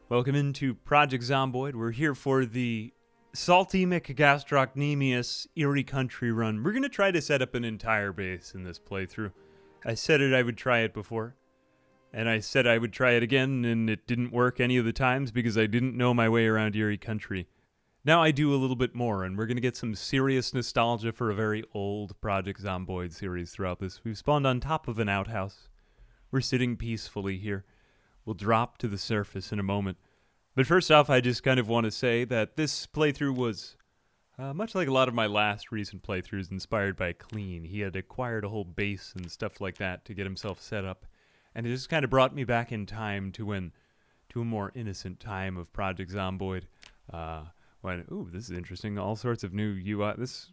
Welcome into Project Zomboid. We're here for the Salty McGastrocnemius Eerie Country run. We're going to try to set up an entire base in this playthrough. I said I would try it before, and I said I would try it again, and it didn't work any of the times because I didn't know my way around Eerie Country. Now I do a little bit more, and we're going to get some serious nostalgia for a very old Project Zomboid series throughout this. We've spawned on top of an outhouse. We're sitting peacefully here. We'll drop to the surface in a moment. But first off, I just kind of want to say that this playthrough was, much like a lot of my last recent playthroughs, inspired by Clean. He had acquired a whole base and stuff like that to get himself set up. And it just kind of brought me back in time to a more innocent time of Project Zomboid. This is interesting. All sorts of new UI. This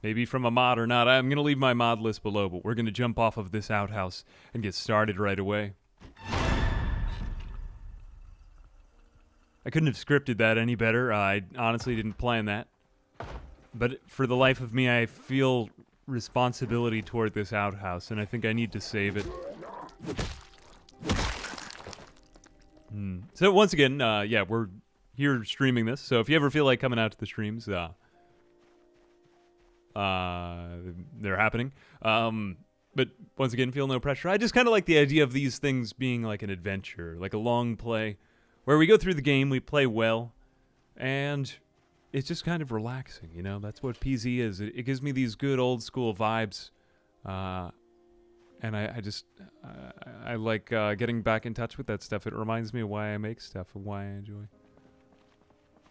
maybe from a mod or not. I'm going to leave my mod list below, but we're going to jump off of this outhouse and get started right away. I couldn't have scripted that any better. I honestly didn't plan that. But for the life of me, I feel responsibility toward this outhouse, and I think I need to save it. So once again, we're here streaming this. So if you ever feel like coming out to the streams, they're happening. But once again, feel no pressure. I just kind of like the idea of these things being like an adventure, like a long play, where we go through the game, we play well, and it's just kind of relaxing, you know? That's what PZ is. It gives me these good old school vibes, and I like getting back in touch with that stuff. It reminds me of why I make stuff and why I enjoy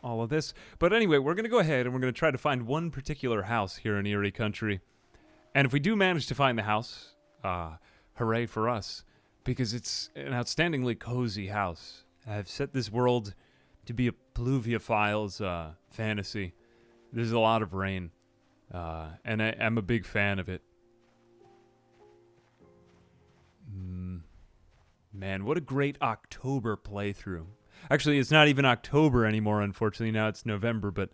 all of this. But anyway, we're going to go ahead and we're going to try to find one particular house here in Eerie Country. And if we do manage to find the house, hooray for us, because it's an outstandingly cozy house. I've set this world to be a Pluvia-Files fantasy. There's a lot of rain, and I'm a big fan of it. Man, what a great October playthrough. Actually, it's not even October anymore, unfortunately. Now it's November, but,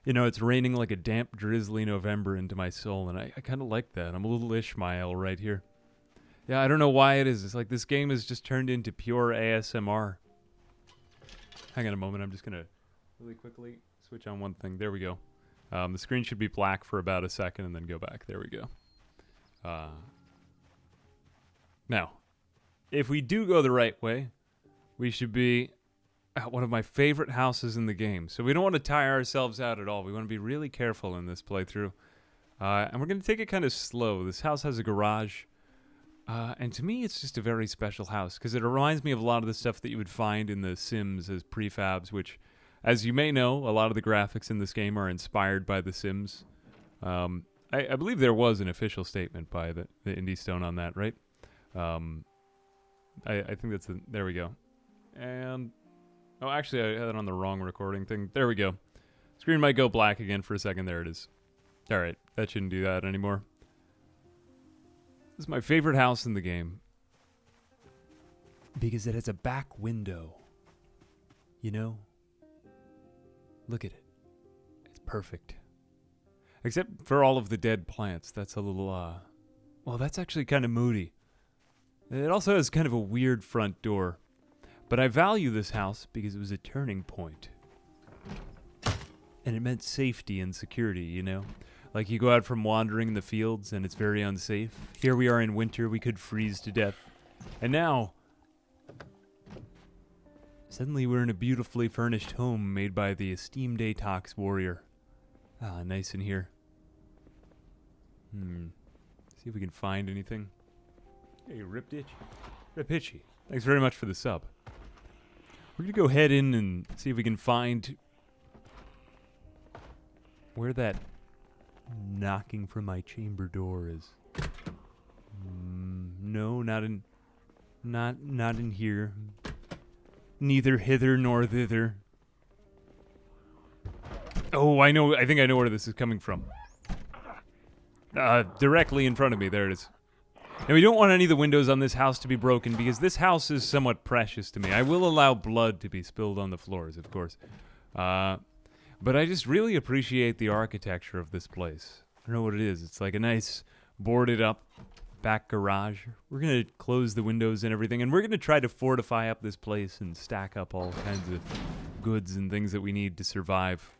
you know, it's raining like a damp, drizzly November into my soul, and I kind of like that. I'm a little Ishmael right here. Yeah, I don't know why it is. It's like this game has just turned into pure ASMR. Hang on a moment. I'm just going to really quickly switch on one thing. There we go. The screen should be black for about a second and then go back. There we go. Now, if we do go the right way, we should be at one of my favorite houses in the game. So we don't want to tire ourselves out at all. We want to be really careful in this playthrough. And we're going to take it kind of slow. This house has a garage. And to me, it's just a very special house because it reminds me of a lot of the stuff that you would find in The Sims as prefabs, which, as you may know, a lot of the graphics in this game are inspired by The Sims. I believe there was an official statement by the Indie Stone on that, right? I think that's there we go. And, oh, actually, I had it on the wrong recording thing. There we go. Screen might go black again for a second. There it is. All right, that shouldn't do that anymore. This is my favorite house in the game because it has a back window. You know? Look at it. It's perfect. Except for all of the dead plants. That's a little, well, that's actually kind of moody. It also has kind of a weird front door. But I value this house because it was a turning point. And it meant safety and security, you know? Like you go out from wandering in the fields and it's very unsafe. Here we are in winter, we could freeze to death. And now, suddenly we're in a beautifully furnished home made by the esteemed Atox warrior. Ah, nice in here. See if we can find anything. Hey, Rip Hitchy. Thanks very much for the sub. We're going to go head in and see if we can find where that knocking from my chamber door is. No, not in here. Neither hither nor thither. Oh, I know. I think I know where this is coming from. Directly in front of me. There it is. And we don't want any of the windows on this house to be broken because this house is somewhat precious to me. I will allow blood to be spilled on the floors, of course. But I just really appreciate the architecture of this place. I don't know what it is. It's like a nice boarded up back garage. We're going to close the windows and everything, and we're going to try to fortify up this place and stack up all kinds of goods and things that we need to survive.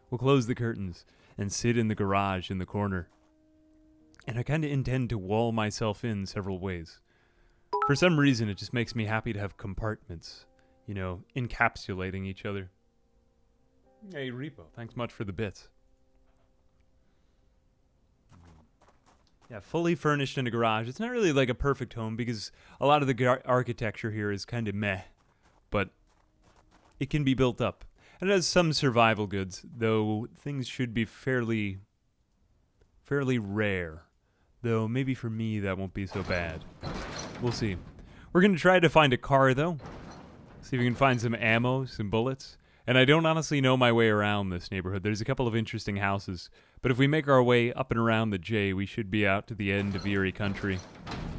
We'll close the curtains and sit in the garage in the corner. And I kind of intend to wall myself in several ways. For some reason, it just makes me happy to have compartments, you know, encapsulating each other. Hey, Repo, thanks much for the bits. Yeah, fully furnished in a garage. It's not really like a perfect home because a lot of the architecture here is kind of meh, but it can be built up. And it has some survival goods, though things should be fairly rare. Though maybe for me that won't be so bad. We'll see. We're going to try to find a car, though. See if we can find some ammo, some bullets. And I don't honestly know my way around this neighborhood. There's a couple of interesting houses. But if we make our way up and around the J, we should be out to the end of Eerie country.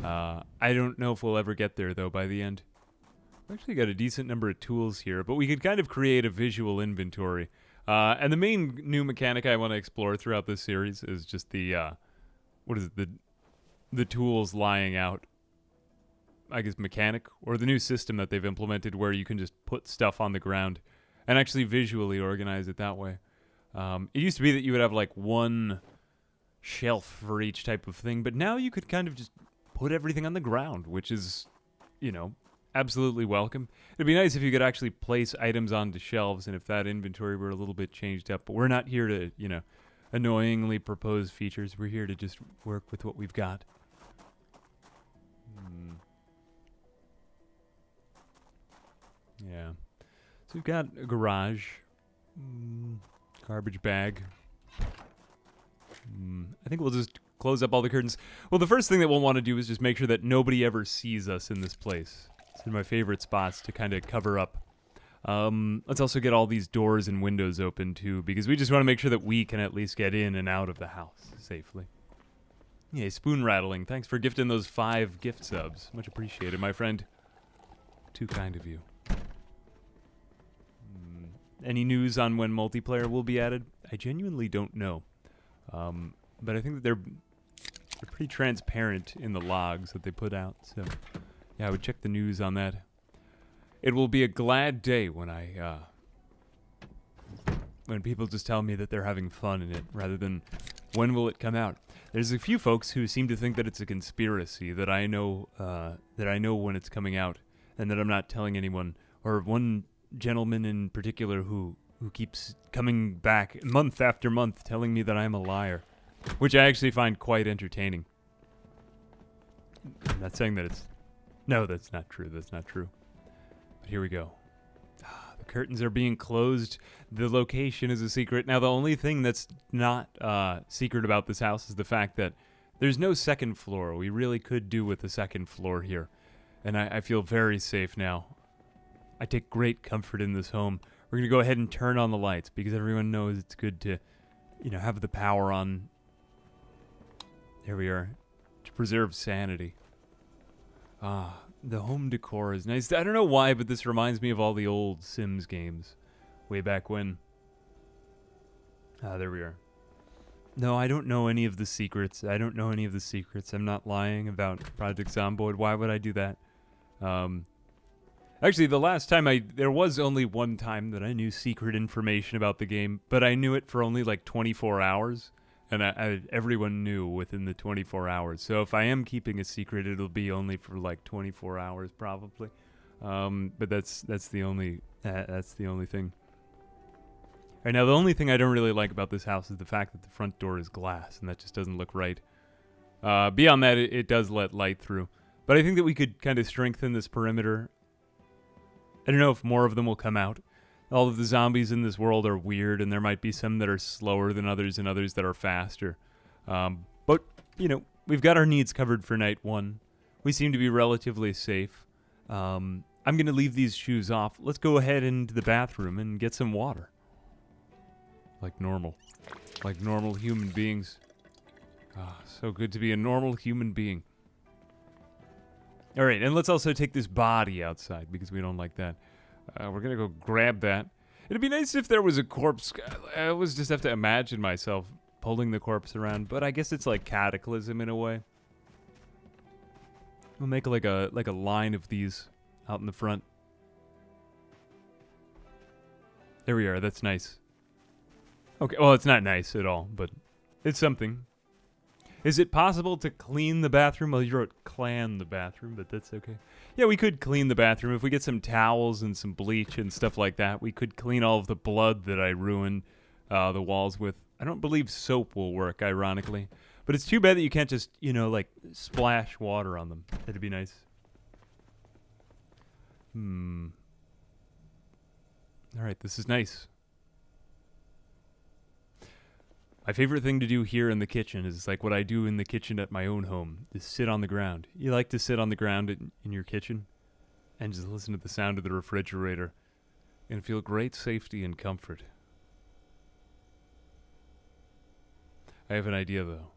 I don't know if we'll ever get there, though, by the end. We've actually got a decent number of tools here, but we could kind of create a visual inventory. And the main new mechanic I want to explore throughout this series is just the, the tools lying out. I guess mechanic, or the new system that they've implemented where you can just put stuff on the ground and actually visually organize it that way. It used to be that you would have like one shelf for each type of thing, but now you could kind of just put everything on the ground, which is, you know, absolutely welcome. It'd be nice if you could actually place items onto shelves and if that inventory were a little bit changed up, but we're not here to, you know, annoyingly propose features. We're here to just work with what we've got. Yeah. So we've got a garage. Garbage bag. I think we'll just close up all the curtains. Well, the first thing that we'll want to do is just make sure that nobody ever sees us in this place. It's one of my favorite spots to kind of cover up. Let's also get all these doors and windows open, too, because we just want to make sure that we can at least get in and out of the house safely. Yeah, spoon rattling. Thanks for gifting those 5 gift subs. Much appreciated, my friend. Too kind of you. Any news on when multiplayer will be added? I genuinely don't know. But I think that they're pretty transparent in the logs that they put out. So, yeah, I would check the news on that. It will be a glad day when when people just tell me that they're having fun in it, rather than when will it come out. There's a few folks who seem to think that it's a conspiracy, that I know when it's coming out, and that I'm not telling anyone. Or one gentleman in particular who keeps coming back month after month telling me that I'm a liar, which I actually find quite entertaining. I'm not saying that it's... No, that's not true. That's not true. But here we go. The curtains are being closed. The location is a secret. Now, the only thing that's not secret about this house is the fact that there's no second floor. We really could do with a second floor here. And I feel very safe now. I take great comfort in this home. We're going to go ahead and turn on the lights because everyone knows it's good to, you know, have the power on. There we are. To preserve sanity. The home decor is nice. I don't know why, but this reminds me of all the old Sims games. Way back when. There we are. No, I don't know any of the secrets. I'm not lying about Project Zomboid. Why would I do that? Actually, the last time there was only one time that I knew secret information about the game, but I knew it for only like 24 hours, and everyone knew within the 24 hours. So if I am keeping a secret, it'll be only for like 24 hours probably. But that's the only thing. Right now, the only thing I don't really like about this house is the fact that the front door is glass, and that just doesn't look right. Beyond that, it does let light through, but I think that we could kind of strengthen this perimeter. I don't know if more of them will come out. All of the zombies in this world are weird, and there might be some that are slower than others and others that are faster. But, you know, we've got our needs covered for night 1. We seem to be relatively safe. I'm going to leave these shoes off. Let's go ahead into the bathroom and get some water. Like normal. Like normal human beings. So good to be a normal human being. All right, and let's also take this body outside because we don't like that. We're going to go grab that. It'd be nice if there was a corpse. I always just have to imagine myself pulling the corpse around, but I guess it's like Cataclysm in a way. We'll make like a line of these out in the front. There we are. That's nice. Okay, well, it's not nice at all, but it's something. Is it possible to clean the bathroom? Well, you wrote clan the bathroom, but that's okay. Yeah, we could clean the bathroom. If we get some towels and some bleach and stuff like that, we could clean all of the blood that I ruined the walls with. I don't believe soap will work, ironically. But it's too bad that you can't just, you know, like, splash water on them. That'd be nice. Alright, this is nice. My favorite thing to do here in the kitchen is like what I do in the kitchen at my own home, is sit on the ground. You like to sit on the ground in your kitchen and just listen to the sound of the refrigerator and feel great safety and comfort. I have an idea, though.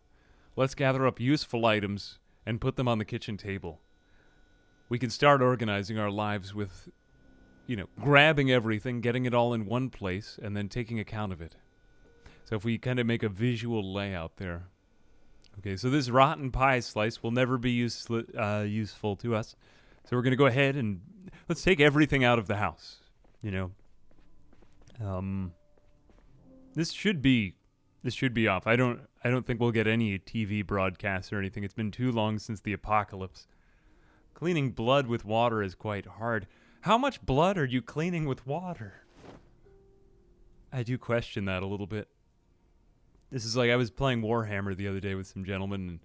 Let's gather up useful items and put them on the kitchen table. We can start organizing our lives with, you know, grabbing everything, getting it all in one place, and then taking account of it. So if we kind of make a visual layout there. Okay, so this rotten pie slice will never be useful to us. So we're going to go ahead and let's take everything out of the house, you know. This should be off. I don't think we'll get any TV broadcasts or anything. It's been too long since the apocalypse. Cleaning blood with water is quite hard. How much blood are you cleaning with water? I do question that a little bit. This is like I was playing Warhammer the other day with some gentlemen,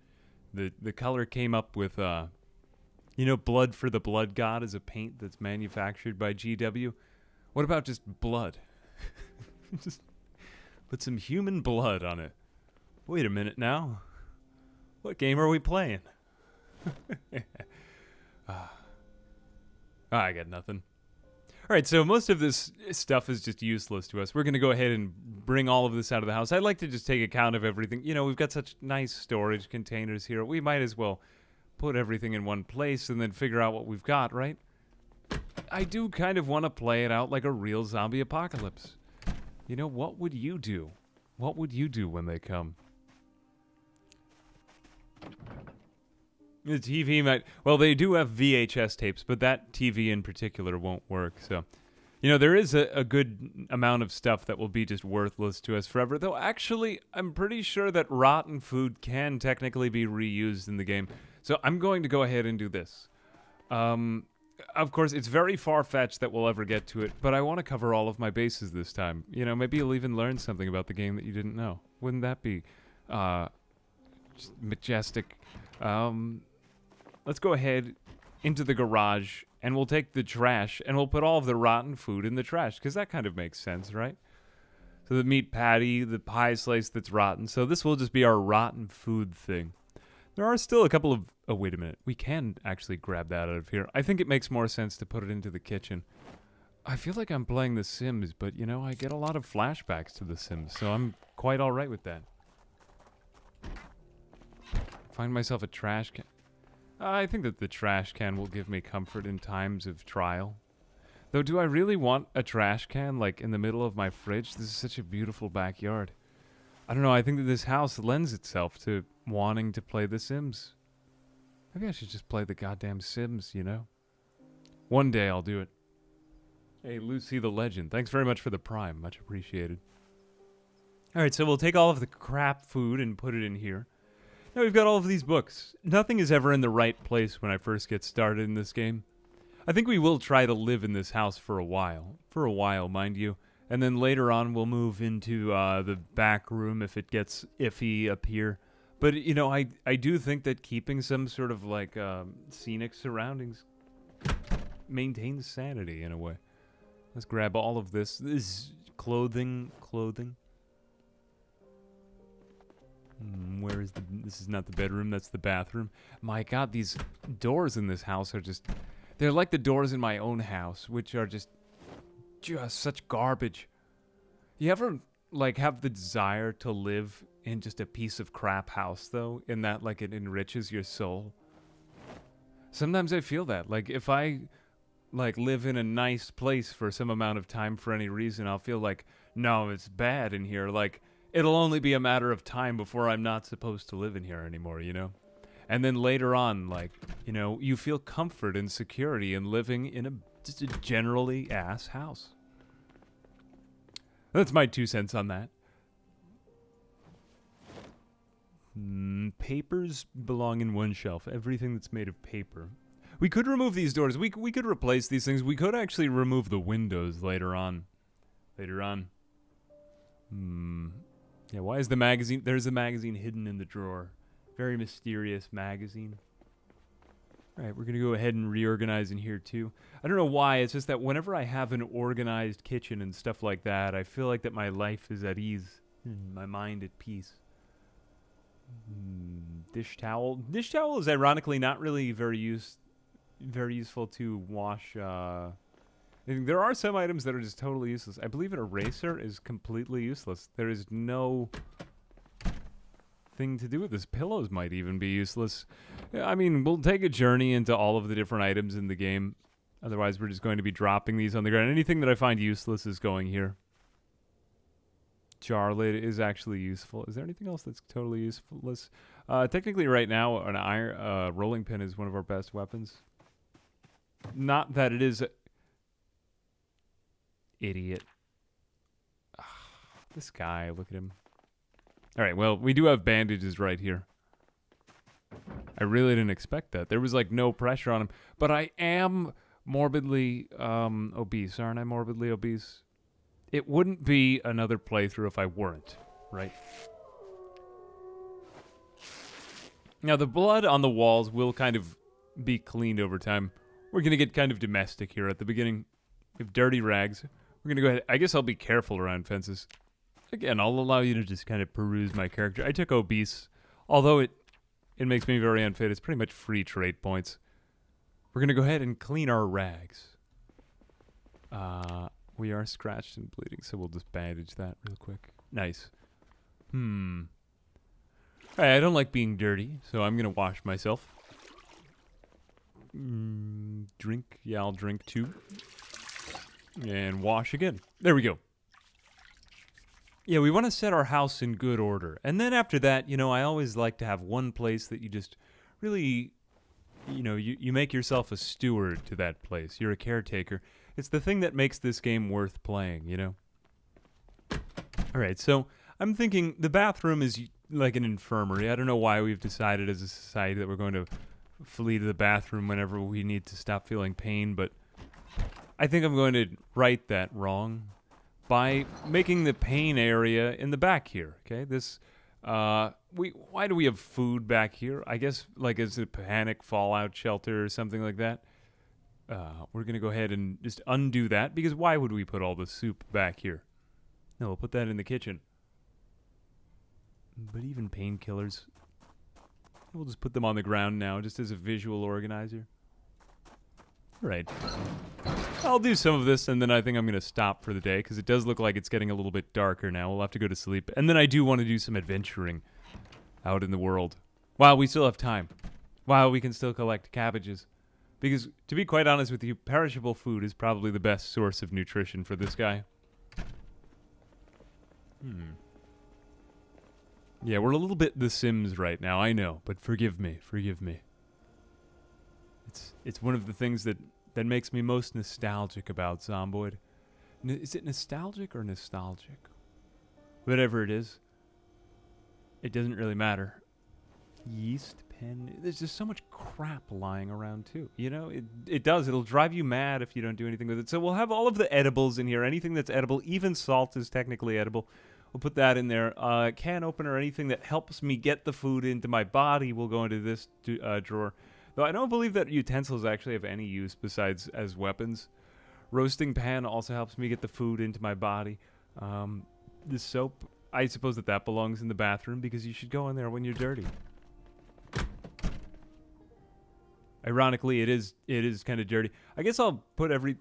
and the color came up with, you know, blood for the blood god is a paint that's manufactured by GW. What about just blood? Just put some human blood on it. Wait a minute now. What game are we playing? I got nothing. All right, so most of this stuff is just useless to us. We're going to go ahead and bring all of this out of the house. I'd like to just take account of everything. You know, we've got such nice storage containers here. We might as well put everything in one place and then figure out what we've got, right? I do kind of want to play it out like a real zombie apocalypse. You know, what would you do? What would you do when they come? The TV might... Well, they do have VHS tapes, but that TV in particular won't work, so... You know, there is a good amount of stuff that will be just worthless to us forever, though actually, I'm pretty sure that rotten food can technically be reused in the game. So I'm going to go ahead and do this. Of course, it's very far-fetched that we'll ever get to it, but I want to cover all of my bases this time. You know, maybe you'll even learn something about the game that you didn't know. Wouldn't that be just majestic? Let's go ahead into the garage, and we'll take the trash, and we'll put all of the rotten food in the trash, because that kind of makes sense, right? So the meat patty, the pie slice that's rotten. So this will just be our rotten food thing. There are still a couple of... Oh, wait a minute. We can actually grab that out of here. I think it makes more sense to put it into the kitchen. I feel like I'm playing The Sims, but, you know, I get a lot of flashbacks to The Sims, so I'm quite all right with that. Find myself a trash can. I think that the trash can will give me comfort in times of trial. Though, do I really want a trash can, like, in the middle of my fridge? This is such a beautiful backyard. I don't know, I think that this house lends itself to wanting to play The Sims. Maybe I should just play the goddamn Sims, you know? One day I'll do it. Hey, Lucy the Legend, thanks very much for the Prime. Much appreciated. Alright, so we'll take all of the crap food and put it in here. Now we've got all of these books. Nothing is ever in the right place when I first get started in this game. I think we will try to live in this house for a while. For a while, mind you. And then later on we'll move into the back room if it gets iffy up here. But, you know, I do think that keeping some sort of, like, scenic surroundings maintains sanity in a way. Let's grab all of this. This is clothing. Where is the... This is not the bedroom, that's the bathroom. My God, these doors in this house are just... They're like the doors in my own house, which are just such garbage. You ever, like, have the desire to live in just a piece of crap house, though? In that, like, it enriches your soul? Sometimes I feel that. Like, if I, like, live in a nice place for some amount of time for any reason, I'll feel like, no, it's bad in here. Like, it'll only be a matter of time before I'm not supposed to live in here anymore, you know? And then later on, like, you know, you feel comfort and security in living in just a generally ass house. That's my 2 cents on that. Papers belong in one shelf. Everything that's made of paper. We could remove these doors. We could replace these things. We could actually remove the windows later on. Yeah, why is the magazine... There's a magazine hidden in the drawer. Very mysterious magazine. Alright, we're going to go ahead and reorganize in here too. I don't know why, it's just that whenever I have an organized kitchen and stuff like that, I feel like that my life is at ease. My mind at peace. Dish towel. Dish towel is ironically not really very useful to wash. There are some items that are just totally useless. I believe an eraser is completely useless. There is no thing to do with this. Pillows might even be useless. I mean, we'll take a journey into all of the different items in the game. Otherwise, we're just going to be dropping these on the ground. Anything that I find useless is going here. Jar lid is actually useful. Is there anything else that's totally useless? Technically, right now, an iron rolling pin is one of our best weapons. Not that it is... Idiot. This guy, look at him. Alright, well, we do have bandages right here. I really didn't expect that. There was, like, no pressure on him. But I am morbidly obese. Aren't I morbidly obese? It wouldn't be another playthrough if I weren't, right? Now, the blood on the walls will kind of be cleaned over time. We're going to get kind of domestic here at the beginning. We have dirty rags. We're going to go ahead. I guess I'll be careful around fences. Again, I'll allow you to just kind of peruse my character. I took obese, although it makes me very unfit. It's pretty much free trait points. We're going to go ahead and clean our rags. We are scratched and bleeding, so we'll just bandage that real quick. Nice. Alright, I don't like being dirty, so I'm going to wash myself. Drink. Yeah, I'll drink too. And wash again. There we go. Yeah, we want to set our house in good order. And then after that, you know, I always like to have one place that you just really, you know, you make yourself a steward to that place. You're a caretaker. It's the thing that makes this game worth playing, you know? Alright, so I'm thinking the bathroom is like an infirmary. I don't know why we've decided as a society that we're going to flee to the bathroom whenever we need to stop feeling pain, but I think I'm going to right that wrong by making the pain area in the back here, okay? This, why do we have food back here? I guess, like, as a panic fallout shelter or something like that. We're going to go ahead and just undo that, because why would we put all the soup back here? No, we'll put that in the kitchen. But even painkillers, we'll just put them on the ground now, just as a visual organizer. Right. I'll do some of this, and then I think I'm going to stop for the day, because it does look like it's getting a little bit darker now. We'll have to go to sleep. And then I do want to do some adventuring out in the world. While we still have time. While we can still collect cabbages. Because, to be quite honest with you, perishable food is probably the best source of nutrition for this guy. Yeah, we're a little bit The Sims right now, I know. But forgive me, forgive me. It's one of the things that makes me most nostalgic about Zomboid. Is it nostalgic or nostalgic? Whatever it is, it doesn't really matter. Yeast pen. There's just so much crap lying around too. You know, it does. It'll drive you mad if you don't do anything with it. So we'll have all of the edibles in here. Anything that's edible, even salt is technically edible. We'll put that in there. Can opener, anything that helps me get the food into my body will go into this drawer. Though I don't believe that utensils actually have any use besides as weapons. Roasting pan also helps me get the food into my body. The soap, I suppose that belongs in the bathroom because you should go in there when you're dirty. Ironically, it is kind of dirty. I guess I'll put every...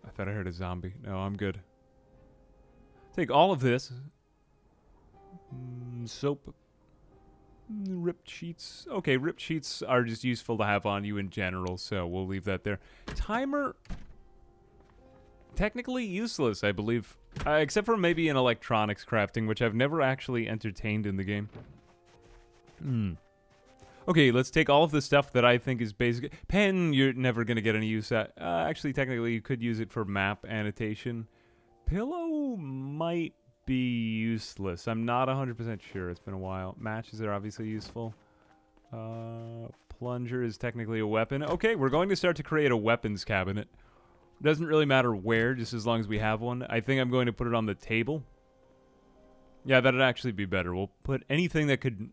I thought I heard a zombie. No, I'm good. Take all of this. Soap. Ripped sheets. Okay, ripped sheets are just useful to have on you in general, so we'll leave that there. Timer. Technically useless, I believe. Except for maybe in electronics crafting, which I've never actually entertained in the game. Okay, let's take all of the stuff that I think is basic. Pen, you're never going to get any use at. Actually, technically, you could use it for map annotation. Pillow might be useless. I'm not 100% sure. It's been a while. Matches are obviously useful. Plunger is technically a weapon. Okay, we're going to start to create a weapons cabinet. Doesn't really matter where, just as long as we have one. I think I'm going to put it on the table. Yeah, that'd actually be better. We'll put anything that could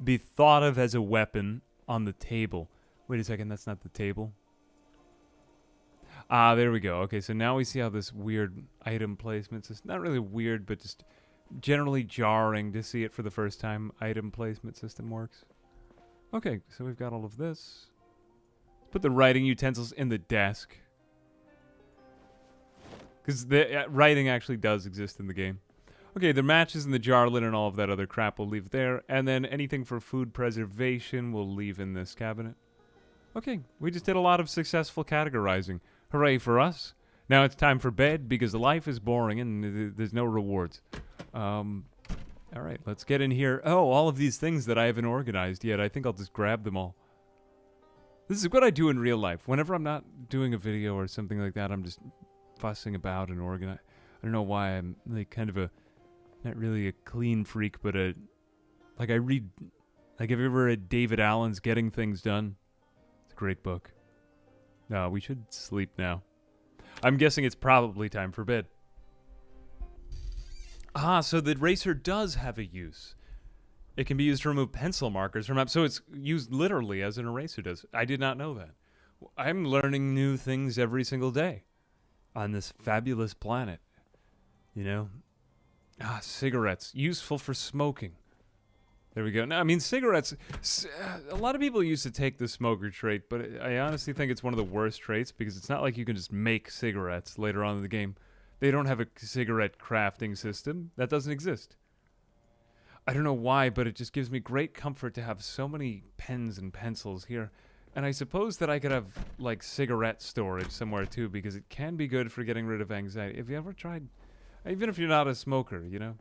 be thought of as a weapon on the table. Wait a second, that's not the table. Ah, there we go. Okay, so now we see how this weird item placement is not really weird, but just generally jarring to see it for the first time. Item placement system works. Okay, so we've got all of this. Let's put the writing utensils in the desk. Because the writing actually does exist in the game. Okay, the matches and the jar lid and all of that other crap we'll leave there. And then anything for food preservation we'll leave in this cabinet. Okay, we just did a lot of successful categorizing. Hooray for us. Now it's time for bed because life is boring and there's no rewards. Alright, let's get in here. Oh, all of these things that I haven't organized yet. I think I'll just grab them all. This is what I do in real life. Whenever I'm not doing a video or something like that, I'm just fussing about and organize. I don't know why I'm like kind of a, not really a clean freak, but like I read, like have you ever read David Allen's Getting Things Done? It's a great book. No, we should sleep now. I'm guessing it's probably time for bed. Ah, so the eraser does have a use. It can be used to remove pencil markers from apps, so it's used literally as an eraser does. I did not know that. I'm learning new things every single day on this fabulous planet. You know? Ah, cigarettes. Useful for smoking. There we go. Now, I mean, cigarettes, a lot of people used to take the smoker trait, but I honestly think it's one of the worst traits because it's not like you can just make cigarettes later on in the game. They don't have a cigarette crafting system. That doesn't exist. I don't know why, but it just gives me great comfort to have so many pens and pencils here. And I suppose that I could have, like, cigarette storage somewhere, too, because it can be good for getting rid of anxiety. Have you ever tried, even if you're not a smoker, you know?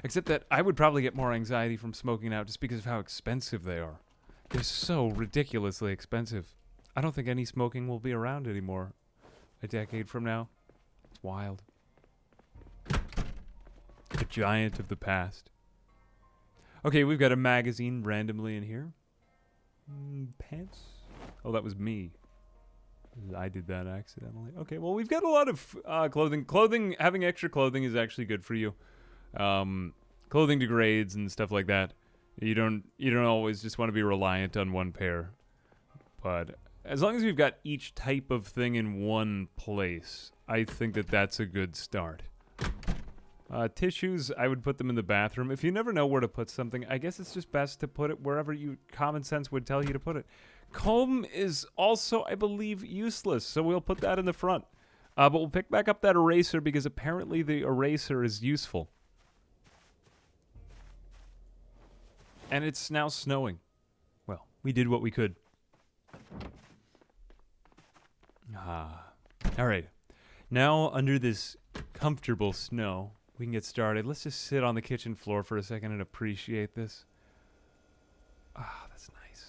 Except that I would probably get more anxiety from smoking now just because of how expensive they are. They're so ridiculously expensive. I don't think any smoking will be around anymore a decade from now. It's wild. A giant of the past. Okay, we've got a magazine randomly in here. Pants? Oh, that was me. I did that accidentally. Okay, well, we've got a lot of clothing. Having extra clothing is actually good for you. Clothing degrades and stuff like that. You don't always just want to be reliant on one pair. But as long as we've got each type of thing in one place, I think that that's a good start. Tissues, I would put them in the bathroom. If you never know where to put something, I guess it's just best to put it wherever common sense would tell you to put it. Comb is also, I believe, useless, so we'll put that in the front. But we'll pick back up that eraser because apparently the eraser is useful. And it's now snowing. Well, we did what we could. Alright. Now, under this comfortable snow, we can get started. Let's just sit on the kitchen floor for a second and appreciate this. Ah, that's nice.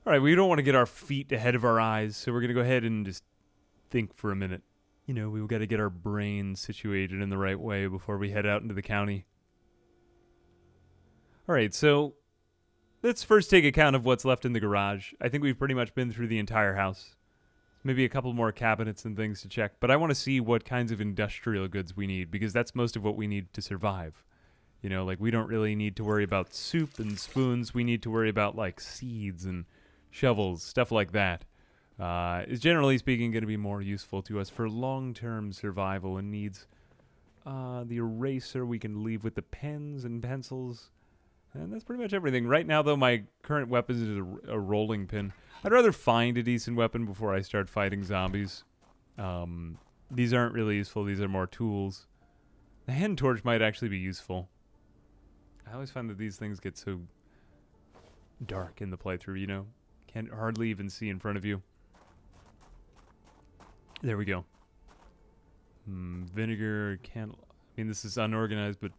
Alright, we don't want to get our feet ahead of our eyes, so we're going to go ahead and just think for a minute. You know, we've got to get our brains situated in the right way before we head out into the county. Alright, so let's first take account of what's left in the garage. I think we've pretty much been through the entire house. Maybe a couple more cabinets and things to check, but I want to see what kinds of industrial goods we need, because that's most of what we need to survive. You know, like we don't really need to worry about soup and spoons. We need to worry about like seeds and shovels, stuff like that. Is generally speaking going to be more useful to us for long-term survival and needs. The eraser we can leave with the pens and pencils. And that's pretty much everything. Right now, though, my current weapon is a rolling pin. I'd rather find a decent weapon before I start fighting zombies. These aren't really useful. These are more tools. The hand torch might actually be useful. I always find that these things get so dark in the playthrough, you know? Can't hardly even see in front of you. There we go. Vinegar, candle. I mean, this is unorganized, but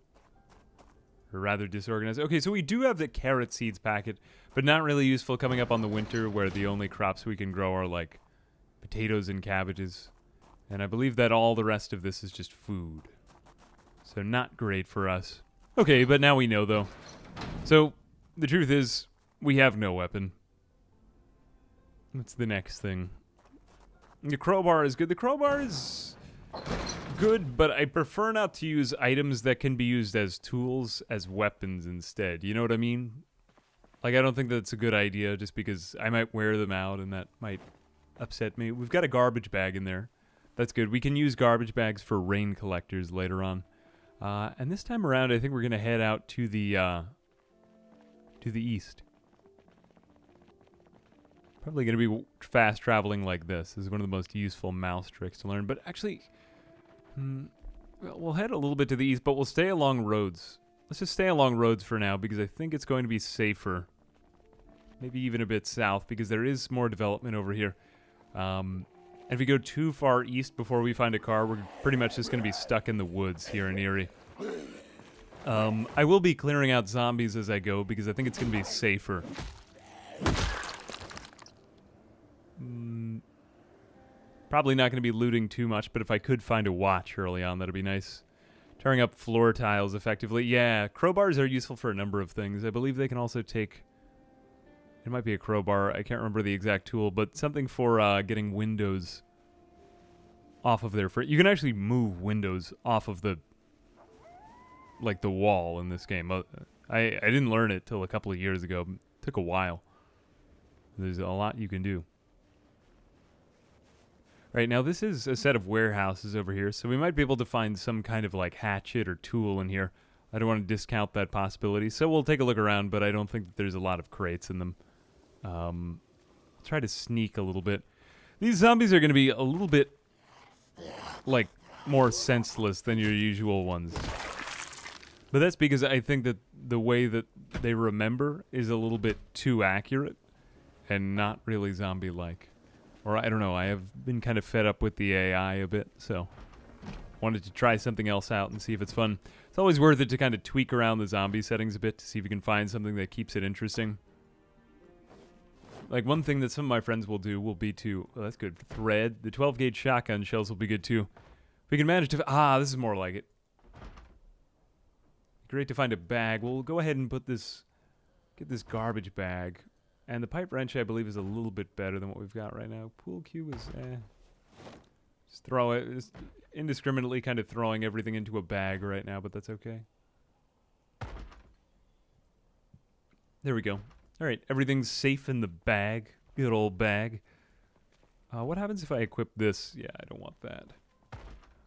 Or rather disorganized. Okay, so we do have the carrot seeds packet, but not really useful coming up on the winter where the only crops we can grow are like potatoes and cabbages. And I believe that all the rest of this is just food. So not great for us. Okay, but now we know though. So the truth is, we have no weapon. What's the next thing? The crowbar is good. The crowbar is good, but I prefer not to use items that can be used as tools as weapons instead. You know what I mean? Like, I don't think that's a good idea just because I might wear them out and that might upset me. We've got a garbage bag in there. That's good. We can use garbage bags for rain collectors later on. And this time around, I think we're going to head out to the east. Probably going to be fast traveling like this. This is one of the most useful mouse tricks to learn. But actually, we'll head a little bit to the east, but we'll stay along roads. Let's just stay along roads for now because I think it's going to be safer. Maybe even a bit south because there is more development over here. And if we go too far east before we find a car, we're pretty much just going to be stuck in the woods here in Eerie. I will be clearing out zombies as I go because I think it's going to be safer. Probably not going to be looting too much, but if I could find a watch early on, that'd be nice. Tearing up floor tiles effectively. Yeah, crowbars are useful for a number of things. I believe they can also take... It might be a crowbar. I can't remember the exact tool, but something for getting windows off of their... You can actually move windows off of the... like the wall in this game. I didn't learn it till a couple of years ago. It took a while. There's a lot you can do. Right, now this is a set of warehouses over here, so we might be able to find some kind of like hatchet or tool in here. I don't want to discount that possibility, so we'll take a look around, but I don't think that there's a lot of crates in them. I'll try to sneak a little bit. These zombies are going to be a little bit, like, more senseless than your usual ones. But that's because I think that the way that they remember is a little bit too accurate and not really zombie-like. Or I don't know, I have been kind of fed up with the AI a bit, so wanted to try something else out and see if it's fun. It's always worth it to kind of tweak around the zombie settings a bit to see if you can find something that keeps it interesting. Like one thing that some of my friends will do will be to, oh, that's good, thread. The 12 gauge shotgun shells will be good too. If we can manage to, this is more like it. Great to find a bag. We'll go ahead and put this, get this garbage bag. And the pipe wrench, I believe, is a little bit better than what we've got right now. Pool cue is, just throw it. Just indiscriminately kind of throwing everything into a bag right now, but that's okay. There we go. All right, everything's safe in the bag. Good old bag. What happens if I equip this? Yeah, I don't want that.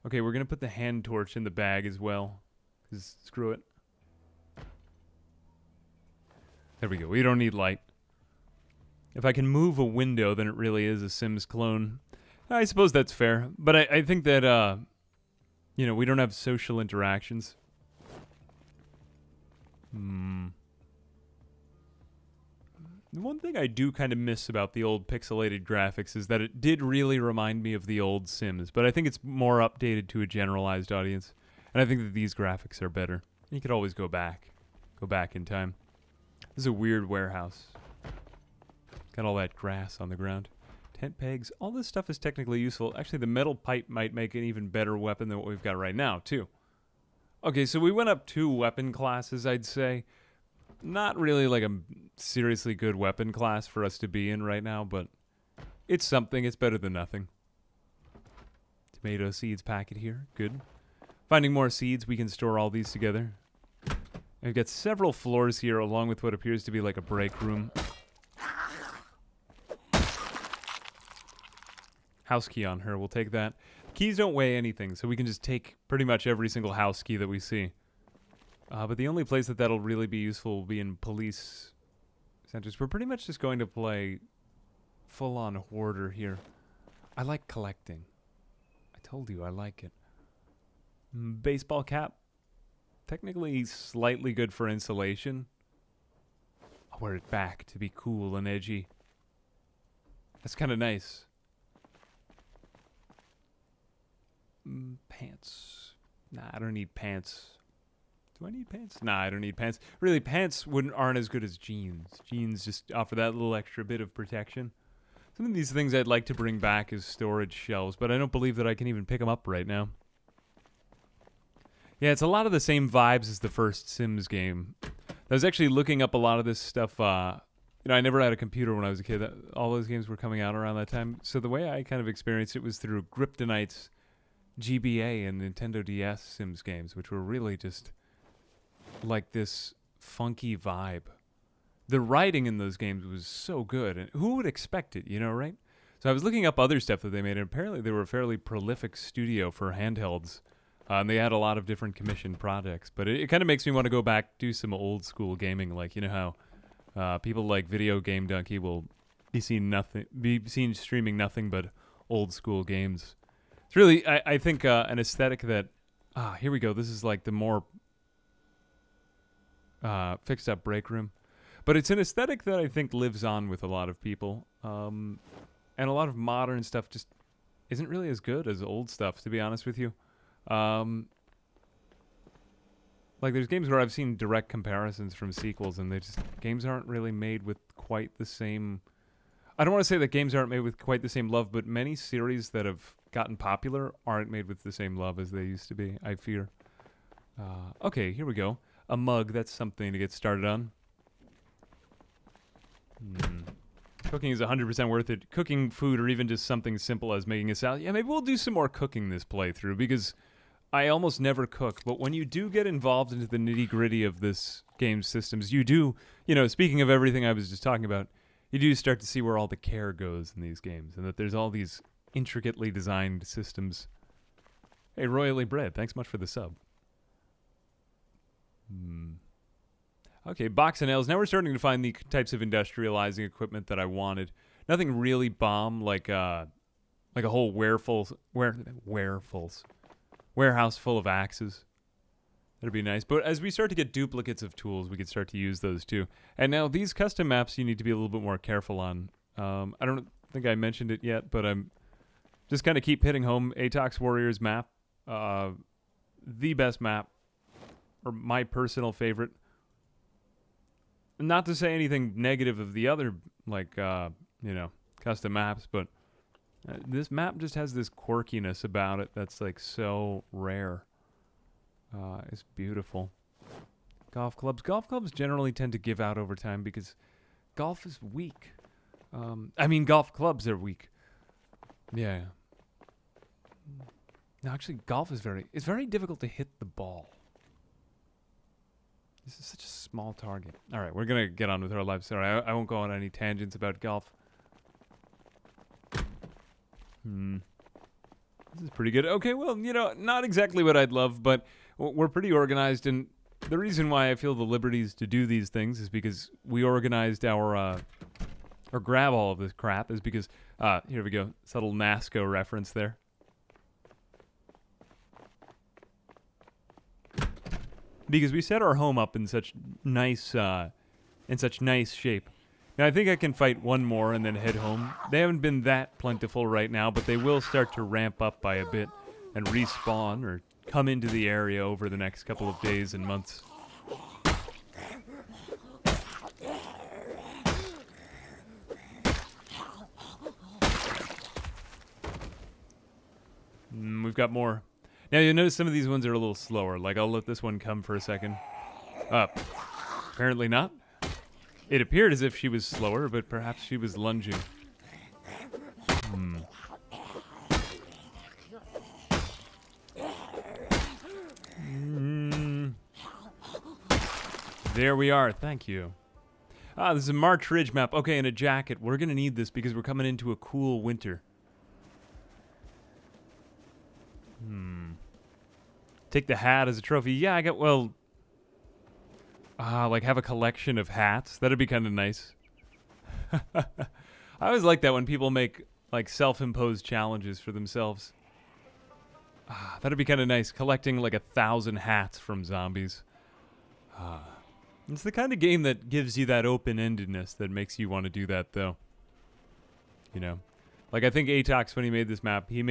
Okay, we're going to put the hand torch in the bag as well. Because screw it. There we go. We don't need light. If I can move a window, then it really is a Sims clone. I suppose that's fair. But I think that, you know, we don't have social interactions. The one thing I do kind of miss about the old pixelated graphics is that it did really remind me of the old Sims. But I think it's more updated to a generalized audience. And I think that these graphics are better. You could always go back in time. This is a weird warehouse. Got all that grass on the ground. Tent pegs. All this stuff is technically useful. Actually, the metal pipe might make an even better weapon than what we've got right now, too. Okay, so we went up 2 weapon classes, I'd say. Not really like a seriously good weapon class for us to be in right now, but it's something. It's better than nothing. Tomato seeds packet here. Good. Finding more seeds, we can store all these together. I've got several floors here, along with what appears to be like a break room. House key on her, we'll take that. Keys don't weigh anything, so we can just take pretty much every single house key that we see. But the only place that that'll really be useful will be in police centers. We're pretty much just going to play full-on hoarder here. I like collecting. I told you I like it. Baseball cap. Technically slightly good for insulation. I'll wear it back to be cool and edgy. That's kind of nice. Pants. Nah, I don't need pants. Do I need pants? Nah, I don't need pants. Really, pants aren't as good as jeans. Jeans just offer that little extra bit of protection. Some of these things I'd like to bring back as storage shelves, but I don't believe that I can even pick them up right now. Yeah, it's a lot of the same vibes as the first Sims game. I was actually looking up a lot of this stuff. I never had a computer when I was a kid. All those games were coming out around that time. So the way I kind of experienced it was through Kryptonite's GBA and Nintendo DS Sims games, which were really just like this funky vibe. The writing in those games was so good, and who would expect it, right? So I was looking up other stuff that they made, and apparently they were a fairly prolific studio for handhelds, and they had a lot of different commissioned projects. But it kind of makes me want to go back, do some old school gaming, like how people like Video Game Donkey will be seen streaming nothing but old school games. It's really, I think, an aesthetic that, here we go. This is like the more fixed up break room. But it's an aesthetic that I think lives on with a lot of people. And a lot of modern stuff just isn't really as good as old stuff, to be honest with you. Like there's games where I've seen direct comparisons from sequels, and games aren't really made with quite the same... I don't want to say that games aren't made with quite the same love, but many series that have gotten popular aren't made with the same love as they used to be, I fear. Okay, here we go. A mug, that's something to get started on. Cooking is 100% worth it. Cooking food, or even just something simple as making a salad. Yeah, maybe we'll do some more cooking this playthrough, because I almost never cook. But when you do get involved into the nitty-gritty of this game's systems, you do, speaking of everything I was just talking about, you do start to see where all the care goes in these games, and that there's all these intricately designed systems. Hey, Royally Bred, thanks much for the sub. Okay, box and nails. Now we're starting to find the types of industrializing equipment that I wanted. Nothing really bomb, like a whole warehouse full of axes. That'd be nice. But as we start to get duplicates of tools, we could start to use those too. And now these custom maps you need to be a little bit more careful on. I don't think I mentioned it yet, but I'm just kind of keep hitting home. Atox Warriors map, the best map, or my personal favorite. Not to say anything negative of the other, custom maps, but this map just has this quirkiness about it that's like so rare. It's beautiful. Golf clubs. Golf clubs generally tend to give out over time because golf is weak. Golf clubs are weak. Yeah. No, actually, golf is it's very difficult to hit the ball. This is such a small target. All right, we're going to get on with our lives. Sorry, I won't go on any tangents about golf. This is pretty good. Okay, well, not exactly what I'd love, but we're pretty organized, and the reason why I feel the liberties to do these things is because we organized or grab all of this crap is because, here we go, subtle NASCO reference there. Because we set our home up in such nice shape. Now I think I can fight one more and then head home. They haven't been that plentiful right now, but they will start to ramp up by a bit and respawn or come into the area over the next couple of days and months. We've got more. Now, you'll notice some of these ones are a little slower. Like, I'll let this one come for a second. Apparently not. It appeared as if she was slower, but perhaps she was lunging. There we are. Thank you. This is a March Ridge map. Okay, and a jacket. We're going to need this because we're coming into a cool winter. Take the hat as a trophy. Yeah, have a collection of hats. That'd be kind of nice. I always like that when people make, self-imposed challenges for themselves. That'd be kind of nice, collecting, 1,000 hats from zombies. It's the kind of game that gives you that open-endedness that makes you want to do that, though. I think Atox, when he made this map, he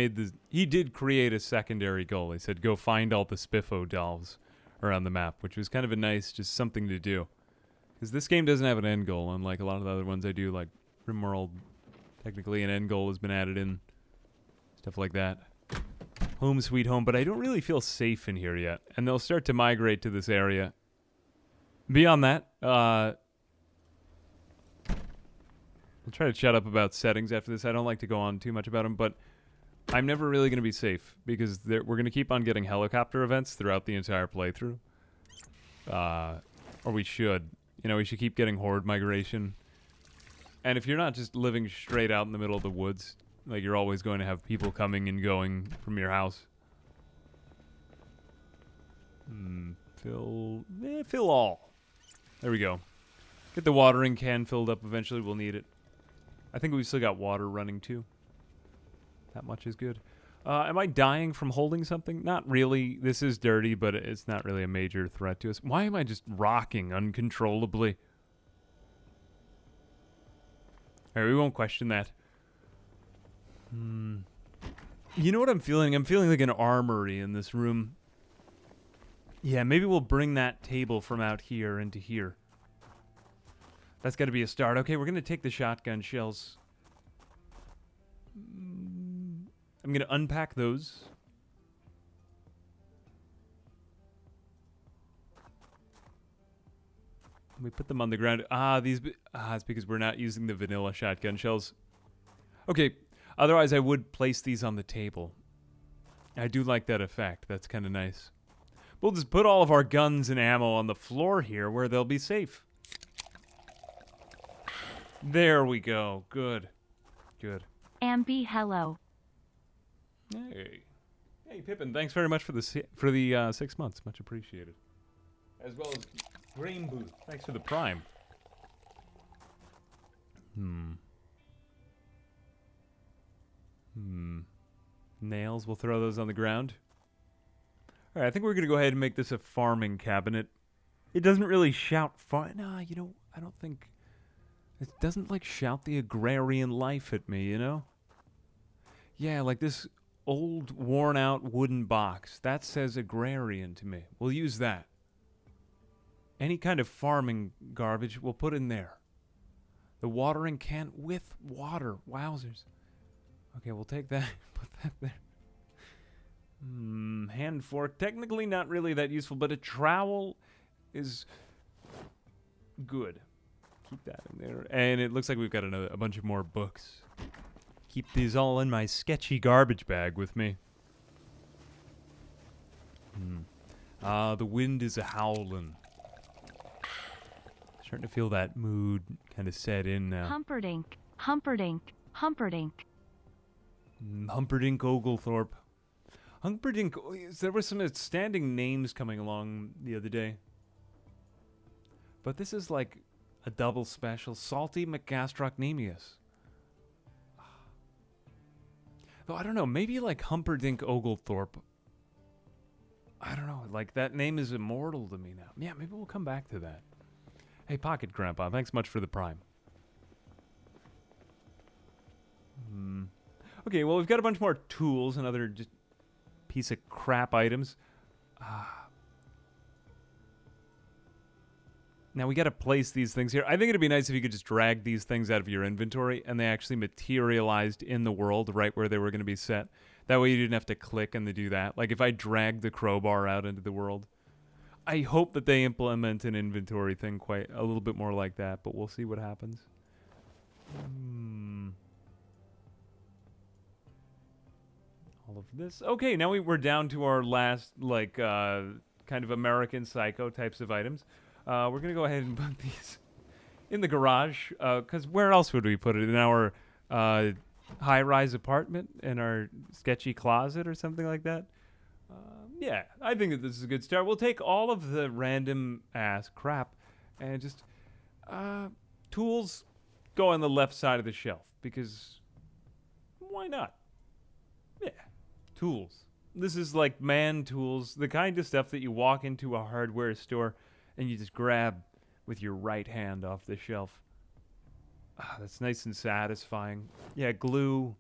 did create a secondary goal. He said, go find all the Spiffo dolls. around the map, which was kind of a nice, just something to do. Because this game doesn't have an end goal, unlike a lot of the other ones I do, like RimWorld. Technically, an end goal has been added in. Stuff like that. Home sweet home, but I don't really feel safe in here yet. And they'll start to migrate to this area. Beyond that, we'll try to shut up about settings after this. I don't like to go on too much about them, but I'm never really going to be safe because we're going to keep on getting helicopter events throughout the entire playthrough. Or we should. You know, we should keep getting horde migration. And if you're not just living straight out in the middle of the woods, like you're always going to have people coming and going from your house. Fill all. There we go. Get the watering can filled up eventually. We'll need it. I think we've still got water running too. That much is good. Am I dying from holding something? Not really. This is dirty, but it's not really a major threat to us. Why am I just rocking uncontrollably? Alright, we won't question that. You know what I'm feeling? I'm feeling like an armory in this room. Yeah, maybe we'll bring that table from out here into here. That's got to be a start. Okay, we're going to take the shotgun shells. I'm going to unpack those. We put them on the ground. It's because we're not using the vanilla shotgun shells. Okay, otherwise I would place these on the table. I do like that effect. That's kind of nice. We'll just put all of our guns and ammo on the floor here where they'll be safe. There we go. Good. Good. Ambi, hello. Hey. Hey, Pippin, thanks very much for the 6 months. Much appreciated. As well as Green Booth. Thanks for the prime. Nails, we'll throw those on the ground. Alright, I think we're going to go ahead and make this a farming cabinet. It doesn't really shout nah, you know, I don't think... It doesn't, like, shout the agrarian life at me, you know? Yeah, like this old, worn-out wooden box. That says agrarian to me. We'll use that. Any kind of farming garbage we'll put in there. The watering can with water. Wowzers. Okay, we'll take that. Put that there. Hand fork. Technically not really that useful, but a trowel is good. Keep that in there. And it looks like we've got a bunch of more books. Keep these all in my sketchy garbage bag with me. The wind is a-howlin'. Starting to feel that mood kind of set in now. Humperdinck, Humperdinck, Humperdinck. Humperdinck Oglethorpe. Humperdinck, there were some outstanding names coming along the other day. But this is like a double special. Salty McGastrocnemius. Though I don't know, maybe like Humperdinck Oglethorpe. I don't know, like that name is immortal to me now. Yeah, maybe we'll come back to that. Hey, Pocket Grandpa, thanks much for the prime. Okay, well, we've got a bunch more tools and other just piece of crap items. Now, we got to place these things here. I think it'd be nice if you could just drag these things out of your inventory and they actually materialized in the world right where they were going to be set. That way you didn't have to click and they do that. Like, if I drag the crowbar out into the world. I hope that they implement an inventory thing quite a little bit more like that, but we'll see what happens. All of this. Okay, now we're down to our last, like, kind of American Psycho types of items. We're going to go ahead and put these in the garage, because where else would we put it? In our high-rise apartment? In our sketchy closet or something like that? Yeah, I think that this is a good start. We'll take all of the random-ass crap and just... tools go on the left side of the shelf, because... why not? Yeah, tools. This is like man tools, the kind of stuff that you walk into a hardware store and you just grab with your right hand off the shelf. That's nice and satisfying. Yeah, glue.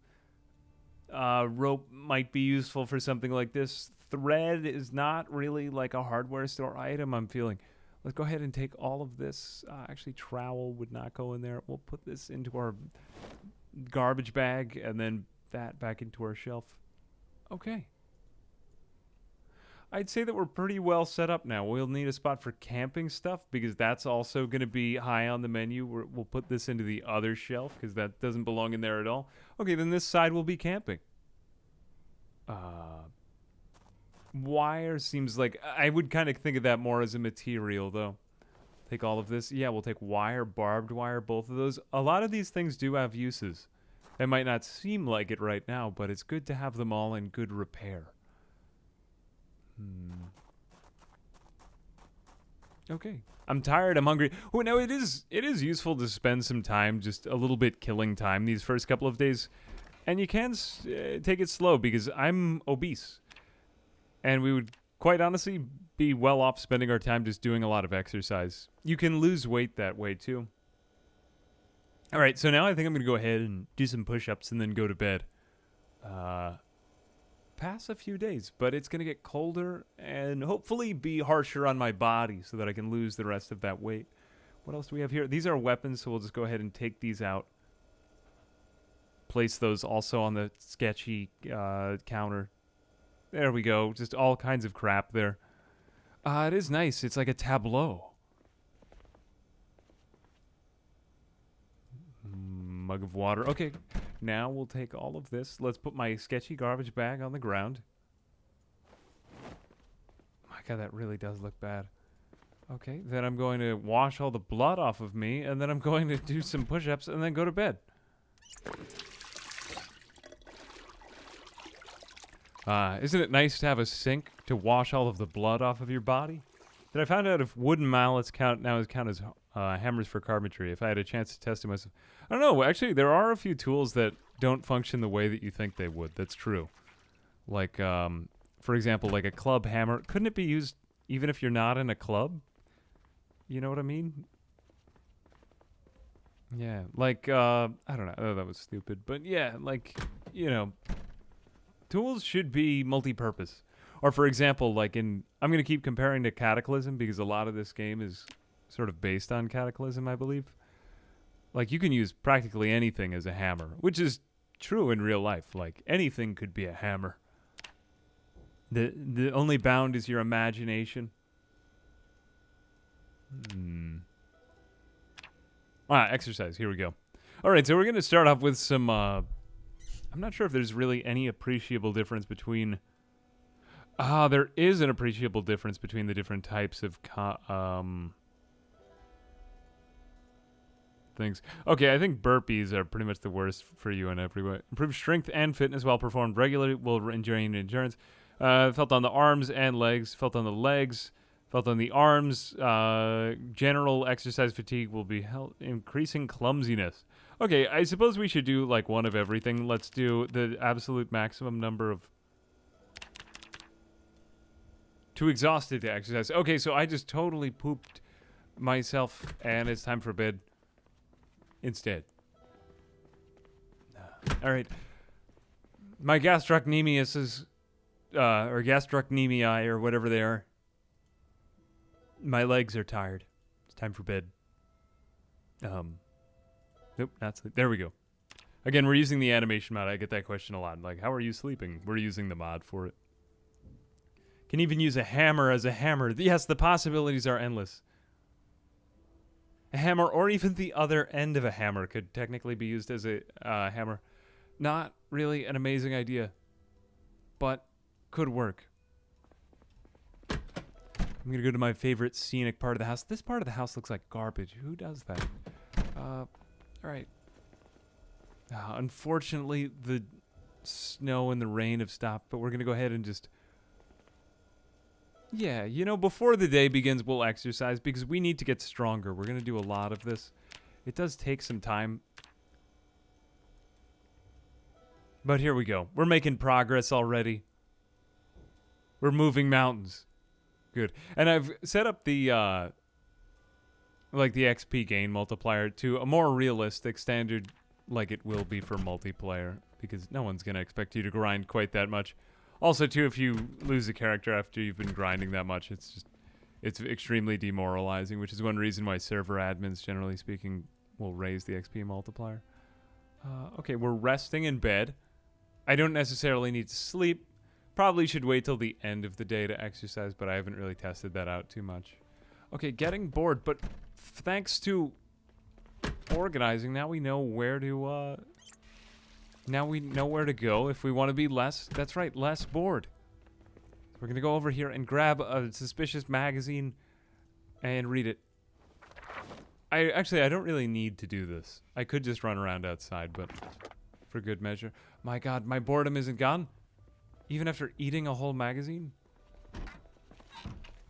Rope might be useful for something like this. thread is not really like a hardware store item, I'm feeling. Let's go ahead and take all of this. Actually, trowel would not go in there. We'll put this into our garbage bag and then that back into our shelf. Okay. I'd say that we're pretty well set up now. We'll need a spot for camping stuff because that's also going to be high on the menu. We'll put this into the other shelf because that doesn't belong in there at all. Okay, then this side will be camping. Wire seems like... I would kind of think of that more as a material, though. Take all of this. Yeah, we'll take wire, barbed wire, both of those. A lot of these things do have uses. They might not seem like it right now, but it's good to have them all in good repair. Okay. I'm tired. I'm hungry. Oh, no, it is useful to spend some time, just a little bit killing time these first couple of days. And you can take it slow because I'm obese. And we would, quite honestly, be well off spending our time just doing a lot of exercise. You can lose weight that way, too. All right, so now I think I'm going to go ahead and do some push-ups and then go to bed. Pass a few days, but it's going to get colder and hopefully be harsher on my body so that I can lose the rest of that weight. What else do we have here? These are weapons, so we'll just go ahead and take these out. Place those also on the sketchy counter. There we go. Just all kinds of crap there. It is nice. It's like a tableau. Mug of water. Okay, now we'll take all of this. Let's put my sketchy garbage bag on the ground. My God, that really does look bad. Okay, then I'm going to wash all the blood off of me, and then I'm going to do some push-ups and then go to bed. Isn't it nice to have a sink to wash all of the blood off of your body? Did I find out if wooden mallets count as hammers for carpentry? If I had a chance to test it myself. I don't know. Actually, there are a few tools that don't function the way that you think they would. That's true. Like, for example, like a club hammer. Couldn't it be used even if you're not in a club? You know what I mean? Yeah. Like, I don't know. Oh, that was stupid. But yeah, like, you know, tools should be multi-purpose. Or for example, like I'm going to keep comparing to Cataclysm because a lot of this game is sort of based on Cataclysm, I believe. Like, you can use practically anything as a hammer, which is true in real life. Like, anything could be a hammer. The only bound is your imagination. Exercise. Here we go. All right, so we're going to start off with some... I'm not sure if there's really any appreciable difference between... there is an appreciable difference between the different types of things. Okay, I think burpees are pretty much the worst for you in every way. Improved strength and fitness while performed regularly will enjoin endurance. Felt on the arms and legs. Felt on the legs. Felt on the arms. General exercise fatigue will be increasing clumsiness. Okay, I suppose we should do like one of everything. Let's do the absolute maximum number of... Too exhausted to exercise. Okay, so I just totally pooped myself, and it's time for bed instead. All right. My gastrocnemiuses, or gastrocnemii, or whatever they are. My legs are tired. It's time for bed. Nope, not sleep. There we go. Again, we're using the animation mod. I get that question a lot. Like, how are you sleeping? We're using the mod for it. Can even use a hammer as a hammer. Yes, the possibilities are endless. A hammer, or even the other end of a hammer, could technically be used as a hammer. Not really an amazing idea, but could work. I'm going to go to my favorite scenic part of the house. This part of the house looks like garbage. Who does that? All right. Unfortunately, the snow and the rain have stopped, but we're going to go ahead and just... Yeah, you know, before the day begins, we'll exercise because we need to get stronger. We're going to do a lot of this. It does take some time. But here we go. We're making progress already. We're moving mountains. Good. And I've set up the, like the XP gain multiplier to a more realistic standard like it will be for multiplayer because no one's going to expect you to grind quite that much. Also, too, if you lose a character after you've been grinding that much, it's extremely demoralizing, which is one reason why server admins, generally speaking, will raise the XP multiplier. Okay, we're resting in bed. I don't necessarily need to sleep. Probably should wait till the end of the day to exercise, but I haven't really tested that out too much. Okay, getting bored, but thanks to organizing, now we know where to, now we know where to go if we want to be less, that's right, less bored. So we're going to go over here and grab a suspicious magazine and read it. I don't really need to do this. I could just run around outside, but for good measure. My God, my boredom isn't gone. Even after eating a whole magazine? I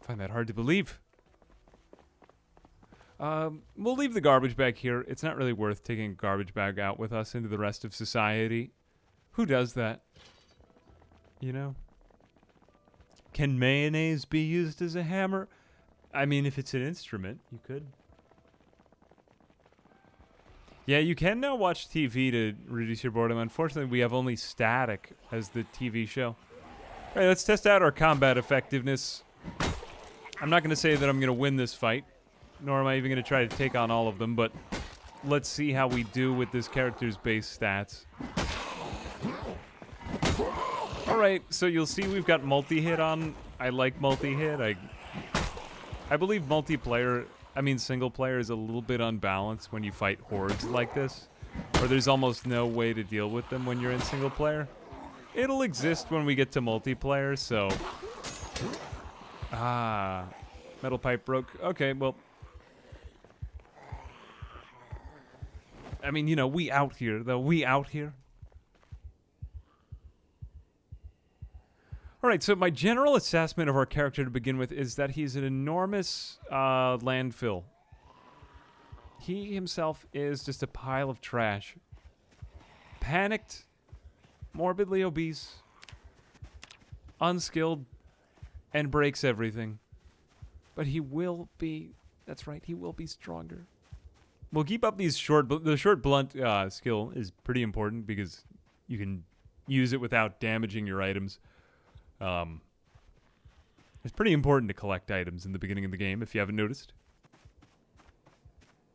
find that hard to believe. We'll leave the garbage bag here. It's not really worth taking a garbage bag out with us into the rest of society. Who does that? You know? Can mayonnaise be used as a hammer? I mean, if it's an instrument, you could. Yeah, you can now watch TV to reduce your boredom. Unfortunately, we have only static as the TV show. All right, let's test out our combat effectiveness. I'm not going to say that I'm going to win this fight, nor am I even going to try to take on all of them, but let's see how we do with this character's base stats. All right, so you'll see we've got multi-hit on. I like multi-hit. I believe multiplayer... I mean, single player is a little bit unbalanced when you fight hordes like this, or there's almost no way to deal with them when you're in single player. It'll exist when we get to multiplayer, so... metal pipe broke. Okay, well... I mean, you know, we out here, though. We out here. All right, so my general assessment of our character to begin with is that he's an enormous landfill. He himself is just a pile of trash. Panicked, morbidly obese, unskilled, and breaks everything. But he will be, that's right, he will be stronger. We'll keep up these the short blunt skill is pretty important because you can use it without damaging your items. It's pretty important to collect items in the beginning of the game, if you haven't noticed.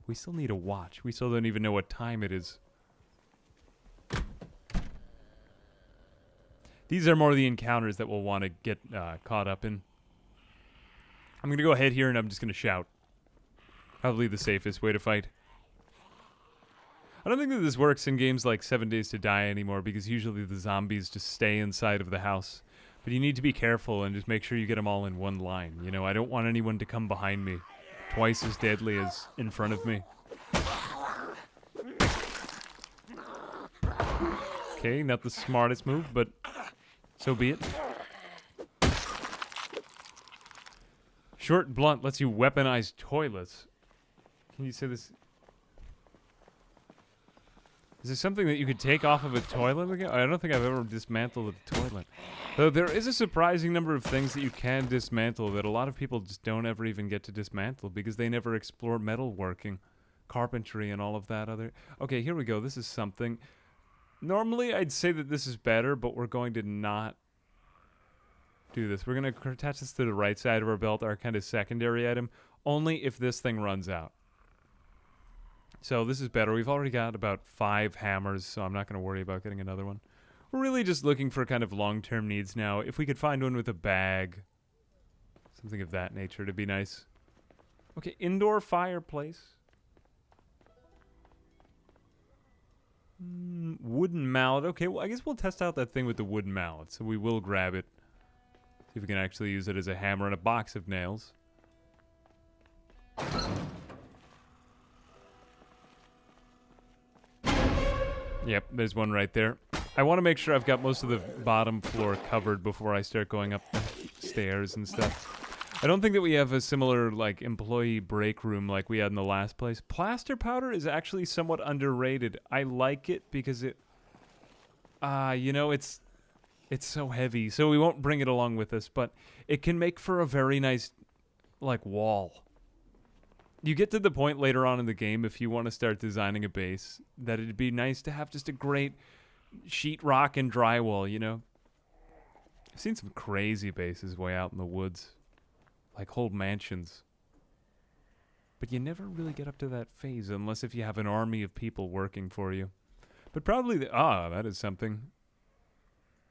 We still need a watch. We still don't even know what time it is. These are more the encounters that we'll want to get caught up in. I'm going to go ahead here and I'm just going to shout. Probably the safest way to fight. I don't think that this works in games like 7 Days to Die anymore because usually the zombies just stay inside of the house. But you need to be careful and just make sure you get them all in one line. You know, I don't want anyone to come behind me. Twice as deadly as in front of me. Okay, not the smartest move, but so be it. Short blunt lets you weaponize toilets. Can you say this? Is there something that you could take off of a toilet again? I don't think I've ever dismantled a toilet. Though there is a surprising number of things that you can dismantle that a lot of people just don't ever even get to dismantle because they never explore metalworking, carpentry, and all of that other... Okay, here we go. This is something... Normally, I'd say that this is better, but we're going to not do this. We're going to attach this to the right side of our belt, our kind of secondary item, only if this thing runs out. So this is better. We've already got about 5 hammers, so I'm not going to worry about getting another one. We're really just looking for kind of long-term needs now. If we could find one with a bag, something of that nature to be nice. Okay, indoor fireplace. Wooden mallet. Okay, well, I guess we'll test out that thing with the wooden mallet. So we will grab it. See if we can actually use it as a hammer and a box of nails. Yep, there's one right there. I want to make sure I've got most of the bottom floor covered before I start going up the stairs and stuff. I don't think that we have a similar, like, employee break room like we had in the last place. Plaster powder is actually somewhat underrated. I like it because it... you know, it's so heavy, so we won't bring it along with us, but it can make for a very nice, like, wall. You get to the point later on in the game, if you want to start designing a base, that it'd be nice to have just a great sheetrock and drywall, you know? I've seen some crazy bases way out in the woods. Like whole mansions. But you never really get up to that phase unless if you have an army of people working for you. But probably that is something.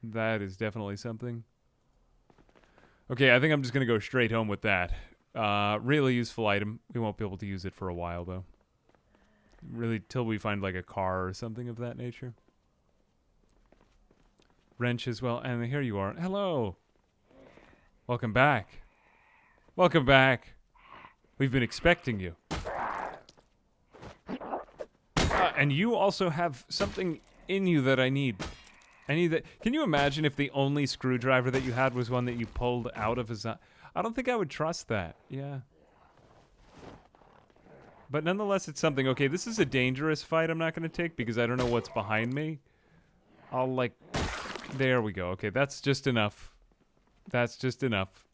That is definitely something. Okay, I think I'm just going to go straight home with that. Really useful item. We won't be able to use it for a while, though. Really, till we find, like, a car or something of that nature. Wrench as well. And here you are. Hello. Welcome back. Welcome back. We've been expecting you. And you also have something in you that I need. I need that. Can you imagine if the only screwdriver that you had was one that you pulled out of his... I don't think I would trust that. Yeah. But nonetheless, it's something. Okay, this is a dangerous fight I'm not going to take because I don't know what's behind me. I'll, like... There we go. Okay, that's just enough. That's just enough.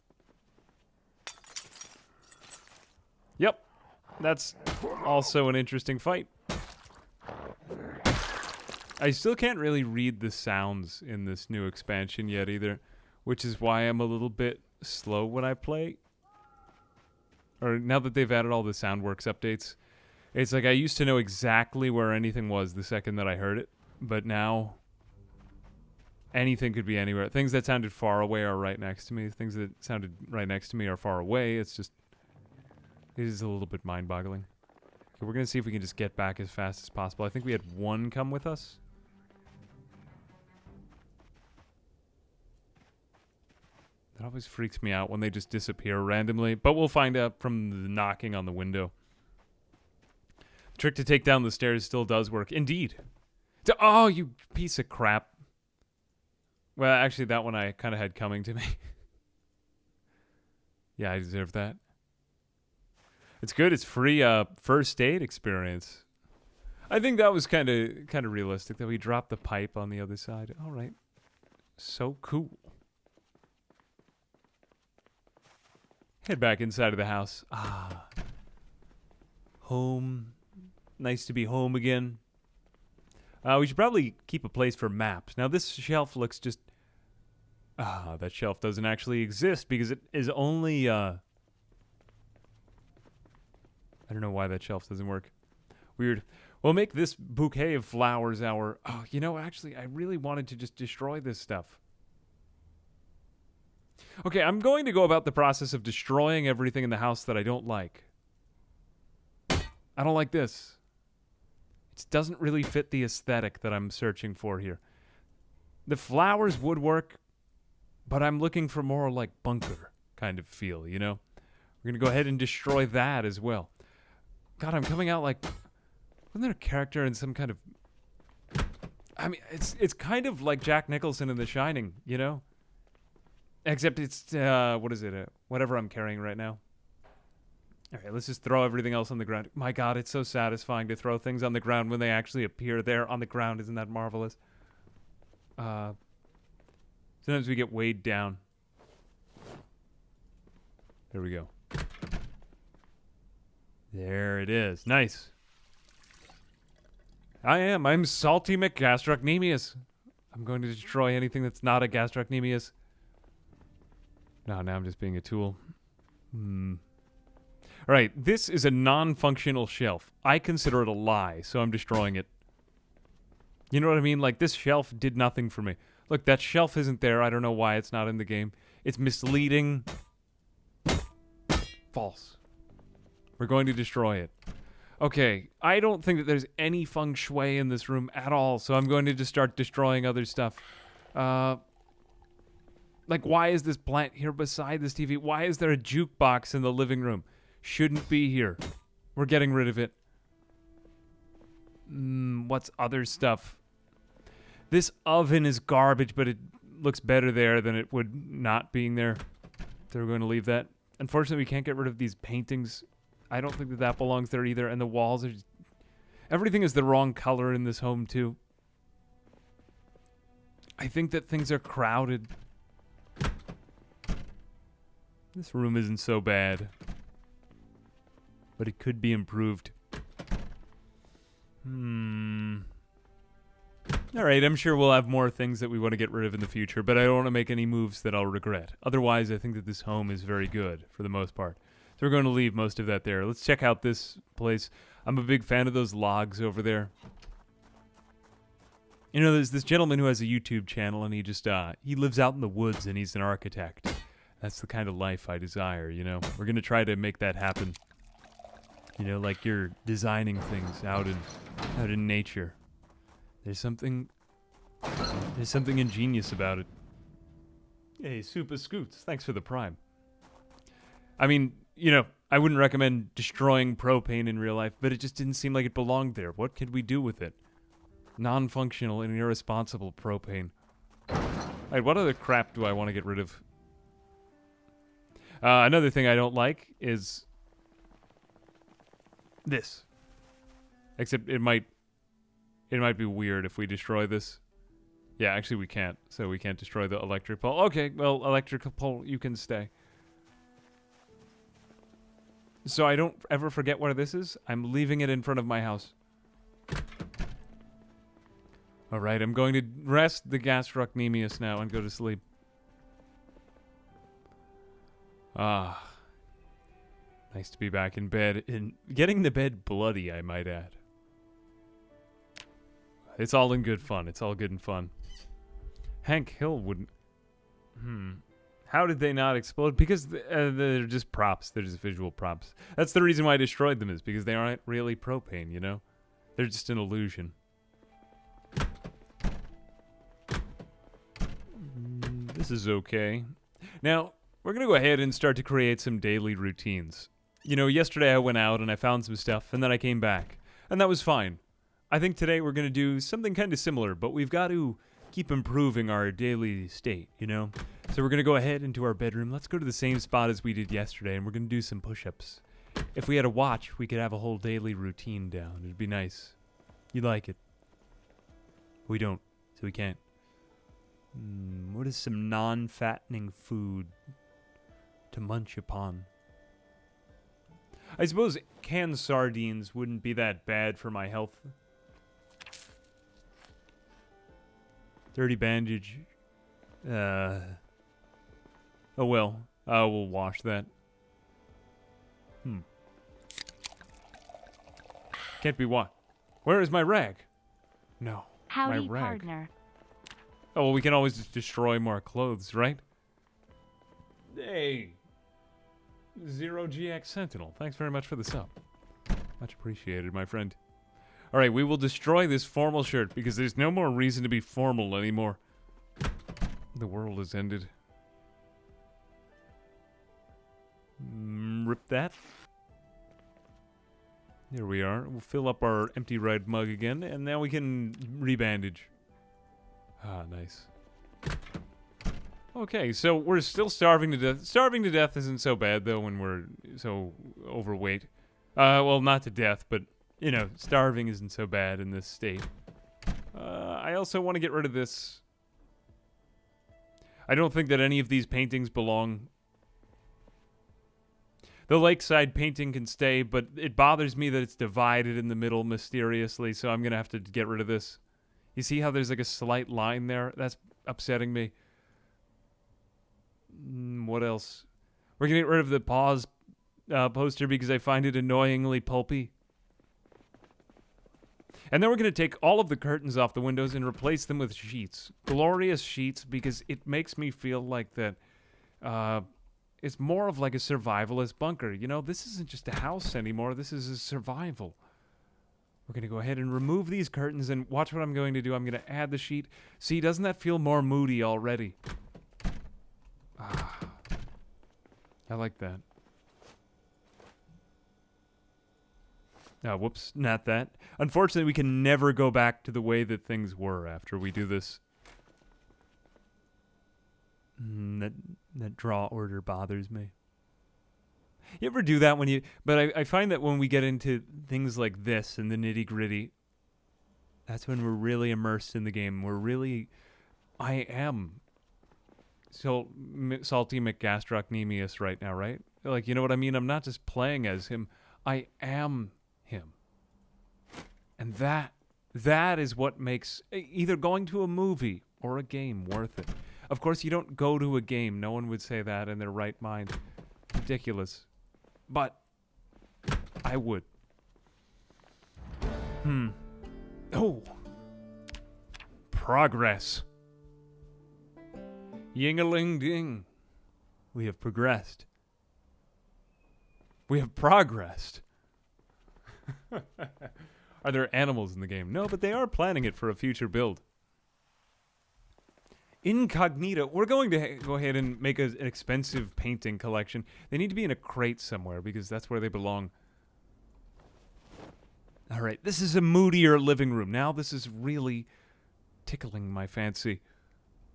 Yep. That's also an interesting fight. I still can't really read the sounds in this new expansion yet either, which is why I'm a little bit slow when I play. Or now that they've added all the Soundworks updates, it's like I used to know exactly where anything was the second that I heard it, but now anything could be anywhere. Things that sounded far away are right next to me. Things that sounded right next to me are far away. It's just, it is a little bit mind-boggling. Okay, we're going to see if we can just get back as fast as possible. I think we had one come with us. That always freaks me out when they just disappear randomly, but we'll find out from the knocking on the window. The trick to take down the stairs still does work. Indeed. Oh, you piece of crap. Well, actually, that one I kind of had coming to me. Yeah, I deserve that. It's good. It's free first aid experience. I think that was kind of realistic that we dropped the pipe on the other side. All right. So cool. Head back inside of the house. Ah. Home. Nice to be home again. We should probably keep a place for maps. Now, this shelf looks just... that shelf doesn't actually exist because it is only... I don't know why that shelf doesn't work. Weird. We'll make this bouquet of flowers our... Oh, you know, actually, I really wanted to just destroy this stuff. Okay, I'm going to go about the process of destroying everything in the house that I don't like. I don't like this. It doesn't really fit the aesthetic that I'm searching for here. The flowers would work, but I'm looking for more like bunker kind of feel, you know? We're going to go ahead and destroy that as well. God, I'm coming out like... Wasn't there a character in some kind of... I mean, it's kind of like Jack Nicholson in The Shining, you know? Except it's, what is it? Whatever I'm carrying right now. All right, let's just throw everything else on the ground. My God, it's so satisfying to throw things on the ground when they actually appear there on the ground. Isn't that marvelous? Sometimes we get weighed down. There we go. There it is. Nice. I'm Salty McGastrocnemius. I'm going to destroy anything that's not a gastrocnemius. No, now I'm just being a tool. Alright, this is a non-functional shelf. I consider it a lie, so I'm destroying it. You know what I mean? Like, this shelf did nothing for me. Look, that shelf isn't there. I don't know why it's not in the game. It's misleading. False. We're going to destroy it. Okay, I don't think that there's any feng shui in this room at all, so I'm going to just start destroying other stuff. Like, why is this plant here beside this TV? Why is there a jukebox in the living room? Shouldn't be here. We're getting rid of it. What's other stuff? This oven is garbage, but it looks better there than it would not being there. So we're going to leave that. Unfortunately, we can't get rid of these paintings. I don't think that that belongs there either. And the walls are just... Everything is the wrong color in this home, too. I think that things are crowded. This room isn't so bad. But it could be improved. All right, I'm sure we'll have more things that we want to get rid of in the future, but I don't want to make any moves that I'll regret. Otherwise, I think that this home is very good for the most part. So we're going to leave most of that there. Let's check out this place. I'm a big fan of those logs over there. You know, there's this gentleman who has a YouTube channel, and he lives out in the woods, and he's an architect. That's the kind of life I desire, you know. We're going to try to make that happen. You know, like you're designing things out in nature. There's something ingenious about it. Hey, Super Scoots, thanks for the prime. I mean, you know, I wouldn't recommend destroying propane in real life, but it just didn't seem like it belonged there. What could we do with it? Non-functional and irresponsible propane. Alright, what other crap do I want to get rid of? Another thing I don't like is this. Except it might be weird if we destroy this. Yeah, actually we can't. So we can't destroy the electric pole. Okay, well, electric pole, you can stay. So I don't ever forget where this is. I'm leaving it in front of my house. Alright, I'm going to rest the gastrocnemius now and go to sleep. Ah. Nice to be back in bed. And getting the bed bloody, I might add. It's all in good fun. It's all good and fun. Hank Hill wouldn't... How did they not explode? Because they're just props. They're just visual props. That's the reason why I destroyed them, is because they aren't really propane, you know? They're just an illusion. This is okay. Now, we're going to go ahead and start to create some daily routines. You know, yesterday I went out and I found some stuff, and then I came back. And that was fine. I think today we're going to do something kind of similar, but we've got to keep improving our daily state, you know? So we're going to go ahead into our bedroom. Let's go to the same spot as we did yesterday, and we're going to do some push-ups. If we had a watch, we could have a whole daily routine down. It'd be nice. You'd like it. We don't, so we can't. What is some non-fattening food to munch upon? I suppose canned sardines wouldn't be that bad for my health. Dirty bandage. Oh well. We'll wash that. Can't be washed. Where is my rag? No. Howdy, my rag. partner. Oh, well, we can always just destroy more clothes, right? Hey. 0GX Sentinel. Thanks very much for the sub. Much appreciated, my friend. Alright, we will destroy this formal shirt because there's no more reason to be formal anymore. The world has ended. Rip that. There we are. We'll fill up our empty red mug again, and now we can rebandage. Ah, nice. Okay, so we're still starving to death. Starving to death isn't so bad, though, when we're so overweight. Well, not to death, but, you know, starving isn't so bad in this state. I also want to get rid of this. I don't think that any of these paintings belong. The lakeside painting can stay, but it bothers me that it's divided in the middle mysteriously, so I'm going to have to get rid of this. You see how there's like a slight line there? That's upsetting me. What else? We're going to get rid of the pause poster because I find it annoyingly pulpy. And then we're going to take all of the curtains off the windows and replace them with sheets. Glorious sheets, because it makes me feel like that it's more of like a survivalist bunker. You know, this isn't just a house anymore. This is a survival. We're going to go ahead and remove these curtains, and watch what I'm going to do. I'm going to add the sheet. See, doesn't that feel more moody already? Ah, I like that. Whoops, not that. Unfortunately, we can never go back to the way that things were after we do this. That draw order bothers me. You ever do that when you... But I find that when we get into things like this and the nitty-gritty, that's when we're really immersed in the game. We're really... I am Salty McGastrocnemius right now, right? Like, you know what I mean? I'm not just playing as him. I am him. And that That is what makes either going to a movie or a game worth it. Of course, you don't go to a game. No one would say that in their right mind. Ridiculous. But I would. Oh. Progress. Ying-a-ling-ding. We have progressed. We have progressed. Are there animals in the game? No, but they are planning it for a future build. Incognito. We're going to go ahead and make an expensive painting collection. They need to be in a crate somewhere because that's where they belong. All right, this is a moodier living room. Now this is really tickling my fancy.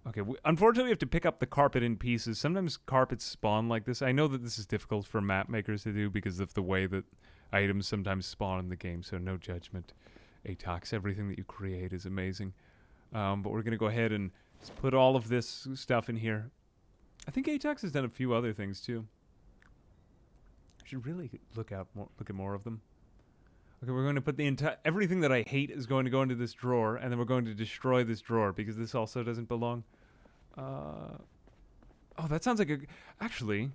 Okay, unfortunately we have to pick up the carpet in pieces. Sometimes carpets spawn like this. I know that this is difficult for map makers to do because of the way that items sometimes spawn in the game, so no judgment. Atox, everything that you create is amazing. But we're going to go ahead and just put all of this stuff in here. I think Atox has done a few other things too. I should really look at more of them. Okay, we're going to put the entire everything that I hate is going to go into this drawer, and then we're going to destroy this drawer because this also doesn't belong. Oh, that sounds like a... Actually,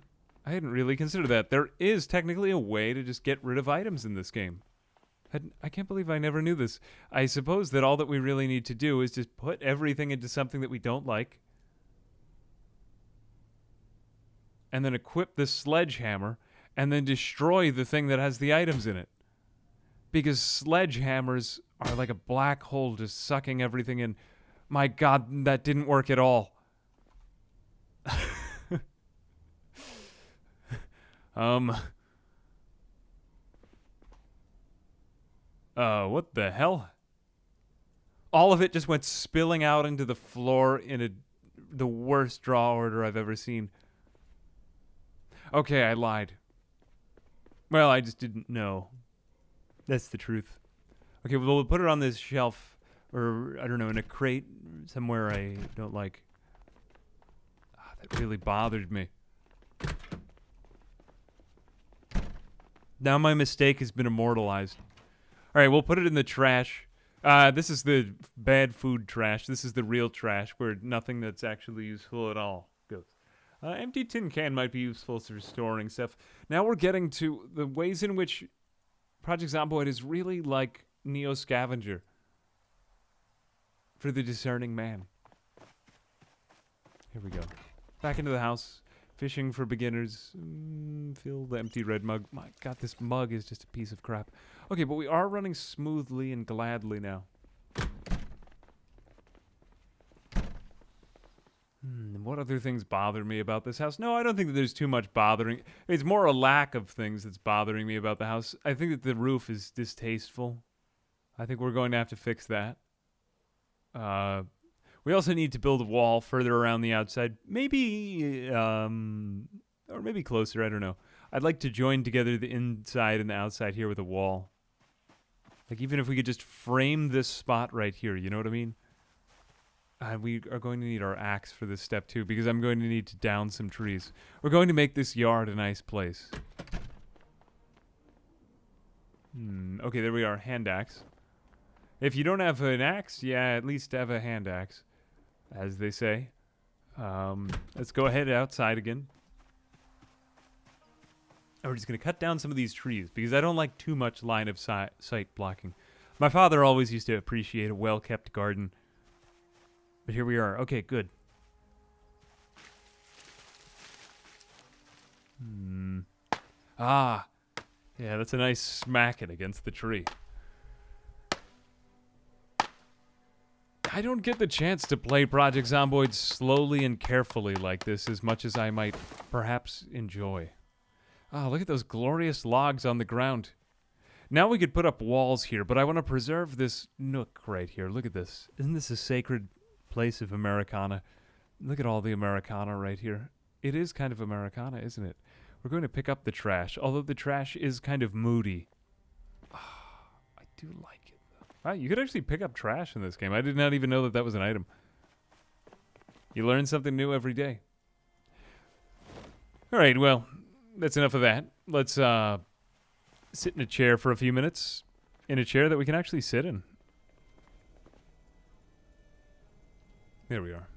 I hadn't really considered that. There is technically a way to just get rid of items in this game. I can't believe I never knew this. I suppose that all that we really need to do is just put everything into something that we don't like, and then equip the sledgehammer, and then destroy the thing that has the items in it. Because sledgehammers are like a black hole just sucking everything in. My God, that didn't work at all. What the hell? All of it just went spilling out into the floor in the worst draw order I've ever seen. Okay, I lied. Well, I just didn't know. That's the truth. Okay, well, we'll put it on this shelf, or, I don't know, in a crate somewhere I don't like. That really bothered me. Now my mistake has been immortalized. All right, we'll put it in the trash. This is the bad food trash. This is the real trash, where nothing that's actually useful at all goes. Empty tin can might be useful for storing stuff. Now we're getting to the ways in which Project Zomboid is really like Neo Scavenger for the discerning man. Here we go. Back into the house. Fishing for beginners. Fill the empty red mug. My God, this mug is just a piece of crap. Okay, but we are running smoothly and gladly now. What other things bother me about this house? No, I don't think that there's too much bothering. It's more a lack of things that's bothering me about the house. I think that the roof is distasteful. I think we're going to have to fix that. We also need to build a wall further around the outside. Maybe, or maybe closer, I don't know. I'd like to join together the inside and the outside here with a wall. Like, even if we could just frame this spot right here, you know what I mean? We are going to need our axe for this step too, because I'm going to need to down some trees. We're going to make this yard a nice place. Okay, there we are. Hand axe. If you don't have an axe, yeah, at least have a hand axe, as they say. Let's go ahead outside again. We're just going to cut down some of these trees, because I don't like too much line of sight blocking. My father always used to appreciate a well-kept garden. But here we are. Okay, good. Ah. Yeah, that's a nice smacking against the tree. I don't get the chance to play Project Zomboid slowly and carefully like this as much as I might perhaps enjoy. Ah, look at those glorious logs on the ground. Now we could put up walls here, but I want to preserve this nook right here. Look at this. Isn't this a sacred place of Americana? Look at all the Americana right here. It is kind of Americana, isn't it? We're going to pick up the trash, although the trash is kind of moody. I do like it, though. Wow, you could actually pick up trash in this game. I did not even know that that was an item. You learn something new every day. All right, well, that's enough of that. Let's sit in a chair for a few minutes. In a chair that we can actually sit in. There we are.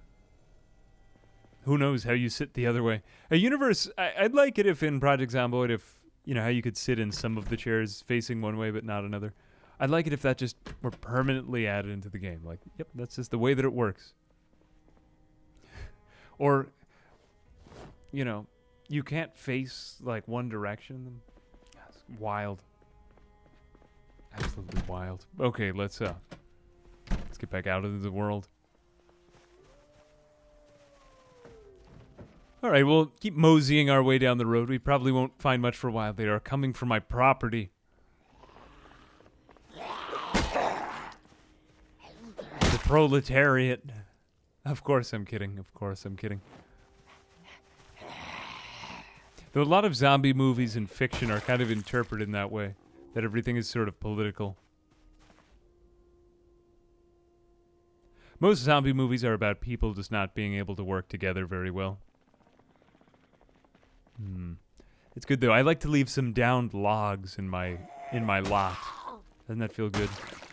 Who knows how you sit the other way? A universe, I'd like it if in Project Zomboid, if, you know, how you could sit in some of the chairs facing one way but not another. I'd like it if that just were permanently added into the game. Like, yep, that's just the way that it works. Or, you know, you can't face, like, one direction. That's wild. Absolutely wild. Okay, let's get back out into the world. All right, we'll keep moseying our way down the road. We probably won't find much for a while. They are coming for my property. The proletariat. Of course I'm kidding. Of course I'm kidding. Though a lot of zombie movies and fiction are kind of interpreted in that way, that everything is sort of political. Most zombie movies are about people just not being able to work together very well. It's good though. I like to leave some downed logs in my lot. Doesn't that feel good?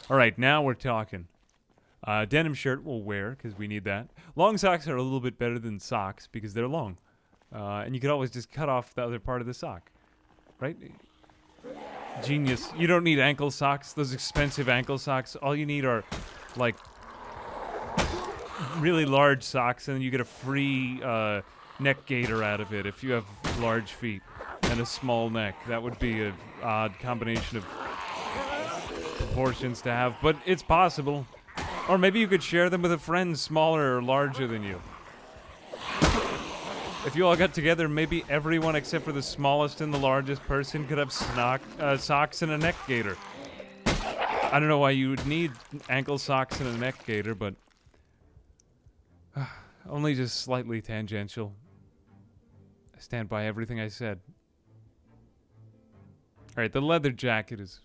All right, now we're talking. Denim shirt we'll wear because we need that. Long socks are a little bit better than socks because they're long, and you could always just cut off the other part of the sock, right? Genius. You don't need ankle socks. Those expensive ankle socks. All you need are like really large socks, and you get a free neck gaiter out of it if you have large feet and a small neck. That would be an odd combination of proportions to have, but it's possible. Or maybe you could share them with a friend smaller or larger than you. If you all got together, maybe everyone except for the smallest and the largest person could have socks and a neck gaiter. I don't know why you would need ankle socks and a neck gaiter, but only just slightly tangential. I stand by everything I said. All right, the leather jacket is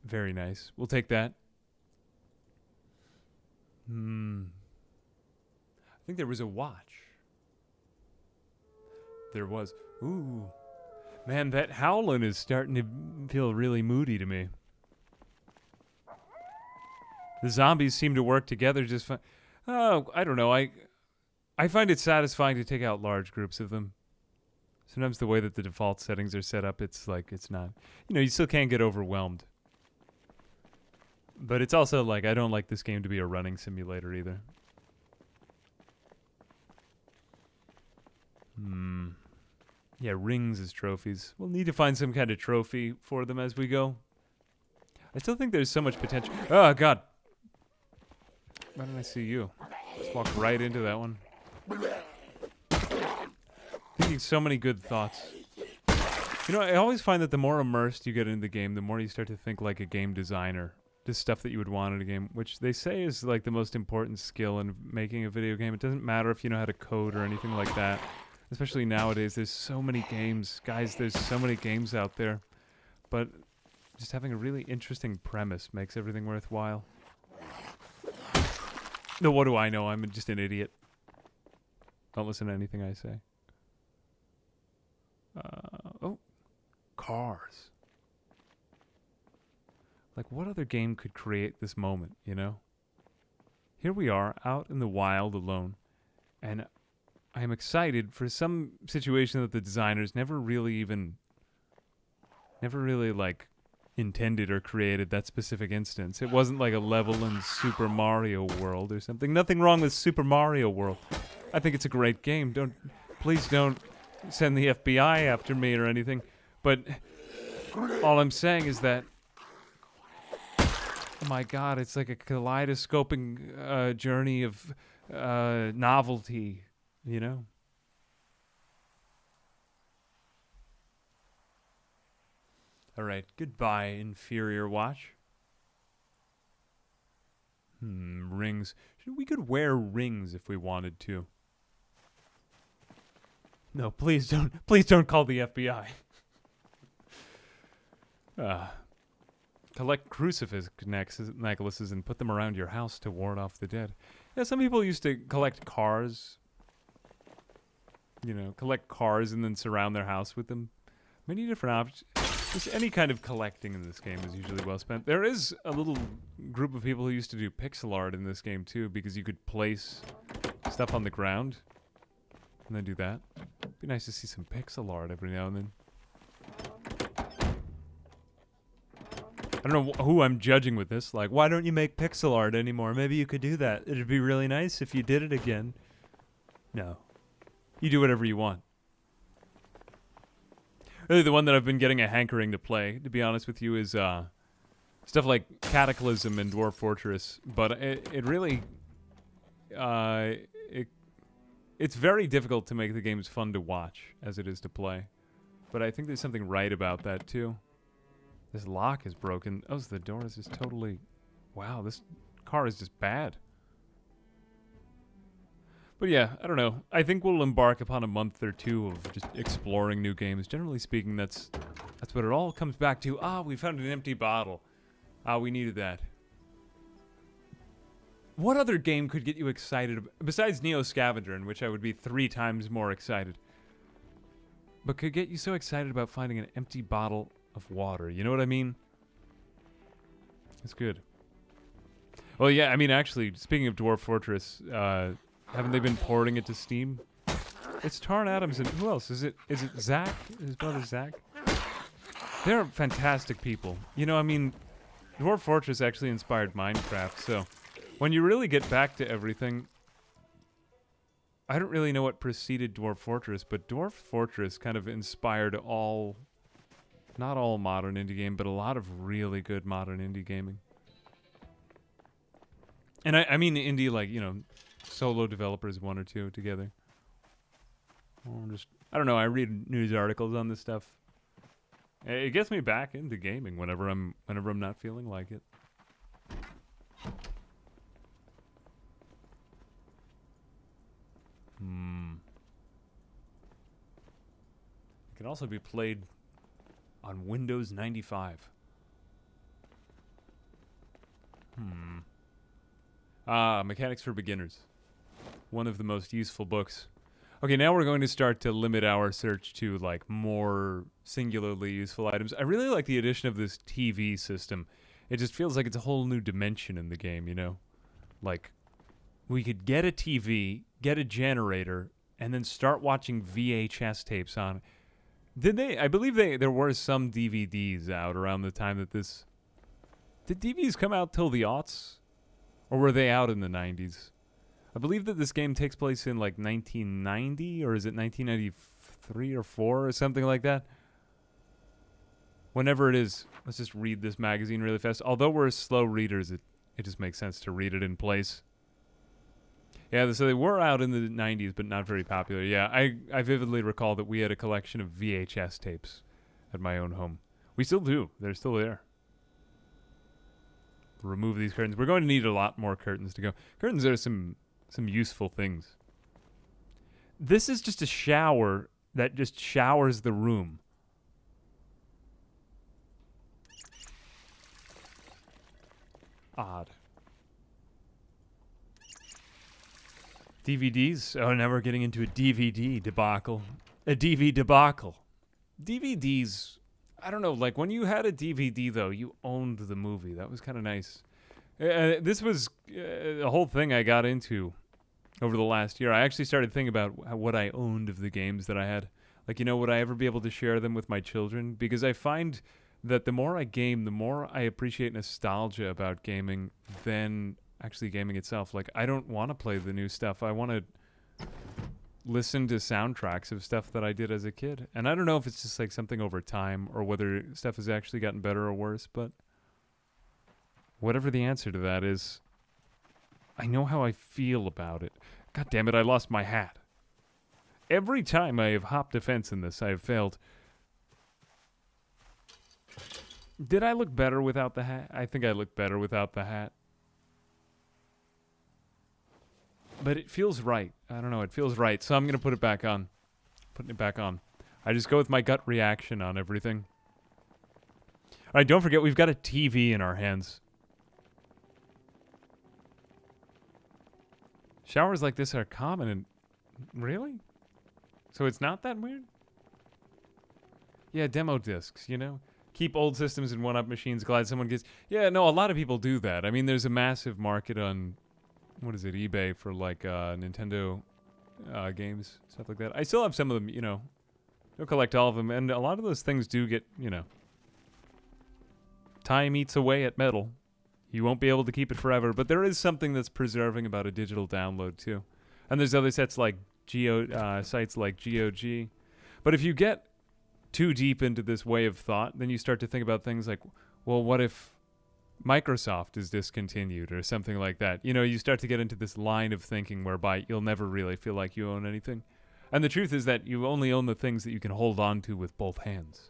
very nice. We'll take that. I think there was a watch. There was. Ooh. Man, that howling is starting to feel really moody to me. The zombies seem to work together just fine. Oh, I don't know. I find it satisfying to take out large groups of them. Sometimes the way that the default settings are set up, it's like, it's not. You know, you still can't get overwhelmed. But it's also like, I don't like this game to be a running simulator either. Yeah, rings as trophies. We'll need to find some kind of trophy for them as we go. I still think there's so much potential. Oh, God. Why didn't I see you? Just walk right into that one. Thinking so many good thoughts. You know, I always find that the more immersed you get into the game, the more you start to think like a game designer. Just stuff that you would want in a game, which they say is like the most important skill in making a video game. It doesn't matter if you know how to code or anything like that. Especially nowadays, there's so many games. Guys, there's so many games out there. But just having a really interesting premise makes everything worthwhile. No, what do I know? I'm just an idiot. Don't listen to anything I say. Oh, cars. Like, what other game could create this moment, you know? Here we are, out in the wild alone, and I am excited for some situation that the designers never really, like, intended or created that specific instance. It wasn't like a level in Super Mario World or something. Nothing wrong with Super Mario World. I think it's a great game. Please don't send the FBI after me or anything. But all I'm saying is that, oh my God, it's like a kaleidoscoping journey of novelty, you know? All right, goodbye, inferior watch. Rings. We could wear rings if we wanted to. No, please don't call the FBI. Collect crucifix necklaces and put them around your house to ward off the dead. Yeah, some people used to collect cars. You know, collect cars and then surround their house with them. Many different options. Just any kind of collecting in this game is usually well spent. There is a little group of people who used to do pixel art in this game too, because you could place stuff on the ground and then do that. It'd be nice to see some pixel art every now and then. I don't know who I'm judging with this. Like, why don't you make pixel art anymore? Maybe you could do that. It'd be really nice if you did it again. No. You do whatever you want. Really, the one that I've been getting a hankering to play, to be honest with you, is stuff like Cataclysm and Dwarf Fortress. But it really... it's very difficult to make the games fun to watch as it is to play. But I think there's something right about that, too. This lock is broken. Oh, so the door is just totally... Wow, this car is just bad. But yeah, I don't know. I think we'll embark upon a month or two of just exploring new games. Generally speaking, that's what it all comes back to. Ah, we found an empty bottle. Ah, we needed that. What other game could get you excited, besides Neo Scavenger, in which I would be 3 times more excited, but could get you so excited about finding an empty bottle of water? You know what I mean? It's good. Well, yeah, I mean, actually, speaking of Dwarf Fortress, haven't they been porting it to Steam? It's Tarn Adams and who else? Is it Zach? His brother Zach? They're fantastic people. You know, I mean, Dwarf Fortress actually inspired Minecraft, so when you really get back to everything, I don't really know what preceded Dwarf Fortress, but Dwarf Fortress kind of inspired all, not all modern indie game, but a lot of really good modern indie gaming. And I mean indie, like, you know, solo developers, 1 or 2 together. Or just, I don't know, I read news articles on this stuff. It gets me back into gaming whenever I'm not feeling like it. It can also be played on Windows 95. Mechanics for Beginners. One of the most useful books. Okay, now we're going to start to limit our search to, like, more singularly useful items. I really like the addition of this TV system. It just feels like it's a whole new dimension in the game, you know? Like, we could get a TV, get a generator, and then start watching VHS tapes on it. Did they? I believe there were some DVDs out around the time that this... Did DVDs come out till the aughts? Or were they out in the 90s? I believe that this game takes place in like 1990, or is it 1993 or 4 or something like that? Whenever it is, let's just read this magazine really fast. Although we're slow readers, it just makes sense to read it in place. Yeah, so they were out in the 90s, but not very popular. Yeah, I vividly recall that we had a collection of VHS tapes at my own home. We still do. They're still there. Remove these curtains. We're going to need a lot more curtains to go. Curtains are some useful things. This is just a shower that just showers the room. Odd. DVDs? Oh, now we're getting into a DVD debacle. A DV debacle. DVDs, I don't know, like when you had a DVD though, you owned the movie. That was kind of nice. This was a whole thing I got into over the last year. I actually started thinking about what I owned of the games that I had. Like, you know, would I ever be able to share them with my children? Because I find that the more I game, the more I appreciate nostalgia about gaming than actually gaming itself. Like, I don't want to play the new stuff. I want to listen to soundtracks of stuff that I did as a kid. And I don't know if it's just like something over time or whether stuff has actually gotten better or worse, but whatever the answer to that is, I know how I feel about it. God damn it, I lost my hat. Every time I have hopped a fence in this, I have failed. Did I look better without the hat? I think I looked better without the hat. But it feels right. I don't know, it feels right. So I'm going to put it back on. Putting it back on. I just go with my gut reaction on everything. All right, don't forget, we've got a TV in our hands. Showers like this are common and... Really? So it's not that weird? Yeah, demo discs, you know? keep old systems and one-up machines. Glad someone gets... Yeah, no, a lot of people do that. I mean, there's a massive market on, what is it, eBay for, like, Nintendo games, stuff like that. I still have some of them, you know. Don't collect all of them, and a lot of those things do get, you know... Time eats away at metal. You won't be able to keep it forever, but there is something that's preserving about a digital download, too. And there's other sites like GOG. But if you get too deep into this way of thought, then you start to think about things like, well, what if Microsoft is discontinued or something like that? You know, you start to get into this line of thinking whereby you'll never really feel like you own anything. And the truth is that you only own the things that you can hold on to with both hands.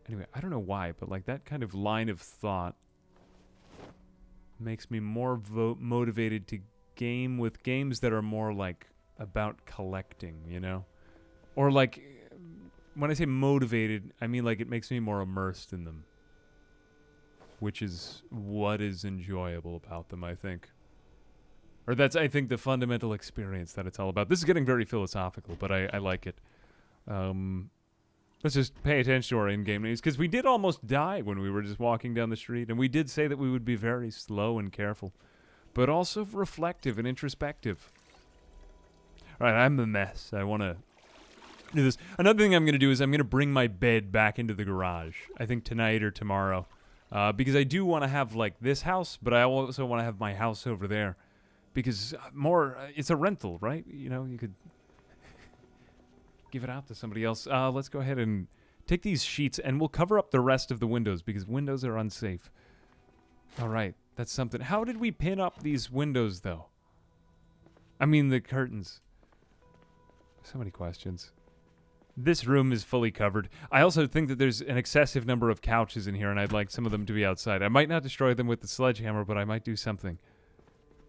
Anyway, I don't know why, but like that kind of line of thought makes me more motivated to game with games that are more like about collecting, you know? Or like, when I say motivated, I mean like it makes me more immersed in them. Which is what is enjoyable about them, I think. Or that's, I think, the fundamental experience that it's all about. This is getting very philosophical, but I like it. Let's just pay attention to our in-game names, because we did almost die when we were just walking down the street, and we did say that we would be very slow and careful, but also reflective and introspective. All right, I'm a mess. I want to do this. Another thing I'm going to do is I'm going to bring my bed back into the garage, I think tonight or tomorrow, because I do want to have, like, this house, but I also want to have my house over there, because it's a rental, right? You know, you could... give it out to somebody else. Let's go ahead and take these sheets, and we'll cover up the rest of the windows, because windows are unsafe. All right, that's something. How did we pin up these windows, though? I mean, the curtains. So many questions. This room is fully covered. I also think that there's an excessive number of couches in here, and I'd like some of them to be outside. I might not destroy them with the sledgehammer, but I might do something.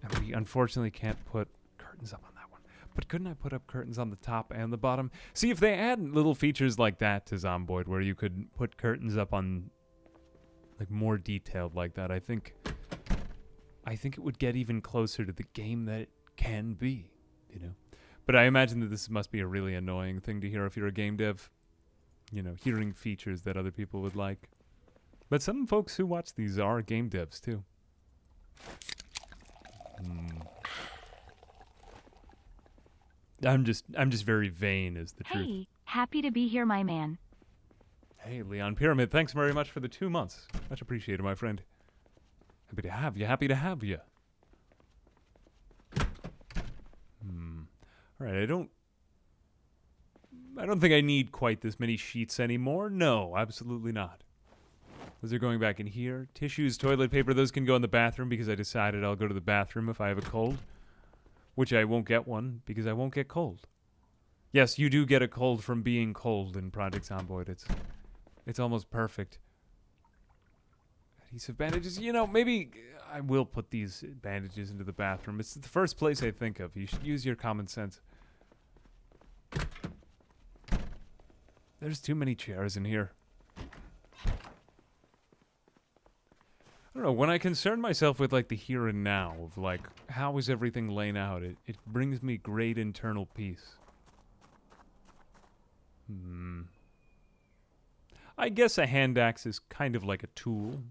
And we unfortunately can't put curtains up on that one. But couldn't I put up curtains on the top and the bottom? See, if they add little features like that to Zomboid, where you could put curtains up on, like, more detailed like that, I think it would get even closer to the game that it can be, you know? But I imagine that this must be a really annoying thing to hear if you're a game dev, you know, hearing features that other people would like. But some folks who watch these are game devs, too. I'm just very vain, is the truth. Hey, happy to be here, my man. Hey, Leon Pyramid, thanks very much for the 2 months. Much appreciated, my friend. Happy to have you, happy to have you. All right, I don't think I need quite this many sheets anymore. No, absolutely not. Those are going back in here. Tissues, toilet paper, those can go in the bathroom because I decided I'll go to the bathroom if I have a cold. Which I won't get one, because I won't get cold. Yes, you do get a cold from being cold in Project Zomboid. It's almost perfect. Adhesive bandages. You know, maybe I will put these bandages into the bathroom. It's the first place I think of. You should use your common sense. There's too many chairs in here. I don't know, when I concern myself with, like, the here and now, of, like, how is everything laying out, it brings me great internal peace. I guess a hand axe is kind of like a tool.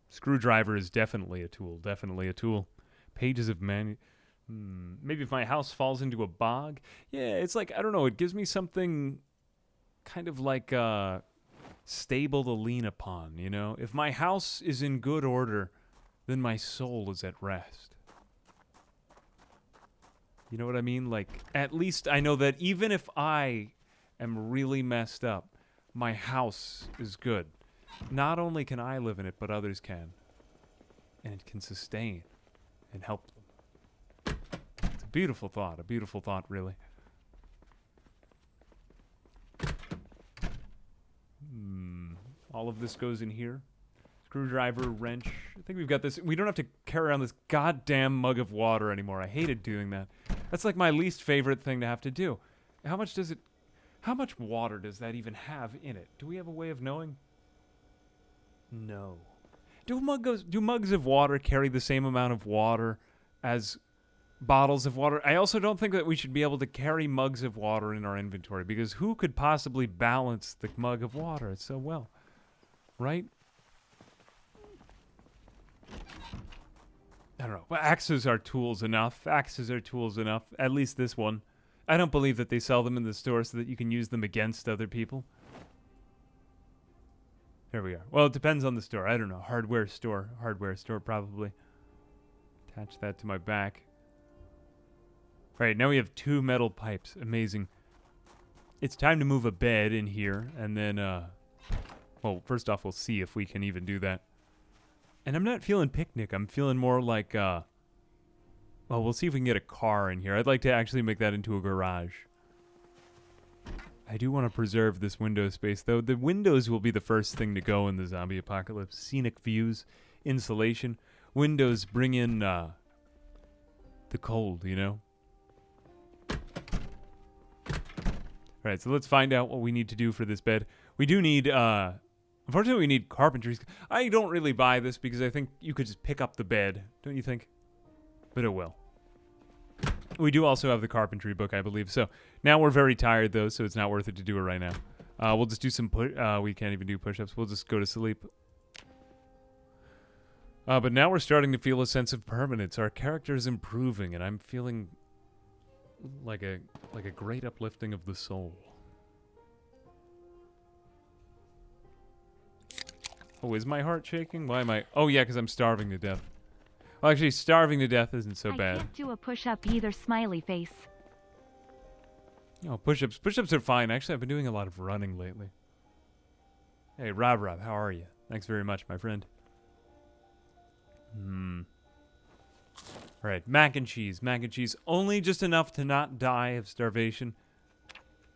Screwdriver is definitely a tool, Pages of maybe if my house falls into a bog? Yeah, it's like, I don't know, it gives me something kind of like, stable to lean upon, you know? If my house is in good order, then my soul is at rest. You know what I mean? Like, at least I know that even if I am really messed up, my house is good. Not only can I live in it, but others can. And it can sustain and help them. It's a beautiful thought, really. All of this goes in here. Screwdriver, wrench. I think we've got this. We don't have to carry around this goddamn mug of water anymore. I hated doing that. That's like my least favorite thing to have to do. How much water does that even have in it? Do we have a way of knowing? No. Do mugs of water carry the same amount of water as bottles of water. I also don't think that we should be able to carry mugs of water in our inventory, because who could possibly balance the mug of water so well, right? I don't know. Well, axes are tools enough. Axes are tools enough. At least this one. I don't believe that they sell them in the store so that you can use them against other people. There we are. Well, it depends on the store. I don't know. Hardware store. Hardware store, probably. Attach that to my back. Right, now we have 2 metal pipes. Amazing. It's time to move a bed in here, and then, well, first off, we'll see if we can even do that. And I'm not feeling picnic. I'm feeling more like, well, we'll see if we can get a car in here. I'd like to actually make that into a garage. I do want to preserve this window space, though. The windows will be the first thing to go in the zombie apocalypse. Scenic views, insulation. Windows bring in, the cold, you know? Alright, so let's find out what we need to do for this bed. We do need, unfortunately we need carpentry. I don't really buy this because I think you could just pick up the bed, don't you think? But it will. We do also have the carpentry book, I believe. So now we're very tired, though, so it's not worth it to do it right now. We'll just do some we can't even do push-ups. We'll just go to sleep. But now we're starting to feel a sense of permanence. Our character's improving, and I'm feeling like a great uplifting of the soul. Oh, is my heart shaking? Why am I... Oh, yeah, because I'm starving to death. Well, actually, starving to death isn't so bad. I can't do a push-up either, smiley face. Oh, push-ups. Push-ups are fine. Actually, I've been doing a lot of running lately. Hey, Rob, how are you? Thanks very much, my friend. Alright, mac and cheese. Mac and cheese. Only just enough to not die of starvation.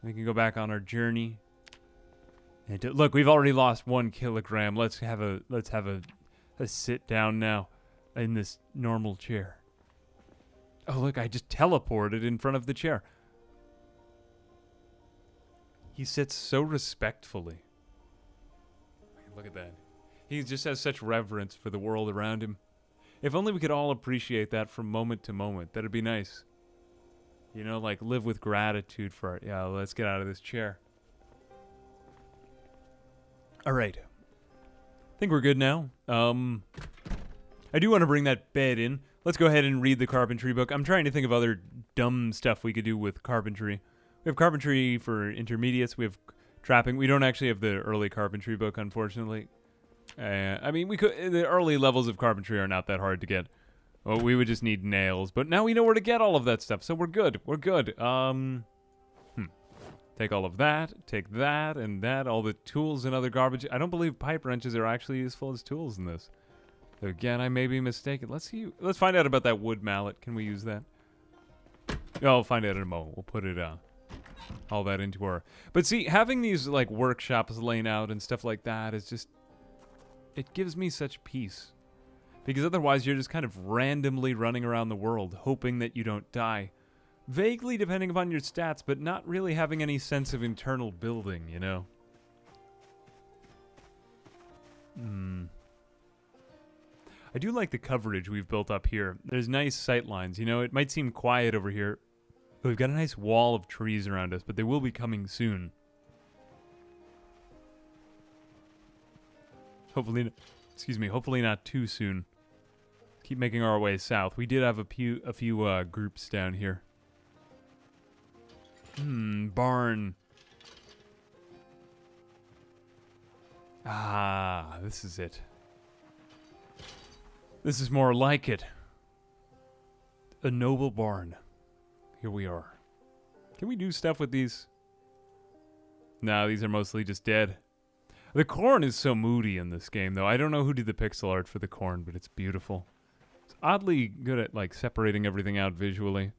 We can go back on our journey. And look, we've already lost 1 kilogram. Let's have a sit down now in this normal chair. Oh, look, I just teleported in front of the chair. He sits so respectfully. Look at that. He just has such reverence for the world around him. If only we could all appreciate that from moment to moment. That'd be nice. You know, like live with gratitude for it. Yeah, let's get out of this chair. All right. I think we're good now. I do want to bring that bed in. Let's go ahead and read the carpentry book. I'm trying to think of other dumb stuff we could do with carpentry. We have carpentry for intermediates. We have trapping. We don't actually have the early carpentry book, unfortunately. I mean, we could. The early levels of carpentry are not that hard to get. Well, we would just need nails. But now we know where to get all of that stuff, so we're good. We're good. Take all of that. Take that and that. All the tools and other garbage. I don't believe pipe wrenches are actually useful as tools in this. Again, I may be mistaken. Let's see. Let's find out about that wood mallet. Can we use that? Oh, I'll find out in a moment. We'll put it all that into our. But see, having these like workshops laying out and stuff like that is just. It gives me such peace. Because otherwise you're just kind of randomly running around the world, hoping that you don't die. Vaguely depending upon your stats, but not really having any sense of internal building, you know? I do like the coverage we've built up here. There's nice sight lines, you know? It might seem quiet over here. But we've got a nice wall of trees around us, but they will be coming soon. Hopefully, hopefully not too soon. Keep making our way south. We did have a few groups down here. Barn. Ah, this is it. This is more like it. A noble barn. Here we are. Can we do stuff with these? No, these are mostly just dead. The corn is so moody in this game, though. I don't know who did the pixel art for the corn, but it's beautiful. It's oddly good at, like, separating everything out visually.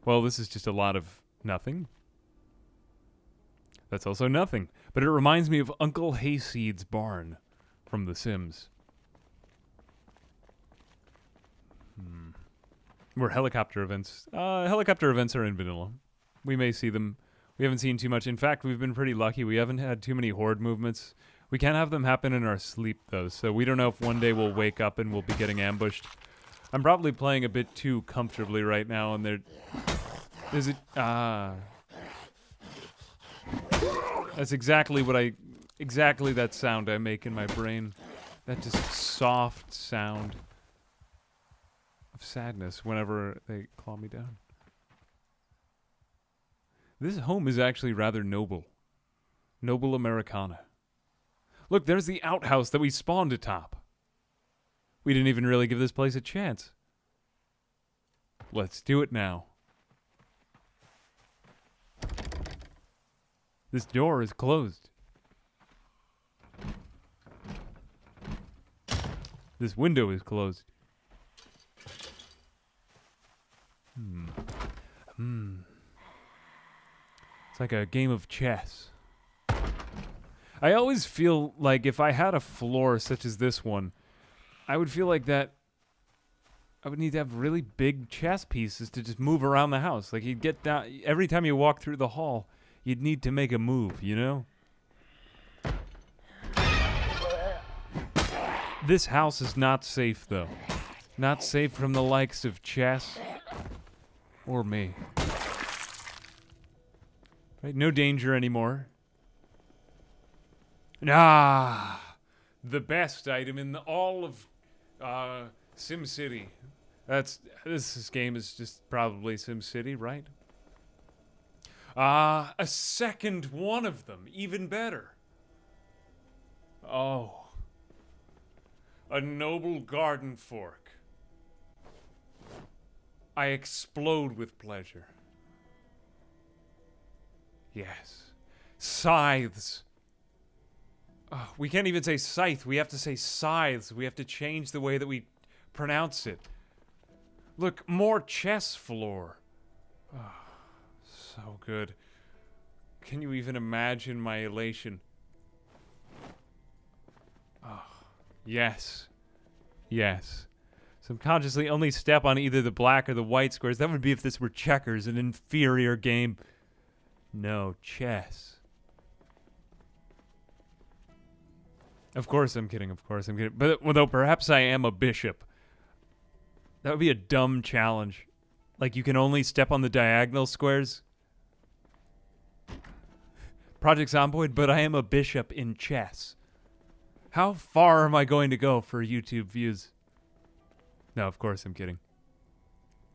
Well, this is just a lot of nothing. That's also nothing. But it reminds me of Uncle Hayseed's barn from The Sims. Where helicopter events. Helicopter events are in vanilla. We may see them. We haven't seen too much. In fact, we've been pretty lucky. We haven't had too many horde movements. We can't have them happen in our sleep, though, so we don't know if one day we'll wake up and we'll be getting ambushed. I'm probably playing a bit too comfortably right now, and there's a that's exactly that sound I make in my brain. That just soft sound of sadness whenever they claw me down. This home is actually rather noble. Noble Americana. Look, there's the outhouse that we spawned atop. We didn't even really give this place a chance. Let's do it now. This door is closed. This window is closed. It's like a game of chess. I always feel like if I had a floor such as this one, I would feel like that I would need to have really big chess pieces to just move around the house. Like you'd get down, every time you walk through the hall, you'd need to make a move, you know? This house is not safe, though. Not safe from the likes of chess or me. Right, no danger anymore. The best item in all of SimCity. This game is just probably SimCity, right? A second one of them, even better. Oh. A noble garden fork. I explode with pleasure. Yes. Scythes. Oh, we can't even say scythe. We have to say scythes. We have to change the way that we pronounce it. Look, more chess floor. Oh, so good. Can you even imagine my elation? Oh, yes. Yes. Subconsciously only step on either the black or the white squares. That would be if this were checkers, an inferior game. No, chess. Of course I'm kidding, But although perhaps I am a bishop. That would be a dumb challenge. Like you can only step on the diagonal squares. Project Zomboid, but I am a bishop in chess. How far am I going to go for YouTube views? No, of course I'm kidding.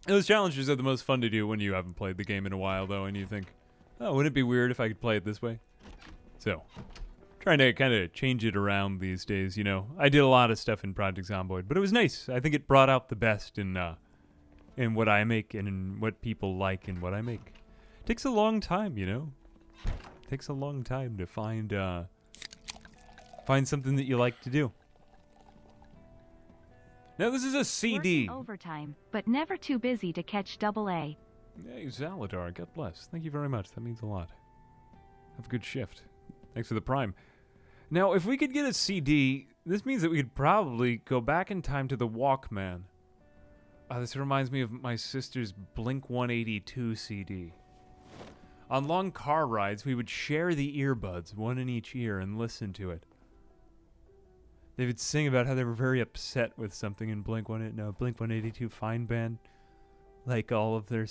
Those challenges are the most fun to do when you haven't played the game in a while, though, and you think, oh, wouldn't it be weird if I could play it this way? So, trying to kind of change it around these days, you know. I did a lot of stuff in Project Zomboid, but it was nice. I think it brought out the best in what I make and in what people like in what I make. It takes a long time, you know. It takes a long time to find something that you like to do. Now this is a CD. Working overtime, but never too busy to catch AA. Hey, Zaladar, God bless. Thank you very much. That means a lot. Have a good shift. Thanks for the prime. Now, if we could get a CD, this means that we could probably go back in time to the Walkman. This reminds me of my sister's Blink-182 CD. On long car rides, we would share the earbuds, one in each ear, and listen to it. They would sing about how they were very upset with something in Blink-182 Fine Band. Like all of their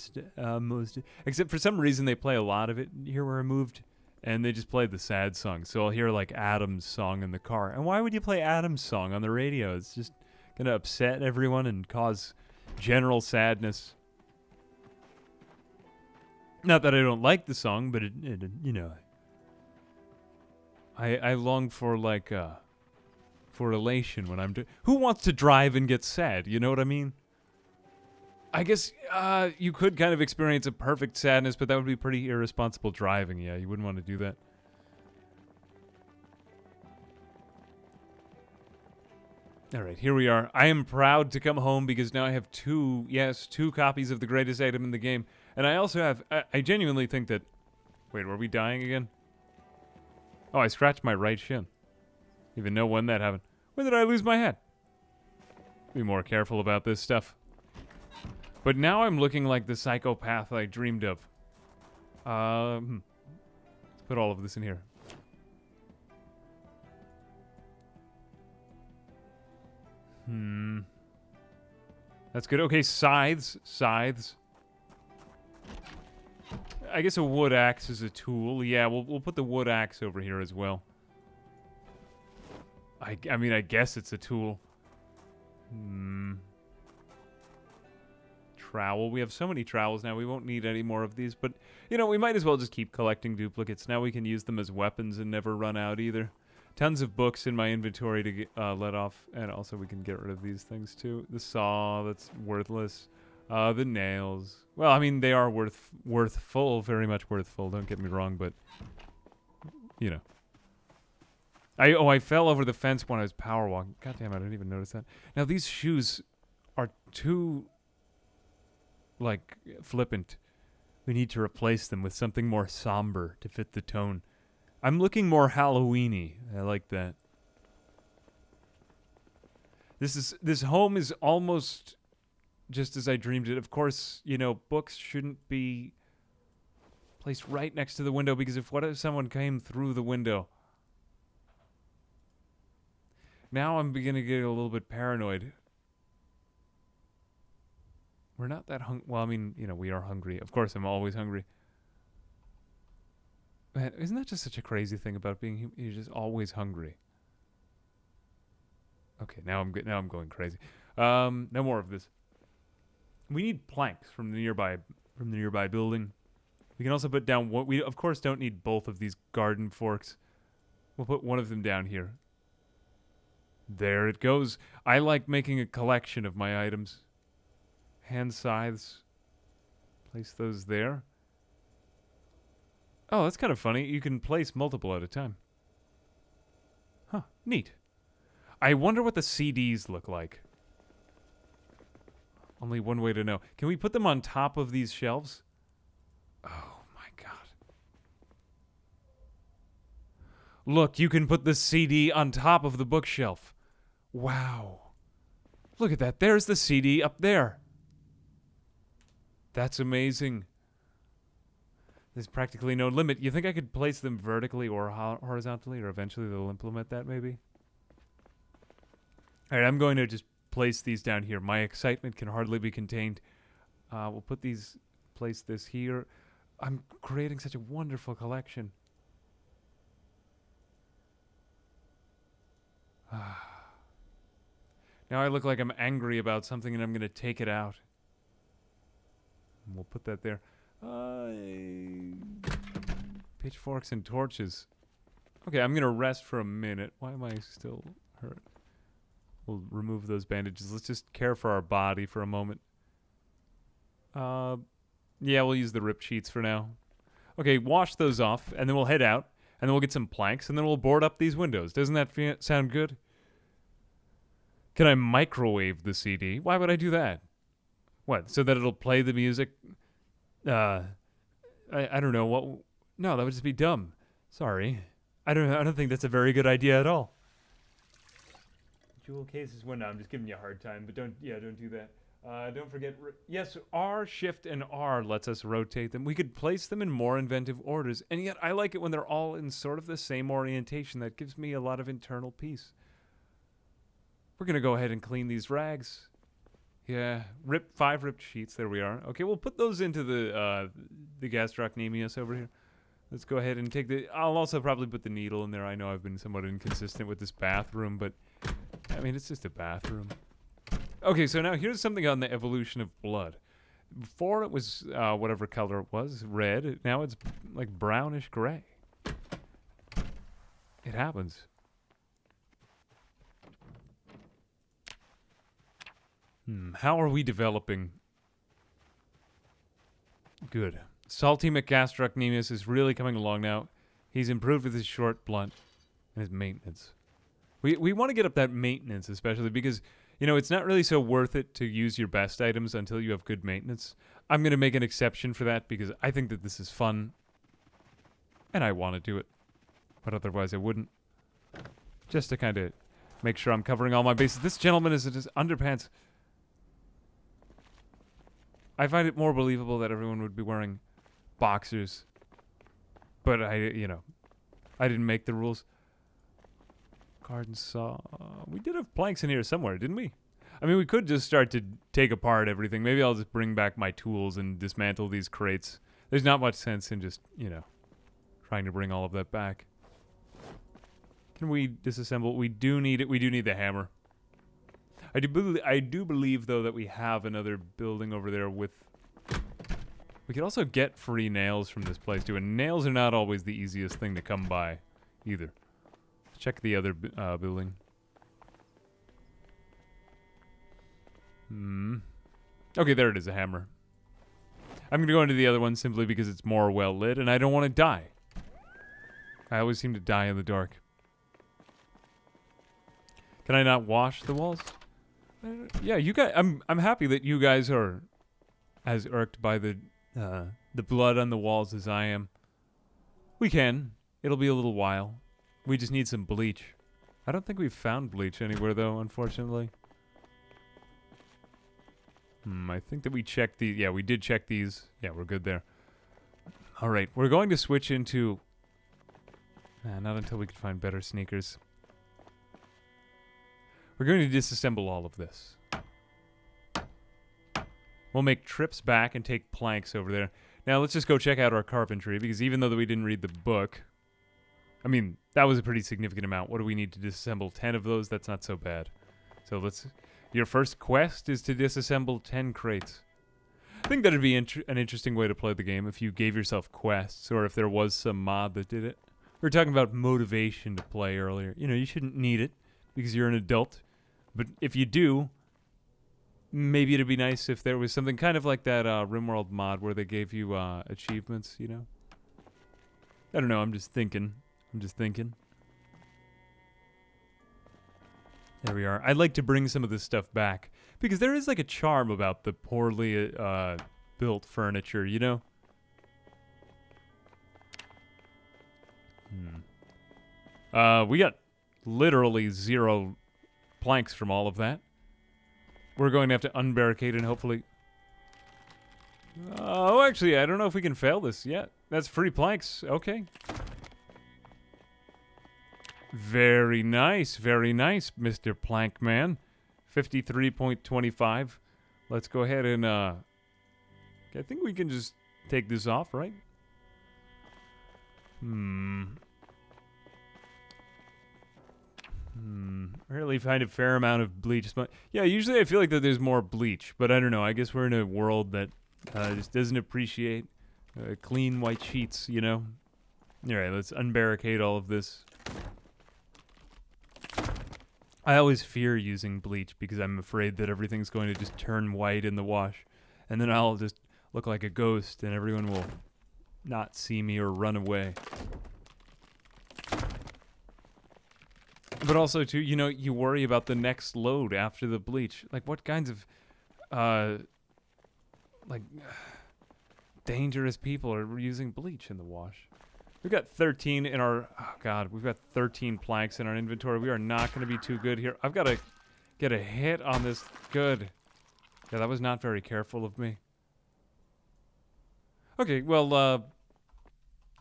except for some reason they play a lot of it here where I moved, and they just played the sad song. So I'll hear like Adam's song in the car. And why would you play Adam's song on the radio? It's just gonna upset everyone and cause general sadness. Not that I don't like the song, but it you know, I long for like for elation when I'm who wants to drive and get sad? You know what I mean? I guess you could kind of experience a perfect sadness, but that would be pretty irresponsible driving. Yeah, you wouldn't want to do that. All right, here we are. I am proud to come home because now I have two copies of the greatest item in the game. And I also have, I genuinely think that, wait, were we dying again? Oh, I scratched my right shin. Even know when that happened. When did I lose my head? Be more careful about this stuff. But now I'm looking like the psychopath I dreamed of. Let's put all of this in here. That's good. Okay, scythes. Scythes. I guess a wood axe is a tool. Yeah, we'll put the wood axe over here as well. I mean, I guess it's a tool. Trowel. We have so many trowels now. We won't need any more of these. But, you know, we might as well just keep collecting duplicates. Now we can use them as weapons and never run out either. Tons of books in my inventory to get, let off. And also we can get rid of these things too. The saw, that's worthless. The nails. Well, I mean, they are worthful. Very much worthful. Don't get me wrong, but, you know. I fell over the fence when I was power walking. God damn, I didn't even notice that. Now, these shoes are too, like, flippant. We need to replace them with something more somber to fit the tone. I'm looking more Halloween-y. I like that. This home is almost just as I dreamed it. Of course, you know, books shouldn't be placed right next to the window, because what if someone came through the window? Now I'm beginning to get a little bit paranoid. We're not that well, I mean, you know, we are hungry. Of course, I'm always hungry. Man, isn't that just such a crazy thing about being human? You're just always hungry. Okay, now I'm going crazy. No more of this. We need planks from the nearby building. We can also put down what we of course don't need both of these garden forks. We'll put one of them down here. There it goes. I like making a collection of my items. Hand scythes. Place those there. Oh, that's kind of funny. You can place multiple at a time. Huh, neat. I wonder what the CDs look like. Only one way to know. Can we put them on top of these shelves? Oh my god. Look, you can put the CD on top of the bookshelf. Wow. Look at that. There's the CD up there. That's amazing. There's practically no limit. You think I could place them vertically or horizontally, or eventually they'll implement that maybe? All right, I'm going to just place these down here. My excitement can hardly be contained. We'll place this here. I'm creating such a wonderful collection. Now I look like I'm angry about something and I'm going to take it out. And we'll put that there. Pitchforks and torches. Okay, I'm going to rest for a minute. Why am I still hurt? We'll remove those bandages. Let's just care for our body for a moment. Yeah, we'll use the rip sheets for now. Okay, wash those off, and then we'll head out, and then we'll get some planks, and then we'll board up these windows. Doesn't that sound good? Can I microwave the CD? Why would I do that? What, so that it'll play the music? I don't know. What? No, that would just be dumb. Sorry. I don't think that's a very good idea at all. Jewel cases window. I'm just giving you a hard time, but don't do that. Don't forget, yes, R, Shift, and R lets us rotate them. We could place them in more inventive orders, and yet I like it when they're all in sort of the same orientation. That gives me a lot of internal peace. We're going to go ahead and clean these rags. Yeah, 5 ripped sheets. There we are. Okay, we'll put those into the gastrocnemius over here. Let's go ahead and take I'll also probably put the needle in there. I know I've been somewhat inconsistent with this bathroom, but I mean, it's just a bathroom. Okay, so now here's something on the evolution of blood. Before it was whatever color it was, red. Now it's like brownish gray. It happens. How are we developing? Good. Salty McGastrocnemius is really coming along now. He's improved with his short blunt and his maintenance. We want to get up that maintenance, especially because, you know, it's not really so worth it to use your best items until you have good maintenance. I'm going to make an exception for that because I think that this is fun. And I want to do it. But otherwise I wouldn't. Just to kind of make sure I'm covering all my bases. This gentleman is in his underpants. I find it more believable that everyone would be wearing boxers. But I didn't make the rules. Garden saw. We did have planks in here somewhere, didn't we? I mean, we could just start to take apart everything. Maybe I'll just bring back my tools and dismantle these crates. There's not much sense in just, you know, trying to bring all of that back. Can we disassemble? We do need it. We do need the hammer. I do believe, though, that we have another building over there with... We could also get free nails from this place, too. And nails are not always the easiest thing to come by, either. Let's check the other building. Okay, there it is, a hammer. I'm going to go into the other one simply because it's more well-lit, and I don't want to die. I always seem to die in the dark. Can I not wash the walls? Yeah, you guys. I'm happy that you guys are as irked by the blood on the walls as I am. We can. It'll be a little while. We just need some bleach. I don't think we've found bleach anywhere, though, unfortunately. I think that we checked these. Yeah, we did check these. Yeah, we're good there. All right, we're going to switch into... not until we can find better sneakers. We're going to disassemble all of this. We'll make trips back and take planks over there. Now, let's just go check out our carpentry, because even though we didn't read the book... I mean, that was a pretty significant amount. What do we need to disassemble? 10 of those? That's not so bad. So let's... Your first quest is to disassemble 10 crates. I think that'd be an interesting way to play the game if you gave yourself quests, or if there was some mod that did it. We were talking about motivation to play earlier. You know, you shouldn't need it, because you're an adult. But if you do, maybe it'd be nice if there was something kind of like that RimWorld mod where they gave you achievements, you know? I don't know, I'm just thinking. There we are. I'd like to bring some of this stuff back, because there is like a charm about the poorly built furniture, you know? We got literally 0 planks from all of that. We're going to have to unbarricade and hopefully... Oh, actually, I don't know if we can fail this yet. That's free planks. Okay. Very nice, Mr. Plank Man. 53.25. Let's go ahead and, I think we can just take this off, right? Really find a fair amount of bleach. Yeah, usually I feel like that there's more bleach, but I don't know. I guess we're in a world that just doesn't appreciate clean white sheets, you know? Alright, let's unbarricade all of this. I always fear using bleach because I'm afraid that everything's going to just turn white in the wash. And then I'll just look like a ghost and everyone will not see me or run away. But also, too, you know, you worry about the next load after the bleach. Like, what kinds of, dangerous people are using bleach in the wash? We've got 13 in our... Oh, God. We've got 13 planks in our inventory. We are not going to be too good here. I've got to get a hit on this. Good. Yeah, that was not very careful of me. Okay, well,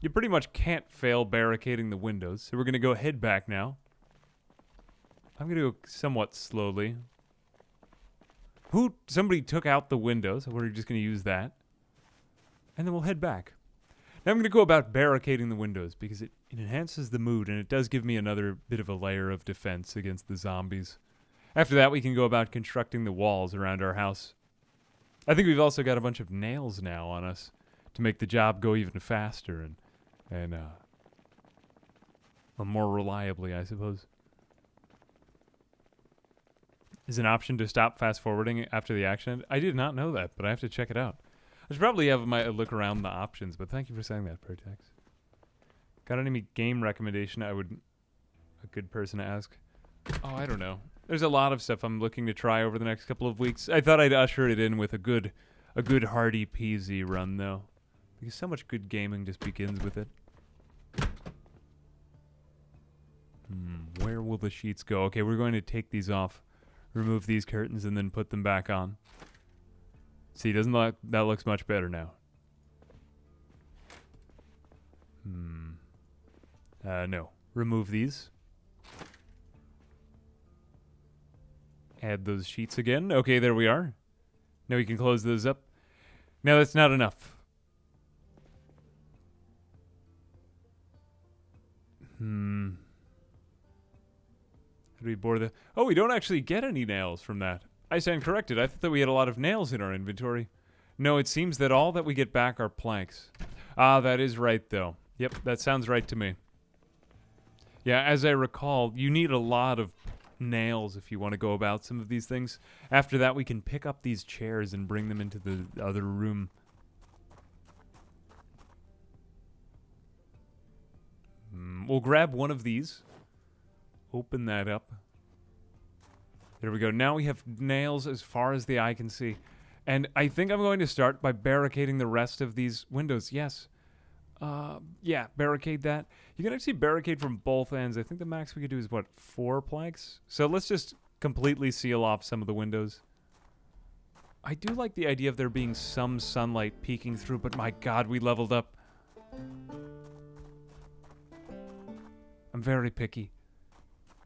you pretty much can't fail barricading the windows. So we're going to go head back now. I'm going to go somewhat slowly. Somebody took out the windows. So we're just going to use that. And then we'll head back. Now I'm going to go about barricading the windows because it enhances the mood and it does give me another bit of a layer of defense against the zombies. After that, we can go about constructing the walls around our house. I think we've also got a bunch of nails now on us to make the job go even faster and more reliably, I suppose. Is an option to stop fast forwarding after the action? I did not know that, but I have to check it out. I should probably have my look around the options, but thank you for saying that, Pertex. Got any game recommendation a good person to ask? Oh, I don't know. There's a lot of stuff I'm looking to try over the next couple of weeks. I thought I'd usher it in with a good hearty peasy run, though. Because so much good gaming just begins with it. Where will the sheets go? Okay, we're going to take these off. Remove these curtains and then put them back on. See, that looks much better now. No. Remove these. Add those sheets again. Okay, there we are. Now we can close those up. Now that's not enough. How do we bore the... Oh, we don't actually get any nails from that. I stand corrected. I thought that we had a lot of nails in our inventory. No, it seems that all that we get back are planks. Ah, that is right, though. Yep, that sounds right to me. Yeah, as I recall, you need a lot of nails if you want to go about some of these things. After that, we can pick up these chairs and bring them into the other room. We'll grab one of these. Open that up. There we go. Now we have nails as far as the eye can see. And I think I'm going to start by barricading the rest of these windows. Yes. Yeah, barricade that. You can actually barricade from both ends. I think the max we could do is, what, 4 planks? So let's just completely seal off some of the windows. I do like the idea of there being some sunlight peeking through, but my god, we leveled up. I'm very picky.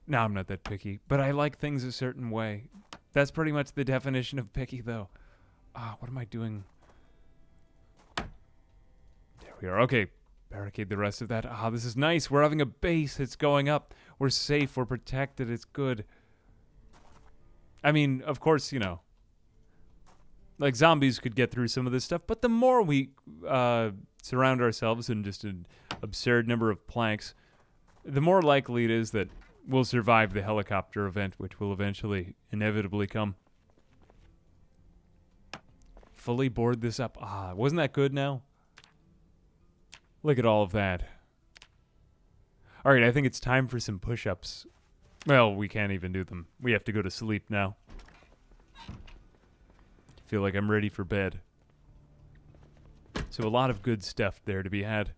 No, I'm not that picky, but I like things a certain way. That's pretty much the definition of picky, though. What am I doing? There we are. Okay, barricade the rest of that. This is nice. We're having a base. It's going up. We're safe. We're protected. It's good. I mean, of course, you know, like zombies could get through some of this stuff, but the more we surround ourselves in just an absurd number of planks, the more likely it is that we'll survive the helicopter event, which will eventually, inevitably come. Fully board this up. Wasn't that good now? Look at all of that. All right, I think it's time for some push-ups. Well, we can't even do them. We have to go to sleep now. I feel like I'm ready for bed. So a lot of good stuff there to be had.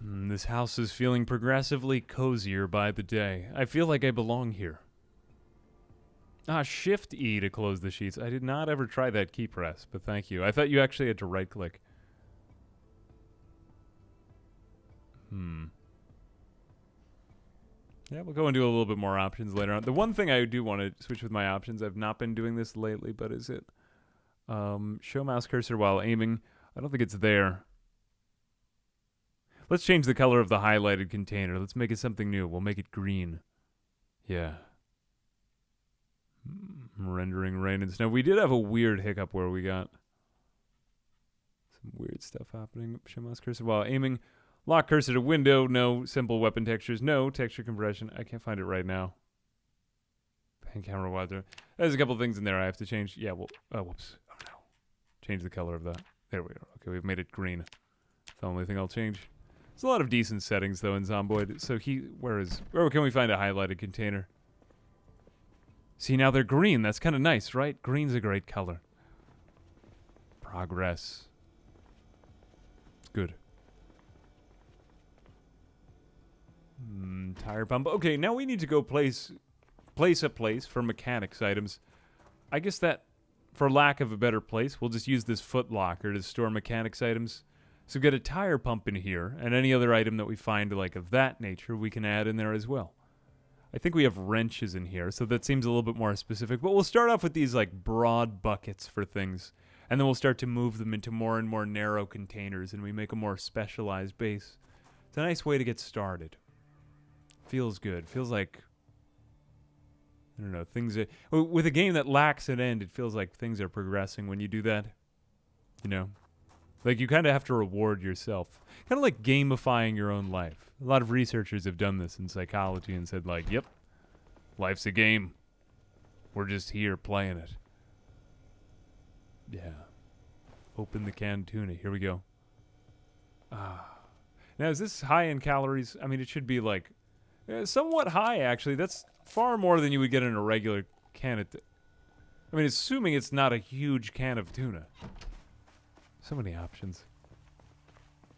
This house is feeling progressively cozier by the day. I feel like I belong here. Shift E to close the sheets. I did not ever try that key press, but thank you. I thought you actually had to right click. Yeah, we'll go into a little bit more options later on. The one thing I do want to switch with my options, I've not been doing this lately, but is it show mouse cursor while aiming? I don't think it's there. Let's change the color of the highlighted container. Let's make it something new. We'll make it green. Yeah. Rendering rain and snow. We did have a weird hiccup where we got some weird stuff happening. Show mouse cursor while aiming. Lock cursor to window. No. Simple weapon textures. No. Texture compression. I can't find it right now. Pan camera wide. There's a couple things in there I have to change. Yeah, well, whoops. Oh no. Change the color of that. There we are. Okay, we've made it green. That's the only thing I'll change. There's a lot of decent settings though in Zomboid. So where can we find a highlighted container? See, now they're green. That's kind of nice, right? Green's a great color. Progress. It's good. Tire pump. Okay, now we need to go place a place for mechanics items. I guess that, for lack of a better place, we'll just use this foot locker to store mechanics items. So get a tire pump in here, and any other item that we find like of that nature, we can add in there as well. I think we have wrenches in here, so that seems a little bit more specific. But we'll start off with these like broad buckets for things, and then we'll start to move them into more and more narrow containers, and we make a more specialized base. It's a nice way to get started. Feels good. Feels like, I don't know, things are, with a game that lacks an end, it feels like things are progressing when you do that. You know? Like, you kind of have to reward yourself. Kind of like gamifying your own life. A lot of researchers have done this in psychology and said, like, yep, life's a game. We're just here playing it. Yeah. Open the canned tuna. Here we go. Now, is this high in calories? I mean, it should be, like, somewhat high, actually. That's far more than you would get in a regular can of... I mean, assuming it's not a huge can of tuna. So many options.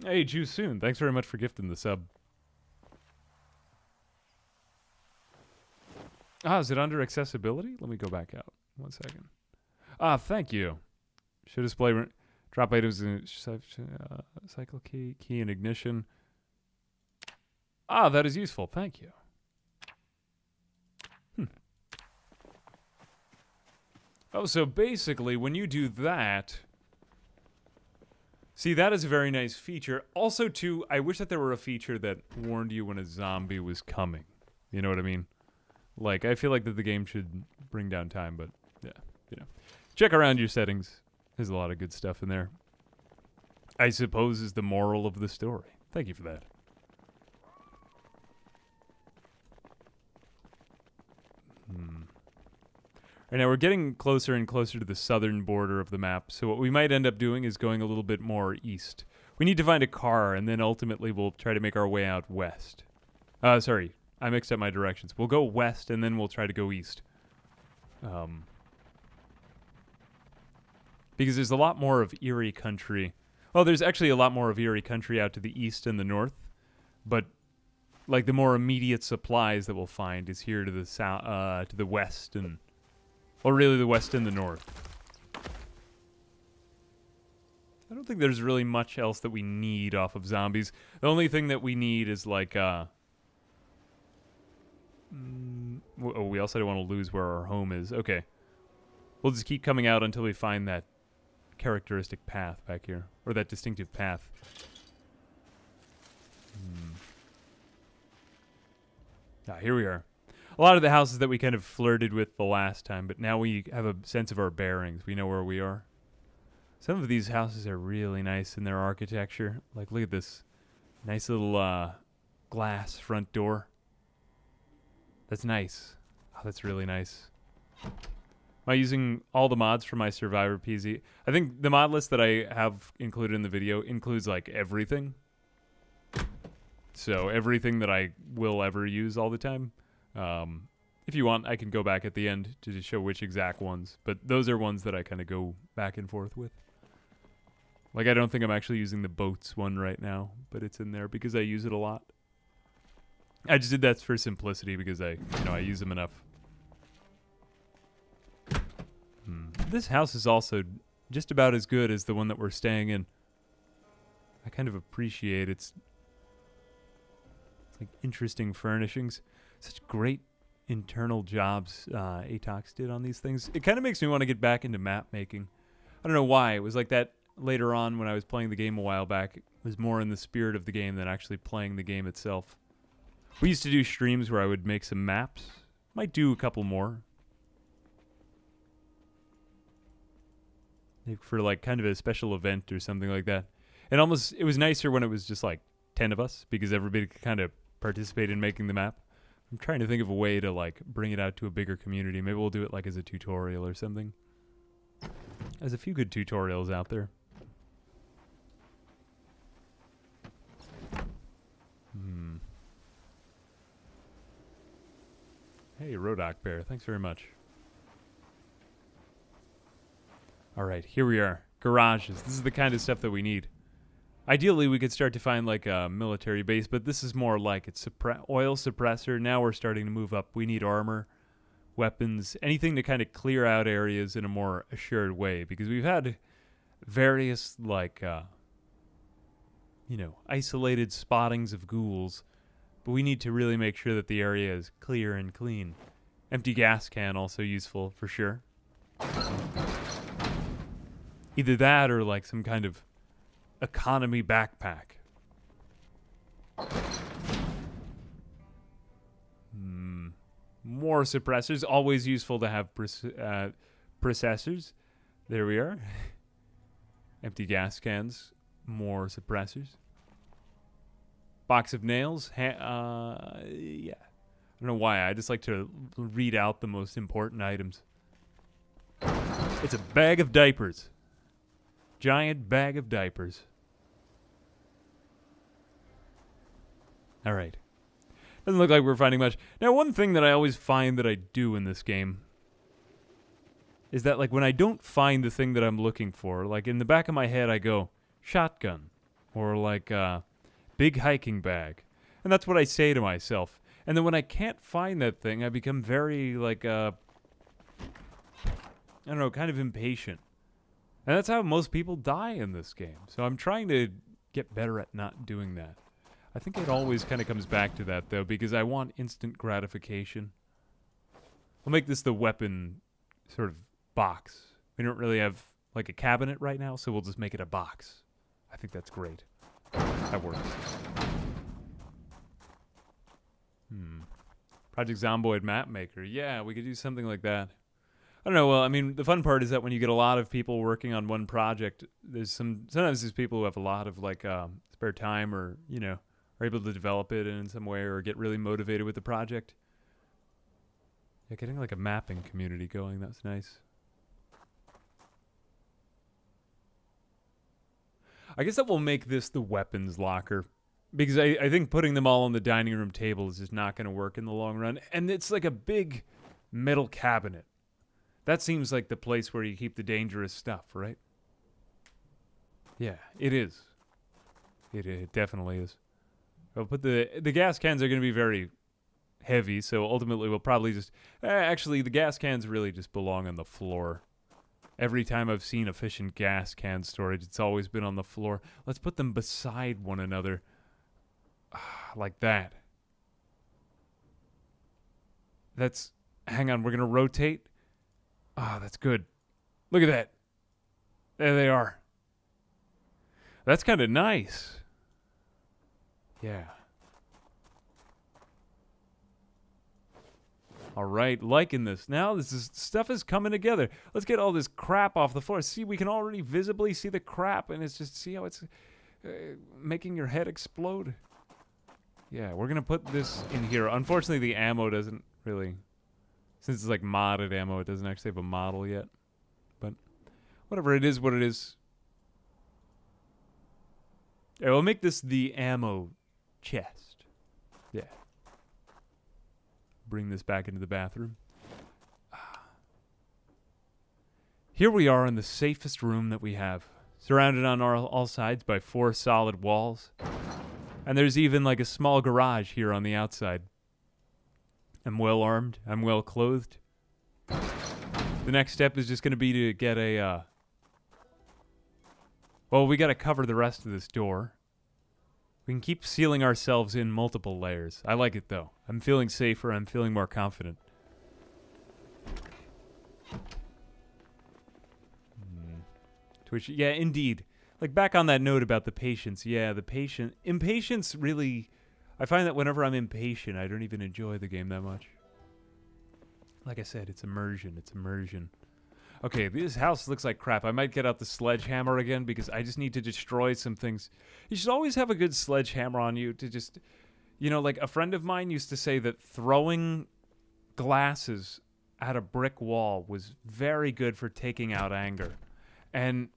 Hey, Juice Soon. Thanks very much for gifting the sub. Is it under accessibility? Let me go back out. 1 second. Thank you. Show display drop items in cycle key and ignition. That is useful. Thank you. Oh, so basically, when you do that... See, that is a very nice feature. Also, too, I wish that there were a feature that warned you when a zombie was coming. You know what I mean? Like, I feel like that the game should bring down time, but, yeah, you know. Check around your settings. There's a lot of good stuff in there. I suppose is the moral of the story. Thank you for that. Right now, we're getting closer and closer to the southern border of the map, so what we might end up doing is going a little bit more east. We need to find a car, and then ultimately we'll try to make our way out west. Sorry, I mixed up my directions. We'll go west, and then we'll try to go east. Because there's a lot more of Eerie country. Well, there's actually a lot more of Eerie country out to the east and the north, but like the more immediate supplies that we'll find is here to the south, to the west, and well, really the west and the north. I don't think there's really much else that we need off of zombies. The only thing that we need is like oh, we also don't want to lose where our home is. Okay. We'll just keep coming out until we find that characteristic path back here. Or that distinctive path. Ah, here we are. A lot of the houses that we kind of flirted with the last time, but now we have a sense of our bearings. We know where we are. Some of these houses are really nice in their architecture. Like, look at this nice little glass front door. That's nice. Oh, that's really nice. Am I using all the mods for my Survivor PZ? I think the mod list that I have included in the video includes, like, everything. So, everything that I will ever use all the time. If you want, I can go back at the end to just show which exact ones. But those are ones that I kind of go back and forth with. Like, I don't think I'm actually using the boats one right now, but it's in there because I use it a lot. I just did that for simplicity because I use them enough. This house is also just about as good as the one that we're staying in. I kind of appreciate its like interesting furnishings. Such great internal jobs Atox did on these things. It kind of makes me want to get back into map making. I don't know why. It was like that later on when I was playing the game a while back. It was more in the spirit of the game than actually playing the game itself. We used to do streams where I would make some maps. Might do a couple more. Maybe for like kind of a special event or something like that. And it was nicer when it was just like 10 of us because everybody could kind of participate in making the map. I'm trying to think of a way to like bring it out to a bigger community. Maybe we'll do it like as a tutorial or something. There's a few good tutorials out there. Hey, Rodoc Bear, thanks very much. Alright, here we are. Garages. This is the kind of stuff that we need. Ideally, we could start to find like a military base, but this is more like it's oil suppressor. Now we're starting to move up. We need armor, weapons, anything to kind of clear out areas in a more assured way, because we've had various like, isolated spottings of ghouls, but we need to really make sure that the area is clear and clean. Empty gas can also useful for sure. Either that or like some kind of economy backpack. More suppressors. Always useful to have processors. There we are. Empty gas cans. More suppressors. Box of nails. Yeah. I don't know why. I just like to read out the most important items. It's a bag of diapers. Giant bag of diapers. Alright. Doesn't look like we're finding much. Now, one thing that I always find that I do in this game is that, like, when I don't find the thing that I'm looking for, like, in the back of my head I go, shotgun. Or, like, big hiking bag. And that's what I say to myself. And then when I can't find that thing, I become very, like, I don't know, kind of impatient. And that's how most people die in this game. So I'm trying to get better at not doing that. I think it always kind of comes back to that, though, because I want instant gratification. I'll make this the weapon sort of box. We don't really have like a cabinet right now, so we'll just make it a box. I think that's great. That works. Project Zomboid map maker. Yeah, we could do something like that. I don't know. Well, I mean, the fun part is that when you get a lot of people working on one project, sometimes there's people who have a lot of like spare time, or are able to develop it in some way, or get really motivated with the project. Yeah, getting like a mapping community going. That's nice. I guess that will make this the weapons locker. Because I think putting them all on the dining room table is just not going to work in the long run. And it's like a big metal cabinet. That seems like the place where you keep the dangerous stuff, right? Yeah, it is. It definitely is. I'll put the gas cans are going to be very heavy, so ultimately we'll probably just... actually, the gas cans really just belong on the floor. Every time I've seen efficient gas can storage, it's always been on the floor. Let's put them beside one another. Like that. That's... Hang on, we're going to rotate. That's good. Look at that. There they are. That's kind of nice. Yeah. All right, liking this. Now stuff is coming together. Let's get all this crap off the floor. See, we can already visibly see the crap, and it's just, see how it's making your head explode? Yeah, we're going to put this in here. Unfortunately, the ammo doesn't really... Since it's like modded ammo, it doesn't actually have a model yet. But whatever, it is what it is. Yeah, we'll make this the ammo chest. Yeah. Bring this back into the bathroom. Here we are in the safest room that we have. Surrounded on all sides by 4 solid walls. And there's even like a small garage here on the outside. I'm well armed. I'm well clothed. The next step is just going to be to get a... Well, we got to cover the rest of this door. We can keep sealing ourselves in multiple layers. I like it, though. I'm feeling safer. I'm feeling more confident. Twitch. Yeah, indeed. Like, back on that note about the patience. Yeah, the impatience really... I find that whenever I'm impatient, I don't even enjoy the game that much. Like I said, it's immersion. It's immersion. Okay, this house looks like crap. I might get out the sledgehammer again because I just need to destroy some things. You should always have a good sledgehammer on you to just... like a friend of mine used to say that throwing glasses at a brick wall was very good for taking out anger. And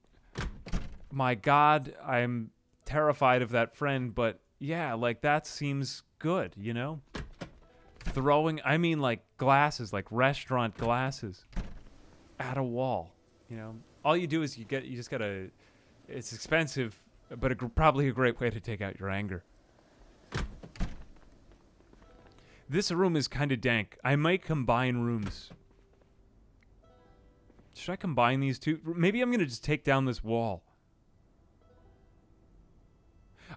my God, I'm terrified of that friend, but... Yeah, like, that seems good, Throwing, I mean, like, glasses, like restaurant glasses at a wall, All you do is you just gotta, it's expensive, but probably a great way to take out your anger. This room is kind of dank. I might combine rooms. Should I combine these two? Maybe I'm gonna just take down this wall.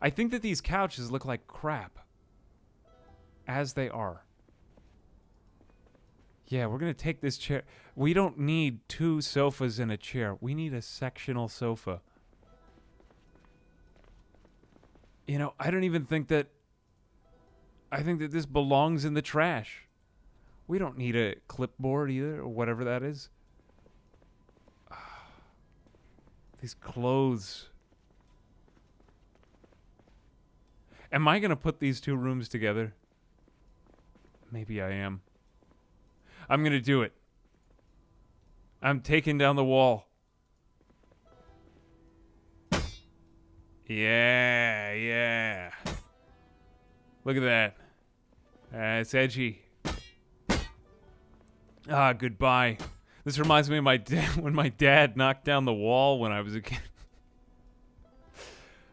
I think that these couches look like crap. As they are. Yeah, we're going to take this chair. We don't need 2 sofas and a chair. We need a sectional sofa. I don't even think that... I think that this belongs in the trash. We don't need a clipboard either, or whatever that is. These clothes... Am I going to put these 2 rooms together? Maybe I am. I'm going to do it. I'm taking down the wall. Yeah. Look at that. It's edgy. Goodbye. This reminds me of my dad when my dad knocked down the wall when I was a kid.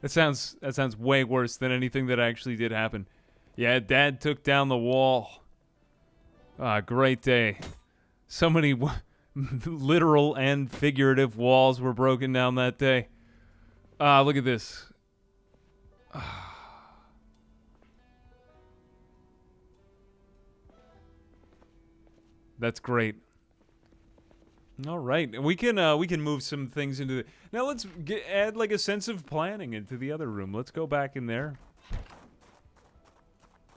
That sounds way worse than anything that actually did happen. Yeah, Dad took down the wall. Great day. So many literal and figurative walls were broken down that day. Look at this. That's great. All right, we can move some things into the. Now let's add like a sense of planning into the other room. Let's go back in there.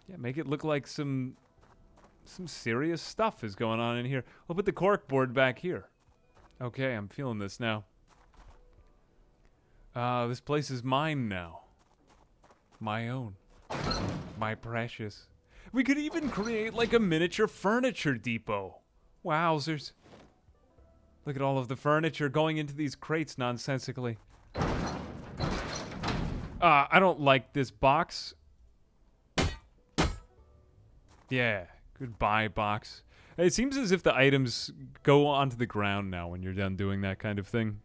Yeah, make it look like some serious stuff is going on in here. We'll put the cork board back here. Okay, I'm feeling this now. This place is mine now. My own. My precious. We could even create like a miniature furniture depot. Wowzers. Look at all of the furniture going into these crates nonsensically. I don't like this box. Yeah, goodbye box. It seems as if the items go onto the ground now when you're done doing that kind of thing.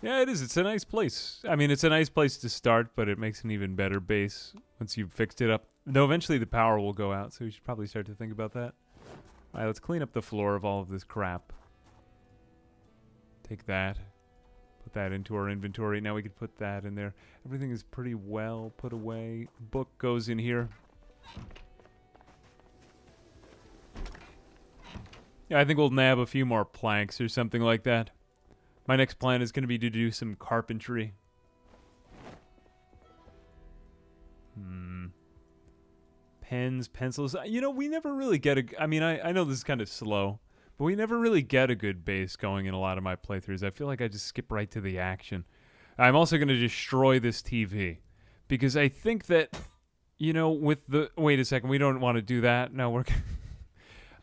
Yeah, it is. It's a nice place. I mean, it's a nice place to start, but it makes an even better base once you've fixed it up. Though eventually the power will go out, so you should probably start to think about that. All right, let's clean up the floor of all of this crap. Take that. Put that into our inventory. Now we can put that in there. Everything is pretty well put away. Book goes in here. Yeah, I think we'll nab a few more planks or something like that. My next plan is going to be to do some carpentry. Pens, pencils. You know, we never really get a... I mean, I know this is kind of slow, but we never really get a good base going in a lot of my playthroughs. I feel like I just skip right to the action. I'm also going to destroy this TV because I think that, you know, with the... Wait a second. We don't want to do that. No, we're...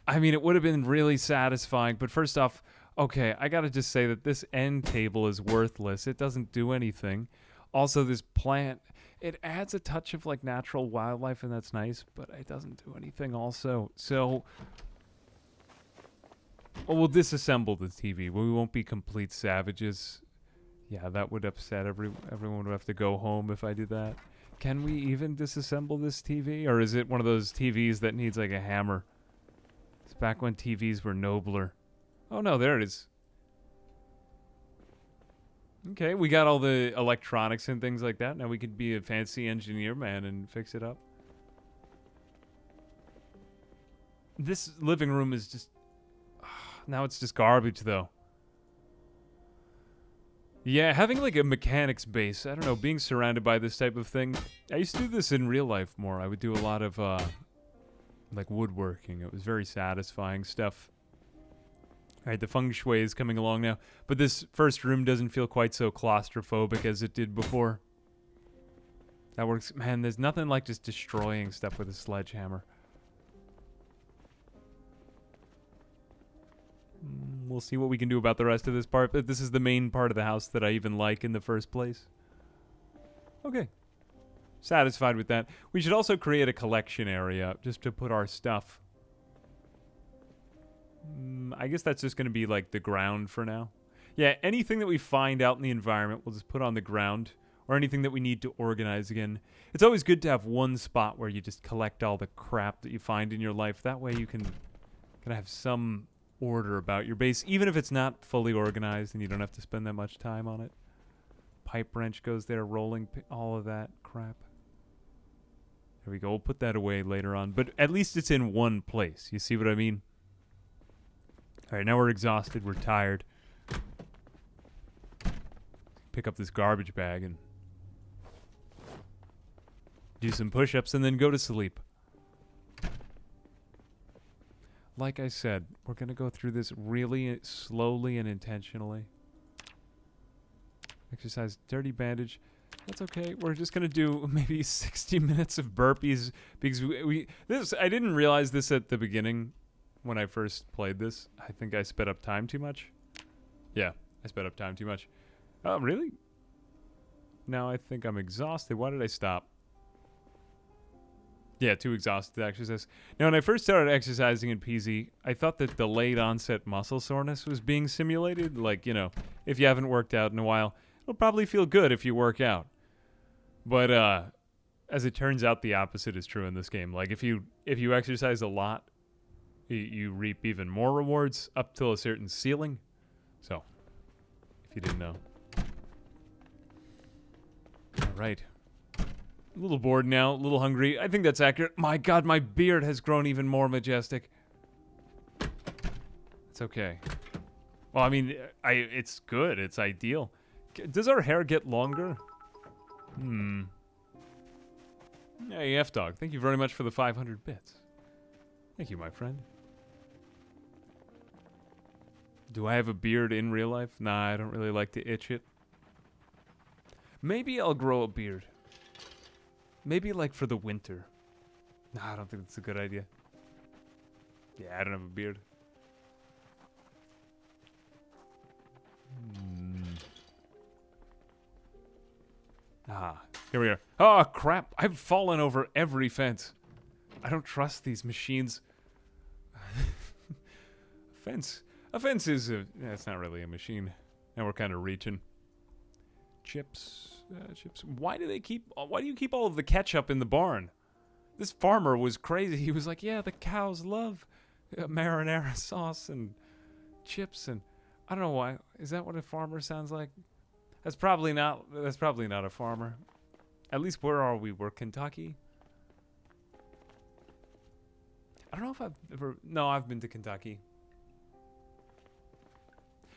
I mean, it would have been really satisfying, but first off... Okay, I gotta just say that this end table is worthless. It doesn't do anything. Also, this plant, it adds a touch of like natural wildlife, and that's nice, but it doesn't do anything also. So, we'll disassemble the TV. We won't be complete savages. Yeah, that would upset everyone would have to go home if I did that. Can we even disassemble this TV? Or is it one of those TVs that needs like a hammer? It's back when TVs were nobler. Oh no, there it is. Okay, we got all the electronics and things like that. Now we could be a fancy engineer man and fix it up. This living room is just... now it's just garbage though. Yeah, having like a mechanics base, I don't know, being surrounded by this type of thing. I used to do this in real life more. I would do a lot of like woodworking. It was very satisfying stuff. All right, the feng shui is coming along now, but this first room doesn't feel quite so claustrophobic as it did before. That works. Man, there's nothing like just destroying stuff with a sledgehammer. We'll see what we can do about the rest of this part, but this is the main part of the house that I even like in the first place. Okay. Satisfied with that. We should also create a collection area just to put our stuff. I guess that's just going to be like the ground for now. Yeah, anything that we find out in the environment, we'll just put on the ground. Or anything that we need to organize again. It's always good to have one spot where you just collect all the crap that you find in your life. That way you can have some order about your base, even if it's not fully organized and you don't have to spend that much time on it. Pipe wrench goes there, rolling, all of that crap. There we go. We'll put that away later on. But at least it's in one place. You see what I mean? All right, now we're exhausted. We're tired. Pick up this garbage bag and do some push-ups and then go to sleep. Like I said, we're going to go through this really slowly and intentionally. Exercise, dirty bandage. That's okay. We're just going to do maybe 60 minutes of burpees because I didn't realize this at the beginning. When I first played this, I think I sped up time too much. Yeah, I sped up time too much. Oh, really? Now I think I'm exhausted. Why did I stop? Yeah, too exhausted to exercise. Now, when I first started exercising in PZ, I thought that delayed onset muscle soreness was being simulated. Like, you know, if you haven't worked out in a while, it'll probably feel good if you work out. But as it turns out, the opposite is true in this game. Like, if you exercise a lot, you reap even more rewards up till a certain ceiling. So, if you didn't know. All right. A little bored now, a little hungry. I think that's accurate. My God, my beard has grown even more majestic. It's okay. Well, I mean, it's good. It's ideal. Does our hair get longer? Hey, F-Dog, thank you very much for the 500 bits. Thank you, my friend. Do I have a beard in real life? Nah, I don't really like to itch it. Maybe I'll grow a beard. Maybe, like, for the winter. Nah, I don't think that's a good idea. Yeah, I don't have a beard. Ah, here we are. Oh, crap. I've fallen over every fence. I don't trust these machines. A fence is it's not really a machine. Now we're kind of reaching. Chips. Why do you keep all of the ketchup in the barn? This farmer was crazy. He was like, yeah, the cows love marinara sauce and chips, and I don't know why. Is that what a farmer sounds like? That's probably not a farmer. At least where are we? We're Kentucky. I don't know if I've ever... No, I've been to Kentucky.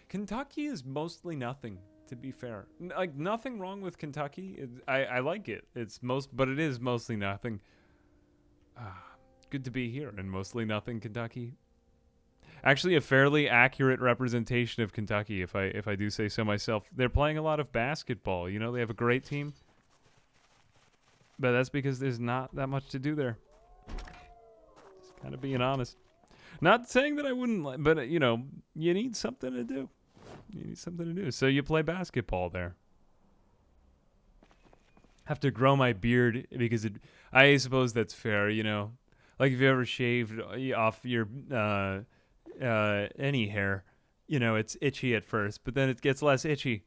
Kentucky is mostly nothing, to be fair. Like, nothing wrong with Kentucky. I like it. But it is mostly nothing. Good to be here in mostly nothing, Kentucky. Actually, a fairly accurate representation of Kentucky, if I do say so myself. They're playing a lot of basketball. You know, they have a great team. But that's because there's not that much to do there. Just kind of being honest. Not saying that I wouldn't, but, you know, you need something to do. You need something to do. So you play basketball there. Have to grow my beard because I suppose that's fair, you know. Like if you ever shaved off your any hair, you know, it's itchy at first, but then it gets less itchy.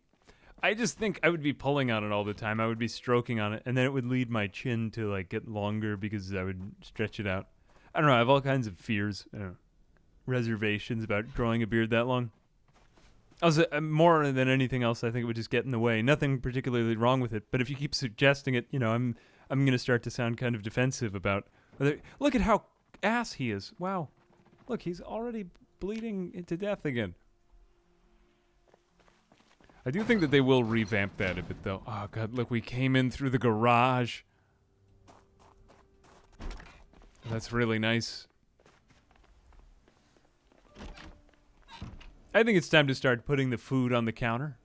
I just think I would be pulling on it all the time. I would be stroking on it, and then it would lead my chin to like get longer because I would stretch it out. I don't know. I have all kinds of fears, reservations about growing a beard that long. Also, more than anything else, I think it would just get in the way. Nothing particularly wrong with it, but if you keep suggesting it, you know, I'm going to start to sound kind of defensive about. Look at how ass he is. Wow, look, he's already bleeding to death again. I do think that they will revamp that a bit, though. Oh, God, look, we came in through the garage. That's really nice. I think it's time to start putting the food on the counter.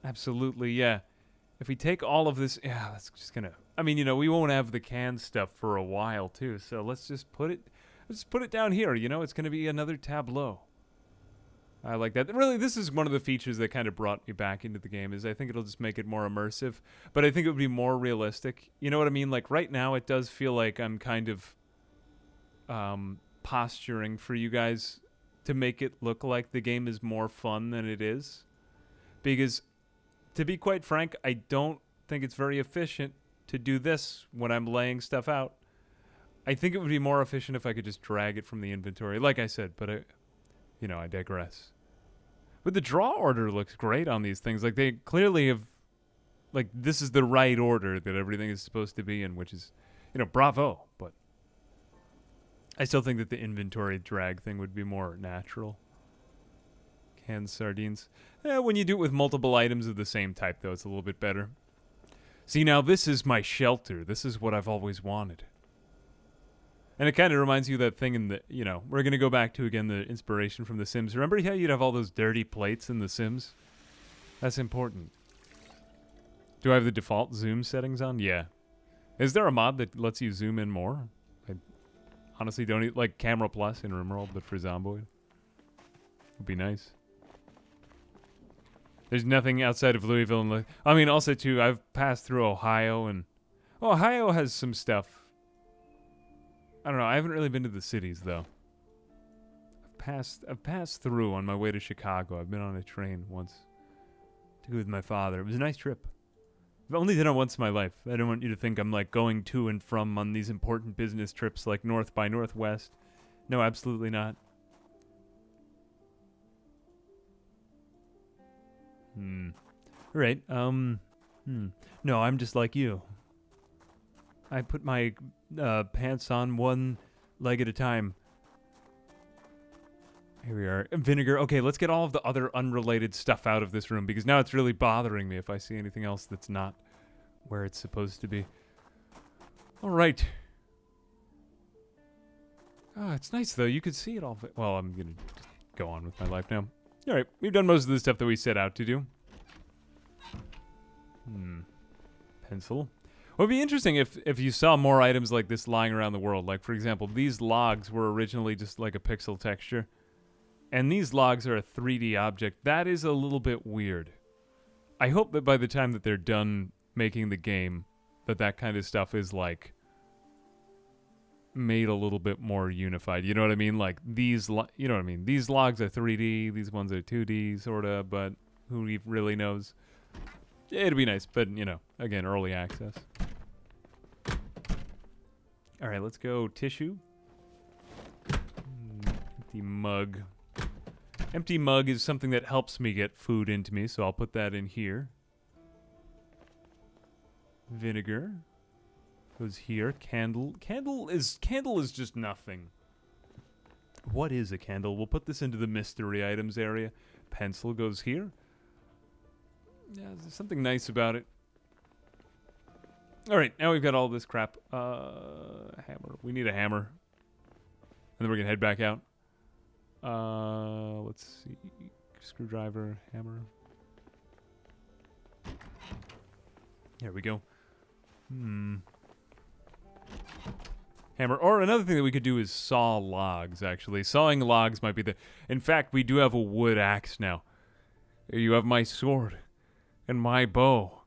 Absolutely, yeah. If we take all of this... Yeah, that's just gonna... I mean, you know, we won't have the canned stuff for a while, too, so let's just put it... Let's put it down here, you know? It's gonna be another tableau. I like that. Really, this is one of the features that kind of brought me back into the game, is I think it'll just make it more immersive, but I think it would be more realistic. You know what I mean? Like, right now, it does feel like I'm kind of posturing for you guys to make it look like the game is more fun than it is. Because, to be quite frank, I don't think it's very efficient to do this when I'm laying stuff out. I think it would be more efficient if I could just drag it from the inventory, like I said, but you know, I digress. But the draw order looks great on these things. Like, they clearly have, like, this is the right order that everything is supposed to be in, which is, you know, bravo. But I still think that the inventory drag thing would be more natural. Canned sardines. When you do it with multiple items of the same type, though, it's a little bit better. See, now this is my shelter. This is what I've always wanted. And it kind of reminds you of that thing in the, you know, we're going to go back to, again, the inspiration from The Sims. Remember how you'd have all those dirty plates in The Sims? That's important. Do I have the default zoom settings on? Yeah. Is there a mod that lets you zoom in more? I honestly don't, like Camera Plus in RimWorld, but for Zomboid. Would be nice. There's nothing outside of Louisville. And I mean, also, too, I've passed through Ohio, and Ohio has some stuff. I don't know. I haven't really been to the cities, though. I've passed through on my way to Chicago. I've been on a train once to go with my father. It was a nice trip. I've only done it once in my life. I don't want you to think I'm, like, going to and from on these important business trips, like North by Northwest. No, absolutely not. Right. No, I'm just like you. I put my pants on one leg at a time. Here we are. Vinegar. Okay, let's get all of the other unrelated stuff out of this room because now it's really bothering me if I see anything else that's not where it's supposed to be. All right. Oh, it's nice though. You could see it all. Well, I'm going to go on with my life now. All right, we've done most of the stuff that we set out to do. Pencil. It would be interesting if you saw more items like this lying around the world. Like, for example, these logs were originally just like a pixel texture. And these logs are a 3D object. That is a little bit weird. I hope that by the time that they're done making the game, that kind of stuff is, like, made a little bit more unified. You know what I mean? Like, these, you know what I mean? These logs are 3D, these ones are 2D, sort of, but who really knows? It'd be nice, but, you know, again, early access. All right, let's go tissue. Empty mug. Empty mug is something that helps me get food into me, so I'll put that in here. Vinegar goes here. Candle. Candle is just nothing. What is a candle? We'll put this into the mystery items area. Pencil goes here. Yeah, there's something nice about it. All right, now we've got all this crap. Hammer. We need a hammer. And then we're going to head back out. Let's see. Screwdriver, hammer. There we go. Hammer. Or another thing that we could do is saw logs, actually. Sawing logs might be the... In fact, we do have a wood axe now. You have my sword. And my bow.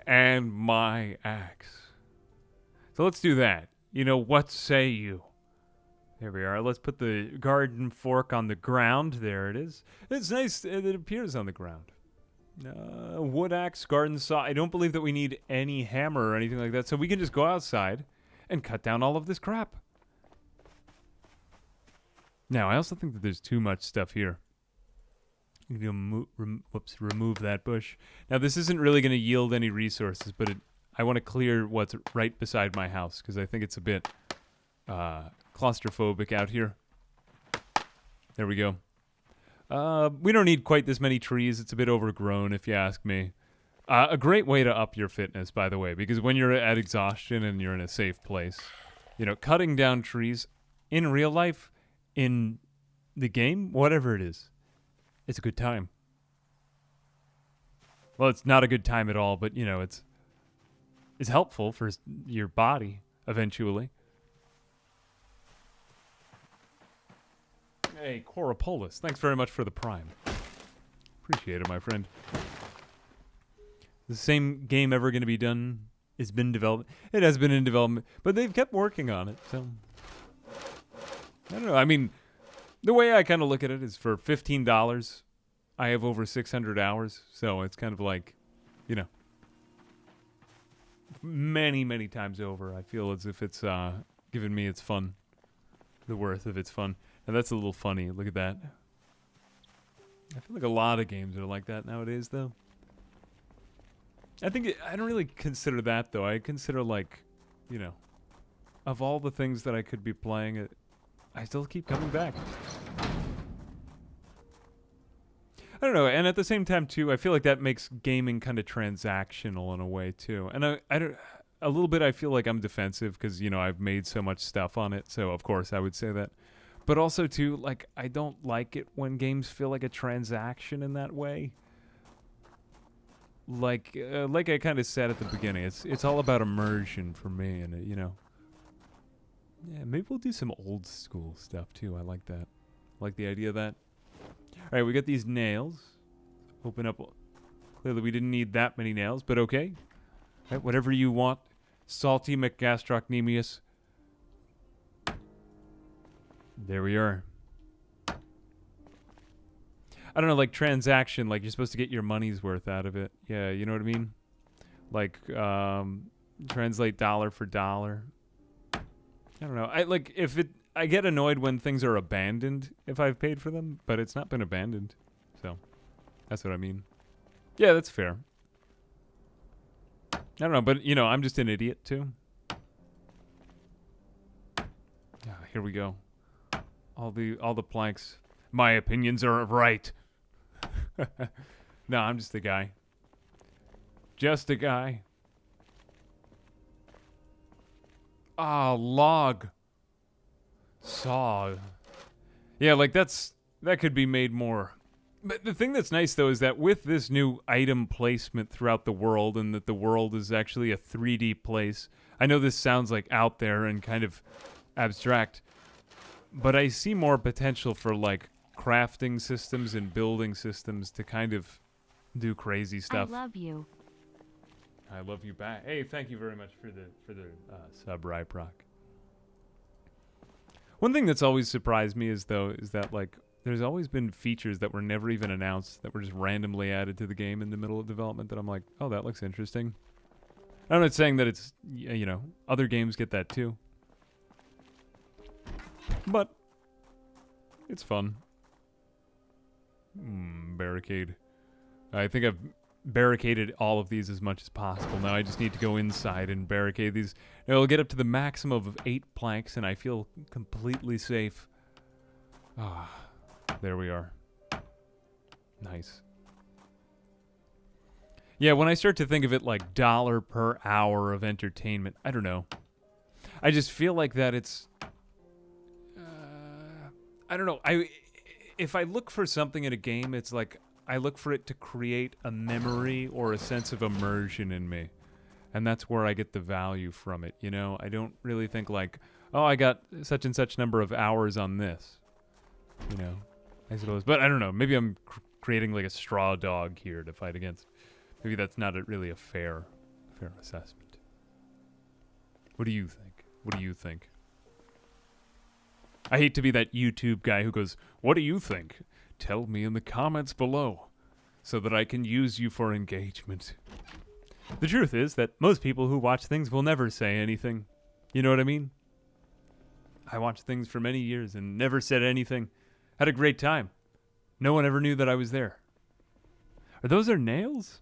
And my axe. So let's do that. You know, what say you? There we are. Let's put the garden fork on the ground. There it is. It's nice that it appears on the ground. Wood axe, garden saw. I don't believe that we need any hammer or anything like that. So we can just go outside and cut down all of this crap. Now, I also think that there's too much stuff here. Remove that bush. Now, this isn't really going to yield any resources, but I want to clear what's right beside my house because I think it's a bit claustrophobic out here. There we go. We don't need quite this many trees. It's a bit overgrown, if you ask me. A great way to up your fitness, by the way, because when you're at exhaustion and you're in a safe place, you know, cutting down trees in real life, in the game, whatever it is, it's a good time. Well, it's not a good time at all, but, you know, it's helpful for your body, eventually. Hey, Coropolis, thanks very much for the prime. Appreciate it, my friend. The same game ever going to be done? It's been developed. It has been in development, but they've kept working on it, so... I don't know, I mean... The way I kind of look at it is for $15, I have over 600 hours, so it's kind of like, you know, many, many times over. I feel as if it's given me its fun, the worth of its fun. And that's a little funny. Look at that. I feel like a lot of games are like that nowadays, though. I don't really consider that, though. I consider, like, you know, of all the things that I could be playing, I still keep coming back. I don't know, and at the same time, too, I feel like that makes gaming kind of transactional in a way, too. And a little bit I feel like I'm defensive because, you know, I've made so much stuff on it, so of course I would say that. But also, too, like, I don't like it when games feel like a transaction in that way. Like I kind of said at the beginning, it's all about immersion for me, and, you know. Yeah, maybe we'll do some old school stuff, too. I like that. Like the idea of that. All right, we got these nails. Open up. Clearly, we didn't need that many nails, but okay. All right, whatever you want. Salty McGastrocnemius. There we are. I don't know, like transaction, like you're supposed to get your money's worth out of it. Yeah, you know what I mean? Like, translate dollar for dollar. I don't know. I get annoyed when things are abandoned if I've paid for them, but it's not been abandoned. So, that's what I mean. Yeah, that's fair. I don't know, but, you know, I'm just an idiot, too. Here we go. All the planks. My opinions are right. No, I'm just a guy. Just a guy. Ah, log. Saw. Yeah, like that could be made more. But the thing that's nice, though, is that with this new item placement throughout the world, and that the world is actually a 3D place, I know this sounds like out there and kind of abstract, but I see more potential for, like, crafting systems and building systems to kind of do crazy stuff. I love you. I love you back. Hey, thank you very much for the sub, Ryproc. One thing that's always surprised me is that, like, there's always been features that were never even announced that were just randomly added to the game in the middle of development that I'm like, oh, that looks interesting. I'm not saying that it's, you know, other games get that too. But it's fun. Barricade. I think I've barricaded all of these as much as possible. Now I just need to go inside and barricade these. It'll get up to the maximum of 8 planks, and I feel completely safe. Ah. There we are. Nice. Yeah, when I start to think of it like dollar per hour of entertainment, I don't know. I just feel like that it's... I don't know. If I look for something in a game, it's like I look for it to create a memory or a sense of immersion in me. And that's where I get the value from it, you know? I don't really think like, oh, I got such and such number of hours on this, you know? I suppose, but I don't know. Maybe I'm creating like a straw dog here to fight against. Maybe that's not really a fair assessment. What do you think? What do you think? I hate to be that YouTube guy who goes, "What do you think? Tell me in the comments below, so that I can use you for engagement." The truth is that most people who watch things will never say anything. You know what I mean? I watched things for many years and never said anything. Had a great time. No one ever knew that I was there. Are nails?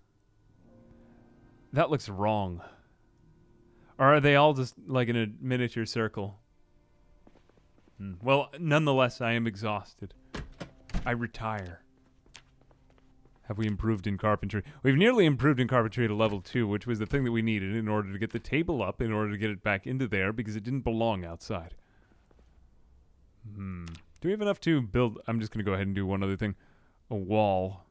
That looks wrong. Or are they all just like in a miniature circle? Well, nonetheless, I am exhausted. I retire. Have we improved in carpentry? We've nearly improved in carpentry to level 2, which was the thing that we needed in order to get the table up, in order to get it back into there, because it didn't belong outside. Do we have enough to build? I'm just going to go ahead and do one other thing. A wall.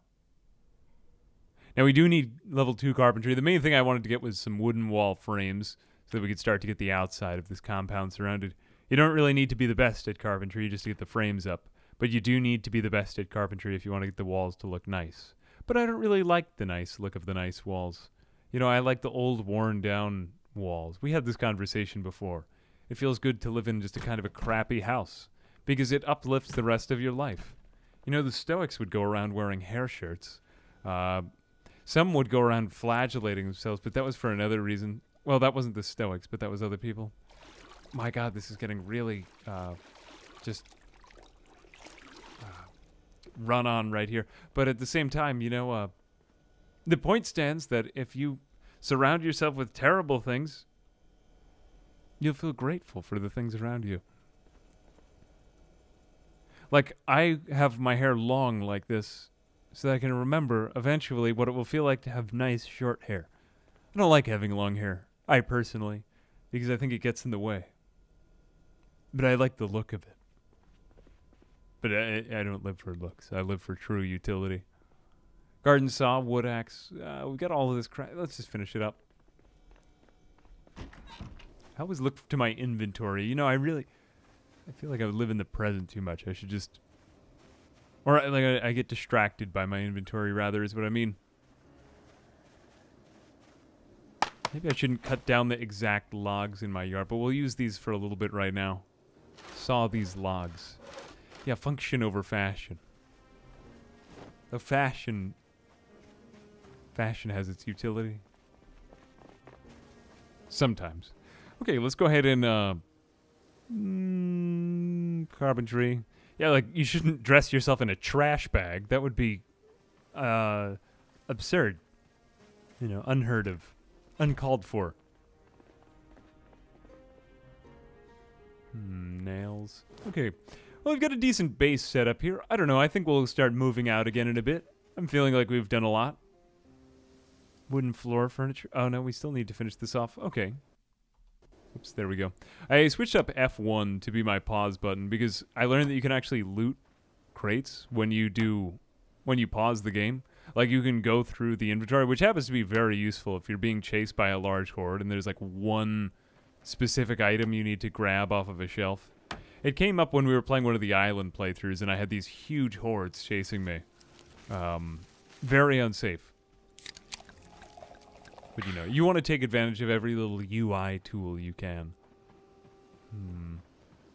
Now, we do need level 2 carpentry. The main thing I wanted to get was some wooden wall frames so that we could start to get the outside of this compound surrounded. You don't really need to be the best at carpentry just to get the frames up. But you do need to be the best at carpentry if you want to get the walls to look nice. But I don't really like the nice look of the nice walls. You know, I like the old, worn-down walls. We had this conversation before. It feels good to live in just a kind of a crappy house, because it uplifts the rest of your life. You know, the Stoics would go around wearing hair shirts. Some would go around flagellating themselves, but that was for another reason. Well, that wasn't the Stoics, but that was other people. My God, this is getting really just run on right here. But at the same time, you know, the point stands that if you surround yourself with terrible things, you'll feel grateful for the things around you. Like, I have my hair long like this so that I can remember eventually what it will feel like to have nice short hair. I don't like having long hair, I personally, because I think it gets in the way. But I like the look of it. But I don't live for looks. I live for true utility. Garden saw, wood axe. We got all of this crap. Let's just finish it up. I always look to my inventory. You know, I feel like I live in the present too much. I should just... Or like I get distracted by my inventory, rather, is what I mean. Maybe I shouldn't cut down the exact logs in my yard, but we'll use these for a little bit right now. Saw these logs. Yeah, function over fashion. The fashion has its utility. Sometimes. Okay, let's go ahead and carpentry. Yeah, like you shouldn't dress yourself in a trash bag. That would be absurd. You know, unheard of, uncalled for. Nails. levels. Okay. Well, we've got a decent base set up here. I don't know. I think we'll start moving out again in a bit. I'm feeling like we've done a lot. Wooden floor furniture. Oh, no. We still need to finish this off. Okay. Oops. There we go. I switched up F1 to be my pause button because I learned that you can actually loot crates when you pause the game. Like, you can go through the inventory, which happens to be very useful if you're being chased by a large horde and there's like one specific item you need to grab off of a shelf. It came up when we were playing one of the island playthroughs and I had these huge hordes chasing me. Very unsafe. But, you know, you want to take advantage of every little UI tool you can.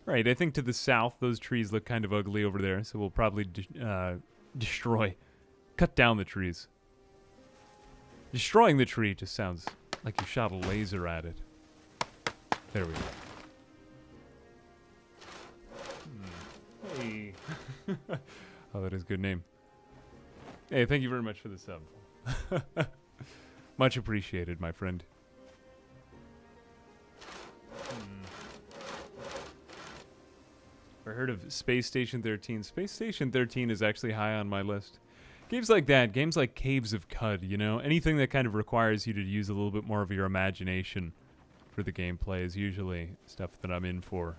Right, I think to the south, those trees look kind of ugly over there, so we'll probably destroy. Cut down the trees. Destroying the tree just sounds like you shot a laser at it. There we go. Hey. Oh, that is a good name. Hey, thank you very much for the sub. Much appreciated, my friend. I heard of Space Station 13. Space Station 13 is actually high on my list. Games like that, games like Caves of Cud, you know, anything that kind of requires you to use a little bit more of your imagination for the gameplay is usually stuff that I'm in for.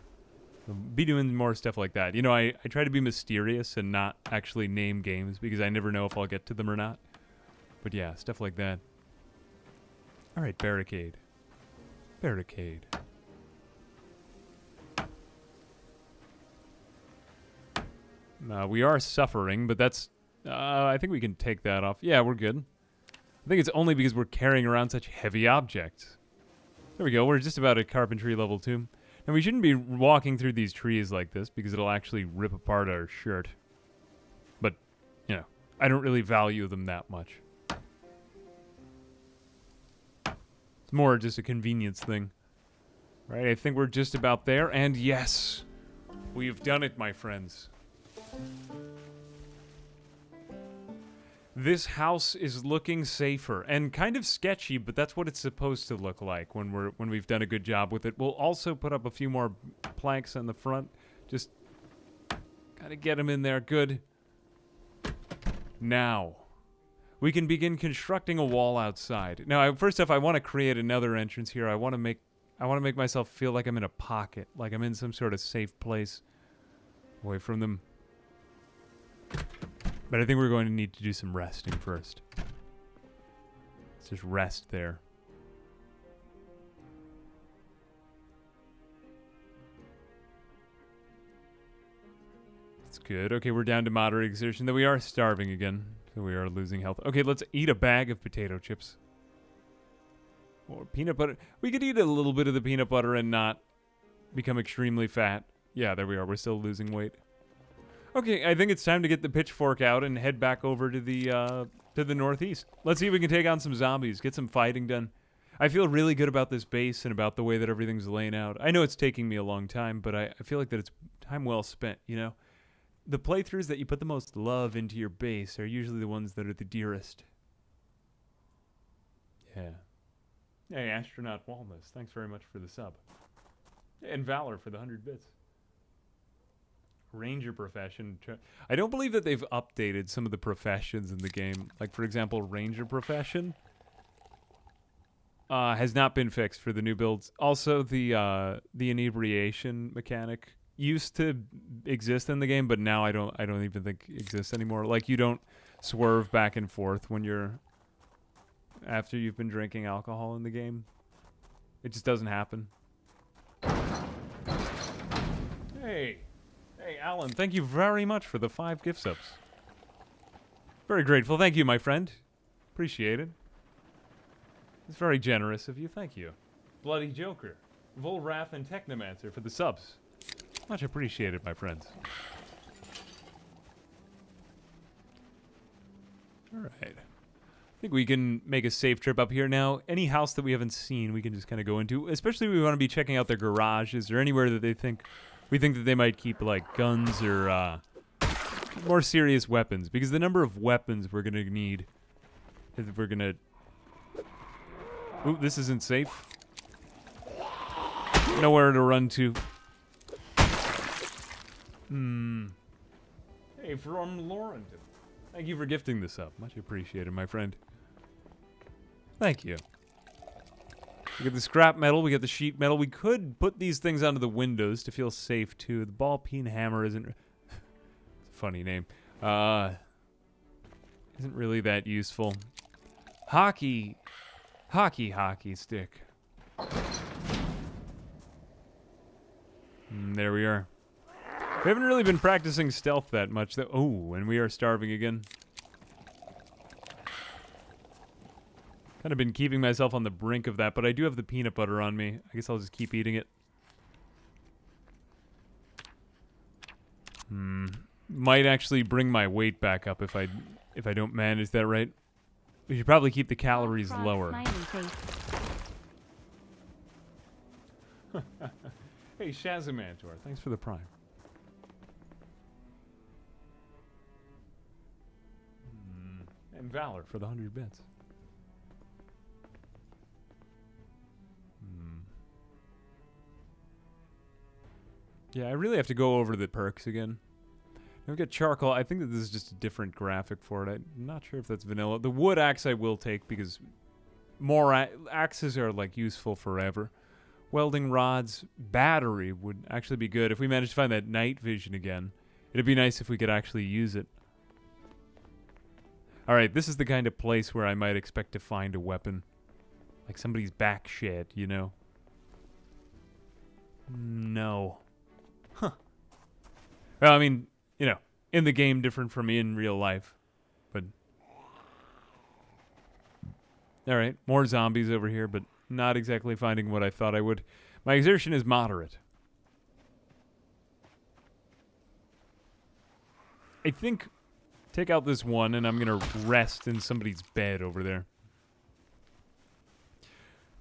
I'll be doing more stuff like that. You know, I try to be mysterious and not actually name games because I never know if I'll get to them or not. But yeah, stuff like that. All right, barricade. Barricade. We are suffering, but that's... I think we can take that off. Yeah, we're good. I think it's only because we're carrying around such heavy objects. There we go. We're just about at carpentry level 2. And we shouldn't be walking through these trees like this because it'll actually rip apart our shirt. But, you know, I don't really value them that much. It's more just a convenience thing. Right, I think we're just about there. And yes, we've done it, my friends. This house is looking safer and kind of sketchy, but that's what it's supposed to look like when we've done a good job with it. We'll also put up a few more planks on the front. Just gotta get them in there good. Now, we can begin constructing a wall outside. Now, first off, I want to create another entrance here. I want to make myself feel like I'm in a pocket, like I'm in some sort of safe place away from them. But I think we're going to need to do some resting first. Let's just rest there. That's good. Okay, we're down to moderate exertion, though we are starving again. So we are losing health. Okay, let's eat a bag of potato chips. Or peanut butter. We could eat a little bit of the peanut butter and not become extremely fat. Yeah, there we are. We're still losing weight. Okay, I think it's time to get the pitchfork out and head back over to the northeast. Let's see if we can take on some zombies, get some fighting done. I feel really good about this base and about the way that everything's laying out. I know it's taking me a long time, but I feel like that it's time well spent, you know? The playthroughs that you put the most love into your base are usually the ones that are the dearest. Yeah. Hey, Astronaut Walnus, thanks very much for the sub. And Valor for the 100 bits. Ranger profession. I don't believe that they've updated some of the professions in the game. Like, for example, Ranger profession has not been fixed for the new builds. Also, the inebriation mechanic used to exist in the game, but now I don't even think exists anymore. Like, you don't swerve back and forth when you're after you've been drinking alcohol in the game. It just doesn't happen. Hey, Alan, thank you very much for the 5 gift subs. Very grateful. Thank you, my friend. Appreciate it. It's very generous of you. Thank you. Bloody Joker, Volrath, and Technomancer for the subs. Much appreciated, my friends. All right. I think we can make a safe trip up here now. Any house that we haven't seen, we can just kind of go into. Especially if we want to be checking out their garages or anywhere that we think that they might keep like guns or more serious weapons. Because the number of weapons we're going to need, if we're going to... Ooh, this isn't safe. Nowhere to run to. Hey, from Lauren. Thank you for gifting this up. Much appreciated, my friend. Thank you. We get the scrap metal, we get the sheet metal. We could put these things onto the windows to feel safe, too. The ball peen hammer isn't... it's a funny name. Isn't really that useful. Hockey stick. There we are. We haven't really been practicing stealth that much, though. Oh, and we are starving again. Kind of been keeping myself on the brink of that, but I do have the peanut butter on me. I guess I'll just keep eating it. Might actually bring my weight back up if I don't manage that right. We should probably keep the calories lower. Hey, Shazamantor, thanks for the prime. And Valor for the 100 bits. Yeah, I really have to go over the perks again. Now we've got charcoal. I think that this is just a different graphic for it. I'm not sure if that's vanilla. The wood axe I will take because more axes are like useful forever. Welding rods, battery would actually be good. If we manage to find that night vision again, it'd be nice if we could actually use it. Alright, this is the kind of place where I might expect to find a weapon. Like somebody's back shed, you know? No. Huh. Well, I mean, you know, in the game, different from me in real life. But... Alright, more zombies over here, but not exactly finding what I thought I would. My exertion is moderate. I think... Take out this one, and I'm going to rest in somebody's bed over there.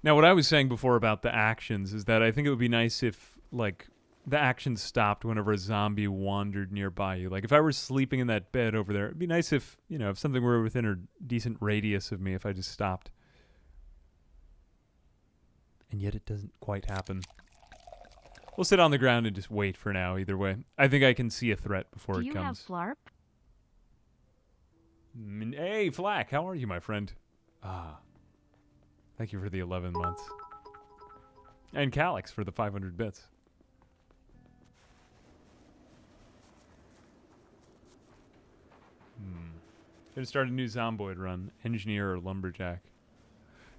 Now, what I was saying before about the actions is that I think it would be nice if, like, the action stopped whenever a zombie wandered nearby you. Like, if I were sleeping in that bed over there, it'd be nice if, you know, if something were within a decent radius of me, if I just stopped. And yet it doesn't quite happen. We'll sit on the ground and just wait for now, either way. I think I can see a threat before it comes. Do you have Flarp? Hey, Flack, how are you, my friend? Ah. Thank you for the 11 months. And Calyx for the 500 bits. Gonna start a new Zomboid run. Engineer or Lumberjack.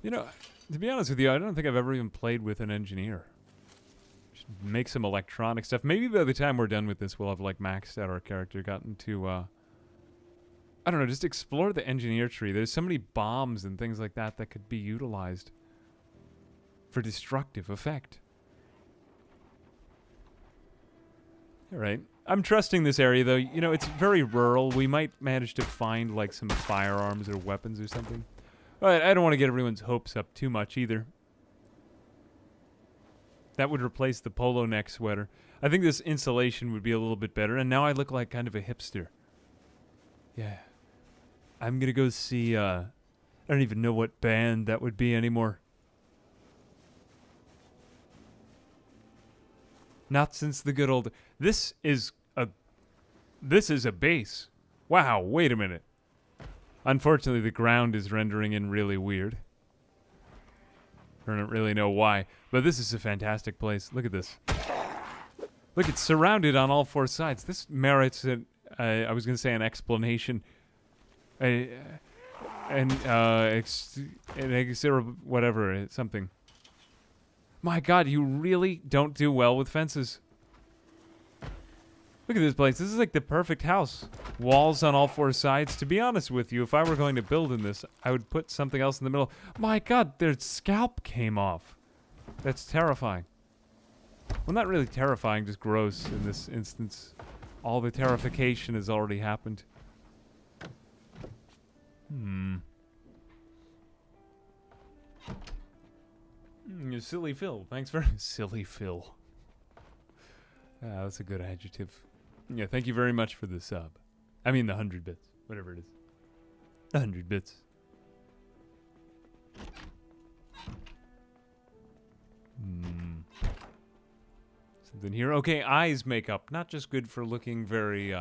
You know, to be honest with you, I don't think I've ever even played with an engineer. Should make some electronic stuff. Maybe by the time we're done with this, we'll have, like, maxed out our character, gotten to, I don't know, just explore the engineer tree. There's so many bombs and things like that that could be utilized for destructive effect. Alright. I'm trusting this area, though. You know, it's very rural. We might manage to find, like, some firearms or weapons or something. But I don't want to get everyone's hopes up too much, either. That would replace the polo neck sweater. I think this insulation would be a little bit better, and now I look like kind of a hipster. Yeah. I'm gonna go see, I don't even know what band that would be anymore. Not since the good old... This is a base. Wow, wait a minute. Unfortunately, the ground is rendering in really weird. I don't really know why, but this is a fantastic place. Look at this. Look, it's surrounded on all four sides. This merits an... I was going to say an explanation. Whatever, something. My God, you really don't do well with fences. Look at this place. This is like the perfect house. Walls on all four sides. To be honest with you, if I were going to build in this, I would put something else in the middle. My God, their scalp came off. That's terrifying. Well, not really terrifying, just gross in this instance. All the terrification has already happened. Silly Phil. Thanks for... Silly Phil. Ah, that's a good adjective. Yeah, thank you very much for the sub. I mean the 100 bits. Whatever it is. 100 bits. something here. Okay, eyes makeup. Not just good for looking very,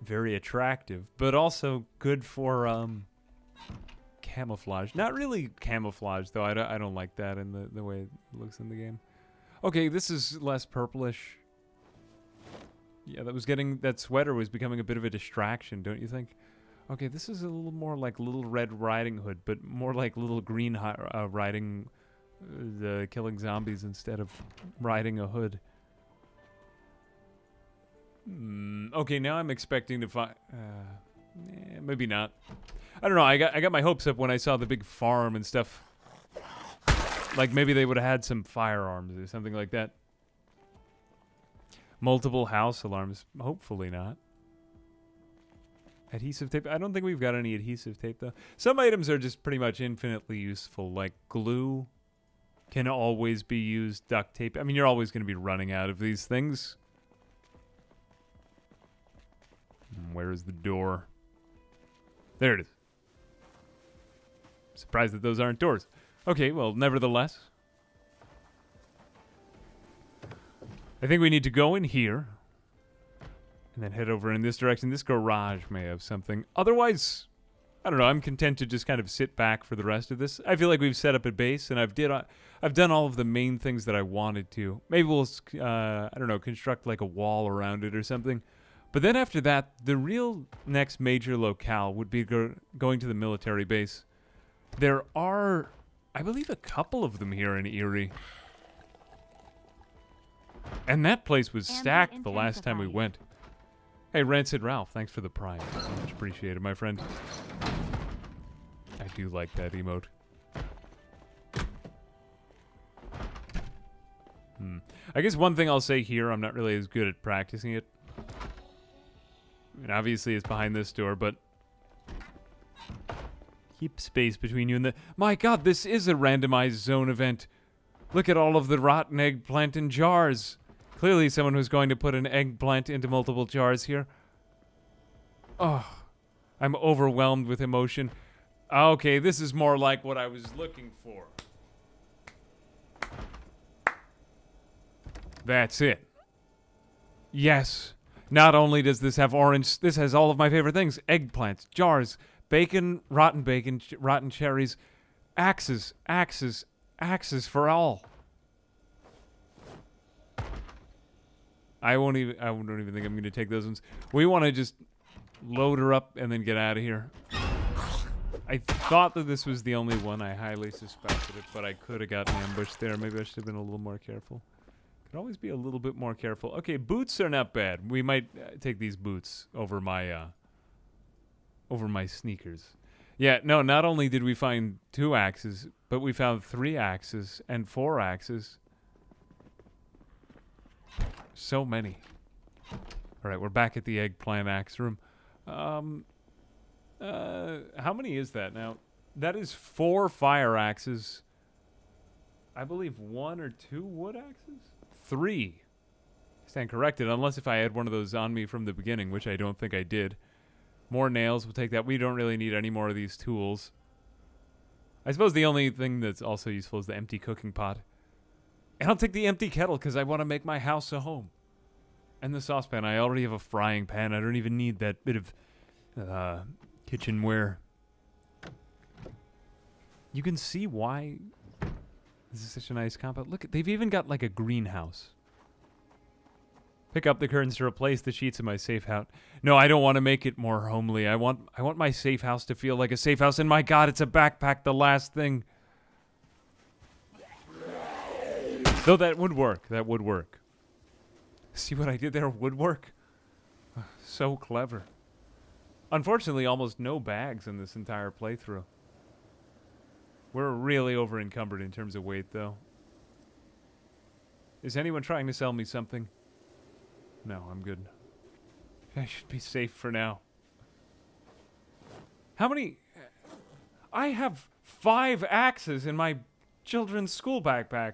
very attractive, but also good for, camouflage. Not really camouflage, though. I don't like that in the way it looks in the game. Okay, this is less purplish. Yeah, that sweater was becoming a bit of a distraction, don't you think? Okay, this is a little more like Little Red Riding Hood, but more like Little Green riding the killing zombies instead of riding a hood. Okay, now I'm expecting to find... maybe not. I don't know, I got my hopes up when I saw the big farm and stuff. Like maybe they would have had some firearms or something like that. Multiple house alarms. Hopefully not. Adhesive tape. I don't think we've got any adhesive tape, though. Some items are just pretty much infinitely useful. Like glue can always be used. Duct tape. I mean, you're always going to be running out of these things. Where is the door? There it is. Surprised that those aren't doors. Okay, well, nevertheless. I think we need to go in here and then head over in this direction. This garage may have something. Otherwise, I don't know. I'm content to just kind of sit back for the rest of this. I feel like we've set up a base, and I've done all of the main things that I wanted to. Maybe we'll, I don't know, construct like a wall around it or something. But then after that, the real next major locale would be going to the military base. There are, I believe, a couple of them here in Eerie. And that place was stacked the last time we went. Hey, Rancid Ralph, thanks for the prime. Much appreciated, my friend. I do like that emote. I guess one thing I'll say here, I'm not really as good at practicing it. I mean, obviously it's behind this door, but keep space between you and the... My god, this is a randomized zone event. Look at all of the rotten eggplant in jars. Clearly someone was going to put an eggplant into multiple jars here. Oh, I'm overwhelmed with emotion. Okay, this is more like what I was looking for. That's it. Yes. Not only does this have orange, this has all of my favorite things. Eggplants, jars, bacon, rotten cherries, axes for all. I don't even think I'm going to take those ones. We want to just load her up and then get out of here. I thought that this was the only one. I highly suspected it, but I could have gotten ambushed there. Maybe I should have been a little more careful. Could always be a little bit more careful. Okay, boots are not bad. We might take these boots over my sneakers. Yeah, no, not only did we find 2 axes, but we found 3 axes and 4 axes. So many. All right, we're back at the eggplant axe room. How many is that now? That is 4 fire axes. I believe 1 or 2 wood axes? 3. Stand corrected, unless if I had one of those on me from the beginning, which I don't think I did. More nails, we'll take that. We don't really need any more of these tools. I suppose the only thing that's also useful is the empty cooking pot. And I'll take the empty kettle because I want to make my house a home. And the saucepan. I already have a frying pan. I don't even need that bit of kitchenware. You can see why this is such a nice compound. Look, they've even got like a greenhouse. Pick up the curtains to replace the sheets in my safe house. No, I don't want to make it more homely. I want my safe house to feel like a safe house. And my god, it's a backpack, the last thing. Though that would work. That would work. See what I did there? Would work. So clever. Unfortunately, almost no bags in this entire playthrough. We're really over encumbered in terms of weight, though. Is anyone trying to sell me something? No, I'm good. I should be safe for now. How many... I have 5 axes in my children's school backpack.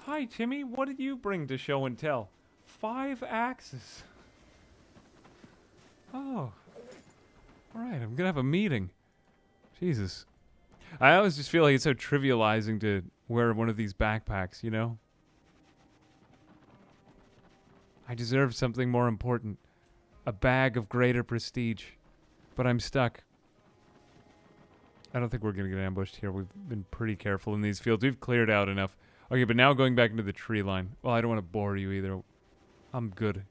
Hi, Timmy. What did you bring to show and tell? 5 axes. Oh. Alright, I'm gonna have a meeting. Jesus. I always just feel like it's so trivializing to wear one of these backpacks, you know? I deserve something more important. A bag of greater prestige. But I'm stuck. I don't think we're going to get ambushed here. We've been pretty careful in these fields. We've cleared out enough. Okay, but now going back into the tree line. Well, I don't want to bore you either. I'm good.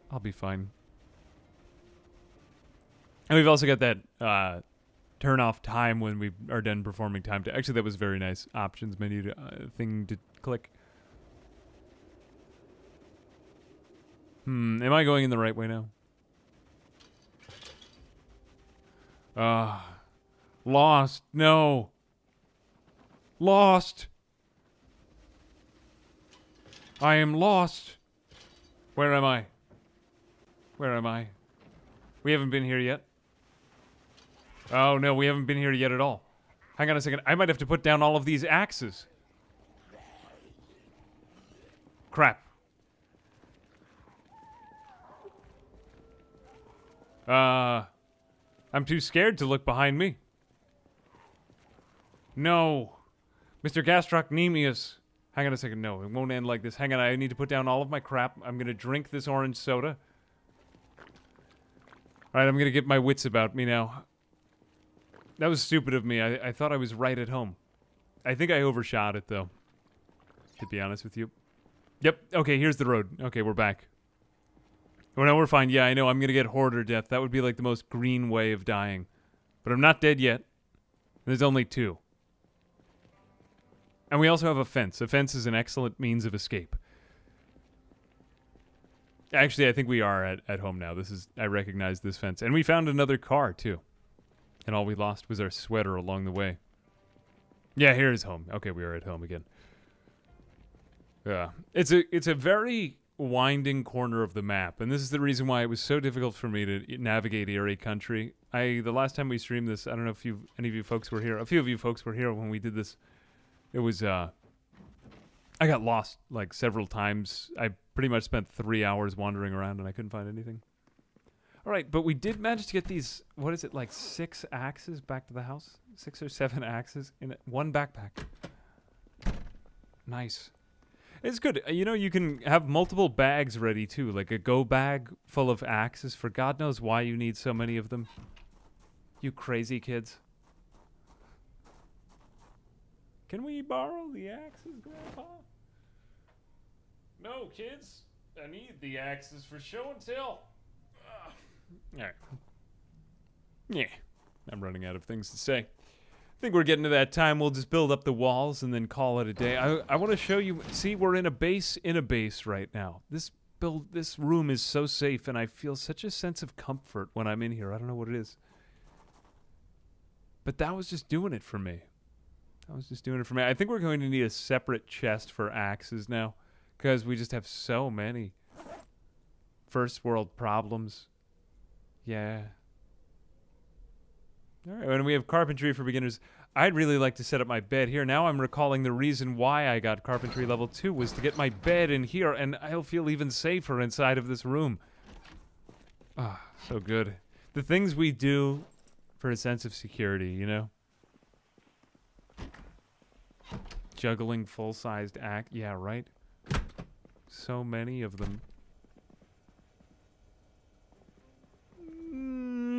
I'll be fine. And we've also got that turn off time when we are done performing time. Actually, that was very nice. Options menu thing to click. Am I going in the right way now? Lost. No. Lost. I am lost. Where am I? Where am I? We haven't been here yet. Oh, no, we haven't been here yet at all. Hang on a second. I might have to put down all of these axes. Crap. I'm too scared to look behind me. No. Mr. Gastrocnemius. Hang on a second. No, it won't end like this. Hang on. I need to put down all of my crap. I'm going to drink this orange soda. Alright, I'm going to get my wits about me now. That was stupid of me. I thought I was right at home. I think I overshot it, though. To be honest with you. Yep. Okay, here's the road. Okay, we're back. Oh, no, we're fine. Yeah, I know. I'm going to get hoarder death. That would be like the most green way of dying. But I'm not dead yet. There's only 2. And we also have a fence. A fence is an excellent means of escape. Actually, I think we are at home now. I recognize this fence. And we found another car, too. And all we lost was our sweater along the way. Yeah, here's home. Okay, we are at home again. Yeah. It's a very winding corner of the map. And this is the reason why it was so difficult for me to navigate Eerie country. The last time we streamed this, I don't know if any of you folks were here. A few of you folks were here when we did this. It was, I got lost, like, several times. I pretty much spent 3 hours wandering around and I couldn't find anything. All right, but we did manage to get these, what is it, like 6 axes back to the house? 6 or 7 axes in one backpack. Nice. It's good. You know, you can have multiple bags ready, too. Like a go bag full of axes. For God knows why you need so many of them. You crazy kids. Can we borrow the axes, Grandpa? No, kids. I need the axes for show and tell. Alright. Yeah. I'm running out of things to say. I think we're getting to that time. We'll just build up the walls and then call it a day. I want to show you. See, we're in a base right now. This room is so safe, and I feel such a sense of comfort when I'm in here. I don't know what it is. But that was just doing it for me. I think we're going to need a separate chest for axes now, because we just have so many first world problems. Yeah. All right, and we have carpentry for beginners. I'd really like to set up my bed here. Now I'm recalling the reason why I got carpentry level 2 was to get my bed in here, and I'll feel even safer inside of this room. Ah, so good. The things we do for a sense of security, you know? Juggling full-sized act. Yeah, right? So many of them.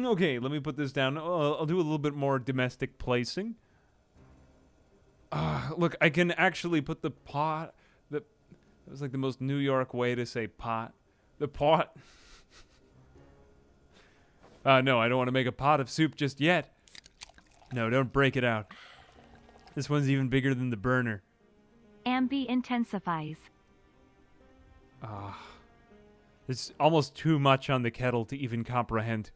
Okay, let me put this down. I'll do a little bit more domestic placing. Look, I can actually put the pot... That was like the most New York way to say pot. The pot. No, I don't want to make a pot of soup just yet. No, don't break it out. This one's even bigger than the burner. Ambi intensifies. It's almost too much on the kettle to even comprehend.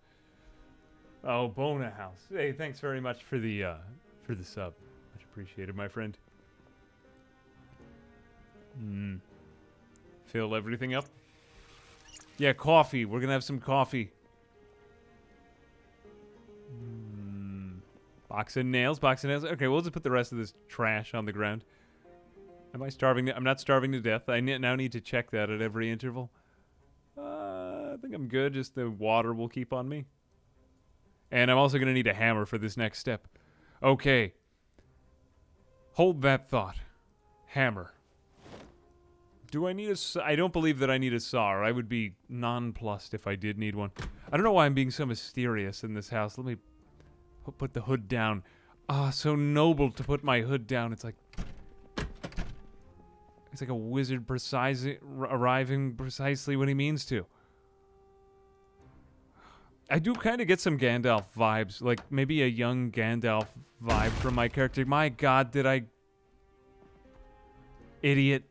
Oh, Bona House. Hey, thanks very much for the sub. Much appreciated, my friend. Fill everything up. Yeah, coffee. We're gonna have some coffee. Box of nails. Okay, we'll just put the rest of this trash on the ground. Am I starving? I'm not starving to death. I now need to check that at every interval. I think I'm good. Just the water will keep on me. And I'm also going to need a hammer for this next step. Okay. Hold that thought. Hammer. Do I need a saw? I don't believe that I need a saw, or I would be nonplussed if I did need one. I don't know why I'm being so mysterious in this house. Let me put the hood down. Ah, so noble to put my hood down. It's like a wizard arriving precisely when he means to. I do kind of get some Gandalf vibes, like maybe a young Gandalf vibe from my character. My God, did I... Idiot.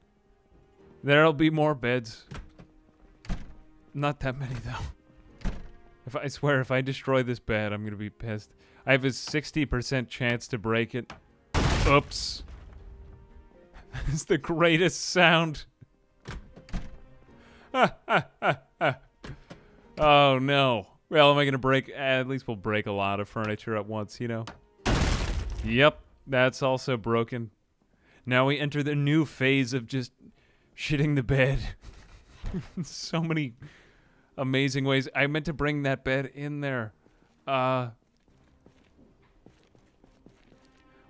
There'll be more beds. Not that many, though. I swear, if I destroy this bed, I'm going to be pissed. I have a 60% chance to break it. Oops. It's the greatest sound. Oh, no. Well, am I going to break... at least we'll break a lot of furniture at once, you know? Yep, that's also broken. Now we enter the new phase of just shitting the bed. So many amazing ways. I meant to bring that bed in there. Well,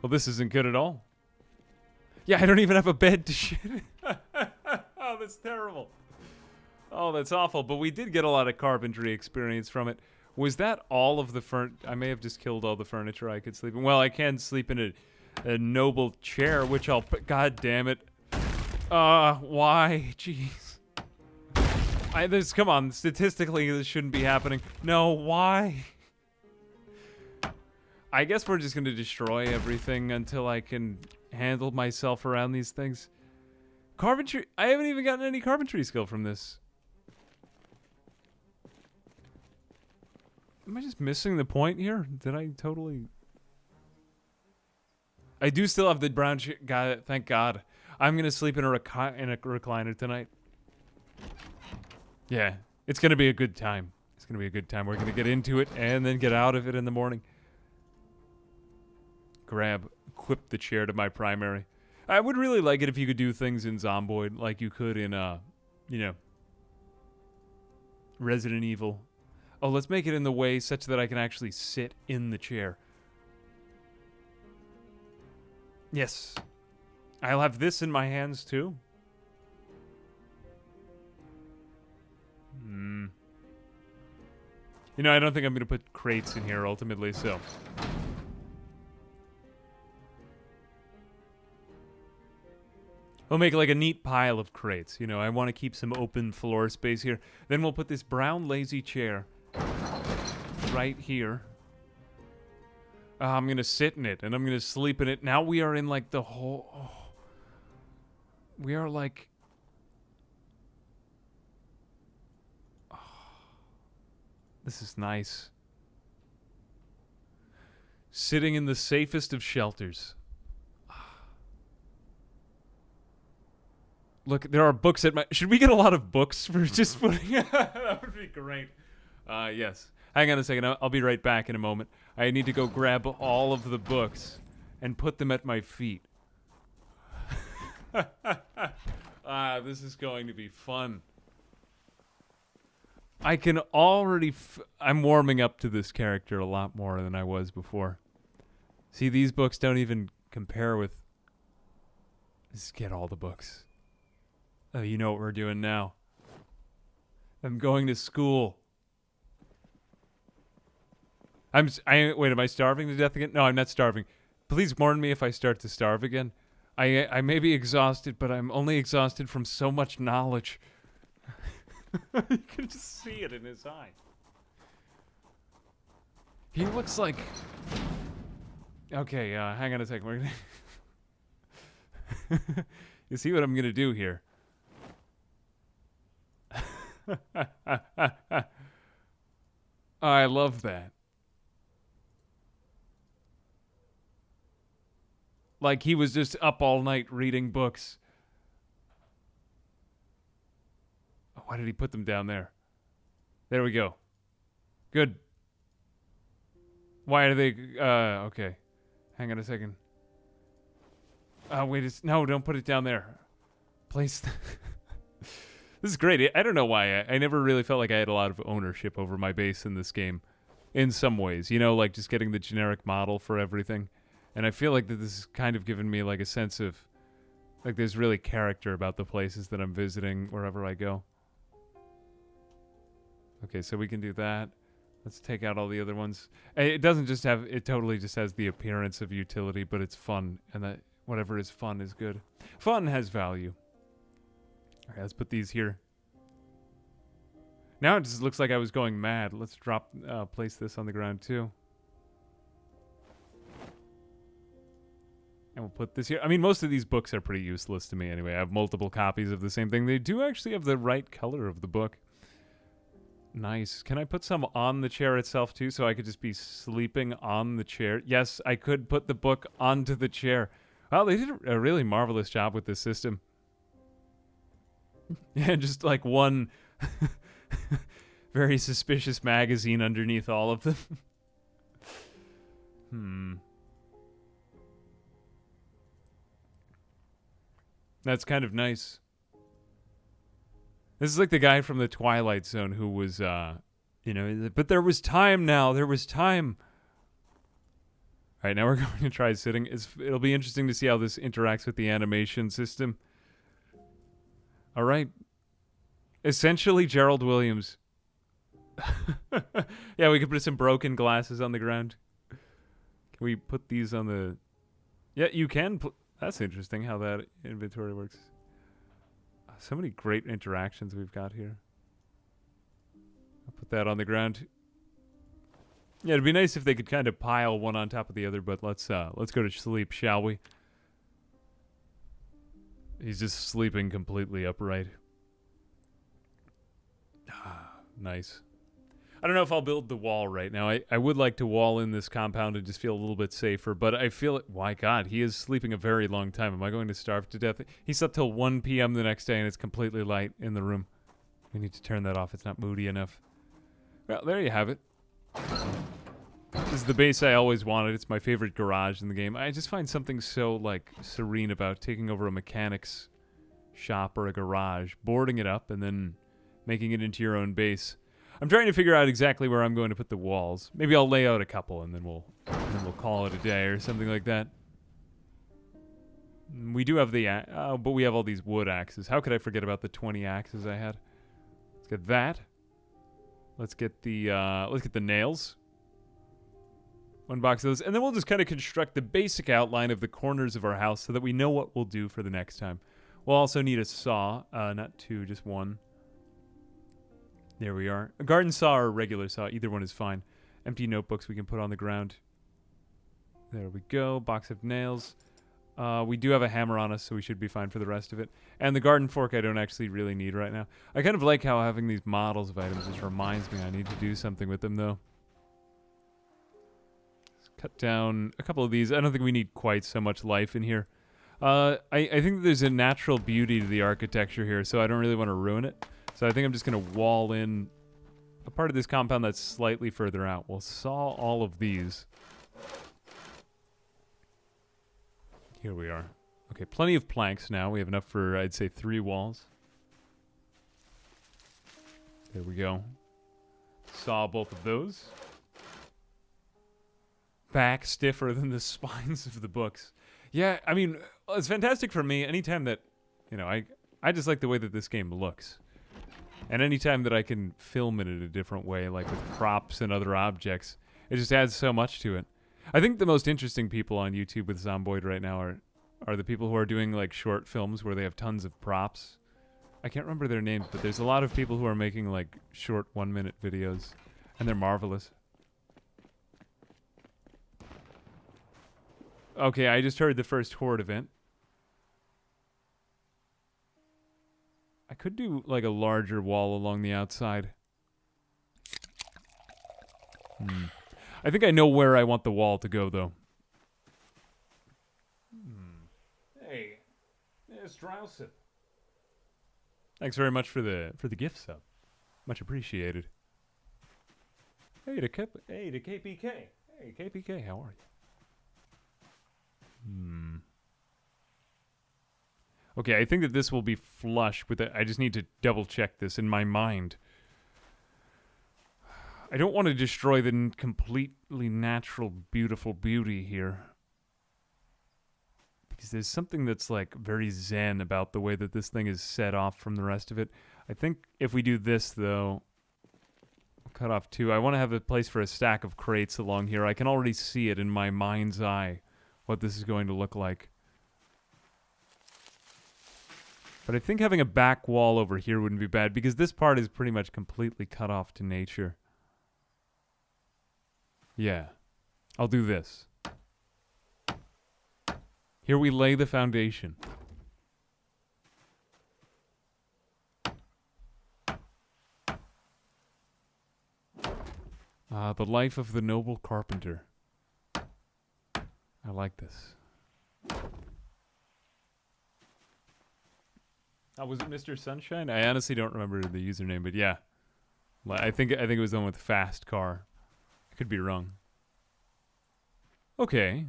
this isn't good at all. Yeah, I don't even have a bed to shit in. Oh, that's terrible. Oh, that's awful. But we did get a lot of carpentry experience from it. Was that all of the I may have just killed all the furniture I could sleep in. Well, I can sleep in a noble chair, which I'll put... God damn it. Why? Jeez. Come on. Statistically, this shouldn't be happening. No, why? I guess we're just going to destroy everything until I can handle myself around these things. Carpentry... I haven't even gotten any carpentry skill from this. Am I just missing the point here? Did I totally... I do still have the brown shit. Got it. Thank God. I'm going to sleep in a recliner tonight. Yeah. It's going to be a good time. It's going to be a good time. We're going to get into it and then get out of it in the morning. Equip the chair to my primary. I would really like it if you could do things in Zomboid like you could in, you know, Resident Evil. Oh, let's make it in the way such that I can actually sit in the chair. Yes. I'll have this in my hands, too. You know, I don't think I'm going to put crates in here, ultimately, so... We'll make like a neat pile of crates. You know, I want to keep some open floor space here. Then we'll put this brown lazy chair right here. I'm going to sit in it, and I'm going to sleep in it. Now we are in, like, the whole... Oh, we are, like... Oh, this is nice. Sitting in the safest of shelters. Look, there are books at my... Should we get a lot of books for just putting... That would be great. Yes. Hang on a second. I'll be right back in a moment. I need to go grab all of the books and put them at my feet. This is going to be fun. I can already... I'm warming up to this character a lot more than I was before. See, these books don't even compare with... Just get all the books. Oh, you know what we're doing now. I'm going to school. Wait, am I starving to death again? No, I'm not starving. Please warn me if I start to starve again. I may be exhausted, but I'm only exhausted from so much knowledge. You can just see it in his eye. He looks like... Okay, hang on a second. We're gonna... You see what I'm going to do here? I love that. Like he was just up all night reading books. Oh, why did he put them down there? There we go. Good. Why are they... okay. Hang on a second. Wait, no, don't put it down there. Place... This is great. I don't know why. I never really felt like I had a lot of ownership over my base in this game. In some ways. You know, like just getting the generic model for everything. And I feel like that this has kind of given me like a sense of Like there's really character about the places that I'm visiting wherever I go. Okay, so we can do that. Let's take out all the other ones. It doesn't just have, it totally just has the appearance of utility, but it's fun. And that whatever is fun is good. Fun has value. All right, let's put these here. Now it just looks like I was going mad. Let's place this on the ground too. And we'll put this here. I mean, most of these books are pretty useless to me anyway. I have multiple copies of the same thing. They do actually have the right color of the book. Nice. Can I put some on the chair itself too, so I could just be sleeping on the chair? Yes, I could put the book onto the chair. Well, they did a really marvelous job with this system. Yeah, just like one very suspicious magazine underneath all of them. That's kind of nice. This is like the guy from the Twilight Zone who was, but there was time now. There was time. All right, now we're going to try sitting. It'll be interesting to see how this interacts with the animation system. All right. Essentially, Gerald Williams. Yeah, we could put some broken glasses on the ground. Can we put these on the... Yeah, you can. That's interesting how that inventory works. So many great interactions we've got here. I'll put that on the ground. Yeah, it'd be nice if they could kind of pile one on top of the other, but let's go to sleep, shall we? He's just sleeping completely upright. Nice. I don't know if I'll build the wall right now. I would like to wall in this compound and just feel a little bit safer, but I feel it. My God, he is sleeping a very long time. Am I going to starve to death? He slept till 1 p.m. the next day, and it's completely light in the room. We need to turn that off. It's not moody enough. Well, there you have it. This is the base I always wanted. It's my favorite garage in the game. I just find something so, like, serene about taking over a mechanic's shop or a garage, boarding it up, and then making it into your own base. I'm trying to figure out exactly where I'm going to put the walls. Maybe I'll lay out a couple and then we'll call it a day or something like that. We do have the but we have all these wood axes. How could I forget about the 20 axes I had? Let's get that. Let's get the nails. One box of those, and then we'll just kind of construct the basic outline of the corners of our house so that we know what we'll do for the next time. We'll also need a saw, not two, just one. There we are. A garden saw or a regular saw. Either one is fine. Empty notebooks we can put on the ground. There we go. Box of nails. We do have a hammer on us, so we should be fine for the rest of it. And the garden fork I don't actually really need right now. I kind of like how having these models of items just reminds me I need to do something with them, though. Let's cut down a couple of these. I don't think we need quite so much life in here. I think there's a natural beauty to the architecture here, so I don't really want to ruin it. So I think I'm just going to wall in a part of this compound that's slightly further out. We'll saw all of these. Here we are. Okay, plenty of planks now. We have enough for, I'd say, 3 walls. There we go. Saw both of those. Back stiffer than the spines of the books. Yeah, I mean, it's fantastic for me anytime that, you know, I just like the way that this game looks. And anytime that I can film it in a different way, like with props and other objects, it just adds so much to it. I think the most interesting people on YouTube with Zomboid right now are the people who are doing like short films where they have tons of props. I can't remember their names, but there's a lot of people who are making like short 1-minute videos, and they're marvelous. Okay, I just heard the first horde event. I could do like a larger wall along the outside. I think I know where I want the wall to go, though. Hey, Strauss. Thanks very much for the gift sub. Much appreciated. Hey to KPK. Hey KPK, how are you? Okay, I think that this will be flush with it. I just need to double check this in my mind. I don't want to destroy the completely natural, beautiful beauty here. Because there's something that's like very zen about the way that this thing is set off from the rest of it. I think if we do this though, cut off 2. I want to have a place for a stack of crates along here. I can already see it in my mind's eye what this is going to look like. But I think having a back wall over here wouldn't be bad because this part is pretty much completely cut off to nature. Yeah. I'll do this. Here we lay the foundation. The life of the noble carpenter. I like this. Was it Mr. Sunshine? I honestly don't remember the username, but yeah. I think it was the one with fast car. I could be wrong. Okay.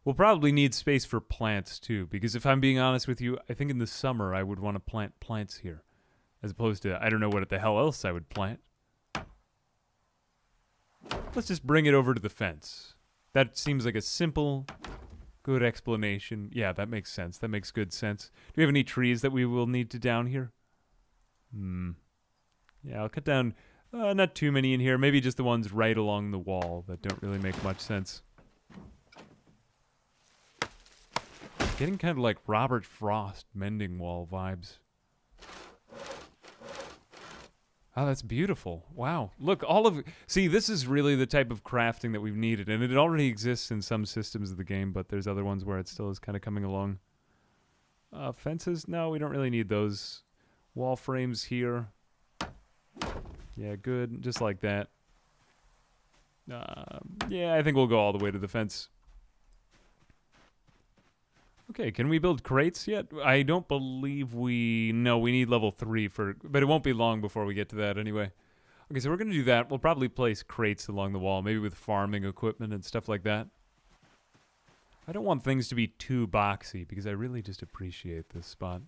We'll probably need space for plants too, because if I'm being honest with you, I think in the summer I would want to plant plants here. As opposed to, I don't know what the hell else I would plant. Let's just bring it over to the fence. That seems like a simple, good explanation. Yeah, that makes sense. That makes good sense. Do we have any trees that we will need to down here? Yeah, I'll cut down not too many in here. Maybe just the ones right along the wall that don't really make much sense. Getting kind of like Robert Frost mending wall vibes. Oh, that's beautiful. Wow. Look, see, this is really the type of crafting that we've needed, and it already exists in some systems of the game, but there's other ones where it still is kind of coming along. Fences? No, we don't really need those. Wall frames here. Yeah, good. Just like that. Yeah, I think we'll go all the way to the fence. Okay, can we build crates yet? I don't believe No, we need level 3 but it won't be long before we get to that anyway. Okay, so we're going to do that. We'll probably place crates along the wall, maybe with farming equipment and stuff like that. I don't want things to be too boxy, because I really just appreciate this spot.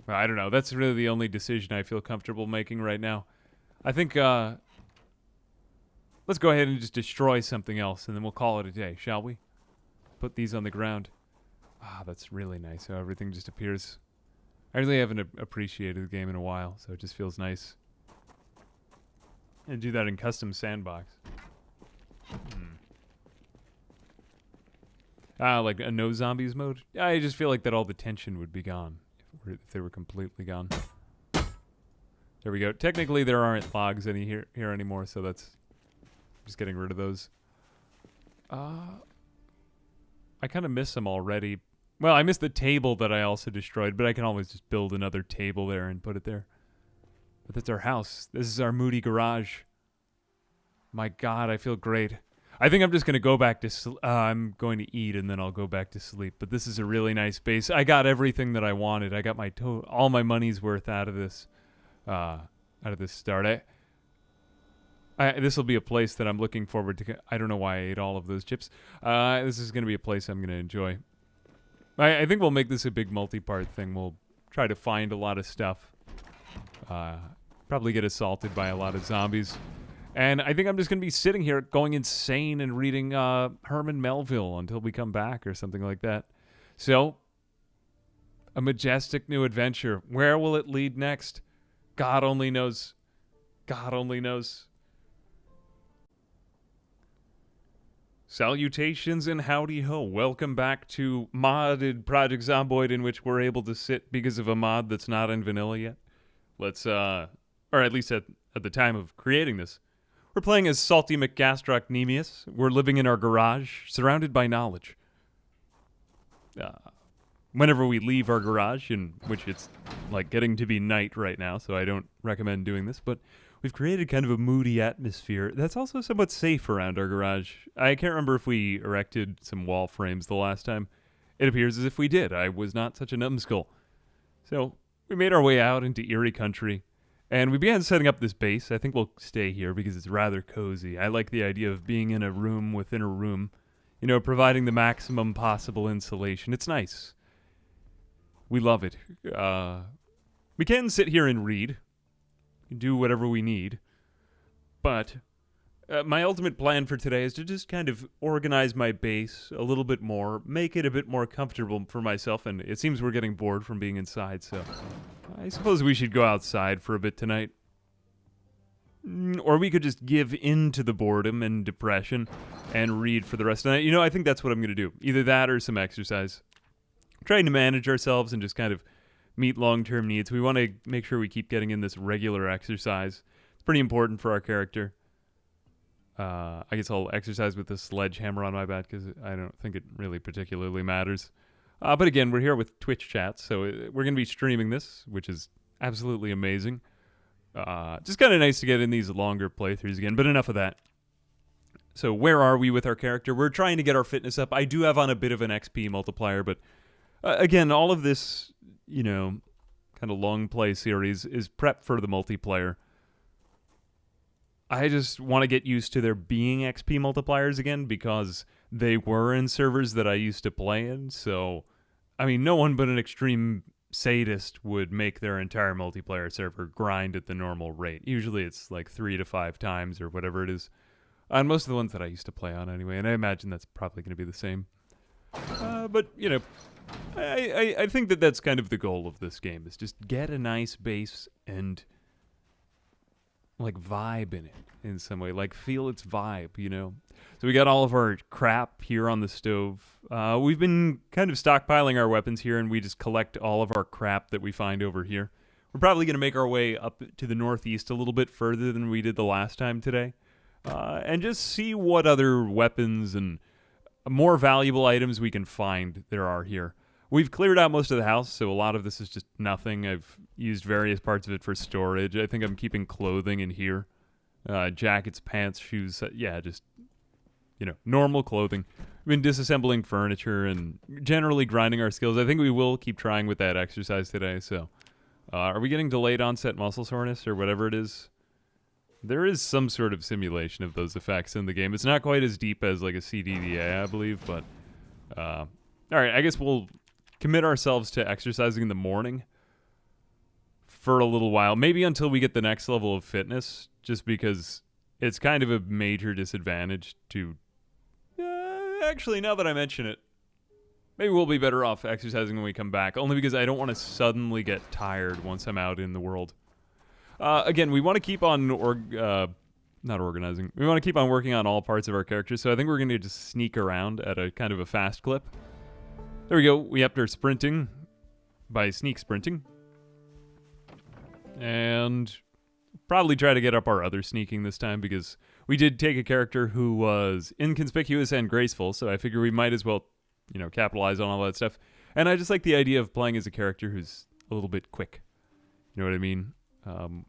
Well, I don't know. That's really the only decision I feel comfortable making right now. I think, let's go ahead and just destroy something else, and then we'll call it a day, shall we? Put these on the ground. Ah, that's really nice how everything just appears. I really haven't appreciated the game in a while, so it just feels nice. And do that in custom sandbox. Like a no zombies mode? I just feel like that all the tension would be gone if they were completely gone. There we go. Technically, there aren't logs here anymore, so that's just getting rid of those. I kind of miss them already. Well, I miss the table that I also destroyed, but I can always just build another table there and put it there. But that's our house. This is our moody garage. My God, I feel great. I think I'm just going to go back to I'm going to eat and then I'll go back to sleep. But this is a really nice base. I got everything that I wanted. I got all my money's worth out of this start. This will be a place that I'm looking forward to. I don't know why I ate all of those chips. This is going to be a place I'm going to enjoy. I think we'll make this a big multi-part thing. We'll try to find a lot of stuff. Probably get assaulted by a lot of zombies. And I think I'm just going to be sitting here going insane and reading Herman Melville until we come back or something like that. So, a majestic new adventure. Where will it lead next? God only knows. God only knows. Salutations and howdy ho. Welcome back to modded Project Zomboid, in which we're able to sit because of a mod that's not in vanilla yet. Let's, or at least at the time of creating this. We're playing as Salty McGastroc. We're living in our garage, surrounded by knowledge. Whenever we leave our garage, in which it's like getting to be night right now, so I don't recommend doing this, but we've created kind of a moody atmosphere that's also somewhat safe around our garage. I can't remember if we erected some wall frames the last time. It appears as if we did. I was not such a numbskull. So we made our way out into Eerie country, and we began setting up this base. I think we'll stay here because it's rather cozy. I like the idea of being in a room within a room, you know, providing the maximum possible insulation. It's nice. We love it. We can sit here and read. Do whatever we need. But my ultimate plan for today is to just kind of organize my base a little bit more, make it a bit more comfortable for myself, and it seems we're getting bored from being inside, so I suppose we should go outside for a bit tonight. Or we could just give in to the boredom and depression and read for the rest of the night. You know, I think that's what I'm going to do. Either that or some exercise. Trying to manage ourselves and just kind of meet long-term needs. We want to make sure we keep getting in this regular exercise. It's pretty important for our character. I guess I'll exercise with this sledgehammer on my back because I don't think it really particularly matters. But again, we're here with Twitch chat, so we're going to be streaming this, which is absolutely amazing. Just kind of nice to get in these longer playthroughs again, but enough of that. So where are we with our character? We're trying to get our fitness up. I do have on a bit of an XP multiplier, but again, all of this, you know, kind of long play series is prep for the multiplayer. I just want to get used to there being XP multipliers again because they were in servers that I used to play in. So, I mean, no one but an extreme sadist would make their entire multiplayer server grind at the normal rate. Usually it's like 3 to 5 times or whatever it is. On most of the ones that I used to play on anyway, and I imagine that's probably going to be the same. But, you know, I think that that's kind of the goal of this game, is just get a nice base and like vibe in it in some way, like feel its vibe, you know. So we got all of our crap here on the stove. We've been kind of stockpiling our weapons here, and we just collect all of our crap that we find over here. We're probably going to make our way up to the northeast a little bit further than we did the last time today, and just see what other weapons and more valuable items we can find there are here. We've cleared out most of the house, so a lot of this is just nothing. I've used various parts of it for storage. I think I'm keeping clothing in here. Jackets, pants, shoes, yeah, just, you know, normal clothing. We've been disassembling furniture and generally grinding our skills. I think we will keep trying with that exercise today, so. Are we getting delayed onset muscle soreness or whatever it is? There is some sort of simulation of those effects in the game. It's not quite as deep as like a CDDA, I believe, but all right, I guess we'll commit ourselves to exercising in the morning for a little while, maybe until we get the next level of fitness, just because it's kind of a major disadvantage to... actually, now that I mention it, maybe we'll be better off exercising when we come back, only because I don't want to suddenly get tired once I'm out in the world. Again, we want to keep on... not organizing. We want to keep on working on all parts of our characters, so I think we're going to just sneak around at a kind of a fast clip. There we go. We upped our sprinting by sneak sprinting. And probably try to get up our other sneaking this time because we did take a character who was inconspicuous and graceful, so I figure we might as well, you know, capitalize on all that stuff. And I just like the idea of playing as a character who's a little bit quick. You know what I mean?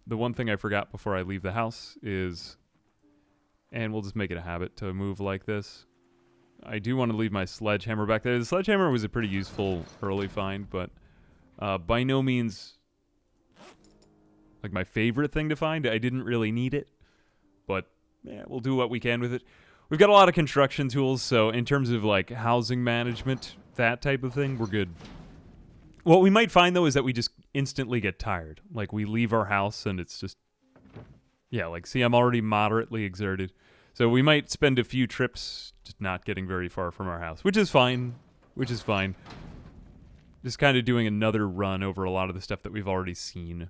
The one thing I forgot before I leave the house is, and we'll just make it a habit to move like this, I do want to leave my sledgehammer back there. The sledgehammer was a pretty useful early find, but by no means like my favorite thing to find. I didn't really need it, but yeah, we'll do what we can with it. We've got a lot of construction tools, so in terms of like housing management, that type of thing, we're good. What we might find, though, is that we just instantly get tired. Like, we leave our house, and it's just... yeah, like, see, I'm already moderately exerted. So we might spend a few trips just not getting very far from our house, which is fine. Which is fine. Just kind of doing another run over a lot of the stuff that we've already seen.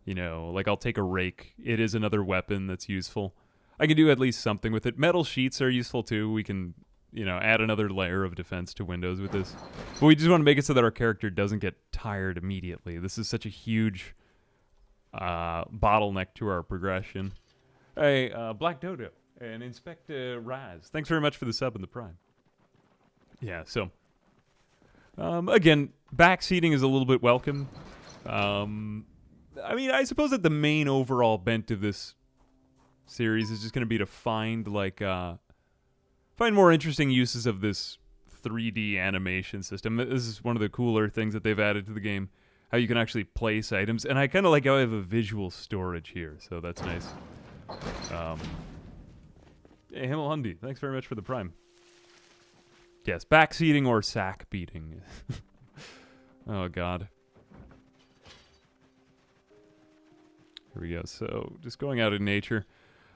You know, like, I'll take a rake. It is another weapon that's useful. I can do at least something with it. Metal sheets are useful, too. We can... you know, add another layer of defense to windows with this. But we just want to make it so that our character doesn't get tired immediately. This is such a huge bottleneck to our progression. Hey, Black Dodo and Inspector Raz, thanks very much for the sub and the prime. Yeah, so... again, backseating is a little bit welcome. I mean, I suppose that the main overall bent of this series is just going to be to find, like... find more interesting uses of this 3D animation system. This is one of the cooler things that they've added to the game, how you can actually place items. And I kind of like how I have a visual storage here, so that's nice. Hey, Himmel Hundy, thanks very much for the prime. Yes, backseating or sack beating. Oh, God. Here we go. So, just going out in nature.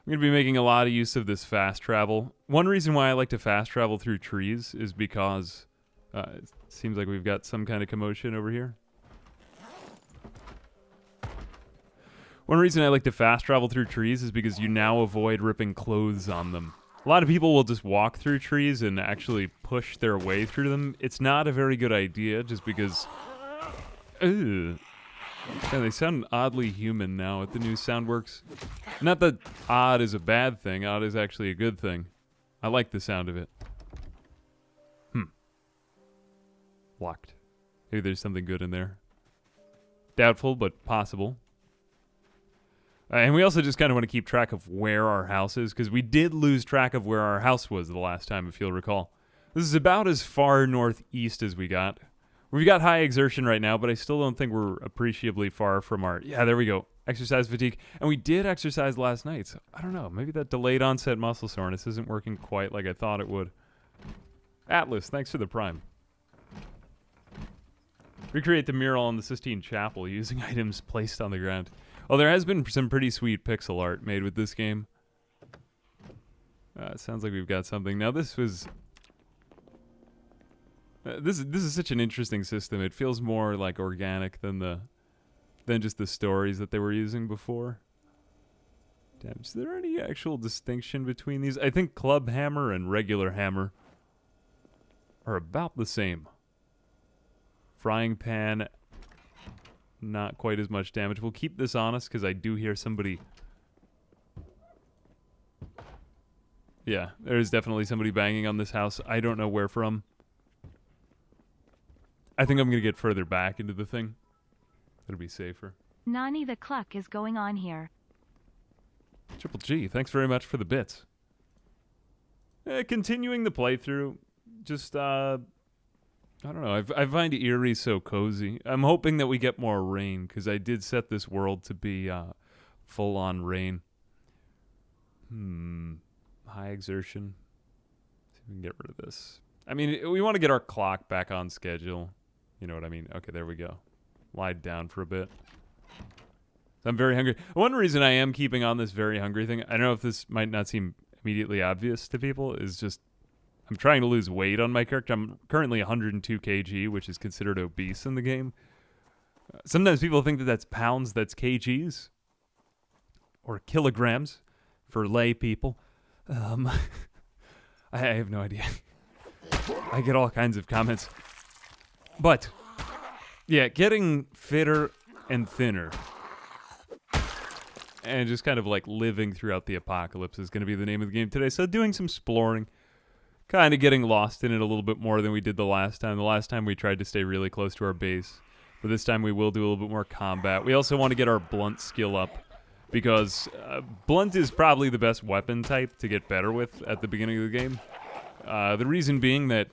I'm going to be making a lot of use of this fast travel. One reason why I like to fast travel through trees is because it seems like we've got some kind of commotion over here. One reason I like to fast travel through trees is because you now avoid ripping clothes on them. A lot of people will just walk through trees and actually push their way through them. It's not a very good idea just because... Ugh. Yeah, they sound oddly human now with the new sound works. Not that odd is a bad thing. Odd is actually a good thing. I like the sound of it. Locked. Maybe there's something good in there. Doubtful, but possible. And we also just kind of want to keep track of where our house is, because we did lose track of where our house was the last time, if you'll recall. This is about as far northeast as we got. We've got high exertion right now, but I still don't think we're appreciably far from our... Yeah, there we go. Exercise fatigue. And we did exercise last night, so I don't know. Maybe that delayed onset muscle soreness isn't working quite like I thought it would. Atlas, thanks for the prime. Recreate the mural on the Sistine Chapel using items placed on the ground. Oh, there has been some pretty sweet pixel art made with this game. It sounds like we've got something. Now, this was... This is such an interesting system. It feels more like organic than just the stories that they were using before. Damn, is there any actual distinction between these? I think club hammer and regular hammer are about the same. Frying pan, not quite as much damage. We'll keep this on us because I do hear somebody. Yeah, there's definitely somebody banging on this house. I don't know where from. I think I'm going to get further back into the thing. It'll be safer. Nani, the cluck is going on here. Triple G, thanks very much for the bits. Continuing the playthrough, just, I don't know, I find Eerie so cozy. I'm hoping that we get more rain, because I did set this world to be full-on rain. High exertion. See if we can get rid of this. I mean, we want to get our clock back on schedule. You know what I mean? Okay, there we go. Lied down for a bit. I'm very hungry. One reason I am keeping on this very hungry thing, I don't know if this might not seem immediately obvious to people, is just I'm trying to lose weight on my character. I'm currently 102 kg, which is considered obese in the game. Sometimes people think that that's pounds, that's kgs. Or kilograms for lay people. I have no idea. I get all kinds of comments. But, yeah, getting fitter and thinner and just kind of like living throughout the apocalypse is going to be the name of the game today. So doing some exploring, kind of getting lost in it a little bit more than we did the last time. The last time we tried to stay really close to our base, but this time we will do a little bit more combat. We also want to get our blunt skill up because blunt is probably the best weapon type to get better with at the beginning of the game. The reason being that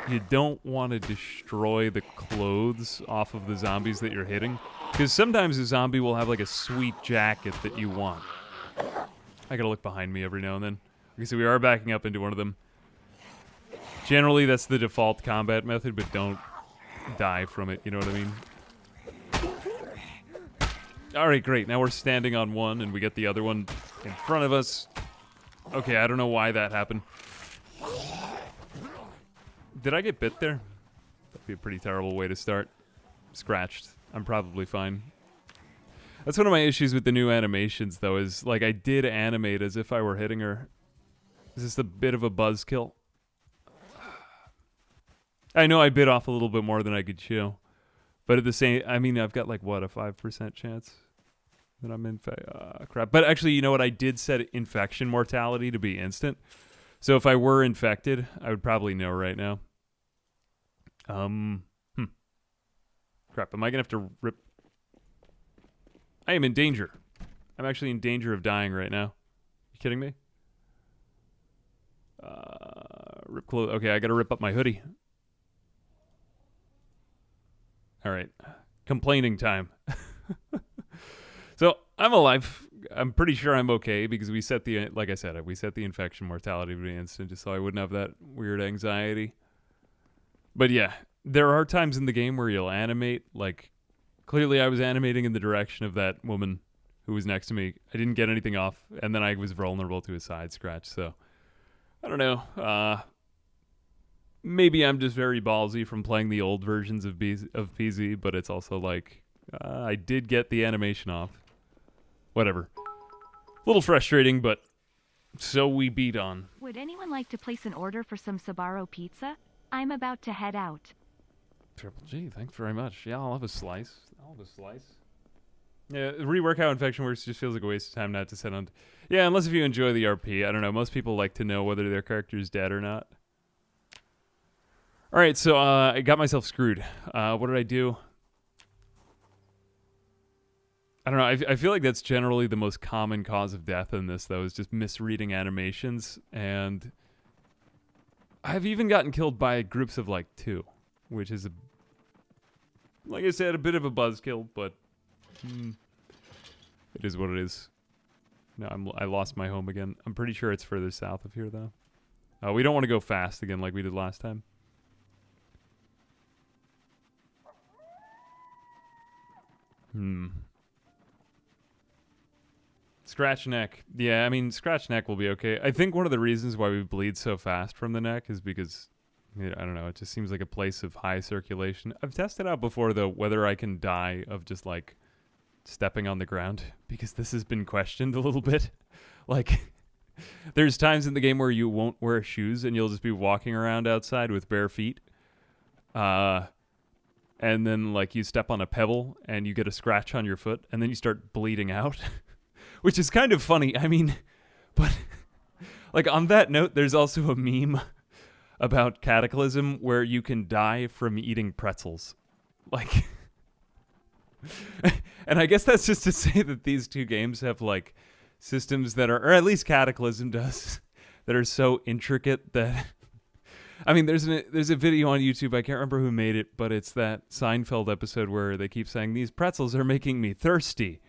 you don't want to destroy the clothes off of the zombies that you're hitting. Because sometimes a zombie will have like a sweet jacket that you want. I gotta look behind me every now and then. Okay, so we are backing up into one of them. Generally, that's the default combat method, but don't die from it, you know what I mean? Alright, great. Now we're standing on one, and we get the other one in front of us. Okay, I don't know why that happened. Did I get bit there? That'd be a pretty terrible way to start. Scratched. I'm probably fine. That's one of my issues with the new animations, though, is, like, I did animate as if I were hitting her. Is this a bit of a buzzkill? I know I bit off a little bit more than I could chew. But at the same... I mean, I've got, like, what, a 5% chance that I'm infected? Crap. But actually, you know what? I did set infection mortality to be instant. So if I were infected, I would probably know right now. Crap, am I gonna have to rip... I am in danger. I'm actually in danger of dying right now. You kidding me? Rip clothes. Okay, I gotta rip up my hoodie. Alright. Complaining time. So, I'm alive. I'm pretty sure I'm okay because we set the... Like I said, we set the infection mortality to be instant just so I wouldn't have that weird anxiety. But yeah, there are times in the game where you'll animate, like, clearly I was animating in the direction of that woman who was next to me. I didn't get anything off, and then I was vulnerable to a side scratch. So I don't know. Maybe I'm just very ballsy from playing the old versions of PZ, but it's also like I did get the animation off. Whatever. A little frustrating, but so we beat on. Would anyone like to place an order for some Sbarro pizza? I'm about to head out. Triple G, thanks very much. Yeah, I'll have a slice. Yeah, rework how infection works just feels like a waste of time not to set on. Yeah, unless if you enjoy the RP. I don't know. Most people like to know whether their character is dead or not. All right, so I got myself screwed. What did I do? I don't know. I feel like that's generally the most common cause of death in this, though, is just misreading animations. And I've even gotten killed by groups of like 2, which is, like I said, a bit of a buzzkill, but it is what it is. No, I lost my home again. I'm pretty sure it's further south of here, though. We don't want to go fast again like we did last time. Scratch neck. Yeah, I mean, scratch neck will be okay. I think one of the reasons why we bleed so fast from the neck is because, I don't know, it just seems like a place of high circulation. I've tested out before, though, whether I can die of just, like, stepping on the ground, because this has been questioned a little bit. Like, there's times in the game where you won't wear shoes and you'll just be walking around outside with bare feet. And then, like, you step on a pebble and you get a scratch on your foot and then you start bleeding out. Which is kind of funny. I mean, but like on that note, there's also a meme about Cataclysm where you can die from eating pretzels. Like, and I guess that's just to say that these two games have like systems that are, or at least Cataclysm does, that are so intricate that, I mean, there's a video on YouTube, I can't remember who made it, but it's that Seinfeld episode where they keep saying, these pretzels are making me thirsty.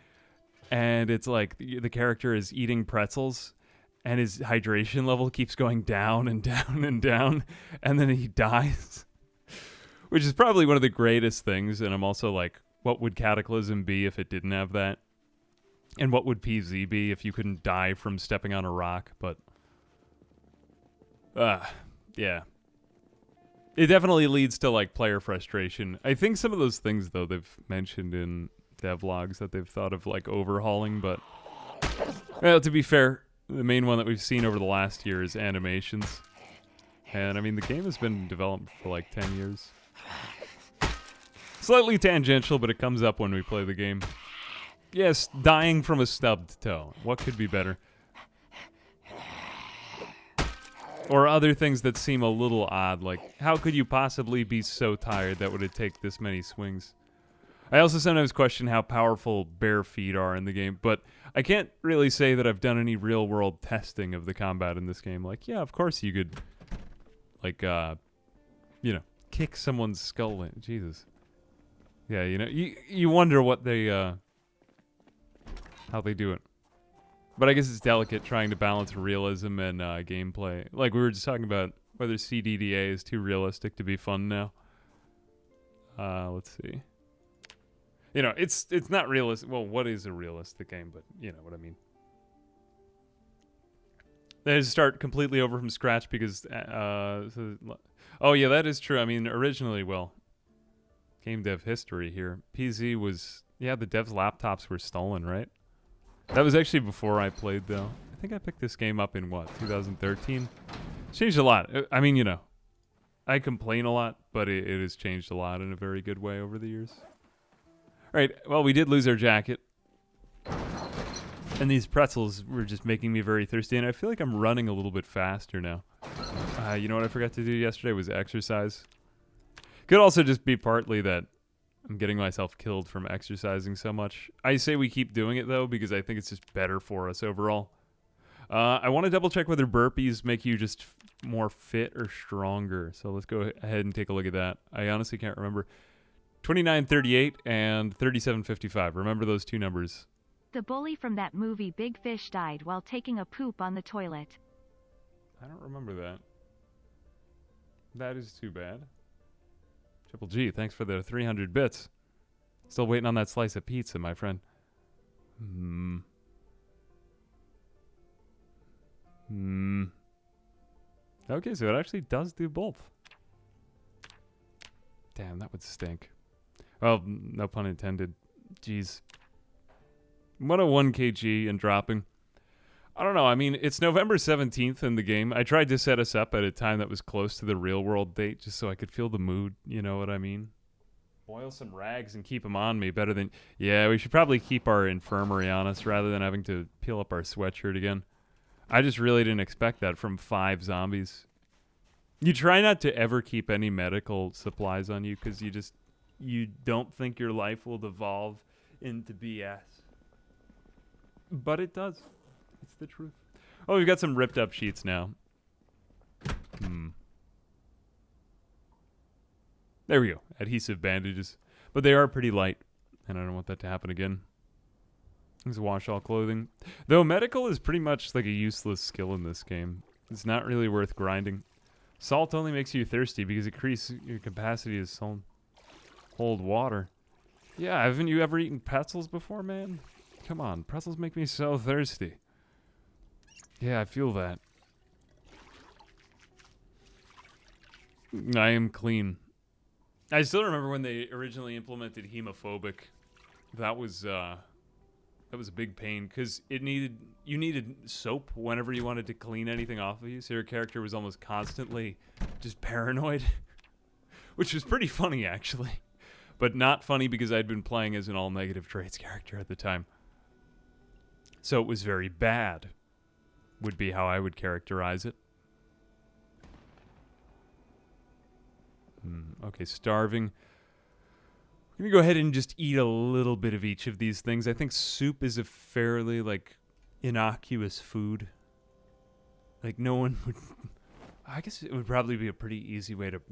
And it's like the character is eating pretzels and his hydration level keeps going down and down and down. And then he dies, which is probably one of the greatest things. And I'm also like, what would Cataclysm be if it didn't have that? And what would PZ be if you couldn't die from stepping on a rock? But, yeah. It definitely leads to like player frustration. I think some of those things, though, they've mentioned in devlogs that they've thought of like overhauling, but well, to be fair, the main one that we've seen over the last year is animations, and I mean the game has been developed for like 10 years. Slightly tangential, but it comes up when we play the game. Yes, dying from a stubbed toe. What could be better? Or other things that seem a little odd, like how could you possibly be so tired that would it take this many swings? I also sometimes question how powerful bare feet are in the game, but I can't really say that I've done any real-world testing of the combat in this game. Like, yeah, of course you could, like, you know, kick someone's skull in. Jesus. Yeah, you know, you wonder what they, how they do it. But I guess it's delicate trying to balance realism and gameplay. Like, we were just talking about whether CDDA is too realistic to be fun now. Let's see. You know, it's not realistic. Well, what is a realistic game? But you know what I mean. They just start completely over from scratch because, oh yeah, that is true. I mean, originally, well, game dev history here. PZ was, yeah, the devs' laptops were stolen, right? That was actually before I played, though. I think I picked this game up in, what, 2013? Changed a lot. I mean, you know, I complain a lot, but it has changed a lot in a very good way over the years. All right, well, we did lose our jacket. And these pretzels were just making me very thirsty, and I feel like I'm running a little bit faster now. You know what I forgot to do yesterday was exercise. Could also just be partly that I'm getting myself killed from exercising so much. I say we keep doing it, though, because I think it's just better for us overall. I want to double-check whether burpees make you just more fit or stronger, so let's go ahead and take a look at that. I honestly can't remember. 2938 and 3755. Remember those two numbers. The bully from that movie Big Fish died while taking a poop on the toilet. I don't remember that. That is too bad. Triple G, thanks for the 300 bits. Still waiting on that slice of pizza, my friend. Okay, so it actually does do both. Damn, that would stink. Well, no pun intended. Jeez. 101 kg and dropping. I don't know. I mean, it's November 17th in the game. I tried to set us up at a time that was close to the real world date just so I could feel the mood. You know what I mean? Boil some rags and keep them on me better than... Yeah, we should probably keep our infirmary on us rather than having to peel up our sweatshirt again. I just really didn't expect that from 5 zombies. You try not to ever keep any medical supplies on you because you don't think your life will devolve into BS. But it does. It's the truth. Oh, we've got some ripped up sheets now. There we go. Adhesive bandages. But they are pretty light. And I don't want that to happen again. Let's wash all clothing. Though medical is pretty much like a useless skill in this game. It's not really worth grinding. Salt only makes you thirsty because it increases your capacity to hold water. Yeah, haven't you ever eaten pretzels before, man? Come on, pretzels make me so thirsty. Yeah, I feel that. I am clean. I still remember when they originally implemented hemophobic. That was a big pain because you needed soap whenever you wanted to clean anything off of you. So your character was almost constantly just paranoid, which was pretty funny actually, but not funny because I'd been playing as an all negative traits character at the time. So it was very bad, would be how I would characterize it. Okay, starving. I'm gonna go ahead and just eat a little bit of each of these things. I think soup is a fairly, like, innocuous food. Like, no one would... I guess it would probably be a pretty easy way to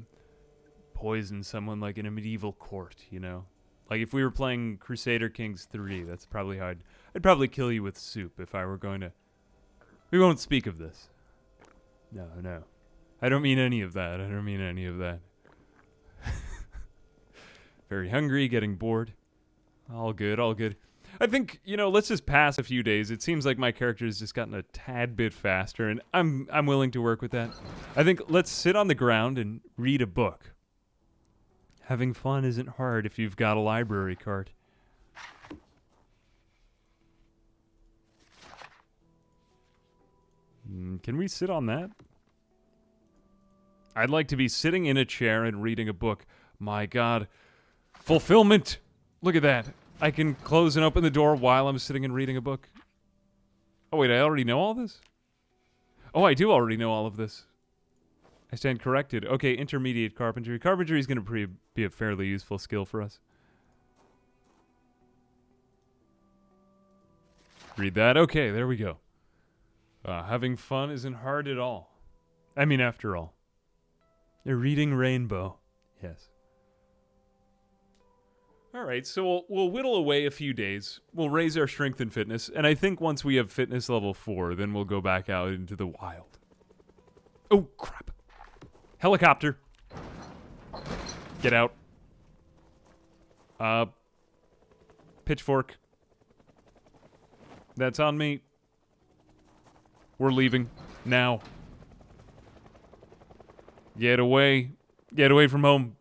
poison someone, like, in a medieval court, you know? Like, if we were playing Crusader Kings 3, that's probably how I'd probably kill you with soup if I were going to... We won't speak of this. No. I don't mean any of that. Very hungry, getting bored. All good. I think, let's just pass a few days. It seems like my character has just gotten a tad bit faster, and I'm willing to work with that. I think let's sit on the ground and read a book. Having fun isn't hard if you've got a library card. Can we sit on that? I'd like to be sitting in a chair and reading a book. My God. Fulfillment! Look at that. I can close and open the door while I'm sitting and reading a book. Oh, wait, I already know all this? Oh, I do already know all of this. I stand corrected. Okay, intermediate carpentry. Carpentry is going to be a fairly useful skill for us. Read that. Okay, there we go. Having fun isn't hard at all. I mean, after all. A reading rainbow. Yes. Alright, so we'll whittle away a few days. We'll raise our strength and fitness. And I think once we have fitness level 4, then we'll go back out into the wild. Oh, crap. Helicopter. Get out. Pitchfork. That's on me. We're leaving. Now. Get away. Get away from home.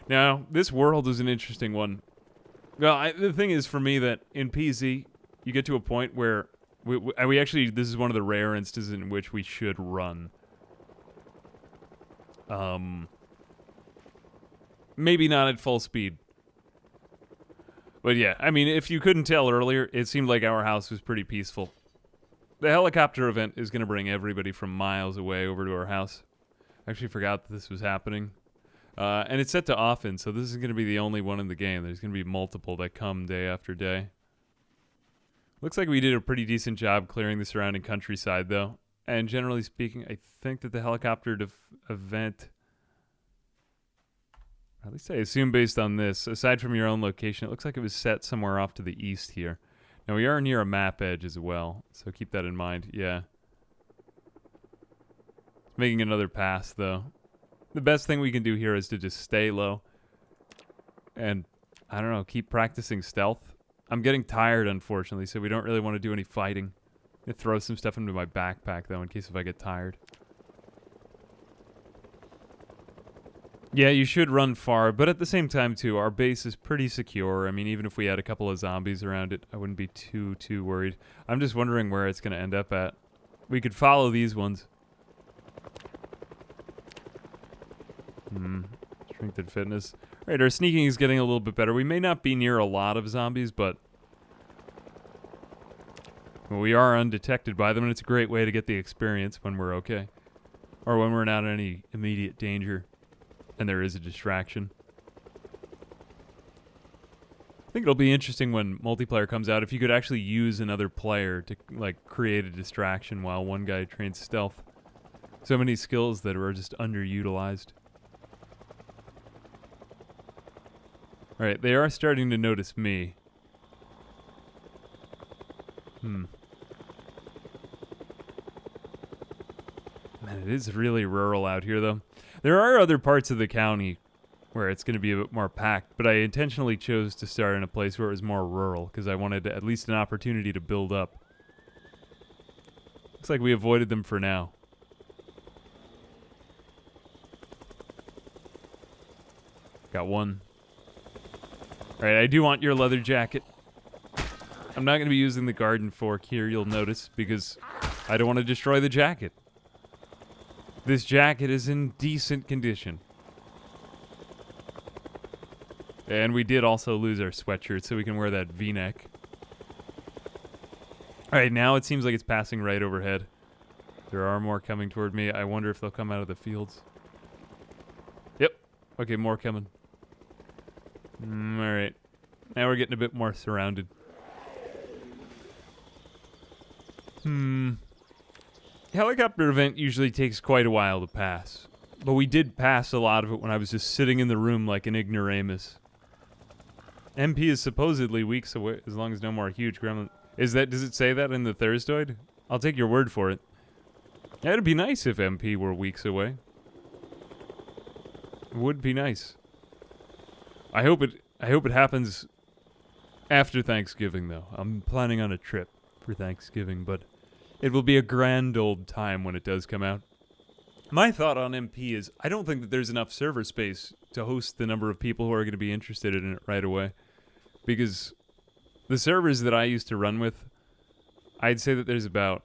Now, this world is an interesting one. Well, the thing is for me that in PZ, you get to a point where we actually, this is one of the rare instances in which we should run. Maybe not at full speed. But yeah, I mean, if you couldn't tell earlier, it seemed like our house was pretty peaceful. The helicopter event is going to bring everybody from miles away over to our house. I actually forgot that this was happening. And it's set to often, so this is going to be the only one in the game. There's going to be multiple that come day after day. Looks like we did a pretty decent job clearing the surrounding countryside, though. And generally speaking, I think that the helicopter event... At least I assume based on this, aside from your own location, it looks like it was set somewhere off to the east here. Now, we are near a map edge as well, so keep that in mind. Yeah. Making another pass, though. The best thing we can do here is to just stay low. And, I don't know, keep practicing stealth. I'm getting tired, unfortunately, so we don't really want to do any fighting. I'm going to throw some stuff into my backpack, though, in case if I get tired. Yeah, you should run far, but at the same time, too, our base is pretty secure. I mean, even if we had a couple of zombies around it, I wouldn't be too worried. I'm just wondering where it's going to end up at. We could follow these ones. Strength and fitness. Alright, our sneaking is getting a little bit better. We may not be near a lot of zombies, but we are undetected by them, and it's a great way to get the experience when we're okay. Or when we're not in any immediate danger, and there is a distraction. I think it'll be interesting when multiplayer comes out if you could actually use another player to, like, create a distraction while one guy trains stealth. So many skills that are just underutilized. Alright, they are starting to notice me. Man, it is really rural out here, though. There are other parts of the county where it's going to be a bit more packed, but I intentionally chose to start in a place where it was more rural, because I wanted at least an opportunity to build up. Looks like we avoided them for now. Got one. Alright, I do want your leather jacket. I'm not going to be using the garden fork here, you'll notice, because I don't want to destroy the jacket. This jacket is in decent condition. And we did also lose our sweatshirt, so we can wear that V-neck. Alright, now it seems like it's passing right overhead. There are more coming toward me. I wonder if they'll come out of the fields. Yep. Okay, more coming. Alright. Now we're getting a bit more surrounded. Helicopter event usually takes quite a while to pass. But we did pass a lot of it when I was just sitting in the room like an ignoramus. MP is supposedly weeks away, as long as no more huge gremlin. Does it say that in the Thursdoid? I'll take your word for it. Yeah, it'd be nice if MP were weeks away. It would be nice. I hope it happens after Thanksgiving, though. I'm planning on a trip for Thanksgiving, but it will be a grand old time when it does come out. My thought on MP is I don't think that there's enough server space to host the number of people who are going to be interested in it right away. Because the servers that I used to run with, I'd say that there's about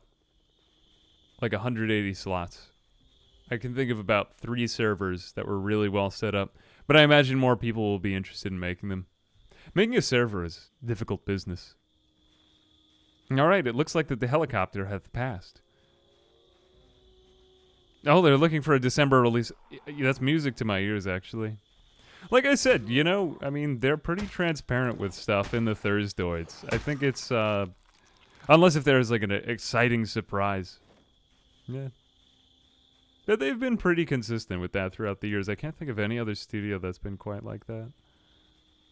like 180 slots. I can think of about 3 servers that were really well set up, but I imagine more people will be interested in making them. Making a server is difficult business. Alright, it looks like that the helicopter hath passed. Oh, they're looking for a December release. That's music to my ears, actually. Like I said, you know, I mean, they're pretty transparent with stuff in the Thursdoids. I think it's, unless if there's like an exciting surprise. Yeah. But they've been pretty consistent with that throughout the years. I can't think of any other studio that's been quite like that.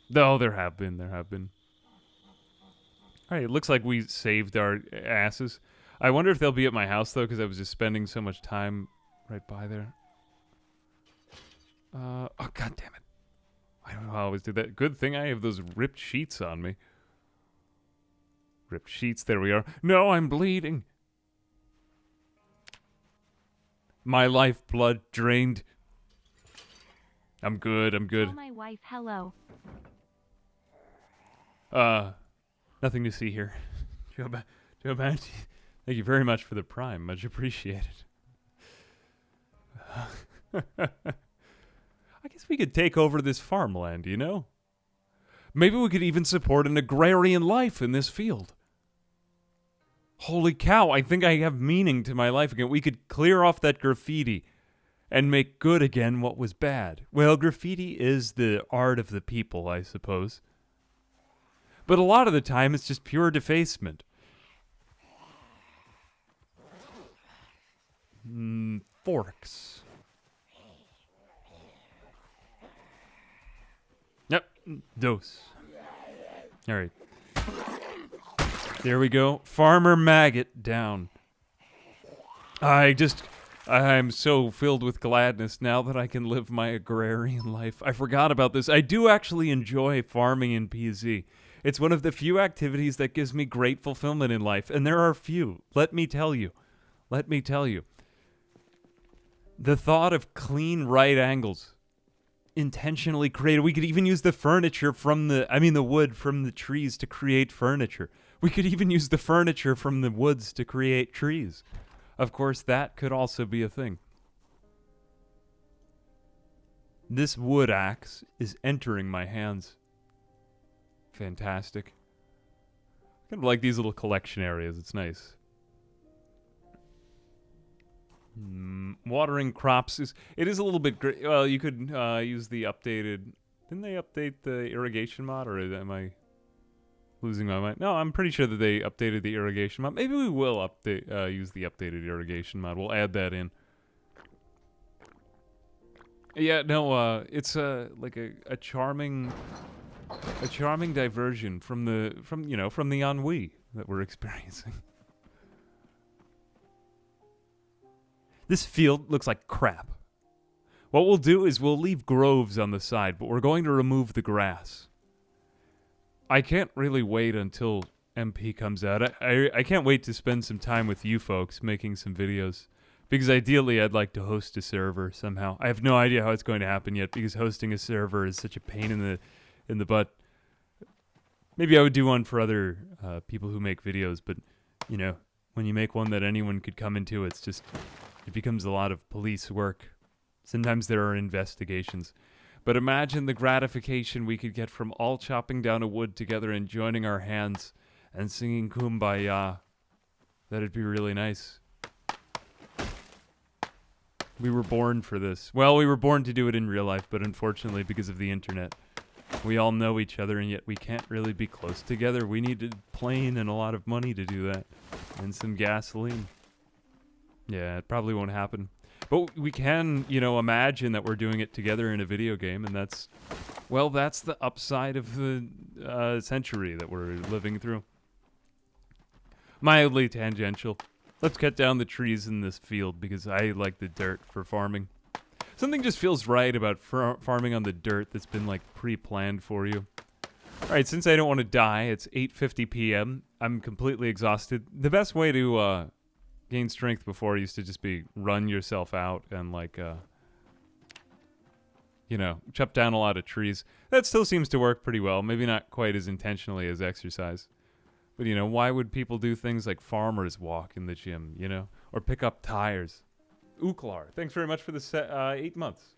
No, there have been. Alright, it looks like we saved our asses. I wonder if they'll be at my house, though, because I was just spending so much time right by there. Oh, god damn it. I don't know how I always do that. Good thing I have those ripped sheets on me. Ripped sheets, there we are. No, I'm bleeding. My lifeblood drained. I'm good. Tell my wife hello. Nothing to see here. Joe Bounty, thank you very much for the prime. Much appreciated. I guess we could take over this farmland, you know? Maybe we could even support an agrarian life in this field. Holy cow, I think I have meaning to my life again. We could clear off that graffiti and make good again what was bad. Well, graffiti is the art of the people, I suppose. But a lot of the time, it's just pure defacement. Forks. Yep, dose. Alright. There we go. Farmer Maggot down. I'm so filled with gladness now that I can live my agrarian life. I forgot about this. I do actually enjoy farming in PZ. It's one of the few activities that gives me great fulfillment in life, and there are few. Let me tell you. Let me tell you. The thought of clean right angles, intentionally created. We could even use the furniture from the wood from the trees to create furniture. We could even use the furniture from the woods to create trees. Of course, that could also be a thing. This wood axe is entering my hands. Fantastic. Kind of like these little collection areas. It's nice. Watering crops is a little bit great. Well, you could use the updated. Didn't they update the irrigation mod, or am I losing my mind? No, I'm pretty sure that they updated the irrigation mod. Maybe we will update use the updated irrigation mod. We'll add that in. Yeah, no, it's like a charming diversion from the ennui that we're experiencing. This field looks like crap. What we'll do is we'll leave groves on the side, but we're going to remove the grass. I can't really wait until MP comes out. I can't wait to spend some time with you folks making some videos. Because ideally, I'd like to host a server somehow. I have no idea how it's going to happen yet, because hosting a server is such a pain in the butt. Maybe I would do one for other people who make videos, but, you know, when you make one that anyone could come into, it becomes a lot of police work. Sometimes there are investigations. But imagine the gratification we could get from all chopping down a wood together and joining our hands and singing Kumbaya. That'd be really nice. We were born for this. Well, we were born to do it in real life, but unfortunately, because of the internet, we all know each other, and yet we can't really be close together. We need a plane and a lot of money to do that, and some gasoline. Yeah, it probably won't happen. But we can, imagine that we're doing it together in a video game, and that's the upside of the century that we're living through. Mildly tangential. Let's cut down the trees in this field because I like the dirt for farming. Something just feels right about farming on the dirt that's been like pre-planned for you. All right, since I don't want to die, it's 8:50 p.m. I'm completely exhausted. The best way to gain strength before used to just be run yourself out and chop down a lot of trees. That still seems to work pretty well. Maybe not quite as intentionally as exercise. But, why would people do things like farmers walk in the gym, or pick up tires? Uklar, thanks very much for the 8 months.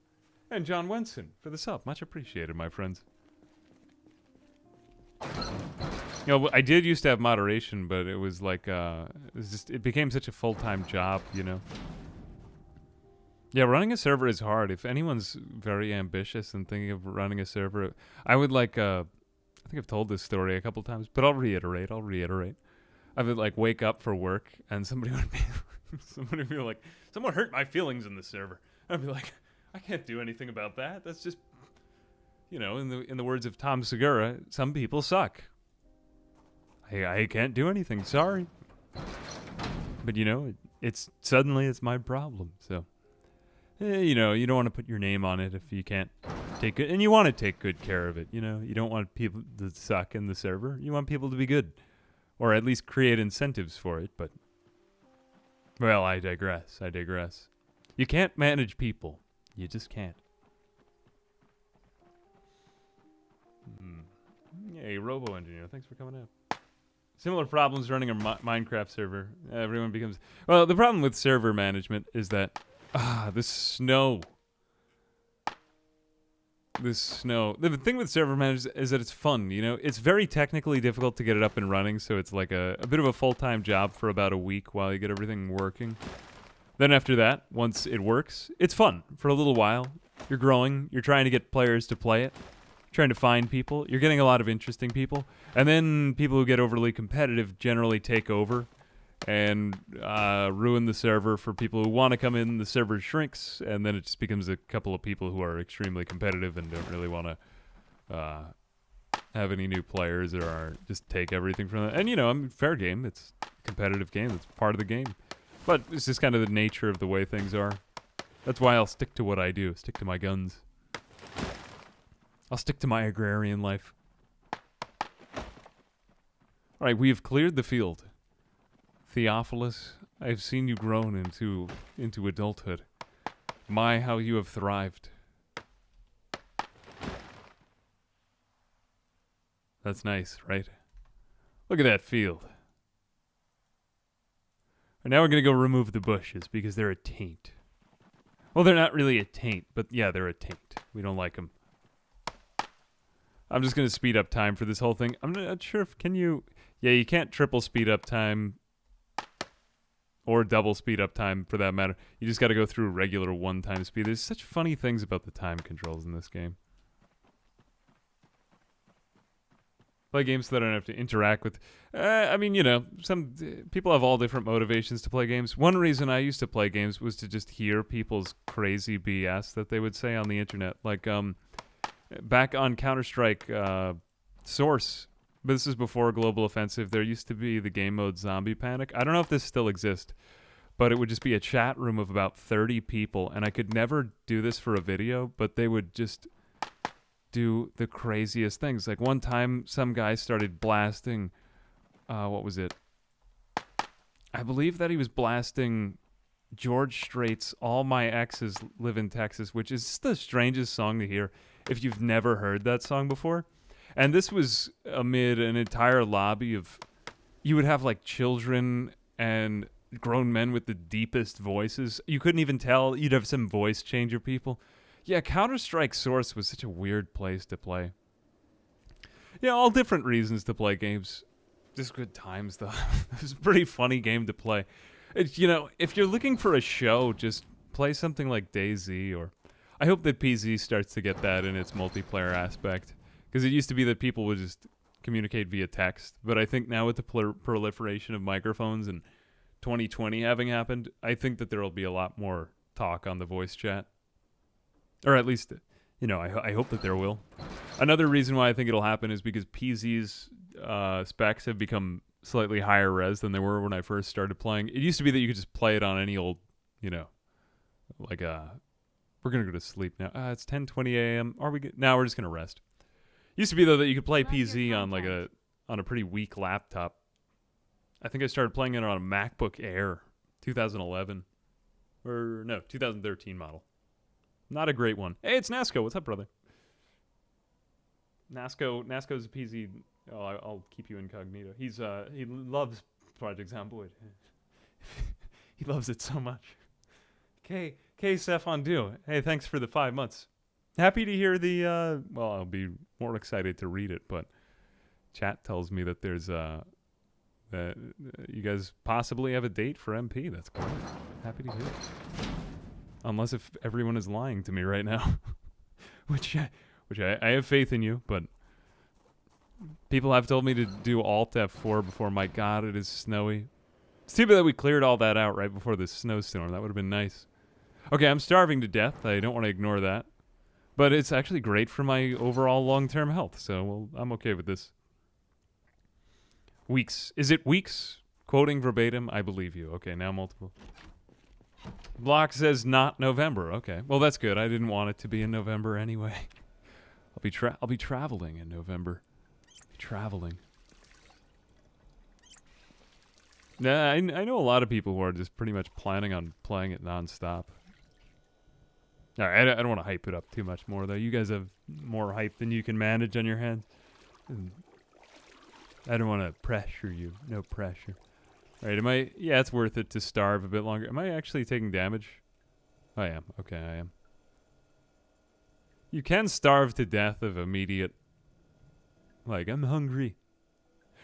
And John Wenson for the sub. Much appreciated, my friends. I did used to have moderation, but it was like, it became such a full-time job, Yeah, running a server is hard. If anyone's very ambitious and thinking of running a server, I would I think I've told this story a couple times, but I'll reiterate. I would wake up for work and somebody would be like, someone hurt my feelings in the server. I'd be like, I can't do anything about that. That's just, in the words of Tom Segura, some people suck. I can't do anything. Sorry. But it's my problem. So, you don't want to put your name on it if you can't take it, and you want to take good care of it. You don't want people to suck in the server. You want people to be good, or at least create incentives for it. But, well, I digress. You can't manage people. You just can't. Hey, Robo Engineer, thanks for coming up. Similar problems running a Minecraft server. Everyone becomes... Well, the problem with server management is that... the snow. The thing with server management is that it's fun, It's very technically difficult to get it up and running, so it's like a bit of a full-time job for about a week while you get everything working. Then after that, once it works, it's fun for a little while. You're growing. You're trying to get players to play it. Trying to find people. You're getting a lot of interesting people. And then people who get overly competitive generally take over and ruin the server for people who want to come in. The server shrinks, and then it just becomes a couple of people who are extremely competitive and don't really want to have any new players or just take everything from them. And, fair game. It's a competitive game. It's part of the game. But it's just kind of the nature of the way things are. That's why I'll stick to what I do. Stick to my guns. I'll stick to my agrarian life. All right, we have cleared the field. Theophilus, I have seen you grown into adulthood. My, how you have thrived. That's nice, right? Look at that field. And now we're going to go remove the bushes because they're a taint. Well, they're not really a taint, but yeah, they're a taint. We don't like them. I'm just going to speed up time for this whole thing. I'm not sure if, can you... Yeah, you can't triple speed up time or double speed up time for that matter. You just got to go through regular one-time speed. There's such funny things about the time controls in this game. Play games that I don't have to interact with. I mean, you know, some people have all different motivations to play games. One reason I used to play games was to just hear people's crazy BS that they would say on the internet. Like, back on Counter-Strike Source, but this is before Global Offensive, there used to be the game mode Zombie Panic. I don't know if this still exists, but it would just be a chat room of about 30 people, and I could never do this for a video, but they would just do the craziest things. Like one time, some guy started blasting, what was it? I believe that he was blasting George Strait's All My Exes Live in Texas, which is the strangest song to hear if you've never heard that song before. And this was amid an entire lobby of, you would have like children and grown men with the deepest voices. You couldn't even tell. You'd have some voice changer people. Yeah, Counter-Strike Source was such a weird place to play. Yeah, all different reasons to play games. Just good times, though. It was a pretty funny game to play. You know, if you're looking for a show, just play something like DayZ, or... I hope that PZ starts to get that in its multiplayer aspect. Because it used to be that people would just communicate via text. But I think now with the proliferation of microphones and 2020 having happened, I think that there will be a lot more talk on the voice chat. Or at least, you know, I hope that there will. Another reason why I think it'll happen is because PZ's specs have become slightly higher res than they were when I first started playing. It used to be that you could just play it on any old, you know, like we're going to go to sleep now. It's 10:20 a.m. Are we good? Now we're just going to rest. Used to be, though, that you could play PZ on like on a pretty weak laptop. I think I started playing it on a MacBook Air, 2011. Or, no, 2013 model. Not a great one. Hey, it's Nasco. What's up, brother? Nasco's a PZ. Oh, I'll keep you incognito. He loves Project Zomboid. He loves it so much. K Sefondu. Hey, thanks for the 5 months. Happy to hear the. Well, I'll be more excited to read it, but chat tells me that there's that you guys possibly have a date for MP. That's great. Happy to hear it. Unless if everyone is lying to me right now, which I have faith in you, but people have told me to do Alt F4 before. My God, it is snowy. It's too bad that we cleared all that out right before the snowstorm. That would have been nice. Okay, I'm starving to death. I don't want to ignore that, but it's actually great for my overall long-term health. So I'm okay with this. Weeks. Is it weeks? Quoting verbatim, I believe you. Okay, now multiple. Block says not November. Okay, well that's good. I didn't want it to be in November anyway. I'll be traveling in November. Traveling. Nah, I know a lot of people who are just pretty much planning on playing it nonstop. All right, I don't want to hype it up too much more though. You guys have more hype than you can manage on your hands. And I don't want to pressure you. No pressure. All right, yeah, it's worth it to starve a bit longer. Am I actually taking damage? I am. Okay, I am. You can starve to death of immediate... Like, I'm hungry.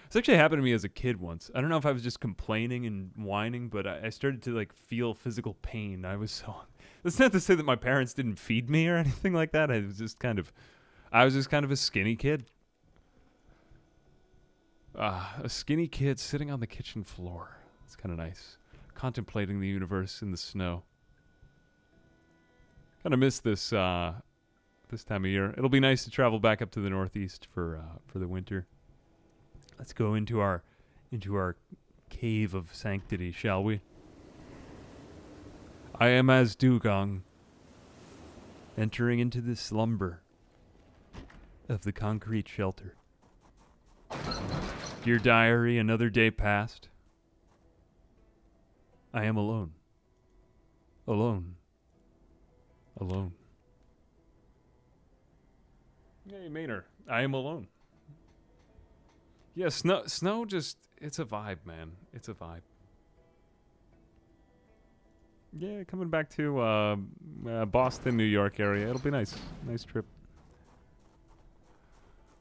This actually happened to me as a kid once. I don't know if I was just complaining and whining, but I started to, like, feel physical pain. I was so... That's not to say that my parents didn't feed me or anything like that. I was just kind of a skinny kid. A skinny kid sitting on the kitchen floor. It's kind of nice. Contemplating the universe in the snow. Kind of miss this this time of year. It'll be nice to travel back up to the Northeast for the winter. Let's go into our cave of sanctity, shall we? I am as Dugong, entering into the slumber of the concrete shelter. Dear diary, another day passed. I am alone. Alone. Alone. Hey, Maynard. I am alone. Yeah, snow just, it's a vibe, man. It's a vibe. Yeah, coming back to Boston, New York area. It'll be nice. Nice trip.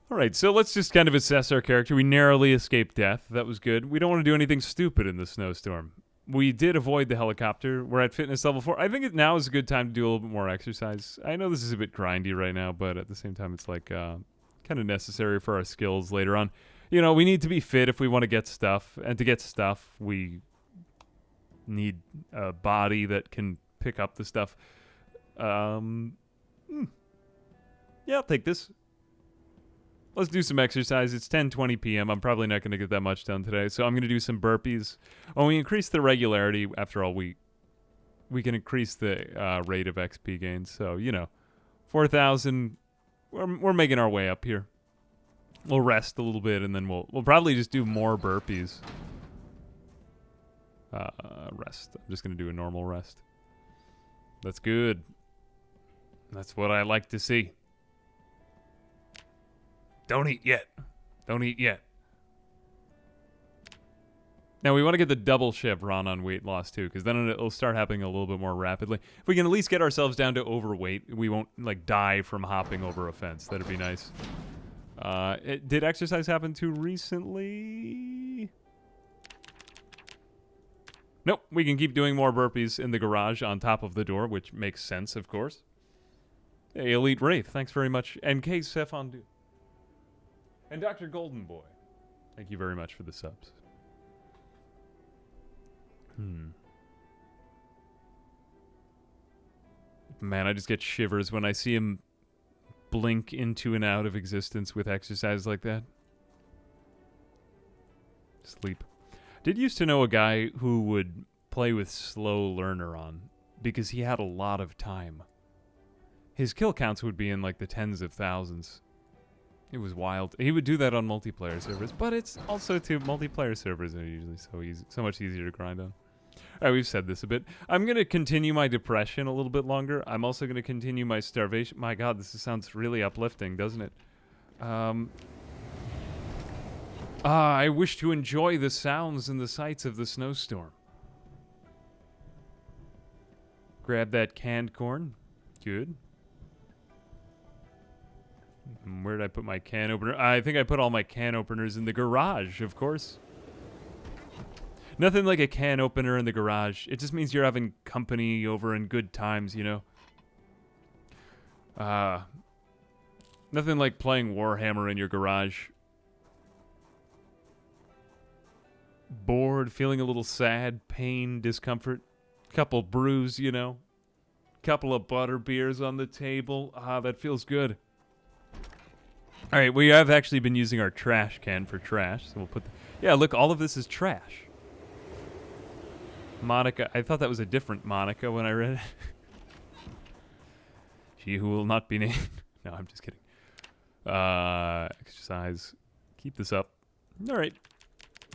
All right, so let's just kind of assess our character. We narrowly escaped death. That was good. We don't want to do anything stupid in the snowstorm. We did avoid the helicopter. We're at fitness level 4. I think now is a good time to do a little bit more exercise. I know this is a bit grindy right now, but at the same time, it's like kind of necessary for our skills later on. You know, we need to be fit if we want to get stuff. And to get stuff, we need a body that can pick up the stuff. Yeah, I'll take this. Let's do some exercise. It's 10:20 p.m. I'm probably not going to get that much done today, so I'm going to do some burpees. When we increase the regularity, after all, we can increase the rate of XP gains. So, you know, 4,000, we're making our way up here. We'll rest a little bit, and then we'll probably just do more burpees. Rest. I'm just going to do a normal rest. That's good. That's what I like to see. Don't eat yet. Don't eat yet. Now, we want to get the double chevron on weight loss, too, because then it'll start happening a little bit more rapidly. If we can at least get ourselves down to overweight, we won't, like, die from hopping over a fence. That'd be nice. Did exercise happen too recently? Nope. We can keep doing more burpees in the garage on top of the door, which makes sense, of course. Hey, Elite Wraith, thanks very much. NK Sefondu. And Dr. Golden Boy, thank you very much for the subs. Man, I just get shivers when I see him blink into and out of existence with exercise like that. Sleep. Did used to know a guy who would play with slow learner on because he had a lot of time. His kill counts would be in like the tens of thousands. It was wild. He would do that on multiplayer servers, but it's also too multiplayer servers are usually so much easier to grind on. All right, we've said this a bit. I'm going to continue my depression a little bit longer. I'm also going to continue my starvation. My God, this sounds really uplifting, doesn't it? I wish to enjoy the sounds and the sights of the snowstorm. Grab that canned corn. Good. Where did I put my can opener? I think I put all my can openers in the garage, of course. Nothing like a can opener in the garage. It just means you're having company over and good times, you know? Nothing like playing Warhammer in your garage. Bored, feeling a little sad, pain, discomfort. Couple brews, you know? Couple of butter beers on the table. That feels good. All right, we have actually been using our trash can for trash, so we'll put yeah, look, all of this is trash. Monica, I thought that was a different Monica when I read it. She who will not be named. No, I'm just kidding. Exercise. Keep this up. All right.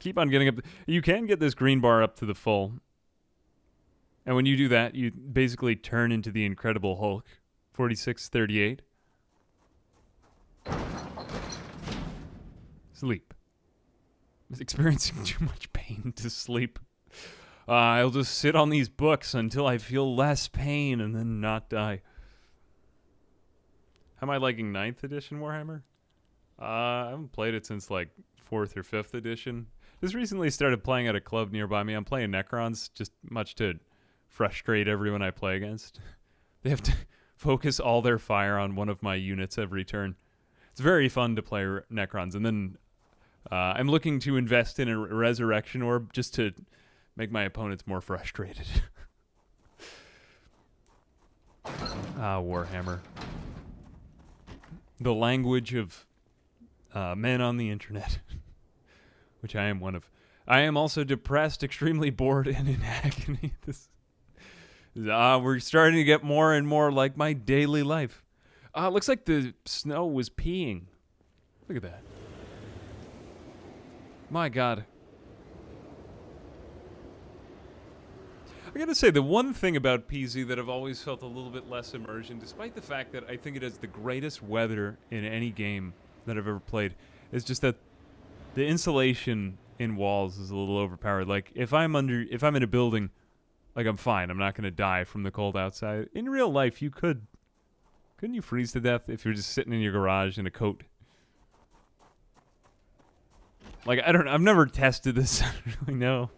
Keep on getting up. You can get this green bar up to the full. And when you do that, you basically turn into the Incredible Hulk. 4638. Sleep. I was experiencing too much pain to sleep. I'll just sit on these books until I feel less pain and then not die. How am I liking 9th edition Warhammer? I haven't played it since like 4th or 5th edition. Just recently started playing at a club nearby me. I'm playing Necrons, just much to frustrate everyone I play against. They have to focus all their fire on one of my units every turn. It's very fun to play Necrons, and then I'm looking to invest in a resurrection orb just to make my opponents more frustrated. Warhammer. The language of men on the internet, which I am one of. I am also depressed, extremely bored, and in agony. We're starting to get more and more like my daily life. Looks like the snow was peeing. Look at that. My God. I gotta say, the one thing about PZ that I've always felt a little bit less immersion, despite the fact that I think it has the greatest weather in any game that I've ever played, is just that the insulation in walls is a little overpowered. Like, if I'm in a building, like, I'm fine. I'm not gonna die from the cold outside. In real life, couldn't you freeze to death if you're just sitting in your garage in a coat? Like, I've never tested this, I don't really know.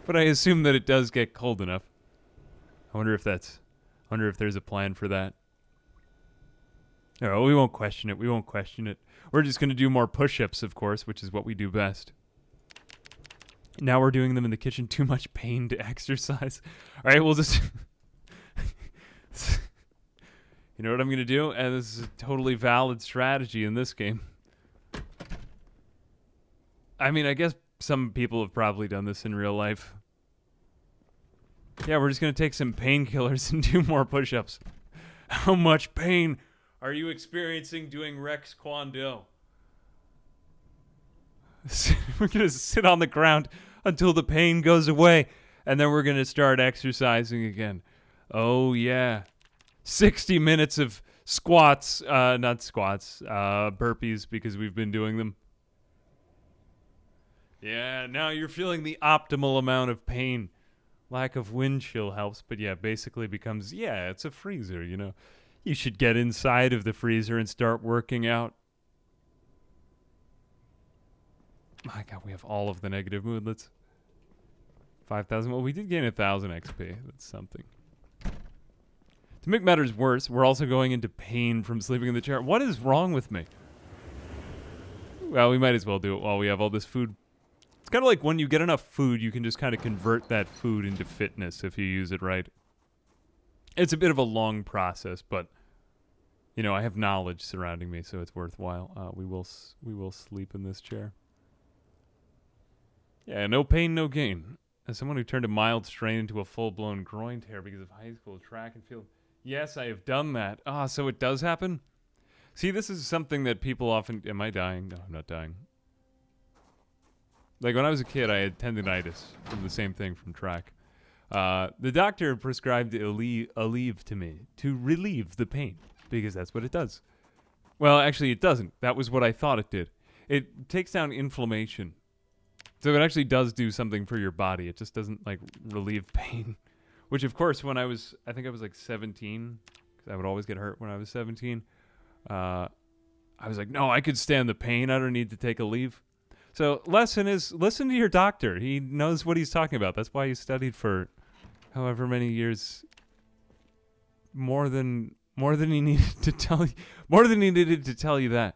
But I assume that it does get cold enough. I wonder if there's a plan for that. Oh, we won't question it. We're just going to do more push-ups, of course, which is what we do best. Now we're doing them in the kitchen. Too much pain to exercise. All right, we'll just... You know what I'm going to do? And this is a totally valid strategy in this game. I mean, I guess some people have probably done this in real life. Yeah, we're just going to take some painkillers and do more push-ups. How much pain are you experiencing doing Rex Kwon Do? We're going to sit on the ground until the pain goes away, and then we're going to start exercising again. Oh, yeah. 60 minutes of squats, burpees, because we've been doing them. Yeah, now you're feeling the optimal amount of pain. Lack of wind chill helps, but yeah, basically becomes, yeah, it's a freezer, you know. You should get inside of the freezer and start working out. My God, we have all of the negative moodlets. 5,000. Well, we did gain 1,000 XP. That's something. To make matters worse, we're also going into pain from sleeping in the chair. What is wrong with me? Well, we might as well do it while we have all this food. It's kind of like when you get enough food, you can just kind of convert that food into fitness if you use it right. It's a bit of a long process, but, you know, I have knowledge surrounding me, so it's worthwhile. We will sleep in this chair. Yeah, no pain, no gain. As someone who turned a mild strain into a full-blown groin tear because of high school track and field, yes, I have done that. So it does happen? See, this is something that people often... Am I dying? No, I'm not dying. Like, when I was a kid, I had tendinitis from the same thing from track. The doctor prescribed Aleve to me to relieve the pain, because that's what it does. Well, actually, it doesn't. That was what I thought it did. It takes down inflammation. So it actually does do something for your body. It just doesn't, like, relieve pain. Which, of course, when I think I was, like, 17, because I would always get hurt when I was 17, I was like, no, I could stand the pain. I don't need to take a leave. So lesson is, listen to your doctor. He knows what he's talking about. That's why he studied for however many years, more than he needed to tell you, more than he needed to tell you that.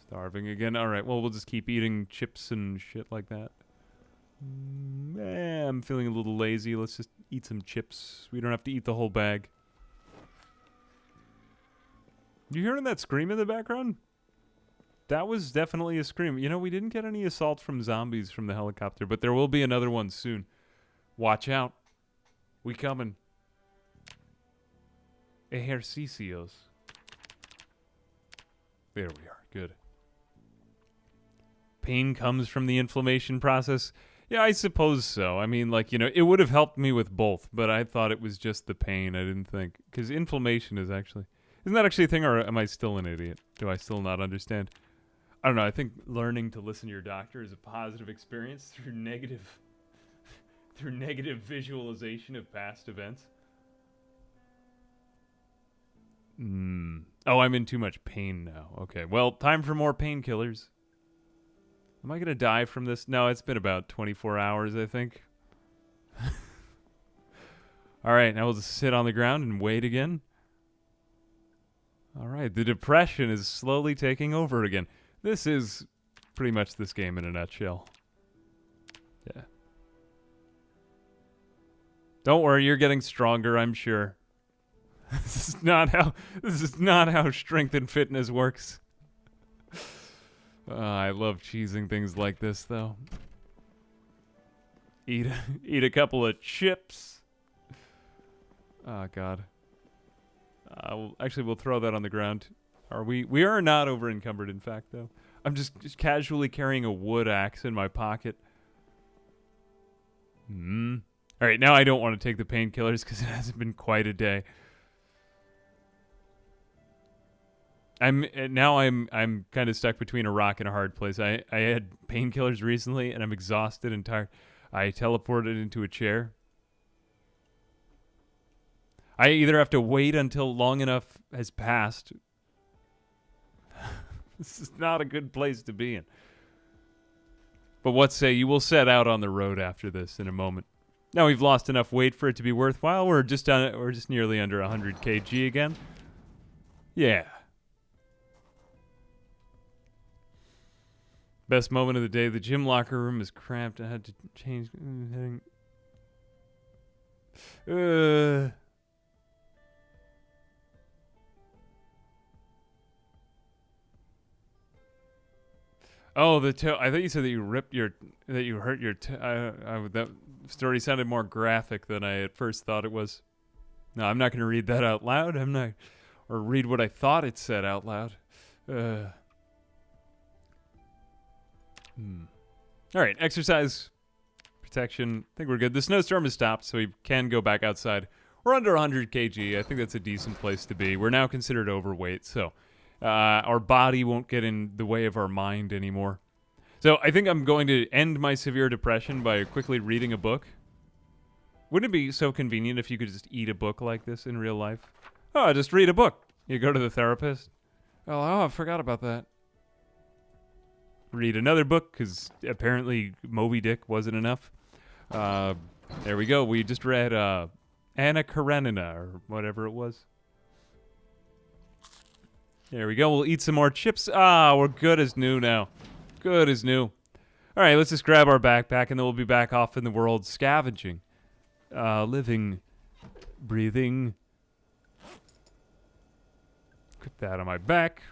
Starving again. All right, well, we'll just keep eating chips and shit like that. I'm feeling a little lazy. Let's just eat some chips. We don't have to eat the whole bag. You hearing that scream in the background? That was definitely a scream. You know, we didn't get any assault from zombies from the helicopter, but there will be another one soon. Watch out. We coming. Ejercicios. There we are. Good. Pain comes from the inflammation process. Yeah, I suppose so. I mean, like, you know, it would have helped me with both, but I thought it was just the pain. I didn't think. Because inflammation is actually... Isn't that actually a thing, or am I still an idiot? Do I still not understand? I don't know. I think learning to listen to your doctor is a positive experience through negative visualization of past events. Oh, I'm in too much pain now. Okay, well, time for more painkillers. Am I going to die from this? No, it's been about 24 hours, I think. All right, now we'll just sit on the ground and wait again. All right, the depression is slowly taking over again. This is pretty much this game in a nutshell. Yeah. Don't worry, you're getting stronger, I'm sure. This is not how strength and fitness works. I love cheesing things like this, though. Eat a couple of chips. Oh, God. We'll throw that on the ground. Are we? We are not over encumbered, in fact, though. I'm just casually carrying a wood axe in my pocket. All right, now I don't want to take the painkillers because it hasn't been quite a day. I'm kind of stuck between a rock and a hard place. I had painkillers recently, and I'm exhausted and tired. I teleported into a chair. I either have to wait until long enough has passed. This is not a good place to be in. But what say you will set out on the road after this in a moment. Now we've lost enough weight for it to be worthwhile. We're just nearly under 100 kg again. Yeah. Best moment of the day. The gym locker room is cramped. I had to change. Oh, the toe. I thought you said that you hurt your toe. That story sounded more graphic than I at first thought it was. No, I'm not going to read that out loud. I'm not, or read what I thought it said out loud. All right, exercise, protection. I think we're good. The snowstorm has stopped, so we can go back outside. We're under 100 kg. I think that's a decent place to be. We're now considered overweight, so our body won't get in the way of our mind anymore. So I think I'm going to end my severe depression by quickly reading a book. Wouldn't it be so convenient if you could just eat a book like this in real life? Oh, just read a book. You go to the therapist. Oh, I forgot about that. Read another book, because apparently Moby Dick wasn't enough. There we go. We just read Anna Karenina, or whatever it was. There we go. We'll eat some more chips. We're good as new now. Good as new. All right, let's just grab our backpack, and then we'll be back off in the world scavenging. Living, breathing. Put that on my back.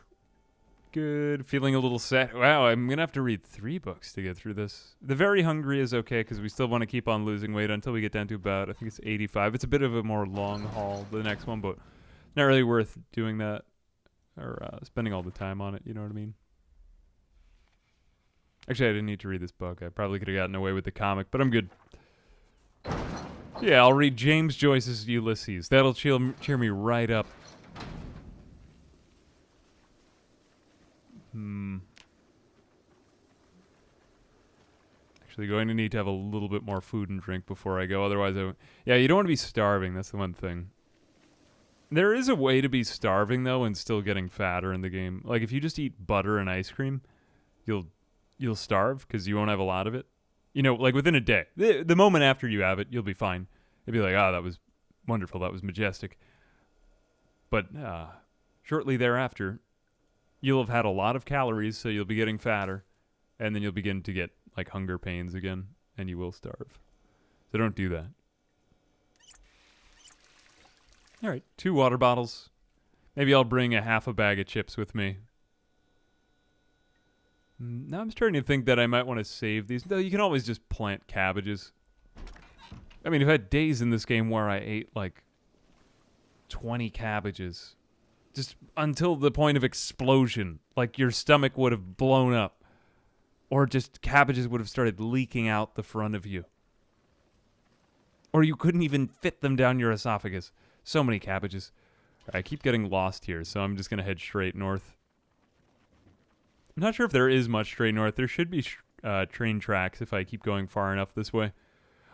Good. Feeling a little set. Wow, I'm going to have to read 3 books to get through this. The Very Hungry is okay because we still want to keep on losing weight until we get down to about, I think it's 85. It's a bit of a more long haul, the next one, but not really worth doing that or spending all the time on it, you know what I mean? Actually, I didn't need to read this book. I probably could have gotten away with the comic, but I'm good. Yeah, I'll read James Joyce's Ulysses. That'll cheer me right up. Actually, going to need to have a little bit more food and drink before I go. Otherwise, yeah, you don't want to be starving. That's the one thing. There is a way to be starving, though, and still getting fatter in the game. Like, if you just eat butter and ice cream, you'll starve because you won't have a lot of it. You know, like within a day. The moment after you have it, you'll be fine. You'll be like, that was wonderful. That was majestic. But shortly thereafter, you'll have had a lot of calories, so you'll be getting fatter, and then you'll begin to get like hunger pains again, and you will starve. So don't do that. All right, 2 water bottles. Maybe I'll bring a half a bag of chips with me. Now I'm starting to think that I might want to save these. Though you can always just plant cabbages. I mean, I've had days in this game where I ate like 20 cabbages. Just until the point of explosion. Like your stomach would have blown up. Or just cabbages would have started leaking out the front of you. Or you couldn't even fit them down your esophagus. So many cabbages. I keep getting lost here, so I'm just going to head straight north. I'm not sure if there is much straight north. There should be train tracks if I keep going far enough this way.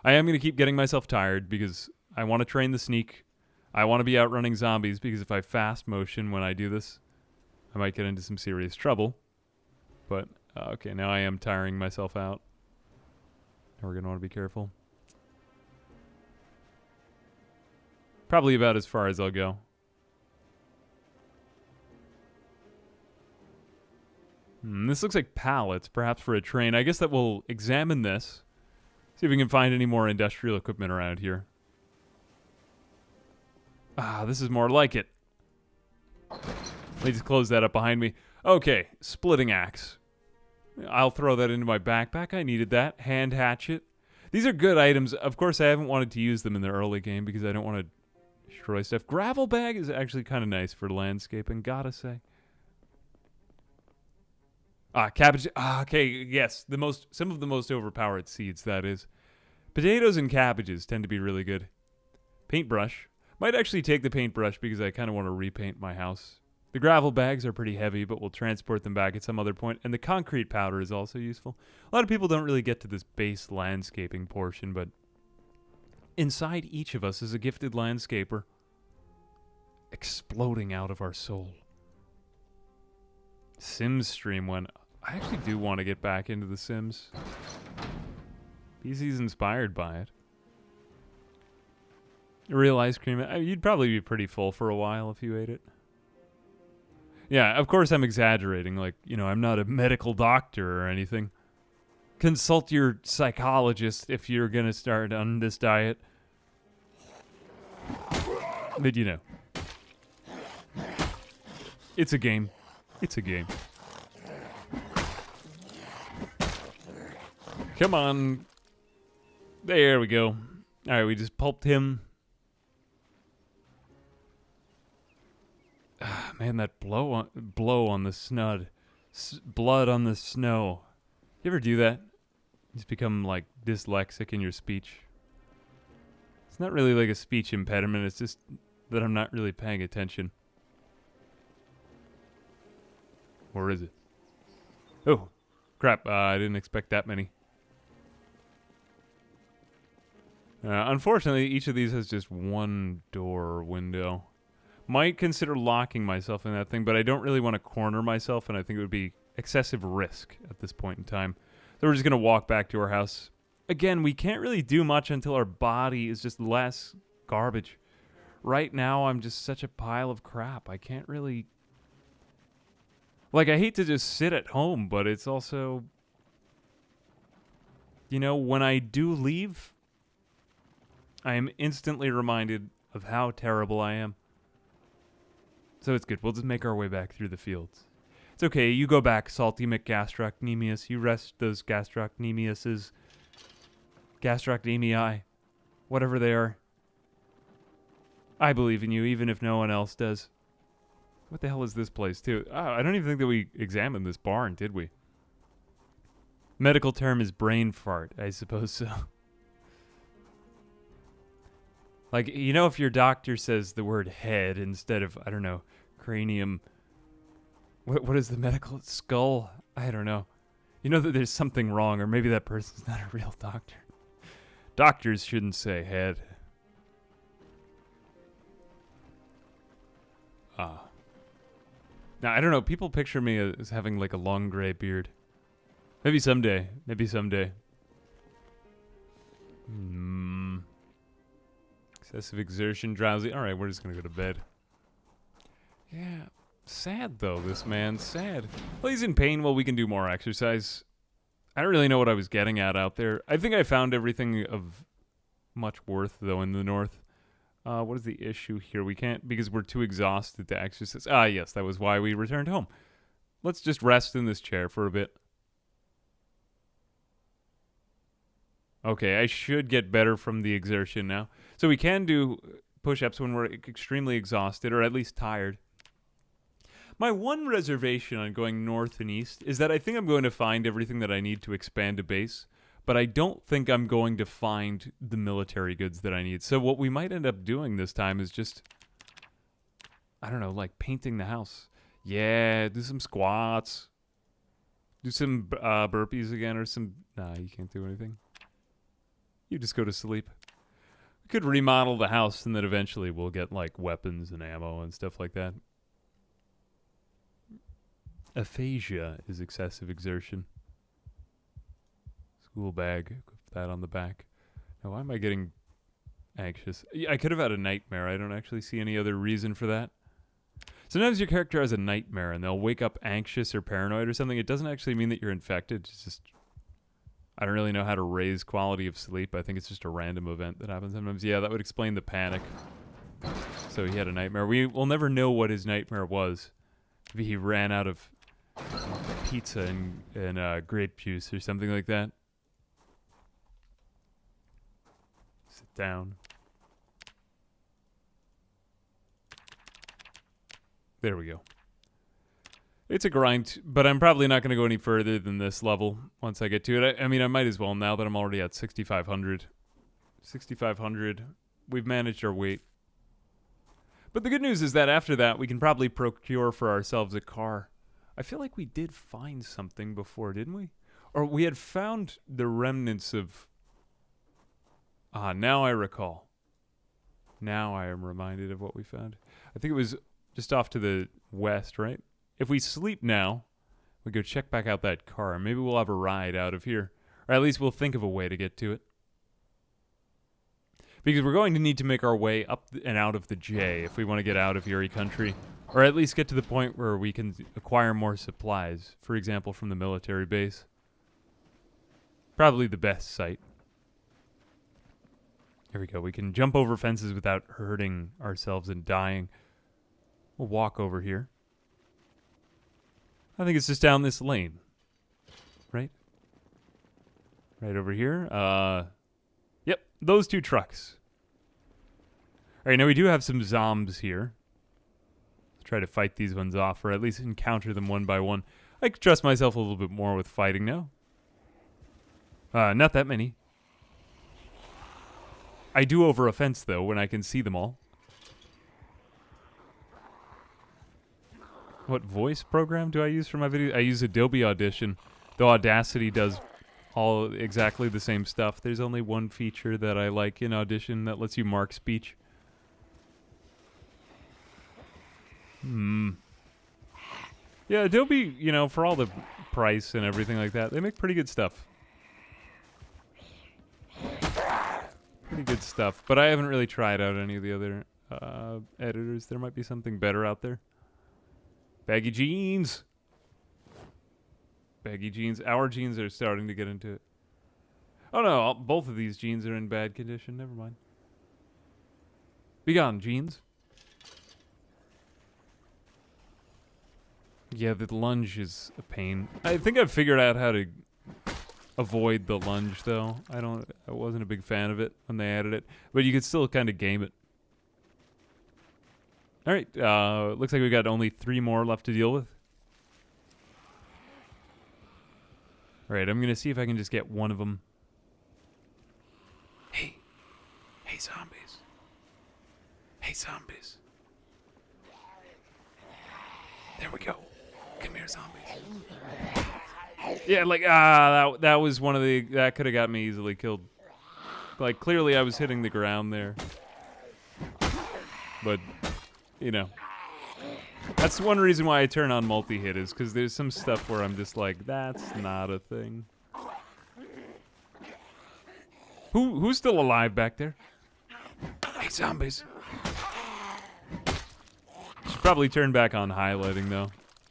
I am going to keep getting myself tired because I want to train the sneak. I want to be outrunning zombies because if I fast motion when I do this, I might get into some serious trouble. But, okay, now I am tiring myself out. Now we're going to want to be careful. Probably about as far as I'll go. This looks like pallets, perhaps for a train. I guess that we'll examine this. See if we can find any more industrial equipment around here. This is more like it. Let me just close that up behind me. Okay, splitting axe. I'll throw that into my backpack. I needed that. Hand hatchet. These are good items. Of course, I haven't wanted to use them in the early game because I don't want to destroy stuff. Gravel bag is actually kind of nice for landscaping, gotta say. Cabbage. Okay, yes. Some of the most overpowered seeds, that is. Potatoes and cabbages tend to be really good. Paintbrush. Might actually take the paintbrush because I kind of want to repaint my house. The gravel bags are pretty heavy, but we'll transport them back at some other point. And the concrete powder is also useful. A lot of people don't really get to this base landscaping portion, but inside each of us is a gifted landscaper exploding out of our soul. Sims stream one. I actually do want to get back into The Sims. PC's inspired by it. Real ice cream. You'd probably be pretty full for a while if you ate it. Yeah, of course I'm exaggerating. Like, I'm not a medical doctor or anything. Consult your psychologist if you're going to start on this diet. But, it's a game. It's a game. Come on. There we go. All right, we just pulped him. Man, that blow on the snud. Blood on the snow. You ever do that? Just become, like, dyslexic in your speech. It's not really like a speech impediment. It's just that I'm not really paying attention. Or is it? Oh, crap. I didn't expect that many. Unfortunately, each of these has just one door or window. Might consider locking myself in that thing, but I don't really want to corner myself, and I think it would be excessive risk at this point in time. So we're just going to walk back to our house. Again, we can't really do much until our body is just less garbage. Right now, I'm just such a pile of crap. I can't really... Like, I hate to just sit at home, but it's also... when I do leave, I am instantly reminded of how terrible I am. So it's good. We'll just make our way back through the fields. It's okay. You go back, Salty McGastrocnemius. You rest those gastrocnemiuses. Gastrocnemii. Whatever they are. I believe in you, even if no one else does. What the hell is this place, too? I don't even think that we examined this barn, did we? Medical term is brain fart. I suppose so. Like, if your doctor says the word head instead of, I don't know, cranium. What is the medical skull? I don't know. You know that there's something wrong, or maybe that person's not a real doctor. Doctors shouldn't say head. Now, I don't know. People picture me as having, like, a long gray beard. Maybe someday. Maybe someday. Excessive exertion, drowsy. All right, we're just going to go to bed. Yeah. Sad, though, this man. Sad. Well, he's in pain. Well, we can do more exercise. I don't really know what I was getting at out there. I think I found everything of much worth, though, in the north. What is the issue here? We can't, because we're too exhausted to exercise. Yes, that was why we returned home. Let's just rest in this chair for a bit. Okay, I should get better from the exertion now. So we can do push-ups when we're extremely exhausted, or at least tired. My one reservation on going north and east is that I think I'm going to find everything that I need to expand a base, but I don't think I'm going to find the military goods that I need. So what we might end up doing this time is just, I don't know, like painting the house. Yeah, do some squats. Do some burpees again, or some... Nah, you can't do anything. You just go to sleep. We could remodel the house, and then eventually we'll get, like, weapons and ammo and stuff like that. Aphasia is excessive exertion. School bag. Put that on the back. Now, why am I getting anxious? I could have had a nightmare. I don't actually see any other reason for that. Sometimes your character has a nightmare, and they'll wake up anxious or paranoid or something. It doesn't actually mean that you're infected. It's just... I don't really know how to raise quality of sleep. I think it's just a random event that happens sometimes. Yeah, that would explain the panic. So he had a nightmare. We'll never know what his nightmare was. Maybe he ran out of pizza and grape juice or something like that. Sit down. There we go. It's a grind, but I'm probably not going to go any further than this level once I get to it. I mean, I might as well now that I'm already at 6,500. 6,500. We've managed our weight. But the good news is that after that, we can probably procure for ourselves a car. I feel like we did find something before, didn't we? Or we had found the remnants of... now I recall. Now I am reminded of what we found. I think it was just off to the west, right? If we sleep now, we go check back out that car. Maybe we'll have a ride out of here. Or at least we'll think of a way to get to it. Because we're going to need to make our way up and out of the J if we want to get out of Eerie country. Or at least get to the point where we can acquire more supplies. For example, from the military base. Probably the best site. Here we go. We can jump over fences without hurting ourselves and dying. We'll walk over here. I think it's just down this lane. Right? Right over here. Yep, those two trucks. Alright, now we do have some zombs here. Let's try to fight these ones off, or at least encounter them one by one. I can trust myself a little bit more with fighting now. Not that many. I do over a fence, though, when I can see them all. What voice program do I use for my video? I use Adobe Audition. Though Audacity does all exactly the same stuff. There's only one feature that I like in Audition that lets you mark speech. Yeah, Adobe, you know, for all the price and everything like that, they make pretty good stuff. Pretty good stuff. But I haven't really tried out any of the other editors. There might be something better out there. Baggy jeans. Baggy jeans. Our jeans are starting to get into it. Oh no, both of these jeans are in bad condition. Never mind. Be gone, jeans. Yeah, the lunge is a pain. I think I've figured out how to avoid the lunge, though. I wasn't a big fan of it when they added it, but you could still kind of game it. All right, looks like we got only 3 more left to deal with. All right, I'm gonna see if I can just get one of them. Hey zombies. Hey zombies. There we go. Come here, zombies. Yeah, like, that was one of the... That could have got me easily killed. Like, clearly I was hitting the ground there. But, you know. That's one reason why I turn on multi-hit, is because there's some stuff where I'm just like, that's not a thing. Who's still alive back there? Hey, zombies. Should probably turn back on highlighting, though.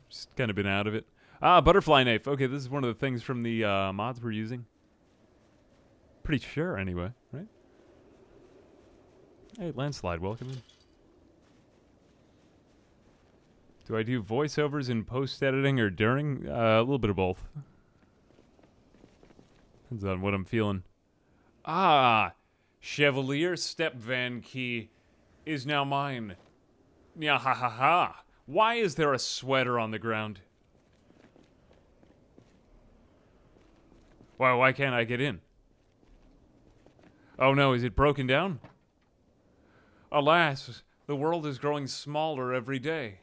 Just kind of been out of it. Butterfly knife. Okay, this is one of the things from the mods we're using. Pretty sure, anyway, right? Hey, Landslide, welcome in. Do I do voiceovers in post-editing or during? A little bit of both. Depends on what I'm feeling. Chevalier Step Van Key is now mine. Yeah, ha ha ha. Why is there a sweater on the ground? Why can't I get in? Oh no, is it broken down? Alas, the world is growing smaller every day.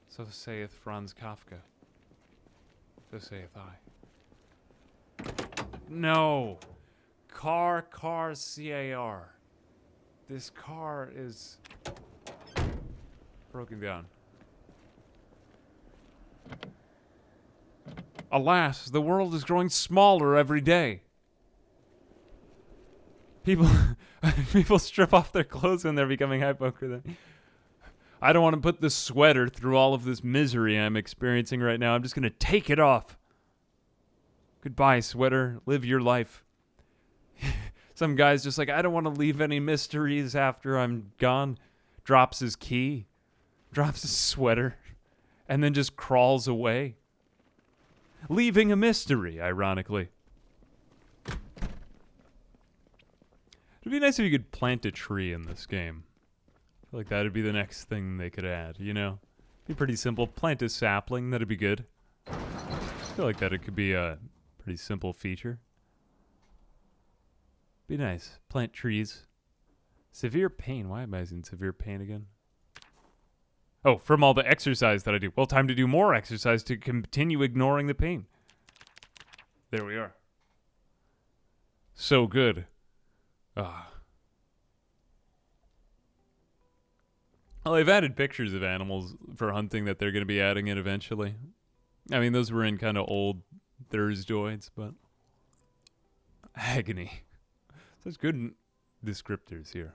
So saith Franz Kafka. So saith I. No. Car, C-A-R. This car is broken down. Alas, the world is growing smaller every day. People strip off their clothes when they're becoming hypocrite. I don't want to put this sweater through all of this misery I'm experiencing right now. I'm just going to take it off. Goodbye, sweater. Live your life. Some guy's just like, I don't want to leave any mysteries after I'm gone. Drops his key. Drops his sweater. And then just crawls away. Leaving a mystery, ironically. It'd be nice if you could plant a tree in this game. I feel like that'd be the next thing they could add, you know? Be pretty simple. Plant a sapling. That'd be good. I feel like that it could be a pretty simple feature. Be nice. Plant trees. Severe pain. Why am I in severe pain again? Oh, from all the exercise that I do. Well, time to do more exercise to continue ignoring the pain. There we are. So good. Ah. Well, they've added pictures of animals for hunting that they're going to be adding in eventually. I mean, those were in kind of old Thursdoids, but... Agony. Such good descriptors here.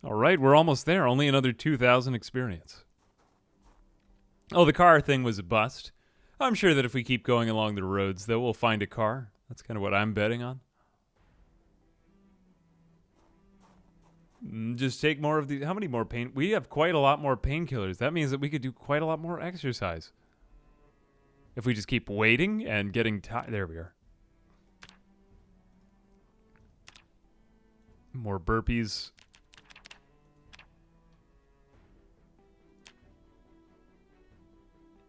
All right, we're almost there. Only another 2,000 experience. Oh, the car thing was a bust. I'm sure that if we keep going along the roads, that we'll find a car. That's kind of what I'm betting on. Just take more of these. How many more pain? We have quite a lot more painkillers. That means that we could do quite a lot more exercise. If we just keep waiting and getting tired. There we are. More burpees.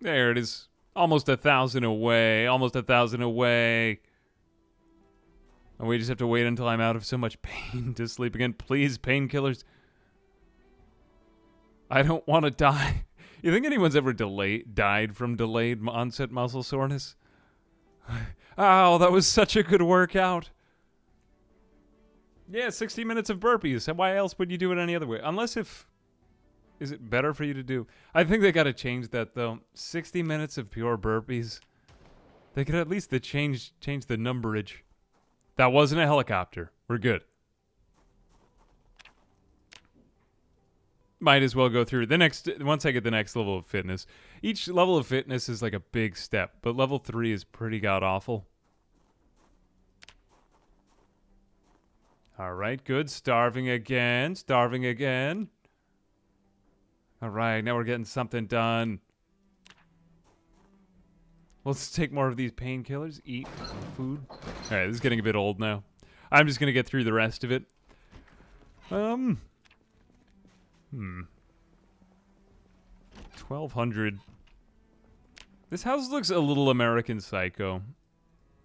There it is. Almost 1,000 away. Almost 1,000 away. And we just have to wait until I'm out of so much pain to sleep again. Please, painkillers. I don't want to die. You think anyone's ever died from delayed onset muscle soreness? Ow, that was such a good workout. Yeah, 60 minutes of burpees. Why else would you do it any other way? Unless if... Is it better for you to do? I think they got to change that, though. 60 minutes of pure burpees. They could at least change the numberage. That wasn't a helicopter. We're good. Might as well go through the next. Once I get the next level of fitness. Each level of fitness is like a big step, but level 3 is pretty god-awful. All right, good. Starving again. Starving again. All right, now we're getting something done. Let's take more of these painkillers. Eat food. All right, this is getting a bit old now. I'm just going to get through the rest of it. 1,200. This house looks a little American Psycho.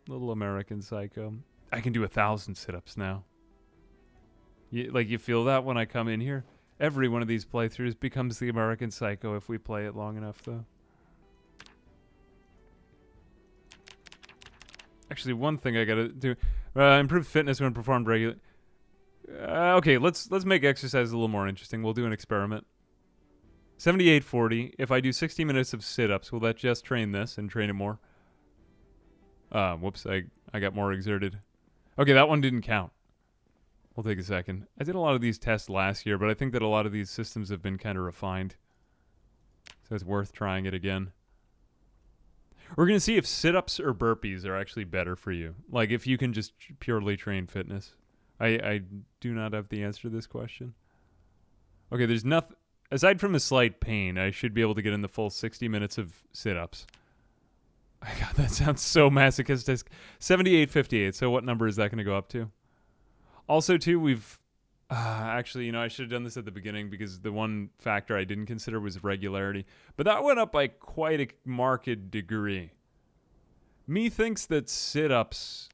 Little American Psycho. I can do 1,000 sit-ups now. You feel that when I come in here? Every one of these playthroughs becomes the American Psycho if we play it long enough, though. Actually, one thing I gotta do: improve fitness when performed regularly. Okay, let's make exercise a little more interesting. We'll do an experiment. 7840. If I do 60 minutes of sit-ups, will that just train this and train it more? Whoops, I got more exerted. Okay, that one didn't count. We'll take a second. I did a lot of these tests last year, but I think that a lot of these systems have been kind of refined. So it's worth trying it again. We're going to see if sit-ups or burpees are actually better for you. Like, if you can just purely train fitness. I do not have the answer to this question. Okay, there's nothing... Aside from a slight pain, I should be able to get in the full 60 minutes of sit-ups. God, that sounds so masochistic. 7858, so what number is that going to go up to? Also, too, we've... actually, I should have done this at the beginning because the one factor I didn't consider was regularity. But that went up by quite a marked degree. Me thinks that sit-ups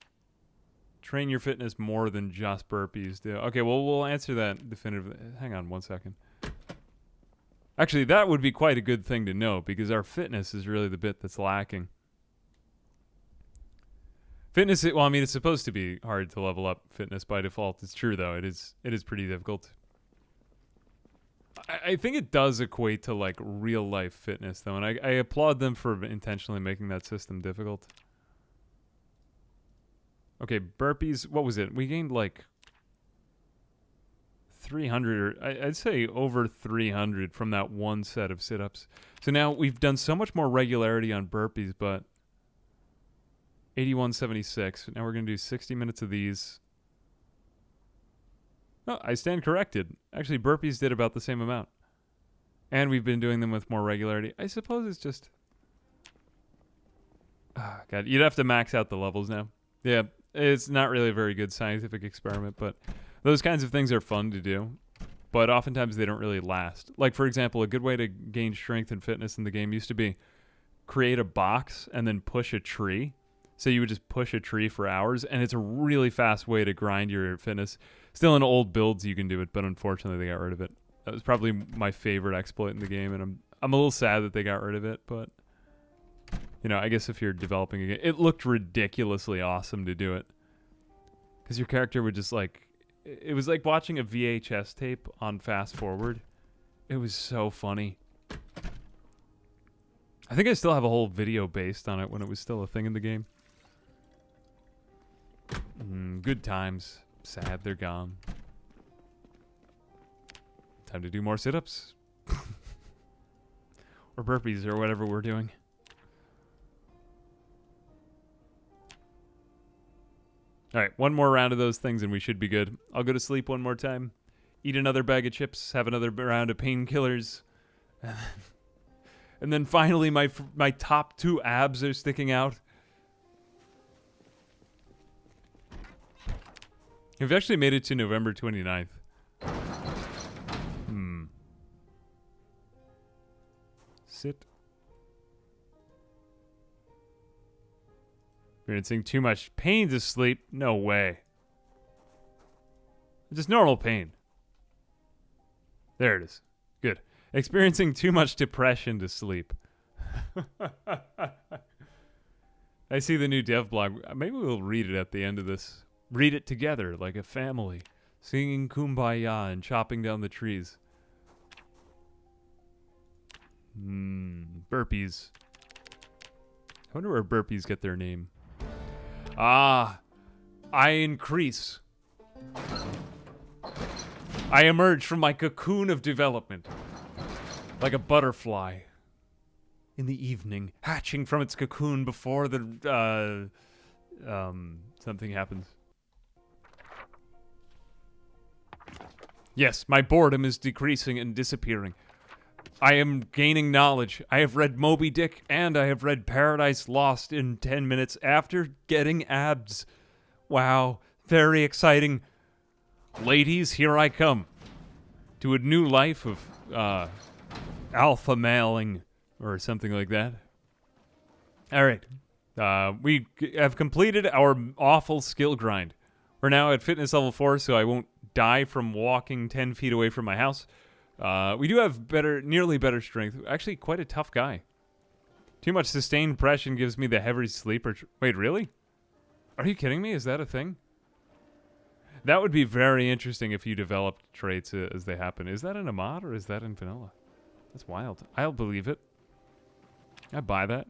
train your fitness more than just burpees do. Okay, well, we'll answer that definitively. Hang on one second. Actually, that would be quite a good thing to know because our fitness is really the bit that's lacking. Fitness, well, I mean, it's supposed to be hard to level up fitness by default. It's true, though. It is pretty difficult. I think it does equate to, like, real-life fitness, though, and I applaud them for intentionally making that system difficult. Okay, burpees, what was it? We gained, like, 300, or I'd say over 300 from that one set of sit-ups. So now we've done so much more regularity on burpees, but 8176. Now we're going to do 60 minutes of these. Oh, I stand corrected. Actually, burpees did about the same amount. And we've been doing them with more regularity. I suppose it's just... Oh, God, you'd have to max out the levels now. Yeah, it's not really a very good scientific experiment, but Those kinds of things are fun to do, but oftentimes they don't really last. Like, for example, a good way to gain strength and fitness in the game used to be create a box and then push a tree. So you would just push a tree for hours, and it's a really fast way to grind your fitness. Still in old builds you can do it, but unfortunately they got rid of it. That was probably my favorite exploit in the game, and I'm a little sad that they got rid of it, but you know, I guess if you're developing a game, it looked ridiculously awesome to do it. Because your character would just like, it was like watching a VHS tape on fast forward. It was so funny. I think I still have a whole video based on it when it was still a thing in the game. Good times. Sad they're gone. Time to do more sit-ups. Or burpees or whatever we're doing. Alright, one more round of those things and we should be good. I'll go to sleep one more time. Eat another bag of chips. Have another round of painkillers. And then finally my top 2 abs are sticking out. We've actually made it to November 29th. Sit. Experiencing too much pain to sleep? No way. Just normal pain. There it is. Good. Experiencing too much depression to sleep. I see the new dev blog. Maybe we'll read it at the end of this. Read it together like a family, singing Kumbaya and chopping down the trees. Burpees. I wonder where burpees get their name. Ah, I increase. I emerge from my cocoon of development, like a butterfly in the evening, hatching from its cocoon before the something happens. Yes, my boredom is decreasing and disappearing. I am gaining knowledge. I have read Moby Dick and I have read Paradise Lost in 10 minutes after getting abs. Wow, very exciting. Ladies, here I come to a new life of alpha mailing or something like that. All right. We have completed our awful skill grind. We're now at fitness level 4, so I won't die from walking 10 feet away from my house. We do have nearly better strength. Actually, quite a tough guy. Too much sustained depression gives me the heavy sleeper. Wait, really? Are you kidding me? Is that a thing? That would be very interesting if you developed traits as they happen. Is that in a mod or is that in vanilla? That's wild. I'll believe it. I buy that.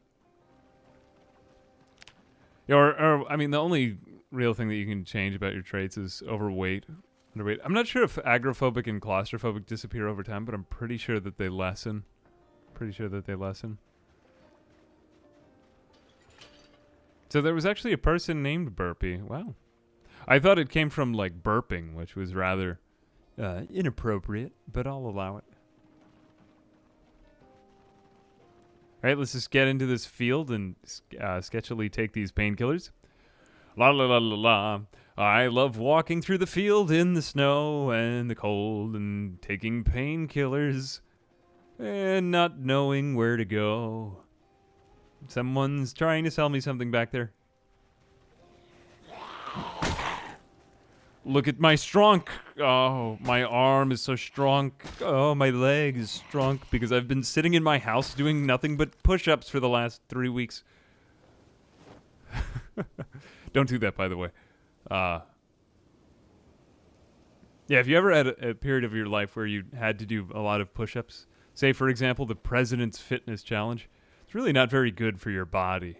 Or I mean, the only real thing that you can change about your traits is overweight. Underweight. I'm not sure if agoraphobic and claustrophobic disappear over time, but I'm pretty sure that they lessen. So there was actually a person named Burpee. Wow. I thought it came from, like, burping, which was rather inappropriate, but I'll allow it. All right, let's just get into this field and sketchily take these painkillers. La la la la la. I love walking through the field in the snow and the cold and taking painkillers and not knowing where to go. Someone's trying to sell me something back there. Look at my strong. Oh, my arm is so strong. Oh, my leg is strong because I've been sitting in my house doing nothing but push-ups for the last 3 weeks. Don't do that, by the way. Yeah, if you ever had a period of your life where you had to do a lot of push-ups, say, for example, the President's Fitness Challenge, it's really not very good for your body.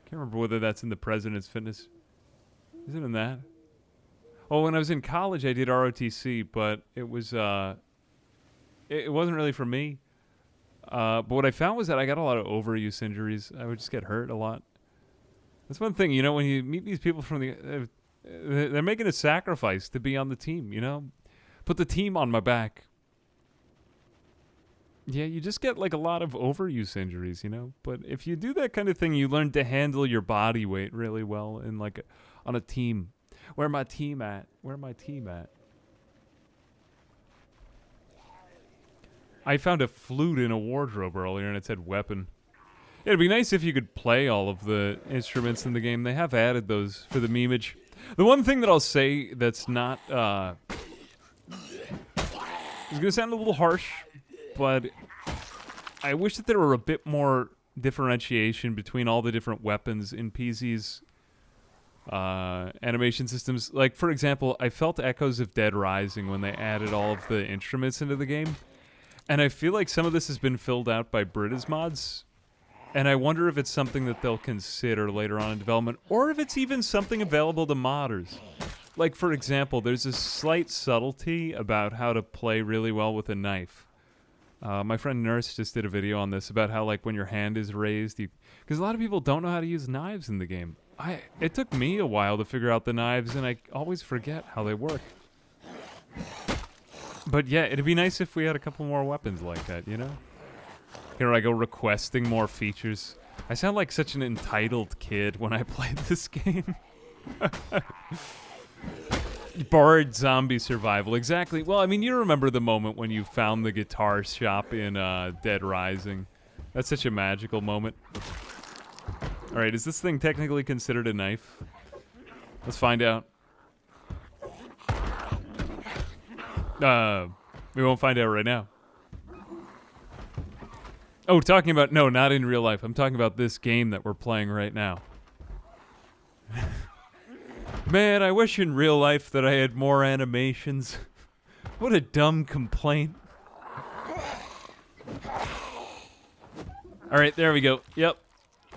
Can't remember whether that's in the President's Fitness. Is it in that? Oh, when I was in college, I did ROTC, but it was it wasn't really for me. But what I found was that I got a lot of overuse injuries. I would just get hurt a lot. That's one thing, you know, when you meet these people from they're making a sacrifice to be on the team, you know? Put the team on my back. Yeah, you just get like a lot of overuse injuries, you know? But if you do that kind of thing, you learn to handle your body weight really well in like on a team. Where my team at? Where my team at? I found a flute in a wardrobe earlier and it said weapon. It'd be nice if you could play all of the instruments in the game. They have added those for the memeage. The one thing that I'll say that's not, it's gonna sound a little harsh, but I wish that there were a bit more differentiation between all the different weapons in PZ's animation systems. Like, for example, I felt echoes of Dead Rising when they added all of the instruments into the game. And I feel like some of this has been filled out by Brita's mods. And I wonder if it's something that they'll consider later on in development, or if it's even something available to modders. Like, for example, there's a slight subtlety about how to play really well with a knife. My friend Nurse just did a video on this about how, like, when your hand is raised, because a lot of people don't know how to use knives in the game. It took me a while to figure out the knives, and I always forget how they work. But yeah, it'd be nice if we had a couple more weapons like that, you know? Here I go requesting more features. I sound like such an entitled kid when I play this game. Barred zombie survival, exactly. Well, I mean, you remember the moment when you found the guitar shop in Dead Rising. That's such a magical moment. Alright, is this thing technically considered a knife? Let's find out. We won't find out right now. Oh, talking about... No, not in real life. I'm talking about this game that we're playing right now. Man, I wish in real life that I had more animations. What a dumb complaint. Alright, there we go. Yep.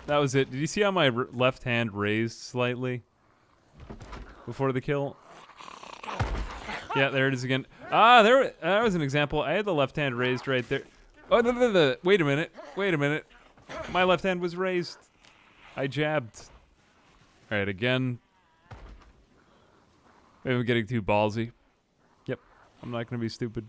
That was it. Did you see how my left hand raised slightly before the kill? Yeah, there it is again. Ah, that was an example. I had the left hand raised right there. Oh, wait a minute. Wait a minute. My left hand was raised. I jabbed. All right, again. Maybe I'm getting too ballsy. Yep, I'm not going to be stupid.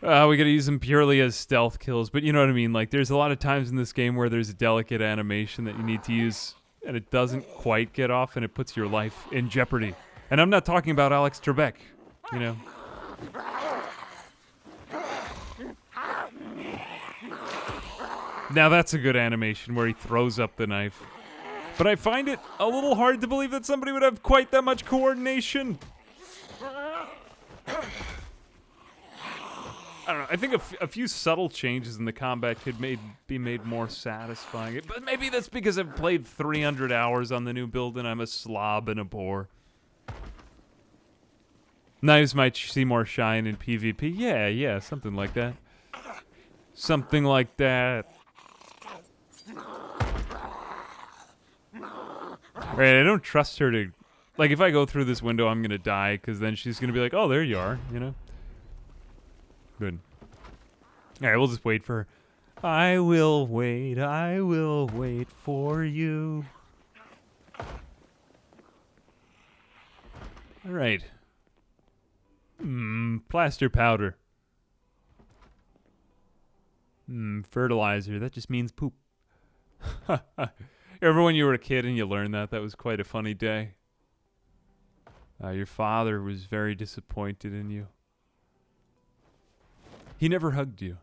We got to use them purely as stealth kills, but you know what I mean? Like, there's a lot of times in this game where there's a delicate animation that you need to use, and it doesn't quite get off, and it puts your life in jeopardy. And I'm not talking about Alex Trebek, you know. Now that's a good animation where he throws up the knife. But I find it a little hard to believe that somebody would have quite that much coordination. I don't know. I think a few subtle changes in the combat could be made more satisfying. But maybe that's because I've played 300 hours on the new build and I'm a slob and a bore. Knives might see more shine in PvP. Yeah, something like that. Something like that. Right, I don't trust her to... Like, if I go through this window, I'm gonna die, because then she's gonna be like, oh, there you are, you know? Good. Alright, we'll just wait for her. I will wait for you. Alright. Plaster powder. Fertilizer. That just means poop. Remember when you were a kid and you learned that? That was quite a funny day. Your father was very disappointed in you. He never hugged you.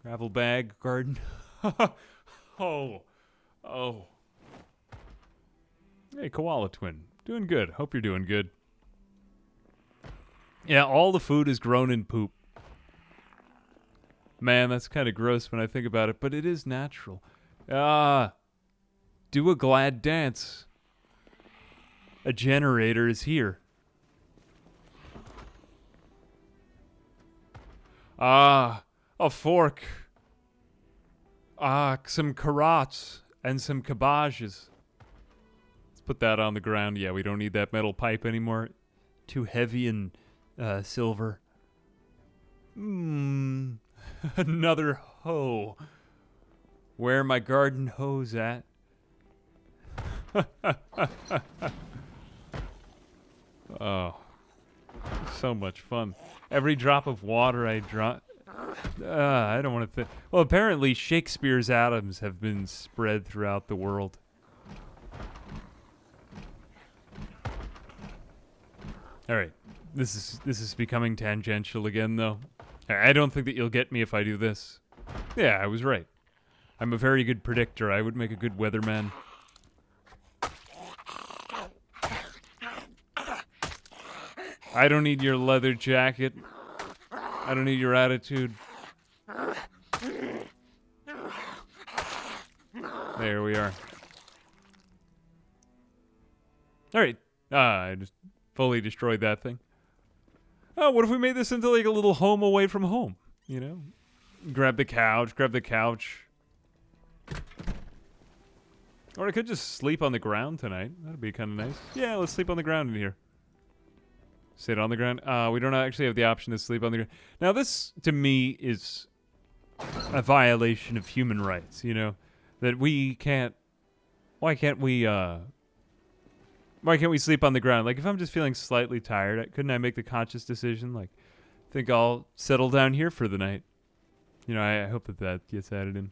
Gravel bag, garden. Oh. Hey, Koala Twin. Doing good. Hope you're doing good. Yeah, all the food is grown in poop. Man, that's kind of gross when I think about it, but it is natural. Do a glad dance. A generator is here. A fork. Some carrots and some cabbages. Let's put that on the ground. Yeah, we don't need that metal pipe anymore. Too heavy and silver. Another hoe. Where my garden hose at? Oh, so much fun. Every drop of water I drop. I don't want to think. Well, apparently Shakespeare's atoms have been spread throughout the world. All right, this is becoming tangential again, though. I don't think that you'll get me if I do this. Yeah, I was right. I'm a very good predictor. I would make a good weatherman. I don't need your leather jacket. I don't need your attitude. There we are. All right. I just fully destroyed that thing. Oh, what if we made this into like a little home away from home? You know? Grab the couch. Or I could just sleep on the ground tonight. That'd be kind of nice. Yeah, let's sleep on the ground in here. Sit on the ground. We don't actually have the option to sleep on the ground. Now, this, to me, is a violation of human rights, you know? That we can't... Why can't we sleep on the ground? Like, if I'm just feeling slightly tired, couldn't I make the conscious decision? Like, I think I'll settle down here for the night. You know, I hope that gets added in.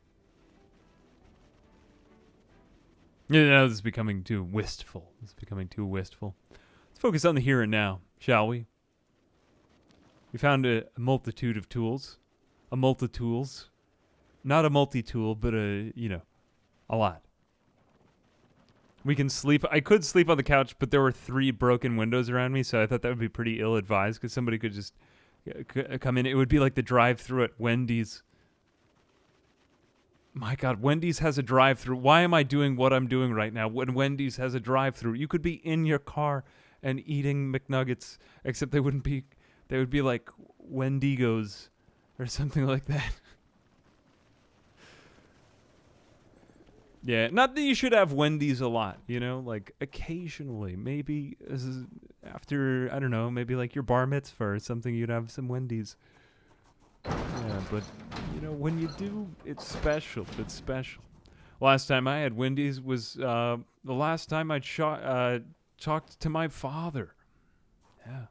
Yeah, now this is becoming too wistful. Let's focus on the here and now, shall we? We found a multitude of tools. Not a multi-tool, but a lot. We can sleep. I could sleep on the couch, but there were 3 broken windows around me, so I thought that would be pretty ill-advised because somebody could just come in. It would be like the drive-thru at Wendy's. My God, Wendy's has a drive-thru. Why am I doing what I'm doing right now when Wendy's has a drive-thru? You could be in your car and eating McNuggets, except they would be like Wendigos or something like that. Yeah, not that you should have Wendy's a lot, you know, like occasionally, maybe after, I don't know, maybe like your bar mitzvah or something, you'd have some Wendy's. Yeah, but, you know, when you do, it's special. Last time I had Wendy's was the last time I talked to my father. Yeah.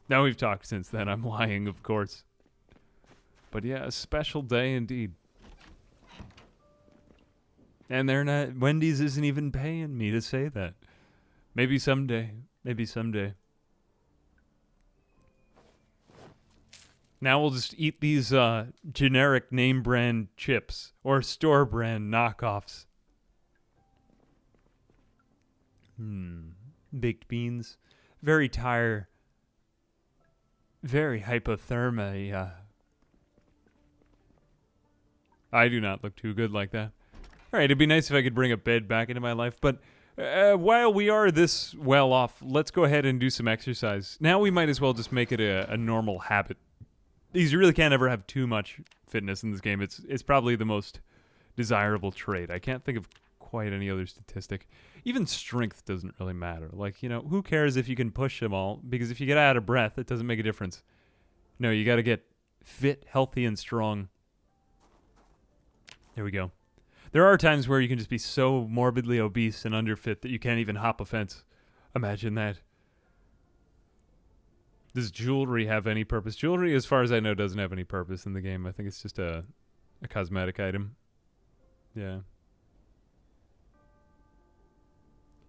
Now we've talked since then. I'm lying, of course. But yeah, a special day indeed. And Wendy's isn't even paying me to say that. Maybe someday. Now we'll just eat these generic name brand chips or store brand knockoffs. Baked beans. Very tired. Very hypothermia. I do not look too good like that. All right, it'd be nice if I could bring a bed back into my life, but while we are this well off, let's go ahead and do some exercise. Now we might as well just make it a normal habit. Because you really can't ever have too much fitness in this game. It's probably the most desirable trait. I can't think of quite any other statistic. Even strength doesn't really matter. Like, you know, who cares if you can push them all? Because if you get out of breath, it doesn't make a difference. No, you got to get fit, healthy, and strong. There we go. There are times where you can just be so morbidly obese and underfit that you can't even hop a fence. Imagine that. Does jewelry have any purpose? Jewelry, as far as I know, doesn't have any purpose in the game. I think it's just a cosmetic item. Yeah.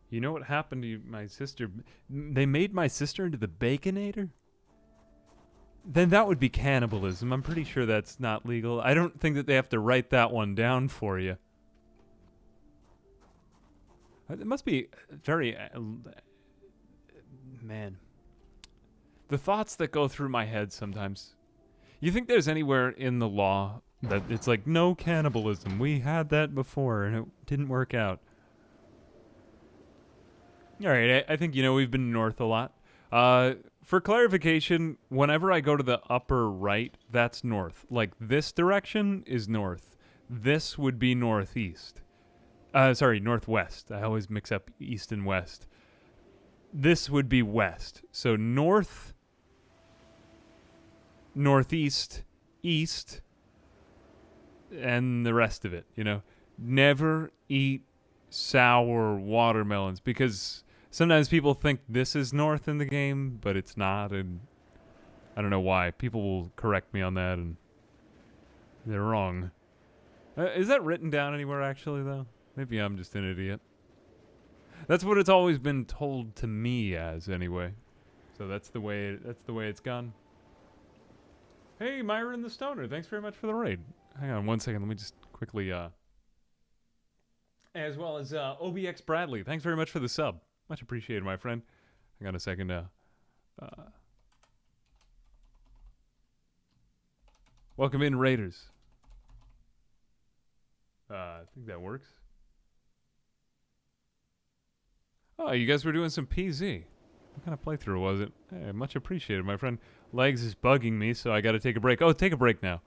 You know what happened to my sister? They made my sister into the Baconator? Then that would be cannibalism. I'm pretty sure that's not legal. I don't think that they have to write that one down for you. It must be very... man. The thoughts that go through my head sometimes. You think there's anywhere in the law that it's like, no cannibalism. We had that before and it didn't work out. All right, I think, you know, we've been north a lot. For clarification, whenever I go to the upper right, that's north. Like, this direction is north. This would be northeast. Northwest. I always mix up east and west. This would be west. So north, northeast, east, and the rest of it, you know. Never eat sour watermelons because sometimes people think this is north in the game, but it's not. And I don't know why. People will correct me on that, and they're wrong. Is that written down anywhere, actually, though? Maybe I'm just an idiot. That's what it's always been told to me as, anyway. So that's the way it's gone. Hey, Myron the Stoner, thanks very much for the raid. Hang on one second, let me just quickly, as well as, OBX Bradley, thanks very much for the sub. Much appreciated, my friend. Hang on a second, welcome in, Raiders. I think that works. Oh, you guys were doing some PZ. What kind of playthrough was it? Hey, much appreciated, my friend. Legs is bugging me, so I gotta take a break. Oh, take a break now.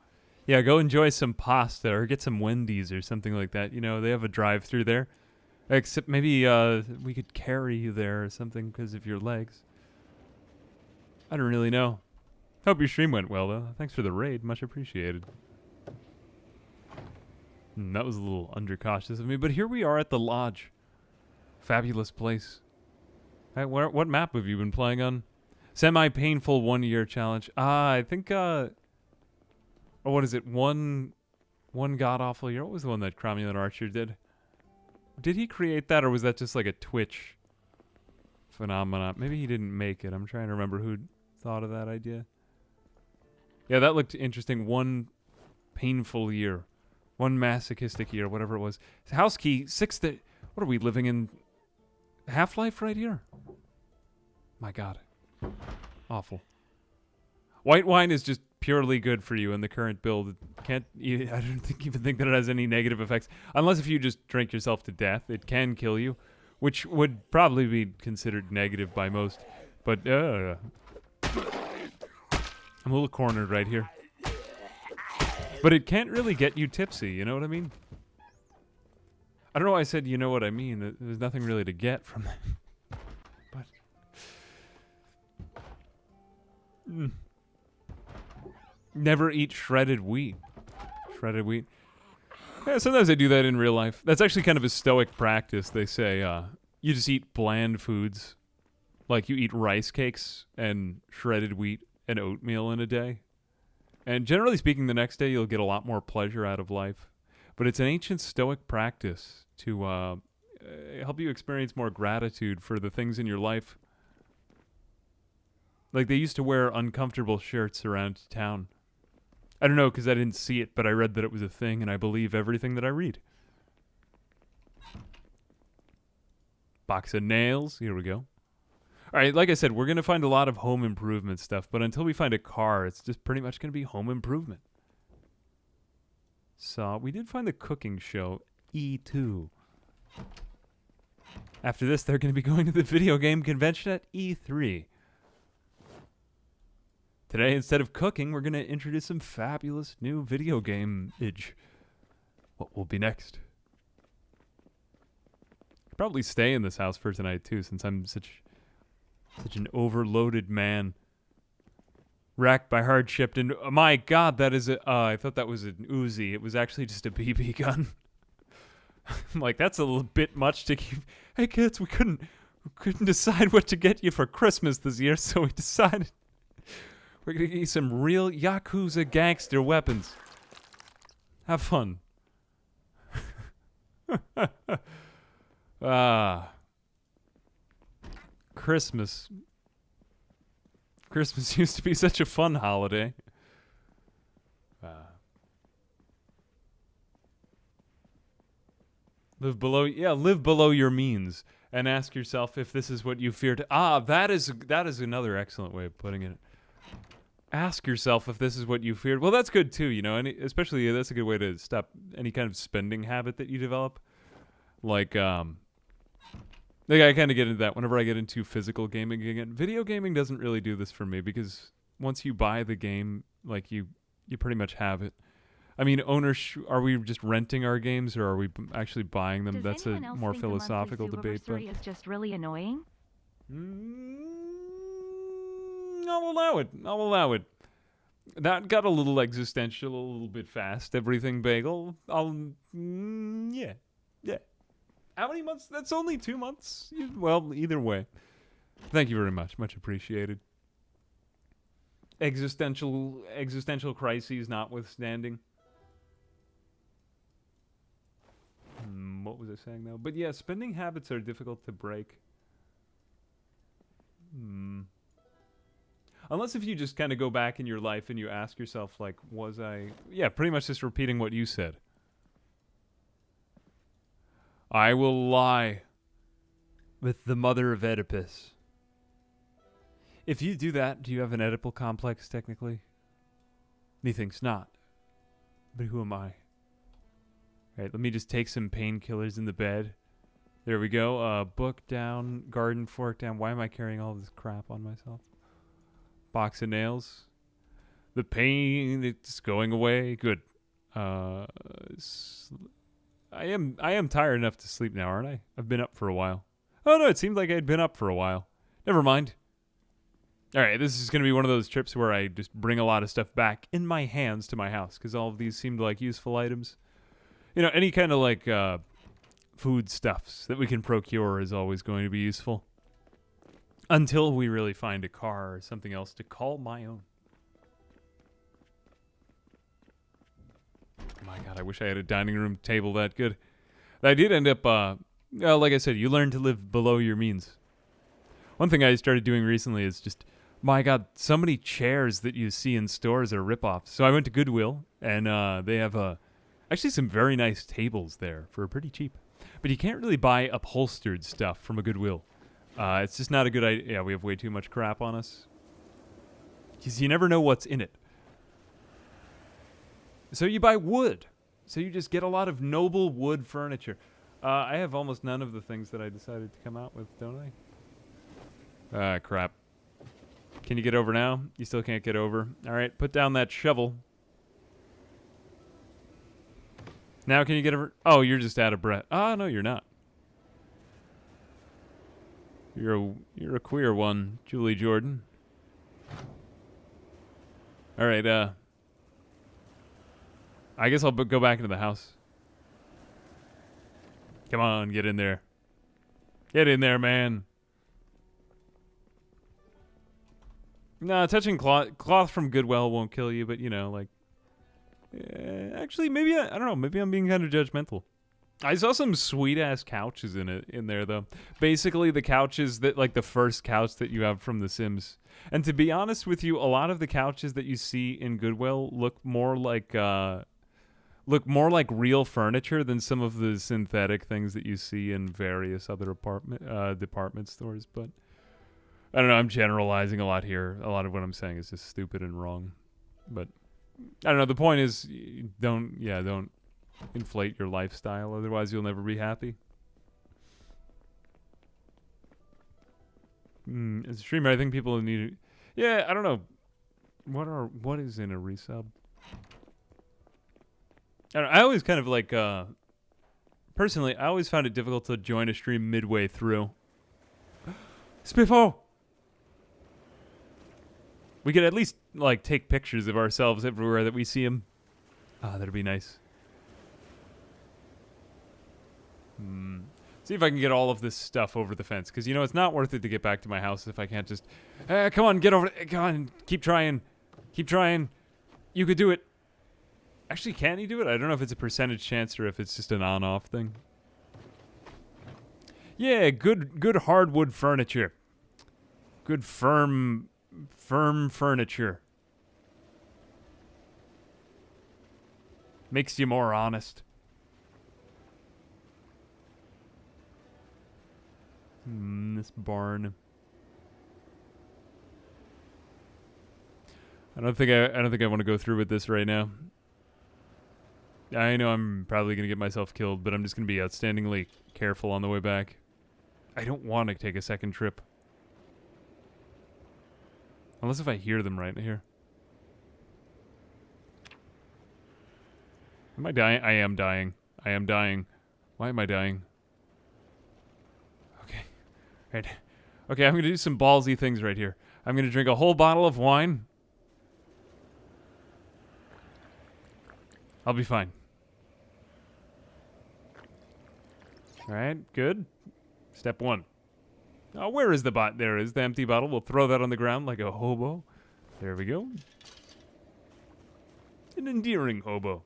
Yeah, go enjoy some pasta or get some Wendy's or something like that. You know, they have a drive-through there. Except maybe we could carry you there or something because of your legs. I don't really know. Hope your stream went well, though. Thanks for the raid. Much appreciated. That was a little undercautious of me, but here we are at the lodge. Fabulous place. Hey, what map have you been playing on? Semi-painful 1-year challenge. I think, oh, what is it? One god-awful year? What was the one that Cromulent Archer did? Did he create that, or was that just like a Twitch phenomenon? Maybe he didn't make it. I'm trying to remember who thought of that idea. Yeah, that looked interesting. One painful year. One masochistic year, whatever it was. House key, what are we living in? Half-Life right here? My God. Awful. White wine is just purely good for you in the current build. I don't even think that it has any negative effects. Unless if you just drink yourself to death, it can kill you, which would probably be considered negative by most. But, I'm a little cornered right here. But it can't really get you tipsy, you know what I mean? I don't know why I said you know what I mean. There's nothing really to get from that. But... Never eat shredded wheat. Shredded wheat. Yeah, sometimes I do that in real life. That's actually kind of a stoic practice. They say you just eat bland foods. Like you eat rice cakes and shredded wheat and oatmeal in a day. And generally speaking, the next day you'll get a lot more pleasure out of life. But it's an ancient stoic practice to help you experience more gratitude for the things in your life. Like they used to wear uncomfortable shirts around town. I don't know because I didn't see it, but I read that it was a thing, and I believe everything that I read. Box of nails. Here we go. All right, like I said, we're going to find a lot of home improvement stuff, but until we find a car, it's just pretty much going to be home improvement. So we did find the cooking show, E2. After this, they're going to be going to the video game convention at E3. Today, instead of cooking, we're going to introduce some fabulous new video game-age. What will be next? I'll probably stay in this house for tonight, too, since I'm such an overloaded man. Racked by hardship. And oh my God, that is I thought that was an Uzi. It was actually just a BB gun. I'm like, that's a little bit much to keep. Hey kids, we couldn't decide what to get you for Christmas this year, so we decided we're gonna get you some real Yakuza gangster weapons. Have fun. Christmas. Christmas used to be such a fun holiday. Live below your means and ask yourself if this is what you fear to. That is another excellent way of putting it. Ask yourself if this is what you feared. Well, that's good too, you know, and especially that's a good way to stop any kind of spending habit that you develop. Like I kind of get into that whenever I get into physical gaming again. Video gaming doesn't really do this for me because once you buy the game, like you pretty much have it. I mean, are we just renting our games or are we actually buying them? That's a more philosophical debate. But is just really annoying. I'll allow it. That got a little existential, a little bit fast. Everything bagel. Yeah. How many months? That's only 2 months. Well, either way. Thank you very much. Much appreciated. existential crises notwithstanding. What was I saying now? But yeah, spending habits are difficult to break. Unless if you just kind of go back in your life and you ask yourself, like, was I... Yeah, pretty much just repeating what you said. I will lie with the mother of Oedipus. If you do that, do you have an Oedipal complex, technically? Methinks not. But who am I? Alright, let me just take some painkillers in the bed. There we go. Book down, garden fork down. Why am I carrying all this crap on myself? Box of nails. The pain, it's going away. Good. I am tired enough to sleep now, aren't I? I've been up for a while. Oh no, it seemed like I'd been up for a while. Never mind. Alright, this is going to be one of those trips where I just bring a lot of stuff back in my hands to my house, because all of these seemed like useful items. You know, any kind of like food stuffs that we can procure is always going to be useful. Until we really find a car or something else to call my own. My God, I wish I had a dining room table that good. I did end up, like I said, you learn to live below your means. One thing I started doing recently is just, my God, so many chairs that you see in stores are ripoffs. So I went to Goodwill, and they have actually some very nice tables there for pretty cheap. But you can't really buy upholstered stuff from a Goodwill. It's just not a good idea. Yeah, we have way too much crap on us. Because you never know what's in it. So you buy wood. So you just get a lot of noble wood furniture. I have almost none of the things that I decided to come out with, don't I? Crap. Can you get over now? You still can't get over. All right, put down that shovel. Now can you get over? Oh, you're just out of breath. Oh, no, you're not. You're a queer one, Julie Jordan. All right, I guess I'll go back into the house. Come on, get in there. Get in there, man. No, touching cloth from Goodwill won't kill you, but, you know, like... actually, maybe, I don't know, maybe I'm being kind of judgmental. I saw some sweet-ass couches in there, though. Basically, the couches that, like, the first couch that you have from The Sims. And to be honest with you, a lot of the couches that you see in Goodwill look more like real furniture than some of the synthetic things that you see in various other department stores. But I don't know, I'm generalizing a lot here. A lot of what I'm saying is just stupid and wrong. But I don't know, the point is don't inflate your lifestyle, otherwise you'll never be happy. As a streamer, I think people need to... Yeah, I don't know. What is in a resub? I always kind of like... personally, I always found it difficult to join a stream midway through. Spiffo! We could at least, like, take pictures of ourselves everywhere that we see him. Ah, that'd be nice. See if I can get all of this stuff over the fence. Because, you know, it's not worth it to get back to my house if I can't just... come on, get over... Come on, keep trying. Keep trying. You could do it. Actually, can he do it? I don't know if it's a percentage chance or if it's just an on-off thing. Yeah, good hardwood furniture. Good firm furniture. Makes you more honest. This barn. I don't think I want to go through with this right now. I know I'm probably going to get myself killed, but I'm just going to be outstandingly careful on the way back. I don't want to take a second trip. Unless if I hear them right here. Am I dying? I am dying. I am dying. Why am I dying? Okay. Right. Okay, I'm going to do some ballsy things right here. I'm going to drink a whole bottle of wine. I'll be fine. Alright, good. Step one. Oh, where is the bot? There is the empty bottle. We'll throw that on the ground like a hobo. There we go. An endearing hobo.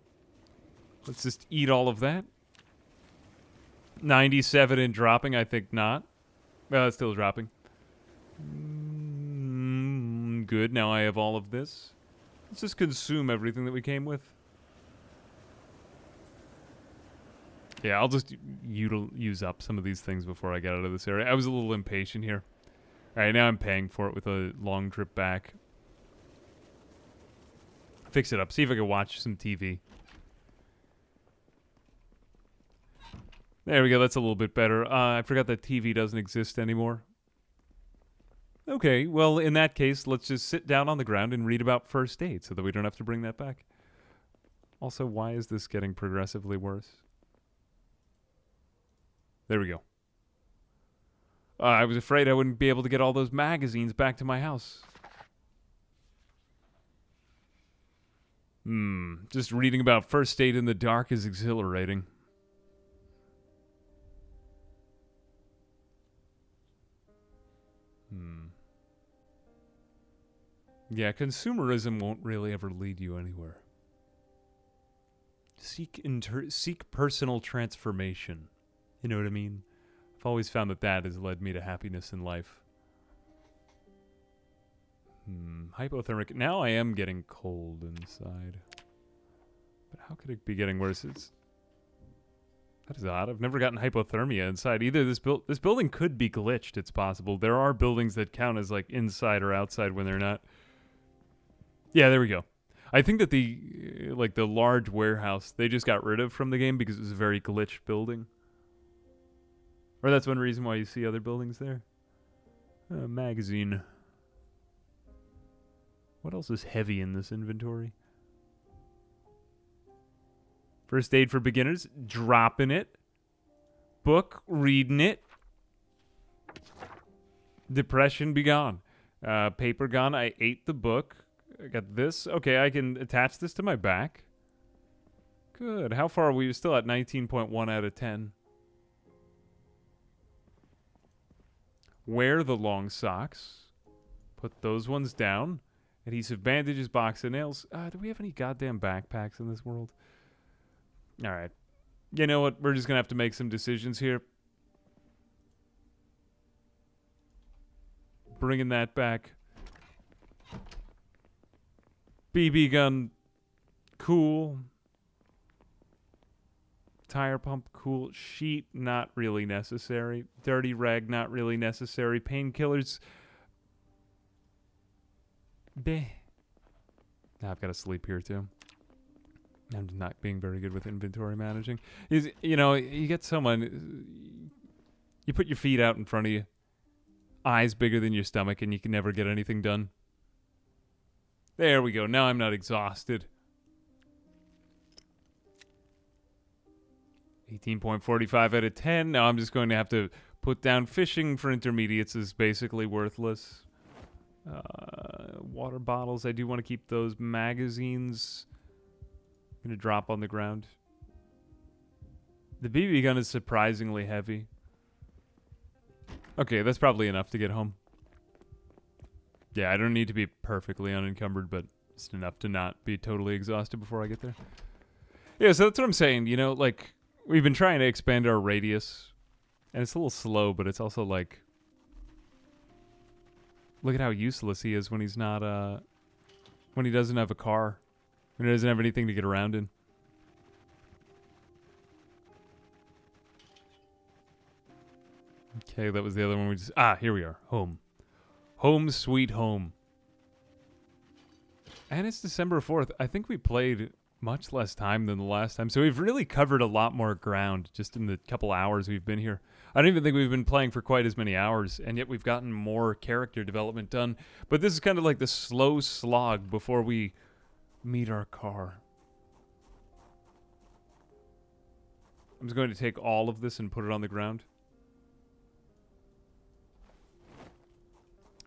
Let's just eat all of that. 97 and dropping, I think not. Well, it's still dropping. Good, now I have all of this. Let's just consume everything that we came with. Yeah, I'll just use up some of these things before I get out of this area. I was a little impatient here. Alright, now I'm paying for it with a long trip back. Fix it up. See if I can watch some TV. There we go. That's a little bit better. I forgot that TV doesn't exist anymore. Okay, well, in that case, let's just sit down on the ground and read about first aid so that we don't have to bring that back. Also, why is this getting progressively worse? There we go. I was afraid I wouldn't be able to get all those magazines back to my house. Just reading about first aid in the dark is exhilarating. Yeah, consumerism won't really ever lead you anywhere. Seek personal transformation. You know what I mean? I've always found that that has led me to happiness in life. Hypothermic. Now I am getting cold inside. But how could it be getting worse? That is odd. I've never gotten hypothermia inside. Either this building could be glitched. It's possible. There are buildings that count as like inside or outside when they're not. Yeah, there we go. I think that the large warehouse they just got rid of from the game because it was a very glitched building. Or that's one reason why you see other buildings there. Magazine. What else is heavy in this inventory? First aid for beginners. Dropping it. Book. Reading it. Depression be gone. Paper gone. I ate the book. I got this. Okay, I can attach this to my back. Good. How far are we? We're still at 19.1 out of 10. Wear the long socks. Put those ones down. Adhesive bandages, box of nails. Do we have any goddamn backpacks in this world? All right. You know what? We're just going to have to make some decisions here. Bringing that back. BB gun, cool. Tire pump, cool. Sheet, not really necessary. Dirty rag, not really necessary. Painkillers, bleh. Now I've got to sleep here too. I'm just not being very good with inventory managing. You know, you get someone, you put your feet out in front of you, eyes bigger than your stomach, and you can never get anything done. There we go. Now I'm not exhausted. 18.45 out of 10. Now I'm just going to have to put down fishing for intermediates is basically worthless. Water bottles. I do want to keep those. Magazines. I'm going to drop on the ground. The BB gun is surprisingly heavy. Okay, that's probably enough to get home. Yeah, I don't need to be perfectly unencumbered, but just enough to not be totally exhausted before I get there. Yeah, so that's what I'm saying. You know, like, we've been trying to expand our radius, and it's a little slow, but it's also like, look at how useless he is when he's not, when he doesn't have a car, when he doesn't have anything to get around in. Okay, that was the other one we just, here we are, home. Home sweet home. And it's December 4th. I think we played much less time than the last time. So we've really covered a lot more ground just in the couple hours we've been here. I don't even think we've been playing for quite as many hours, and yet we've gotten more character development done. But this is kind of like the slow slog before we meet our car. I'm just going to take all of this and put it on the ground.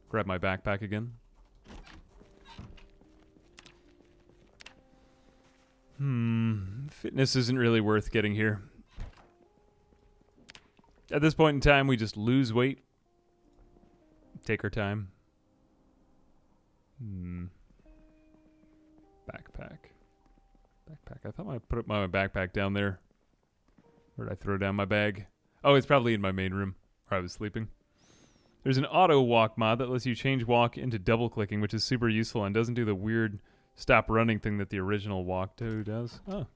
Grab my backpack again. Fitness isn't really worth getting here. At this point in time, we just lose weight. Take our time. Backpack. I thought I put my backpack down there. Where did I throw down my bag? Oh, it's probably in my main room where I was sleeping. There's an auto walk mod that lets you change walk into double clicking, which is super useful and doesn't do the weird stop running thing that the original walk 2 does. Oh,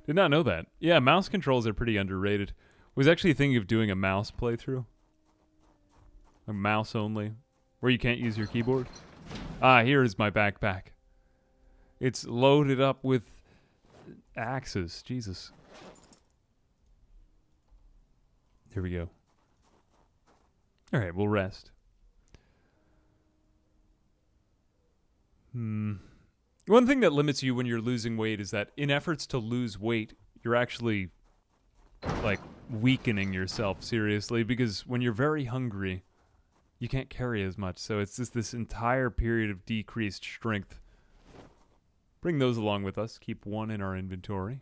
did not know that. Yeah, mouse controls are pretty underrated. Was actually thinking of doing a mouse playthrough. A mouse only, where you can't use your keyboard. Ah, here is my backpack. It's loaded up with axes. Jesus. Here we go. All right, we'll rest. One thing that limits you when you're losing weight is that in efforts to lose weight, you're actually like weakening yourself seriously, because when you're very hungry, you can't carry as much. So it's just this entire period of decreased strength. Bring those along with us. Keep one in our inventory.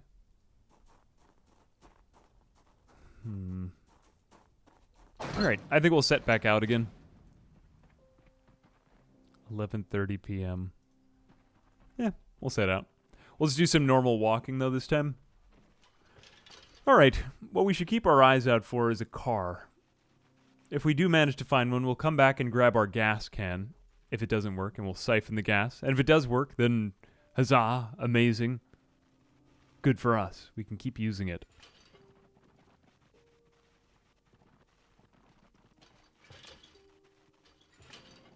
All right, I think we'll set back out again. 11:30 p.m. Yeah, we'll set out. We'll just do some normal walking, though, this time. All right, what we should keep our eyes out for is a car. If we do manage to find one, we'll come back and grab our gas can if it doesn't work, and we'll siphon the gas. And if it does work, then huzzah, amazing. Good for us. We can keep using it.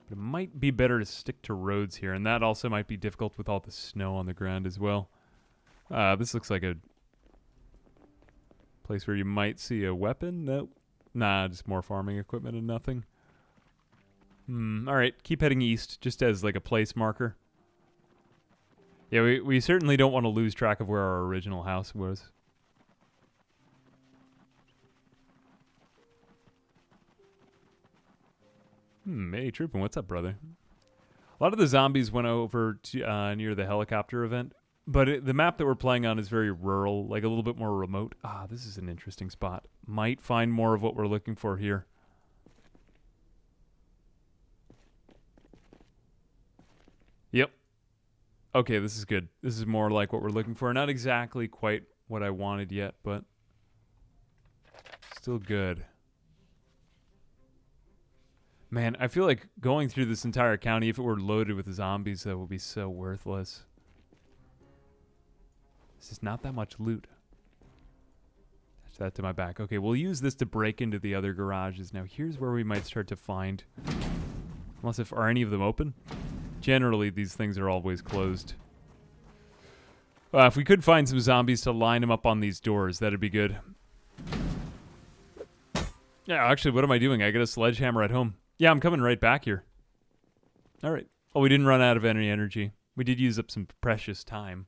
But it might be better to stick to roads here, and that also might be difficult with all the snow on the ground as well. This looks like a place where you might see a weapon. Nope. Nah, just more farming equipment and nothing. Alright, keep heading east, just as like a place marker. Yeah, we certainly don't want to lose track of where our original house was. Hey, Troopin', what's up, brother? A lot of the zombies went over to, near the helicopter event, but the map that we're playing on is very rural, like a little bit more remote. Ah, this is an interesting spot. Might find more of what we're looking for here. Yep. Okay, this is good. This is more like what we're looking for. Not exactly quite what I wanted yet, but still good. Man, I feel like going through this entire county, if it were loaded with zombies, that would be so worthless. This is not that much loot. Attach that to my back. Okay, we'll use this to break into the other garages. Now, here's where we might start to find... Unless are any of them open? Generally, these things are always closed. If we could find some zombies to line them up on these doors, that'd be good. Yeah, actually, what am I doing? I got a sledgehammer at home. Yeah, I'm coming right back here. All right. Oh, we didn't run out of any energy. We did use up some precious time.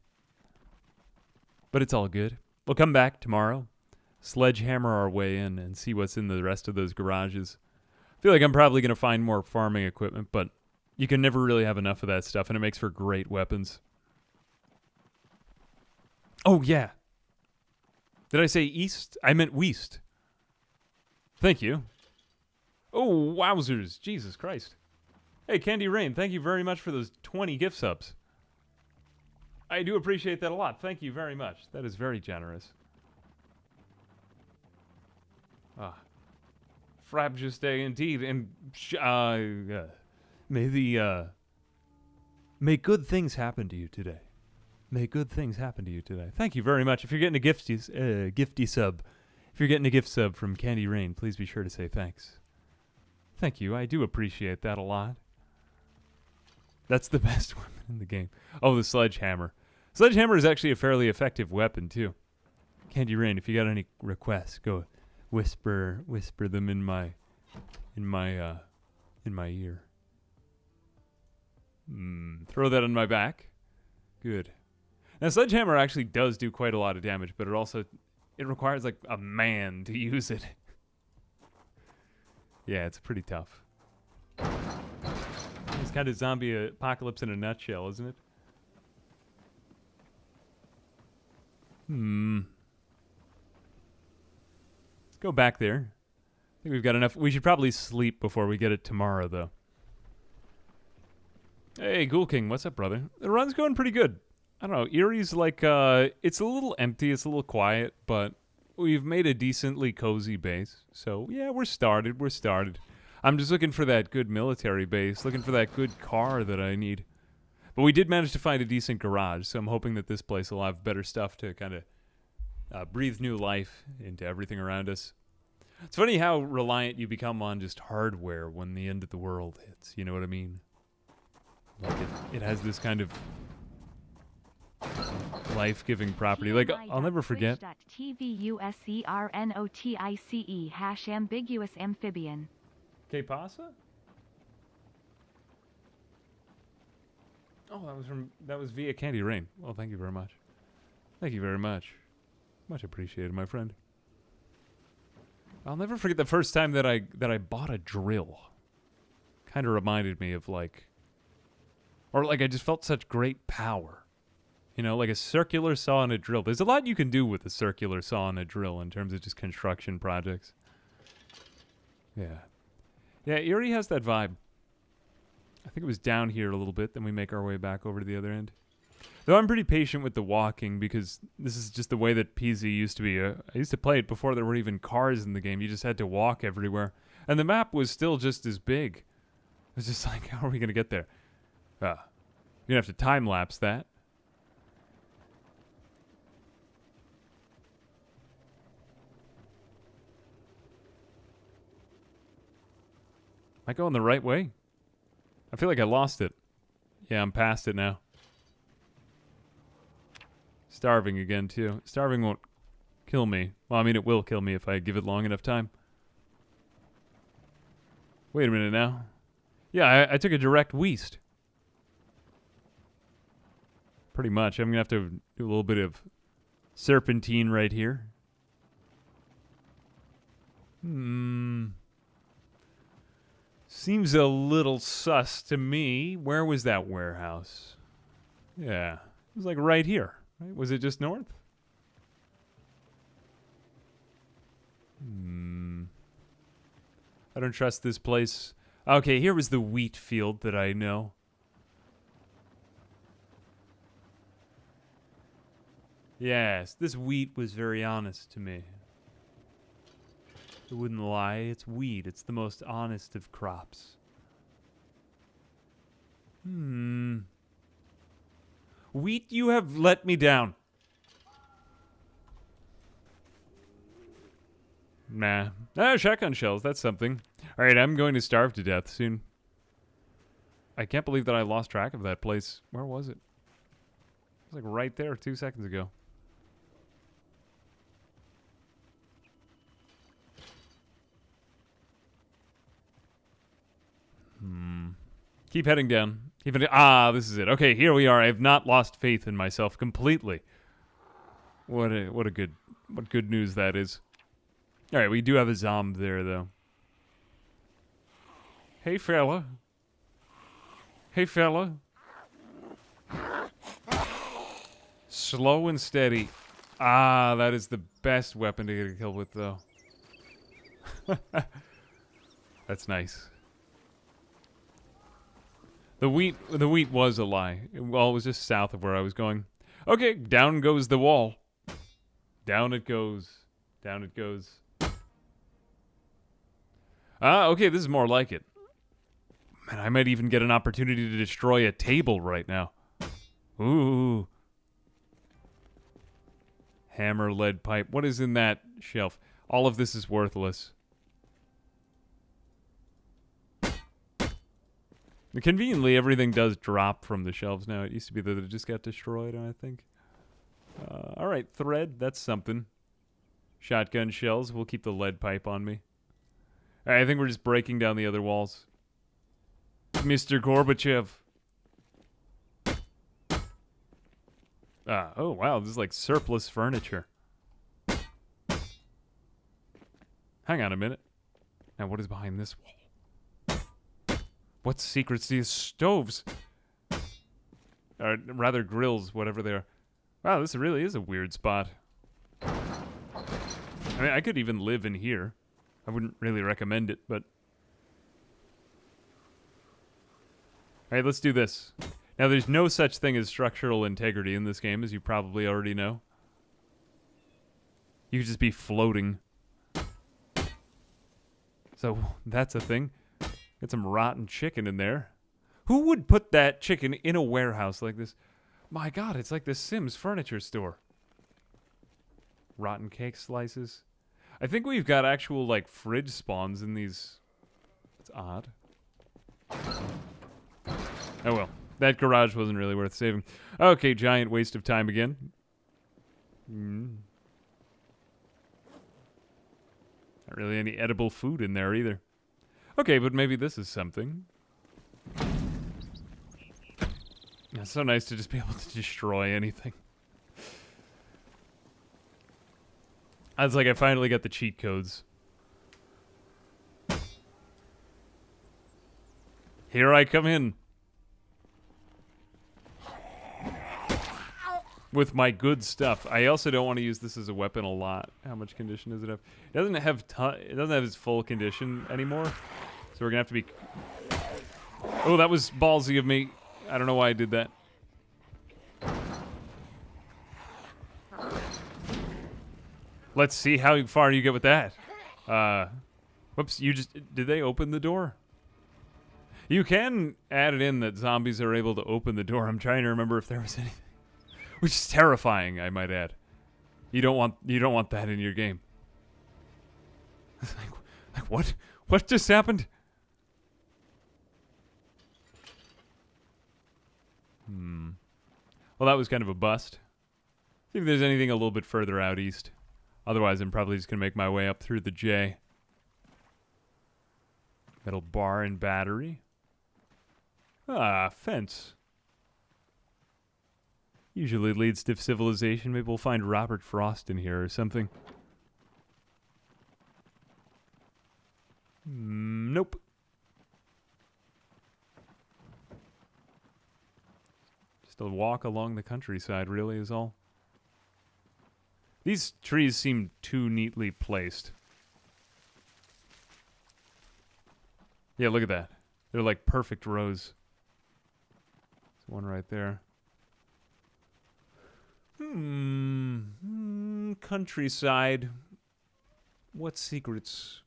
But it's all good. We'll come back tomorrow, sledgehammer our way in, and see what's in the rest of those garages. I feel like I'm probably going to find more farming equipment, but you can never really have enough of that stuff, and it makes for great weapons. Oh, yeah. Did I say east? I meant west. Thank you. Oh, wowzers. Jesus Christ. Hey, Candy Rain, thank you very much for those 20 gift subs. I do appreciate that a lot. Thank you very much. That is very generous. Frabjous day indeed. And may good things happen to you today. May good things happen to you today. Thank you very much. If you're getting a gifty sub, if you're getting a gift sub from Candy Rain, please be sure to say thanks. Thank you. I do appreciate that a lot. That's the best weapon in the game. Oh, the sledgehammer. Sledgehammer is actually a fairly effective weapon, too. Candy Rain, if you got any requests, go whisper them in my ear. Throw that on my back. Good. Now, sledgehammer actually does do quite a lot of damage, but it requires like a man to use it. Yeah, it's pretty tough. It's kind of zombie apocalypse in a nutshell, isn't it? Let's go back there. I think we've got enough. We should probably sleep before we get it tomorrow, though. Hey, Ghoul King, what's up, brother? The run's going pretty good. I don't know, Eerie's like, it's a little empty, it's a little quiet, but we've made a decently cozy base. So, yeah, we're started. I'm just looking for that good military base, looking for that good car that I need. But we did manage to find a decent garage, so I'm hoping that this place will have better stuff to kind of breathe new life into everything around us. It's funny how reliant you become on just hardware when the end of the world hits, you know what I mean? Like it has this kind of life-giving property. Like, I'll never forget. TVUSERNOTICE #ambiguousamphibian. Que pasa? Oh, that was via Candy Rain. Well, thank you very much. Thank you very much. Much appreciated, my friend. I'll never forget the first time that I bought a drill. Kind of reminded me of like I just felt such great power. You know, like a circular saw and a drill. There's a lot you can do with a circular saw and a drill in terms of just construction projects. Yeah. Yeah, Eerie has that vibe. I think it was down here a little bit, then we make our way back over to the other end. Though I'm pretty patient with the walking because this is just the way that PZ used to be. I used to play it before there were even cars in the game. You just had to walk everywhere. And the map was still just as big. It's just like, how are we going to get there? You're going to have to time-lapse that. Am I going the right way? I feel like I lost it. Yeah, I'm past it now. Starving again, too. Starving won't kill me. Well, I mean, it will kill me if I give it long enough time. Wait a minute now. Yeah, I took a direct west. Pretty much. I'm going to have to do a little bit of serpentine right here. Seems a little sus to me. Where was that warehouse? Yeah, it was like right here. Right? Was it just north? I don't trust this place. Okay, here was the wheat field that I know. Yes, this wheat was very honest to me. I wouldn't lie, it's wheat. It's the most honest of crops. Wheat, you have let me down. Nah. Shotgun shells, that's something. Alright, I'm going to starve to death soon. I can't believe that I lost track of that place. Where was it? It was like right there 2 seconds ago. Keep heading down. This is it. Okay, here we are. I have not lost faith in myself completely. What good news that is. All right, we do have a zomb there though. Hey fella. Hey fella. Slow and steady. That is the best weapon to get a kill with though. That's nice. The wheat was a lie. Well, it was just south of where I was going. Okay, down goes the wall. Down it goes. Down it goes. Okay, this is more like it. Man, I might even get an opportunity to destroy a table right now. Ooh. Hammer, lead pipe. What is in that shelf? All of this is worthless. Conveniently, everything does drop from the shelves now. It used to be that it just got destroyed, I think. Alright, thread. That's something. Shotgun shells. We'll keep the lead pipe on me. Alright, I think we're just breaking down the other walls. Mr. Gorbachev. Oh, wow. This is like surplus furniture. Hang on a minute. Now, what is behind this wall? What secrets these stoves? Or rather grills, whatever they are. Wow, this really is a weird spot. I mean, I could even live in here. I wouldn't really recommend it, but... Alright, let's do this. Now, there's no such thing as structural integrity in this game, as you probably already know. You could just be floating. So, that's a thing. Get some rotten chicken in there. Who would put that chicken in a warehouse like this? My god, it's like the Sims furniture store. Rotten cake slices. I think we've got actual, like, fridge spawns in these. It's odd. Oh well. That garage wasn't really worth saving. Okay, giant waste of time again. Not really any edible food in there either. Okay, but maybe this is something. It's so nice to just be able to destroy anything. It's like I finally got the cheat codes. Here I come in. With my good stuff. I also don't want to use this as a weapon a lot. How much condition does it have? It doesn't have its full condition anymore. So we're gonna have to be. Oh, that was ballsy of me. I don't know why I did that. Let's see how far you get with that. Whoops, did they open the door? You can add it in that zombies are able to open the door. I'm trying to remember if there was anything. Which is terrifying, I might add. You don't want that in your game. like what? What just happened? Well, that was kind of a bust. See if there's anything a little bit further out east. Otherwise, I'm probably just gonna make my way up through the J. Metal bar and battery. Ah, fence. Usually leads to civilization. Maybe we'll find Robert Frost in here or something. Nope. Just a walk along the countryside, really, is all. These trees seem too neatly placed. Yeah, look at that. They're like perfect rows. There's one right there. Countryside. What secrets?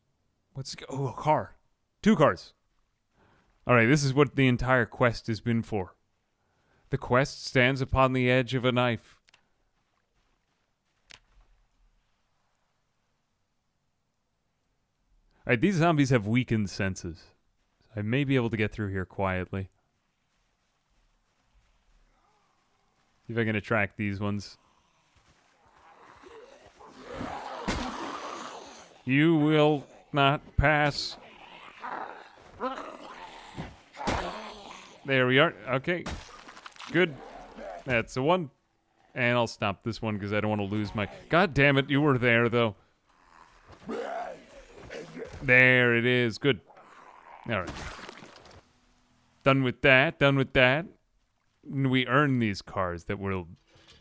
Oh, a car. 2 cars. Alright, this is what the entire quest has been for. The quest stands upon the edge of a knife. Alright, these zombies have weakened senses. I may be able to get through here quietly. See if I can attract these ones. You will not pass. There we are. Okay. Good. That's the one. And I'll stop this one because I don't want to lose my... God damn it, you were there, though. There it is. Good. All right. Done with that. Done with that. We earn these cars that we'll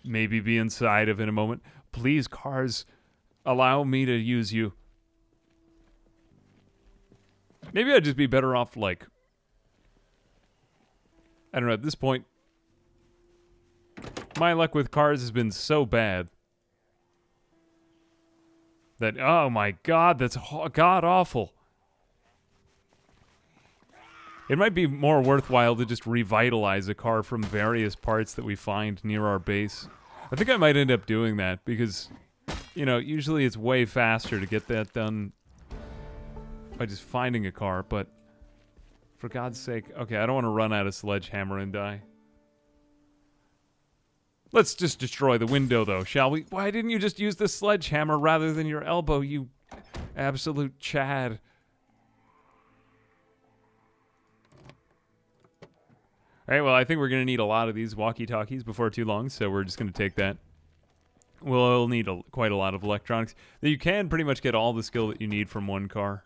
maybe be inside of in a moment. Please, cars, allow me to use you. Maybe I'd just be better off, like... I don't know, at this point... My luck with cars has been so bad... that, oh my god, that's god-awful. It might be more worthwhile to just revitalize a car from various parts that we find near our base. I think I might end up doing that, because, you know, usually it's way faster to get that done by just finding a car, but for God's sake, okay, I don't want to run out of sledgehammer and die. Let's just destroy the window, though, shall we? Why didn't you just use the sledgehammer rather than your elbow, you absolute Chad? Alright, well, I think we're going to need a lot of these walkie-talkies before too long, so we're just going to take that. We'll need quite a lot of electronics. You can pretty much get all the skill that you need from one car.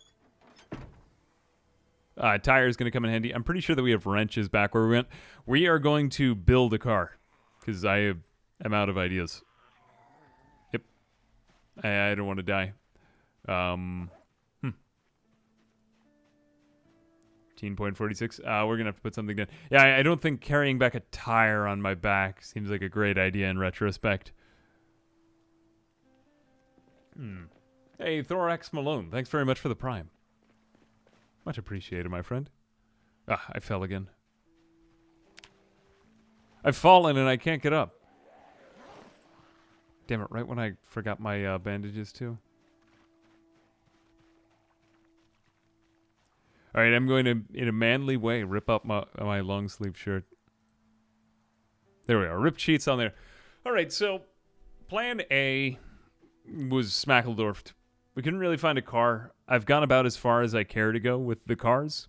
Tire is going to come in handy. I'm pretty sure that we have wrenches back where we went. We are going to build a car, because I am out of ideas. Yep. I don't want to die. 15.46. We're gonna have to put something down. Yeah, I don't think carrying back a tire on my back seems like a great idea in retrospect. Hey, Thorax Malone, thanks very much for the prime. Much appreciated, my friend. I fell again. I've fallen and I can't get up. Damn it, right when I forgot my bandages too. Alright, I'm going to, in a manly way, rip up my long sleeve shirt. There we are, ripped sheets on there. Alright, so plan A was Smackledorfed. We couldn't really find a car. I've gone about as far as I care to go with the cars.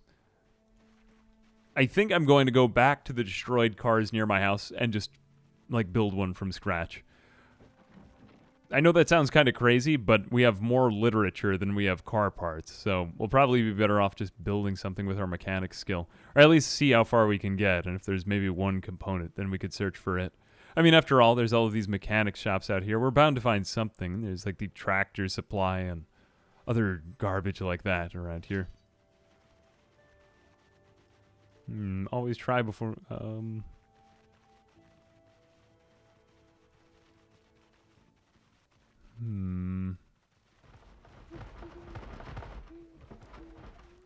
I think I'm going to go back to the destroyed cars near my house and just, like, build one from scratch. I know that sounds kind of crazy, but we have more literature than we have car parts, so we'll probably be better off just building something with our mechanics skill. Or at least see how far we can get, and if there's maybe one component, then we could search for it. I mean, after all, there's all of these mechanics shops out here. We're bound to find something. There's like the tractor supply and other garbage like that around here. Always try before...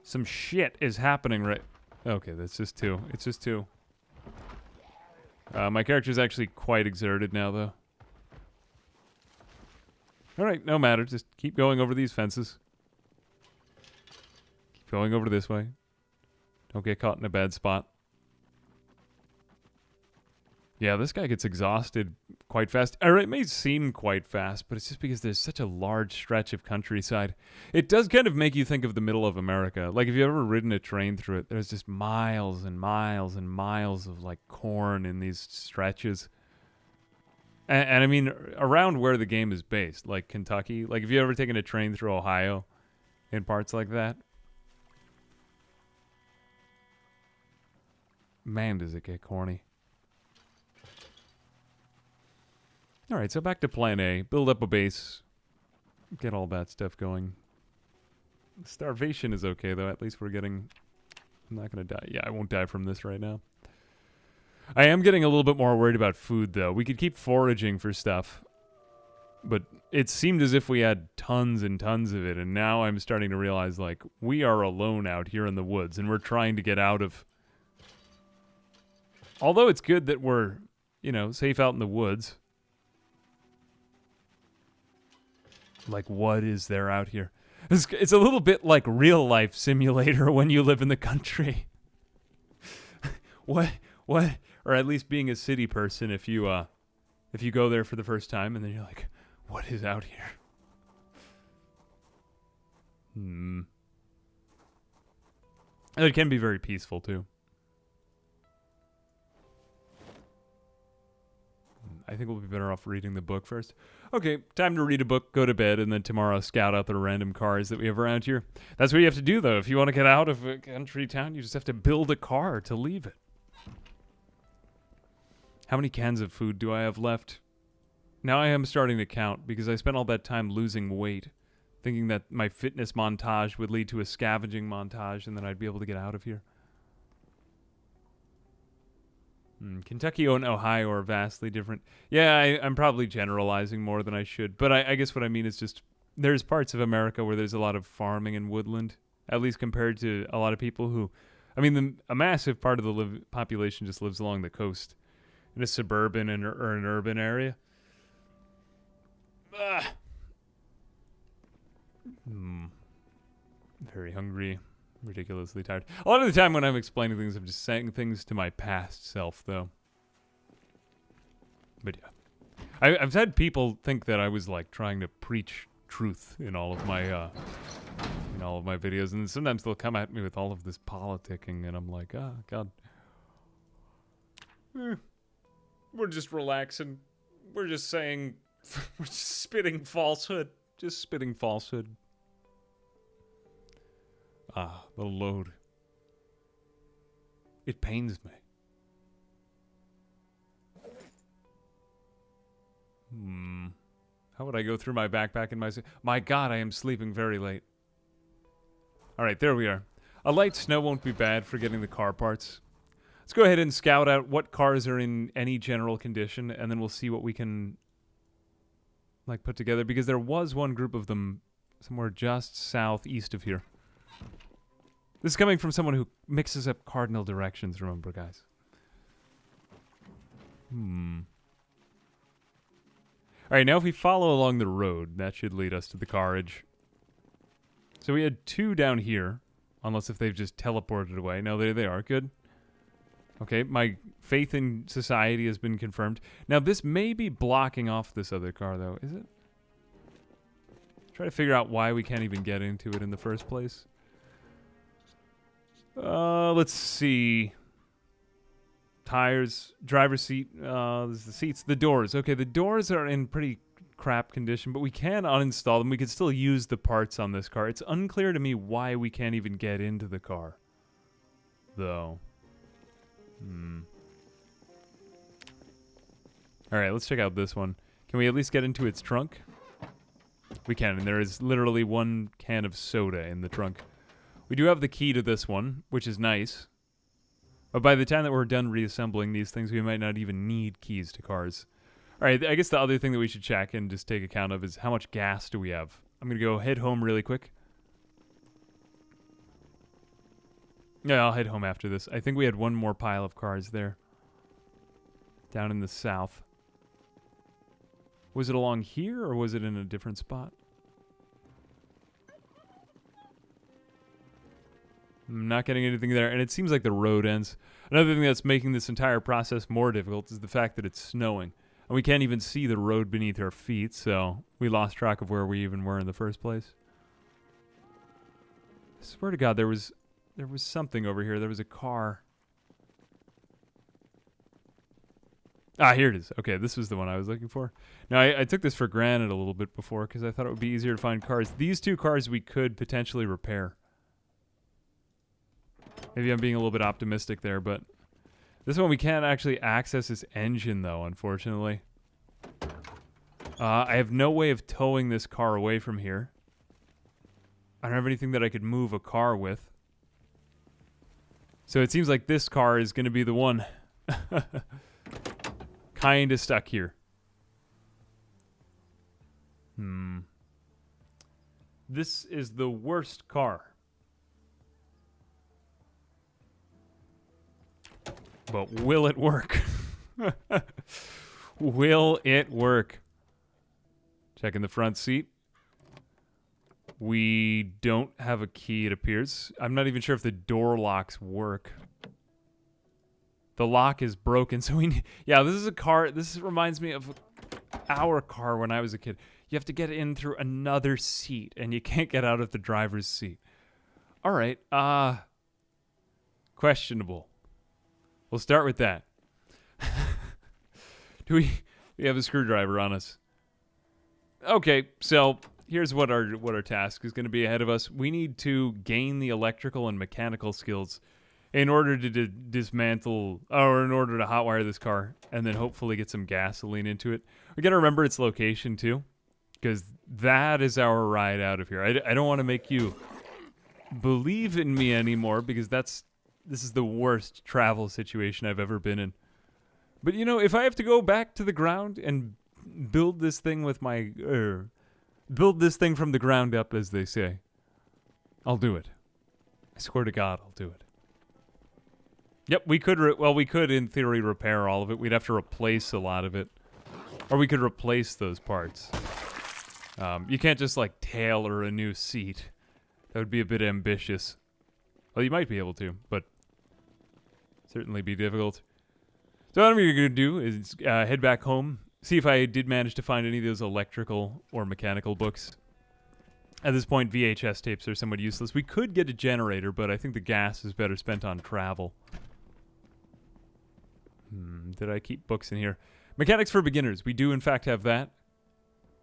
Some shit is happening right... Okay, that's just two. It's just two. My character's actually quite exerted now, though. Alright, no matter. Just keep going over these fences. Keep going over this way. Don't get caught in a bad spot. Yeah, this guy gets exhausted quite fast. Or it may seem quite fast, but it's just because there's such a large stretch of countryside. It does kind of make you think of the middle of America. Like, if you've ever ridden a train through it, there's just miles and miles and miles of, like, corn in these stretches. And I mean, around where the game is based, like Kentucky. Like, have you ever taken a train through Ohio in parts like that? Man, does it get corny. Alright, so back to plan A. Build up a base. Get all that stuff going. Starvation is okay, though. At least we're getting... I'm not going to die. Yeah, I won't die from this right now. I am getting a little bit more worried about food, though. We could keep foraging for stuff. But it seemed as if we had tons and tons of it. And now I'm starting to realize, like, we are alone out here in the woods. And we're trying to get out of... Although it's good that we're, you know, safe out in the woods. Like, what is there out here? It's a little bit like real life simulator when you live in the country. What, or at least being a city person if you go there for the first time and then you're like, what is out here? It can be very peaceful too. I think we'll be better off reading the book first. Okay, time to read a book, go to bed, and then tomorrow scout out the random cars that we have around here. That's what you have to do, though. If you want to get out of a country town, you just have to build a car to leave it. How many cans of food do I have left? Now I am starting to count, because I spent all that time losing weight, thinking that my fitness montage would lead to a scavenging montage, and then I'd be able to get out of here. Kentucky and Ohio are vastly different. Yeah, I'm probably generalizing more than I should. But I guess what I mean is just there's parts of America where there's a lot of farming and woodland, at least compared to a lot of people who... I mean, a massive part of the population just lives along the coast in a suburban or an urban area. Very hungry. Ridiculously tired. A lot of the time when I'm explaining things, I'm just saying things to my past self, though. But yeah. I've had people think that I was, like, trying to preach truth in all of my, videos, and sometimes they'll come at me with all of this politicking, and I'm like, oh, God. We're just relaxing. We're just saying, we're just spitting falsehood. Just spitting falsehood. Ah, the load. It pains me. How would I go through my backpack and my... My God, I am sleeping very late. Alright, there we are. A light snow won't be bad for getting the car parts. Let's go ahead and scout out what cars are in any general condition, and then we'll see what we can like put together, because there was one group of them somewhere just southeast of here. This is coming from someone who mixes up cardinal directions, remember, guys. Alright, now if we follow along the road, that should lead us to the carriage. So we had 2 down here, unless if they've just teleported away. No, there they are. Good. Okay, my faith in society has been confirmed. Now, this may be blocking off this other car, though. Is it? Try to figure out why we can't even get into it in the first place. Let's see. Tires, driver's seat, there's the seats, the doors. Okay, the doors are in pretty crap condition, but we can uninstall them. We could still use the parts on this car. It's unclear to me why we can't even get into the car, though. Alright, let's check out this one. Can we at least get into its trunk? We can, and there is literally 1 can of soda in the trunk. We do have the key to this one, which is nice. But by the time that we're done reassembling these things, we might not even need keys to cars. Alright, I guess the other thing that we should check and just take account of is how much gas do we have. I'm going to go head home really quick. Yeah, I'll head home after this. I think we had 1 more pile of cars there. Down in the south. Was it along here, or was it in a different spot? I'm not getting anything there, and it seems like the road ends. Another thing that's making this entire process more difficult is the fact that it's snowing. And we can't even see the road beneath our feet, so we lost track of where we even were in the first place. I swear to God, there was something over here. There was a car. Ah, here it is. Okay, this was the one I was looking for. Now, I took this for granted a little bit before because I thought it would be easier to find cars. These 2 cars we could potentially repair. Maybe I'm being a little bit optimistic there, but this one we can't actually access this engine, though, unfortunately. I have no way of towing this car away from here. I don't have anything that I could move a car with. So it seems like this car is going to be the one. Kind of stuck here. This is the worst car. But will it work? Will it work? Checking the front seat. We don't have a key, it appears. I'm not even sure if the door locks work. The lock is broken, so we need... Yeah, this is a car... This reminds me of our car when I was a kid. You have to get in through another seat, and you can't get out of the driver's seat. All right, questionable. We'll start with that. Do we have a screwdriver on us? Okay, so here's what our task is going to be ahead of us. We need to gain the electrical and mechanical skills in order to dismantle, or in order to hotwire this car, and then hopefully get some gasoline into it. We got to remember its location too, because that is our ride out of here. I don't want to make you believe in me anymore, because this is the worst travel situation I've ever been in. But you know, if I have to go back to the ground and build this thing with my, build this thing from the ground up, as they say, I'll do it. I swear to God, I'll do it. Yep, we could, we could in theory repair all of it. We'd have to replace a lot of it. Or we could replace those parts. You can't just like tailor a new seat. That would be a bit ambitious. Well, you might be able to, but certainly be difficult. So what I'm going to do is head back home, see if I did manage to find any of those electrical or mechanical books. At this point, VHS tapes are somewhat useless. We could get a generator, but I think the gas is better spent on travel. Did I keep books in here? Mechanics for Beginners. We do, in fact, have that.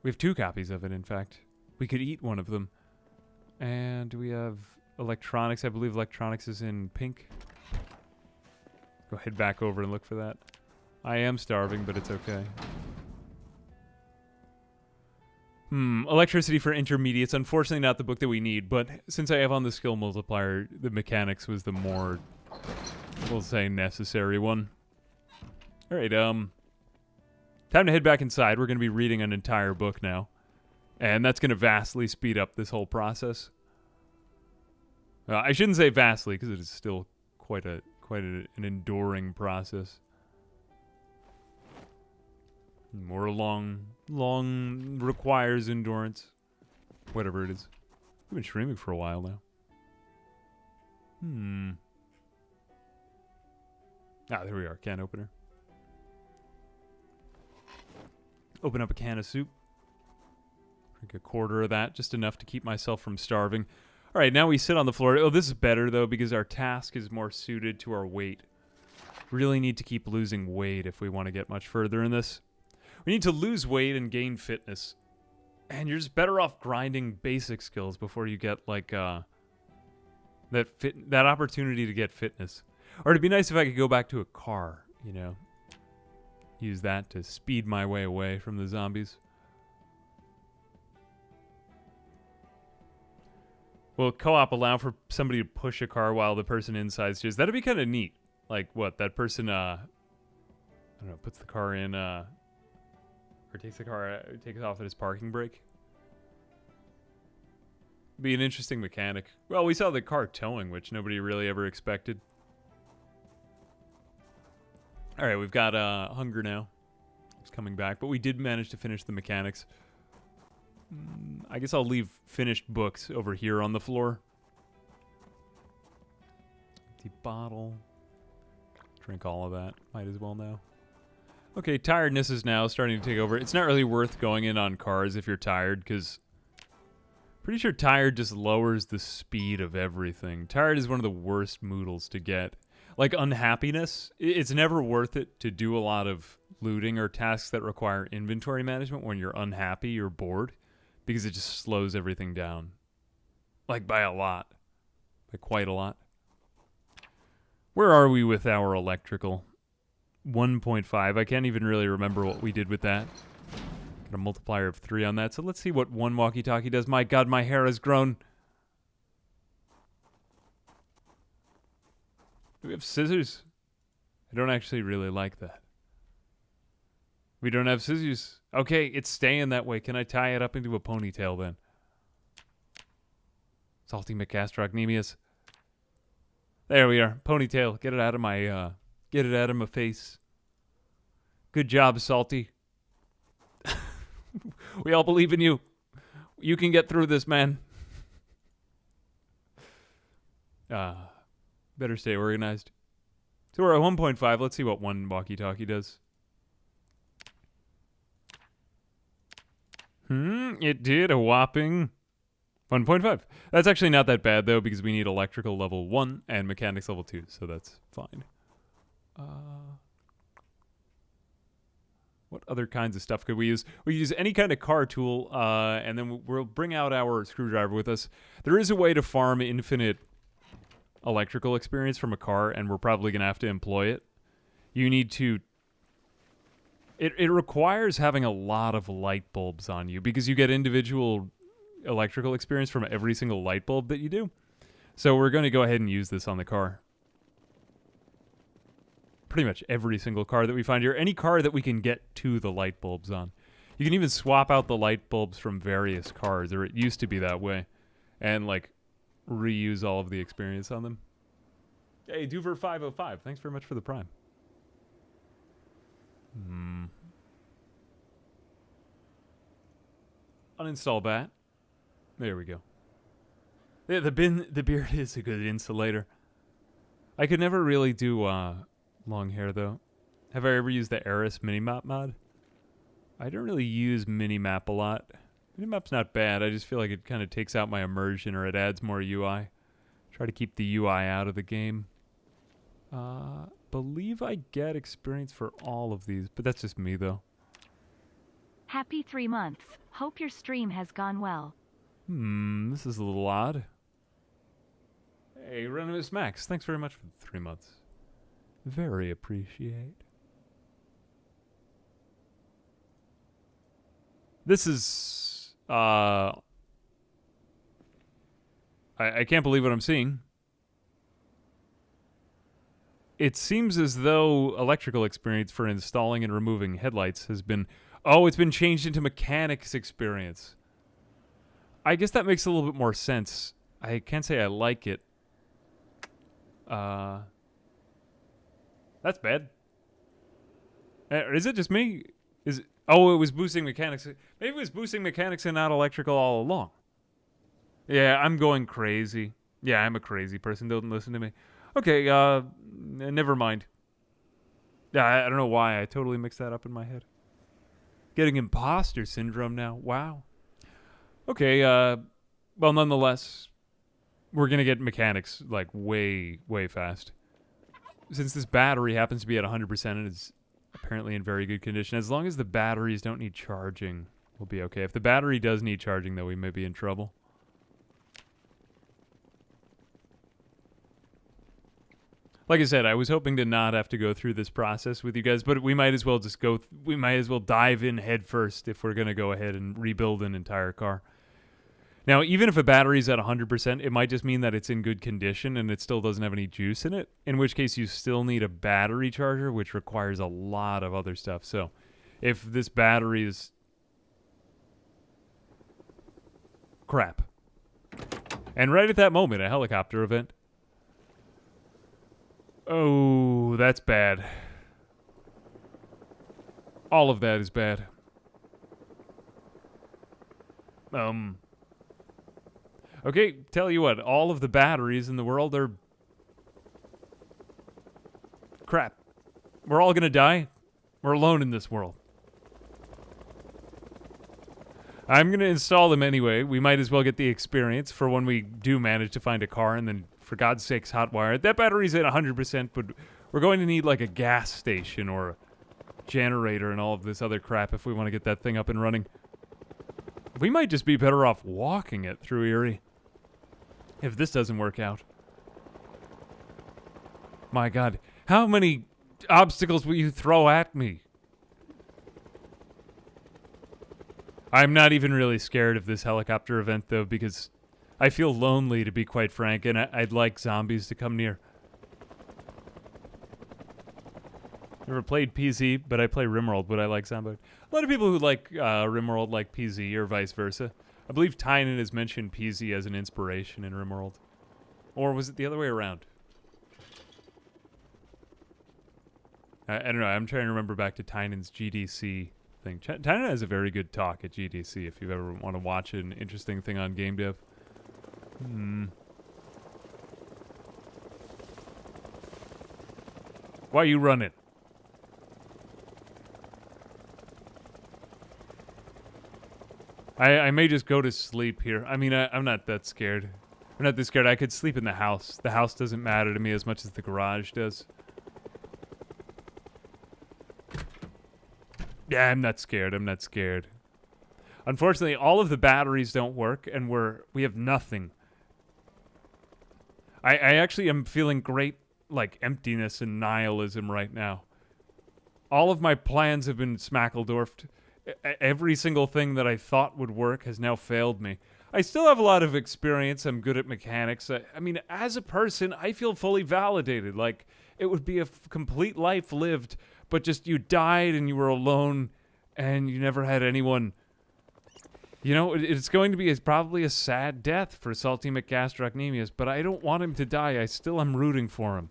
We have 2 copies of it, in fact. We could eat one of them. And we have electronics. I believe electronics is in pink. Go head back over and look for that. I am starving, but it's okay. Electricity for intermediates. Unfortunately, not the book that we need, but since I have on the skill multiplier, the mechanics was the more, we'll say, necessary one. All right, time to head back inside. We're going to be reading an entire book now, and that's going to vastly speed up this whole process. I shouldn't say vastly, because it is still quite an enduring process. More long requires endurance. Whatever it is. I've been streaming for a while now. Ah, there we are. Can opener. Open up a can of soup. Drink a quarter of that, just enough to keep myself from starving. All right, now we sit on the floor. Oh, this is better, though, because our task is more suited to our weight. Really need to keep losing weight if we want to get much further in this. We need to lose weight and gain fitness. And you're just better off grinding basic skills before you get, like, that opportunity to get fitness. Or it'd be nice if I could go back to a car, you know. Use that to speed my way away from the zombies. Will co-op allow for somebody to push a car while the person inside steers? That'd be kind of neat. Like, what? That person, I don't know, puts the car in, or takes it off at his parking brake. Be an interesting mechanic. Well, we saw the car towing, which nobody really ever expected. All right, we've got hunger now. It's coming back, but we did manage to finish the mechanics. I guess I'll leave finished books over here on the floor. Empty bottle. Drink all of that. Might as well now. Okay, tiredness is now starting to take over. It's not really worth going in on cars if you're tired, because pretty sure tired just lowers the speed of everything. Tired is one of the worst moodles to get. Like unhappiness, it's never worth it to do a lot of looting or tasks that require inventory management when you're unhappy or bored, because it just slows everything down. Like by a lot. By quite a lot. Where are we with our electrical? 1.5. I can't even really remember what we did with that. Got a multiplier of 3 on that. So let's see what one walkie-talkie does. My God, my hair has grown. Do we have scissors? I don't actually really like that. We don't have scissors. Okay, it's staying that way. Can I tie it up into a ponytail then? Salty McCastrocnemius. There we are. Ponytail. Get it out of my face. Good job, Salty. We all believe in you. You can get through this, man. Better stay organized. So we're at 1.5. Let's see what one walkie-talkie does. It did a whopping 1.5. That's actually not that bad, though, because we need electrical level 1 and mechanics level 2, so that's fine. What other kinds of stuff could we use? We use any kind of car tool, and then we'll bring out our screwdriver with us. There is a way to farm infinite electrical experience from a car, and we're probably going to have to employ it. You need to... It requires having a lot of light bulbs on you, because you get individual electrical experience from every single light bulb that you do. So we're going to go ahead and use this on the car. Pretty much every single car that we find here. Any car that we can get to the light bulbs on. You can even swap out the light bulbs from various cars, or it used to be that way, and like reuse all of the experience on them. Hey, Duver505, thanks very much for the prime. Uninstall that. There we go. Yeah, the beard is a good insulator. I could never really do long hair though. Have I ever used the Eris minimap mod? I don't really use minimap a lot. Minimap's not bad. I just feel like it kind of takes out my immersion, or it adds more UI. Try to keep the UI out of the game. Believe I get experience for all of these, but that's just me though. Happy 3 months. Hope your stream has gone well. This is a little odd. Hey, Renimus Max, thanks very much for the 3 months. Very appreciate. This is I can't believe what I'm seeing. It seems as though electrical experience for installing and removing headlights has been... Oh, it's been changed into mechanics experience. I guess that makes a little bit more sense. I can't say I like it. That's bad. Is it just me? Oh, it was boosting mechanics. Maybe it was boosting mechanics and not electrical all along. Yeah, I'm going crazy. Yeah, I'm a crazy person. Don't listen to me. Okay, never mind. Yeah, I don't know why. I totally mixed that up in my head. Getting imposter syndrome now. Wow. Okay, well, nonetheless, we're going to get mechanics, like, way, way fast. Since this battery happens to be at 100% and is apparently in very good condition, as long as the batteries don't need charging, we'll be okay. If the battery does need charging, though, we may be in trouble. Like I said, I was hoping to not have to go through this process with you guys, but we might as well just go... we might as well dive in head first if we're going to go ahead and rebuild an entire car. Now, even if a battery's at 100%, it might just mean that it's in good condition and it still doesn't have any juice in it, in which case you still need a battery charger, which requires a lot of other stuff. So, if this battery is... crap. And right at that moment, a helicopter event. Oh, that's bad. All of that is bad. Okay, tell you what, all of the batteries in the world are... crap. We're all gonna die. We're alone in this world. I'm gonna install them anyway. We might as well get the experience for when we do manage to find a car and then... for God's sakes, hotwire it. That battery's at 100%, but we're going to need like a gas station or a generator and all of this other crap if we want to get that thing up and running. We might just be better off walking it through Eerie if this doesn't work out. My God, how many obstacles will you throw at me? I'm not even really scared of this helicopter event, though, because... I feel lonely, to be quite frank, and I'd like zombies to come near. Never played PZ, but I play RimWorld. Would I like Zomboid? A lot of people who like RimWorld like PZ, or vice versa. I believe Tynan has mentioned PZ as an inspiration in RimWorld. Or was it the other way around? I don't know. I'm trying to remember back to Tynan's GDC thing. Tynan has a very good talk at GDC if you ever want to watch an interesting thing on game dev. Why are you running? I may just go to sleep here. I mean, I'm not that scared. I'm not that scared. I could sleep in the house. The house doesn't matter to me as much as the garage does. Yeah, I'm not scared. I'm not scared. Unfortunately, all of the batteries don't work, and we have nothing. I actually am feeling great, like, emptiness and nihilism right now. All of my plans have been smackledorfed. Every single thing that I thought would work has now failed me. I still have a lot of experience. I'm good at mechanics. I mean, as a person, I feel fully validated. Like, it would be a complete life lived, but just you died and you were alone and you never had anyone... You know, it's going to be probably a sad death for Salty McGastrocnemius, but I don't want him to die. I still am rooting for him.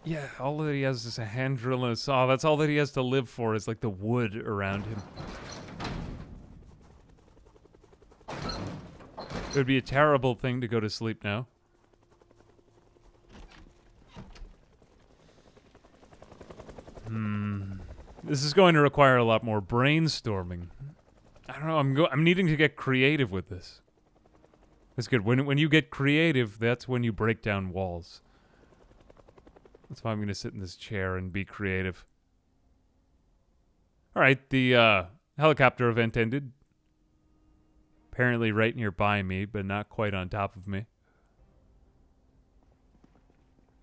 Yeah, all that he has is a hand drill and a saw. That's all that he has to live for is like the wood around him. It would be a terrible thing to go to sleep now. This is going to require a lot more brainstorming. I don't know, I'm needing to get creative with this. That's good. When you get creative, that's when you break down walls. That's why I'm going to sit in this chair and be creative. Alright, the helicopter event ended. Apparently right nearby me, but not quite on top of me.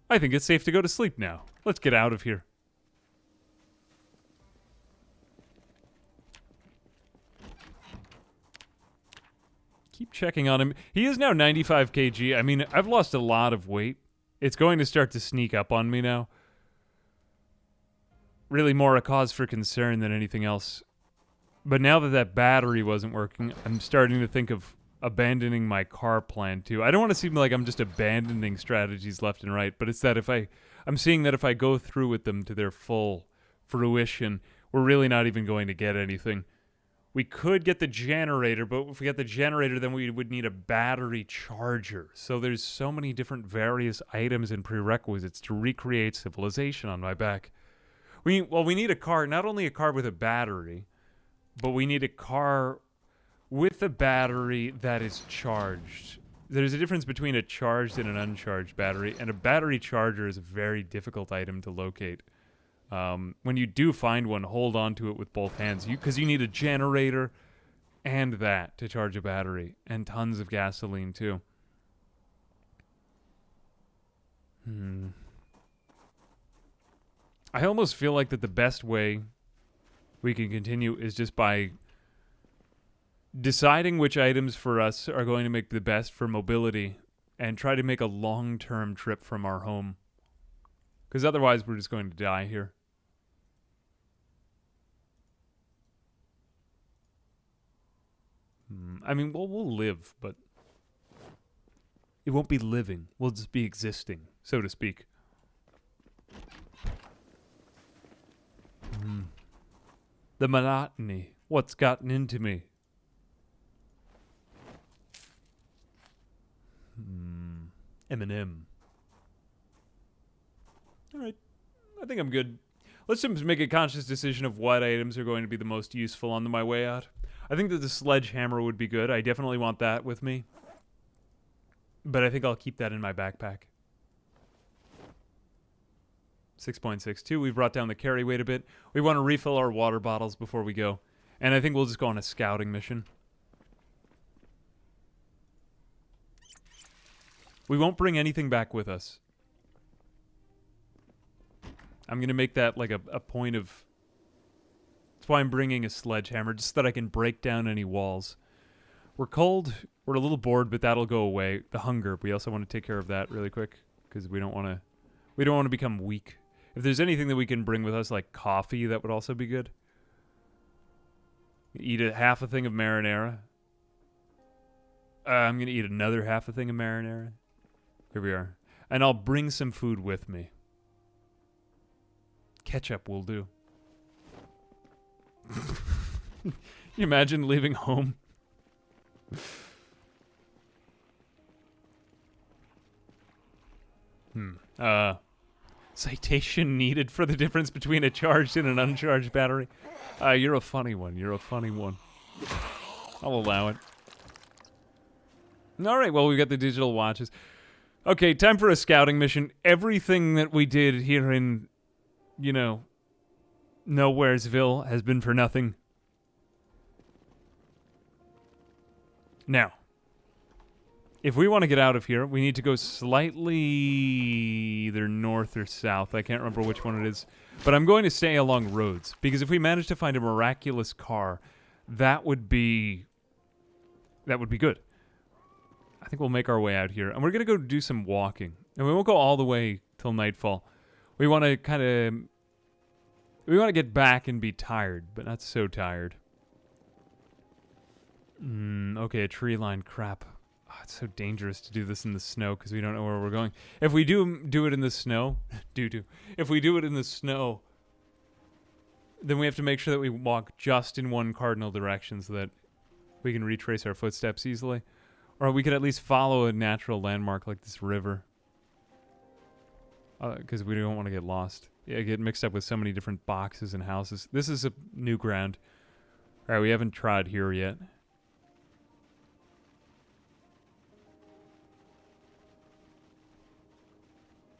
I think it's safe to go to sleep now. Let's get out of here. keep checking on him. He is now 95 kg. I mean, I've lost a lot of weight. It's going to start to sneak up on me now. Really more a cause for concern than anything else. But now that that battery wasn't working, I'm starting to think of abandoning my car plan too. I don't want to seem like I'm just abandoning strategies left and right, but it's that I'm seeing that if I go through with them to their full fruition, we're really not even going to get anything. We could get the generator, but if we get the generator, then we would need a battery charger. So there's so many different various items and prerequisites to recreate civilization on my back. We need a car, not only a car with a battery, but we need a car with a battery that is charged. There's a difference between a charged and an uncharged battery, and a battery charger is a very difficult item to locate. When you do find one, hold on to it with both hands, because you need a generator and that to charge a battery, and tons of gasoline too. I almost feel like that the best way we can continue is just by deciding which items for us are going to make the best for mobility and try to make a long-term trip from our home. Because otherwise we're just going to die here. I mean, we'll live, but it won't be living. We'll just be existing, so to speak. The monotony. What's gotten into me? Eminem. Alright. I think I'm good. Let's just make a conscious decision of what items are going to be the most useful on my way out. I think that the sledgehammer would be good. I definitely want that with me. But I think I'll keep that in my backpack. 6.62. We've brought down the carry weight a bit. We want to refill our water bottles before we go. And I think we'll just go on a scouting mission. We won't bring anything back with us. I'm going to make that like a point of... That's why I'm bringing a sledgehammer, just so that I can break down any walls. We're cold. We're a little bored, but that'll go away. The hunger. We also want to take care of that really quick, because we don't want to become weak. If there's anything that we can bring with us, like coffee, that would also be good. Eat half a thing of marinara. I'm going to eat another half a thing of marinara. Here we are. And I'll bring some food with me. Ketchup will do. Can you imagine leaving home? Citation needed for the difference between a charged and an uncharged battery. You're a funny one. You're a funny one. I'll allow it. Alright, well, we got the digital watches. Okay, time for a scouting mission. Everything that we did here in, Nowheresville has been for nothing. Now, if we want to get out of here, we need to go slightly either north or south. I can't remember which one it is. But I'm going to stay along roads, because if we manage to find a miraculous car, that would be good. I think we'll make our way out here. And we're going to go do some walking. And we won't go all the way till nightfall. We want to get back and be tired, but not so tired. Okay, a tree line. Crap. Oh, it's so dangerous to do this in the snow because we don't know where we're going. If we do it in the snow, if we do it in the snow, then we have to make sure that we walk just in one cardinal direction so that we can retrace our footsteps easily. Or we could at least follow a natural landmark like this river. Because we don't want to get lost. Yeah, get mixed up with so many different boxes and houses. This is a new ground. Alright, we haven't tried here yet.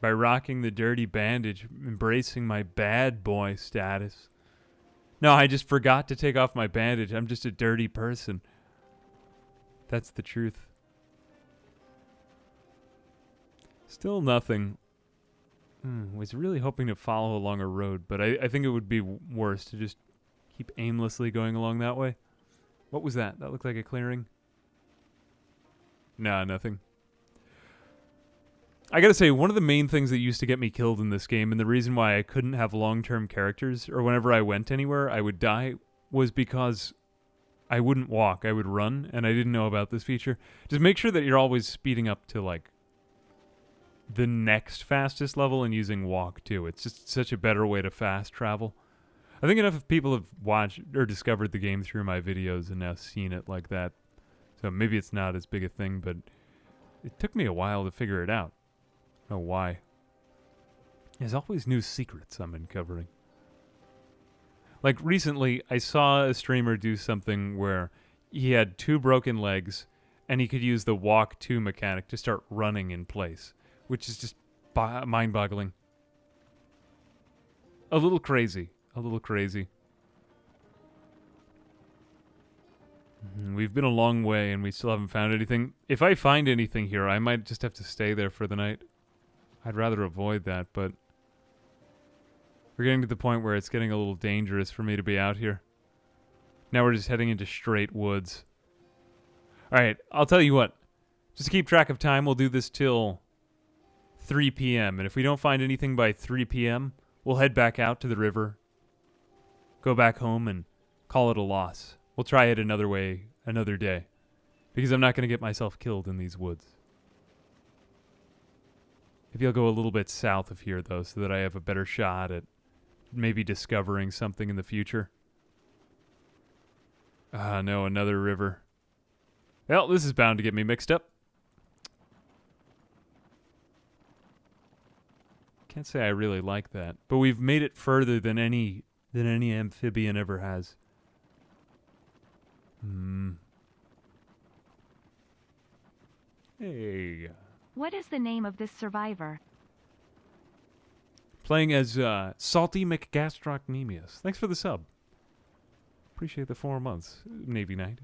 By rocking the dirty bandage, embracing my bad boy status. No, I just forgot to take off my bandage. I'm just a dirty person. That's the truth. Still nothing. Was really hoping to follow along a road, but I think it would be worse to just keep aimlessly going along that way. What was that? That looked like a clearing. Nah, nothing. I gotta say, one of the main things that used to get me killed in this game, and the reason why I couldn't have long-term characters, or whenever I went anywhere, I would die, was because I wouldn't walk, I would run, and I didn't know about this feature. Just make sure that you're always speeding up to, like, the next fastest level and using walk, too. It's just such a better way to fast travel. I think enough people have watched or discovered the game through my videos and now seen it like that. So maybe it's not as big a thing, but it took me a while to figure it out. I don't know why. There's always new secrets I'm uncovering. Like recently, I saw a streamer do something where he had 2 broken legs and he could use the walk 2 mechanic to start running in place, which is just mind-boggling. A little crazy. A little crazy. We've been a long way and we still haven't found anything. If I find anything here, I might just have to stay there for the night. I'd rather avoid that, but we're getting to the point where it's getting a little dangerous for me to be out here. Now we're just heading into straight woods. Alright, I'll tell you what. Just to keep track of time, we'll do this till 3 p.m. And if we don't find anything by 3 p.m., we'll head back out to the river, go back home, and call it a loss. We'll try it another way, another day. Because I'm not going to get myself killed in these woods. Maybe I'll go a little bit south of here, though, so that I have a better shot at maybe discovering something in the future. Ah, no, another river. Well, this is bound to get me mixed up. Can't say I really like that, but we've made it further than any amphibian ever has. Hey. What is the name of this survivor? Playing as Salty McGastrocnemius. Thanks for the sub. Appreciate the 4 months, Navy Knight.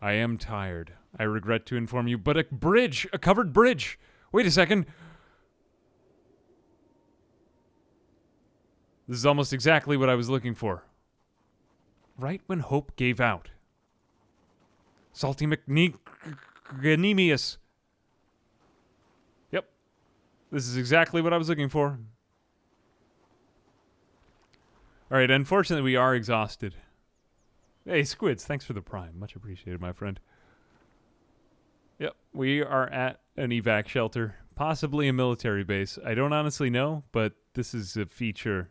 I am tired. I regret to inform you, but a covered bridge. Wait a second. This is almost exactly what I was looking for. Right when hope gave out. Salty McGastrocnemius. Yep. This is exactly what I was looking for. Alright, unfortunately we are exhausted. Hey, Squids, thanks for the prime. Much appreciated, my friend. Yep, we are at an evac shelter. Possibly a military base. I don't honestly know, but this is a feature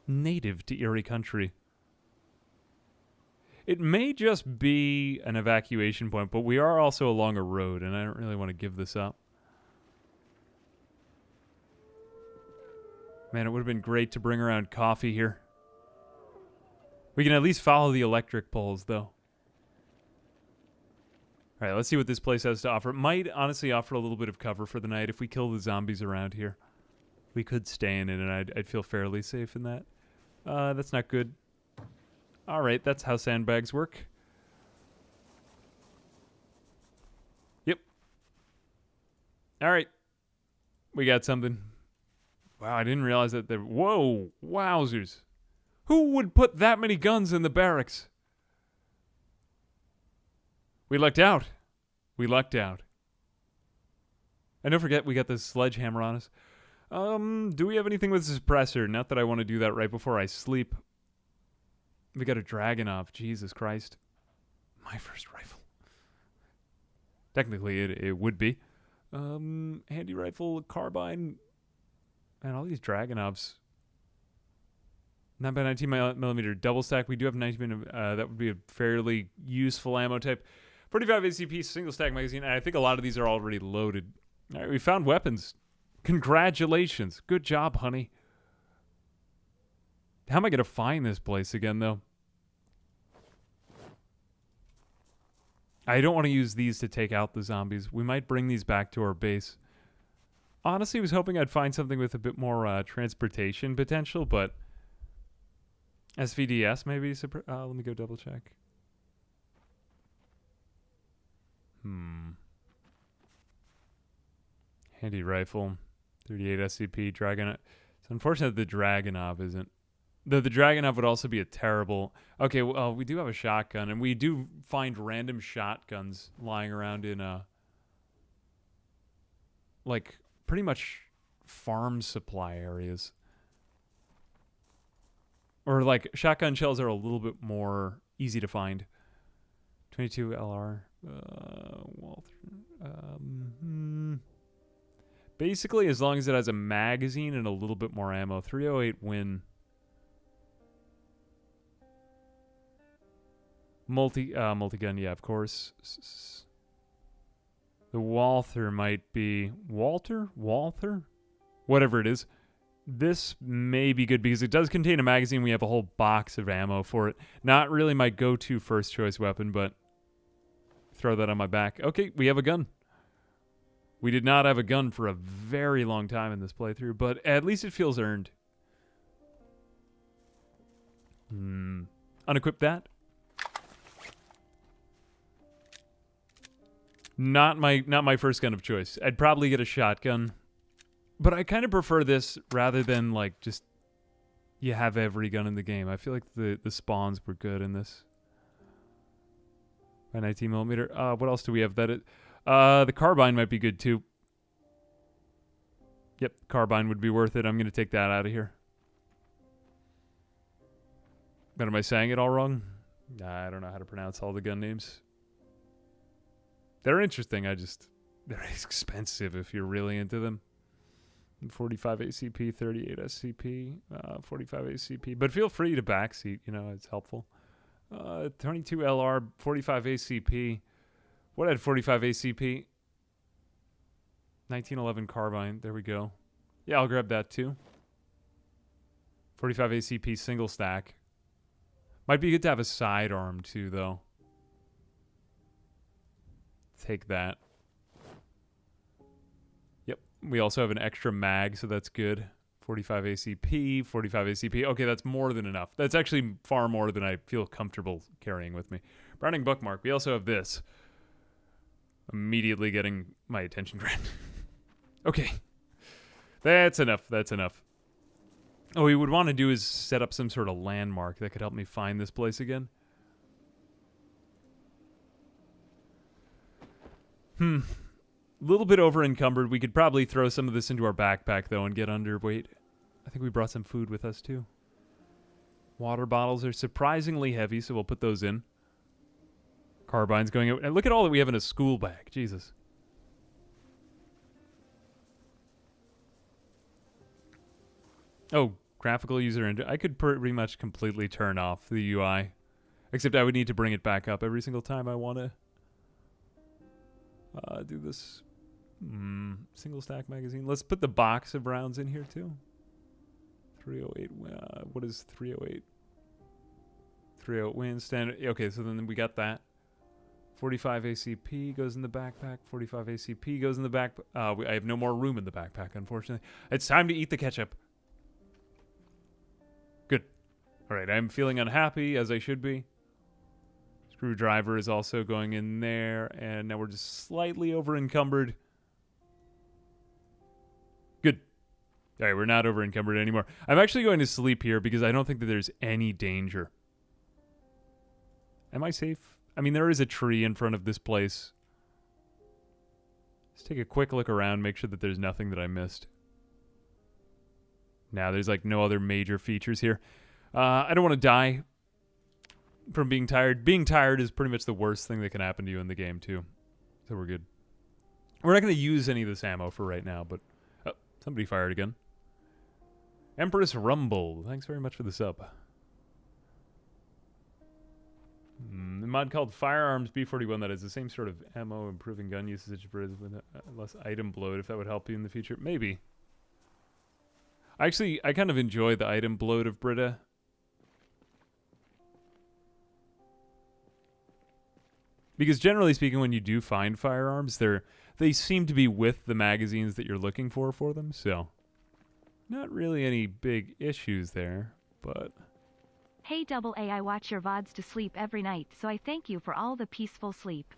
native to Eerie country. It may just be an evacuation point, but we are also along a road, and I don't really want to give this up. Man, it would have been great to bring around coffee here. We can at least follow the electric poles, though. Alright, let's see what this place has to offer. It might honestly offer a little bit of cover for the night if we kill the zombies around here. We could stay in it, and I'd feel fairly safe in that. That's not good. Alright, that's how sandbags work. Yep. Alright. We got something. Wow, I didn't realize that there... Whoa! Wowzers. Who would put that many guns in the barracks? We lucked out. We lucked out. And don't forget, we got this sledgehammer on us. Do we have anything with a suppressor? Not that I want to do that right before I sleep. We got a Dragunov. Jesus Christ. My first rifle. Technically, it would be. Handy rifle, carbine. Man, all these Dragunovs. 9x19mm double stack. We do have 19mm. That would be a fairly useful ammo type. 45 ACP single stack magazine. And I think a lot of these are already loaded. All right, we found weapons. Congratulations. Good job, honey. How am I going to find this place again, though? I don't want to use these to take out the zombies. We might bring these back to our base. Honestly, I was hoping I'd find something with a bit more transportation potential, but... SVDS, maybe? Let me go double check. Handy rifle. 38 SCP. Dragunov. It's unfortunate the Dragunov isn't The Dragonov would also be a terrible... Okay, well, we do have a shotgun, and we do find random shotguns lying around in, like, pretty much farm supply areas. Or, like, shotgun shells are a little bit more easy to find. 22 LR. Basically, as long as it has a magazine and a little bit more ammo. 308 win. Multi-gun, yeah, of course. The Walther might be... Walther? Whatever it is. This may be good because it does contain a magazine. We have a whole box of ammo for it. Not really my go-to first choice weapon, but throw that on my back. Okay, we have a gun. We did not have a gun for a very long time in this playthrough, but at least it feels earned. Unequip that. Not my first gun of choice. I'd probably get a shotgun. But I kind of prefer this rather than, like, just you have every gun in the game. I feel like the spawns were good in this. By 19 millimeter. What else do we have? The carbine might be good, too. Yep, carbine would be worth it. I'm going to take that out of here. But am I saying it all wrong? Nah, I don't know how to pronounce all the gun names. They're interesting. They're expensive if you're really into them. 45 ACP, 38 SCP, 45 ACP. But feel free to backseat, it's helpful. 22 LR, 45 ACP. What had 45 ACP? 1911 carbine. There we go. Yeah, I'll grab that too. 45 ACP single stack. Might be good to have a sidearm too, though. Take that. Yep. We also have an extra mag, so that's good. 45 ACP, 45 ACP. Okay, that's more than enough. That's actually far more than I feel comfortable carrying with me. Browning bookmark. We also have this. Immediately getting my attention grid. Okay. That's enough. That's enough. What we would want to do is set up some sort of landmark that could help me find this place again. A little bit over encumbered. We could probably throw some of this into our backpack, though, and get underweight. I think we brought some food with us, too. Water bottles are surprisingly heavy, so we'll put those in. Carbine's going out. And look at all that we have in a school bag. Jesus. Oh, graphical user. I could pretty much completely turn off the UI. Except I would need to bring it back up every single time I want to do this. Single stack magazine. Let's put the box of rounds in here too. 308. What is 308? 308 win standard. Okay, so then we got that. 45 ACP goes in the backpack. 45 ACP goes in the back. I have no more room in the backpack, unfortunately. It's time to eat the ketchup. Good. All right, I'm feeling unhappy, as I should be. Screwdriver is also going in there, and now we're just slightly over encumbered. Good. All right, we're not over encumbered anymore. I'm actually going to sleep here because I don't think that there's any danger. Am I safe? I mean, there is a tree in front of this place. Let's take a quick look around, make sure that there's nothing that I missed. Now, there's like no other major features here. I don't want to die from being tired. Being tired is pretty much the worst thing that can happen to you in the game, too. So we're good. We're not going to use any of this ammo for right now, but... Oh, somebody fired again. Empress Rumble. Thanks very much for the sub. The mod called Firearms B41 that is the same sort of ammo improving gun usage with less item bloat, if that would help you in the future. Maybe. Actually, I kind of enjoy the item bloat of Brita. Because generally speaking, when you do find firearms, they seem to be with the magazines that you're looking for them, so not really any big issues there, but... Hey Double A, I watch your VODs to sleep every night, so I thank you for all the peaceful sleep.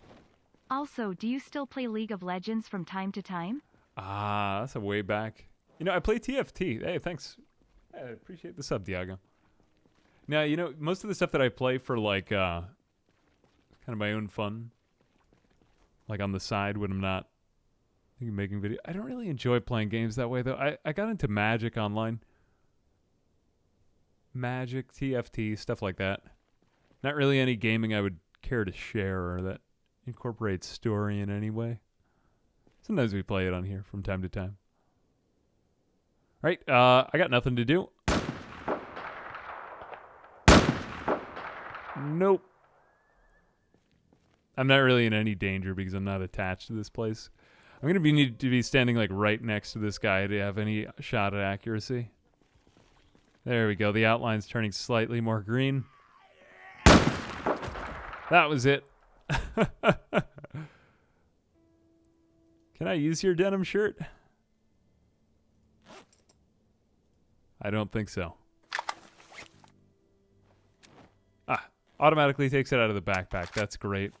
Also, do you still play League of Legends from time to time? Ah, that's a way back. You know, I play TFT. Hey, thanks. I appreciate the sub, Diago. Now, you know, most of the stuff that I play for, like, kind of my own fun, like on the side when I'm not making video. I don't really enjoy playing games that way, though. I got into Magic online. Magic, TFT, stuff like that. Not really any gaming I would care to share or that incorporates story in any way. Sometimes we play it on here from time to time. Right, I got nothing to do. Nope. I'm not really in any danger because I'm not attached to this place. I'm going to need to be standing like right next to this guy to have any shot at accuracy. There we go. The outline's turning slightly more green. That was it. Can I use your denim shirt? I don't think so. Ah, automatically takes it out of the backpack. That's great.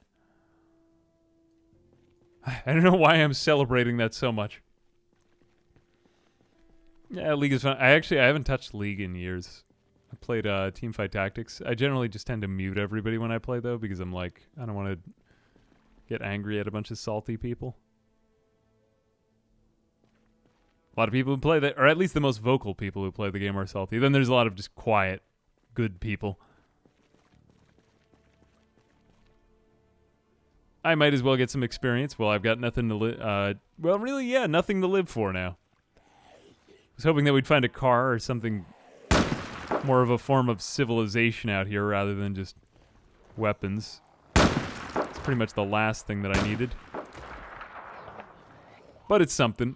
I don't know why I'm celebrating that so much. Yeah, League is fun. I haven't touched League in years. I played Teamfight Tactics. I generally just tend to mute everybody when I play, though, because I'm like, I don't want to get angry at a bunch of salty people. A lot of people who play that, or at least the most vocal people who play the game are salty. Then there's a lot of just quiet, good people. I might as well get some experience. Well, I've got nothing to live. Well, really, yeah, nothing to live for now. I was hoping that we'd find a car or something more of a form of civilization out here rather than just weapons. It's pretty much the last thing that I needed. But it's something.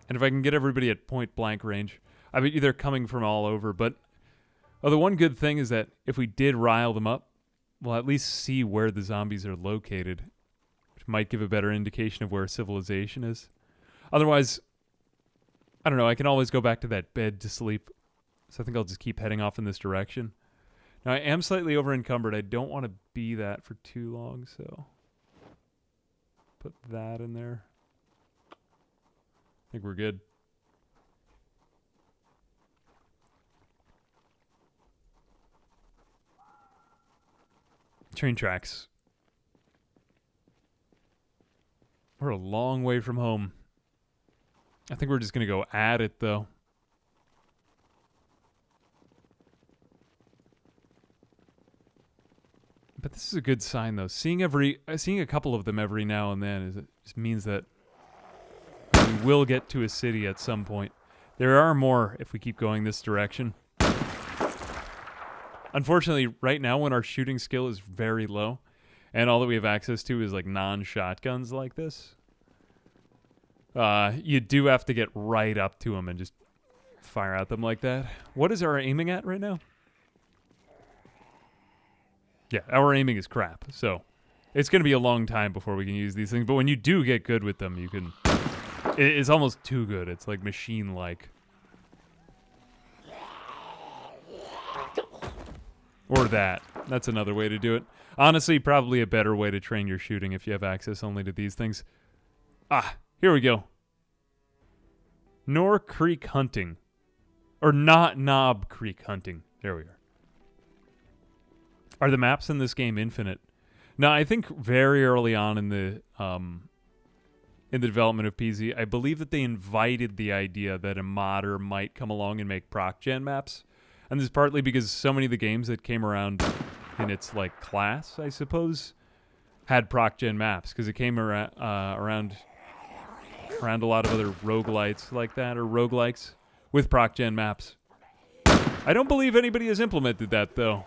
And if I can get everybody at point blank range, I mean, they're coming from all over. But the one good thing is that if we did rile them up, we'll at least see where the zombies are located, which might give a better indication of where civilization is. Otherwise, I don't know, I can always go back to that bed to sleep. So I think I'll just keep heading off in this direction. Now, I am slightly over encumbered. I don't want to be that for too long, so put that in there. I think we're good. Train tracks. We're a long way from home. I think we're just going to go at it, though. But this is a good sign, though. Seeing a couple of them every now and then just means that we will get to a city at some point. There are more if we keep going this direction. Unfortunately, right now when our shooting skill is very low, and all that we have access to is like non-shotguns like this, you do have to get right up to them and just fire at them like that. What is our aiming at right now? Yeah, our aiming is crap, so it's going to be a long time before we can use these things. But when you do get good with them, you can... It's almost too good. It's like machine-like. Or that. That's another way to do it. Honestly, probably a better way to train your shooting if you have access only to these things. Ah, here we go. Nor Creek Hunting. Or not Knob Creek Hunting. There we are. Are the maps in this game infinite? Now, I think very early on in the development of PZ, I believe that they invited the idea that a modder might come along and make proc-gen maps. And this is partly because so many of the games that came around in its like class, I suppose, had proc-gen maps because it came around a lot of other roguelites like that or roguelikes with proc-gen maps. I don't believe anybody has implemented that though.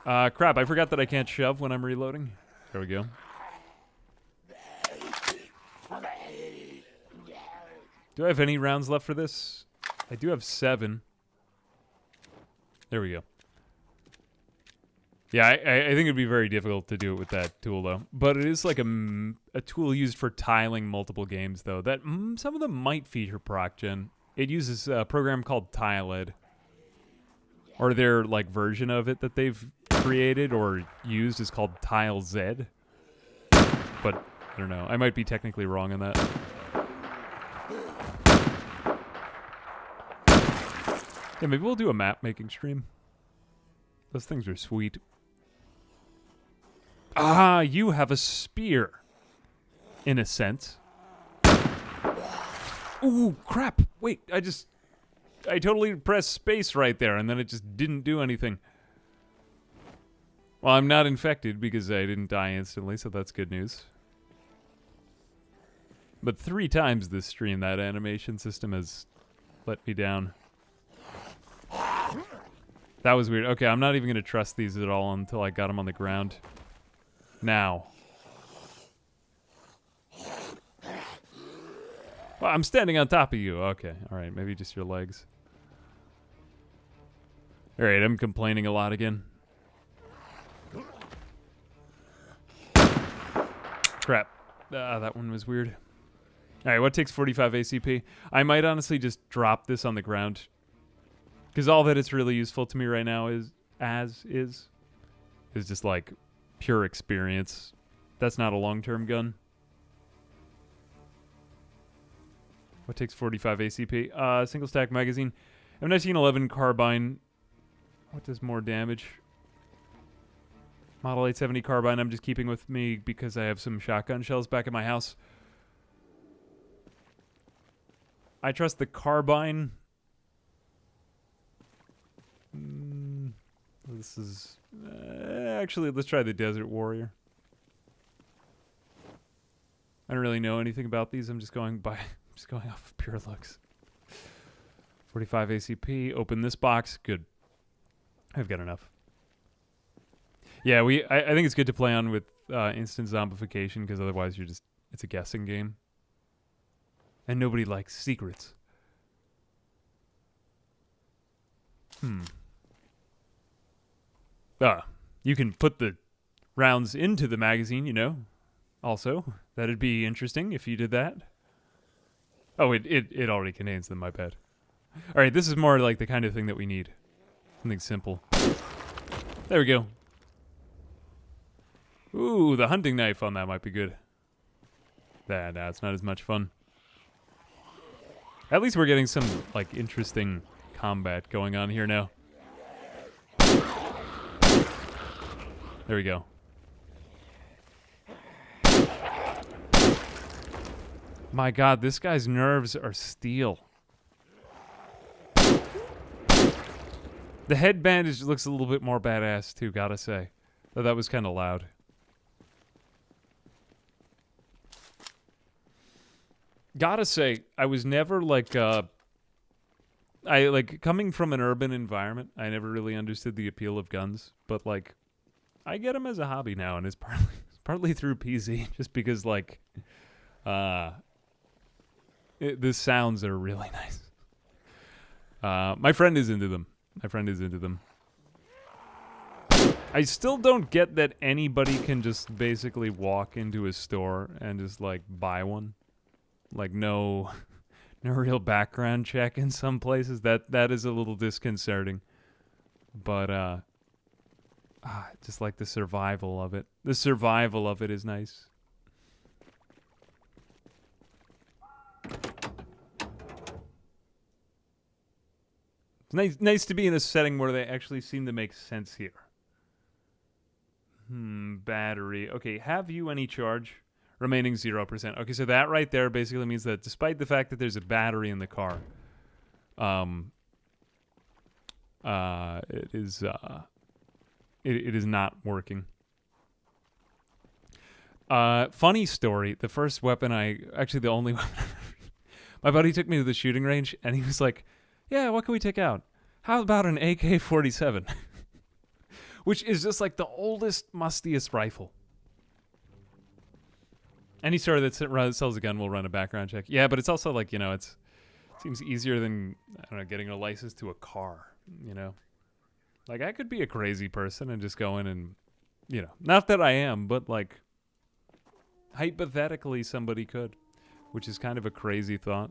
Crap! I forgot that I can't shove when I'm reloading. There we go. Do I have any rounds left for this? I do have 7. There we go. Yeah, I think it'd be very difficult to do it with that tool, though. But it is like a tool used for tiling multiple games, though. That some of them might feature proc-gen. It uses a program called TileEd. Or their like version of it that they've created or used is called TileZ. But I don't know. I might be technically wrong on that. Yeah, maybe we'll do a map making stream. Those things are sweet. Ah, you have a spear. In a sense. Ooh, crap. Wait, I totally pressed space right there, and then it just didn't do anything. Well, I'm not infected because I didn't die instantly, so that's good news. But 3 times this stream, that animation system has let me down. That was weird. Okay, I'm not even going to trust these at all until I got them on the ground. Now. Well, I'm standing on top of you. Okay, alright, maybe just your legs. Alright, I'm complaining a lot again. Crap. That one was weird. Alright, what takes 45 ACP? I might honestly just drop this on the ground. Because all that it's really useful to me right now is just like pure experience. That's not a long-term gun. What takes 45 ACP? Single stack magazine. M1911 carbine. What does more damage? Model 870 carbine I'm just keeping with me because I have some shotgun shells back at my house. I trust the carbine. This is... actually, let's try the Desert Warrior. I don't really know anything about these. I'm just going off of pure looks. 45 ACP. Open this box. Good. I've got enough. Yeah, I think it's good to play on with instant zombification because otherwise it's a guessing game. And nobody likes secrets. You can put the rounds into the magazine, you know. Also, that'd be interesting if you did that. Oh, it already contains them, my bad. Alright, this is more like the kind of thing that we need. Something simple. There we go. Ooh, the hunting knife on that might be good. Nah, it's not as much fun. At least we're getting some, like, interesting combat going on here now. There we go. My god, this guy's nerves are steel. The head bandage looks a little bit more badass too, gotta say. Though that was kind of loud. Gotta say, I was never like, coming from an urban environment, I never really understood the appeal of guns. But, like, I get them as a hobby now, and it's partly through PC, just because, like, the sounds are really nice. My friend is into them. I still don't get that anybody can just basically walk into a store and just, like, buy one. Like, no real background check in some places. That is a little disconcerting. But, just like the survival of it. The survival of it is nice. It's nice to be in a setting where they actually seem to make sense here. Battery. Okay, have you any charge? Remaining 0%. Okay, so that right there basically means that despite the fact that there's a battery in the car, it is not working. Funny story. The first weapon the only weapon my buddy took me to the shooting range and he was like, yeah, what can we take out? How about an AK-47? Which is just like the oldest, mustiest rifle. Any store that sells a gun will run a background check. Yeah, but it's also like, you know, it seems easier than, I don't know, getting a license to a car, you know? Like, I could be a crazy person and just go in and, you know, not that I am, but, like, hypothetically somebody could, which is kind of a crazy thought.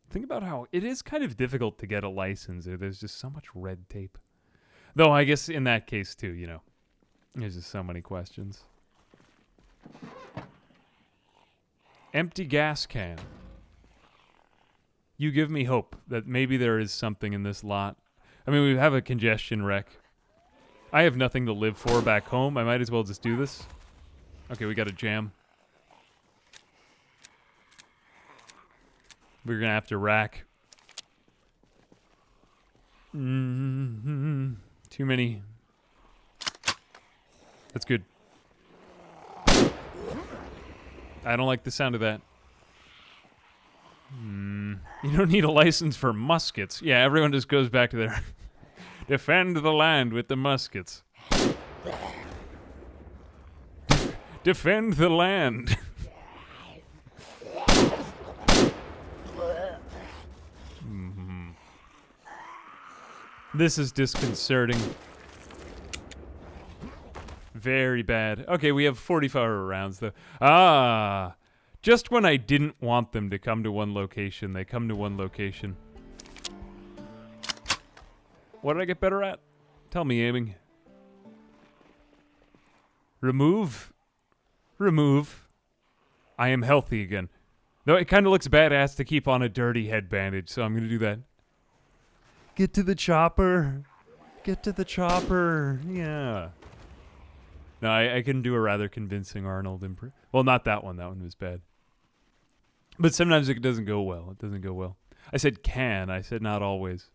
Think about how it is kind of difficult to get a license. There's just so much red tape. Though, I guess in that case, too, you know, there's just so many questions. Empty gas can. You give me hope that maybe there is something in this lot. I mean, we have a congestion wreck. I have nothing to live for back home. I might as well just do this. Okay, we got a jam. We're gonna have to rack. Too many. That's good. I don't like the sound of that. You don't need a license for muskets. Yeah, everyone just goes back to their... Defend the land with the muskets. Defend the land. This is disconcerting. Very bad. Okay, we have 44 rounds, though. Ah! Just when I didn't want them to come to one location, they come to one location. What did I get better at? Tell me, aiming. Remove. Remove. I am healthy again. Though it kind of looks badass to keep on a dirty head bandage, so I'm going to do that. Get to the chopper. Get to the chopper. Yeah. No, I can do a rather convincing Arnold imprint. Well, not that one. That one was bad. But sometimes it doesn't go well. It doesn't go well. I said can. I said not always.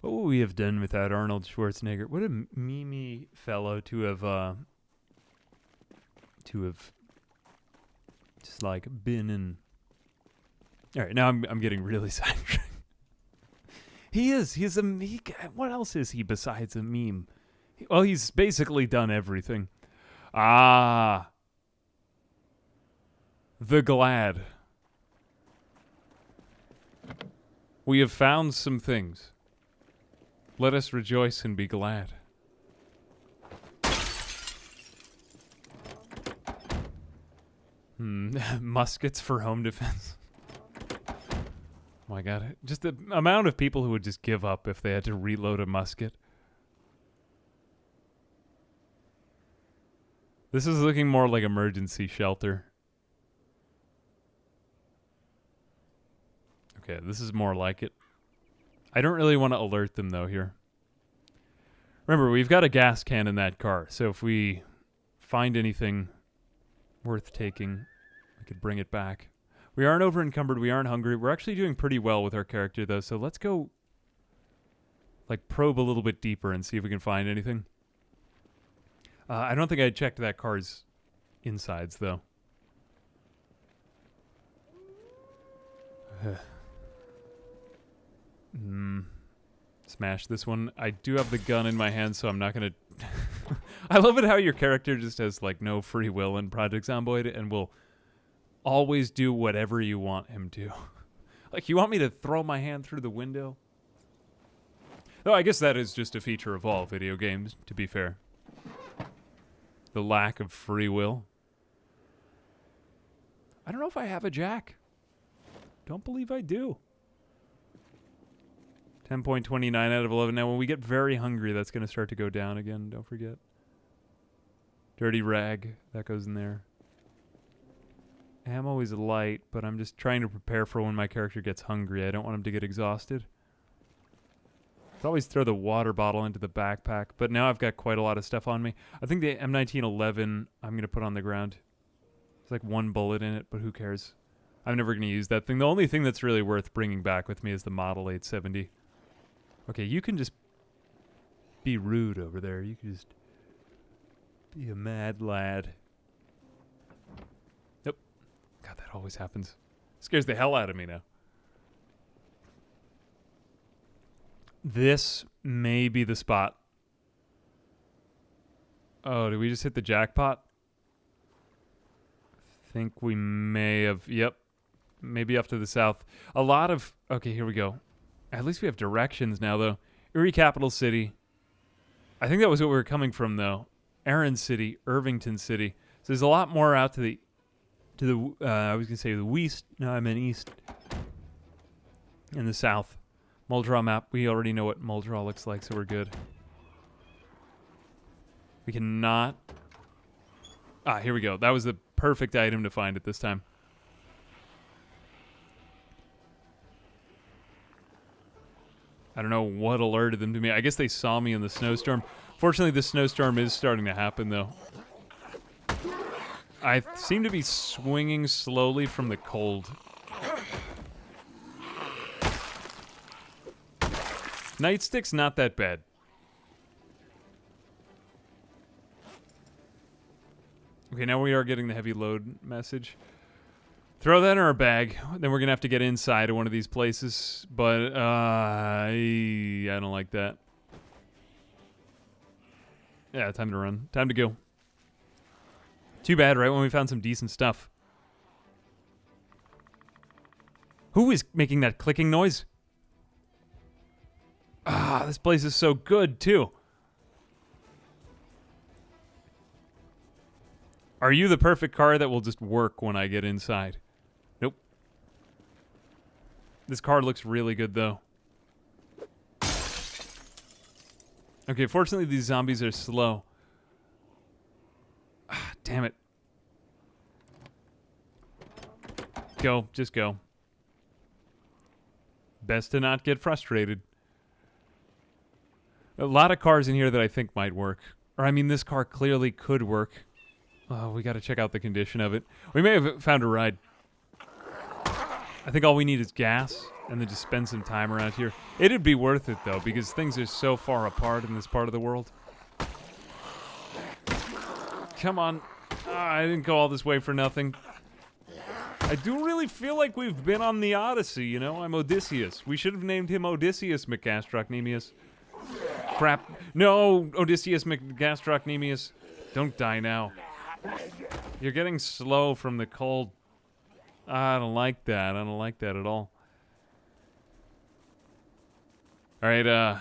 What would we have done without Arnold Schwarzenegger? What a memey fellow to have just like been in. All right, now I'm getting really sidetracked. He's a what else is he besides a meme? Well, he's basically done everything. Ah. The Glad. We have found some things. Let us rejoice and be glad. Muskets for home defense. Oh my god. Just the amount of people who would just give up if they had to reload a musket. This is looking more like emergency shelter. Okay, this is more like it. I don't really want to alert them, though, here. Remember, we've got a gas can in that car, so if we find anything worth taking, we could bring it back. We aren't over-encumbered, we aren't hungry. We're actually doing pretty well with our character, though, so let's go, like, probe a little bit deeper and see if we can find anything. I don't think I checked that car's insides, though. Smash this one. I do have the gun in my hand, so I'm not gonna... I love it how your character just has, like, no free will in Project Zomboid and will always do whatever you want him to. Like, you want me to throw my hand through the window? Though I guess that is just a feature of all video games, to be fair. The lack of free will. I don't know if I have a jack. Don't believe I do. 10.29 out of 11. Now, when we get very hungry, that's going to start to go down again. Don't forget. Dirty rag. That goes in there. Ammo is light, but I'm just trying to prepare for when my character gets hungry. I don't want him to get exhausted. I'd always throw the water bottle into the backpack, but now I've got quite a lot of stuff on me. I think the M1911 I'm going to put on the ground. There's like one bullet in it, but who cares? I'm never going to use that thing. The only thing that's really worth bringing back with me is the Model 870. Okay, you can just be rude over there. You can just be a mad lad. Nope. God, that always happens. Scares the hell out of me now. This may be the spot. Oh, did we just hit the jackpot? Think we may have. Yep. Maybe off to the south. A lot of... Okay, here we go. At least we have directions now, though. Eerie, capital city. I think that was what we were coming from, though. Aaron City, Irvington City. So there's a lot more out to the... I was going to say the west. No, I meant east. In the south. Muldraw map. We already know what Muldraw looks like, so we're good. We cannot... Ah, here we go. That was the perfect item to find at this time. I don't know what alerted them to me. I guess they saw me in the snowstorm. Fortunately, the snowstorm is starting to happen, though. I seem to be swinging slowly from the cold. Nightstick's not that bad. Okay, now we are getting the heavy load message. Throw that in our bag. Then we're going to have to get inside of one of these places. But, I don't like that. Yeah, time to run. Time to go. Too bad, right, when we found some decent stuff. Who is making that clicking noise? Ah, this place is so good, too. Are you the perfect car that will just work when I get inside? Nope. This car looks really good, though. Okay, fortunately, these zombies are slow. Ah, damn it. Go. Just go. Best to not get frustrated. A lot of cars in here that I think might work. Or, I mean, this car clearly could work. Oh, we got to check out the condition of it. We may have found a ride. I think all we need is gas, and then just spend some time around here. It'd be worth it, though, because things are so far apart in this part of the world. Come on. I didn't go all this way for nothing. I do really feel like we've been on the Odyssey, you know? I'm Odysseus. We should have named him Odysseus McGastrocnemius. Crap. No, Odysseus McGastrocnemius. Don't die now. You're getting slow from the cold. I don't like that. I don't like that at all. Alright, I'm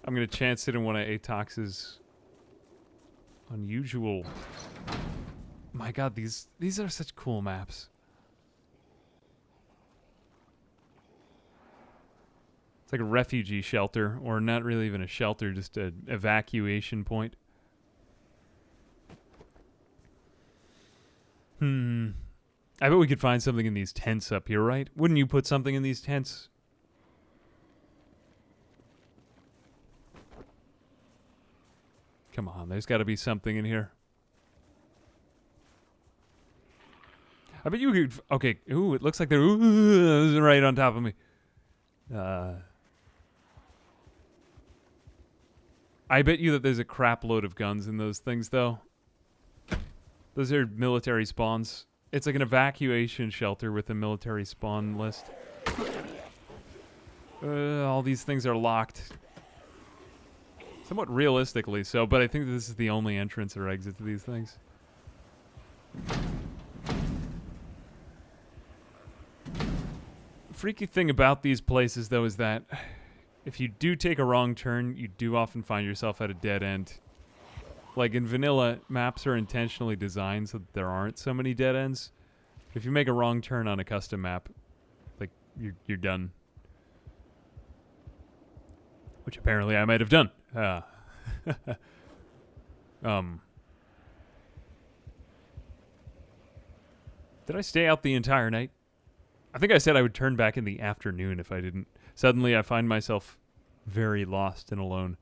gonna chance it in one of Atox's unusual... My god, these are such cool maps. It's like a refugee shelter, or not really even a shelter, just an evacuation point. I bet we could find something in these tents up here, right? Wouldn't you put something in these tents? Come on, there's got to be something in here. I bet you could... Okay, ooh, it looks like they're right on top of me. I bet you that there's a crap load of guns in those things, though. Those are military spawns. It's like an evacuation shelter with a military spawn list. All these things are locked. Somewhat realistically so, but I think this is the only entrance or exit to these things. Freaky thing about these places, though, is that if you do take a wrong turn, you do often find yourself at a dead end. Like in vanilla, maps are intentionally designed so that there aren't so many dead ends. If you make a wrong turn on a custom map, like you're done. Which apparently I might have done. Did I stay out the entire night? I think I said I would turn back in the afternoon if I didn't. Suddenly I find myself very lost and alone.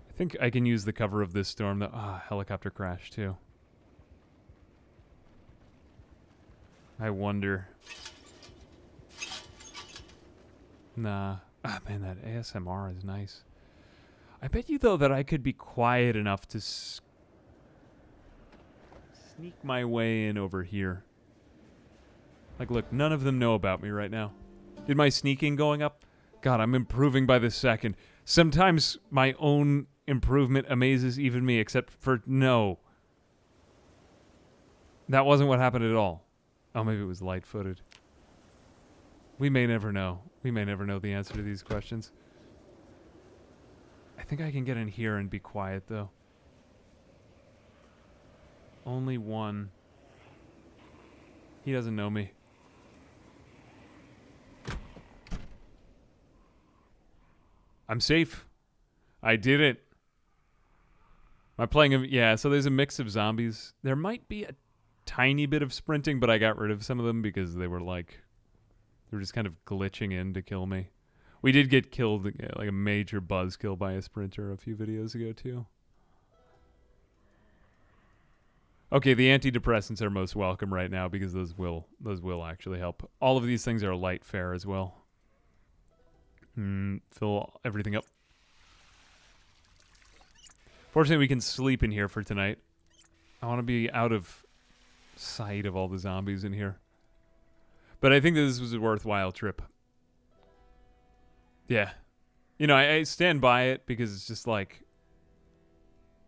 I think I can use the cover of this storm, though. Helicopter crash, too. I wonder. Nah. Man, that ASMR is nice. I bet you, though, that I could be quiet enough to sneak my way in over here. Like, look, none of them know about me right now. Did my sneaking going up? God, I'm improving by the second. Sometimes my own improvement amazes even me, except for no. That wasn't what happened at all. Oh, maybe it was light-footed. We may never know. We may never know the answer to these questions. I think I can get in here and be quiet, though. Only one. He doesn't know me. I'm safe. I did it. Am I playing him? Yeah, so there's a mix of zombies. There might be a tiny bit of sprinting, but I got rid of some of them because they were like They're just kind of glitching in to kill me. We did get killed, like a major buzz kill by a sprinter a few videos ago too. Okay, the antidepressants are most welcome right now because those will actually help. All of these things are light fare as well. Fill everything up. Fortunately, we can sleep in here for tonight. I want to be out of sight of all the zombies in here. But I think this was a worthwhile trip. Yeah. You know, I stand by it because it's just like,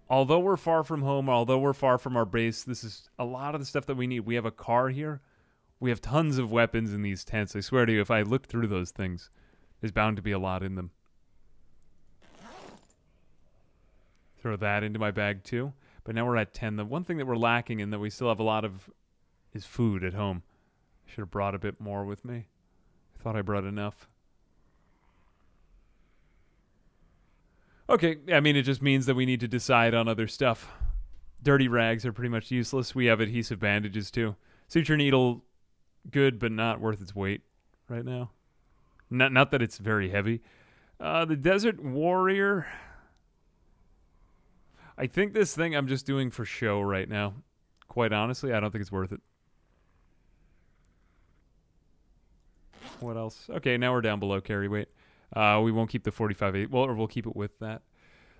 although we're far from home, although we're far from our base, this is a lot of the stuff that we need. We have a car here. We have tons of weapons in these tents. I swear to you, if I look through those things, there's bound to be a lot in them. Throw that into my bag too. But now we're at 10. The one thing that we're lacking and that we still have a lot of is food at home. I should have brought a bit more with me. I thought I brought enough. Okay, I mean, it just means that we need to decide on other stuff. Dirty rags are pretty much useless. We have adhesive bandages too. Suture needle, good, but not worth its weight right now. Not that it's very heavy. The Desert Warrior. I think this thing I'm just doing for show right now. Quite honestly, I don't think it's worth it. What else? Okay, now we're down below carry weight. We won't keep the 45-8. Well, or we'll keep it with that.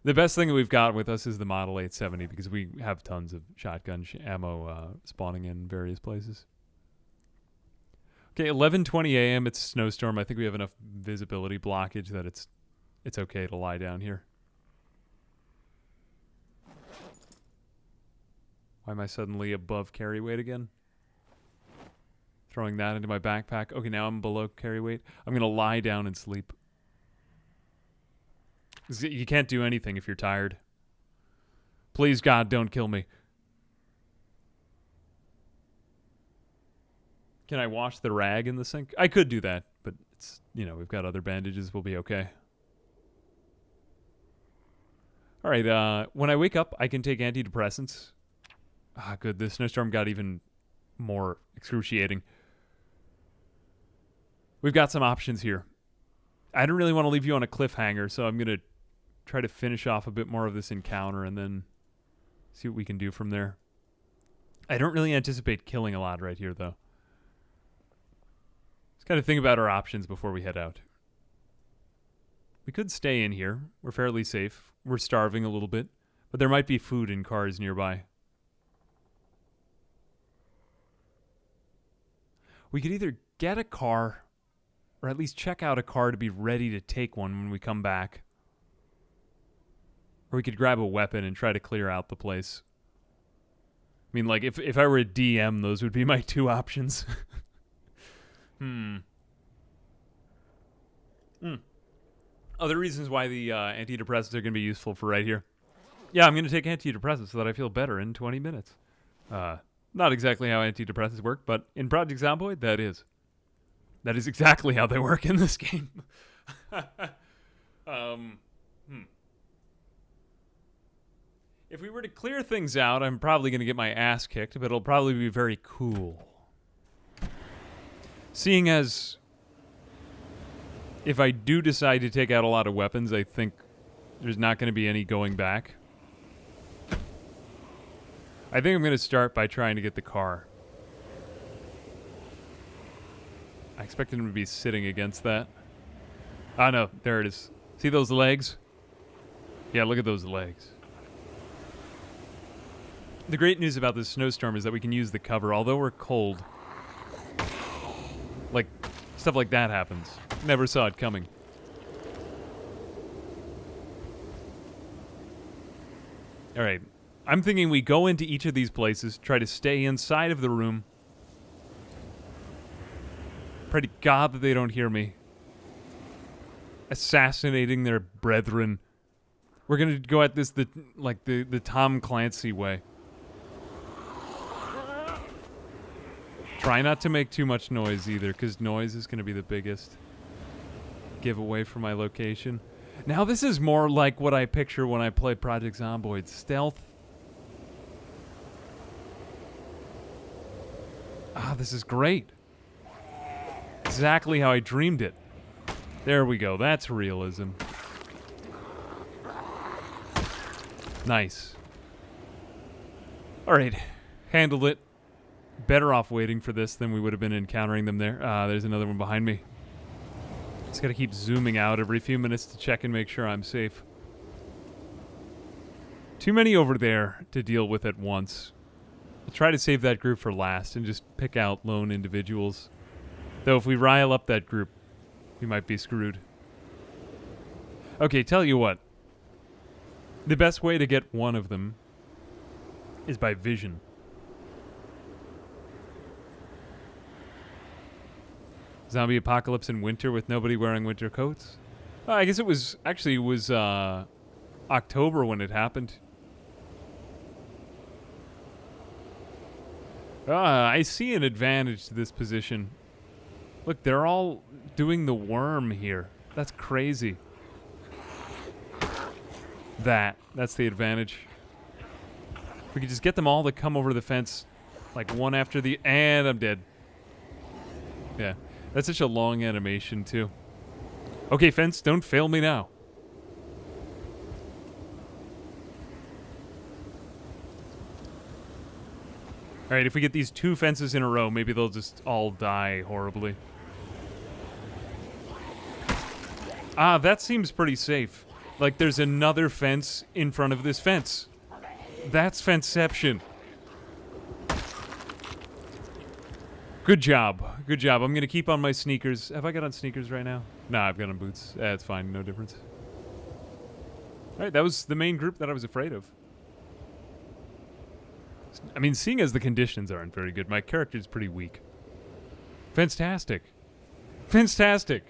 The best thing that we've got with us is the Model 870 because we have tons of shotgun ammo spawning in various places. Okay, 11:20 a.m. It's a snowstorm. I think we have enough visibility blockage that it's okay to lie down here. Why am I suddenly above carry weight again? Throwing that into my backpack. Okay, now I'm below carry weight. I'm going to lie down and sleep. You can't do anything if you're tired. Please, God, don't kill me. Can I wash the rag in the sink? I could do that, but it's, you know, we've got other bandages. We'll be okay. All right, when I wake up, I can take antidepressants. Ah, good. This snowstorm got even more excruciating. We've got some options here. I don't really want to leave you on a cliffhanger, so I'm going to try to finish off a bit more of this encounter and then see what we can do from there. I don't really anticipate killing a lot right here, though. Let's kind of think about our options before we head out. We could stay in here. We're fairly safe. We're starving a little bit, but there might be food in cars nearby. We could either get a car or at least check out a car to be ready to take one when we come back. Or we could grab a weapon and try to clear out the place. I mean, like, if I were a DM, those would be my two options. Other reasons why the antidepressants are going to be useful for right here. Yeah, I'm going to take antidepressants so that I feel better in 20 minutes. Not exactly how antidepressants work, but in Project Zomboid, that is. That is exactly how they work in this game. If we were to clear things out, I'm probably going to get my ass kicked, but it'll probably be very cool. Seeing as if I do decide to take out a lot of weapons, I think there's not going to be any going back. I think I'm going to start by trying to get the car. I expected him to be sitting against that. Ah, no, there it is. See those legs? Yeah, look at those legs. The great news about this snowstorm is that we can use the cover, although we're cold. Like, stuff like that happens. Never saw it coming. All right. I'm thinking we go into each of these places, try to stay inside of the room. Pray to God that they don't hear me. Assassinating their brethren. We're going to go at this the Tom Clancy way. Try not to make too much noise either, because noise is going to be the biggest giveaway for my location. Now this is more like what I picture when I play Project Zomboid. Stealth. Ah, this is great. This exactly how I dreamed it. There we go. That's realism. Nice. Alright. Handled it. Better off waiting for this than we would have been encountering them there. There's another one behind me. Just gotta keep zooming out every few minutes to check and make sure I'm safe. Too many over there to deal with at once. I'll try to save that group for last and just pick out lone individuals. Though if we rile up that group, we might be screwed. Okay, tell you what. The best way to get one of them is by vision. Zombie apocalypse in winter with nobody wearing winter coats? I guess it was October when it happened. I see an advantage to this position. Look, they're all doing the worm here. That's crazy. That's the advantage. If we could just get them all to come over the fence, like one after the... And I'm dead. Yeah. That's such a long animation, too. Okay, fence, don't fail me now. Alright, if we get these 2 fences in a row, maybe they'll just all die horribly. That seems pretty safe. Like, there's another fence in front of this fence. That's fenceception. Good job. Good job. I'm going to keep on my sneakers. Have I got on sneakers right now? Nah, I've got on boots. It's fine. No difference. Alright, that was the main group that I was afraid of. I mean, seeing as the conditions aren't very good, my character's pretty weak. Fantastic. Fantastic.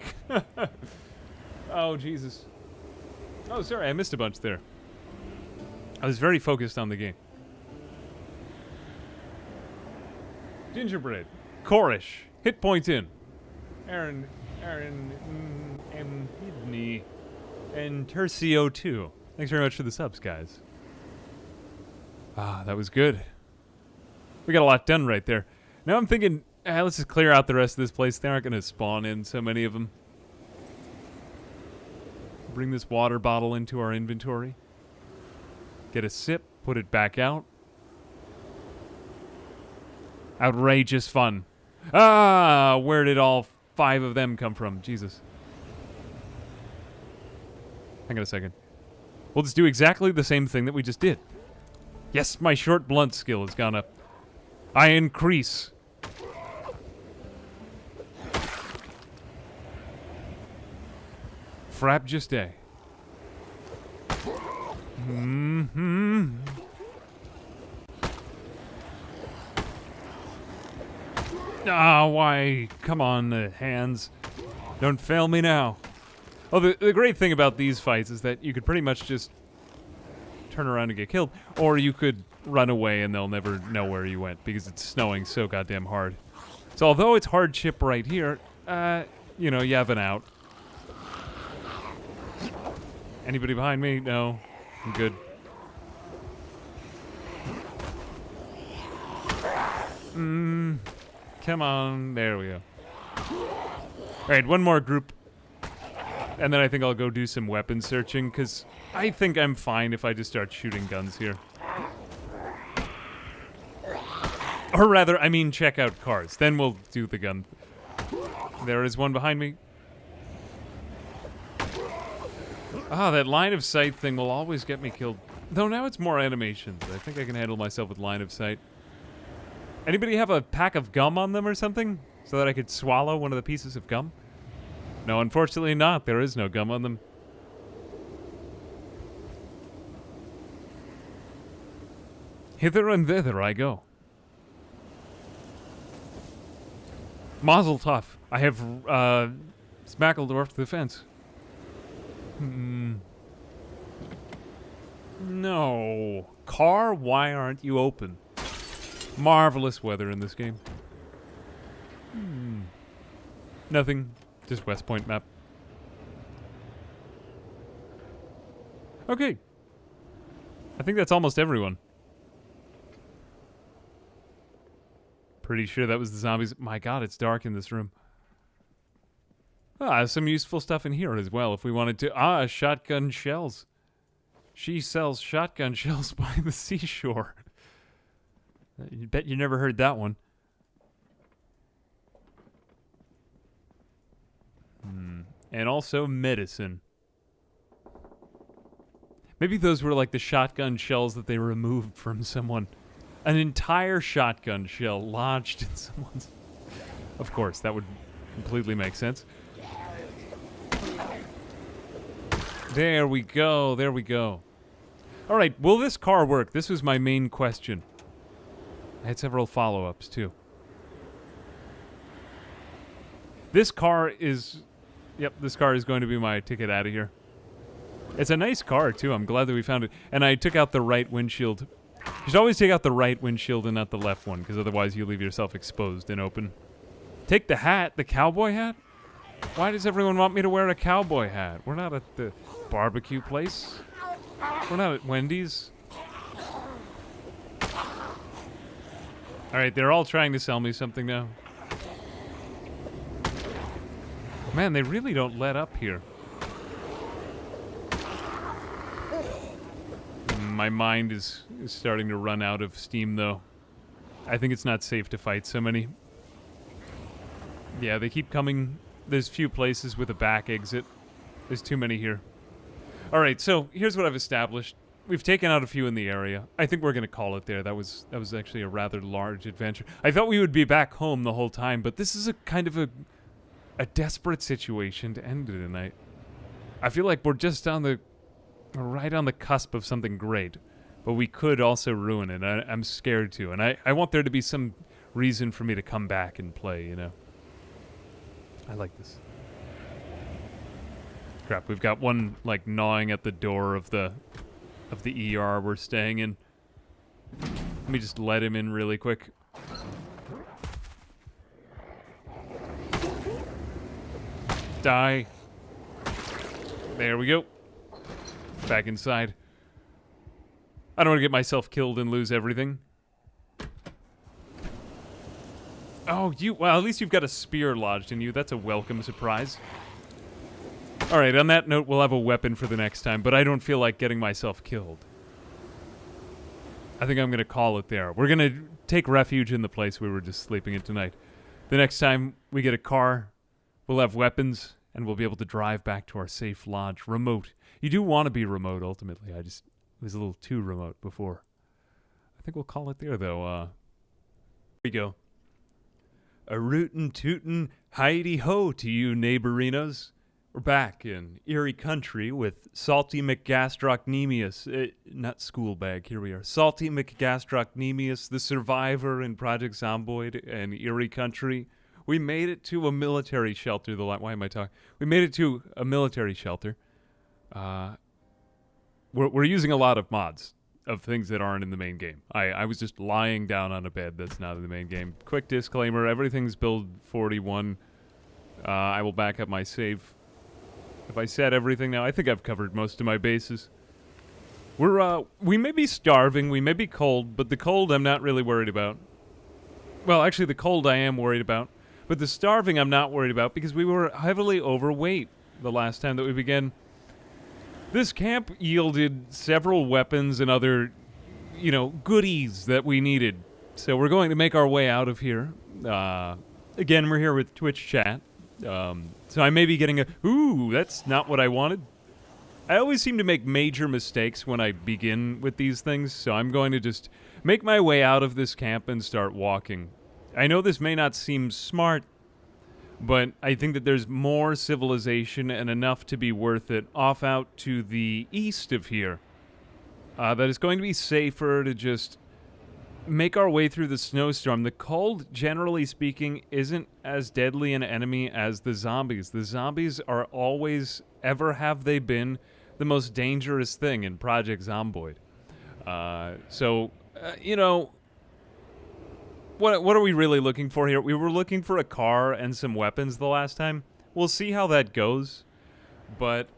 Oh, Jesus. Oh, sorry, I missed a bunch there. I was very focused on the game. Gingerbread. Korish. Hit point in. Aaron, Hidney, and Tercio 2. Thanks very much for the subs, guys. That was good. We got a lot done right there. Now I'm thinking, let's just clear out the rest of this place. They aren't going to spawn in so many of them. Bring this water bottle into our inventory. Get a sip, put it back out. Outrageous fun. Where did all 5 of them come from? Jesus. Hang on a second. We'll just do exactly the same thing that we just did. Yes, my short blunt skill has gone up. I increase. Frap juste. Why? Come on, hands. Don't fail me now. Oh, the great thing about these fights is that you could pretty much just turn around and get killed, or you could run away and they'll never know where you went because it's snowing so goddamn hard. So although it's hardship right here, you know, you have an out. Anybody behind me? No. I'm good. Come on. There we go. Alright, one more group. And then I think I'll go do some weapon searching, because I think I'm fine if I just start shooting guns here. Or rather, I mean check out cars. Then we'll do the gun. There is one behind me. That line of sight thing will always get me killed. Though now it's more animations. I think I can handle myself with line of sight. Anybody have a pack of gum on them or something? So that I could swallow one of the pieces of gum? No, unfortunately not. There is no gum on them. Hither and thither I go. Mazel tov. I have smackled off the fence. No. Car, why aren't you open? Marvelous weather in this game. Nothing. Just West Point map. Okay. I think that's almost everyone. Pretty sure that was the zombies. My god, it's dark in this room. Some useful stuff in here as well if we wanted to. Shotgun shells. She sells shotgun shells by the seashore. You bet you never heard that one. And also medicine. Maybe those were like the shotgun shells that they removed from someone. An entire shotgun shell lodged in someone's... Of course, that would completely make sense. There we go, there we go. Alright, will this car work? This was my main question. I had several follow-ups, too. This car is... Yep, this car is going to be my ticket out of here. It's a nice car, too. I'm glad that we found it. And I took out the right windshield. You should always take out the right windshield and not the left one, because otherwise you leave yourself exposed and open. Take the hat, the cowboy hat? Why does everyone want me to wear a cowboy hat? We're not at the barbecue place. We're not at Wendy's. Alright, they're all trying to sell me something now. Man, they really don't let up here. My mind is starting to run out of steam, though. I think it's not safe to fight so many. Yeah, they keep coming. There's few places with a back exit. There's too many here. Alright, so here's what I've established. We've taken out a few in the area. I think we're going to call it there. That was actually a rather large adventure. I thought we would be back home the whole time, but this is a kind of a desperate situation to end it tonight. I feel like we're just we're right on the cusp of something great, but we could also ruin it. I'm scared to, and I want there to be some reason for me to come back and play, you know. I like this. Crap, we've got one, like, gnawing at the door of the ER we're staying in. Let me just let him in really quick. Die. There we go. Back inside. I don't want to get myself killed and lose everything. Oh, well, at least you've got a spear lodged in you. That's a welcome surprise. Alright, on that note, we'll have a weapon for the next time, but I don't feel like getting myself killed. I think I'm going to call it there. We're going to take refuge in the place we were just sleeping in tonight. The next time we get a car, we'll have weapons, and we'll be able to drive back to our safe lodge. Remote. You do want to be remote, ultimately. It was a little too remote before. I think we'll call it there, though. Here we go. A rootin' tootin' hidey-ho to you, neighborinos. We're back in Eerie country with Salty McGastrochnemus. Not school bag, here we are. Salty McGastrochnemus, the survivor in Project Zomboid and Eerie country. We made it to a military shelter. Why am I talking? We made it to a military shelter. We're using a lot of mods of things that aren't in the main game. I was just lying down on a bed that's not in the main game. Quick disclaimer, everything's build 41. I will back up my save. If I said everything now, I think I've covered most of my bases. We may be starving, we may be cold, but the cold I'm not really worried about. Well, actually the cold I am worried about, but the starving I'm not worried about because we were heavily overweight the last time that we began. This camp yielded several weapons and other, goodies that we needed. So we're going to make our way out of here. Again, we're here with Twitch chat. So I may be getting ooh, that's not what I wanted. I always seem to make major mistakes when I begin with these things, so I'm going to just make my way out of this camp and start walking. I know this may not seem smart, but I think that there's more civilization and enough to be worth it off out to the east of here. That it's going to be safer to just make our way through the snowstorm. The cold, generally speaking, isn't as deadly an enemy as the zombies. The zombies are always, ever have they been, the most dangerous thing in Project Zomboid. What are we really looking for here? We were looking for a car and some weapons the last time. We'll see how that goes. But,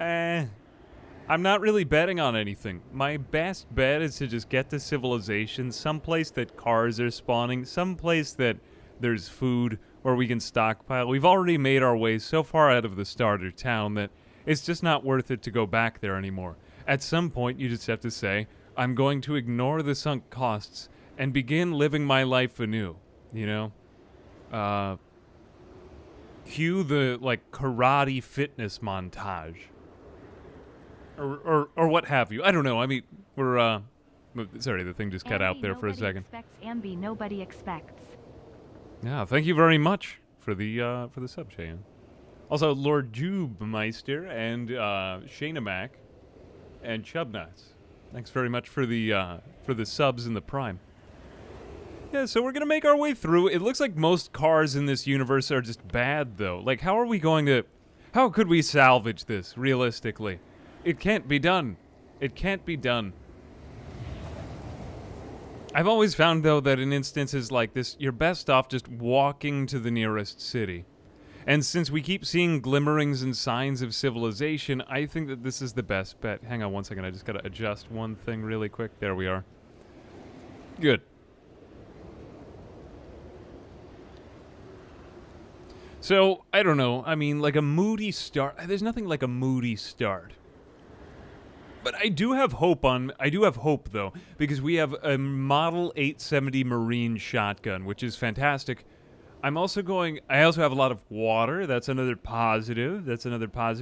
I'm not really betting on anything. My best bet is to just get to civilization, someplace that cars are spawning, someplace that there's food, or we can stockpile. We've already made our way so far out of the starter town that it's just not worth it to go back there anymore. At some point, you just have to say, I'm going to ignore the sunk costs and begin living my life anew, you know? Cue the, like, karate fitness montage. Or what have you. I don't know. I mean, we're, sorry, the thing just cut out there for a second. Nobody expects. Yeah, thank you very much for the sub, Cheyenne. Also, Lord Jubemeister and Shayna Mac and Chubnuts. Thanks very much for the subs and the Prime. Yeah, so we're gonna make our way through. It looks like most cars in this universe are just bad, though. Like, how could we salvage this realistically? It can't be done. It can't be done. I've always found, though, that in instances like this, you're best off just walking to the nearest city. And since we keep seeing glimmerings and signs of civilization, I think that this is the best bet. Hang on one second, I just gotta adjust one thing really quick. There we are. Good. So, I don't know. I mean, like a moody start. There's nothing like a moody start. But I do have hope, though, because we have a Model 870 Marine shotgun, which is fantastic. I also have a lot of water. That's another positive.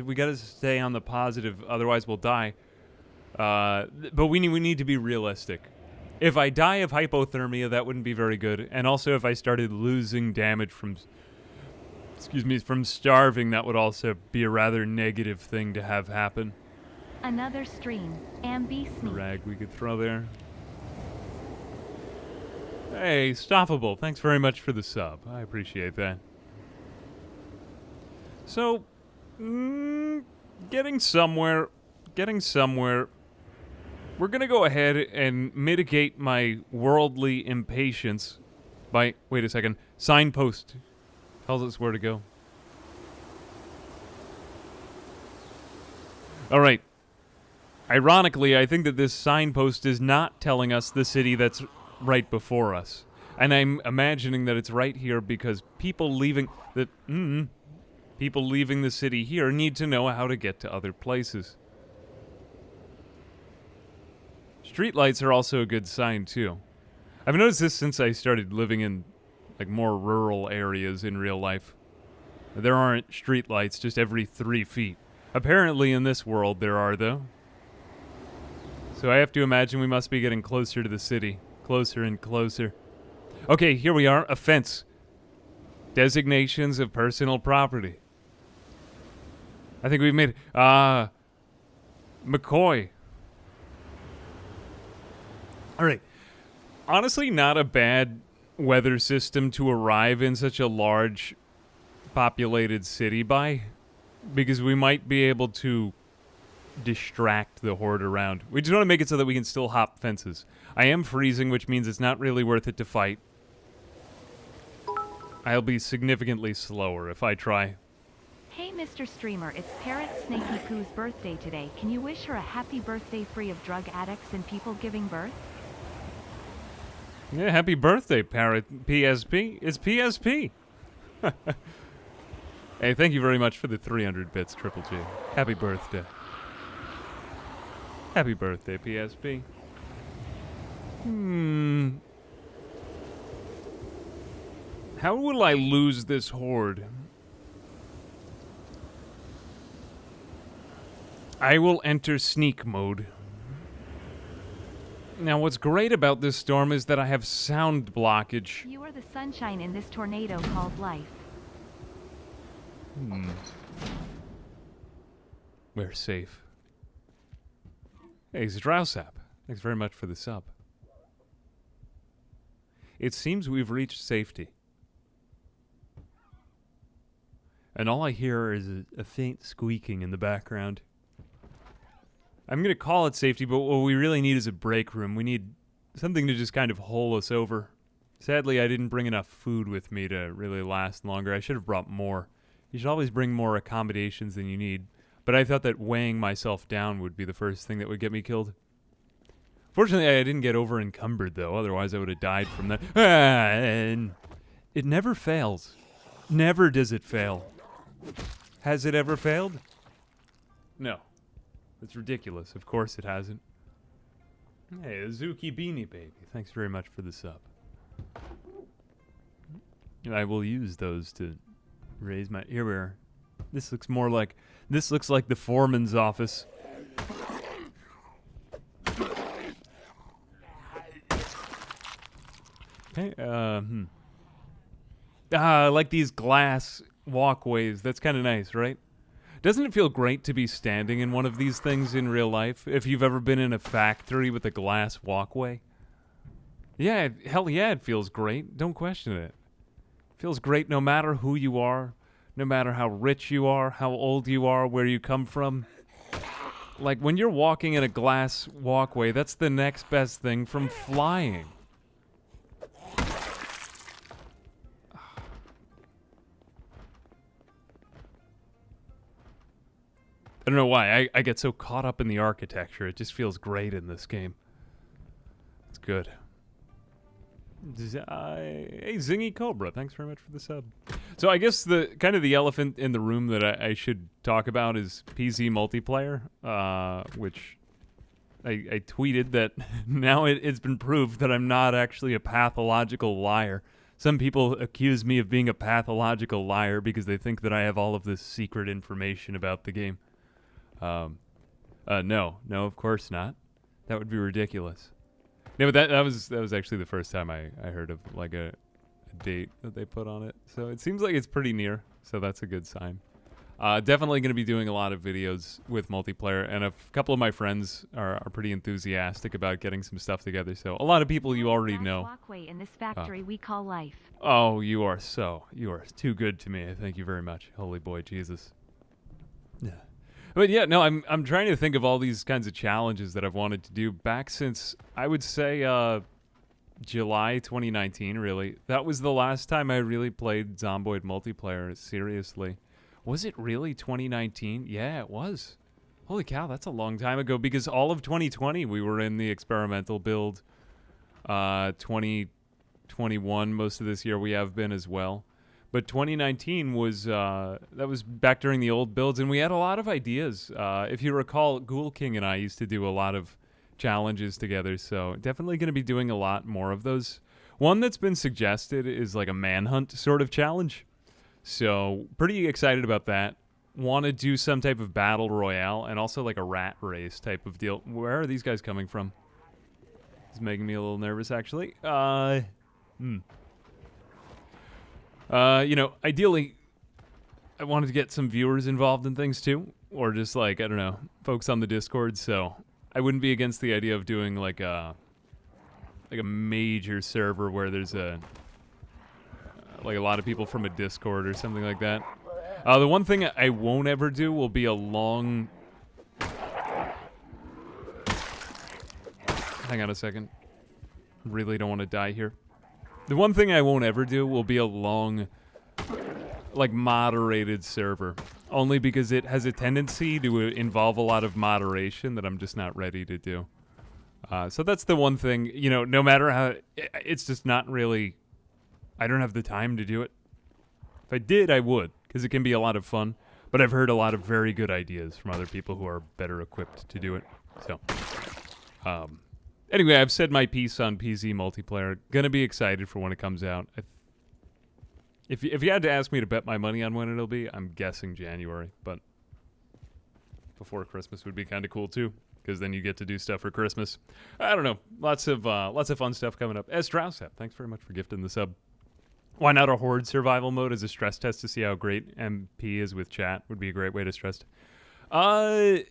We gotta stay on the positive, otherwise we'll die. But we need to be realistic. If I die of hypothermia, that wouldn't be very good. And also, if I started losing damage from starving, that would also be a rather negative thing to have happen. Another stream. Ambi Sneak. Rag we could throw there. Hey, Stoppable, thanks very much for the sub. I appreciate that. So, getting somewhere. We're gonna go ahead and mitigate my worldly impatience by, wait a second, signpost tells us where to go. All right. Ironically, I think that this signpost is not telling us the city that's right before us. And I'm imagining that it's right here because people leaving the city here need to know how to get to other places. Streetlights are also a good sign, too. I've noticed this since I started living in, like, more rural areas in real life. There aren't streetlights just every 3 feet. Apparently in this world there are, though. So I have to imagine we must be getting closer to the city. Closer and closer. Okay, here we are. A fence. Designations of personal property. I think we've made it. McCoy. Alright. Honestly, not a bad weather system to arrive in such a large populated city by. Because we might be able to distract the horde around. We just want to make it so that we can still hop fences. I am freezing, which means it's not really worth it to fight. I'll be significantly slower if I try. Hey, Mr. Streamer, it's Parrot Snaky Poo's birthday today. Can you wish her a happy birthday free of drug addicts and people giving birth? Yeah, happy birthday, Parrot PSP. It's PSP. Hey, thank you very much for the 300 bits, Triple G. Happy birthday. Happy birthday, PSP. How will I lose this horde? I will enter sneak mode. Now, what's great about this storm is that I have sound blockage. You are the sunshine in this tornado called life. We're safe. Hey, Zdrausap. Thanks very much for the sub. It seems we've reached safety. And all I hear is a faint squeaking in the background. I'm going to call it safety, but what we really need is a break room. We need something to just kind of hole us over. Sadly, I didn't bring enough food with me to really last longer. I should have brought more. You should always bring more accommodations than you need. But I thought that weighing myself down would be the first thing that would get me killed. Fortunately, I didn't get over encumbered, though. Otherwise, I would have died from that. And it never fails. Never does it fail. Has it ever failed? No. That's ridiculous. Of course it hasn't. Hey, Azuki Beanie Baby. Thanks very much for the sub. I will use those to raise my... Here we are. This looks more like... This looks like the foreman's office. Okay, I like these glass walkways. That's kind of nice, right? Doesn't it feel great to be standing in one of these things in real life? If you've ever been in a factory with a glass walkway? Yeah, hell yeah, it feels great. Don't question it. It feels great no matter who you are, no matter how rich you are, how old you are, where you come from. Like, when you're walking in a glass walkway, that's the next best thing from flying. I don't know why. I get so caught up in the architecture. It just feels great in this game. It's good. Hey, Zingy Cobra. Thanks very much for the sub. So I guess the kind of the elephant in the room that I should talk about is PC multiplayer, which I tweeted that now it's been proved that I'm not actually a pathological liar. Some people accuse me of being a pathological liar because they think that I have all of this secret information about the game. No, of course not. That would be ridiculous. No, but that was actually the first time I heard of like a date that they put on it. So it seems like it's pretty near. So that's a good sign. Definitely going to be doing a lot of videos with multiplayer, and a couple of my friends are pretty enthusiastic about getting some stuff together. So a lot of people you already know. Walkway in this factory we call life. Oh, you are too good to me. Thank you very much, holy boy, Jesus. Yeah. But yeah, no, I'm trying to think of all these kinds of challenges that I've wanted to do back since, I would say, July 2019, really. That was the last time I really played Zomboid multiplayer, seriously. Was it really 2019? Yeah, it was. Holy cow, that's a long time ago, because all of 2020 we were in the experimental build. 2021, most of this year we have been as well. But 2019 was, that was back during the old builds, and we had a lot of ideas. If you recall, Ghoul King and I used to do a lot of challenges together, so definitely going to be doing a lot more of those. One that's been suggested is like a manhunt sort of challenge. So pretty excited about that. Want to do some type of battle royale, and also like a rat race type of deal. Where are these guys coming from? It's making me a little nervous, actually. You know, ideally, I wanted to get some viewers involved in things too, or just like, I don't know, folks on the Discord. So I wouldn't be against the idea of doing like a major server where there's like a lot of people from a Discord or something like that. The one thing I won't ever do will be a long... Hang on a second. Really don't want to die here. The one thing I won't ever do will be a long, like, moderated server. Only because it has a tendency to involve a lot of moderation that I'm just not ready to do. So that's the one thing, you know, no matter how... It's just not really... I don't have the time to do it. If I did, I would, because it can be a lot of fun. But I've heard a lot of very good ideas from other people who are better equipped to do it. So, anyway, I've said my piece on PC multiplayer. Gonna be excited for when it comes out. If you had to ask me to bet my money on when it'll be, I'm guessing January. But before Christmas would be kind of cool too, because then you get to do stuff for Christmas. I don't know. Lots of fun stuff coming up. Straussap, thanks very much for gifting the sub. Why not a horde survival mode as a stress test to see how great MP is with chat? Would be a great way to stress. Harder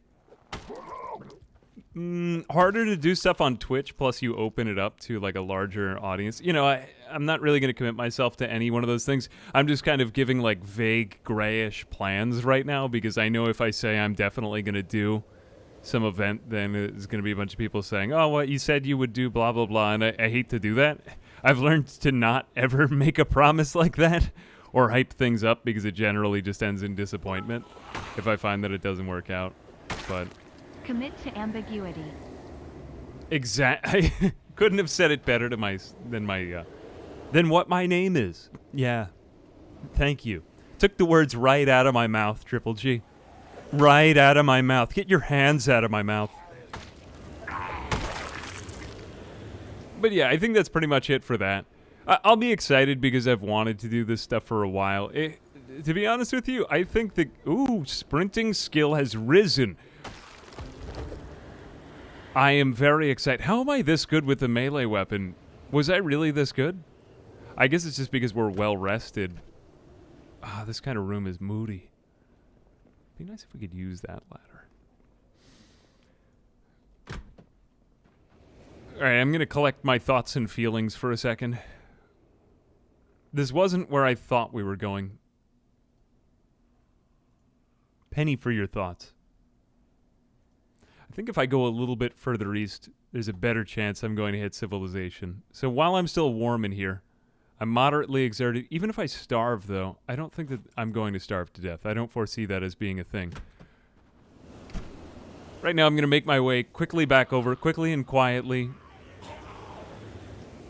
to do stuff on Twitch, plus you open it up to like a larger audience. You know, I'm not really going to commit myself to any one of those things. I'm just kind of giving like vague grayish plans right now, because I know if I say I'm definitely going to do some event, then there's going to be a bunch of people saying, oh, what you said you would do, blah, blah, blah. And I hate to do that. I've learned to not ever make a promise like that or hype things up, because it generally just ends in disappointment if I find that it doesn't work out. But commit to ambiguity. I couldn't have said it better to than what my name is. Yeah. Thank you. Took the words right out of my mouth, Triple G. Right out of my mouth. Get your hands out of my mouth. But yeah, I think that's pretty much it for that. I'll be excited because I've wanted to do this stuff for a while. To be honest with you, I think the sprinting skill has risen. I am very excited. How am I this good with the melee weapon? Was I really this good? I guess it's just because we're well rested. This kind of room is moody. Be nice if we could use that ladder. Alright, I'm going to collect my thoughts and feelings for a second. This wasn't where I thought we were going. Penny for your thoughts. I think if I go a little bit further east, there's a better chance I'm going to hit civilization. So while I'm still warm in here, I'm moderately exerted. Even if I starve, though, I don't think that I'm going to starve to death. I don't foresee that as being a thing. Right now, I'm going to make my way quickly back over, quickly and quietly,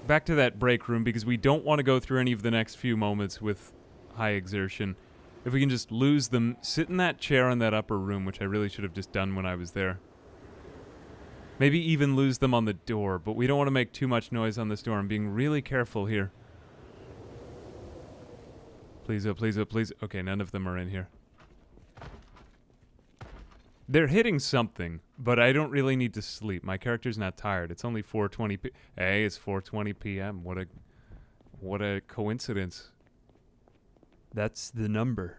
back to that break room, because we don't want to go through any of the next few moments with high exertion. If we can just lose them, sit in that chair in that upper room, which I really should have just done when I was there. Maybe even lose them on the door, but we don't want to make too much noise on this door. I'm being really careful here. Please, oh, please, oh, please. Okay, none of them are in here. They're hitting something, but I don't really need to sleep. My character's not tired. It's only 4:20 p. Hey, it's 4:20 p.m. What a coincidence. That's the number.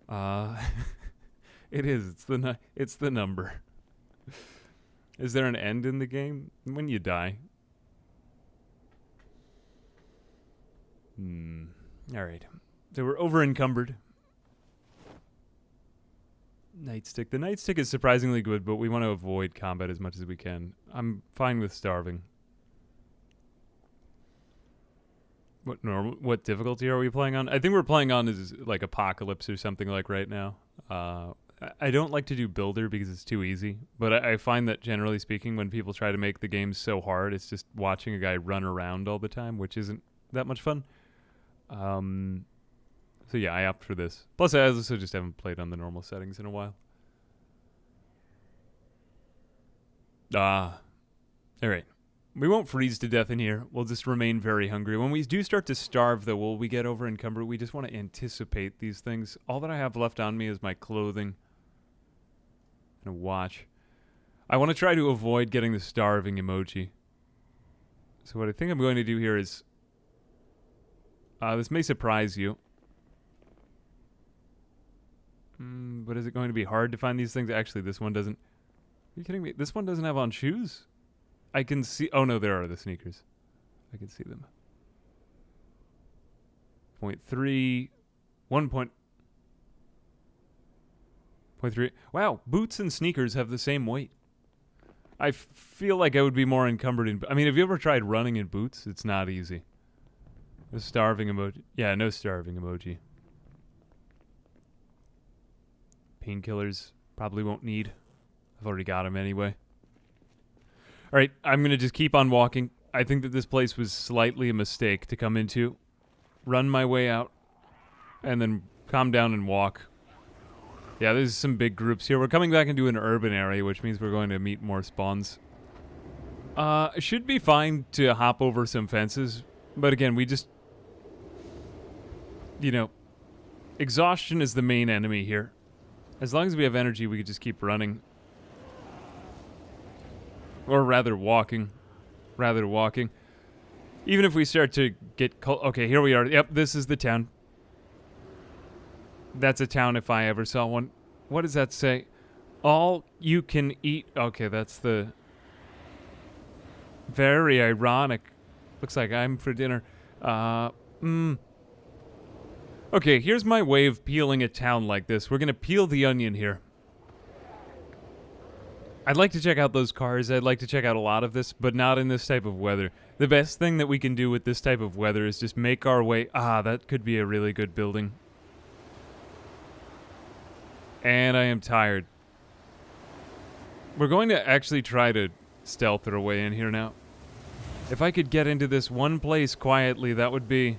It is. It's the number. Is there an end in the game? When you die. Alright. So we're over encumbered. Nightstick. The nightstick is surprisingly good, but we want to avoid combat as much as we can. I'm fine with starving. What difficulty are we playing on? I think we're playing on is like Apocalypse or something like right now. I don't like to do Builder because it's too easy, but I find that generally speaking, when people try to make the game so hard, it's just watching a guy run around all the time, which isn't that much fun. So yeah, I opt for this. Plus, I also just haven't played on the normal settings in a while. Alright. We won't freeze to death in here. We'll just remain very hungry. When we do start to starve, though, will we get over encumbered? We just want to anticipate these things. All that I have left on me is my clothing and a watch. I want to try to avoid getting the starving emoji. So what I think I'm going to do here is... this may surprise you. But is it going to be hard to find these things? Actually, this one doesn't... Are you kidding me? This one doesn't have on shoes? I can see... Oh, no, there are the sneakers. I can see them. 0.3... 1.3... Wow, boots and sneakers have the same weight. I feel like I would be more encumbered in... I mean, have you ever tried running in boots? It's not easy. No starving emoji. Yeah, no starving emoji. Painkillers probably won't need. I've already got them anyway. Alright, I'm going to just keep on walking. I think that this place was slightly a mistake to come into. Run my way out. And then calm down and walk. Yeah, there's some big groups here. We're coming back into an urban area, which means we're going to meet more spawns. It should be fine to hop over some fences. But again, we just... You know, exhaustion is the main enemy here. As long as we have energy, we could just keep running. Or rather, walking. Even if we start to get... Okay, here we are. Yep, this is the town. That's a town if I ever saw one. What does that say? All you can eat... Okay, that's the... Very ironic. Looks like I'm for dinner. Okay, here's my way of peeling a town like this. We're gonna peel the onion here. I'd like to check out those cars. I'd like to check out a lot of this, but not in this type of weather. The best thing that we can do with this type of weather is just make our way... that could be a really good building. And I am tired. We're going to actually try to stealth our way in here now. If I could get into this one place quietly, that would be...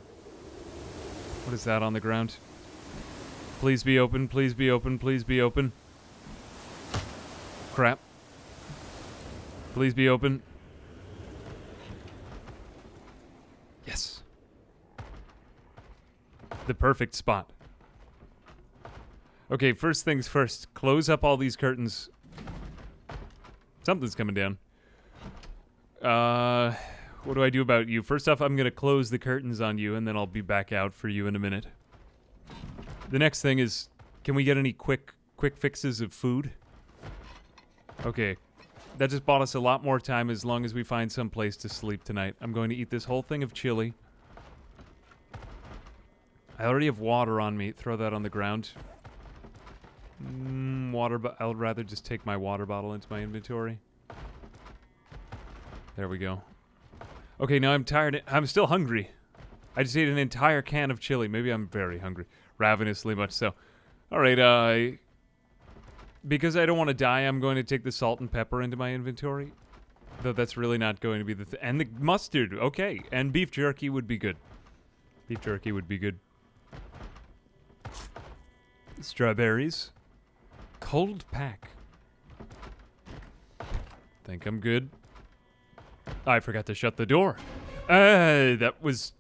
What is that on the ground? Please be open, please be open, please be open. Crap. Please be open. Yes. The perfect spot. Okay, first things first. Close up all these curtains. Something's coming down. What do I do about you? First off, I'm going to close the curtains on you, and then I'll be back out for you in a minute. The next thing is, can we get any quick fixes of food? Okay. That just bought us a lot more time as long as we find some place to sleep tonight. I'm going to eat this whole thing of chili. I already have water on me. Throw that on the ground. I'll rather just take my water bottle into my inventory. There we go. Okay, now I'm tired. I'm still hungry. I just ate an entire can of chili. Maybe I'm very hungry. Ravenously much so. Alright, because I don't want to die, I'm going to take the salt and pepper into my inventory. Though that's really not going to be the and the mustard, okay. And beef jerky would be good. Beef jerky would be good. Strawberries. Cold pack. Think I'm good. I forgot to shut the door. That was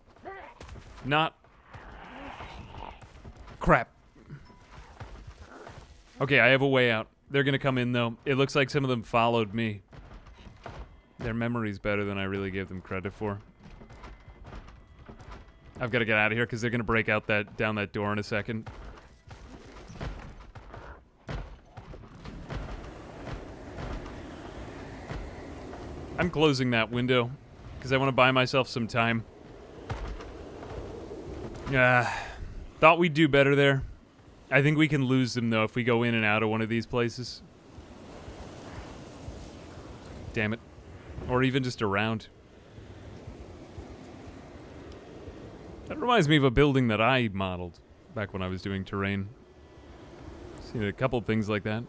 not... Crap. Okay, I have a way out. They're gonna come in, though. It looks like some of them followed me. Their memory's better than I really gave them credit for. I've got to get out of here because they're gonna break out down that door in a second. I'm closing that window because I want to buy myself some time. Thought we'd do better there. I think we can lose them, though, if we go in and out of one of these places. Damn it. Or even just around. That reminds me of a building that I modeled back when I was doing terrain. Seen a couple things like that.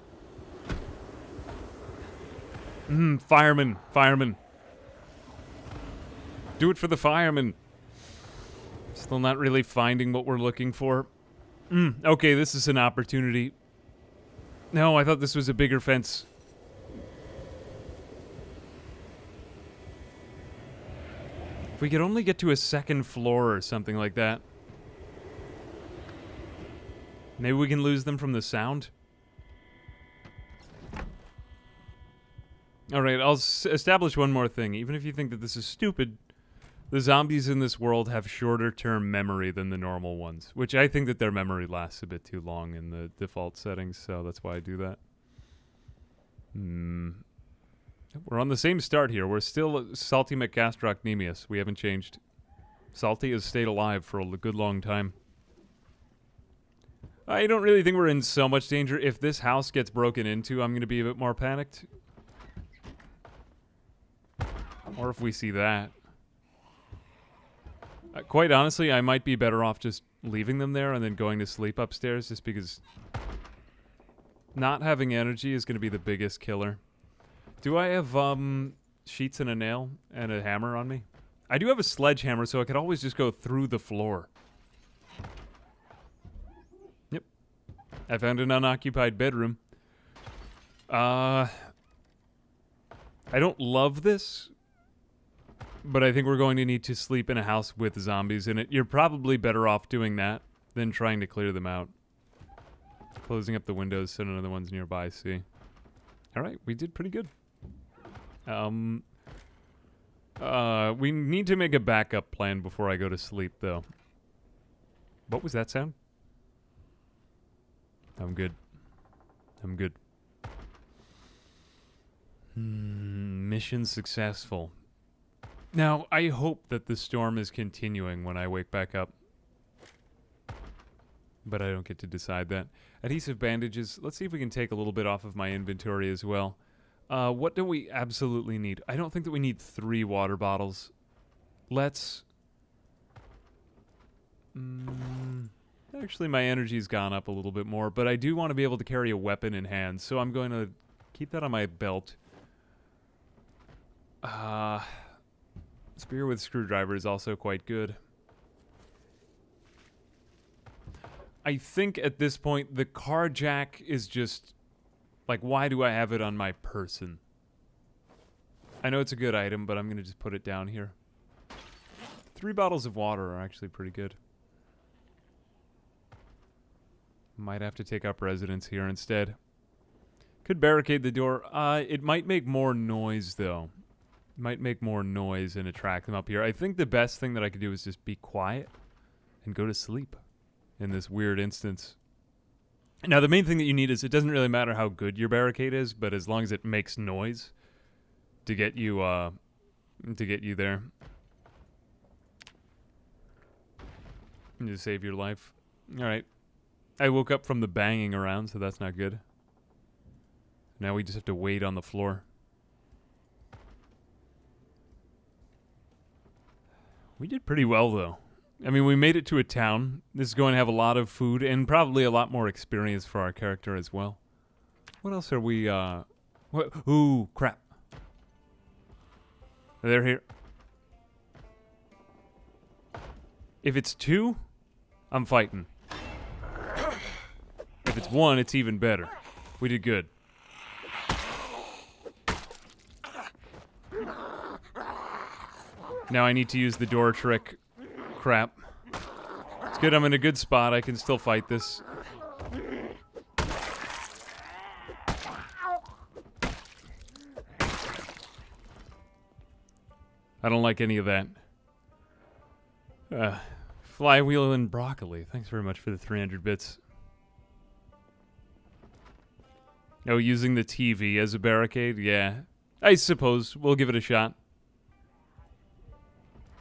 Firemen. Firemen. Do it for the firemen. Still not really finding what we're looking for. Okay, this is an opportunity. No, I thought this was a bigger fence. If we could only get to a second floor or something like that. Maybe we can lose them from the sound? Alright, I'll establish one more thing. Even if you think that this is stupid, the zombies in this world have shorter-term memory than the normal ones, which I think that their memory lasts a bit too long in the default settings, so that's why I do that. We're on the same start here. We're still Salty McGastrochnemus. We haven't changed. Salty has stayed alive for a good long time. I don't really think we're in so much danger. If this house gets broken into, I'm going to be a bit more panicked. Or if we see that. Quite honestly, I might be better off just leaving them there and then going to sleep upstairs, just because not having energy is going to be the biggest killer. Do I have sheets and a nail and a hammer on me? I do have a sledgehammer, so I could always just go through the floor. Yep. I found an unoccupied bedroom. I don't love this, but I think we're going to need to sleep in a house with zombies in it. You're probably better off doing that than trying to clear them out. Closing up the windows so none of the ones nearby see. Alright, we did pretty good. We need to make a backup plan before I go to sleep, though. What was that sound? I'm good. I'm good. Mission successful. Now, I hope that the storm is continuing when I wake back up. But I don't get to decide that. Adhesive bandages. Let's see if we can take a little bit off of my inventory as well. What do we absolutely need? I don't think that we need 3 water bottles. Let's... actually, my energy's gone up a little bit more, but I do want to be able to carry a weapon in hand, so I'm going to keep that on my belt. Spear with screwdriver is also quite good. I think at this point, the car jack is just... Like, why do I have it on my person? I know it's a good item, but I'm going to just put it down here. 3 bottles of water are actually pretty good. Might have to take up residence here instead. Could barricade the door. It might make more noise, though. Might make more noise and attract them up here. I think the best thing that I could do is just be quiet and go to sleep in this weird instance. Now, the main thing that you need is it doesn't really matter how good your barricade is, but as long as it makes noise to get you there. And to save your life. All right. I woke up from the banging around, so that's not good. Now we just have to wait on the floor. We did pretty well, though. I mean, we made it to a town. This is going to have a lot of food and probably a lot more experience for our character as well. What else are we, what? Ooh, crap. They're here. If it's 2, I'm fighting. If it's 1, it's even better. We did good. Now I need to use the door trick. Crap. It's good I'm in a good spot. I can still fight this. I don't like any of that. Flywheel and broccoli. Thanks very much for the 300 bits. Oh, using the TV as a barricade? Yeah. I suppose we'll give it a shot.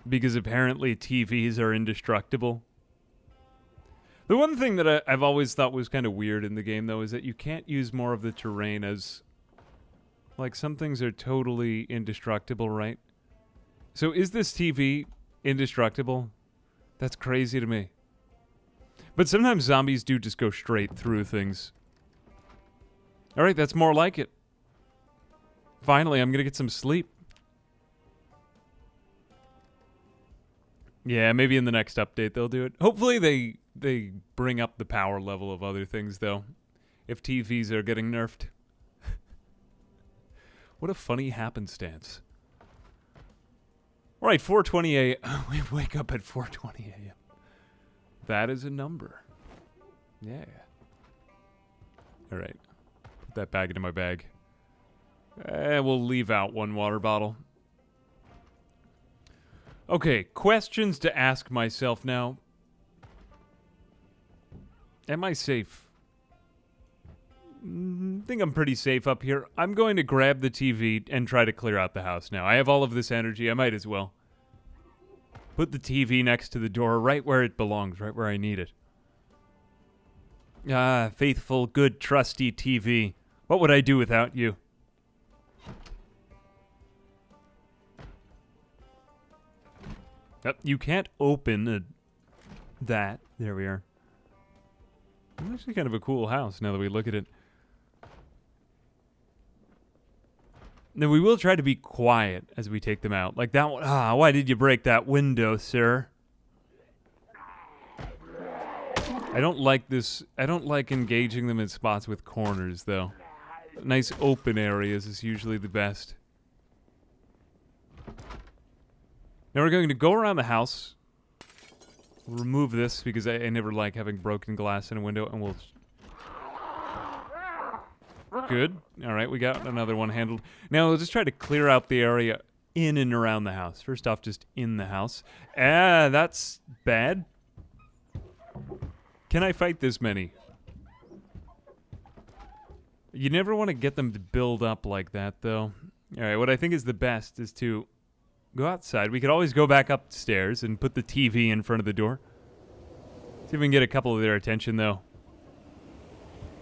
Because apparently TVs are indestructible. The one thing that I've always thought was kind of weird in the game, though, is that you can't use more of the terrain as... Like, some things are totally indestructible, right? So is this TV indestructible? That's crazy to me. But sometimes zombies do just go straight through things. Alright, that's more like it. Finally, I'm gonna get some sleep. Yeah, maybe in the next update they'll do it. Hopefully they bring up the power level of other things, though. If TVs are getting nerfed. What a funny happenstance. Alright, 4:20 a.m. We wake up at 4:20 a.m. That is a number. Yeah. Alright. Put that bag into my bag. We'll leave out 1 water bottle. Okay, questions to ask myself now. Am I safe? I think I'm pretty safe up here. I'm going to grab the TV and try to clear out the house now. I have all of this energy. I might as well. Put the TV next to the door, right where it belongs, right where I need it. Ah, faithful, good, trusty TV. What would I do without you? You can't open that. There we are. It's actually kind of a cool house now that we look at it. Now we will try to be quiet as we take them out. Like that one. Ah, why did you break that window, sir? I don't like this. I don't like engaging them in spots with corners, though. Nice open areas is usually the best. Now we're going to go around the house. We'll remove this because I never like having broken glass in a window, and we'll... Good. Alright, we got another one handled. Now we'll just try to clear out the area in and around the house. First off, just in the house. Ah, that's bad. Can I fight this many? You never want to get them to build up like that, though. Alright, what I think is the best is to... go outside. We could always go back upstairs and put the TV in front of the door. See if we can get a couple of their attention, though.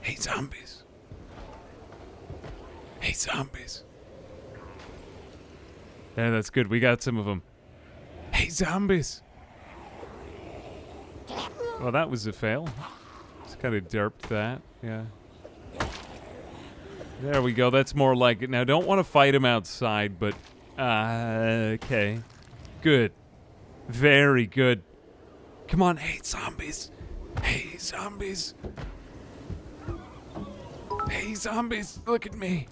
Hey, zombies. Hey, zombies. Yeah, that's good. We got some of them. Hey, zombies. Well, that was a fail. Just kind of derped that. Yeah. There we go. That's more like it. Now, don't want to fight them outside, but... okay. Good. Very good. Come on, hey, zombies. Hey, zombies. Hey, zombies, look at me.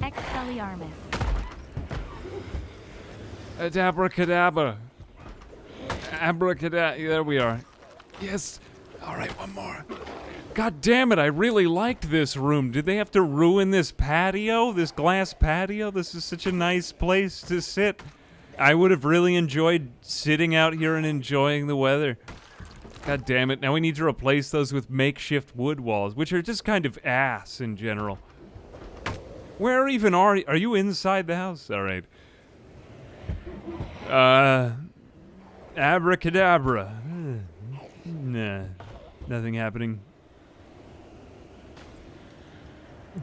Expelliarmus. Abracadabra. Abracadabra. There we are. Yes. All right, one more. God damn it, I really liked this room. Did they have to ruin this patio? This glass patio? This is such a nice place to sit. I would have really enjoyed sitting out here and enjoying the weather. God damn it, now we need to replace those with makeshift wood walls, which are just kind of ass in general. Where even are you? Are you inside the house? All right. Abracadabra. Nah, nothing happening.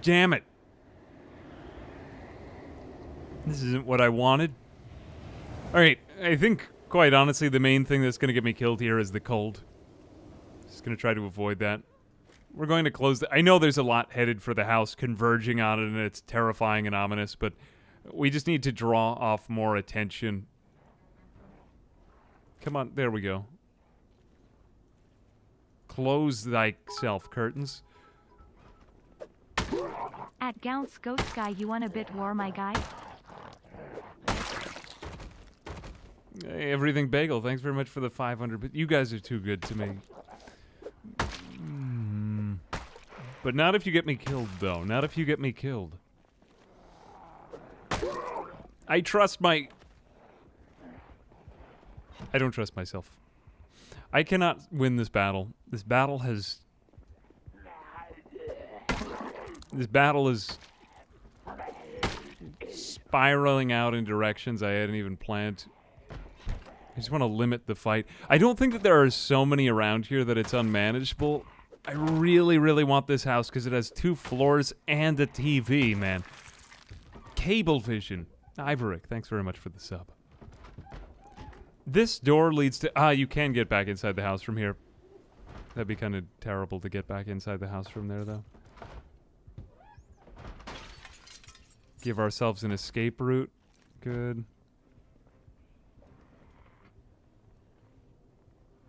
Damn it. This isn't what I wanted. Alright, I think, quite honestly, the main thing that's going to get me killed here is the cold. Just going to try to avoid that. We're going to close I know there's a lot headed for the house converging on it, and it's terrifying and ominous, but we just need to draw off more attention. Come on, there we go. Close thyself, curtains. At Gounce Ghost Guy, you want a bit war, my guy? Hey, everything bagel, thanks very much for the 500, but you guys are too good to me. But not if you get me killed, though. Not if you get me killed. I trust my... I don't trust myself. I cannot win this battle. This battle has... This battle is spiraling out in directions I hadn't even planned. I just want to limit the fight. I don't think that there are so many around here that it's unmanageable. I really, really want this house because it has 2 floors and a TV, man. Cablevision. Ivoric, thanks very much for the sub. This door leads to... you can get back inside the house from here. That'd be kind of terrible to get back inside the house from there, though. Give ourselves an escape route. Good.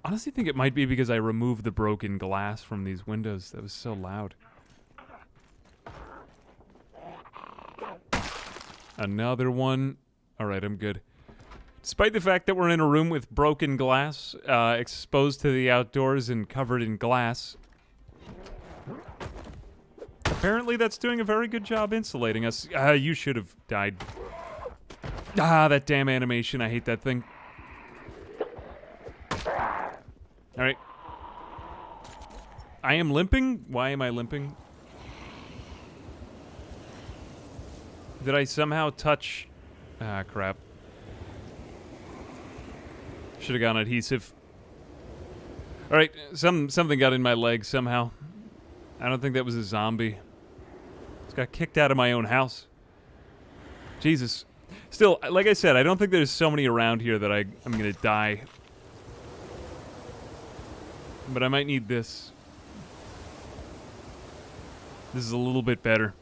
Honestly, think it might be because I removed the broken glass from these windows. That was so loud. Another one. Alright, I'm good. Despite the fact that we're in a room with broken glass, exposed to the outdoors and covered in glass, apparently that's doing a very good job insulating us. You should have died. That damn animation. I hate that thing. Alright. I am limping? Why am I limping? Did I somehow touch... crap. Should have gone adhesive. Alright, something got in my leg somehow. I don't think that was a zombie. Just got kicked out of my own house. Jesus. Still, like I said, I don't think there's so many around here that I'm gonna die. But I might need this. This is a little bit better.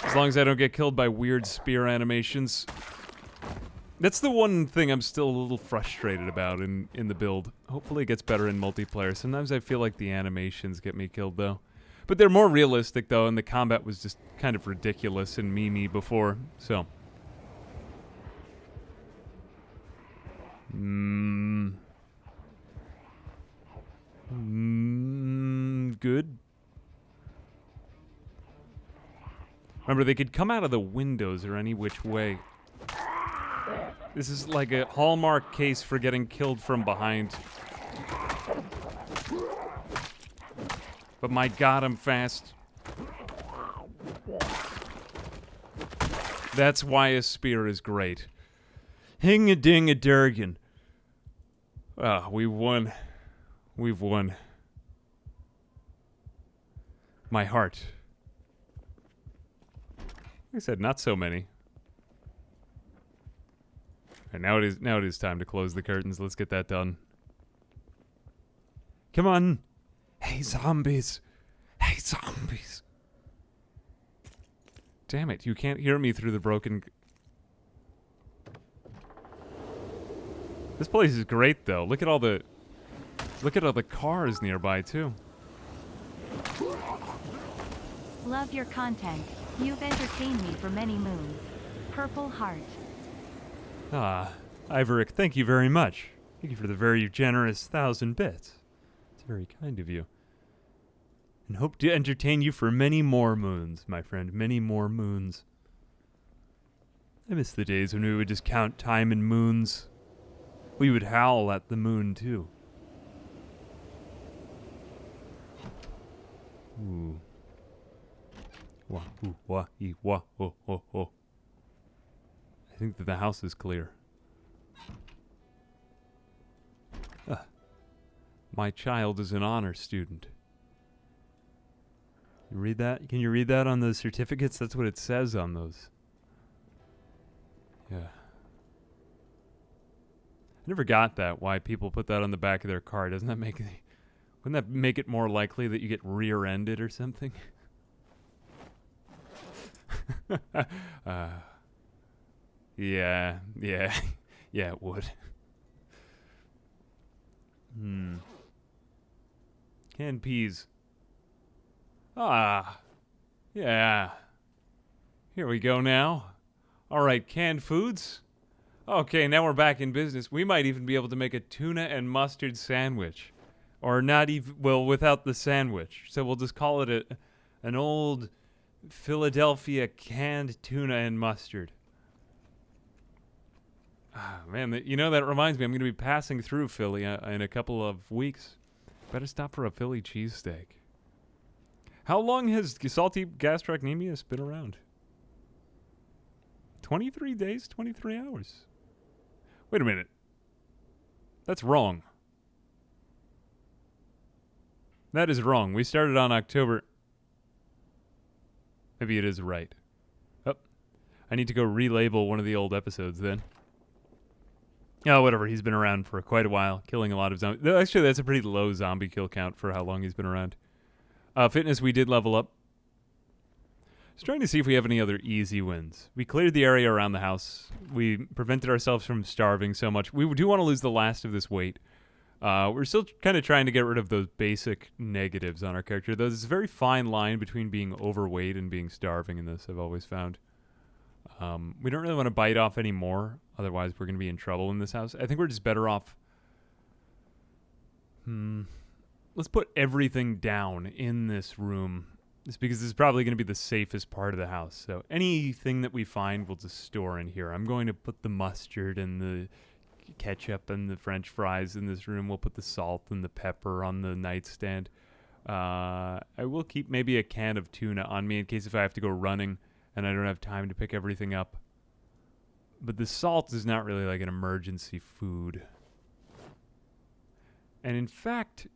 As long as I don't get killed by weird spear animations. That's the one thing I'm still a little frustrated about in the build. Hopefully it gets better in multiplayer. Sometimes I feel like the animations get me killed, though. But they're more realistic, though, and the combat was just kind of ridiculous and memey before, so... Good. Remember, they could come out of the windows or any which way. This is like a Hallmark case for getting killed from behind. But my god, I'm fast. That's why a spear is great. Hing-a-ding-a-durgan. We won. We've won. My heart. Like I said, not so many. And now it is time to close the curtains. Let's get that done. Come on. Hey, zombies. Hey, zombies. Damn it, you can't hear me through the broken... This place is great, though. Look at all the cars nearby, too. Love your content. You've entertained me for many moons. Purple Heart. Ah, Iverick, thank you very much. Thank you for the very generous 1,000 bits. It's very kind of you. And hope to entertain you for many more moons, my friend. Many more moons. I miss the days when we would just count time in moons. We would howl at the moon, too. Ooh. Wah, ooh, wah, ee, wah, oh, oh, oh. I think that the house is clear. My child is an honor student. You read that? Can you read that on those certificates? That's what it says on those. Yeah. I never got that, why people put that on the back of their car. Doesn't that make wouldn't that make it more likely that you get rear-ended or something? Yeah, yeah, yeah, it would. Canned peas. Ah, yeah. Here we go now. All right, canned foods. Okay, now we're back in business. We might even be able to make a tuna and mustard sandwich. Or not even, well, without the sandwich. So we'll just call it an old Philadelphia canned tuna and mustard. Ah, man, you know, that reminds me, I'm going to be passing through Philly in a couple of weeks. Better stop for a Philly cheesesteak. How long has salty gastrocnemius been around? 23 days, 23 hours. Wait a minute. That's wrong. That is wrong. We started on October. Maybe it is right. Oh, I need to go relabel one of the old episodes then. Oh, whatever. He's been around for quite a while, killing a lot of zombies. Actually, that's a pretty low zombie kill count for how long he's been around. Fitness, we did level up. Just trying to see if we have any other easy wins. We cleared the area around the house. We prevented ourselves from starving so much. We do want to lose the last of this weight. We're still kind of trying to get rid of those basic negatives on our character. Though there's a very fine line between being overweight and being starving in this, I've always found. We don't really want to bite off anymore. Otherwise, we're going to be in trouble in this house. I think we're just better off... Let's put everything down in this room. It's because this is probably going to be the safest part of the house. So anything that we find, we'll just store in here. I'm going to put the mustard and the ketchup and the French fries in this room. We'll put the salt and the pepper on the nightstand. I will keep maybe a can of tuna on me in case if I have to go running and I don't have time to pick everything up. But the salt is not really like an emergency food. And in fact,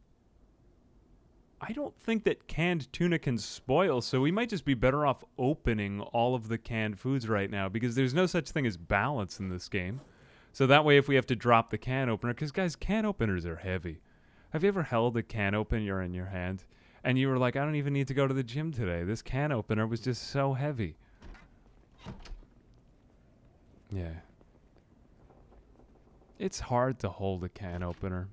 I don't think that canned tuna can spoil, so we might just be better off opening all of the canned foods right now because there's no such thing as balance in this game. So that way if we have to drop the can opener, because guys, can openers are heavy. Have you ever held a can opener in your hand and you were like, I don't even need to go to the gym today. This can opener was just so heavy. Yeah. It's hard to hold a can opener.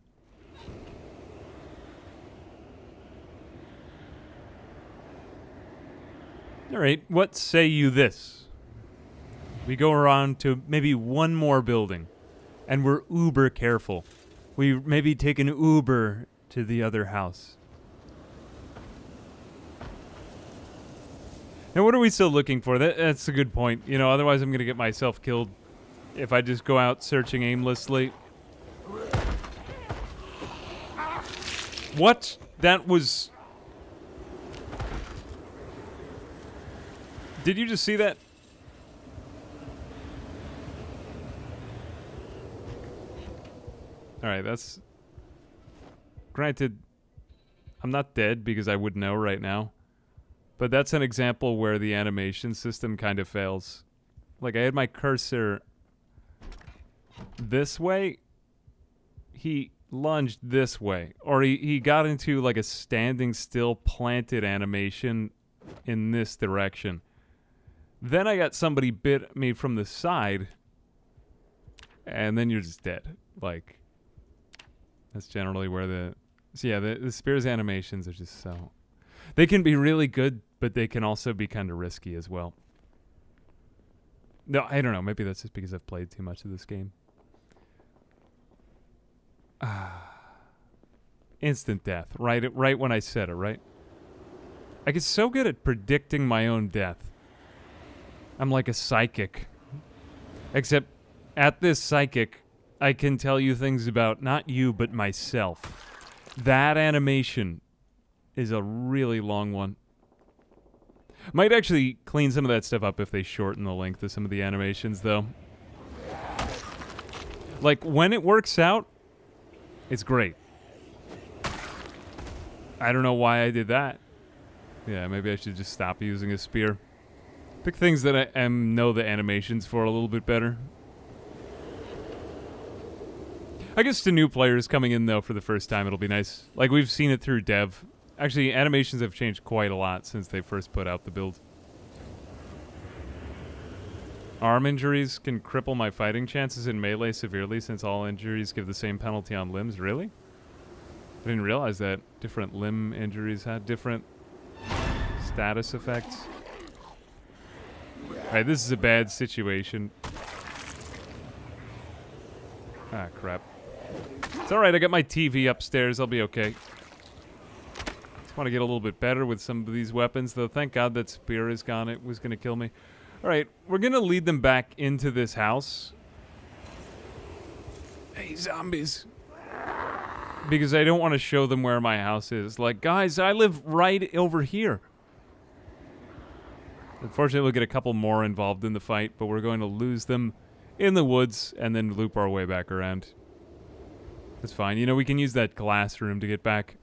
All right, what say you this? We go around to maybe one more building, and we're uber careful. We maybe take an Uber to the other house. Now, what are we still looking for? That's a good point. You know, otherwise I'm going to get myself killed if I just go out searching aimlessly. What? That was... Did you just see that? Alright, that's... Granted, I'm not dead because I would know right now. But that's an example where the animation system kind of fails. Like, I had my cursor this way. He lunged this way. Or he got into, like, a standing still planted animation in this direction. Then I got somebody bit me from the side, and then you're just dead. like, that's generally where the... So yeah, the Spears animations are just so... They can be really good, but they can also be kind of risky as well. No, I don't know. Maybe that's just because I've played too much of this game. Instant death. Right when I said it, right? I get so good at predicting my own death. I'm like a psychic. Except, at this psychic, I can tell you things about not you, but myself. That animation is a really long one. Might actually clean some of that stuff up if they shorten the length of some of the animations, though. Like, when it works out, it's great. I don't know why I did that. Yeah, maybe I should just stop using a spear. Pick things that I know the animations for a little bit better. I guess to new players coming in, though, for the first time, it'll be nice. Like, we've seen it through dev. Actually, animations have changed quite a lot since they first put out the build. Arm injuries can cripple my fighting chances in melee severely since all injuries give the same penalty on limbs. Really? I didn't realize that different limb injuries had different status effects. Alright, this is a bad situation. Ah, crap. It's alright, I got my TV upstairs. I'll be okay. Just want to get a little bit better with some of these weapons, though. Thank God that spear is gone. It was going to kill me. Alright, we're going to lead them back into this house. Hey, zombies. Because I don't want to show them where my house is. Like, guys, I live right over here. Unfortunately, we'll get a couple more involved in the fight, but we're going to lose them in the woods and then loop our way back around. That's fine. You know, we can use that glass room to get back.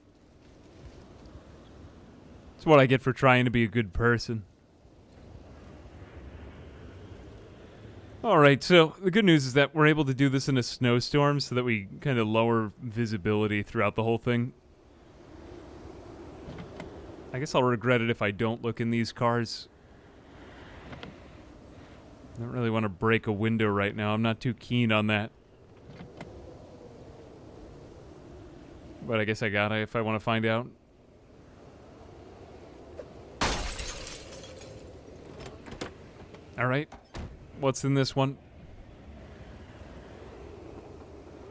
That's what I get for trying to be a good person. Alright, so the good news is that we're able to do this in a snowstorm so that we kind of lower visibility throughout the whole thing. I guess I'll regret it if I don't look in these cars. I don't really want to break a window right now. I'm not too keen on that. But I guess I gotta if I want to find out. Alright. What's in this one?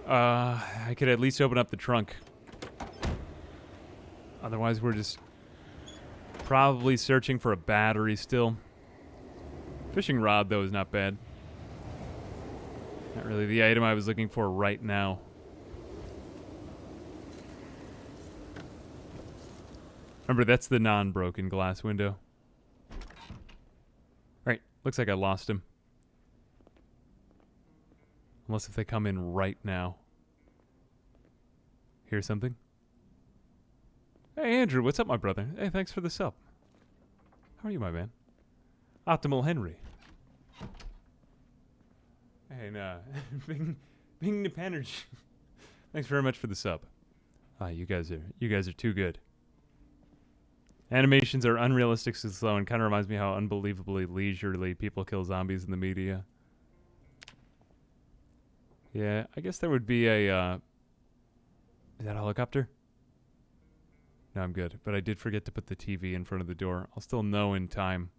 I could at least open up the trunk. Otherwise, we're just probably searching for a battery still. Fishing rod, though, is not bad. Not really the item I was looking for right now. Remember, that's the non-broken glass window. Right, looks like I lost him. Unless if they come in right now. Hear something? Hey, Andrew, what's up, my brother? Hey, thanks for the sub. How are you, my man? Optimal Henry. Hey, nah. Bing the Energy. Thanks very much for the sub. Ah, you guys are too good. Animations are unrealistically slow and kind of reminds me how unbelievably leisurely people kill zombies in the media. Yeah, I guess there would be a, is that a helicopter? No, I'm good. But I did forget to put the TV in front of the door. I'll still know in time.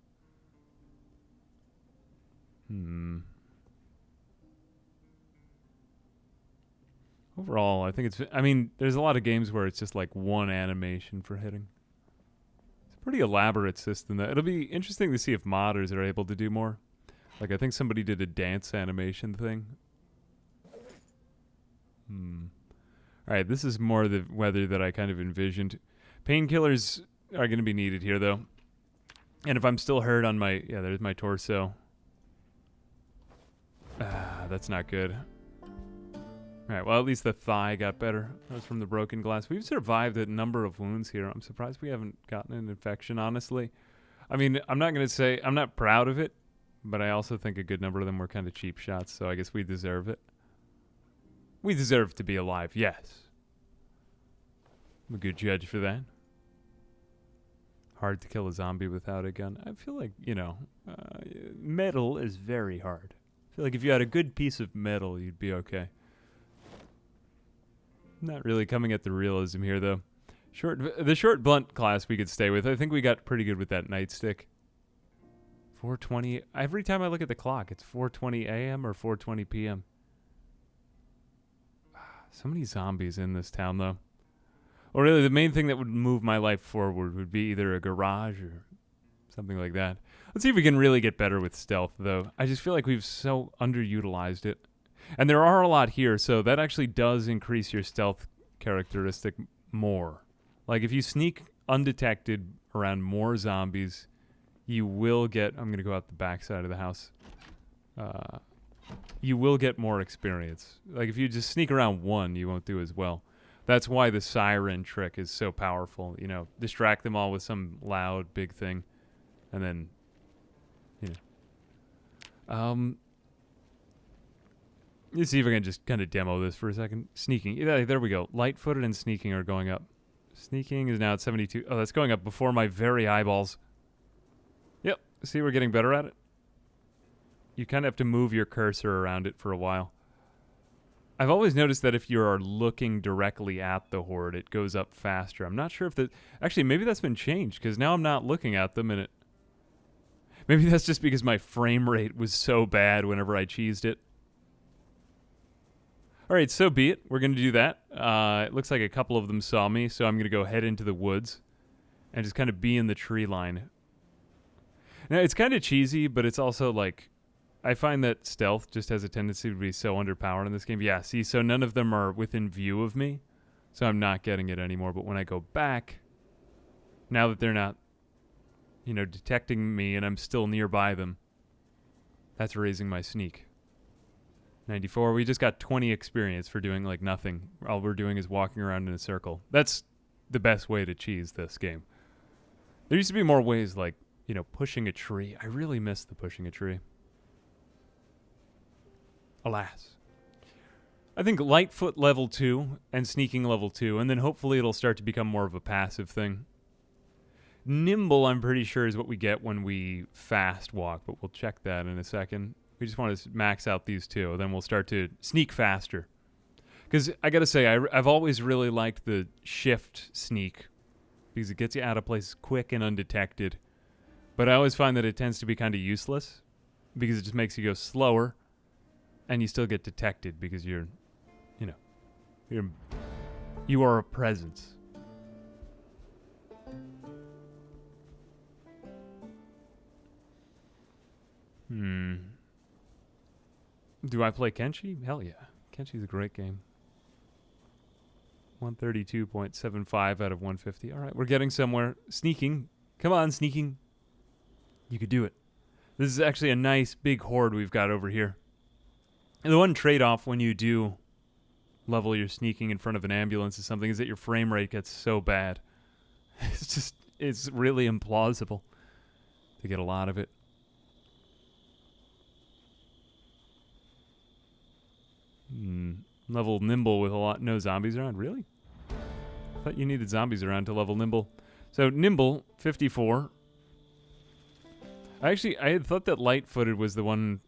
Overall, I think it's, I mean, there's a lot of games where it's just like one animation for hitting. It's a pretty elaborate system. It'll be interesting to see if modders are able to do more. Like, I think somebody did a dance animation thing. Alright, this is more the weather that I kind of envisioned. Painkillers are going to be needed here, though. And if I'm still hurt on my... Yeah, there's my torso. That's not good. Alright, well, at least the thigh got better. That was from the broken glass. We've survived a number of wounds here. I'm surprised we haven't gotten an infection, honestly. I mean, I'm not going to say... I'm not proud of it, but I also think a good number of them were kind of cheap shots, so I guess we deserve it. We deserve to be alive, yes. I'm a good judge for that. Hard to kill a zombie without a gun. I feel like, you know, metal is very hard. I feel like if you had a good piece of metal, you'd be okay. Not really coming at the realism here, though. The short blunt class we could stay with. I think we got pretty good with that nightstick. 4:20. Every time I look at the clock, it's 4:20 a.m. or 4:20 p.m. So many zombies in this town, though. Or really, the main thing that would move my life forward would be either a garage or something like that. Let's see if we can really get better with stealth, though. I just feel like we've so underutilized it. And there are a lot here, so that actually does increase your stealth characteristic more. Like, if you sneak undetected around more zombies, you will get... I'm going to go out the back side of the house. You will get more experience. Like, if you just sneak around one, you won't do as well. That's why the siren trick is so powerful. You know, distract them all with some loud, big thing. And then, you know. Let's see if I can just kind of demo this for a second. Sneaking. Yeah, there we go. Light-footed and sneaking are going up. Sneaking is now at 72. Oh, that's going up before my very eyeballs. Yep. See, we're getting better at it. You kind of have to move your cursor around it for a while. I've always noticed that if you are looking directly at the horde, it goes up faster. I'm not sure if that... Actually, maybe that's been changed, because now I'm not looking at them, and it... Maybe that's just because my frame rate was so bad whenever I cheesed it. All right, so be it. We're going to do that. It looks like a couple of them saw me, so I'm going to go head into the woods and just kind of be in the tree line. Now, it's kind of cheesy, but it's also like... I find that stealth just has a tendency to be so underpowered in this game. Yeah, see, so none of them are within view of me, so I'm not getting it anymore. But when I go back, now that they're not, you know, detecting me and I'm still nearby them, that's raising my sneak. 94, we just got 20 experience for doing, like, nothing. All we're doing is walking around in a circle. That's the best way to cheese this game. There used to be more ways, like, you know, pushing a tree. I really miss the pushing a tree. Alas. I think Lightfoot level 2 and Sneaking level 2, and then hopefully it'll start to become more of a passive thing. Nimble, I'm pretty sure, is what we get when we fast walk, but we'll check that in a second. We just want to max out these two, then we'll start to sneak faster. Because I gotta say, I've always really liked the shift sneak, because it gets you out of places quick and undetected. But I always find that it tends to be kind of useless, because it just makes you go slower. And you still get detected because you're, you know, you are a presence. Do I play Kenshi? Hell yeah. Kenshi's a great game. 132.75 out of 150. All right, we're getting somewhere. Sneaking. Come on, Sneaking. You could do it. This is actually a nice big horde we've got over here. And the one trade-off when you do level your sneaking in front of an ambulance or something is that your frame rate gets so bad. It's really implausible to get a lot of it. Level nimble with no zombies around. Really? I thought you needed zombies around to level nimble. So nimble, 54. I had thought that light-footed was the one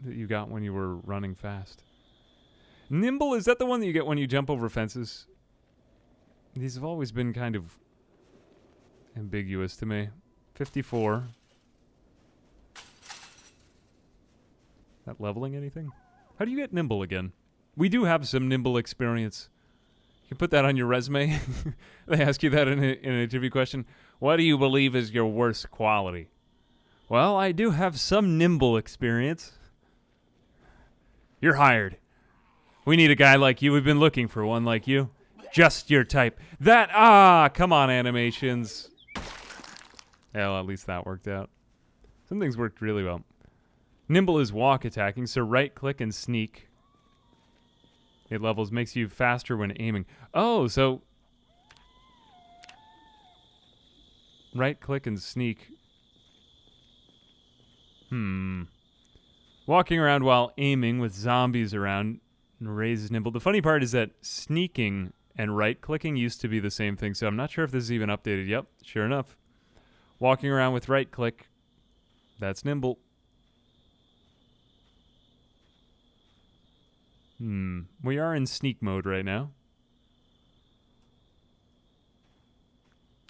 that you got when you were running fast. Nimble, is that the one that you get when you jump over fences? These have always been kind of ambiguous to me. 54. That leveling anything? How do you get nimble again? We do have some nimble experience. You can put that on your resume. They ask you that in an interview question. What do you believe is your worst quality? Well, I do have some nimble experience. You're hired. We need a guy like you. We've been looking for one like you. Just your type. Come on, animations. Yeah, well, at least that worked out. Some things worked really well. Nimble is walk attacking, so right-click and sneak. It levels, makes you faster when aiming. Oh, so... right-click and sneak. Walking around while aiming with zombies around raises nimble. The funny part is that sneaking and right-clicking used to be the same thing, so I'm not sure if this is even updated. Yep, sure enough. Walking around with right-click, that's nimble. We are in sneak mode right now.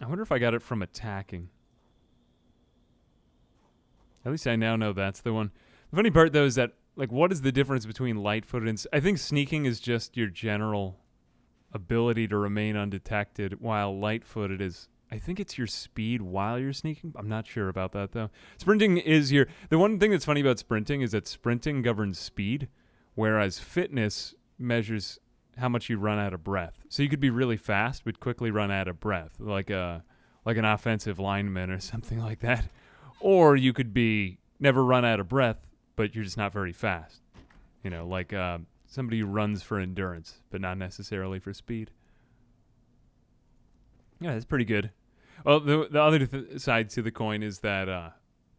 I wonder if I got it from attacking. At least I now know that's the one. The funny part, though, is that, like, what is the difference between light-footed and... I think sneaking is just your general ability to remain undetected, while light-footed is... I think it's your speed while you're sneaking. I'm not sure about that, though. Sprinting is your... The one thing that's funny about sprinting is that sprinting governs speed, whereas fitness measures how much you run out of breath. So you could be really fast, but quickly run out of breath, like an offensive lineman or something like that. Or you could be never run out of breath, but you're just not very fast. You know, like somebody who runs for endurance, but not necessarily for speed. Yeah, that's pretty good. Well, the other side to the coin is that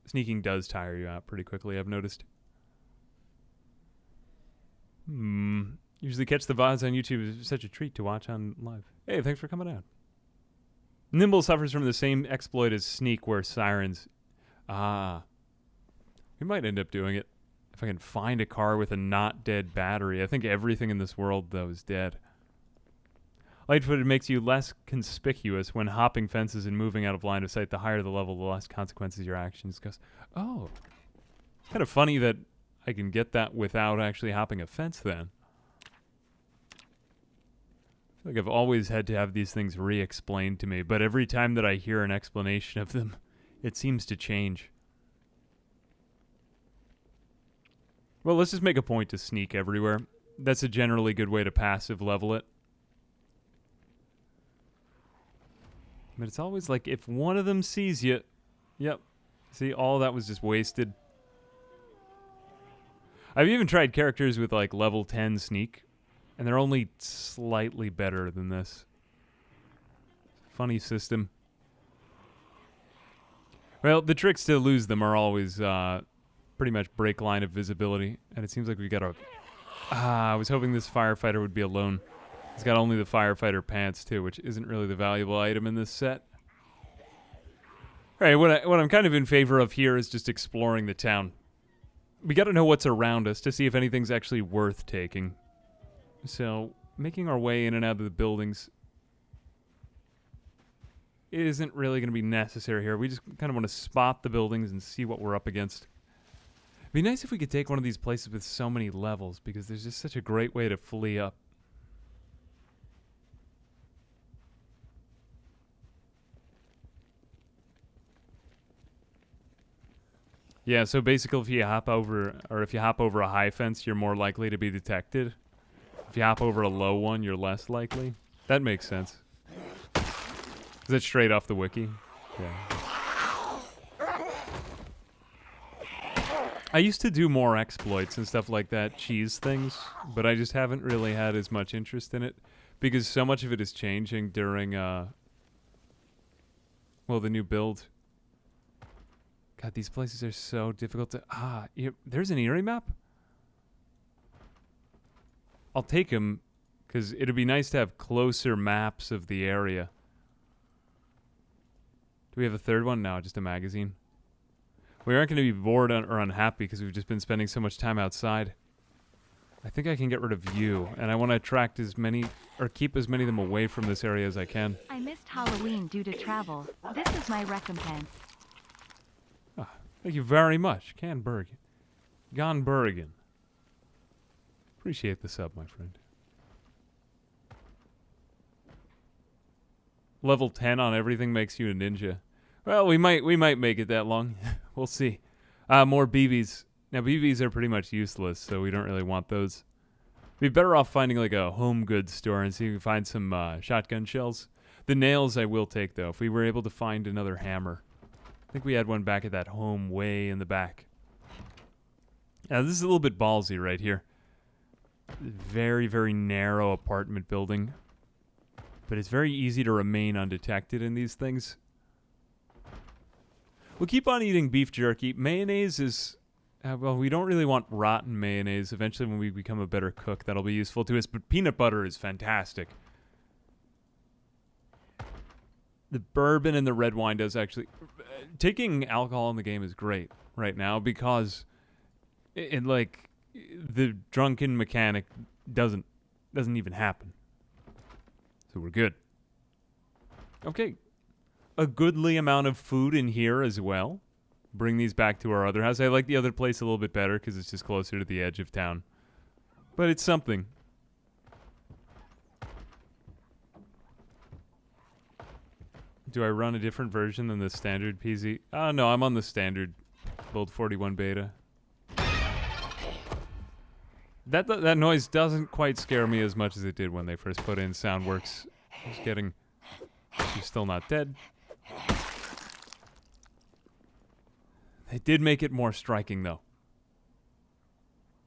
sneaking does tire you out pretty quickly, I've noticed. Usually catch the VODs on YouTube. It's such a treat to watch on live. Hey, thanks for coming out. Nimble suffers from the same exploit as Sneak, where sirens... we might end up doing it. If I can find a car with a not dead battery. I think everything in this world, though, is dead. Light-footed makes you less conspicuous when hopping fences and moving out of line of sight. The higher the level, the less consequences your actions cause. Oh. It's kind of funny that I can get that without actually hopping a fence, then. I feel like I've always had to have these things re-explained to me, but every time that I hear an explanation of them, it seems to change. Well, let's just make a point to sneak everywhere. That's a generally good way to passive level it. But it's always like, if one of them sees you... Yep. See, all that was just wasted. I've even tried characters with, like, level 10 sneak, and they're only slightly better than this. Funny system. Well, the tricks to lose them are always pretty much break line of visibility, and it seems like we got a... I was hoping this firefighter would be alone. He's got only the firefighter pants, too, which isn't really the valuable item in this set. All right, what I'm kind of in favor of here is just exploring the town. We got to know what's around us to see if anything's actually worth taking. So, making our way in and out of the buildings isn't really going to be necessary here. We just kind of want to spot the buildings and see what we're up against. It'd be nice if we could take one of these places with so many levels, because there's just such a great way to flee up. Yeah, so basically if you hop over a high fence, you're more likely to be detected. If you hop over a low one, you're less likely. That makes sense. Is that straight off the wiki? Yeah. I used to do more exploits and stuff like that, cheese things, but I just haven't really had as much interest in it because so much of it is changing during, well, the new build. God, these places are so difficult to... there's an Eerie map? I'll take them, because it'd be nice to have closer maps of the area. Do we have a third one? No, just a magazine. We aren't going to be bored or unhappy, because we've just been spending so much time outside. I think I can get rid of you, and I want to attract as many... or keep as many of them away from this area as I can. I missed Halloween due to travel. This is my recompense. Thank you very much, Gon Bergen. Appreciate the sub, my friend. Level 10 on everything makes you a ninja. Well, we might make it that long. We'll see. More BBs. Now, BBs are pretty much useless, so we don't really want those. Be better off finding like a home goods store and see if we can find some shotgun shells. The nails I will take, though, if we were able to find another hammer. I think we had one back at that home way in the back. Now, this is a little bit ballsy right here. Very, very narrow apartment building. But it's very easy to remain undetected in these things. We'll keep on eating beef jerky. Mayonnaise is... well, we don't really want rotten mayonnaise. Eventually, when we become a better cook, that'll be useful to us. But peanut butter is fantastic. The bourbon and the red wine does actually... taking alcohol in the game is great right now because like the drunken mechanic doesn't even happen. So we're good. Okay. a goodly amount of food in here as well. Bring these back to our other house. I like the other place a little bit better because it's just closer to the edge of town. But it's something. Do I run a different version than the standard PZ? Oh, no, I'm on the standard Build 41 beta. That noise doesn't quite scare me as much as it did when they first put in Soundworks. Just getting... She's still not dead. They did make it more striking, though.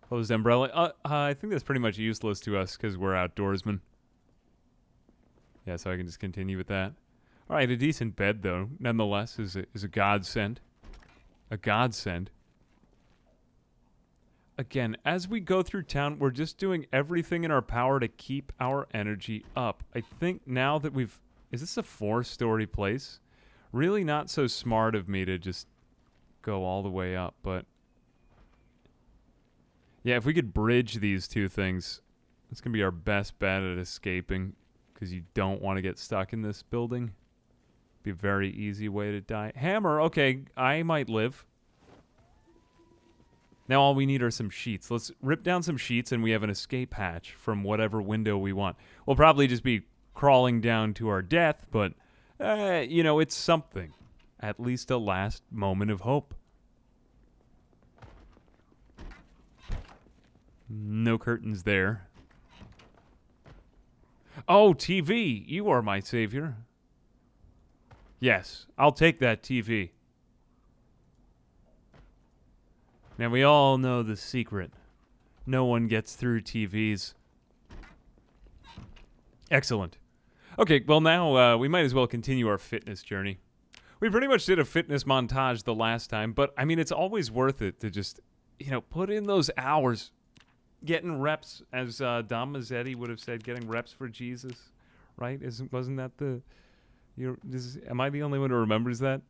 Closed umbrella. I think that's pretty much useless to us because we're outdoorsmen. Yeah, so I can just continue with that. All right, a decent bed, though, nonetheless, is a godsend. A godsend. Again, as we go through town, we're just doing everything in our power to keep our energy up. I think now that we've... Is this a 4-story place? Really not so smart of me to just go all the way up, but... Yeah, if we could bridge these two things, it's going to be our best bet at escaping, because you don't want to get stuck in this building. Be a very easy way to die. Hammer, okay, I might live. Now all we need are some sheets. Let's rip down some sheets and we have an escape hatch from whatever window we want. We'll probably just be crawling down to our death, but, you know, it's something. At least a last moment of hope. No curtains there. Oh, TV, you are my savior. Yes, I'll take that TV. Now, we all know the secret. No one gets through TVs. Excellent. Okay, well now we might as well continue our fitness journey. We pretty much did a fitness montage the last time, but I mean, it's always worth it to just, you know, put in those hours. Getting reps, as Dom Mazzetti would have said, getting reps for Jesus, right? Wasn't that the... am I the only one who remembers that?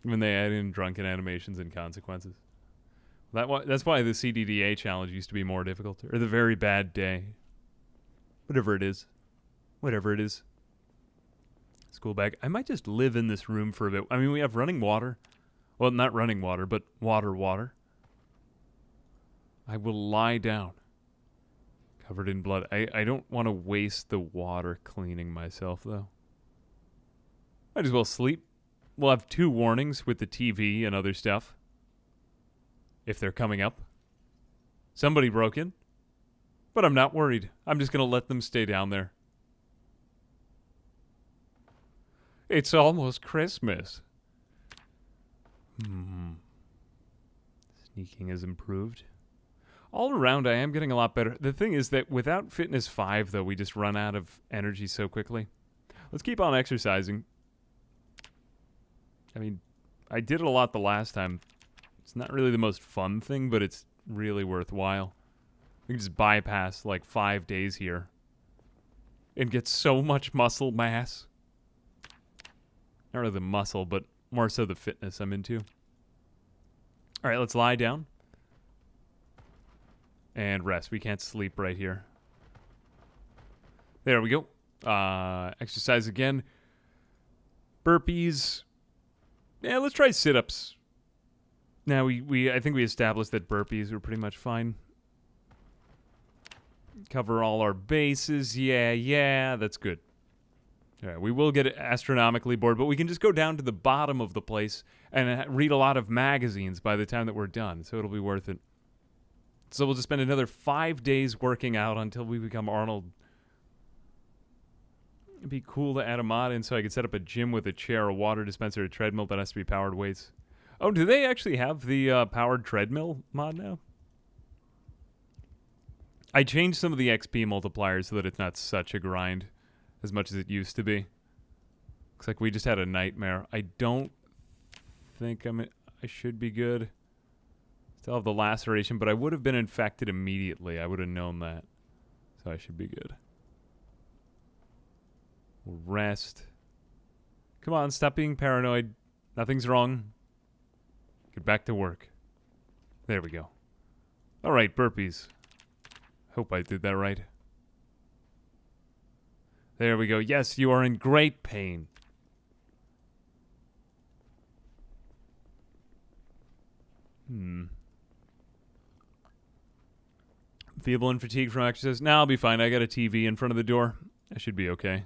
When they add in drunken animations and consequences. That's why the CDDA challenge used to be more difficult. Or the very bad day. Whatever it is. Whatever it is. School bag. I might just live in this room for a bit. I mean, we have running water. Well, not running water, but water. I will lie down. Covered in blood. I don't want to waste the water cleaning myself, though. Might as well sleep. We'll have 2 warnings with the TV and other stuff. If they're coming up. Somebody broke in. But I'm not worried. I'm just going to let them stay down there. It's almost Christmas. Sneaking has improved. All around, I am getting a lot better. The thing is that without Fitness 5, though, we just run out of energy so quickly. Let's keep on exercising. I mean, I did it a lot the last time. It's not really the most fun thing, but it's really worthwhile. We can just bypass, like, 5 days here. And get so much muscle mass. Not really the muscle, but more so the fitness I'm into. All right, let's lie down. And rest. We can't sleep right here. There we go. Exercise again. Burpees. Yeah, let's try sit-ups. Now, I think we established that burpees were pretty much fine. Cover all our bases. Yeah, that's good. All right, we will get astronomically bored, but we can just go down to the bottom of the place and read a lot of magazines by the time that we're done, so it'll be worth it. So we'll just spend another 5 days working out until we become Arnold. It'd be cool to add a mod in so I could set up a gym with a chair, a water dispenser, a treadmill that has to be powered weights. Oh, do they actually have the powered treadmill mod now? I changed some of the XP multipliers so that it's not such a grind as much as it used to be. Looks like we just had a nightmare. I don't think I should be good. Still have the laceration, but I would have been infected immediately. I would have known that. So I should be good. We'll rest. Come on, stop being paranoid. Nothing's wrong. Get back to work. There we go. All right, burpees. Hope I did that right. There we go. Yes, you are in great pain. Feeble and fatigued from exercise. Now I'll be fine. I got a TV in front of the door. I should be okay.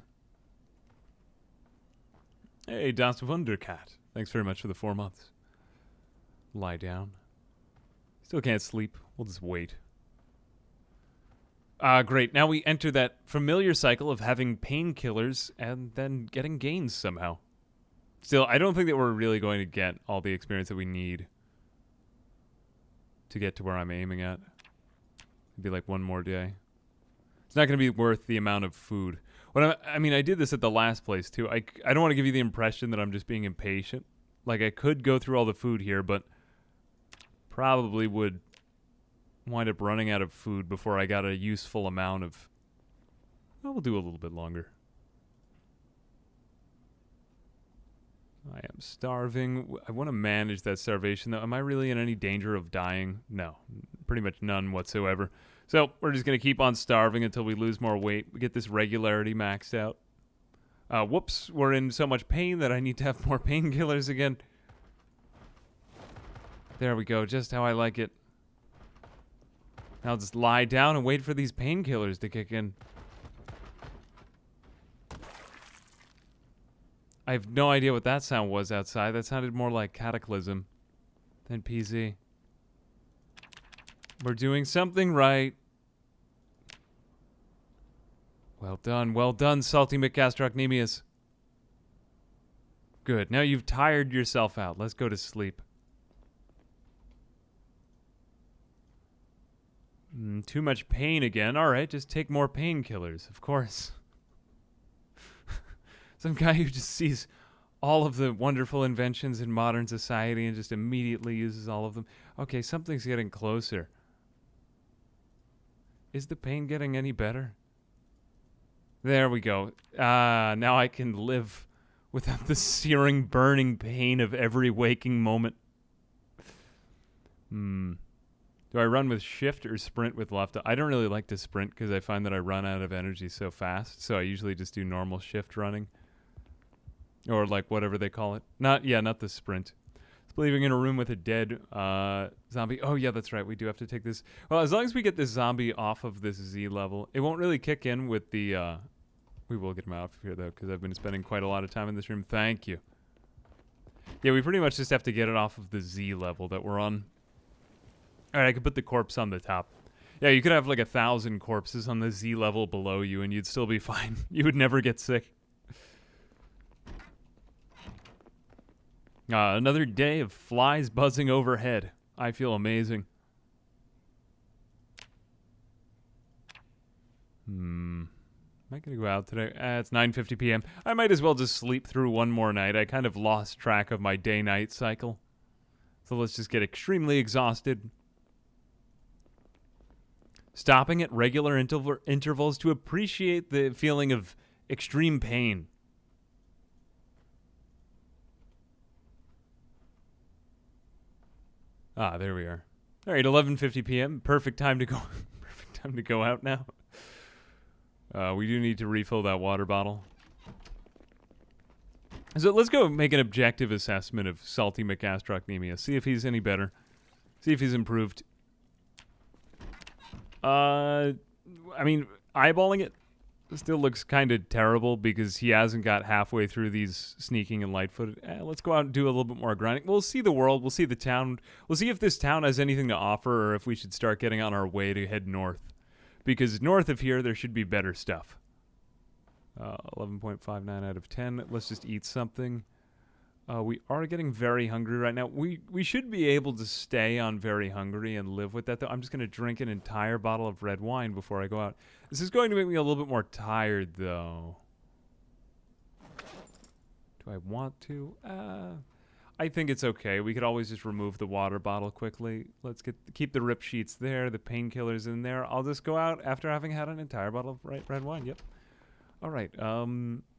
Hey, Das Wundercat. Thanks very much for the 4 months. Lie down. Still can't sleep. We'll just wait. Great. Now we enter that familiar cycle of having painkillers and then getting gains somehow. Still, I don't think that we're really going to get all the experience that we need to get to where I'm aiming at. It'd be like one more day. It's not going to be worth the amount of food. I mean, I did this at the last place, too. I don't want to give you the impression that I'm just being impatient. Like, I could go through all the food here, but probably would wind up running out of food before I got a useful amount of... Well, we'll do a little bit longer. I am starving. I want to manage that starvation, though. Am I really in any danger of dying? No. Pretty much none whatsoever. So, we're just going to keep on starving until we lose more weight. We get this regularity maxed out. Whoops. We're in so much pain that I need to have more painkillers again. There we go. Just how I like it. Now I'll just lie down and wait for these painkillers to kick in. I have no idea what that sound was outside. That sounded more like Cataclysm than PZ. We're doing something right. Well done, Salty McGastrocnemius. Good, now you've tired yourself out. Let's go to sleep. Too much pain again. Alright, just take more painkillers, of course. Some guy who just sees all of the wonderful inventions in modern society and just immediately uses all of them. Okay, something's getting closer. Is the pain getting any better? There we go. Now I can live without the searing, burning pain of every waking moment. Do I run with shift or sprint with left? I don't really like to sprint because I find that I run out of energy so fast. So I usually just do normal shift running. Or like whatever they call it. Not the sprint. It's believing in a room with a dead zombie. Oh yeah, that's right. We do have to take this. Well, as long as we get this zombie off of this Z level, it won't really kick in with the... we will get him out of here though, because I've been spending quite a lot of time in this room. Thank you. Yeah, we pretty much just have to get it off of the Z level that we're on. Alright, I could put the corpse on the top. Yeah, you could have like 1,000 corpses on the Z level below you and you'd still be fine. You would never get sick. Another day of flies buzzing overhead. I feel amazing. Am I going to go out today? It's 9:50 p.m. I might as well just sleep through one more night. I kind of lost track of my day-night cycle. So let's just get extremely exhausted. Stopping at regular intervals to appreciate the feeling of extreme pain. There we are. All right, 11:50 p.m. Perfect time to go. Perfect time to go out now. We do need to refill that water bottle. So let's go make an objective assessment of Salty McGastrocnemius. See if he's any better. See if he's improved. I mean, eyeballing it still looks kind of terrible because he hasn't got halfway through these sneaking and light-footed. Let's go out and do a little bit more grinding. We'll see the world. We'll see the town. We'll see if this town has anything to offer or if we should start getting on our way to head north. Because north of here, there should be better stuff. 11.59 out of 10. Let's just eat something. We are getting very hungry right now. We should be able to stay on very hungry and live with that, though. I'm just going to drink an entire bottle of red wine before I go out. This is going to make me a little bit more tired, though. Do I want to? I think it's okay. We could always just remove the water bottle quickly. Let's keep the rip sheets there, the painkillers in there. I'll just go out after having had an entire bottle of red wine. Yep. All right.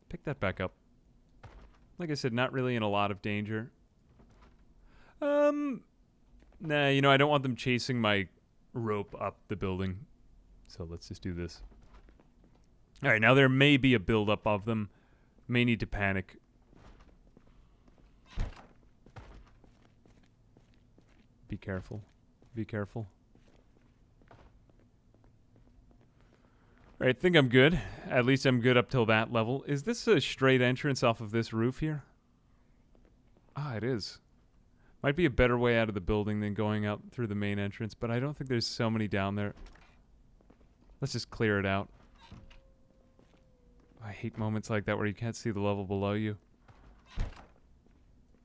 Pick that back up. Like I said, not really in a lot of danger. Nah, you know, I don't want them chasing my rope up the building. So let's just do this. All right, now there may be a buildup of them. May need to panic. Be careful. Be careful. All right, I think I'm good. At least I'm good up till that level. Is this a straight entrance off of this roof here? Ah, it is. Might be a better way out of the building than going out through the main entrance, but I don't think there's so many down there. Let's just clear it out. I hate moments like that where you can't see the level below you.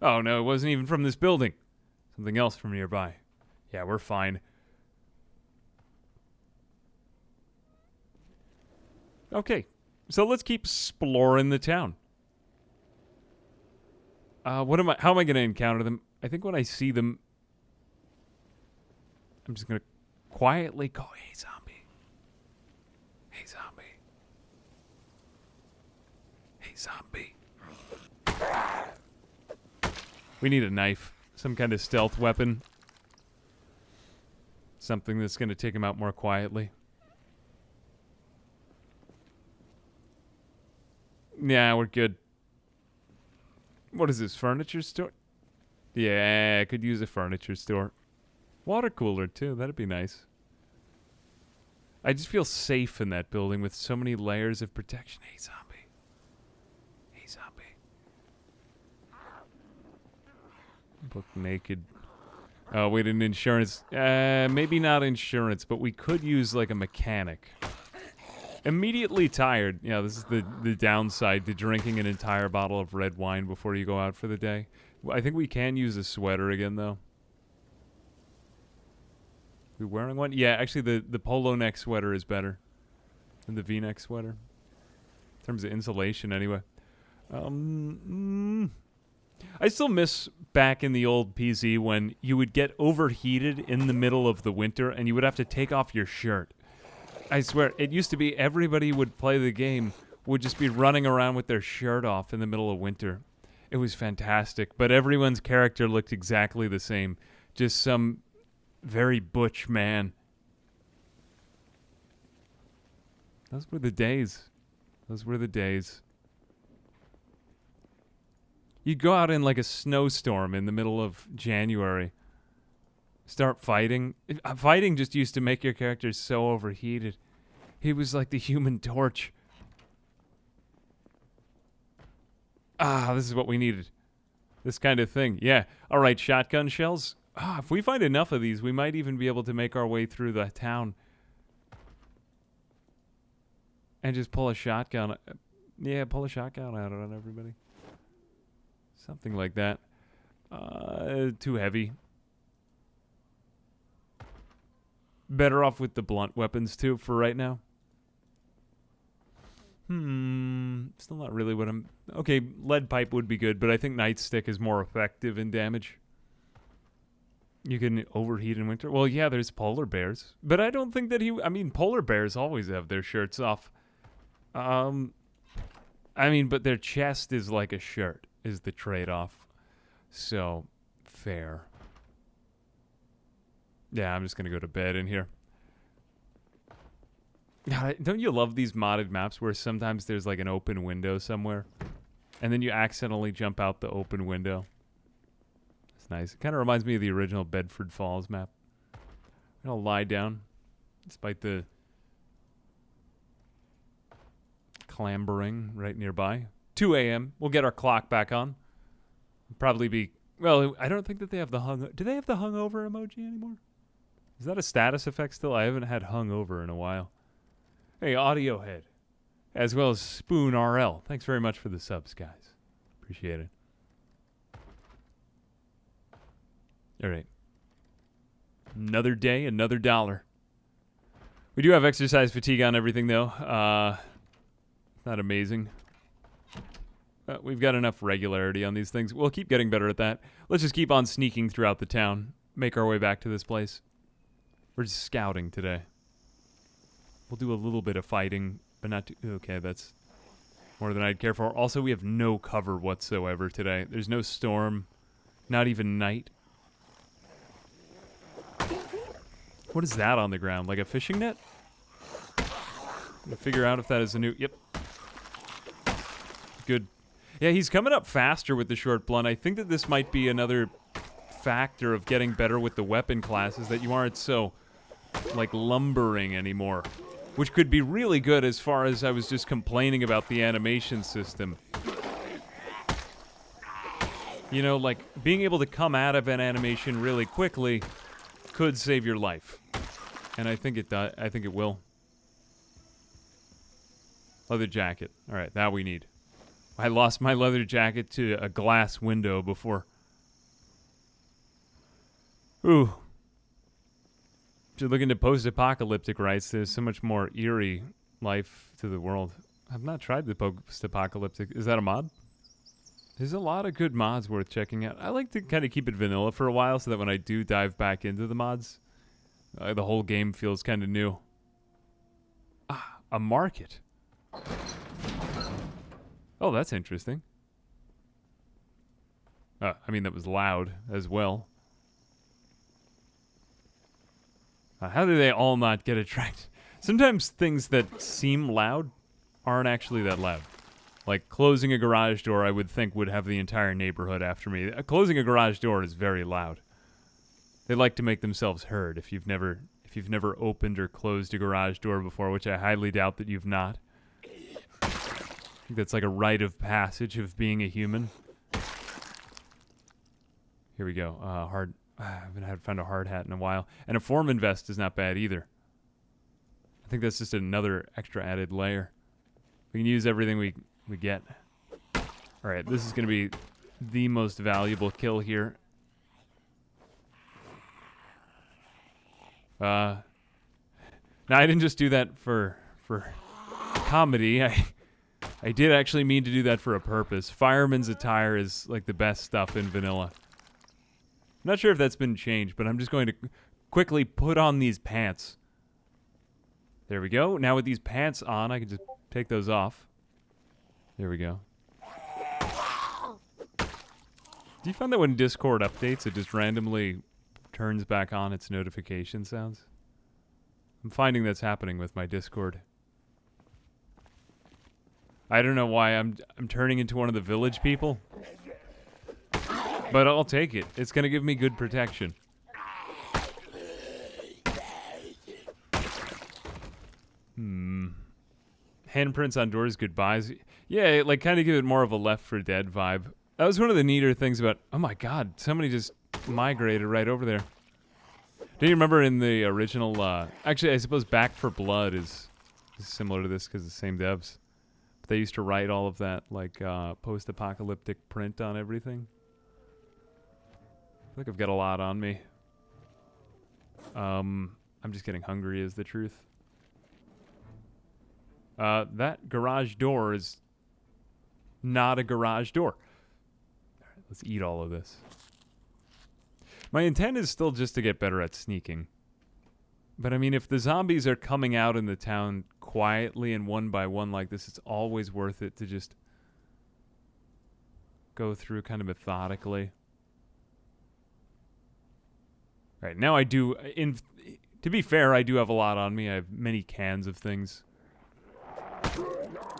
Oh no, it wasn't even from this building. Something else from nearby. Yeah, we're fine. Okay, so let's keep exploring the town. How am I going to encounter them? I think when I see them, I'm just going to quietly call, hey, zombie. Hey, zombie. Hey, zombie. We need a knife. Some kind of stealth weapon. Something that's going to take him out more quietly. Yeah, we're good. What is this, furniture store? Yeah, I could use a furniture store. Water cooler, too. That'd be nice. I just feel safe in that building with so many layers of protection. Hey, zombie. Hey, zombie. Look naked. Oh, wait, an insurance. Maybe not insurance, but we could use, like, a mechanic. Immediately tired. Yeah, this is the downside to drinking an entire bottle of red wine before you go out for the day. I think we can use a sweater again, though. We wearing one? Yeah, actually, the polo neck sweater is better than the V-neck sweater. In terms of insulation, anyway. I still miss back in the old PZ when you would get overheated in the middle of the winter and you would have to take off your shirt. I swear, it used to be everybody would play the game, would just be running around with their shirt off in the middle of winter. It was fantastic, but everyone's character looked exactly the same. Just some very butch man. Those were the days. Those were the days. You'd go out in like a snowstorm in the middle of January. Start fighting. Fighting just used to make your character so overheated. He was like the Human Torch. Ah, this is what we needed. This kind of thing. Yeah. All right, shotgun shells. Ah, if we find enough of these, we might even be able to make our way through the town. And just pull a shotgun. Yeah, pull a shotgun out on everybody. Something like that. Too heavy. Better off with the blunt weapons, too, for right now. Still not really what I'm... Okay, lead pipe would be good, but I think nightstick is more effective in damage. You can overheat in winter. Well, yeah, there's polar bears. But I don't think that he... I mean, polar bears always have their shirts off. I mean, but their chest is like a shirt, is the trade-off. So, fair. Yeah, I'm just going to go to bed in here. Don't you love these modded maps where sometimes there's like an open window somewhere and then you accidentally jump out the open window? It's nice. It kind of reminds me of the original Bedford Falls map. I'm going to lie down despite the clambering right nearby. 2 a.m. We'll get our clock back on. Probably be... Well, I don't think that they have the hung... Do they have the hungover emoji anymore? Is that a status effect still? I haven't had hungover in a while. Hey, Audio Head. As well as Spoon RL. Thanks very much for the subs, guys. Appreciate it. All right. Another day, another dollar. We do have exercise fatigue on everything, though. Not amazing. We've got enough regularity on these things. We'll keep getting better at that. Let's just keep on sneaking throughout the town. Make our way back to this place. We're just scouting today. We'll do a little bit of fighting, but not too... Okay, that's more than I'd care for. Also, we have no cover whatsoever today. There's no storm. Not even night. What is that on the ground? Like a fishing net? Gonna figure out if that is a new... Yep. Good. Yeah, he's coming up faster with the short blunt. I think that this might be another factor of getting better with the weapon classes, that you aren't so, like, lumbering anymore. Which could be really good as far as I was just complaining about the animation system. You know, like, being able to come out of an animation really quickly could save your life. And I think it does. I think it will. Leather jacket. Alright, that we need. I lost my leather jacket to a glass window before. Ooh. If you're looking to post-apocalyptic rights, there's so much more eerie life to the world. I've not tried the post-apocalyptic. Is that a mod? There's a lot of good mods worth checking out. I like to kind of keep it vanilla for a while so that when I do dive back into the mods, the whole game feels kind of new. Ah, a market. Oh, that's interesting. I mean, that was loud as well. How do they all not get attracted? Sometimes things that seem loud aren't actually that loud. Like closing a garage door, I would think would have the entire neighborhood after me. Closing a garage door is very loud. They like to make themselves heard. If you've never opened or closed a garage door before, which I highly doubt that you've not. I think that's like a rite of passage of being a human. Here we go. Hard. I haven't found a hard hat in a while. And a foreman vest is not bad either. I think that's just another extra added layer. We can use everything we get. Alright, this is going to be the most valuable kill here. Now, I didn't just do that for comedy. I did actually mean to do that for a purpose. Fireman's attire is like the best stuff in vanilla. I'm not sure if that's been changed, but I'm just going to quickly put on these pants. There we go. Now with these pants on, I can just take those off. There we go. Do you find that when Discord updates, it just randomly turns back on its notification sounds? I'm finding that's happening with my Discord. I don't know why I'm turning into one of the village people. But I'll take it. It's going to give me good protection. Handprints on doors, goodbyes. Yeah, like kind of give it more of a Left 4 Dead vibe. That was one of the neater things about... Oh my god, somebody just migrated right over there. Do you remember in the original... actually, I suppose Back 4 Blood is similar to this because it's the same devs. But they used to write all of that like post-apocalyptic print on everything. I feel like I've got a lot on me. I'm just getting hungry is the truth. That garage door is not a garage door. All right, let's eat all of this. My intent is still just to get better at sneaking. But I mean, if the zombies are coming out in the town quietly and one by one like this, it's always worth it to just go through kind of methodically. Right, now I do, to be fair, I do have a lot on me. I have many cans of things. I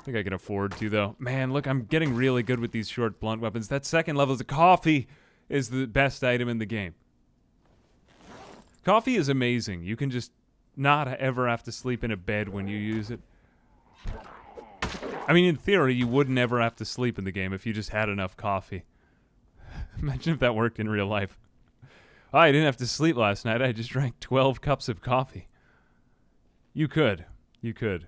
think I can afford to, though. Man, look, I'm getting really good with these short blunt weapons. That second level of coffee is the best item in the game. Coffee is amazing. You can just not ever have to sleep in a bed when you use it. I mean, in theory, you wouldn't ever have to sleep in the game if you just had enough coffee. Imagine if that worked in real life. Oh, I didn't have to sleep last night. I just drank 12 cups of coffee. You could. You could.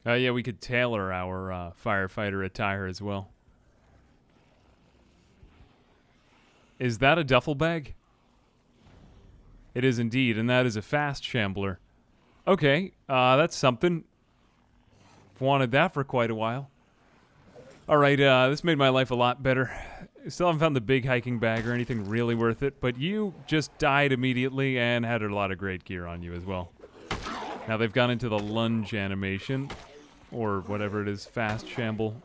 Yeah, we could tailor our firefighter attire as well. Is that a duffel bag? It is indeed, and that is a fast shambler. Okay, that's something. Wanted that for quite a while. Alright, this made my life a lot better. Still haven't found the big hiking bag or anything really worth it, but you just died immediately and had a lot of great gear on you as well. Now they've gone into the lunge animation, or whatever it is, fast shamble.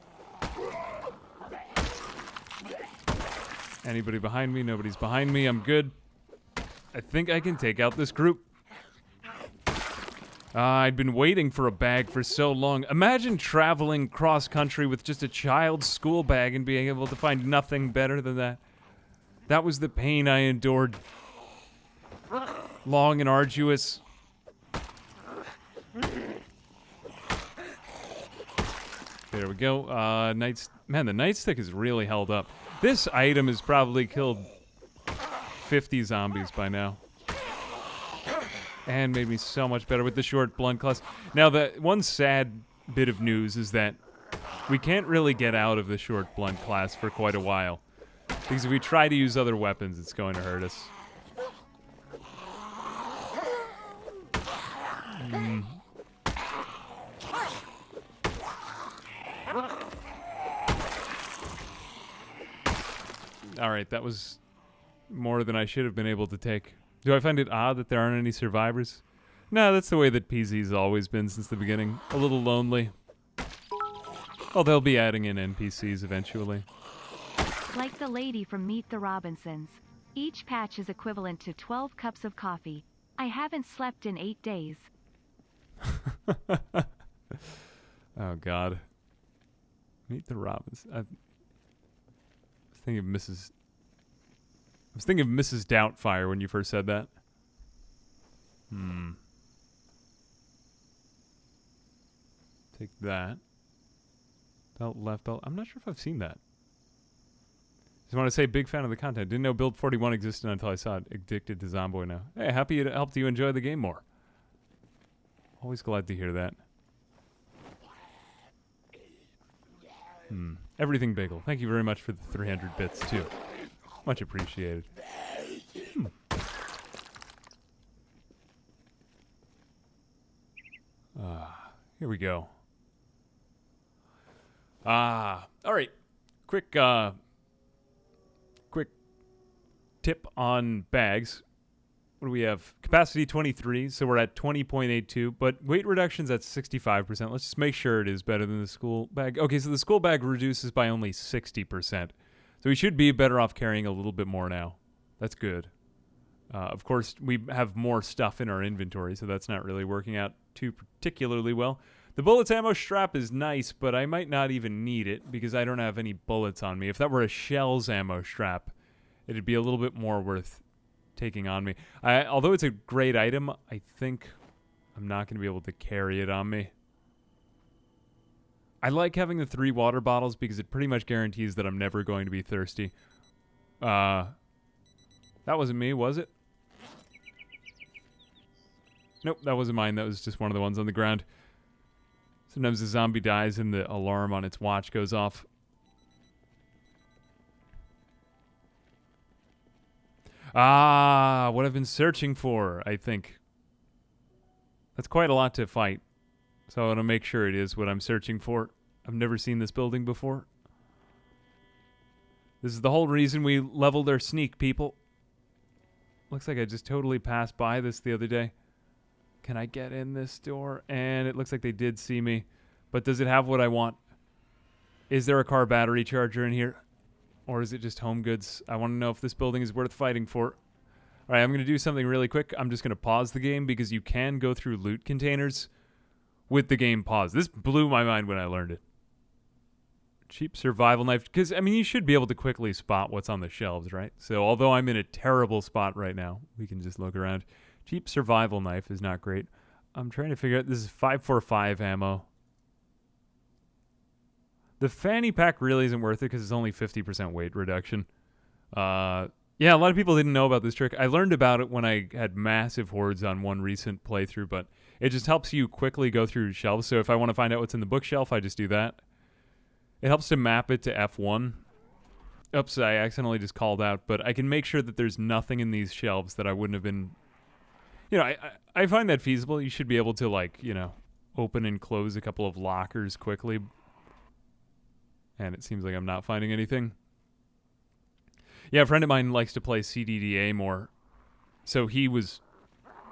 Anybody behind me? Nobody's behind me. I'm good. I think I can take out this group. I'd been waiting for a bag for so long. Imagine traveling cross-country with just a child's school bag and being able to find nothing better than that. That was the pain I endured. Long and arduous. There we go. Man, the nightstick has really held up. This item has probably killed 50 zombies by now. And made me so much better with the short blunt class. Now, the one sad bit of news is that we can't really get out of the short blunt class for quite a while. Because if we try to use other weapons, it's going to hurt us. Alright, that was more than I should have been able to take. Do I find it odd that there aren't any survivors? No, that's the way that PZ's always been since the beginning. A little lonely. Oh, they'll be adding in NPCs eventually. Like the lady from Meet the Robinsons. Each patch is equivalent to 12 cups of coffee. I haven't slept in 8 days. Oh, God. Meet the Robinsons. I was thinking of Mrs. Doubtfire when you first said that. Take that. Belt, left belt. I'm not sure if I've seen that. Just want to say, big fan of the content. Didn't know Build 41 existed until I saw it. Addicted to Zomboid now. Hey, happy it helped you enjoy the game more. Always glad to hear that. Everything Bagel. Thank you very much for the 300 bits, too. Much appreciated. Here we go. All right. Quick tip on bags. What do we have? Capacity 23, so we're at 20.82, but weight reduction's at 65%. Let's just make sure it is better than the school bag. Okay, so the school bag reduces by only 60%. So we should be better off carrying a little bit more now. That's good. Of course, we have more stuff in our inventory, so that's not really working out too particularly well. The bullets ammo strap is nice, but I might not even need it because I don't have any bullets on me. If that were a shells ammo strap, it'd be a little bit more worth taking on me. Although it's a great item, I think I'm not going to be able to carry it on me. I like having the 3 water bottles because it pretty much guarantees that I'm never going to be thirsty. That wasn't me, was it? Nope, that wasn't mine. That was just one of the ones on the ground. Sometimes the zombie dies and the alarm on its watch goes off. What I've been searching for, I think. That's quite a lot to fight. So I want to make sure it is what I'm searching for. I've never seen this building before. This is the whole reason we leveled our sneak, people. Looks like I just totally passed by this the other day. Can I get in this door? And it looks like they did see me. But does it have what I want? Is there a car battery charger in here? Or is it just home goods? I want to know if this building is worth fighting for. All right, I'm going to do something really quick. I'm just going to pause the game because you can go through loot containers with the game paused. This blew my mind when I learned it. Cheap survival knife. Because, I mean, you should be able to quickly spot what's on the shelves, right? So, although I'm in a terrible spot right now, we can just look around. Cheap survival knife is not great. I'm trying to figure out... This is 545 ammo. The fanny pack really isn't worth it because it's only 50% weight reduction. Yeah, a lot of people didn't know about this trick. I learned about it when I had massive hordes on one recent playthrough, but it just helps you quickly go through shelves. So if I want to find out what's in the bookshelf, I just do that. It helps to map it to F1. Oops, I accidentally just called out, but I can make sure that there's nothing in these shelves that I wouldn't have been... You know, I find that feasible. You should be able to, like, you know, open and close a couple of lockers quickly. And it seems like I'm not finding anything. Yeah, a friend of mine likes to play CDDA more. So he was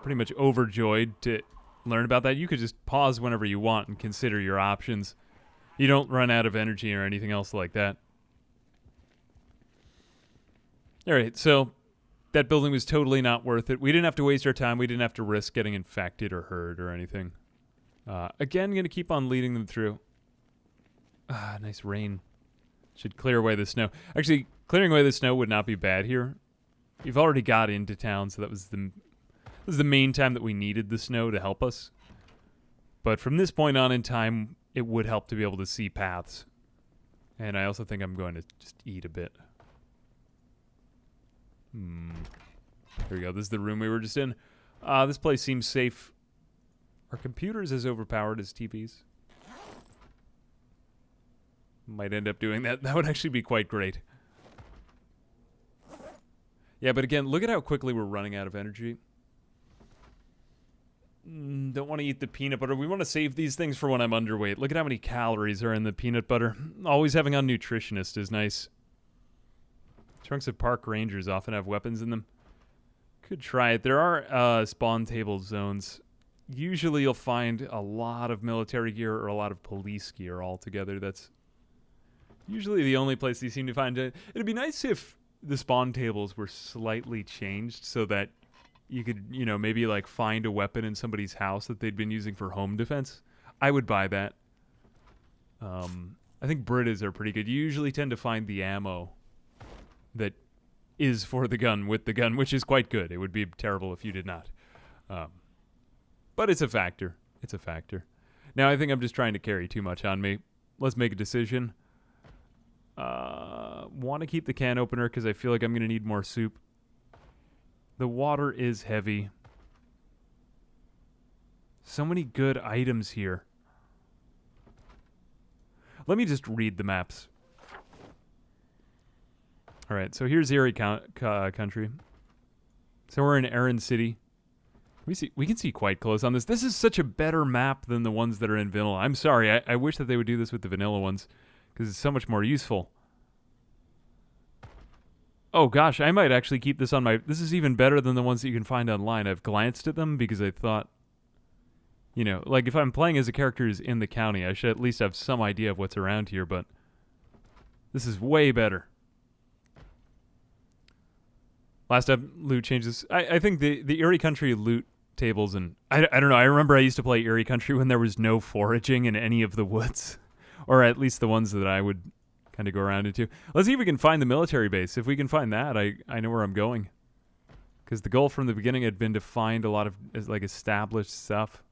pretty much overjoyed to learn about that. You could just pause whenever you want and consider your options. You don't run out of energy or anything else like that. All right, so That building was totally not worth it. We didn't have to waste our time. We didn't have to risk getting infected or hurt or anything. Again, going to keep on leading them through. Nice rain. Should clear away the snow. Actually, clearing away the snow would not be bad here. You've already got into town, so that was the main time that we needed the snow to help us. But from this point on in time, it would help to be able to see paths. And I also think I'm going to just eat a bit. Here we go. This is the room we were just in. This place seems safe. Are computers as overpowered as TVs? Might end up doing that. That would actually be quite great. Yeah, but again, look at how quickly we're running out of energy. Don't want to eat the peanut butter. We want to save these things for when I'm underweight. Look at how many calories are in the peanut butter. Always having a nutritionist is nice. Trunks of park rangers often have weapons in them. Could try it. There are spawn table zones. Usually you'll find a lot of military gear or a lot of police gear all together. That's usually the only place you seem to find it. It'd be nice if the spawn tables were slightly changed so that you could, you know, maybe like find a weapon in somebody's house that they'd been using for home defense. I would buy that. I think Britas are pretty good. You usually tend to find the ammo that is for the gun with the gun, which is quite good. It would be terrible if you did not. But it's a factor. It's a factor. Now, I think I'm just trying to carry too much on me. Let's make a decision. Want to keep the can opener because I feel like I'm going to need more soup. The water is heavy. So many good items here. Let me just read the maps. All right, so here's Eerie country. So we're in Erin City. We can see quite close on this. This is such a better map than the ones that are in vanilla. I'm sorry. I wish that they would do this with the vanilla ones because it's so much more useful. Oh gosh, I might actually keep this on my... This is even better than the ones that you can find online. I've glanced at them because I thought, you know, like if I'm playing as a character who's in the county, I should at least have some idea of what's around here, but this is way better. Last up, loot changes. I think the Eerie Country loot tables, and I don't know, I remember I used to play Eerie Country when there was no foraging in any of the woods, or at least the ones that I would kind of go around into. Let's see if we can find the military base. If we can find that, I know where I'm going. Because the goal from the beginning had been to find a lot of like established stuff.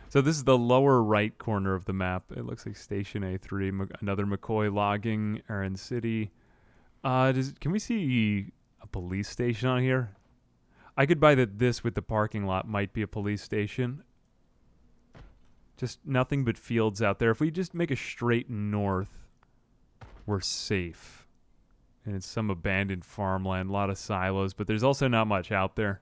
So this is the lower right corner of the map. It looks like Station A3, another McCoy logging, Erin City. Can we see a police station on here? I could buy that this with the parking lot might be a police station. Just nothing but fields out there. If we just make a straight north, we're safe. And it's some abandoned farmland, a lot of silos, but there's also not much out there.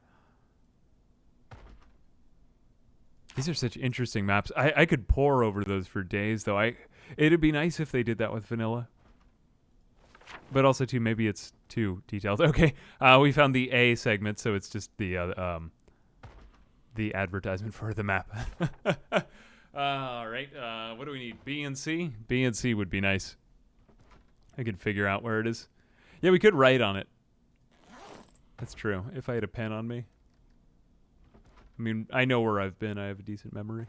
These are such interesting maps. I could pore over those for days, though. It'd be nice if they did that with vanilla. But also, too, maybe it's too detailed. Okay, we found the A segment, so it's just the advertisement for the map. All right, what do we need? B and C? B and C would be nice. I could figure out where it is. Yeah, we could write on it. That's true. If I had a pen on me. I mean, I know where I've been. I have a decent memory.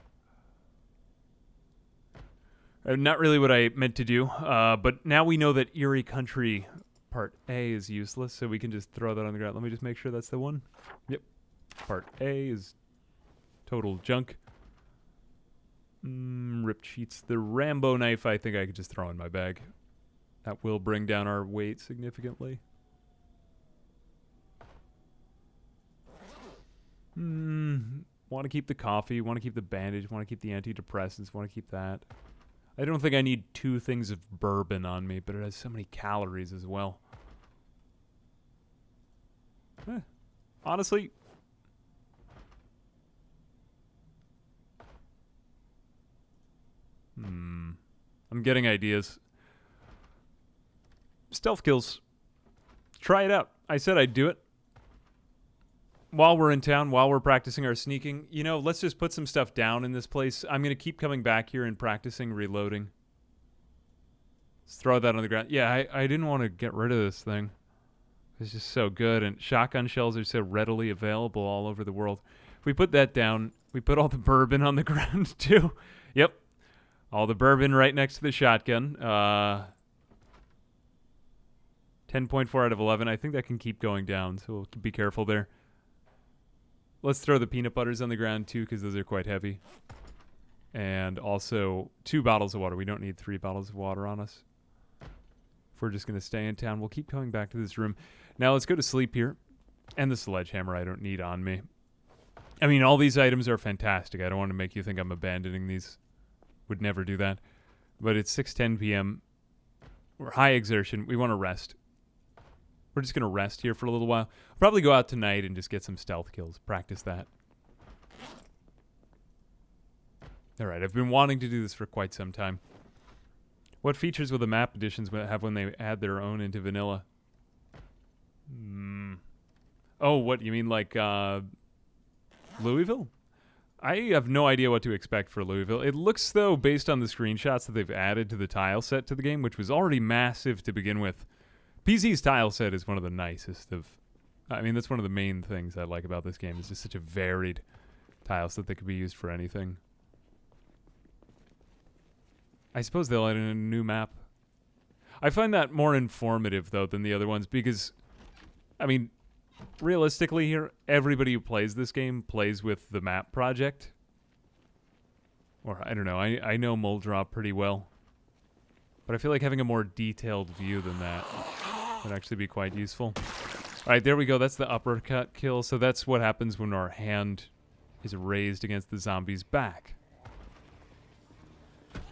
Not really what I meant to do, but now we know that Eerie Country Part A is useless, so we can just throw that on the ground. Let me just make sure that's the one. Yep. Part A is total junk. Ripped sheets. The Rambo knife, I think I could just throw in my bag. That will bring down our weight significantly. Want to keep the coffee, want to keep the bandage, want to keep the antidepressants, want to keep that. I don't think I need 2 things of bourbon on me, but it has so many calories as well. Honestly, I'm getting ideas. Stealth kills. Try it out. I said I'd do it. While we're in town, while we're practicing our sneaking, you know, let's just put some stuff down in this place. I'm going to keep coming back here and practicing reloading. Let's throw that on the ground. Yeah, I didn't want to get rid of this thing. It's just so good, and shotgun shells are so readily available all over the world. If we put that down, we put all the bourbon on the ground too. Yep. All the bourbon right next to the shotgun. 10.4 out of 11. I think that can keep going down, so we'll be careful there. Let's throw the peanut butters on the ground too, because those are quite heavy. And also 2 bottles of water. We don't need 3 bottles of water on us. If we're just going to stay in town, we'll keep going back to this room. Now let's go to sleep here. And the sledgehammer I don't need on me. I mean, all these items are fantastic. I don't want to make you think I'm abandoning these. Would never do that. But it's 6:10 p.m. We're high exertion. We want to rest. We're just going to rest here for a little while. Probably go out tonight and just get some stealth kills. Practice that. All right, I've been wanting to do this for quite some time. What features will the map editions have when they add their own into vanilla? Oh, what, you mean like Louisville? I have no idea what to expect for Louisville. It looks, though, based on the screenshots that they've added to the tile set to the game, which was already massive to begin with. PZ's tile set is one of the nicest of... I mean, that's one of the main things I like about this game. It's just such a varied tile set that could be used for anything. I suppose they'll add in a new map. I find that more informative, though, than the other ones, because, I mean, realistically here, everybody who plays this game plays with the map project. Or, I don't know, I know Moldrop pretty well. But I feel like having a more detailed view than that would actually be quite useful. Alright, there we go. That's the uppercut kill. So that's what happens when our hand is raised against the zombie's back.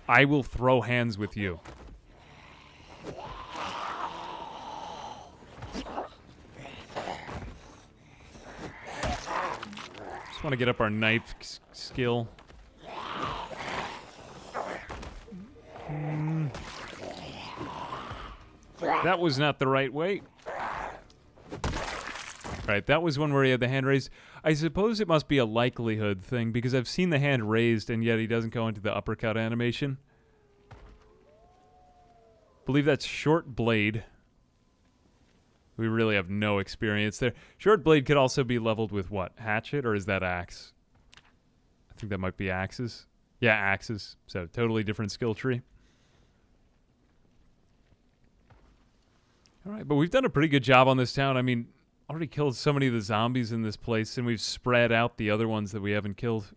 I will throw hands with you. Just want to get up our knife skill. That was not the right way. Right, that was one where he had the hand raised. I suppose it must be a likelihood thing, because I've seen the hand raised, and yet he doesn't go into the uppercut animation. Believe that's short blade. We really have no experience there. Short blade could also be leveled with what? Hatchet, or is that axe? I think that might be axes. Yeah, axes. So, totally different skill tree. Alright, but we've done a pretty good job on this town. I mean, already killed so many of the zombies in this place, and we've spread out the other ones that we haven't killed.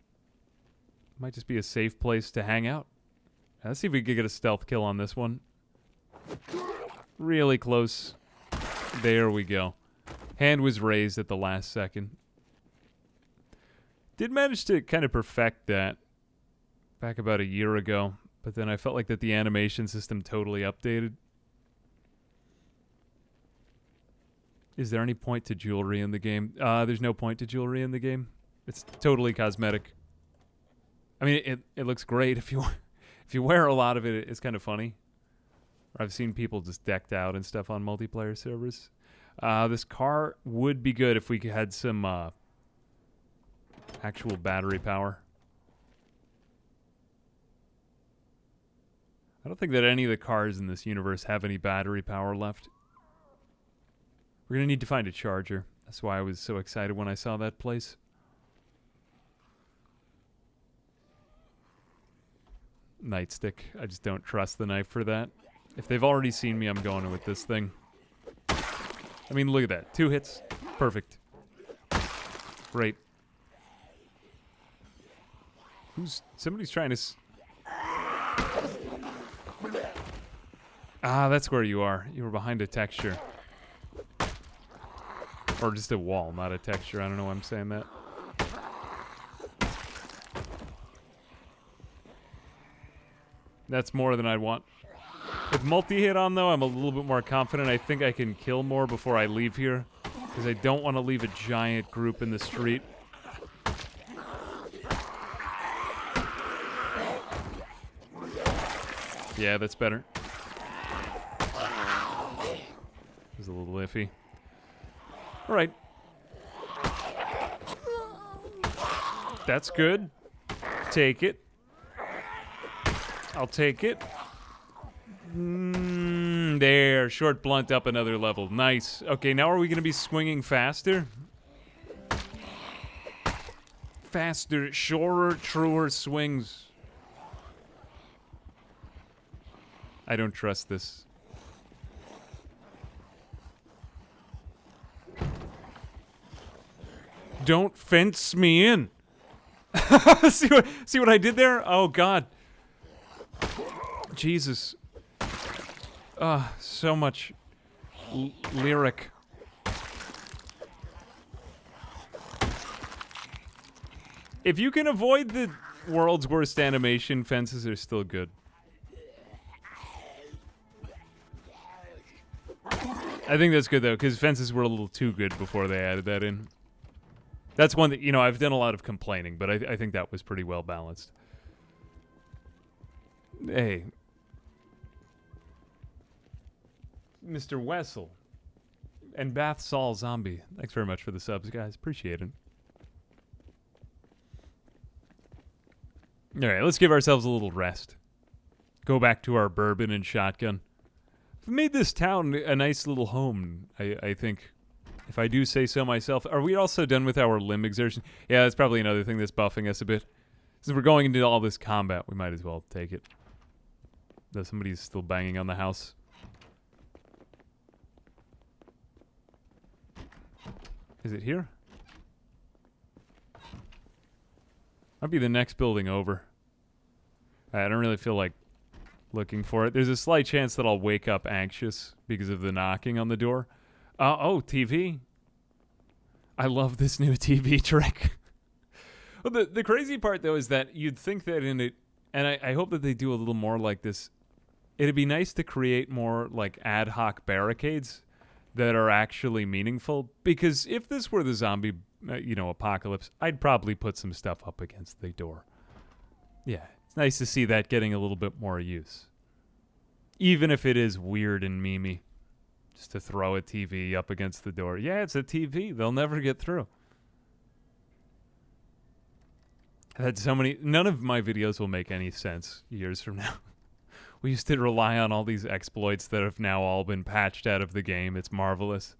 Might just be a safe place to hang out. Let's see if we can get a stealth kill on this one. Really close. There we go. Hand was raised at the last second. Did manage to kind of perfect that back about a year ago, but then I felt like that the animation system totally updated. Is there any point to jewelry in the game? There's no point to jewelry in the game. It's totally cosmetic. I mean, it looks great if you wear a lot of it. It's kind of funny. I've seen people just decked out and stuff on multiplayer servers. This car would be good if we had some actual battery power. I don't think that any of the cars in this universe have any battery power left. We're going to need to find a charger. That's why I was so excited when I saw that place. Nightstick. I just don't trust the knife for that. If they've already seen me, I'm going with this thing. I mean, look at that. 2 hits. Perfect. Great. Somebody's trying to... Ah, that's where you are. You were behind a texture. Or just a wall, not a texture. I don't know why I'm saying that. That's more than I'd want. With multi-hit on, though, I'm a little bit more confident. I think I can kill more before I leave here. Because I don't want to leave a giant group in the street. Yeah, that's better. It was a little iffy. All right. That's good. Take it. I'll take it. There, short blunt up another level. Nice. Okay, now are we going to be swinging faster? Faster, surer, truer swings. I don't trust this. Don't fence me in. See what I did there? Oh, God. Jesus. So much lyric. If you can avoid the world's worst animation, fences are still good. I think that's good, though, because fences were a little too good before they added that in. That's one that, you know, I've done a lot of complaining, but I think that was pretty well balanced. Hey. Mr. Wessel. And Bath Saul Zombie. Thanks very much for the subs, guys. Appreciate it. Alright, let's give ourselves a little rest. Go back to our bourbon and shotgun. We've made this town a nice little home, I think. If I do say so myself. Are we also done with our limb exertion? Yeah, that's probably another thing that's buffing us a bit. Since we're going into all this combat, we might as well take it. Though somebody's still banging on the house. Is it here? Might be the next building over. I don't really feel like looking for it. There's a slight chance that I'll wake up anxious because of the knocking on the door. Oh, TV. I love this new TV trick. Well, the crazy part, though, is that you'd think that in it, and I hope that they do a little more like this, it'd be nice to create more, like, ad hoc barricades that are actually meaningful. Because if this were the zombie, apocalypse, I'd probably put some stuff up against the door. Yeah, it's nice to see that getting a little bit more use. Even if it is weird and memey. Just to throw a TV up against the door. Yeah, it's a TV. They'll never get through. I've had so many... None of my videos will make any sense years from now. We used to rely on all these exploits that have now all been patched out of the game. It's marvelous.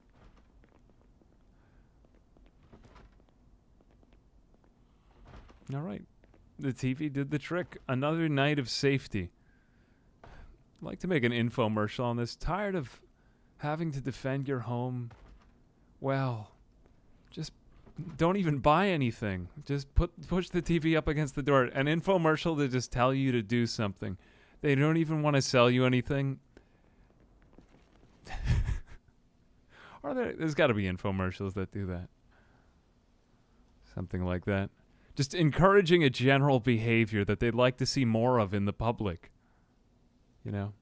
All right. The TV did the trick. Another night of safety. I'd like to make an infomercial on this. Tired of having to defend your home. Well, just don't even buy anything. Just push the TV up against the door. An infomercial to just tell you to do something. They don't even want to sell you anything. There's got to be infomercials that do that. Something like that. Just encouraging a general behavior that they'd like to see more of in the public. You know?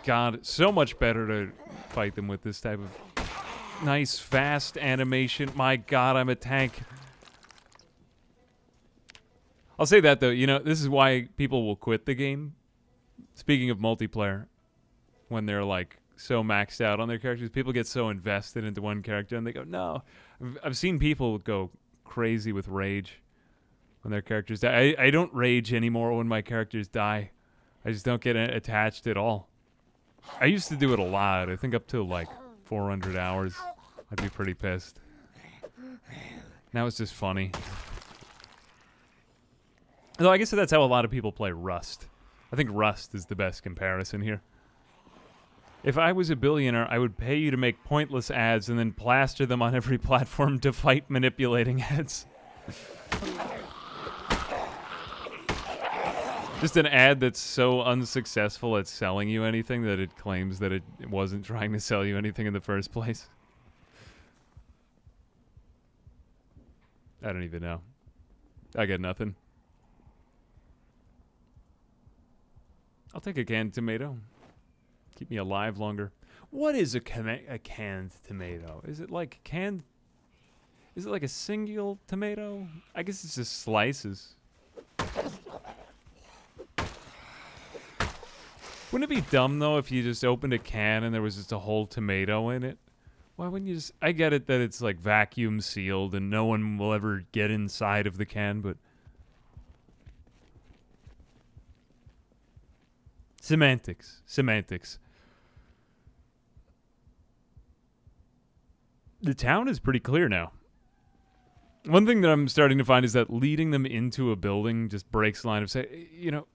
God, so much better to fight them with this type of nice, fast animation. My God, I'm a tank. I'll say that, though. You know, this is why people will quit the game. Speaking of multiplayer, when they're, like, so maxed out on their characters, people get so invested into one character, and they go, no. I've seen people go crazy with rage when their characters die. I don't rage anymore when my characters die. I just don't get attached at all. I used to do it a lot. I think up to like 400 hours. I'd be pretty pissed. Now it's just funny. Though I guess that's how a lot of people play Rust. I think Rust is the best comparison here. If I was a billionaire, I would pay you to make pointless ads and then plaster them on every platform to fight manipulating ads. Just an ad that's so unsuccessful at selling you anything that it claims that it wasn't trying to sell you anything in the first place. I don't even know. I got nothing. I'll take a canned tomato. Keep me alive longer. What is a canned tomato? Is it like canned? Is it like a single tomato? I guess it's just slices. Wouldn't it be dumb, though, if you just opened a can and there was just a whole tomato in it? Why wouldn't you just... I get it that it's, like, vacuum sealed and no one will ever get inside of the can, but... Semantics. Semantics. The town is pretty clear now. One thing that I'm starting to find is that leading them into a building just breaks line of sight. You know,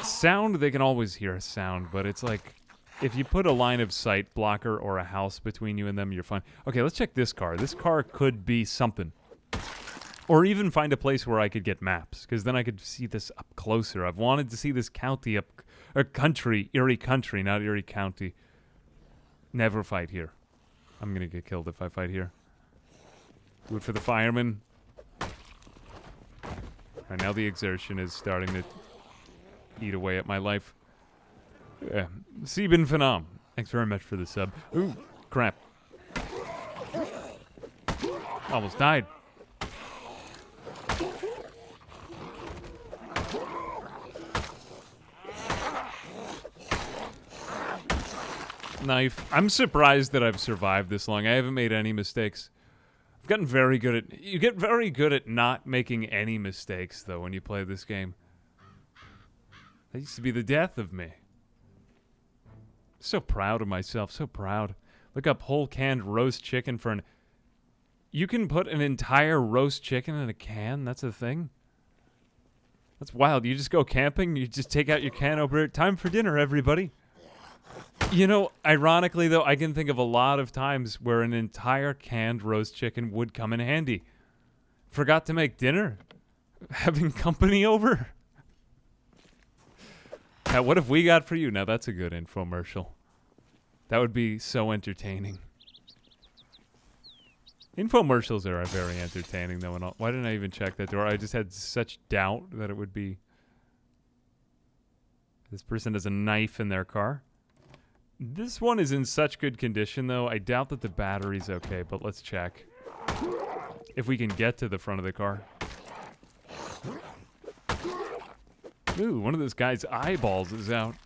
sound, they can always hear a sound, but it's like, if you put a line of sight blocker or a house between you and them, you're fine. Okay, let's check this car. This car could be something. Or even find a place where I could get maps, because then I could see this up closer. I've wanted to see this county up, or country, Eerie Country, not Eerie County. Never fight here. I'm going to get killed if I fight here. Do it for the firemen. Right now the exertion is starting to eat away at my life. Sieben Phenom. Thanks very much for the sub. Ooh, crap. Almost died. Knife. I'm surprised that I've survived this long. I haven't made any mistakes. I've gotten very good at... You get very good at not making any mistakes, though, when you play this game. That used to be the death of me. So proud of myself, so proud. Look up whole canned roast chicken for an... You can put an entire roast chicken in a can? That's a thing? That's wild. You just go camping, you just take out your can opener. Time for dinner, everybody. You know, ironically, though, I can think of a lot of times where an entire canned roast chicken would come in handy. Forgot to make dinner? Having company over? Now, what have we got for you? Now, that's a good infomercial. That would be so entertaining. Infomercials are very entertaining, though. And all. Why didn't I even check that door? I just had such doubt that it would be... This person has a knife in their car. This one is in such good condition, though. I doubt that the battery's okay, but let's check. If we can get to the front of the car. Ooh, one of those guy's eyeballs is out.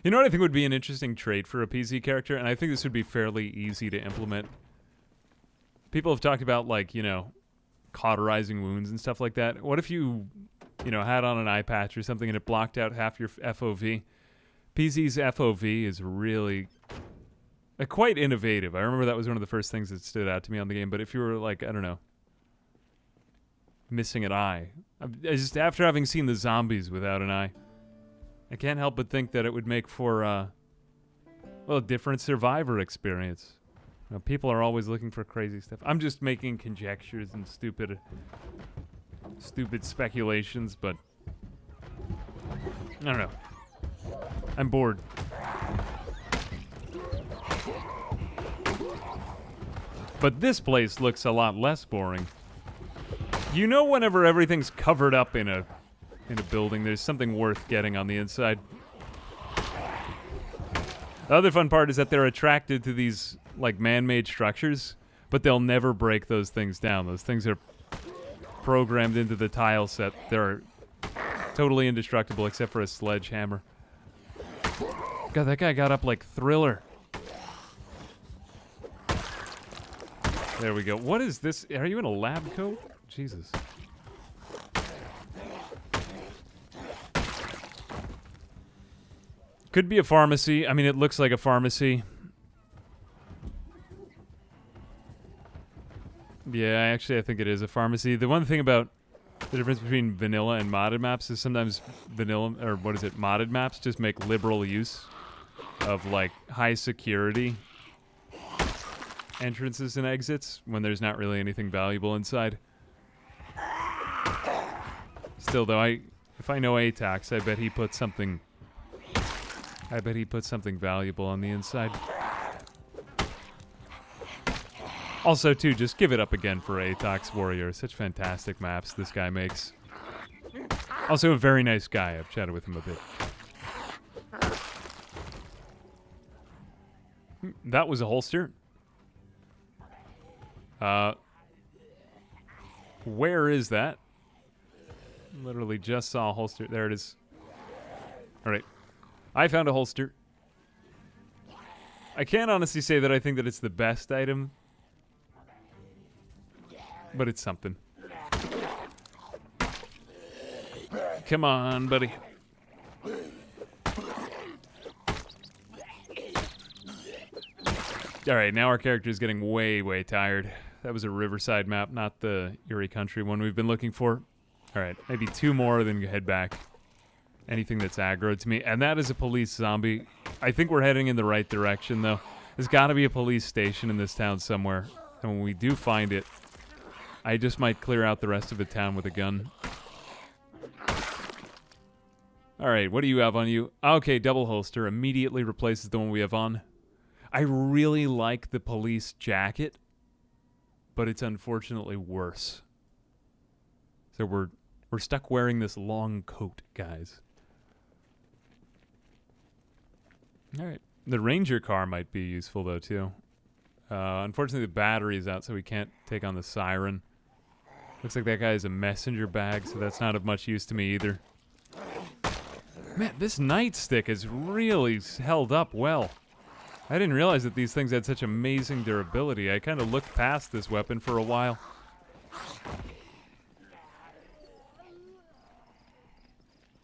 You know what I think would be an interesting trait for a PZ character? And I think this would be fairly easy to implement. People have talked about, like, you know, cauterizing wounds and stuff like that. What if you, you know, had on an eye patch or something and it blocked out half your FOV? PZ's FOV is really quite innovative. I remember that was one of the first things that stood out to me on the game. But if you were, like, I don't know, missing an eye. I just, after having seen the zombies without an eye, I can't help but think that it would make for, well, a different survivor experience. You know, people are always looking for crazy stuff. I'm just making conjectures and stupid speculations, but I don't know. I'm bored. But this place looks a lot less boring. You know, whenever everything's covered up in a building, there's something worth getting on the inside. The other fun part is that they're attracted to these, like, man-made structures, but they'll never break those things down. Those things are programmed into the tile set. They're totally indestructible except for a sledgehammer. God, that guy got up like Thriller. There we go. What is this? Are you in a lab coat? Jesus. Could be a pharmacy. I mean, it looks like a pharmacy. Yeah, actually, I think it is a pharmacy. The one thing about the difference between vanilla and modded maps is sometimes vanilla, or what is it, modded maps just make liberal use of, like, high security entrances and exits when there's not really anything valuable inside. Still, though, if I know ATAX, I bet he put something valuable on the inside. Also, too, just give it up again for ATAX Warrior. Such fantastic maps this guy makes. Also a very nice guy. I've chatted with him a bit. That was a holster. Where is that? Literally just saw a holster. There it is. Alright. I found a holster. I can't honestly say that I think that it's the best item, but it's something. Come on, buddy. All right, now our character is getting way, way tired. That was a Riverside map, not the Eerie Country one we've been looking for. All right, maybe 2 more, then head back. Anything that's aggro to me. And that is a police zombie. I think we're heading in the right direction, though. There's got to be a police station in this town somewhere. And when we do find it, I just might clear out the rest of the town with a gun. All right, what do you have on you? Okay, double holster immediately replaces the one we have on. I really like the police jacket, but it's unfortunately worse. So we're stuck wearing this long coat, guys. All right. The Ranger car might be useful, though, too. Unfortunately, the battery's out, so we can't take on the siren. Looks like that guy has a messenger bag, so that's not of much use to me either. Man, this nightstick is really held up well. I didn't realize that these things had such amazing durability. I kind of looked past this weapon for a while.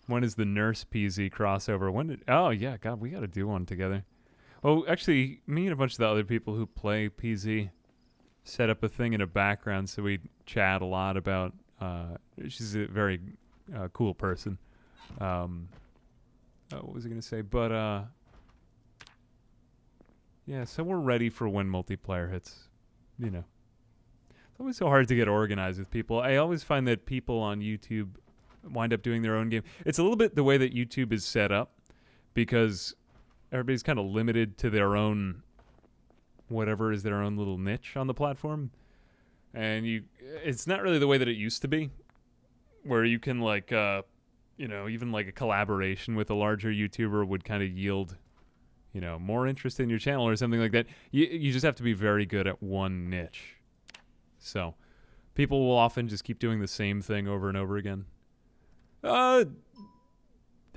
When is the Nurse PZ crossover? When did... Oh, yeah, God, we got to do one together. Well, actually, me and a bunch of the other people who play PZ set up a thing in a background, so we chat a lot about... she's a very cool person. What was I going to say? But, yeah, so we're ready for when multiplayer hits. You know. It's always so hard to get organized with people. I always find that people on YouTube wind up doing their own game. It's a little bit the way that YouTube is set up, because everybody's kind of limited to their own, whatever is their own little niche on the platform. And it's not really the way that it used to be, where you can like, you know, even like a collaboration with a larger YouTuber would kind of yield, you know, more interest in your channel or something like that. You just have to be very good at one niche. So people will often just keep doing the same thing over and over again. I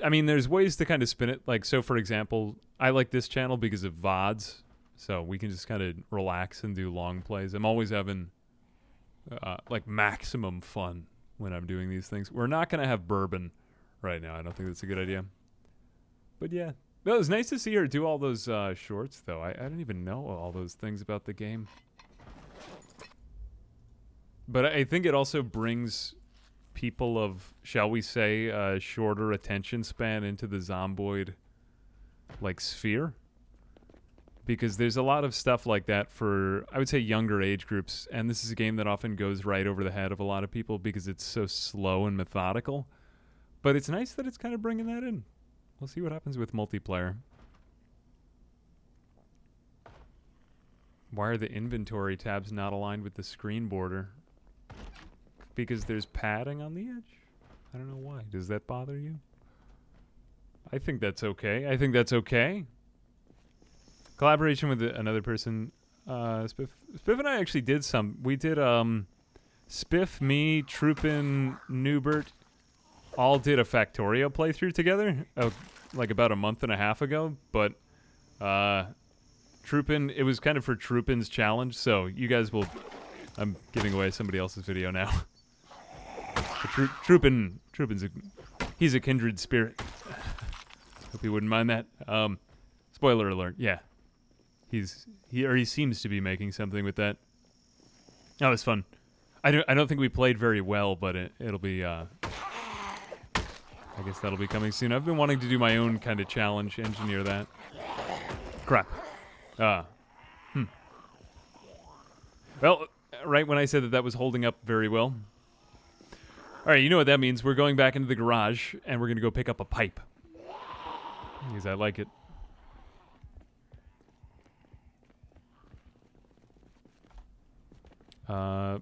mean, there's ways to kind of spin it. Like, so for example, I like this channel because of VODs. So we can just kind of relax and do long plays. I'm always having, like, maximum fun when I'm doing these things. We're not going to have bourbon right now. I don't think that's a good idea. But yeah. It was nice to see her do all those shorts, though. I didn't even know all those things about the game. But I think it also brings people of, shall we say, a shorter attention span into the Zomboid, like, sphere. Because there's a lot of stuff like that for, I would say, younger age groups. And this is a game that often goes right over the head of a lot of people because it's so slow and methodical. But it's nice that it's kind of bringing that in. We'll see what happens with multiplayer. Why are the inventory tabs not aligned with the screen border? Because there's padding on the edge? I don't know why. Does that bother you? I think that's okay. I think that's okay. Collaboration with another person. Spiff and I actually did some. We did, Spiff, me, Troopin, Newbert, all did a Factorio playthrough together, like about a month and a half ago. But, Troopin, it was kind of for Troopin's challenge, so you guys will... I'm giving away somebody else's video now. Troopin's he's a kindred spirit. Hope you wouldn't mind that. Spoiler alert, yeah. He seems to be making something with that. That was fun. I don't think we played very well, but it'll be I guess that'll be coming soon. I've been wanting to do my own kind of challenge, engineer that. Crap. Well, right when I said that was holding up very well. All right, you know what that means. We're going back into the garage, and we're going to go pick up a pipe. Because I like it.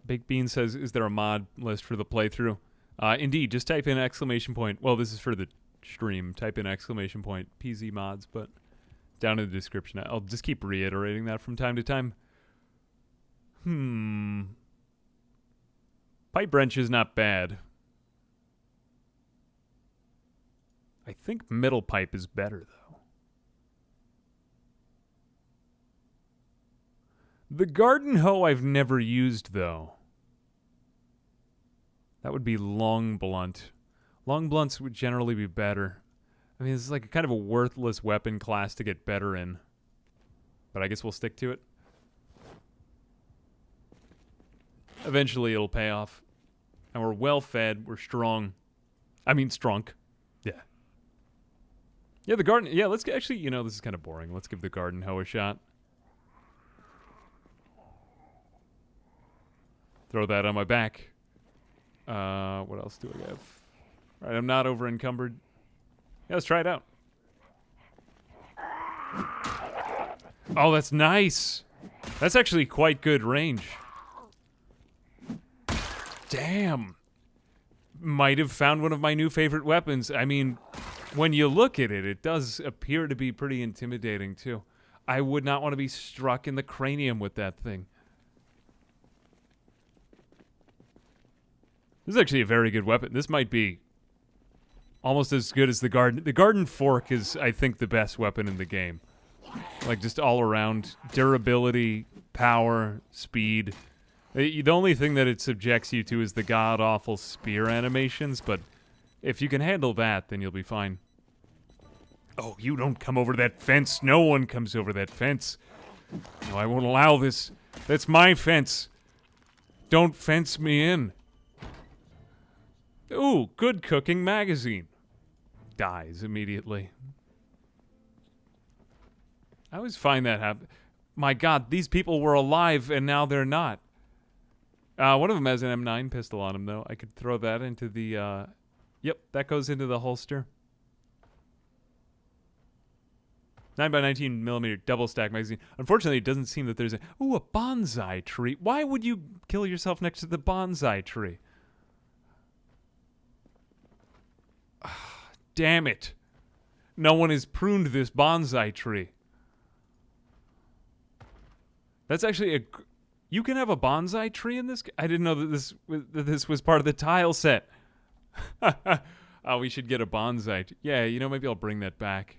Baked Bean says, is there a mod list for the playthrough? Indeed, just type in exclamation point. Well, this is for the stream. Type in exclamation point PZ mods, but down in the description. I'll just keep reiterating that from time to time. Pipe wrench is not bad. I think metal pipe is better, though. The garden hoe I've never used, though. That would be long blunt. Long blunts would generally be better. I mean, it's like kind of a worthless weapon class to get better in. But I guess we'll stick to it. Eventually it'll pay off. And we're well fed. We're strong. I mean, strunk. Yeah. Yeah, the garden. Yeah, let's actually, you know, this is kind of boring. Let's give the garden hoe a shot. Throw that on my back. What else do I have? All right, I'm not over encumbered. Yeah, let's try it out. Oh, that's nice. That's actually quite good range. Damn. Might have found one of my new favorite weapons. I mean, when you look at it, it does appear to be pretty intimidating, too. I would not want to be struck in the cranium with that thing. This is actually a very good weapon. This might be almost as good as the garden. The garden fork is, I think, the best weapon in the game. Like, just all around. Durability, power, speed. The only thing that it subjects you to is the god-awful spear animations, but if you can handle that, then you'll be fine. Oh, you don't come over that fence. No one comes over that fence. No, I won't allow this. That's my fence. Don't fence me in. Ooh, good cooking magazine. Dies immediately. I always find that happen. My God, these people were alive and now they're not. One of them has an M9 pistol on him, though. I could throw that into the, Yep, that goes into the holster. 9x19 millimeter double stack magazine. Unfortunately, it doesn't seem that there's a... Ooh, a bonsai tree. Why would you kill yourself next to the bonsai tree? Damn it. No one has pruned this bonsai tree. That's actually a... You can have a bonsai tree in this? I didn't know that this was part of the tile set. Oh, we should get a bonsai. Yeah, you know, maybe I'll bring that back.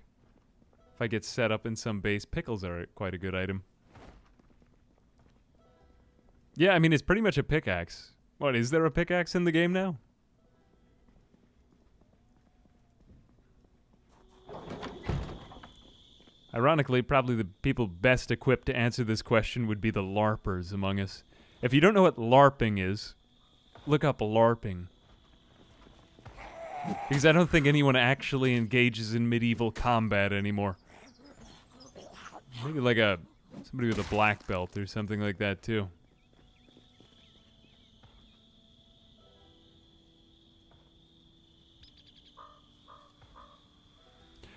If I get set up in some base. Pickles are quite a good item. Yeah, I mean, it's pretty much a pickaxe. What, is there a pickaxe in the game now? Ironically, probably the people best equipped to answer this question would be the LARPers among us. If you don't know what LARPing is, look up LARPing. Because I don't think anyone actually engages in medieval combat anymore. Maybe like somebody with a black belt or something like that too.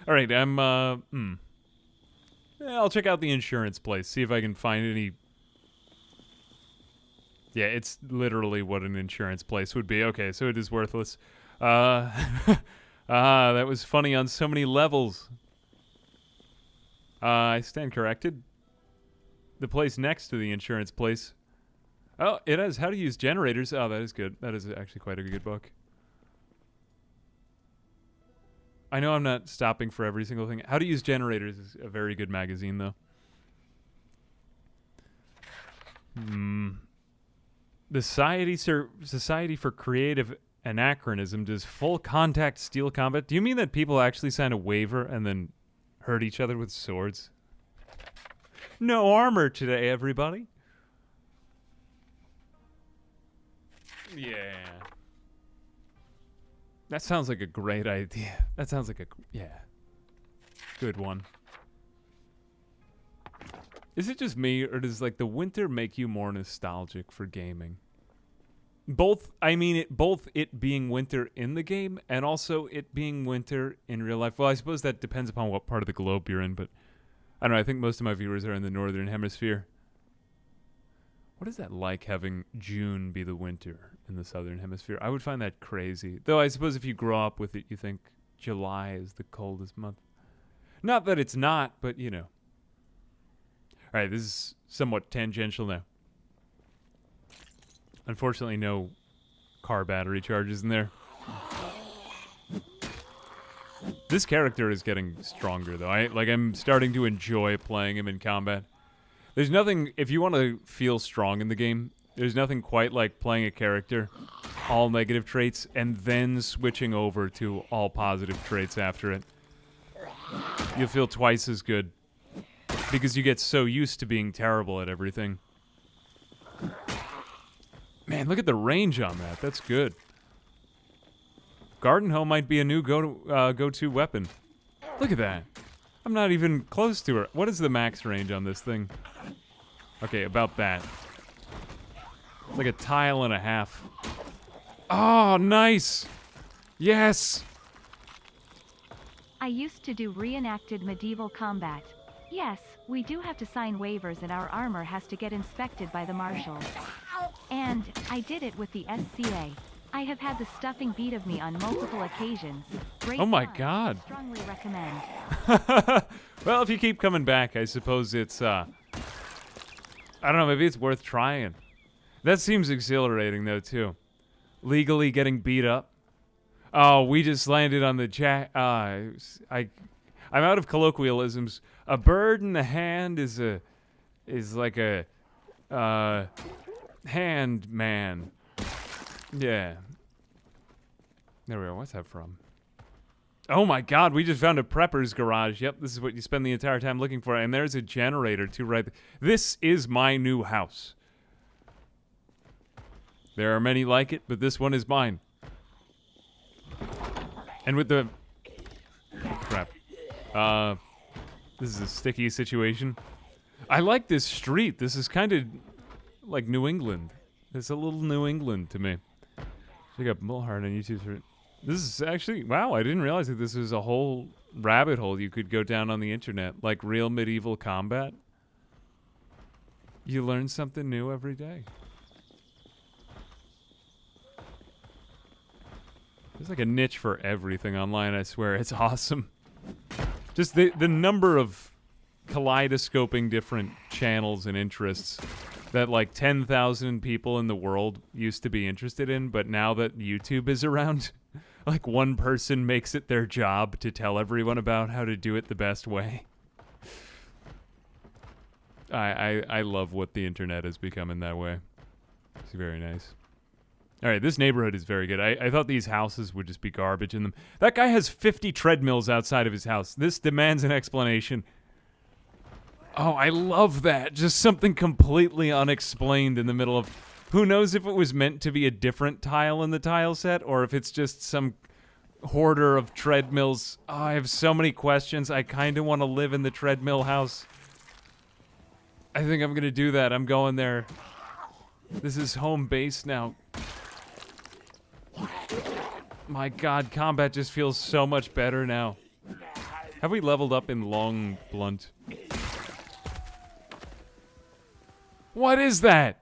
All right, I'll check out the insurance place, see if I can find any... Yeah, it's literally what an insurance place would be. Okay, so it is worthless. That was funny on so many levels. I stand corrected. The place next to the insurance place. Oh, it has how to use generators. Oh, that is good. That is actually quite a good book. I know I'm not stopping for every single thing. How to Use Generators is a very good magazine, though. The Society for Creative Anachronism does full contact steel combat. Do you mean that people actually sign a waiver and then hurt each other with swords? No armor today, everybody. Yeah. That sounds like a great idea. That sounds like good one. Is it just me, or does like the winter make you more nostalgic for gaming? Both, I mean, both it being winter in the game and also it being winter in real life. Well, I suppose that depends upon what part of the globe you're in, but I don't know. I think most of my viewers are in the northern hemisphere. What is that like, having June be the winter in the southern hemisphere? I would find that crazy. Though I suppose if you grow up with it, you think July is the coldest month. Not that it's not, but you know. All right, this is somewhat tangential now. Unfortunately, no car battery charges in there. This character is getting stronger, though. I'm starting to enjoy playing him in combat. There's nothing, if you want to feel strong in the game, there's nothing quite like playing a character, all negative traits, and then switching over to all positive traits after it. You'll feel twice as good, because you get so used to being terrible at everything. Man, look at the range on that. That's good. Garden hoe might be a new go-to weapon. Look at that. I'm not even close to her. What is the max range on this thing? Okay, about that. It's like a tile and a half. Oh, nice. Yes. I used to do reenacted medieval combat. Yes, we do have to sign waivers and our armor has to get inspected by the marshals. And I did it with the SCA. I have had the stuffing beat of me on multiple occasions. Great Oh my fun. God. Strongly recommend. Well, if you keep coming back, I suppose it's, I don't know, maybe it's worth trying. That seems exhilarating, though, too. Legally getting beat up. Oh, we just landed on the I'm out of colloquialisms. A bird in the hand is like a, hand man. Yeah. There we are. What's that from? Oh my God, we just found a prepper's garage. Yep, this is what you spend the entire time looking for. And there's a generator too, right? This is my new house. There are many like it, but this one is mine. And with the... Crap. This is a sticky situation. I like this street. This is kind of like New England. It's a little New England to me. Check out Mulhart on YouTube for... This is actually... Wow, I didn't realize that this was a whole rabbit hole you could go down on the internet. Like real medieval combat. You learn something new every day. There's like a niche for everything online, I swear. It's awesome. Just the number of kaleidoscoping different channels and interests that like 10,000 people in the world used to be interested in, but now that YouTube is around, like one person makes it their job to tell everyone about how to do it the best way. I love what the internet has become in that way. It's very nice. All right, this neighborhood is very good. I thought these houses would just be garbage in them. That guy has 50 treadmills outside of his house. This demands an explanation. Oh, I love that. Just something completely unexplained in the middle of... Who knows if it was meant to be a different tile in the tile set, or if it's just some hoarder of treadmills. Oh, I have so many questions. I kind of want to live in the treadmill house. I think I'm going to do that. I'm going there. This is home base now. My God, combat just feels so much better now. Have we leveled up in long blunt? What is that?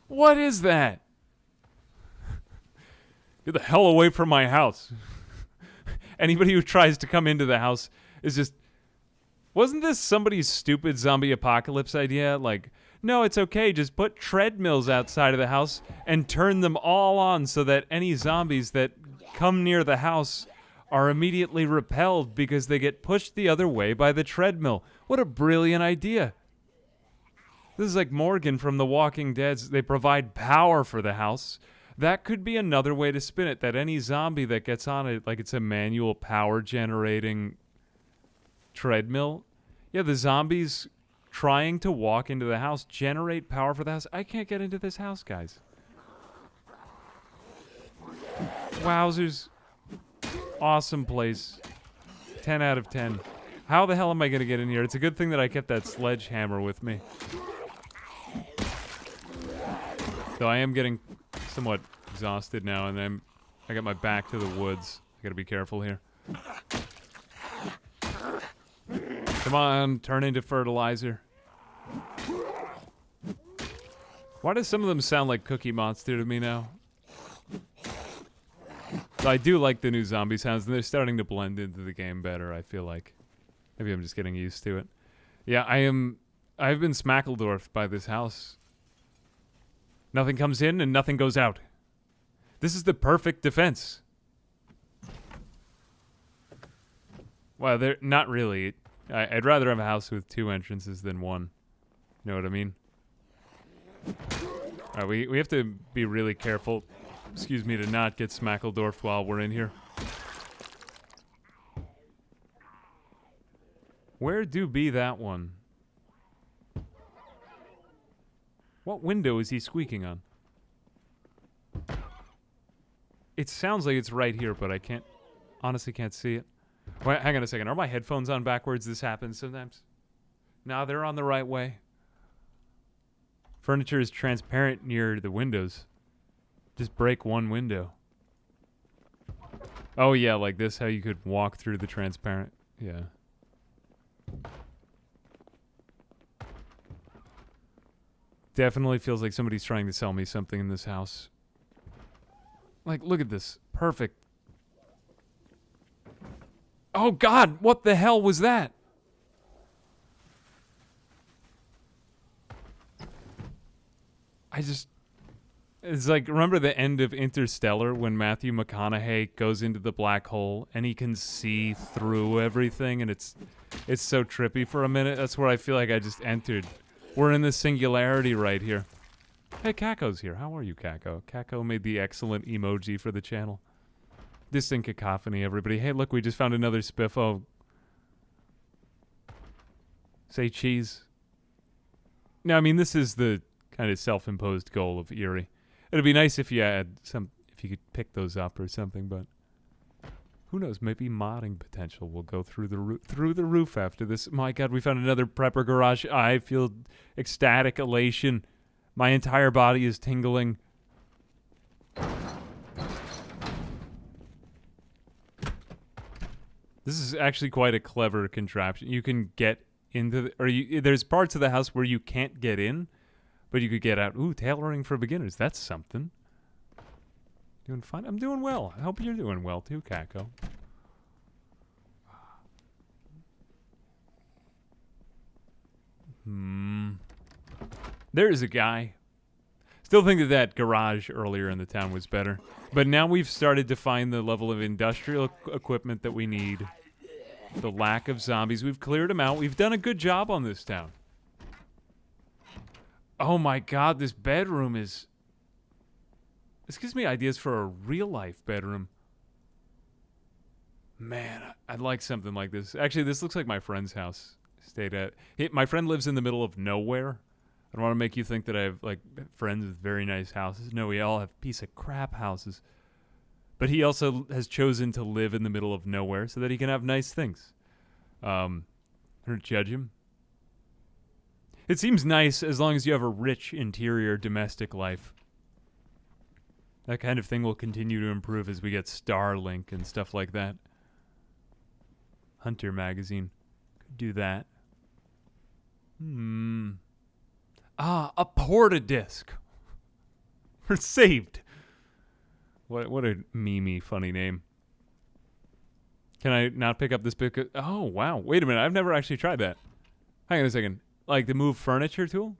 What is that? Get the hell away from my house. Anybody who tries to come into the house is just... Wasn't this somebody's stupid zombie apocalypse idea? Like... No, it's okay. Just put treadmills outside of the house and turn them all on so that any zombies that come near the house are immediately repelled because they get pushed the other way by the treadmill. What a brilliant idea. This is like Morgan from The Walking Dead. They provide power for the house. That could be another way to spin it, that any zombie that gets on it, like it's a manual power generating treadmill. Yeah, the zombies... trying to walk into the house, generate power for the house. I can't get into this house, guys. Wowzers. Awesome place. 10 out of 10. How the hell am I going to get in here? It's a good thing that I kept that sledgehammer with me. So I am getting somewhat exhausted now, and I got my back to the woods. I got to be careful here. Come on, turn into fertilizer. Why does some of them sound like Cookie Monster to me now? So I do like the new zombie sounds, and they're starting to blend into the game better, I feel like. Maybe I'm just getting used to it. Yeah, I've been smackledorfed by this house. Nothing comes in and nothing goes out. This is the perfect defense. Well, they're not really. I'd rather have a house with 2 entrances than 1. You know what I mean? Alright, we have to be really careful, excuse me, to not get smackledorfed while we're in here. Where do be that one? What window is he squeaking on? It sounds like it's right here, but I can't, honestly can't see it. Wait, hang on a second. Are my headphones on backwards? This happens sometimes. No, they're on the right way. Furniture is transparent near the windows. Just break one window. Oh yeah, like this, how you could walk through the transparent. Yeah. Definitely feels like somebody's trying to sell me something in this house. Like, look at this. Perfect. Oh God, what the hell was that? It's like, remember the end of Interstellar when Matthew McConaughey goes into the black hole and he can see through everything and it's so trippy for a minute? That's where I feel like I just entered. We're in the singularity right here. Hey, Caco's here. How are you, Caco? Caco made the excellent emoji for the channel. Distant cacophony, everybody. Hey, look, we just found another spiffo. Say cheese. No, I mean, this is the kind of self-imposed goal of Eerie. It'd be nice if you had if you could pick those up or something, but who knows? Maybe modding potential will go through the roof after this. My God, we found another prepper garage. I feel ecstatic elation. My entire body is tingling. This is actually quite a clever contraption. You can get into there's parts of the house where you can't get in, but you could get out. Ooh, tailoring for beginners. That's something. Doing fine? I'm doing well. I hope you're doing well too, Caco. There is a guy. Still think that garage earlier in the town was better. But now we've started to find the level of industrial equipment that we need. The lack of zombies. We've cleared them out. We've done a good job on this town. Oh my God, this bedroom is... This gives me ideas for a real-life bedroom. Man, I'd like something like this. Actually, this looks like my friend's house. Stayed at. My friend lives in the middle of nowhere. I don't want to make you think that I have like friends with very nice houses. No, we all have piece of crap houses. But he also has chosen to live in the middle of nowhere so that he can have nice things. I don't judge him. It seems nice as long as you have a rich interior domestic life. That kind of thing will continue to improve as we get Starlink and stuff like that. Hunter magazine. Could do that. A porta-disc. We're saved. What a meme-y funny name. Can I not pick up this book? Oh, wow. Wait a minute. I've never actually tried that. Hang on a second. Like the move furniture tool?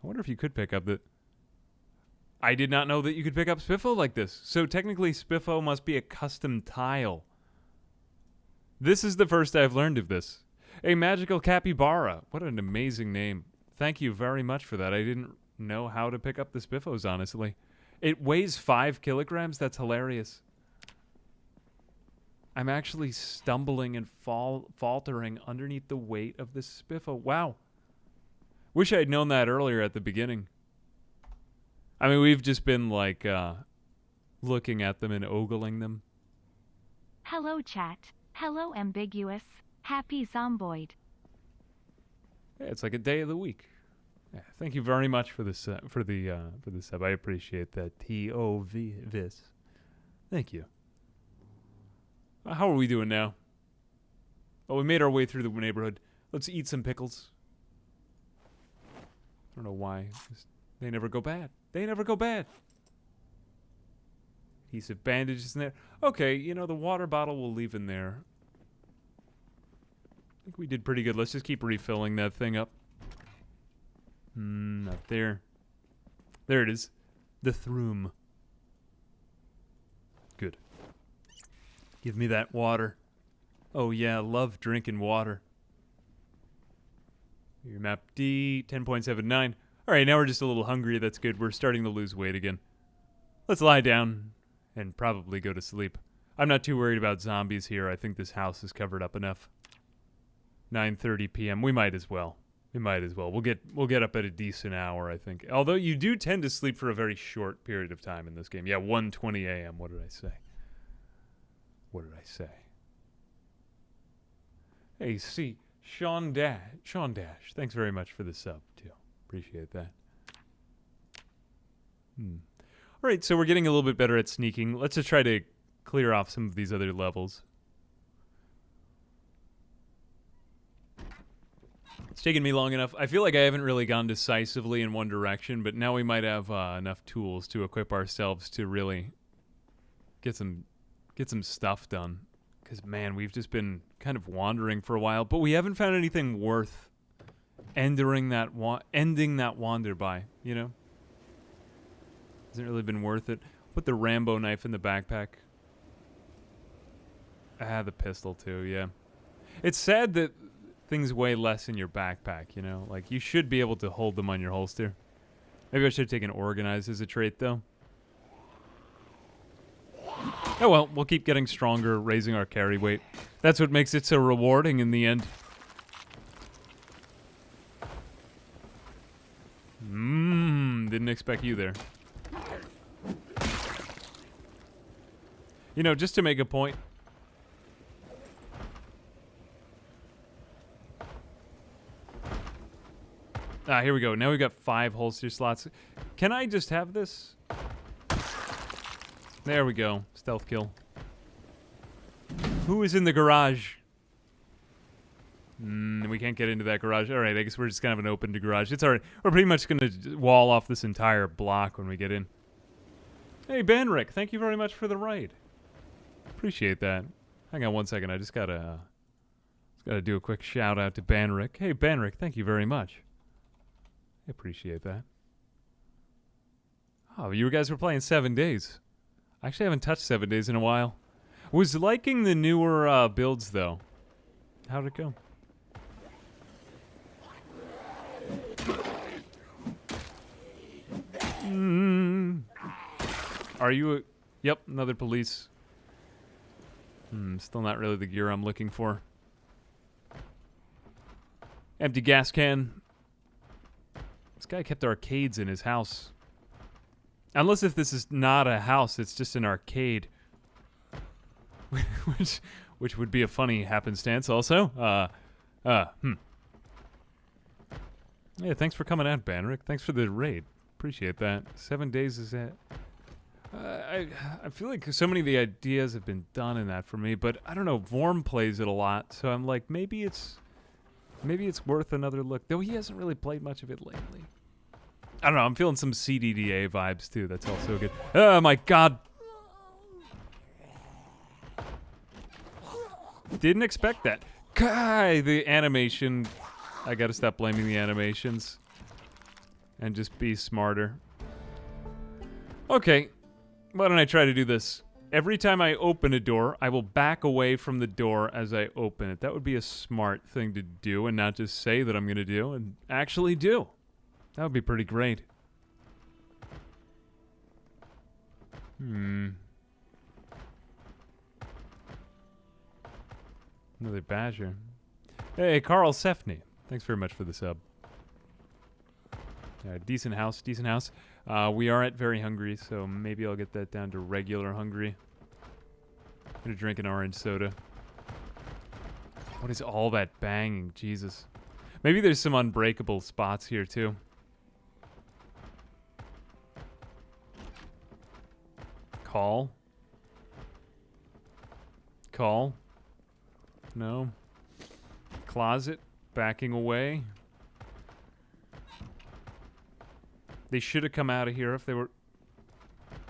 I wonder if you could pick up the... I did not know that you could pick up Spiffo like this. So technically Spiffo must be a custom tile. This is the first I've learned of this. A magical capybara. What an amazing name. Thank you very much for that. I didn't know how to pick up the Spiffos, honestly. It weighs 5 kilograms? That's hilarious. I'm actually stumbling and faltering underneath the weight of this Spiffo. Wow. Wish I had known that earlier at the beginning. I mean, we've just been, like, looking at them and ogling them. Hello, chat. Hello, ambiguous. Happy Zomboid. Yeah, it's like a day of the week. Yeah, thank you very much for this for the sub. I appreciate that. TOV vis. Thank you. How are we doing now? Oh, we made our way through the neighborhood. Let's eat some pickles. I don't know why. They never go bad. They never go bad. Piece of bandages in there. Okay, you know, the water bottle we'll leave in there. I think we did pretty good. Let's just keep refilling that thing up. Not there. There it is. The throom. Good. Give me that water. Oh yeah, love drinking water. Your map D, 10.79. Alright, now we're just a little hungry. That's good. We're starting to lose weight again. Let's lie down and probably go to sleep. I'm not too worried about zombies here. I think this house is covered up enough. 9:30 p.m. We might as well. We might as well. We'll get up at a decent hour, I think. Although you do tend to sleep for a very short period of time in this game. Yeah, 1:20 a.m. What did I say? What did I say? Hey, see, Sean Dash. Thanks very much for the sub too. Appreciate that. All right, so we're getting a little bit better at sneaking. Let's just try to clear off some of these other levels. It's taken me long enough. I feel like I haven't really gone decisively in one direction, but now we might have enough tools to equip ourselves to really get some stuff done. Because, man, we've just been kind of wandering for a while, but we haven't found anything worth ending that wander by, you know? Hasn't really been worth it. Put the Rambo knife in the backpack. The pistol too, yeah. It's sad that things weigh less in your backpack, you know? Like, you should be able to hold them on your holster. Maybe I should have taken organized as a trait, though. Oh well, we'll keep getting stronger, raising our carry weight. That's what makes it so rewarding in the end. Didn't expect you there. You know, just to make a point. Here we go. Now we've got 5 holster slots. Can I just have this? There we go. Stealth kill. Who is in the garage? We can't get into that garage. All right, I guess we're just going to have an open garage. It's all right. We're pretty much going to wall off this entire block when we get in. Hey, Banrick, thank you very much for the raid. Appreciate that. Hang on one second. I just gotta do a quick shout out to Banrick. Hey, Banrick, thank you very much. I appreciate that. Oh, you guys were playing 7 Days. I actually haven't touched 7 Days in a while. Was liking the newer builds, though. How'd it go? Are you Yep, another police. Still not really the gear I'm looking for. Empty gas can. This guy kept arcades in his house. Unless if this is not a house, it's just an arcade. which would be a funny happenstance also. Yeah, thanks for coming out, Banrick. Thanks for the raid. Appreciate that. 7 Days is it. I feel like so many of the ideas have been done in that for me, but I don't know. Vorm plays it a lot, so I'm like, maybe it's worth another look. Though he hasn't really played much of it lately. I don't know. I'm feeling some CDDA vibes too. That's also good. Oh my god! Didn't expect that. Kai, the animation. I gotta stop blaming the animations and just be smarter. Okay. Why don't I try to do this? Every time I open a door, I will back away from the door as I open it. That would be a smart thing to do and not just say that I'm going to do and actually do. That would be pretty great. Another badger. Hey, Carl Sefney. Thanks very much for the sub. Decent house, decent house. We are at very hungry, so maybe I'll get that down to regular hungry. I'm gonna drink an orange soda. What is all that banging? Jesus. Maybe there's some unbreakable spots here, too. Call. Call. No. Closet. Backing away. They should have come out of here if they were...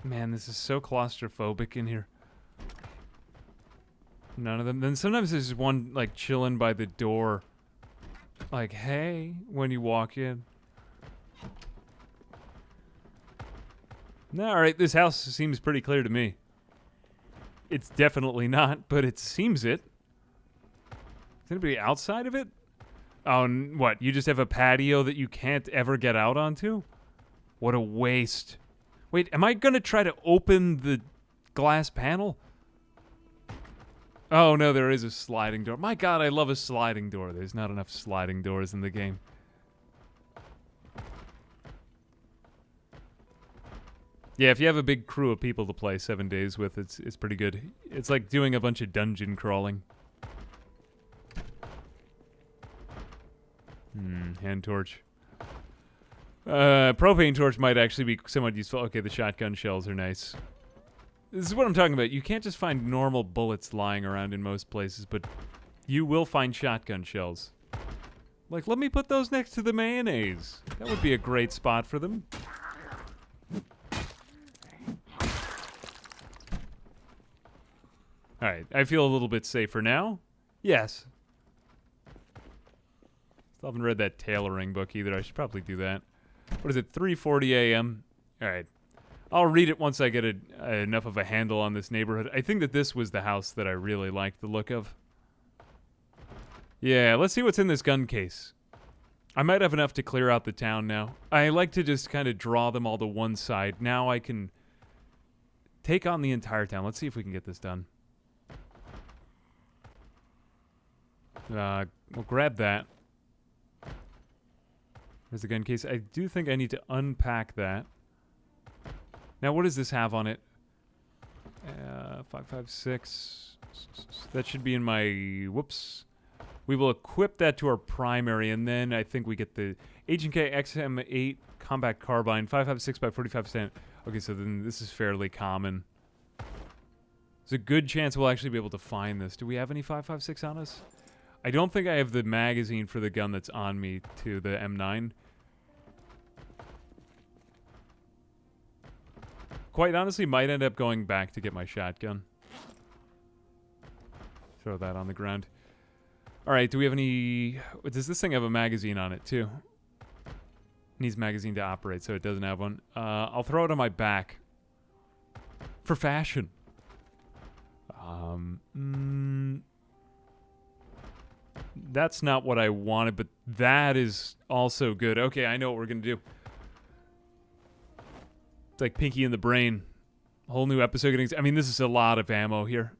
Man, this is so claustrophobic in here. None of them. Then sometimes there's one, like, chilling by the door. Like, hey, when you walk in. No, alright, this house seems pretty clear to me. It's definitely not, but it seems it. Is anybody outside of it? Oh, what? You just have a patio that you can't ever get out onto? What a waste. Wait, am I going to try to open the glass panel? Oh, no, there is a sliding door. My God, I love a sliding door. There's not enough sliding doors in the game. Yeah, if you have a big crew of people to play 7 days with, it's pretty good. It's like doing a bunch of dungeon crawling. Hand torch. Propane torch might actually be somewhat useful. Okay, the shotgun shells are nice. This is what I'm talking about. You can't just find normal bullets lying around in most places, but you will find shotgun shells. Like, let me put those next to the mayonnaise. That would be a great spot for them. Alright, I feel a little bit safer now. Yes. Still haven't read that tailoring book either. I should probably do that. What is it, 3:40 a.m.? Alright. I'll read it once I get enough of a handle on this neighborhood. I think that this was the house that I really liked the look of. Yeah, let's see what's in this gun case. I might have enough to clear out the town now. I like to just kind of draw them all to one side. Now I can take on the entire town. Let's see if we can get this done. We'll grab that. There's the gun case. I do think I need to unpack that. Now, what does this have on it? 5.56. That should be in my... Whoops. We will equip that to our primary, and then I think we get the H&K XM8 Combat Carbine, 5.56 by 45%. Okay, so then this is fairly common. There's a good chance we'll actually be able to find this. Do we have any 5.56 on us? I don't think I have the magazine for the gun that's on me to the M9. Quite honestly, might end up going back to get my shotgun. Throw that on the ground. Alright, do we have any... Does this thing have a magazine on it, too? Needs magazine to operate, so it doesn't have one. I'll throw it on my back. For fashion. That's not what I wanted, but that is also good. Okay, I know what we're going to do. It's like Pinky in the Brain. Whole new episode getting... I mean, this is a lot of ammo here.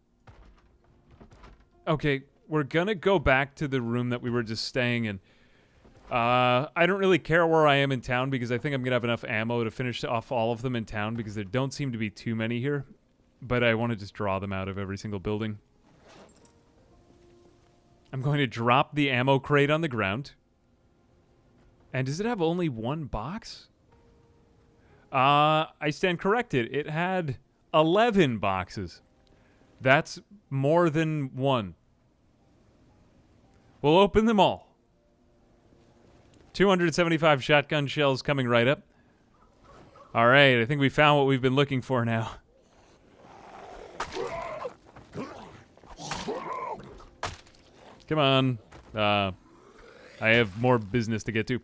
Okay, we're gonna go back to the room that we were just staying in. I don't really care where I am in town because I think I'm gonna have enough ammo to finish off all of them in town because there don't seem to be too many here. But I want to just draw them out of every single building. I'm going to drop the ammo crate on the ground. And does it have only one box? I stand corrected. It had 11 boxes. That's more than one. We'll open them all. 275 shotgun shells coming right up. All right, I think we found what we've been looking for now. Come on. I have more business to get to.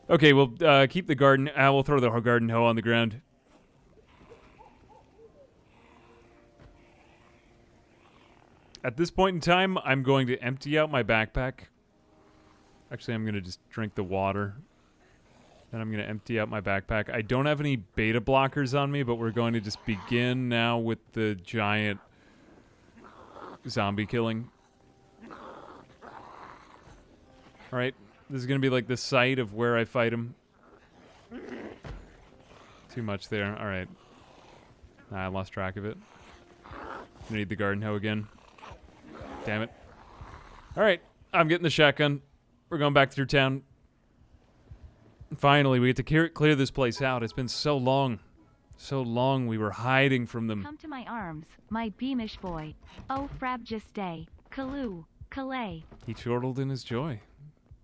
Okay, we'll keep the garden. We'll throw the garden hoe on the ground. At this point in time, I'm going to empty out my backpack. Actually, I'm going to just drink the water. Then I'm going to empty out my backpack. I don't have any beta blockers on me, but we're going to just begin now with the giant zombie killing. Alright, this is going to be like the site of where I fight him. Too much there. Alright. I lost track of it. I need the garden hoe again. Damn it. Alright, I'm getting the shotgun. We're going back through town. Finally, we get to clear this place out. It's been so long. So long we were hiding from them. Come to my arms, my beamish boy. Oh, frabjous day. Kaloo, Calais. He chortled in his joy.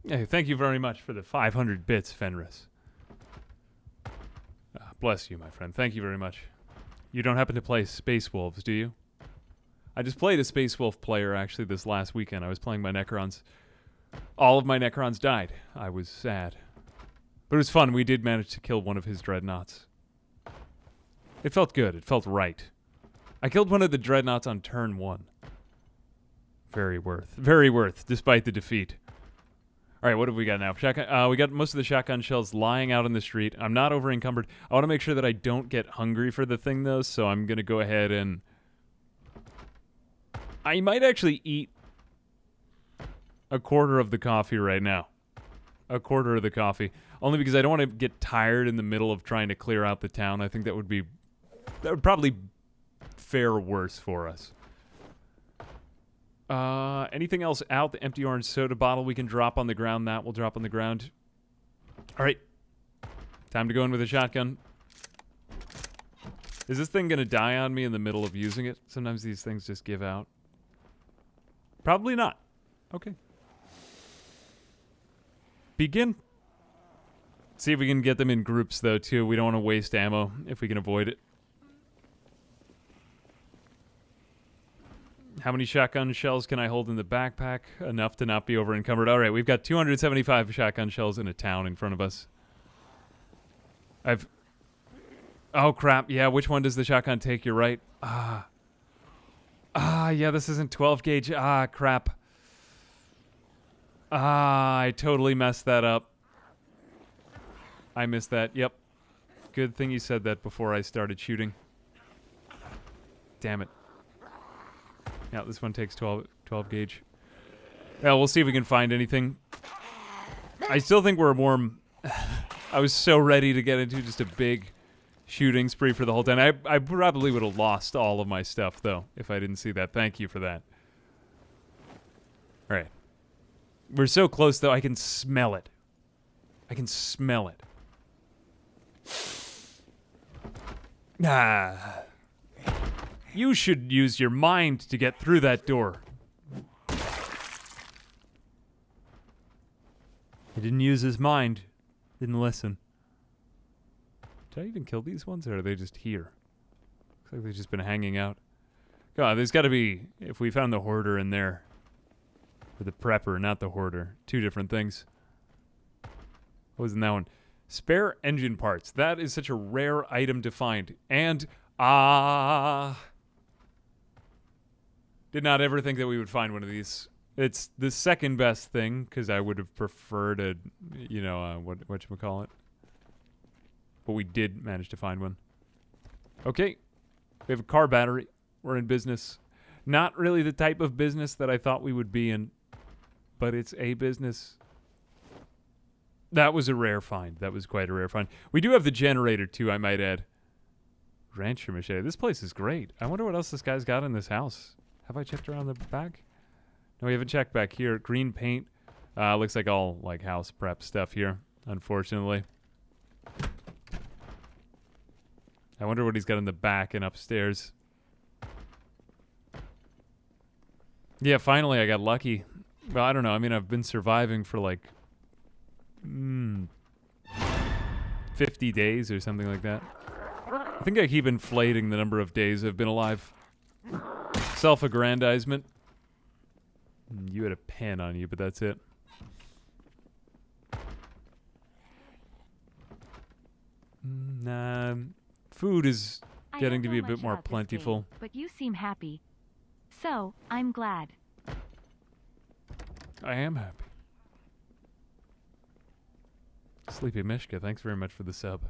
Hey, thank you very much for the 500 bits, Fenris. Bless you, my friend. Thank you very much. You don't happen to play Space Wolves, do you? I just played a Space Wolf player, actually, this last weekend. I was playing my Necrons. All of my Necrons died. I was sad. But it was fun. We did manage to kill one of his dreadnoughts. It felt good. It felt right. I killed one of the dreadnoughts on turn 1. Very worth, despite the defeat. All right, what have we got now? Shotgun, we got most of the shotgun shells lying out in the street. I'm not over encumbered. I want to make sure that I don't get hungry for the thing, though, so I'm going to go ahead and... I might actually eat a quarter of the coffee right now. a quarter of the coffee. Only because I don't want to get tired in the middle of trying to clear out the town. I think that would probably fare worse for us. Anything else out? The empty orange soda bottle we can drop on the ground. That will drop on the ground. All right. Time to go in with a shotgun. Is this thing going to die on me in the middle of using it? Sometimes these things just give out. Probably not. Okay. Begin. See if we can get them in groups, though, too. We don't want to waste ammo if we can avoid it. How many shotgun shells can I hold in the backpack? Enough to not be over encumbered. All right, we've got 275 shotgun shells in a town in front of us. Oh, crap. Yeah, which one does the shotgun take? You're right. Yeah, this isn't 12 gauge. Crap. I totally messed that up. I missed that. Yep. Good thing you said that before I started shooting. Damn it. Yeah, this one takes 12 gauge. Yeah, we'll see if we can find anything. I still think we're warm. I was so ready to get into just a big shooting spree for the whole time. I probably would have lost all of my stuff, though, if I didn't see that. Thank you for that. All right. We're so close, though. I can smell it. I can smell it. You should use your mind to get through that door. He didn't use his mind. Didn't listen. Did I even kill these ones, or are they just here? Looks like they've just been hanging out. God, there's got to be... If we found the hoarder in there... Or the prepper, not the hoarder. Two different things. What was in that one? Spare engine parts. That is such a rare item to find. And... Did not ever think that we would find one of these. It's the second best thing, because I would have preferred a... You know, whatchamacallit. But we did manage to find one. Okay. We have a car battery. We're in business. Not really the type of business that I thought we would be in. But it's a business. That was a rare find. That was quite a rare find. We do have the generator, too, I might add. Rancher machete. This place is great. I wonder what else this guy's got in this house. Have I checked around the back? No, we haven't checked back here. Green paint. Looks like all, like, house prep stuff here, unfortunately. I wonder what he's got in the back and upstairs. Yeah, finally I got lucky. Well, I don't know. I mean, I've been surviving for like 50 days or something like that. I think I keep inflating the number of days I've been alive. Self-aggrandizement. You had a pen on you, but that's it. Food is getting to be a bit more plentiful. But you seem happy. So, I'm glad. I am happy. Sleepy Mishka, thanks very much for the sub.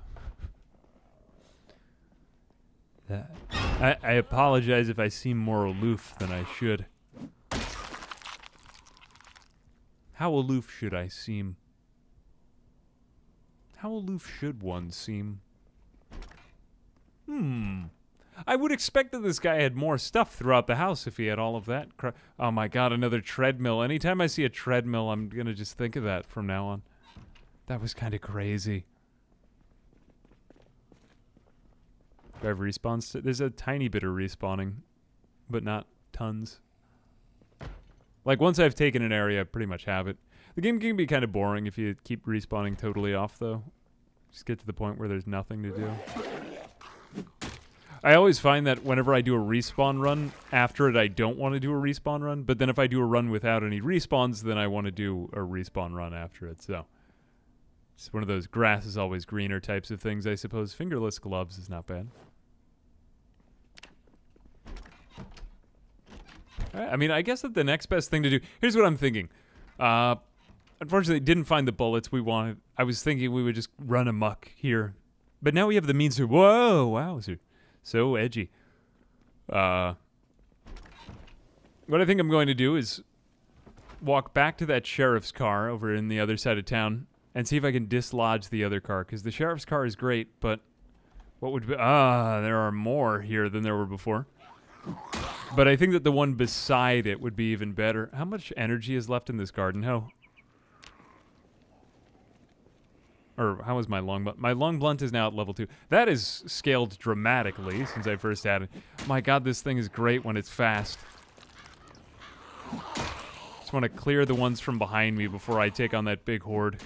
I apologize if I seem more aloof than I should. How aloof should I seem? How aloof should one seem? I would expect that this guy had more stuff throughout the house if he had all of that. Oh my god, another treadmill. Anytime I see a treadmill, I'm gonna just think of that from now on. That was kind of crazy. Do I have respawns? There's a tiny bit of respawning, but not tons. Like, once I've taken an area, I pretty much have it. The game can be kind of boring if you keep respawning totally off, though. Just get to the point where there's nothing to do. I always find that whenever I do a respawn run, after it I don't want to do a respawn run, but then if I do a run without any respawns, then I want to do a respawn run after it, so... It's one of those grass is always greener types of things, I suppose. Fingerless gloves is not bad. I mean, I guess that the next best thing to do... Here's what I'm thinking. Unfortunately, didn't find the bullets we wanted. I was thinking we would just run amok here. But now we have the means to... Whoa, wow, so edgy. What I think I'm going to do is walk back to that sheriff's car over in the other side of town and see if I can dislodge the other car, because the sheriff's car is great, but what would be... there are more here than there were before. But I think that the one beside it would be even better. How much energy is left in this garden hoe? Or how is my long blunt? My long blunt is now at level 2. That is scaled dramatically since I first added. My god, this thing is great when it's fast. Just want to clear the ones from behind me before I take on that big horde.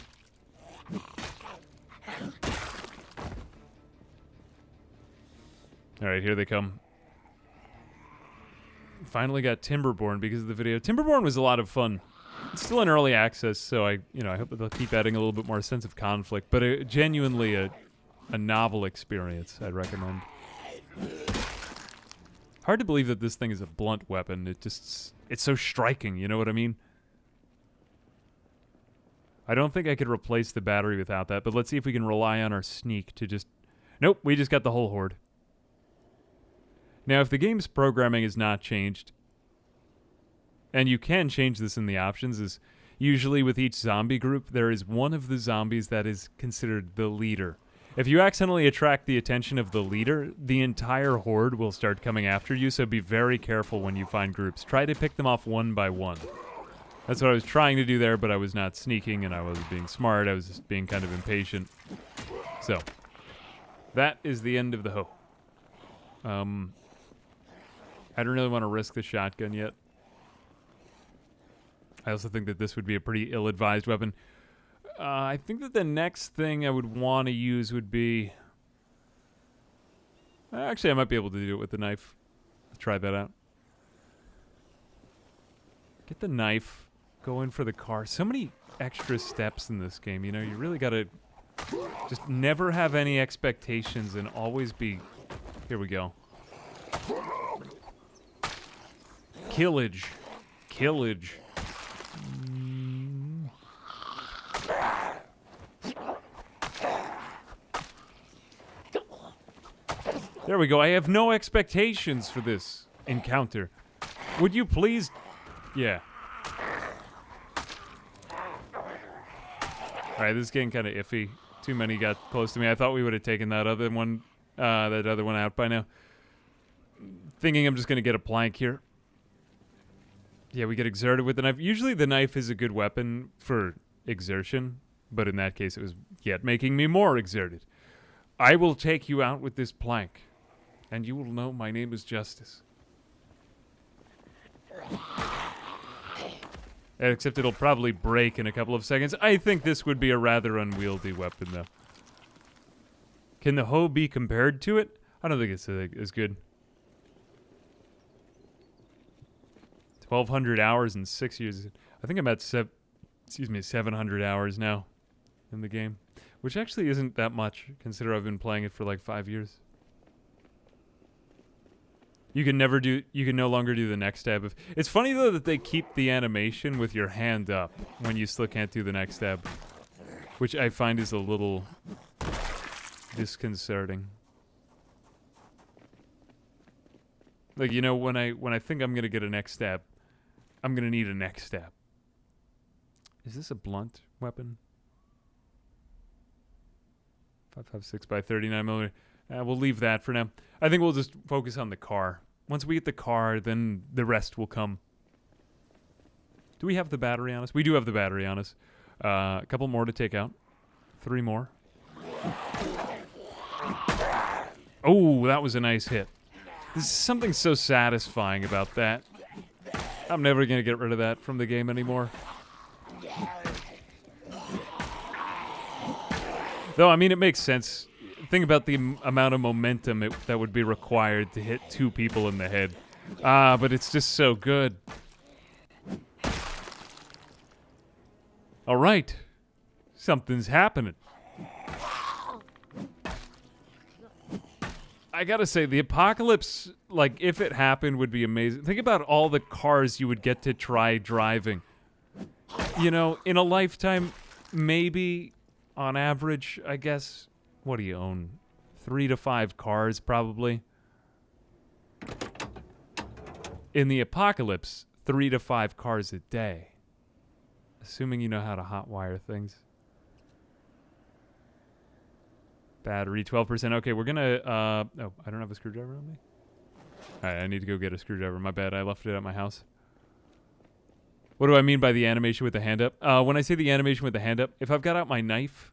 Alright, here they come. Finally got Timberborn because of the video. Timberborn was a lot of fun. It's still in early access, so I hope that they'll keep adding a little bit more sense of conflict, but genuinely a novel experience I'd recommend. Hard to believe that this thing is a blunt weapon. It's so striking, you know what I mean? I don't think I could replace the battery without that, but let's see if we can rely on our sneak to just... Nope, we just got the whole horde. Now, if the game's programming is not changed, and you can change this in the options, is usually with each zombie group, there is one of the zombies that is considered the leader. If you accidentally attract the attention of the leader, the entire horde will start coming after you, so be very careful when you find groups. Try to pick them off one by one. That's what I was trying to do there, but I was not sneaking and I wasn't being smart. I was just being kind of impatient. So, that is the end of the hoe. I don't really want to risk the shotgun yet. I also think that this would be a pretty ill-advised weapon. I think that the next thing I would want to use would be... Actually, I might be able to do it with the knife. Let's try that out. Get the knife. Go in for the car. So many extra steps in this game, you know? You really gotta just never have any expectations and always be... Here we go. Killage. Killage. There we go. I have no expectations for this encounter. Would you please... Yeah. Alright, this is getting kind of iffy. Too many got close to me. I thought we would have taken that other one out by now. Thinking I'm just going to get a plank here. Yeah, we get exerted with the knife. Usually the knife is a good weapon for exertion, but in that case it was yet making me more exerted. I will take you out with this plank, and you will know my name is Justice. Except it'll probably break in a couple of seconds. I think this would be a rather unwieldy weapon, though. Can the hoe be compared to it? I don't think it's as good. 1,200 hours in 6 years. I think I'm at 700 hours now in the game, which actually isn't that much, considering I've been playing it for like 5 years. You can no longer do the next stab. It's funny though that they keep the animation with your hand up when you still can't do the next stab, which I find is a little disconcerting. Like, you know, when I think I'm gonna get a next stab, I'm gonna need a next stab. Is this a blunt weapon? 5.56 by 39 millimeter. We'll leave that for now. I think we'll just focus on the car. Once we get the car, then the rest will come. Do we have the battery on us? We do have the battery on us. A couple more to take out. 3 more. Oh, that was a nice hit. There's something so satisfying about that. I'm never going to get rid of that from the game anymore. Though, I mean, it makes sense. Think about the amount of momentum that would be required to hit 2 people in the head. But it's just so good. All right. Something's happening. I gotta say, the apocalypse, like, if it happened, would be amazing. Think about all the cars you would get to try driving. You know, in a lifetime, maybe, on average, I guess, what do you own? 3 to 5 cars, probably. In the apocalypse, 3 to 5 cars a day. Assuming you know how to hotwire things. Battery, 12%. Okay, we're gonna, oh, I don't have a screwdriver on me? Alright, I need to go get a screwdriver. My bad, I left it at my house. What do I mean by the animation with the hand up? When I say the animation with the hand up, if I've got out my knife,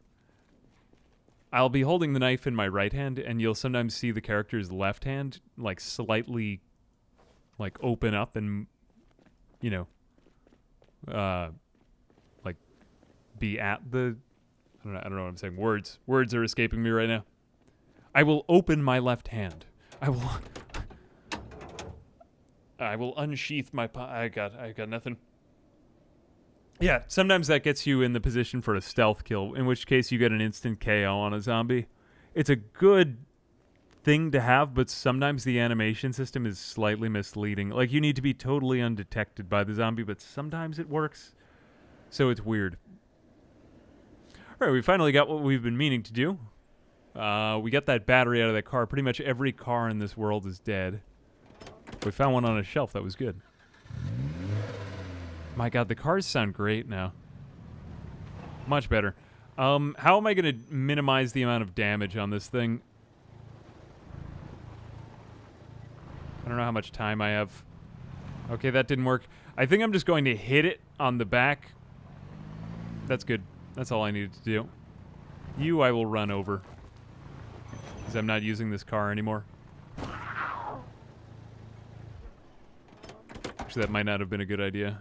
I'll be holding the knife in my right hand, and you'll sometimes see the character's left hand, like, slightly, like, open up and, you know, like, be at the... I don't know what I'm saying. Words are escaping me right now. I will open my left hand. I will unsheath my... I got nothing. Yeah, sometimes that gets you in the position for a stealth kill, in which case you get an instant KO on a zombie. It's a good thing to have, but sometimes the animation system is slightly misleading. Like, you need to be totally undetected by the zombie, but sometimes it works. So it's weird. All right, we finally got what we've been meaning to do. We got that battery out of that car. Pretty much every car in this world is dead. We found one on a shelf. That was good. My God, the cars sound great now. Much better. How am I going to minimize the amount of damage on this thing? I don't know how much time I have. Okay, that didn't work. I think I'm just going to hit it on the back. That's good. That's all I needed to do. You I will run over, because I'm not using this car anymore. Actually, that might not have been a good idea.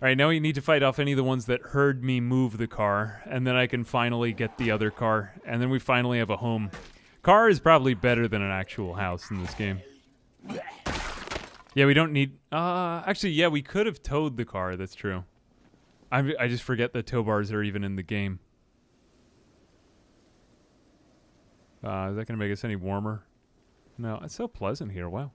Alright, now we need to fight off any of the ones that heard me move the car, and then I can finally get the other car, and then we finally have a home. Car is probably better than an actual house in this game. Yeah, we don't need... actually, yeah, we could have towed the car, that's true. I just forget that tow bars are even in the game. Is that going to make us any warmer? No, it's so pleasant here, wow.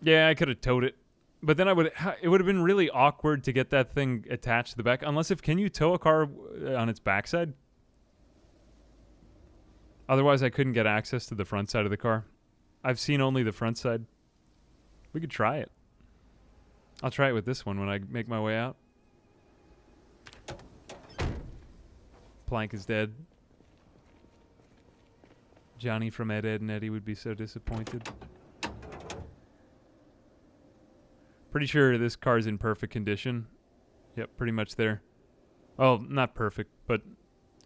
Yeah, I could have towed it. But then it would have been really awkward to get that thing attached to the back. Unless can you tow a car on its backside? Otherwise, I couldn't get access to the front side of the car. I've seen only the front side. We could try it. I'll try it with this one when I make my way out. Plank is dead. Johnny from Ed, Ed, and Eddie would be so disappointed. Pretty sure this car's in perfect condition. Yep, pretty much there. Oh, not perfect, but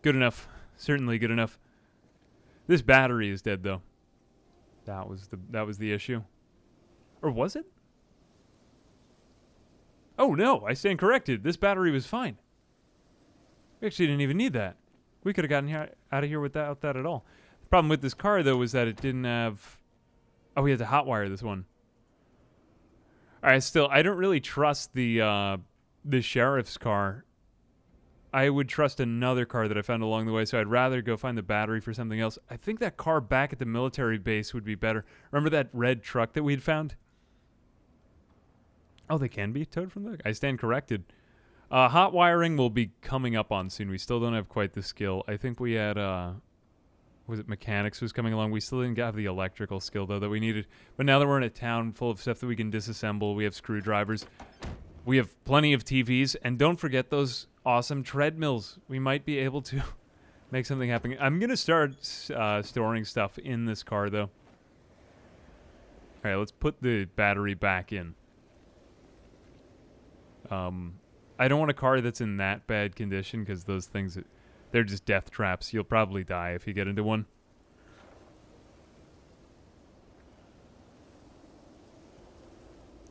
good enough. Certainly good enough. This battery is dead, though. That was the issue. Or was it? Oh, no, I stand corrected. This battery was fine. We actually didn't even need that. We could have gotten out of here without that at all. The problem with this car, though, was that it didn't have... Oh, we had to hotwire this one. All right, still, I don't really trust the sheriff's car. I would trust another car that I found along the way, so I'd rather go find the battery for something else. I think that car back at the military base would be better. Remember that red truck that we'd found? Oh, they can be towed from there? I stand corrected. Hot wiring will be coming up on soon. We still don't have quite the skill. I think we had, was it mechanics was coming along? We still didn't have the electrical skill, though, that we needed. But now that we're in a town full of stuff that we can disassemble, we have screwdrivers. We have plenty of TVs. And don't forget those awesome treadmills. We might be able to make something happen. I'm going to start storing stuff in this car, though. All right, let's put the battery back in. I don't want a car that's in that bad condition, because those things, they're just death traps. You'll probably die if you get into one.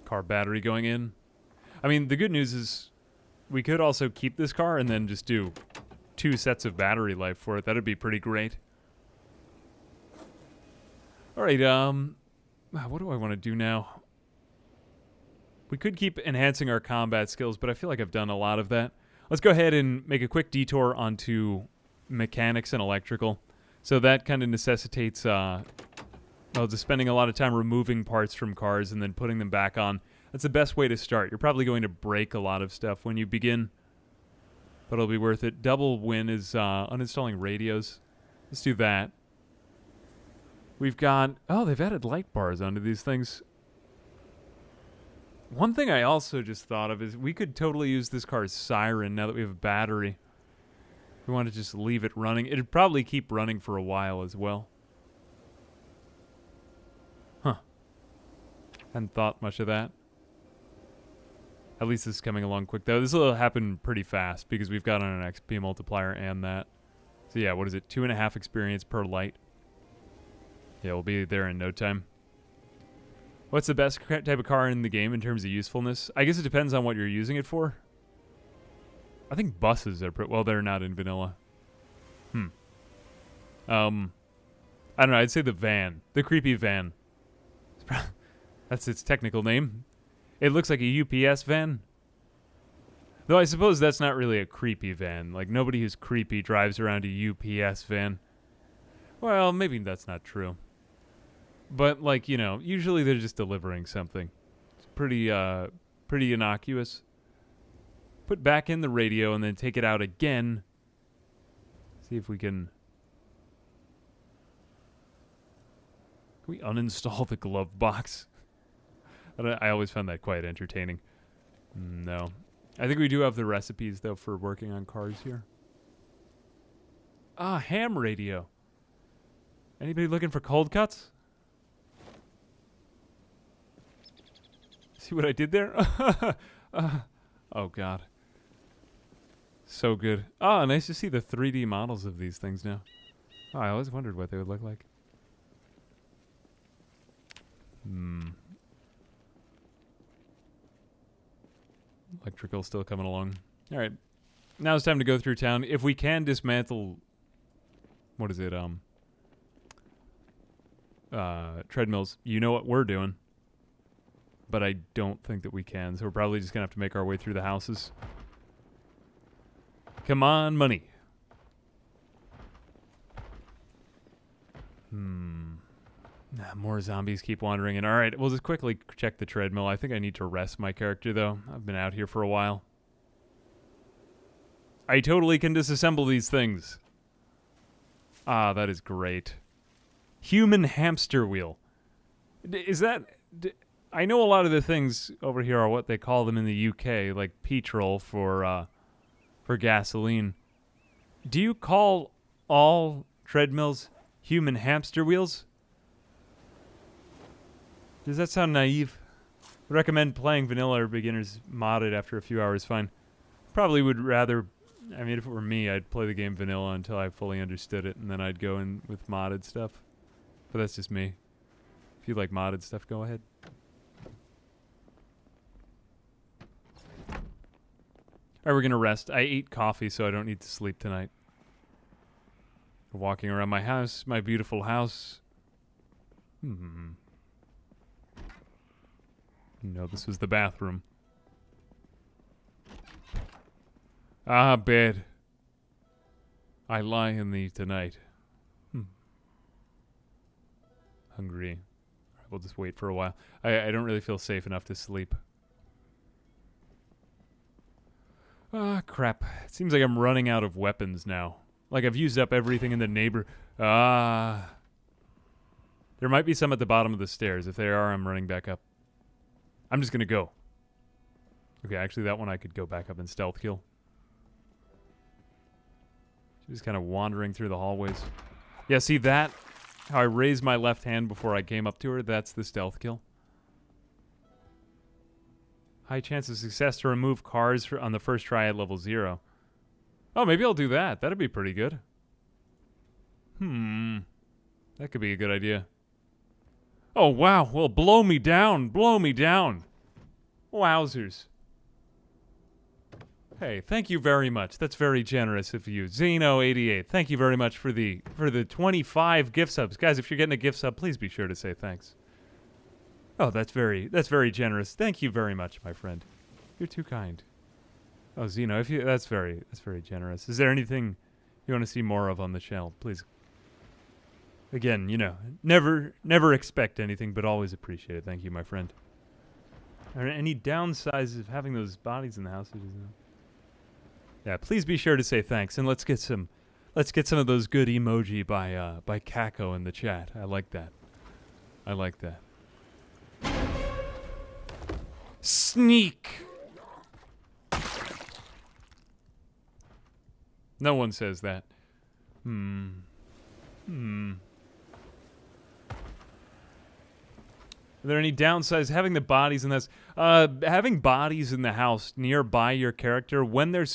Car battery going in. I mean, the good news is we could also keep this car and then just do 2 sets of battery life for it. That'd be pretty great. All right, what do I want to do now? We could keep enhancing our combat skills, but I feel like I've done a lot of that. Let's go ahead and make a quick detour onto mechanics and electrical. So that kind of necessitates just spending a lot of time removing parts from cars and then putting them back on. That's the best way to start. You're probably going to break a lot of stuff when you begin. but it'll be worth it. Double win is uninstalling radios. Let's do that. We've got... Oh, they've added light bars onto these things. One thing I also just thought of is we could totally use this car's siren now that we have a battery. We want to just leave it running. It'd probably keep running for a while as well. Huh. Hadn't thought much of that. At least this is coming along quick, though. This will happen pretty fast because we've got an XP multiplier and that. So yeah, what is it? 2.5 experience per light. Yeah, we'll be there in no time. What's the best type of car in the game in terms of usefulness? I guess it depends on what you're using it for. I think buses are well, they're not in vanilla. I don't know, I'd say the van. The creepy van. That's its technical name. It looks like a UPS van. Though I suppose that's not really a creepy van. Like, nobody who's creepy drives around a UPS van. Well, maybe that's not true. But, like, you know, usually they're just delivering something. It's pretty innocuous. Put back in the radio and then take it out again. See if we can... Can we uninstall the glove box? I always found that quite entertaining. No. I think we do have the recipes, though, for working on cars here. Ah, ham radio. Anybody looking for cold cuts? See what I did there? Oh, God. So good. Oh, nice to see the 3D models of these things now. Oh, I always wondered what they would look like. Electrical still coming along. All right. Now it's time to go through town. If we can dismantle... What is it? Treadmills. You know what we're doing. But I don't think that we can. So we're probably just going to have to make our way through the houses. Come on, money. More zombies keep wandering in. All right, we'll just quickly check the treadmill. I think I need to rest my character, though. I've been out here for a while. I totally can disassemble these things. Ah, that is great. Human hamster wheel. Is that... I know a lot of the things over here are what they call them in the UK, like petrol for gasoline. Do you call all treadmills human hamster wheels? Does that sound naive? I recommend playing vanilla or beginners modded after a few hours, fine. Probably would rather... I mean, if it were me, I'd play the game vanilla until I fully understood it, and then I'd go in with modded stuff. But that's just me. If you like modded stuff, go ahead. Alright, we're gonna rest. I ate coffee, so I don't need to sleep tonight. Walking around my house, my beautiful house. No, this was the bathroom. Ah, bed. I lie in thee tonight. Hungry. All right, we'll just wait for a while. I don't really feel safe enough to sleep. Ah, crap. It seems like I'm running out of weapons now. Like I've used up everything in the neighbor... Ah. There might be some at the bottom of the stairs. If there are, I'm running back up. I'm just gonna go. Okay, actually that one I could go back up and stealth kill. Just kind of wandering through the hallways. Yeah, see that? How I raised my left hand before I came up to her? That's the stealth kill. High chance of success to remove cars on the first try at level 0. Oh, maybe I'll do that. That'd be pretty good. That could be a good idea. Oh, wow. Well, blow me down. Blow me down. Wowzers. Hey, thank you very much. That's very generous of you. Zeno88, thank you very much for the 25 gift subs. Guys, if you're getting a gift sub, please be sure to say thanks. Oh, that's very generous. Thank you very much, my friend. You're too kind. Oh, Zeno, that's very generous. Is there anything you want to see more of on the channel? Please. Again, you know, never expect anything, but always appreciate it. Thank you, my friend. Are there any downsides of having those bodies in the house? Yeah, please be sure to say thanks, and let's get some of those good emoji by Kako in the chat. I like that. I like that. Sneak. No one says that. Are there any downsides having the bodies in this? Having bodies in the house nearby your character when they're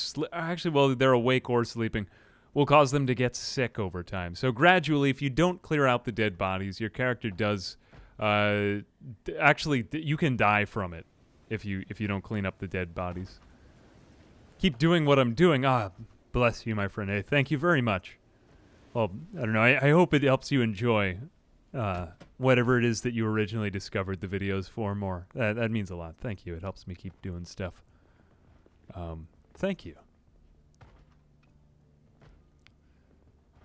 they're awake or sleeping will cause them to get sick over time. So gradually, if you don't clear out the dead bodies, your character does you can die from it if you don't clean up the dead bodies. Keep doing what I'm doing. Bless you, my friend. Hey, thank you very much. Well, I don't know. I hope it helps you enjoy whatever it is that you originally discovered the videos for more. That means a lot. Thank you. It helps me keep doing stuff. Thank you.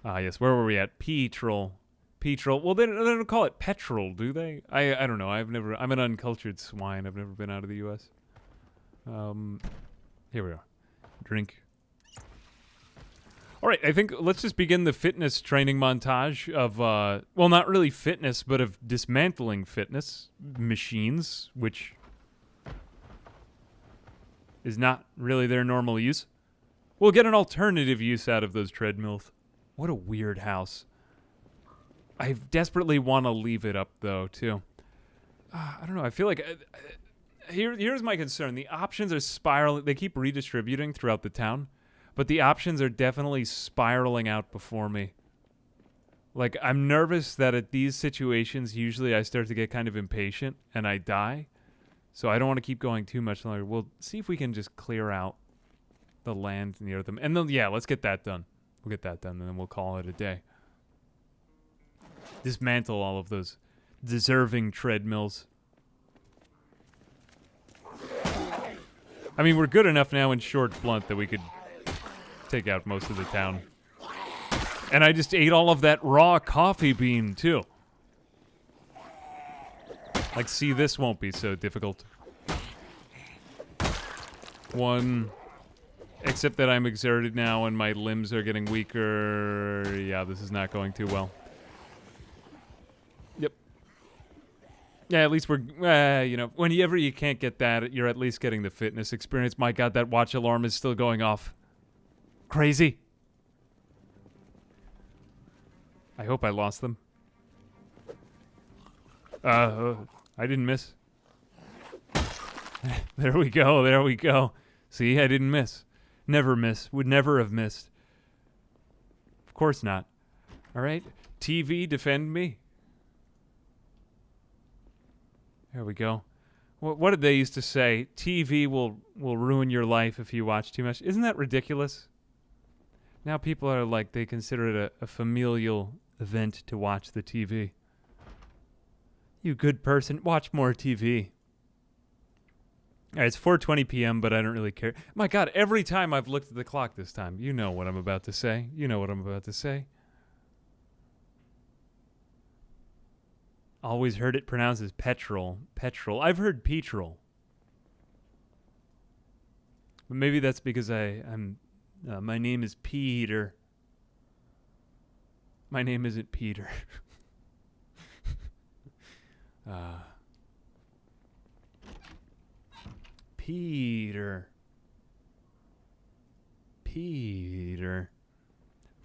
Yes, where were we at? Petrol. Well, they don't call it petrol, do they? I don't know. I'm an uncultured swine. I've never been out of the U.S. Here we are. Drink. All right, I think let's just begin the fitness training montage of, well, not really fitness, but of dismantling fitness machines, which is not really their normal use. We'll get an alternative use out of those treadmills. What a weird house. I desperately want to leave it up, though, too. I don't know. I feel like... here's my concern. The options are spiraling. They keep redistributing throughout the town. But the options are definitely spiraling out before me. Like, I'm nervous that at these situations, usually I start to get kind of impatient and I die. So I don't want to keep going too much longer. We'll see if we can just clear out the land near them. And then, yeah, let's get that done. We'll get that done, and then we'll call it a day. Dismantle all of those deserving treadmills. I mean, we're good enough now in Short Blunt that we could take out most of the town. And I just ate all of that raw coffee bean, too. Like, see, this won't be so difficult. One. Except that I'm exerted now and my limbs are getting weaker. Yeah, this is not going too well. Yep. Yeah, at least we're, you know, whenever you can't get that, you're at least getting the fitness experience. My God, that watch alarm is still going off. Crazy. I hope I lost them. I didn't miss. There we go, there we go. See, I didn't miss. Never miss. Would never have missed. Of course not. All right. TV, defend me. There we go. What did they used to say? TV will ruin your life if you watch too much. Isn't that ridiculous? Now people are like, they consider it a familial event to watch the TV. You good person, watch more TV. All right, it's 4:20 p.m., but I don't really care. My God, every time I've looked at the clock this time, you know what I'm about to say. You know what I'm about to say. Always heard it pronounced as petrol. Petrol. I've heard petrol. But maybe that's because I'm... my name is Peter. My name isn't Peter. Peter.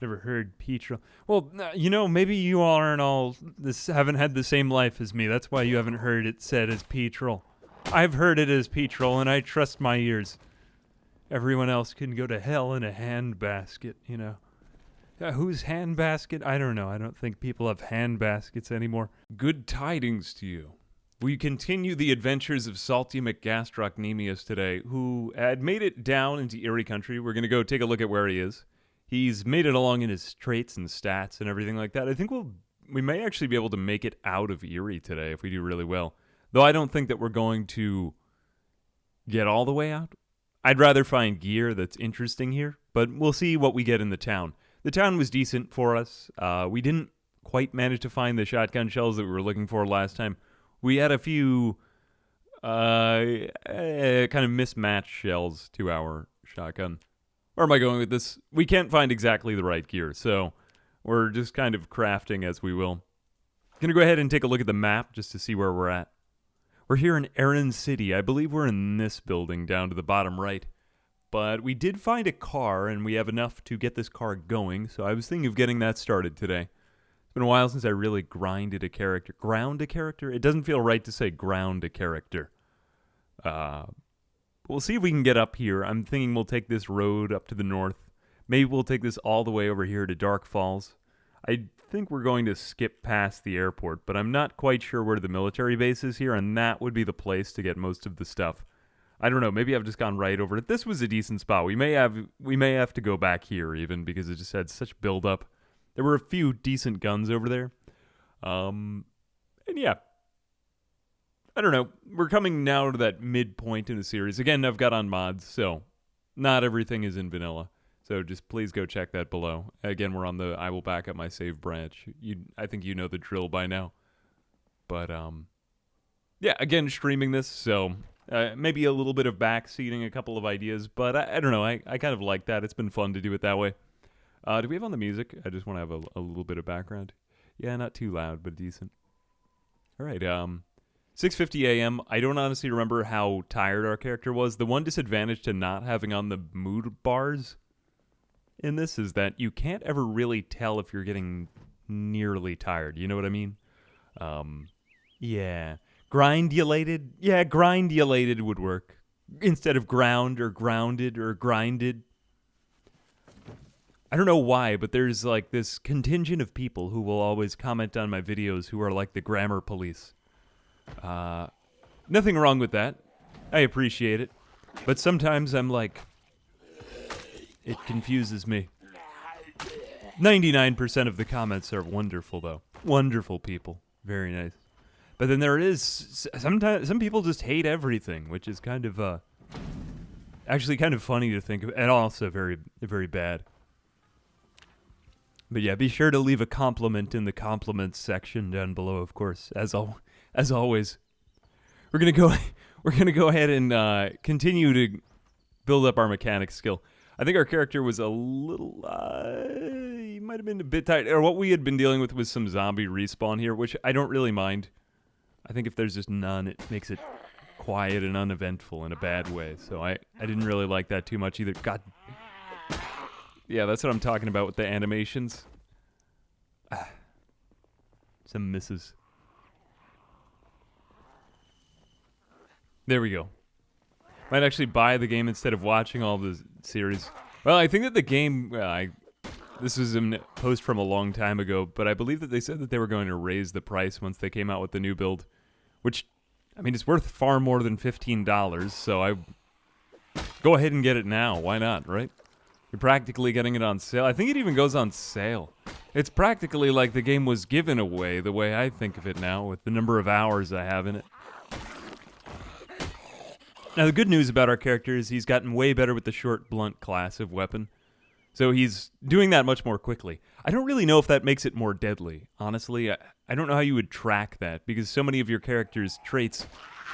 Never heard petrol. Well, you know, maybe you all haven't had the same life as me. That's why you haven't heard it said as petrol. I've heard it as petrol, and I trust my ears. Everyone else can go to hell in a handbasket, you know. Whose handbasket? I don't know. I don't think people have handbaskets anymore. Good tidings to you. We continue the adventures of Salty McGastroc today, who had made it down into Eerie country. We're going to go take a look at where he is. He's made it along in his traits and stats and everything like that. I think we may actually be able to make it out of Eerie today if we do really well. Though I don't think that we're going to get all the way out. I'd rather find gear that's interesting here, but we'll see what we get in the town. The town was decent for us. We didn't quite manage to find the shotgun shells that we were looking for last time. We had a few kind of mismatched shells to our shotgun. Where am I going with this? We can't find exactly the right gear, so we're just kind of crafting as we will. Gonna go ahead and take a look at the map just to see where we're at. We're here in Eerie City. I believe we're in this building down to the bottom right. But we did find a car, and we have enough to get this car going, so I was thinking of getting that started today. It's been a while since I really grinded a character. Ground a character? It doesn't feel right to say ground a character. We'll see if we can get up here. I'm thinking we'll take this road up to the north. Maybe we'll take this all the way over here to Dark Falls. I think we're going to skip past the airport, but I'm not quite sure where the military base is here, and that would be the place to get most of the stuff. I don't know. Maybe I've just gone right over it. This was a decent spot. We may have to go back here even because it just had such build up. There were a few decent guns over there. And yeah. I don't know. We're coming now to that midpoint in the series. Again, I've got on mods, so not everything is in vanilla. So just please go check that below. Again, we're on the I will back up my save branch. I think you know the drill by now. But yeah, again, streaming this, so maybe a little bit of backseating a couple of ideas, but I don't know. I kind of like that. It's been fun to do it that way. Do we have on the music? I just want to have a little bit of background. Yeah, not too loud, but decent. All right, 6:50 a.m. I don't honestly remember how tired our character was. The one disadvantage to not having on the mood bars in this is that you can't ever really tell if you're getting nearly tired. You know what I mean? Yeah. Grindulated? Yeah, grindulated would work. Instead of ground or grounded or grinded. I don't know why, but there's like this contingent of people who will always comment on my videos who are like the grammar police. Nothing wrong with that. I appreciate it. But sometimes I'm like, it confuses me. 99% of the comments are wonderful, though. Wonderful people. Very nice. But then there is, sometimes, some people just hate everything, which is kind of, actually kind of funny to think of, and also very, very bad. But yeah, be sure to leave a compliment in the compliments section down below, of course, as always. We're gonna go ahead and continue to build up our mechanic skill. I think our character was a little, he might have been a bit tight, or what we had been dealing with was some zombie respawn here, which I don't really mind. I think if there's just none, it makes it quiet and uneventful in a bad way. So I didn't really like that too much either. God. Yeah, that's what I'm talking about with the animations. Some misses. There we go. Might actually buy the game instead of watching all the series. Well, I think that the game, this was a post from a long time ago, but I believe that they said that they were going to raise the price once they came out with the new build, which, I mean, it's worth far more than $15, so I go ahead and get it now. Why not, right? You're practically getting it on sale. I think it even goes on sale. It's practically like the game was given away, the way I think of it now, with the number of hours I have in it. Now, the good news about our character is he's gotten way better with the short, blunt class of weapon. So he's doing that much more quickly. I don't really know if that makes it more deadly. Honestly, I don't know how you would track that, because so many of your character's traits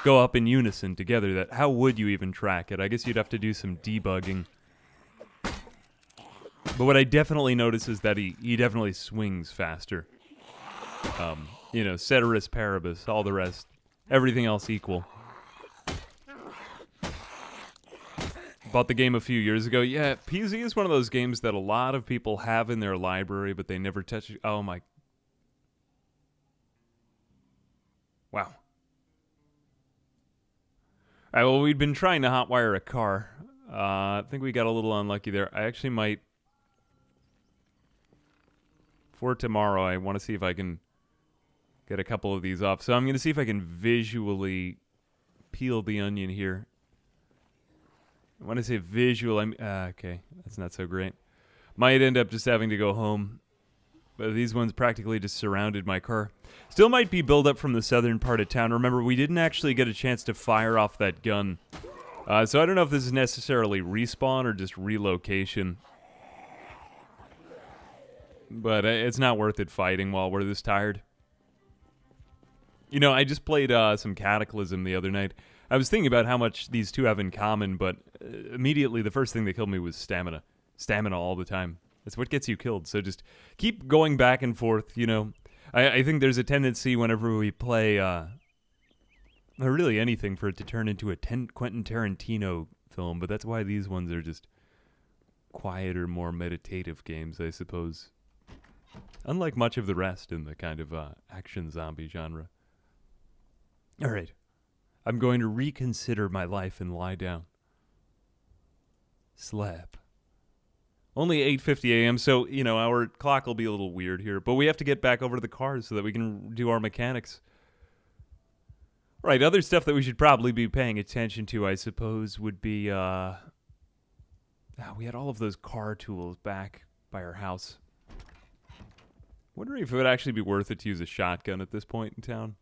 go up in unison together that how would you even track it? I guess you'd have to do some debugging. But what I definitely notice is that he definitely swings faster. You know, ceteris paribus, all the rest. Everything else equal. Bought the game a few years ago. Yeah, PZ is one of those games that a lot of people have in their library, but they never touch it. Oh my. Wow. All right, well, we'd been trying to hotwire a car. I think we got a little unlucky there. I actually might, for tomorrow, I want to see if I can get a couple of these off. So I'm going to see if I can visually peel the onion here. When I say visual, I'm... okay, that's not so great. Might end up just having to go home. But these ones practically just surrounded my car. Still might be build up from the southern part of town. Remember, we didn't actually get a chance to fire off that gun. So I don't know if this is necessarily respawn or just relocation. But it's not worth it fighting while we're this tired. You know, I just played some Cataclysm the other night. I was thinking about how much these two have in common, but immediately the first thing that killed me was stamina. Stamina all the time. That's what gets you killed. So just keep going back and forth, you know. I think there's a tendency whenever we play, or really anything, for it to turn into a Quentin Tarantino film, but that's why these ones are just quieter, more meditative games, I suppose. Unlike much of the rest in the kind of action zombie genre. All right. I'm going to reconsider my life and lie down. Slap. Only 8:50 a.m., so, you know, our clock will be a little weird here, but we have to get back over to the cars so that we can do our mechanics. All right, other stuff that we should probably be paying attention to, I suppose, would be, we had all of those car tools back by our house. Wondering if it would actually be worth it to use a shotgun at this point in town.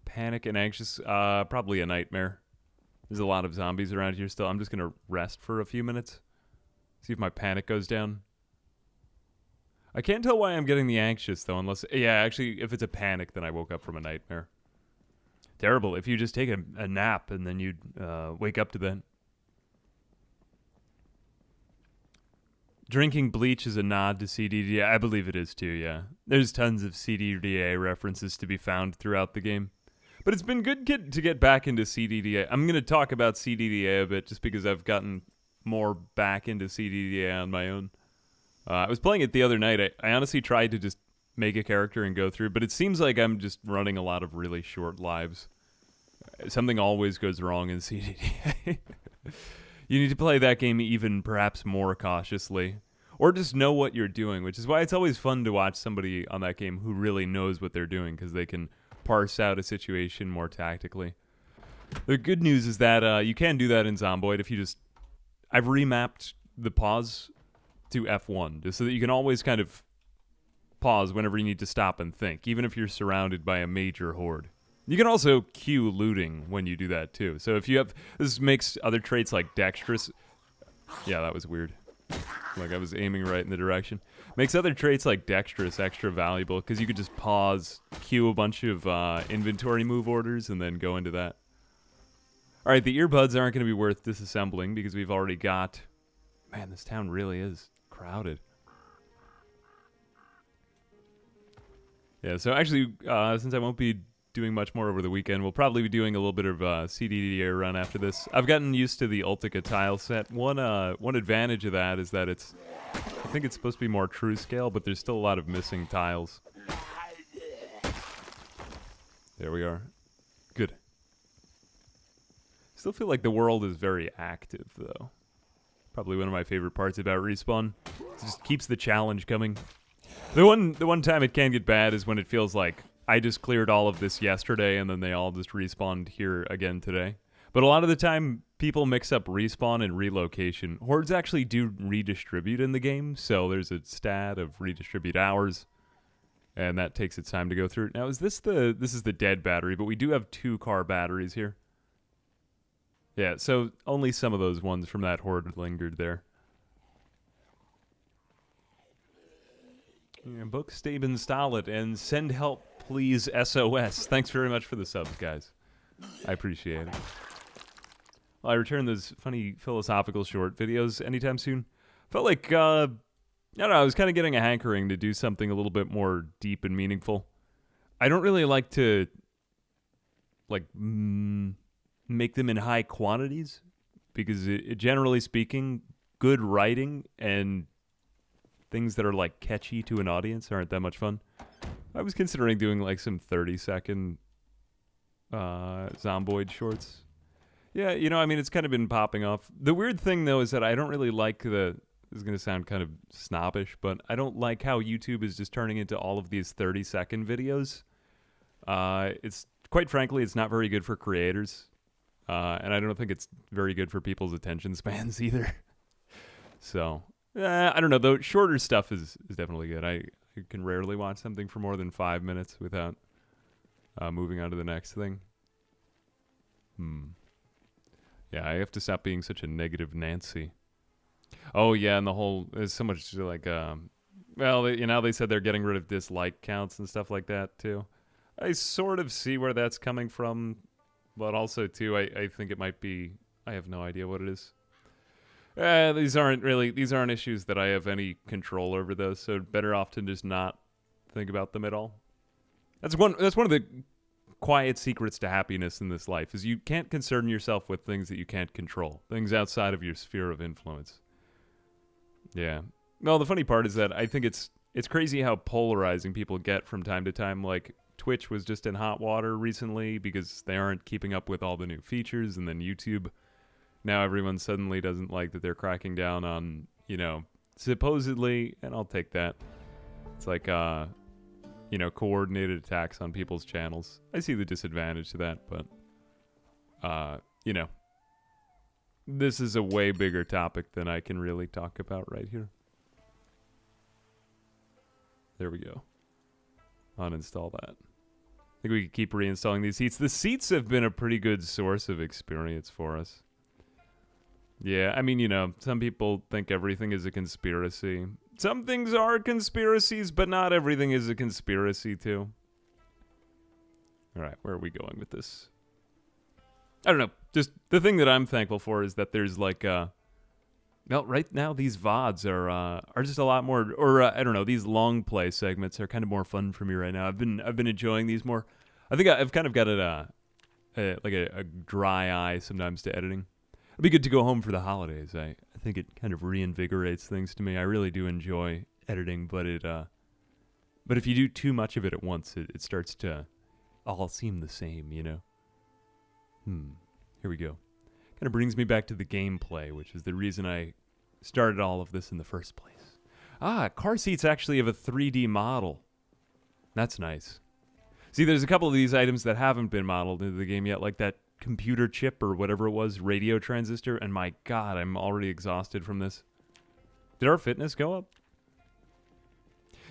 Panic and anxious, probably a nightmare. There's a lot of zombies around here still. I'm just going to rest for a few minutes. See if my panic goes down. I can't tell why I'm getting the anxious, though, unless... Yeah, actually, if it's a panic, then I woke up from a nightmare. Terrible. If you just take a nap and then you'd wake up to that. Drinking bleach is a nod to CDDA. I believe it is, too, yeah. There's tons of CDDA references to be found throughout the game. But it's been good to get back into CDDA. I'm going to talk about CDDA a bit just because I've gotten more back into CDDA on my own. I was playing it the other night. I honestly tried to just make a character and go through, but it seems like I'm just running a lot of really short lives. Something always goes wrong in CDDA. You need to play that game even perhaps more cautiously, or just know what you're doing, which is why it's always fun to watch somebody on that game who really knows what they're doing, because they can parse out a situation more tactically. The good news is that you can do that in Zomboid if you just... I've remapped the pause to F1, just so that you can always kind of pause whenever you need to stop and think, even if you're surrounded by a major horde. You can also cue looting when you do that, too. So if you have... This makes other traits like dexterous... Yeah, that was weird. Like I was aiming right in the direction. Makes other traits like dexterous extra valuable, because you could just pause, cue a bunch of inventory move orders, and then go into that. All right, the earbuds aren't going to be worth disassembling because we've already got... Man, this town really is crowded. Yeah, so actually, since I won't be doing much more over the weekend, we'll probably be doing a little bit of CDDA run after this. I've gotten used to the Ultica tile set. One advantage of that is that it's... I think it's supposed to be more true scale, but there's still a lot of missing tiles. There we are. Good. Still feel like the world is very active, though. Probably one of my favorite parts about Respawn. It just keeps the challenge coming. The one time it can get bad is when it feels like I just cleared all of this yesterday and then they all just respawned here again today. But a lot of the time, people mix up respawn and relocation. Hordes actually do redistribute in the game, so there's a stat of redistribute hours, and that takes its time to go through. Now, this is the dead battery, but we do have 2 car batteries here. Yeah, so only some of those ones from that horde lingered there. Yeah, book Staben Stalit and send help please SOS. Thanks very much for the subs, guys. I appreciate it. Will I return those funny philosophical short videos anytime soon? Felt like, I don't know, I was kind of getting a hankering to do something a little bit more deep and meaningful. I don't really like to, like, make them in high quantities, because generally speaking, good writing and things that are, like, catchy to an audience aren't that much fun. I was considering doing, like, some 30-second Zomboid shorts. Yeah, you know, I mean, it's kind of been popping off. The weird thing, though, is that I don't really like this is going to sound kind of snobbish, but I don't like how YouTube is just turning into all of these 30-second videos. It's, quite frankly, it's not very good for creators. And I don't think it's very good for people's attention spans either. So, I don't know, though. Shorter stuff is definitely good. I can rarely watch something for more than 5 minutes without moving on to the next thing. Yeah, I have to stop being such a negative Nancy. Oh, yeah, and there's so much, like, well, you know, they said they're getting rid of dislike counts and stuff like that, too. I sort of see where that's coming from, but also, too, I think it might be I have no idea what it is. These aren't issues that I have any control over, though, so better off to just not think about them at all. That's one of the quiet secrets to happiness in this life, is you can't concern yourself with things that you can't control, things outside of your sphere of influence. Yeah. Well, the funny part is that I think it's crazy how polarizing people get from time to time. Like, Twitch was just in hot water recently because they aren't keeping up with all the new features, and then YouTube, now everyone suddenly doesn't like that they're cracking down on, supposedly, and I'll take that. It's like, coordinated attacks on people's channels. I see the disadvantage to that, but, this is a way bigger topic than I can really talk about right here. There we go. Uninstall that. I think we could keep reinstalling these seats. The seats have been a pretty good source of experience for us. Yeah, I mean, some people think everything is a conspiracy. Some things are conspiracies, but not everything is a conspiracy, too. All right, where are we going with this? I don't know. Just the thing that I'm thankful for is that there's like, well, right now these VODs are just a lot more, or I don't know, these long play segments are kind of more fun for me right now. I've been enjoying these more. I think I've kind of got a dry eye sometimes to editing. It'd be good to go home for the holidays. I think it kind of reinvigorates things to me. I really do enjoy editing, but if you do too much of it at once, it starts to all seem the same, Here we go. Kind of brings me back to the gameplay, which is the reason I started all of this in the first place. Car seats actually have a 3D model. That's nice. See, there's a couple of these items that haven't been modeled into the game yet, like that computer chip or whatever it was, radio transistor, and my god, I'm already exhausted from this. Did our fitness go up?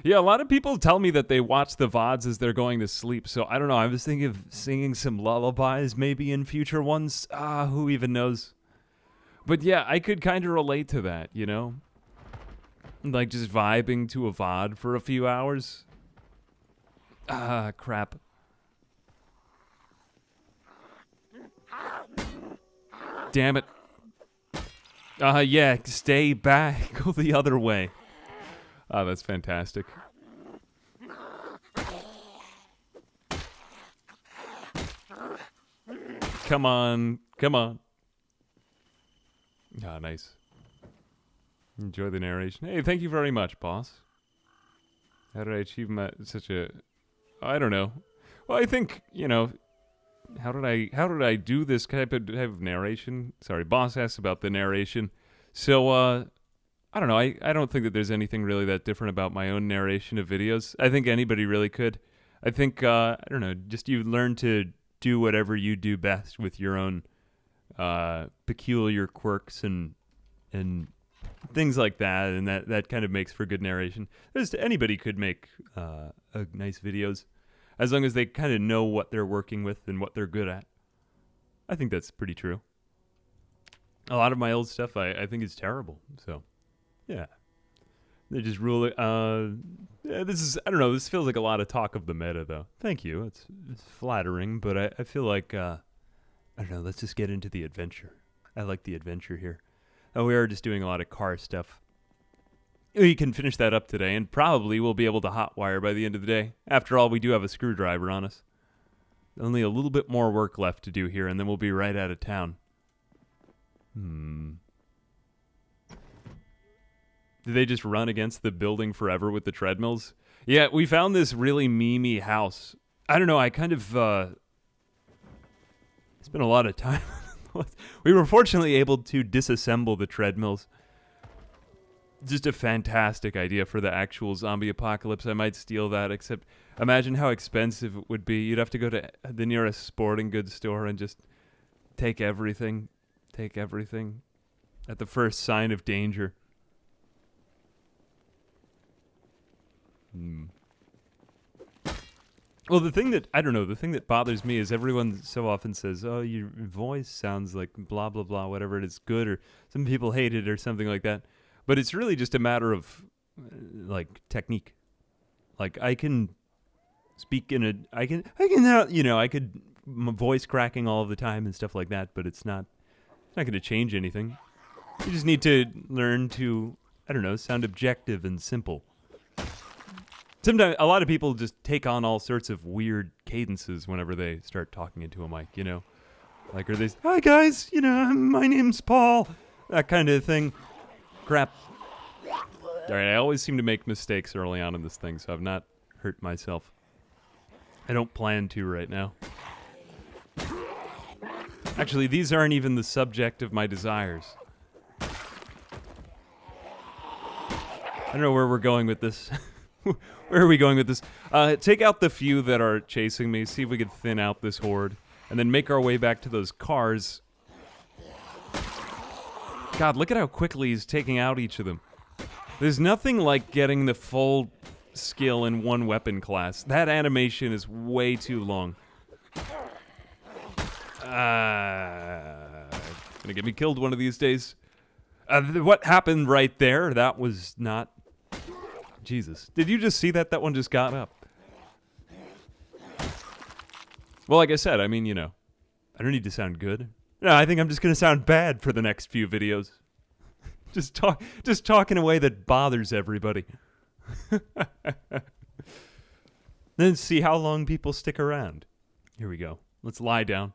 Yeah, a lot of people tell me that they watch the VODs as they're going to sleep, so I don't know, I was thinking of singing some lullabies maybe in future ones. Who even knows? But yeah, I could kind of relate to that, Like just vibing to a VOD for a few hours. Crap. Damn it. Yeah, stay back. Go the other way. Oh, that's fantastic. Come on. Come on. Nice. Enjoy the narration. Hey, thank you very much, boss. How did I achieve I don't know. Well, I think, how did I do this type of narration? Sorry, boss asked about the narration. So, I don't know. I don't think that there's anything really that different about my own narration of videos. I think anybody really could. I think, I don't know, just you learn to do whatever you do best with your own peculiar quirks and things like that, and that kind of makes for good narration. Anybody could make nice videos, as long as they kind of know what they're working with and what they're good at. I think that's pretty true. A lot of my old stuff I think is terrible, so yeah. They just rule it. This is, I don't know, this feels like a lot of talk of the meta, though. Thank you. It's flattering, but I feel like, I don't know, let's just get into the adventure. I like the adventure here. Oh, we are just doing a lot of car stuff. We can finish that up today, and probably we'll be able to hotwire by the end of the day. After all, we do have a screwdriver on us. Only a little bit more work left to do here, and then we'll be right out of town. Did they just run against the building forever with the treadmills? Yeah, we found this really memey house. I don't know, I kind of, spent a lot of time. We were fortunately able to disassemble the treadmills. Just a fantastic idea for the actual zombie apocalypse. I might steal that, except imagine how expensive it would be. You'd have to go to the nearest sporting goods store and just take everything. Take everything at the first sign of danger. Well, the thing that bothers me is everyone so often says, oh, your voice sounds like blah, blah, blah, whatever it is, good, or some people hate it or something like that. But it's really just a matter of, technique. Like, I can speak I could, my voice cracking all of the time and stuff like that, but it's not not going to change anything. You just need to learn to, I don't know, sound objective and simple. Sometimes a lot of people just take on all sorts of weird cadences whenever they start talking into a mic, you know? Like, are they, hi guys, you know, my name's Paul. That kind of thing. Crap. Alright, I always seem to make mistakes early on in this thing, so I've not hurt myself. I don't plan to right now. Actually, these aren't even the subject of my desires. I don't know where we're going with this. Where are we going with this? Take out the few that are chasing me, see if we can thin out this horde, and then make our way back to those cars. God, look at how quickly he's taking out each of them. There's nothing like getting the full skill in one weapon class. That animation is way too long. Gonna get me killed one of these days. What happened right there? That was not... Jesus. Did you just see that? That one just got up. Well, like I said, I mean, you know, I don't need to sound good. No, I think I'm just gonna sound bad for the next few videos. Just talk in a way that bothers everybody. Then see how long people stick around. Here we go. Let's lie down.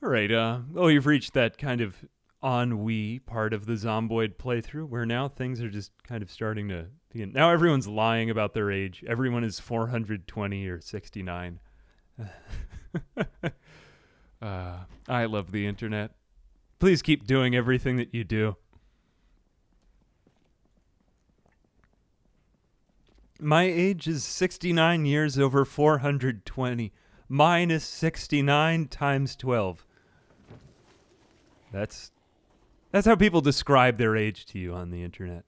All right, oh, you've reached that kind of ennui part of the Zomboid playthrough where now things are just kind of starting to begin. Now everyone's lying about their age. Everyone is 420 or 69. I love the internet. Please keep doing everything that you do. My age is 69 years over 420. Minus 69 times 12. That's how people describe their age to you on the internet.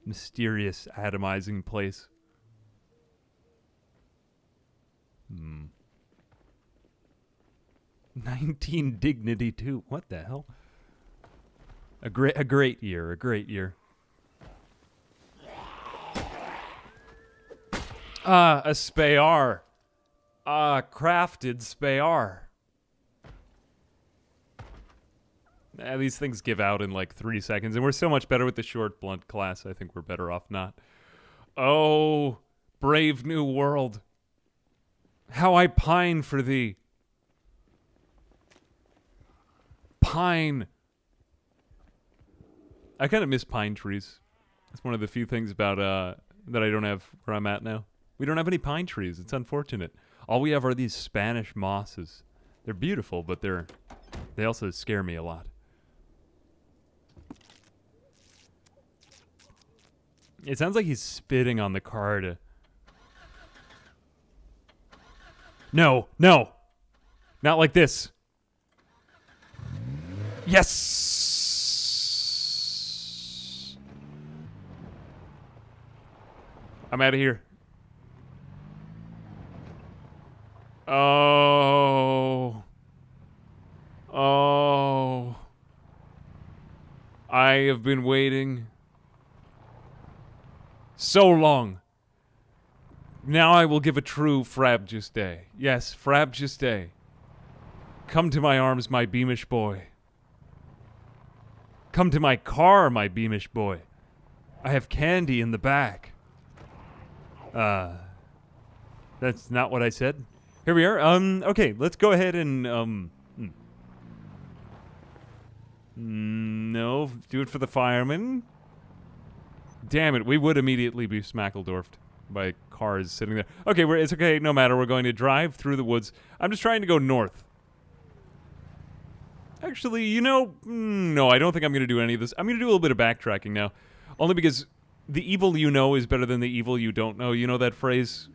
Mysterious, atomizing place. 19 dignity too. What the hell? A great year. A spayar. Crafted spayar. These things give out in like 3 seconds, and we're so much better with the short blunt class, I think we're better off not. Oh, brave new world. How I pine for thee. Pine. I kind of miss pine trees. It's one of the few things about that I don't have where I'm at now. We don't have any pine trees. It's unfortunate. All we have are these Spanish mosses. They're beautiful, but they also scare me a lot. It sounds like he's spitting on the car to... No. Not like this. Yes! I'm out of here. Oh. I have been waiting so long. Now I will give a true Frabjous Day. Yes, Frabjous Day. Come to my arms, my beamish boy. Come to my car, my beamish boy. I have candy in the back. That's not what I said. Here we are. Okay, let's go ahead and, no, do it for the fireman. Damn it, we would immediately be smackledorfed by cars sitting there. Okay, it's okay, no matter. We're going to drive through the woods. I'm just trying to go north. Actually, you know, no, I don't think I'm going to do any of this. I'm going to do a little bit of backtracking now. Only because the evil you know is better than the evil you don't know. You know that phrase?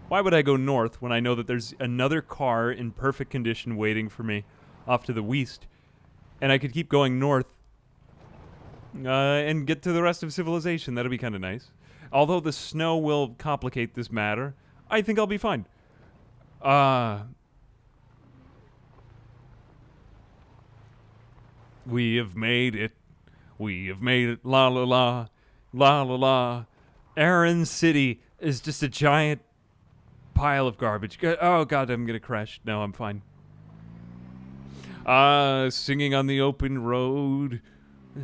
Why would I go north when I know that there's another car in perfect condition waiting for me off to the west? And I could keep going north and get to the rest of civilization. That'd be kind of nice. Although the snow will complicate this matter, I think I'll be fine. We have made it. We have made it. La la la. La la la. Aaron City is just a giant pile of garbage. Oh god, I'm gonna crash. No, I'm fine. Singing on the open road.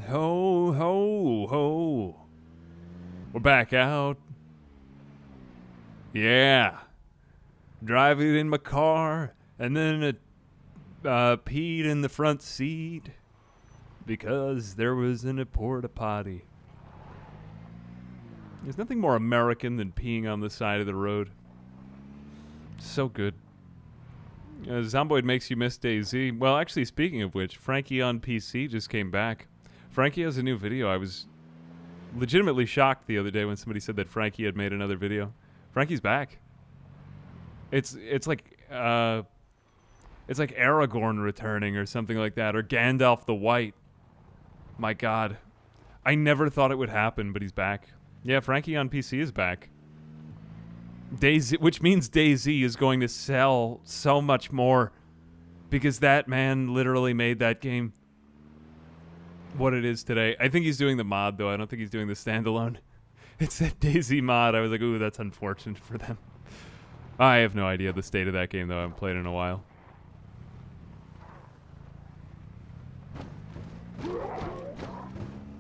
Ho, ho, ho. We're back out. Yeah. Driving in my car, and then it peed in the front seat because there was a porta potty. There's nothing more American than peeing on the side of the road. So good. Zomboid makes you miss DayZ. Well, actually, speaking of which, Frankie on PC just came back. Frankie has a new video. I was legitimately shocked the other day when somebody said that Frankie had made another video. Frankie's back. It's like Aragorn returning or something like that, or Gandalf the White. My God, I never thought it would happen, but he's back. Yeah, Frankie on PC is back. DayZ, which means DayZ is going to sell so much more because that man literally made that game what it is today. I think he's doing the mod, though. I don't think he's doing the standalone. It's that DayZ mod. I was like, ooh, that's unfortunate for them. I have no idea the state of that game, though. I haven't played it in a while.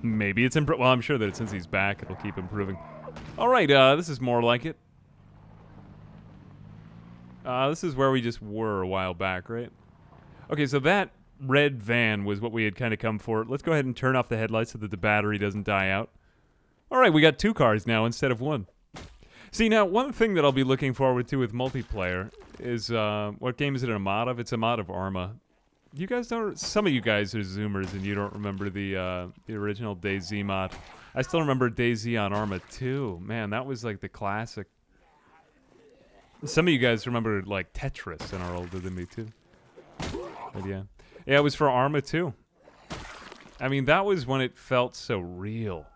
Maybe it's well, I'm sure that since he's back, it'll keep improving. All right, this is more like it. This is where we just were a while back, right? Okay, so that red van was what we had kind of come for. Let's go ahead and turn off the headlights so that the battery doesn't die out. All right, we got 2 cars now instead of 1. See, now, one thing that I'll be looking forward to with multiplayer is, what game is it a mod of? It's a mod of Arma. You guys don't, some of you guys are Zoomers and you don't remember the original DayZ mod. I still remember DayZ on Arma 2. Man, that was like the classic. Some of you guys remember like Tetris and are older than me too. But yeah. Yeah, it was for Arma 2. I mean, that was when it felt so real.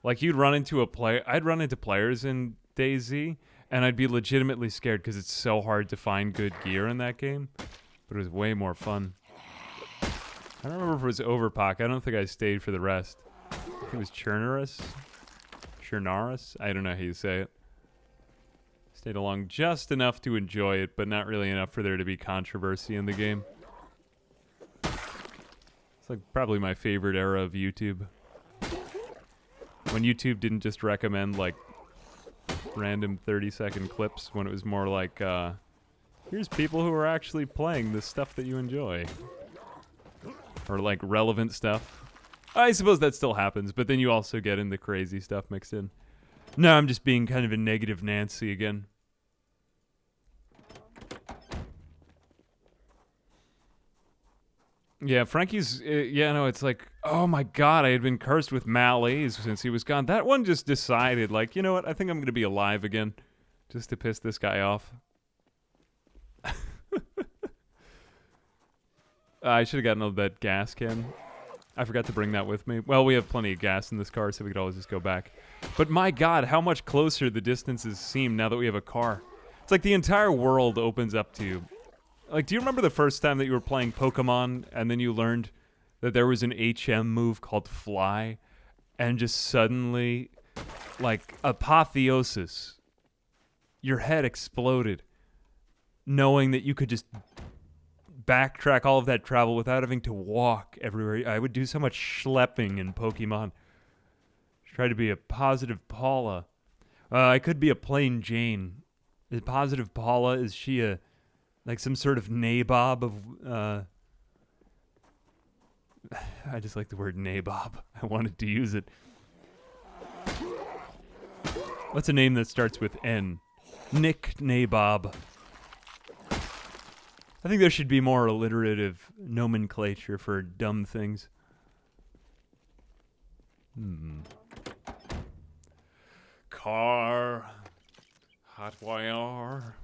Like you'd run into I'd run into players in DayZ and I'd be legitimately scared because it's so hard to find good gear in that game. But it was way more fun. I don't remember if it was Overpock. I don't think I stayed for the rest. I think it was Chernaris? I don't know how you say it. Stayed along just enough to enjoy it, but not really enough for there to be controversy in the game. It's like probably my favorite era of YouTube. When YouTube didn't just recommend like random 30-second clips, when it was more like, here's people who are actually playing the stuff that you enjoy. Or like relevant stuff. I suppose that still happens, but then you also get in the crazy stuff mixed in. No, I'm just being kind of a negative Nancy again. Yeah, Frankie's, yeah, no, it's like, oh my God, I had been cursed with malaise since he was gone. That one just decided, like, you know what, I think I'm going to be alive again. Just to piss this guy off. I should have gotten that gas can. I forgot to bring that with me. Well, we have plenty of gas in this car, so we could always just go back. But my God, how much closer the distances seem now that we have a car. It's like the entire world opens up to you. Like, do you remember the first time that you were playing Pokemon and then you learned that there was an HM move called Fly? And just suddenly, like, apotheosis. Your head exploded. Knowing that you could just backtrack all of that travel without having to walk everywhere. I would do so much schlepping in Pokemon. Try to be a positive Paula. I could be a plain Jane. Is positive Paula, is she a, like some sort of nabob of, I just like the word nabob. I wanted to use it. What's a name that starts with N? Nick Nabob. I think there should be more alliterative nomenclature for dumb things. Car. Hot wire.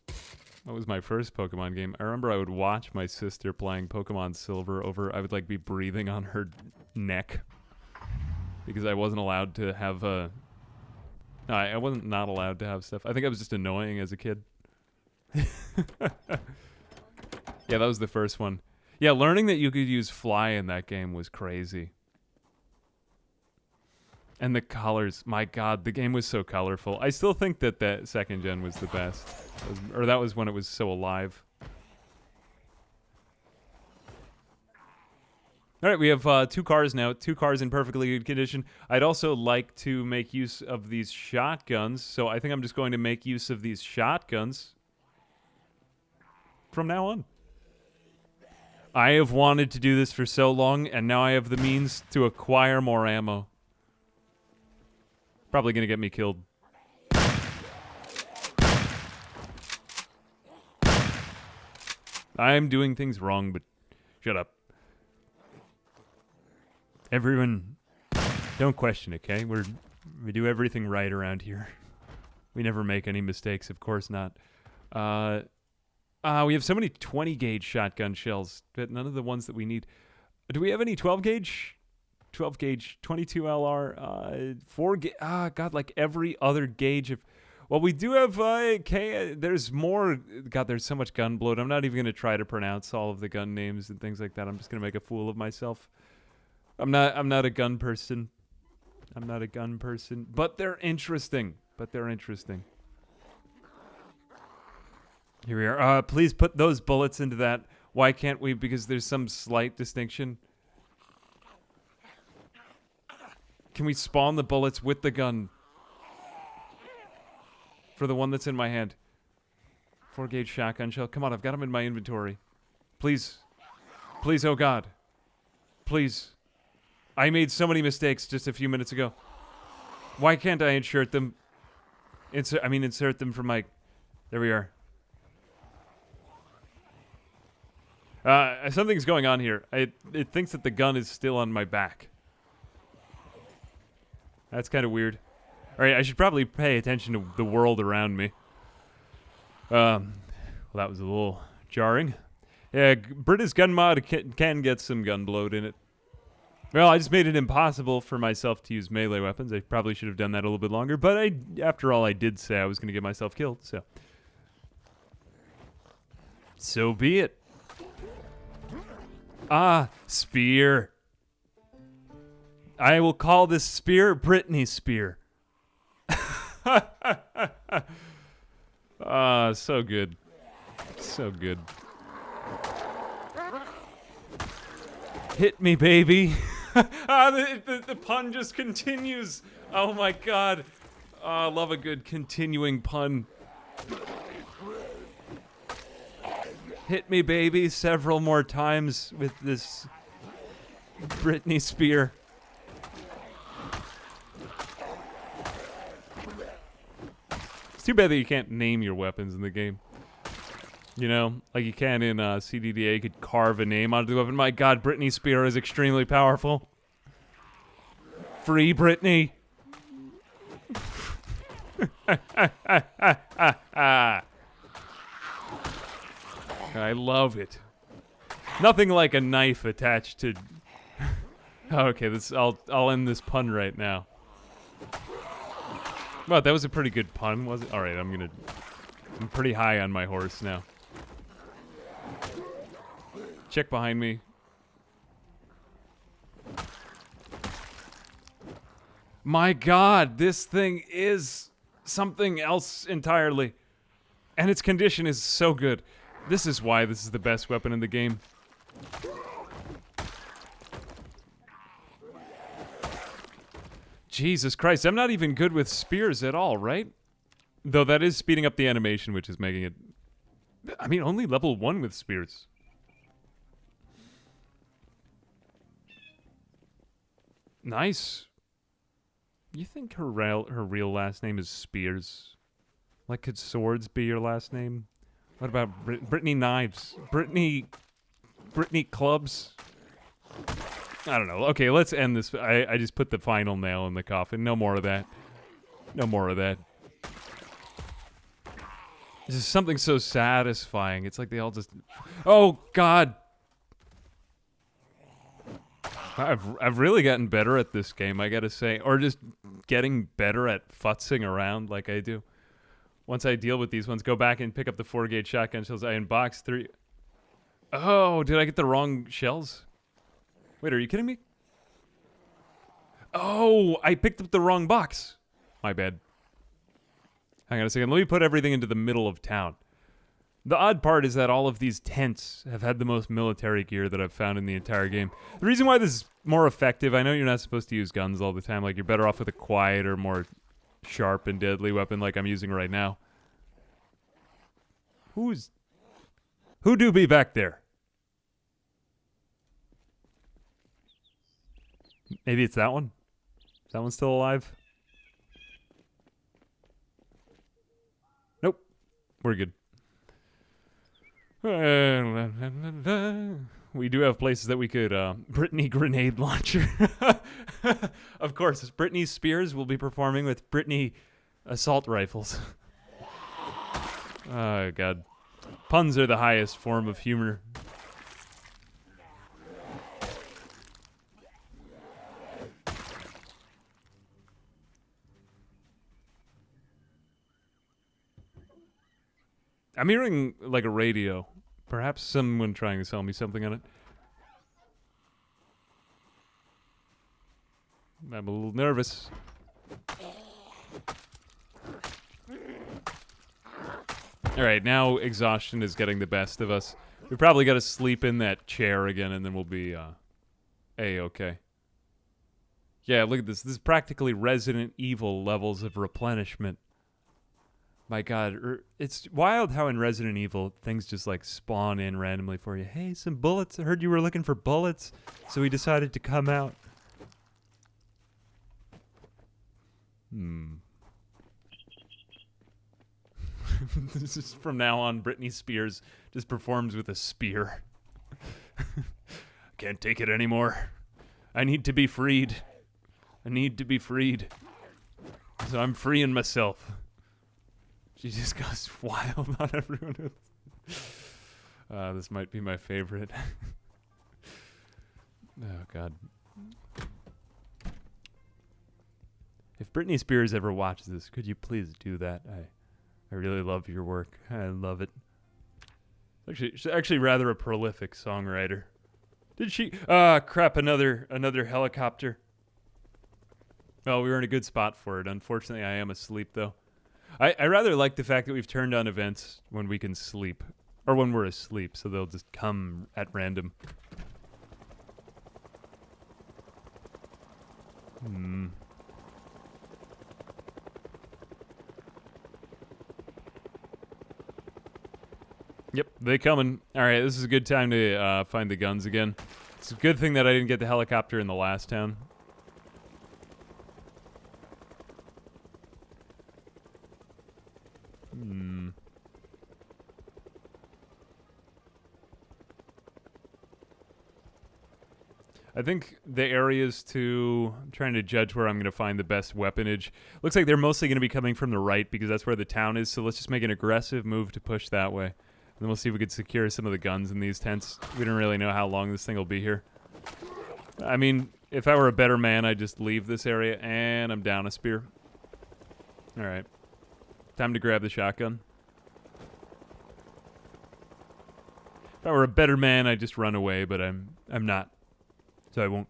That was my first Pokemon game. I remember I would watch my sister playing Pokemon Silver over. I would like be breathing on her neck because I wasn't allowed to have no, I wasn't not allowed to have stuff. I think I was just annoying as a kid. Yeah, that was the first one. Yeah, learning that you could use Fly in that game was crazy. And the colors, my God, the game was so colorful. I still think that that second gen was the best. Or that was when it was so alive. All right, we have 2 cars now. 2 cars in perfectly good condition. I'd also like to make use of these shotguns, so I think I'm just going to make use of these shotguns from now on. I have wanted to do this for so long, and now I have the means to acquire more ammo. Probably gonna get me killed. I'm doing things wrong, but shut up. Everyone, don't question it, okay? We do everything right around here. We never make any mistakes, of course not. We have so many 20 gauge shotgun shells, but none of the ones that we need. Do we have any 12 gauge? 12 gauge, 22 LR, 4 gauge. God, like every other gauge of. Well, we do have there's more. God, there's so much gun bloat. I'm not even gonna try to pronounce all of the gun names and things like that. I'm just gonna make a fool of myself. I'm not a gun person. I'm not a gun person. But they're interesting. Here we are. Please put those bullets into that. Why can't we? Because there's some slight distinction. Can we spawn the bullets with the gun? For the one that's in my hand. 4 gauge shotgun shell. Come on, I've got them in my inventory. Please. Please, oh God. Please. I made so many mistakes just a few minutes ago. Why can't I insert them? Insert them from my... There we are. Something's going on here. It thinks that the gun is still on my back. That's kind of weird. Alright, I should probably pay attention to the world around me. Well, that was a little jarring. Yeah, Brita's gun mod can get some gun bloat in it. Well, I just made it impossible for myself to use melee weapons. I probably should have done that a little bit longer, but after all, I did say I was going to get myself killed, so. So be it. Spear. I will call this spear Brittany Spear. So good. So good. Hit me, baby. The pun just continues. Oh my God. I love a good continuing pun. Hit me, baby, several more times with this Britney Spear. It's too bad that you can't name your weapons in the game. You know, like you can in CDDA, you could carve a name onto the weapon. My God, Britney Spear is extremely powerful. Free Britney. I love it. Nothing like a knife attached to... Okay, I'll end this pun right now. Well, that was a pretty good pun, was it? Alright, I'm pretty high on my horse now. Check behind me. My God, this thing is something else entirely. And its condition is so good. This is why this is the best weapon in the game. Jesus Christ, I'm not even good with spears at all, right? Though that is speeding up the animation, which is making it... I mean, only level 1 with spears. Nice. You think her real last name is Spears? Like, could Swords be your last name? What about Brittany Knives? Brittany Clubs? I don't know. Okay, let's end this. I just put the final nail in the coffin. No more of that. No more of that. This is something so satisfying. It's like they all just... Oh, God! I've really gotten better at this game, I gotta say. Or just getting better at futzing around like I do. Once I deal with these ones, go back and pick up the 4-gauge shotgun shells. I unboxed 3... Oh, did I get the wrong shells? Wait, are you kidding me? Oh, I picked up the wrong box. My bad. Hang on a second. Let me put everything into the middle of town. The odd part is that all of these tents have had the most military gear that I've found in the entire game. The reason why this is more effective, I know you're not supposed to use guns all the time. Like, you're better off with a quiet or more sharp and deadly weapon like I'm using right now. Who do be back there? Maybe it's that one? Is that one still alive? Nope. We're good. We do have places that we could, Brittany grenade launcher. Of course, Brittany Spears will be performing with Brittany assault rifles. Oh, God. Puns are the highest form of humor. I'm hearing, like, a radio. Perhaps someone trying to sell me something on it. I'm a little nervous. Alright, now exhaustion is getting the best of us. We probably got to sleep in that chair again, and then we'll be, A-okay. Yeah, look at this. This is practically Resident Evil levels of replenishment. My God, it's wild how in Resident Evil, things just, like, spawn in randomly for you. Hey, some bullets. I heard you were looking for bullets, so we decided to come out. This is from now on, Britney Spears just performs with a spear. Can't take it anymore. I need to be freed. I need to be freed. So I'm freeing myself. She just goes wild on everyone. This might be my favorite. Oh, God. If Britney Spears ever watches this, could you please do that? I really love your work. I love it. She's actually rather a prolific songwriter. Did she? Crap, another helicopter. Well, we were in a good spot for it. Unfortunately, I am asleep, though. I rather like the fact that we've turned on events when we can sleep. Or when we're asleep, so they'll just come at random. Yep, they coming. Alright, this is a good time to find the guns again. It's a good thing that I didn't get the helicopter in the last town. I think the areas I'm trying to judge where I'm going to find the best weaponage. Looks like they're mostly going to be coming from the right because that's where the town is, so let's just make an aggressive move to push that way. And then we'll see if we can secure some of the guns in these tents. We don't really know how long this thing will be here. I mean, if I were a better man, I'd just leave this area, and I'm down a spear. Alright. Time to grab the shotgun. If I were a better man, I'd just run away, but I'm not. So I won't.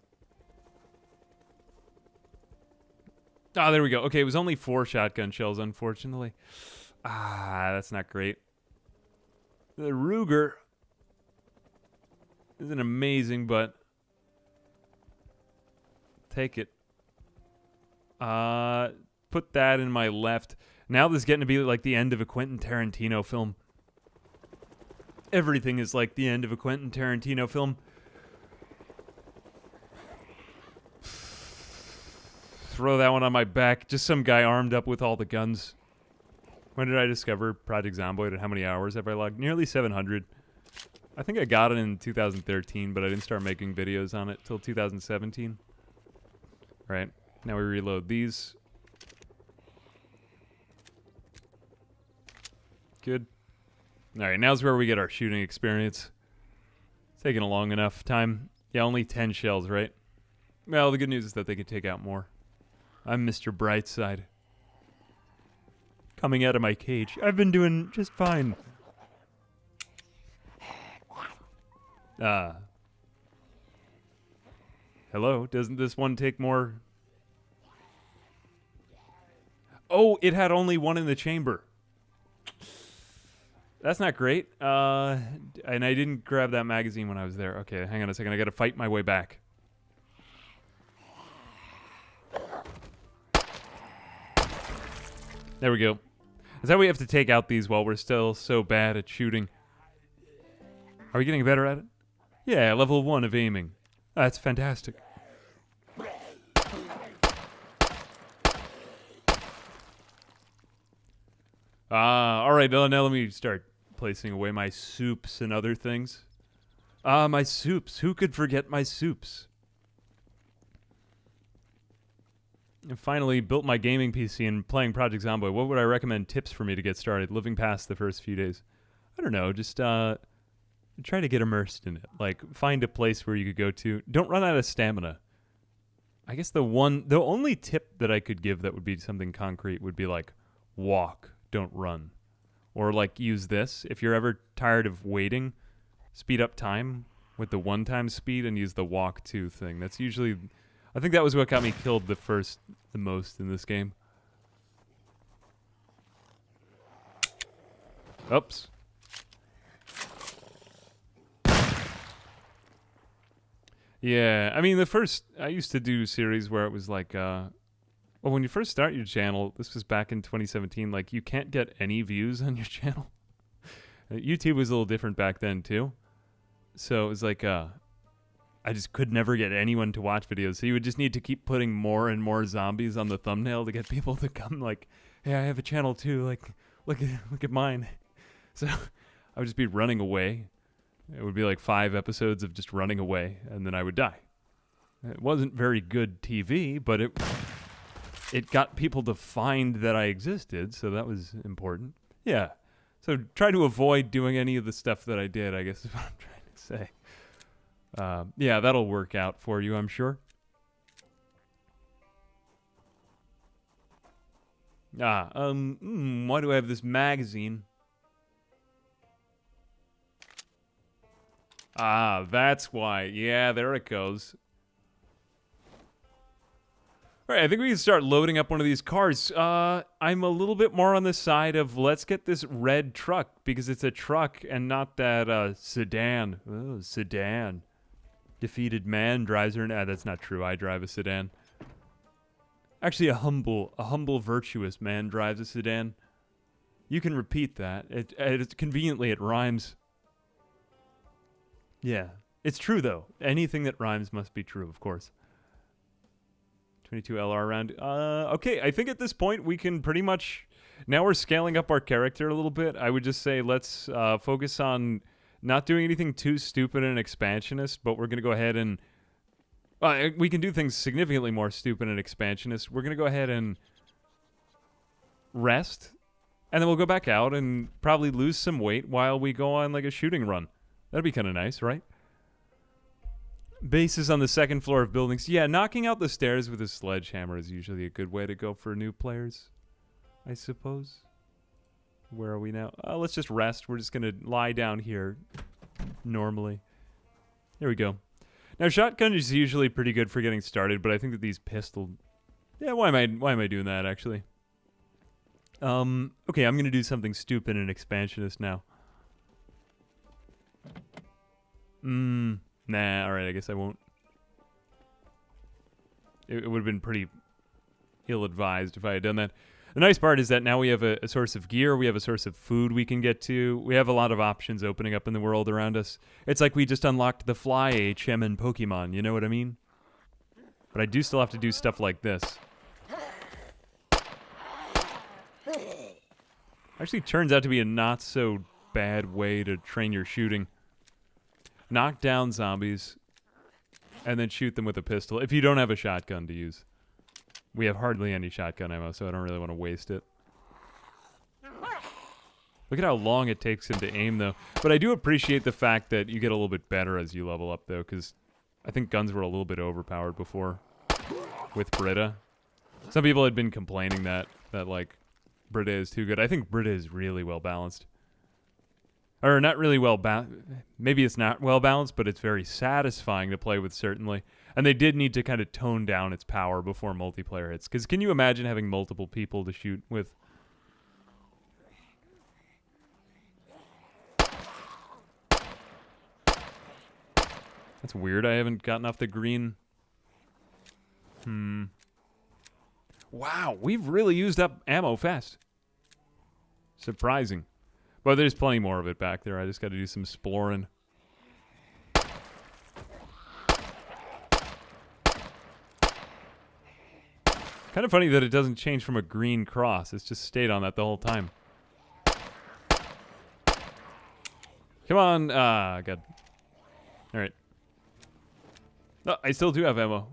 Ah, there we go. Okay, it was only 4 shotgun shells, unfortunately. Ah, that's not great. The Ruger isn't amazing, but take it. Put that in my left. Now this is getting to be like the end of a Quentin Tarantino film. Everything is like the end of a Quentin Tarantino film. Throw that one on my back. Just some guy armed up with all the guns. When did I discover Project Zomboid and how many hours have I logged? Nearly 700. I think I got it in 2013, but I didn't start making videos on it till 2017. Right. Now we reload these. Good. Alright, now's where we get our shooting experience. It's taking a long enough time. Yeah, only 10 shells, right? Well, the good news is that they can take out more. I'm Mr. Brightside. Coming out of my cage. I've been doing just fine. Hello? Doesn't this one take more? Oh, it had only one in the chamber. That's not great. And I didn't grab that magazine when I was there. Okay, hang on a second. I got to fight my way back. There we go. Is that we have to take out these while we're still so bad at shooting? Are we getting better at it? Yeah, level 1 of aiming. That's fantastic. All right, now let me start placing away my soups and other things. My soups. Who could forget my soups? I finally built my gaming PC and playing Project Zomboid. What would I recommend tips for me to get started, living past the first few days? I don't know, just try to get immersed in it. Like, find a place where you could go to. Don't run out of stamina. I guess the only tip that I could give that would be something concrete would be like, walk, don't run. Or like, use this. If you're ever tired of waiting, speed up time with the one-time speed and use the walk to thing. That's usually... I think that was what got me killed the most in this game. Oops. Yeah, I mean, I used to do series where it was like, well, when you first start your channel, this was back in 2017, like, you can't get any views on your channel. YouTube was a little different back then, too. So it was like, I just could never get anyone to watch videos. So you would just need to keep putting more and more zombies on the thumbnail to get people to come like, hey, I have a channel too. Like, look at mine. So I would just be running away. It would be like 5 episodes of just running away, and then I would die. It wasn't very good TV, but it got people to find that I existed, so that was important. Yeah. So try to avoid doing any of the stuff that I did, I guess is what I'm trying to say. Yeah, that'll work out for you, I'm sure. Why do I have this magazine? That's why. Yeah, there it goes. All right, I think we can start loading up one of these cars. I'm a little bit more on the side of let's get this red truck because it's a truck and not that sedan. Oh, sedan. Defeated man drives her. Nah, that's not true. I drive a sedan. Actually, a humble, virtuous man drives a sedan. You can repeat that. Conveniently, it rhymes. Yeah. It's true, though. Anything that rhymes must be true, of course. 22 LR round. Okay, I think at this point we can pretty much... Now we're scaling up our character a little bit. I would just say let's focus on... Not doing anything too stupid and expansionist, but we're going to go ahead and... we can do things significantly more stupid and expansionist. We're going to go ahead and rest, and then we'll go back out and probably lose some weight while we go on like a shooting run. That'd be kind of nice, right? Bases on the second floor of buildings. Yeah, knocking out the stairs with a sledgehammer is usually a good way to go for new players, I suppose. Where are we now? Let's just rest. We're just going to lie down here normally. There we go. Now, shotgun is usually pretty good for getting started, but I think that these pistol... Yeah, why am I doing that, actually? Okay, I'm going to do something stupid and expansionist now. Nah, alright, I guess I won't. It would have been pretty ill-advised if I had done that. The nice part is that now we have a source of gear, we have a source of food we can get to, we have a lot of options opening up in the world around us. It's like we just unlocked the Fly HM in Pokemon, you know what I mean? But I do still have to do stuff like this. Actually turns out to be a not so bad way to train your shooting. Knock down zombies, and then shoot them with a pistol, if you don't have a shotgun to use. We have hardly any shotgun ammo, so I don't really want to waste it. Look at how long it takes him to aim, though. But I do appreciate the fact that you get a little bit better as you level up, though, because I think guns were a little bit overpowered before with Brita. Some people had been complaining that like, Brita is too good. I think Brita is really well balanced. Or not really well balanced. Maybe it's not well balanced, but it's very satisfying to play with, certainly. And they did need to kind of tone down its power before multiplayer hits. Because can you imagine having multiple people to shoot with? That's weird. I haven't gotten off the green. Wow, we've really used up ammo fast. Surprising. But there's plenty more of it back there. I just got to do some exploring. Kind of funny that it doesn't change from a green cross. It's just stayed on that the whole time. Come on. Ah, God. All right. No, I still do have ammo.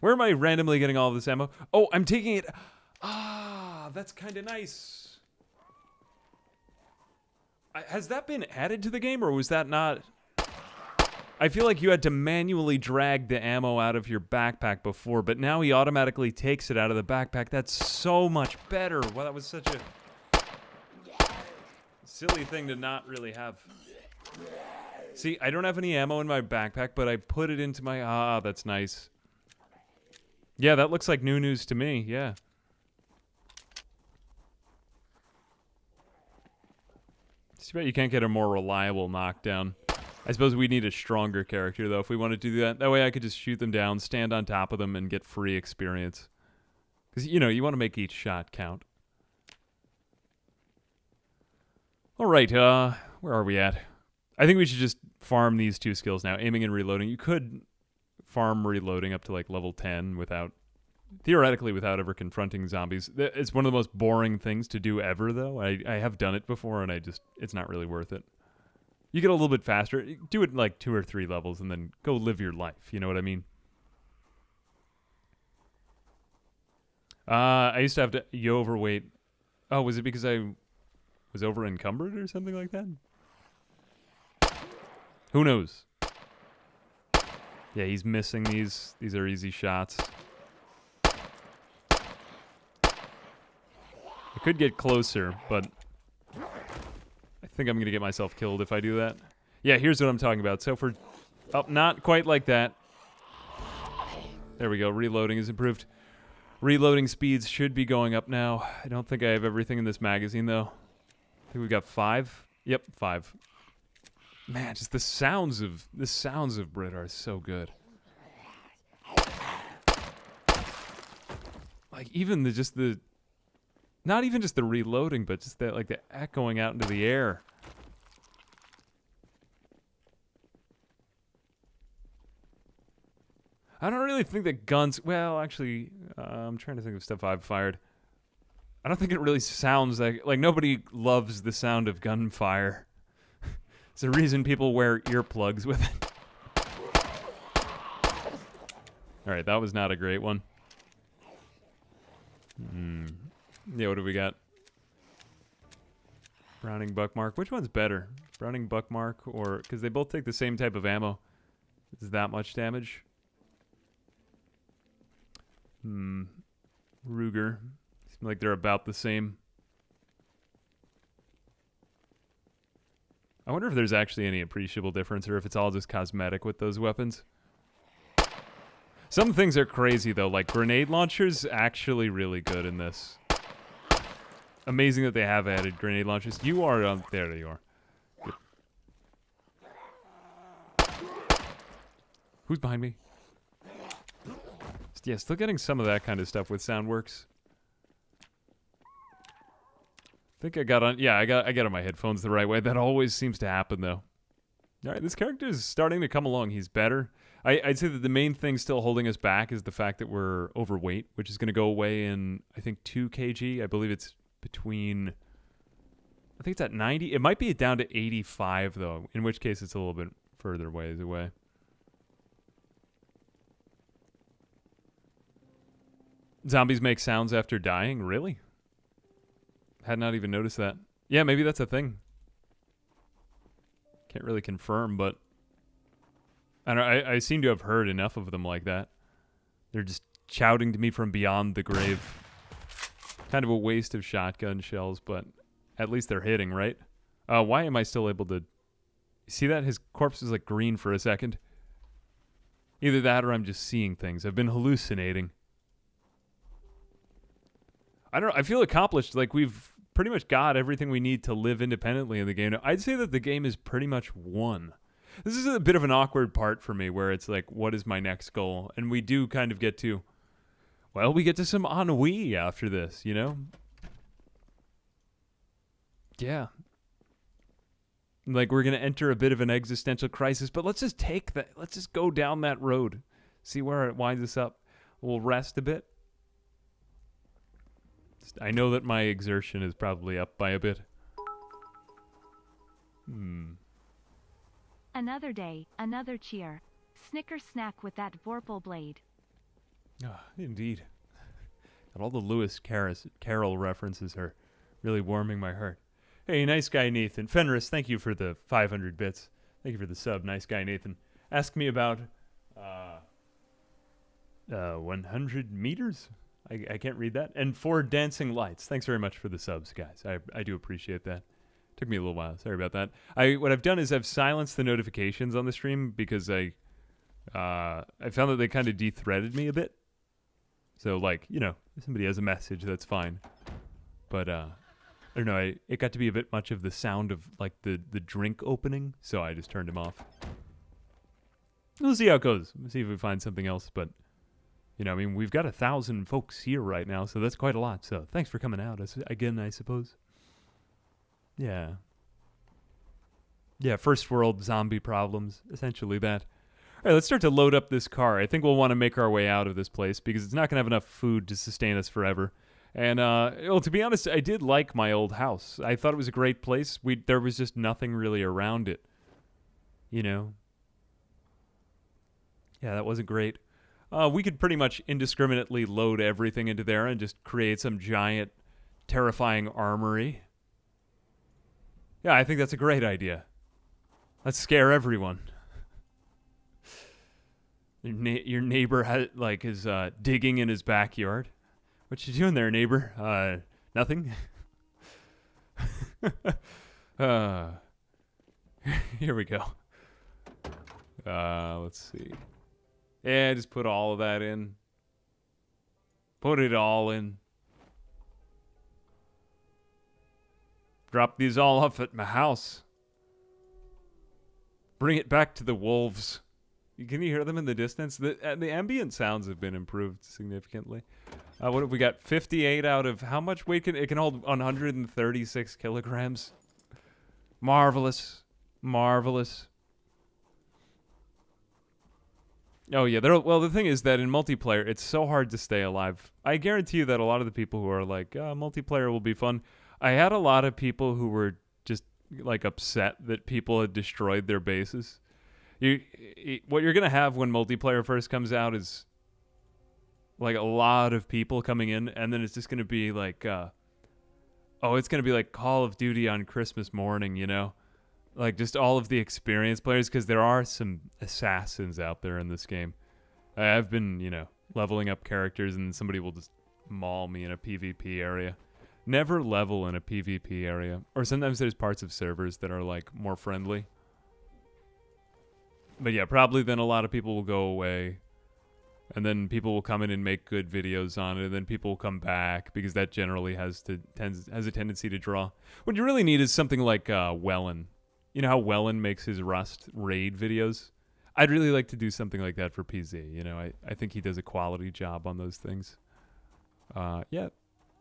Where am I randomly getting all this ammo? Oh, I'm taking it. Ah, that's kind of nice. Has that been added to the game, or was that not? I feel like you had to manually drag the ammo out of your backpack before, but now he automatically takes it out of the backpack. That's so much better. Well, that was such a silly thing to not really have. See, I don't have any ammo in my backpack, but I put it into my... Ah, that's nice. Yeah, that looks like new news to me, yeah. Too bad you can't get a more reliable knockdown. I suppose we need a stronger character, though, if we want to do that. That way I could just shoot them down, stand on top of them, and get free experience. Because, you know, you want to make each shot count. All right, where are we at? I think we should just farm these two skills now, aiming and reloading. You could farm reloading up to, like, level 10 without... Theoretically, without ever confronting zombies. It's one of the most boring things to do ever, though. I have done it before, and it's not really worth it. You get a little bit faster. Do it like 2 or 3 levels, and then go live your life. You know what I mean? I used to have to... You overweight. Oh, was it because I was over encumbered or something like that? Who knows? Yeah, he's missing these. These are easy shots. I could get closer, but I think I'm going to get myself killed if I do that. Yeah, here's what I'm talking about. So for... Oh, not quite like that. There we go. Reloading is improved. Reloading speeds should be going up now. I don't think I have everything in this magazine, though. I think we got 5. Yep, 5. Man, just the sounds of Brit are so good. Like even the not even just the reloading, but just that, like, the echoing out into the air. I don't really think that guns... Well, actually, I'm trying to think of stuff I've fired. I don't think it really sounds like... Like, nobody loves the sound of gunfire. It's the reason people wear earplugs with it. Alright, that was not a great one. Yeah, what do we got? Browning Buckmark. Which one's better? Browning Buckmark or... Because they both take the same type of ammo. Is that much damage? Ruger. Seems like they're about the same. I wonder if there's actually any appreciable difference or if it's all just cosmetic with those weapons. Some things are crazy, though. Like, grenade launchers, actually really good in this. Amazing that they have added grenade launchers. You are on... There you are. Good. Who's behind me? Yeah, still getting some of that kind of stuff with Soundworks. I think I got on... Yeah, I got on my headphones the right way. That always seems to happen, though. All right, this character is starting to come along. He's better. I'd say that the main thing still holding us back is the fact that we're overweight, which is going to go away in, I think, 2 kg. I believe it's between... I think it's at 90. It might be down to 85, though, in which case it's a little bit further ways away. Zombies make sounds after dying? Really? Had not even noticed that. Yeah, maybe that's a thing. Can't really confirm, but... I don't know, I seem to have heard enough of them like that. They're just shouting to me from beyond the grave. Kind of a waste of shotgun shells, but at least they're hitting, right? Why am I still able to... See that? His corpse is like green for a second. Either that or I'm just seeing things. I've been hallucinating. I don't know. I feel accomplished. Like, we've pretty much got everything we need to live independently in the game. I'd say that the game is pretty much won. This is a bit of an awkward part for me where it's like, what is my next goal? And we do kind of get to, well, we get to some ennui after this, you know? Yeah. Like, we're going to enter a bit of an existential crisis, but let's just take that. Let's just go down that road. See where it winds us up. We'll rest a bit. I know that my exertion is probably up by a bit. Another day, another cheer. Snicker snack with that Vorpal blade. Ah, indeed. And all the Lewis Carroll references are really warming my heart. Hey, nice guy Nathan. Fenris, thank you for the 500 bits. Thank you for the sub, nice guy Nathan. Ask me about 100 meters? I can't read that. And 4 dancing lights. Thanks very much for the subs, guys. I do appreciate that. Took me a little while. Sorry about that. What I've done is I've silenced the notifications on the stream because I found that they kind of de-threaded me a bit. So, like, you know, if somebody has a message, that's fine. But, I don't know, it got to be a bit much of the sound of, like, the drink opening, so I just turned him off. We'll see how it goes. We'll see if we find something else, but, you know, I mean, we've got 1,000 folks here right now, so that's quite a lot. So, thanks for coming out, again, I suppose. Yeah. Yeah, first world zombie problems, essentially that. All right, let's start to load up this car. I think we'll want to make our way out of this place because it's not going to have enough food to sustain us forever. And, well, to be honest, I did like my old house. I thought it was a great place. There was just nothing really around it. You know? Yeah, that wasn't great. We could pretty much indiscriminately load everything into there and just create some giant, terrifying armory. Yeah, I think that's a great idea. Let's scare everyone. Your neighbor is digging in his backyard. What you doing there, neighbor? Nothing. Here we go. Let's see. Yeah, just put all of that in. Put it all in. Drop these all off at my house. Bring it back to the wolves. Can you hear them in the distance? The ambient sounds have been improved significantly. What have we got? 58 out of how much weight can it hold? 136 kilograms. Marvelous. Marvelous. Oh, yeah. Well, the thing is that in multiplayer, it's so hard to stay alive. I guarantee you that a lot of the people who are like, multiplayer will be fun. I had a lot of people who were just like upset that people had destroyed their bases. What you're going to have when multiplayer first comes out is like a lot of people coming in, and then it's just going to be like, it's going to be like Call of Duty on Christmas morning, you know? Like just all of the experienced players, because there are some assassins out there in this game. I've been, you know, leveling up characters, and somebody will just maul me in a PvP area. Never level in a PvP area. Or sometimes there's parts of servers that are like more friendly. But yeah, probably then a lot of people will go away. And then people will come in and make good videos on it. And then people will come back because that generally has a tendency to draw. What you really need is something like Wellen. You know how Wellen makes his Rust raid videos? I'd really like to do something like that for PZ. You know, I think he does a quality job on those things. Yeah,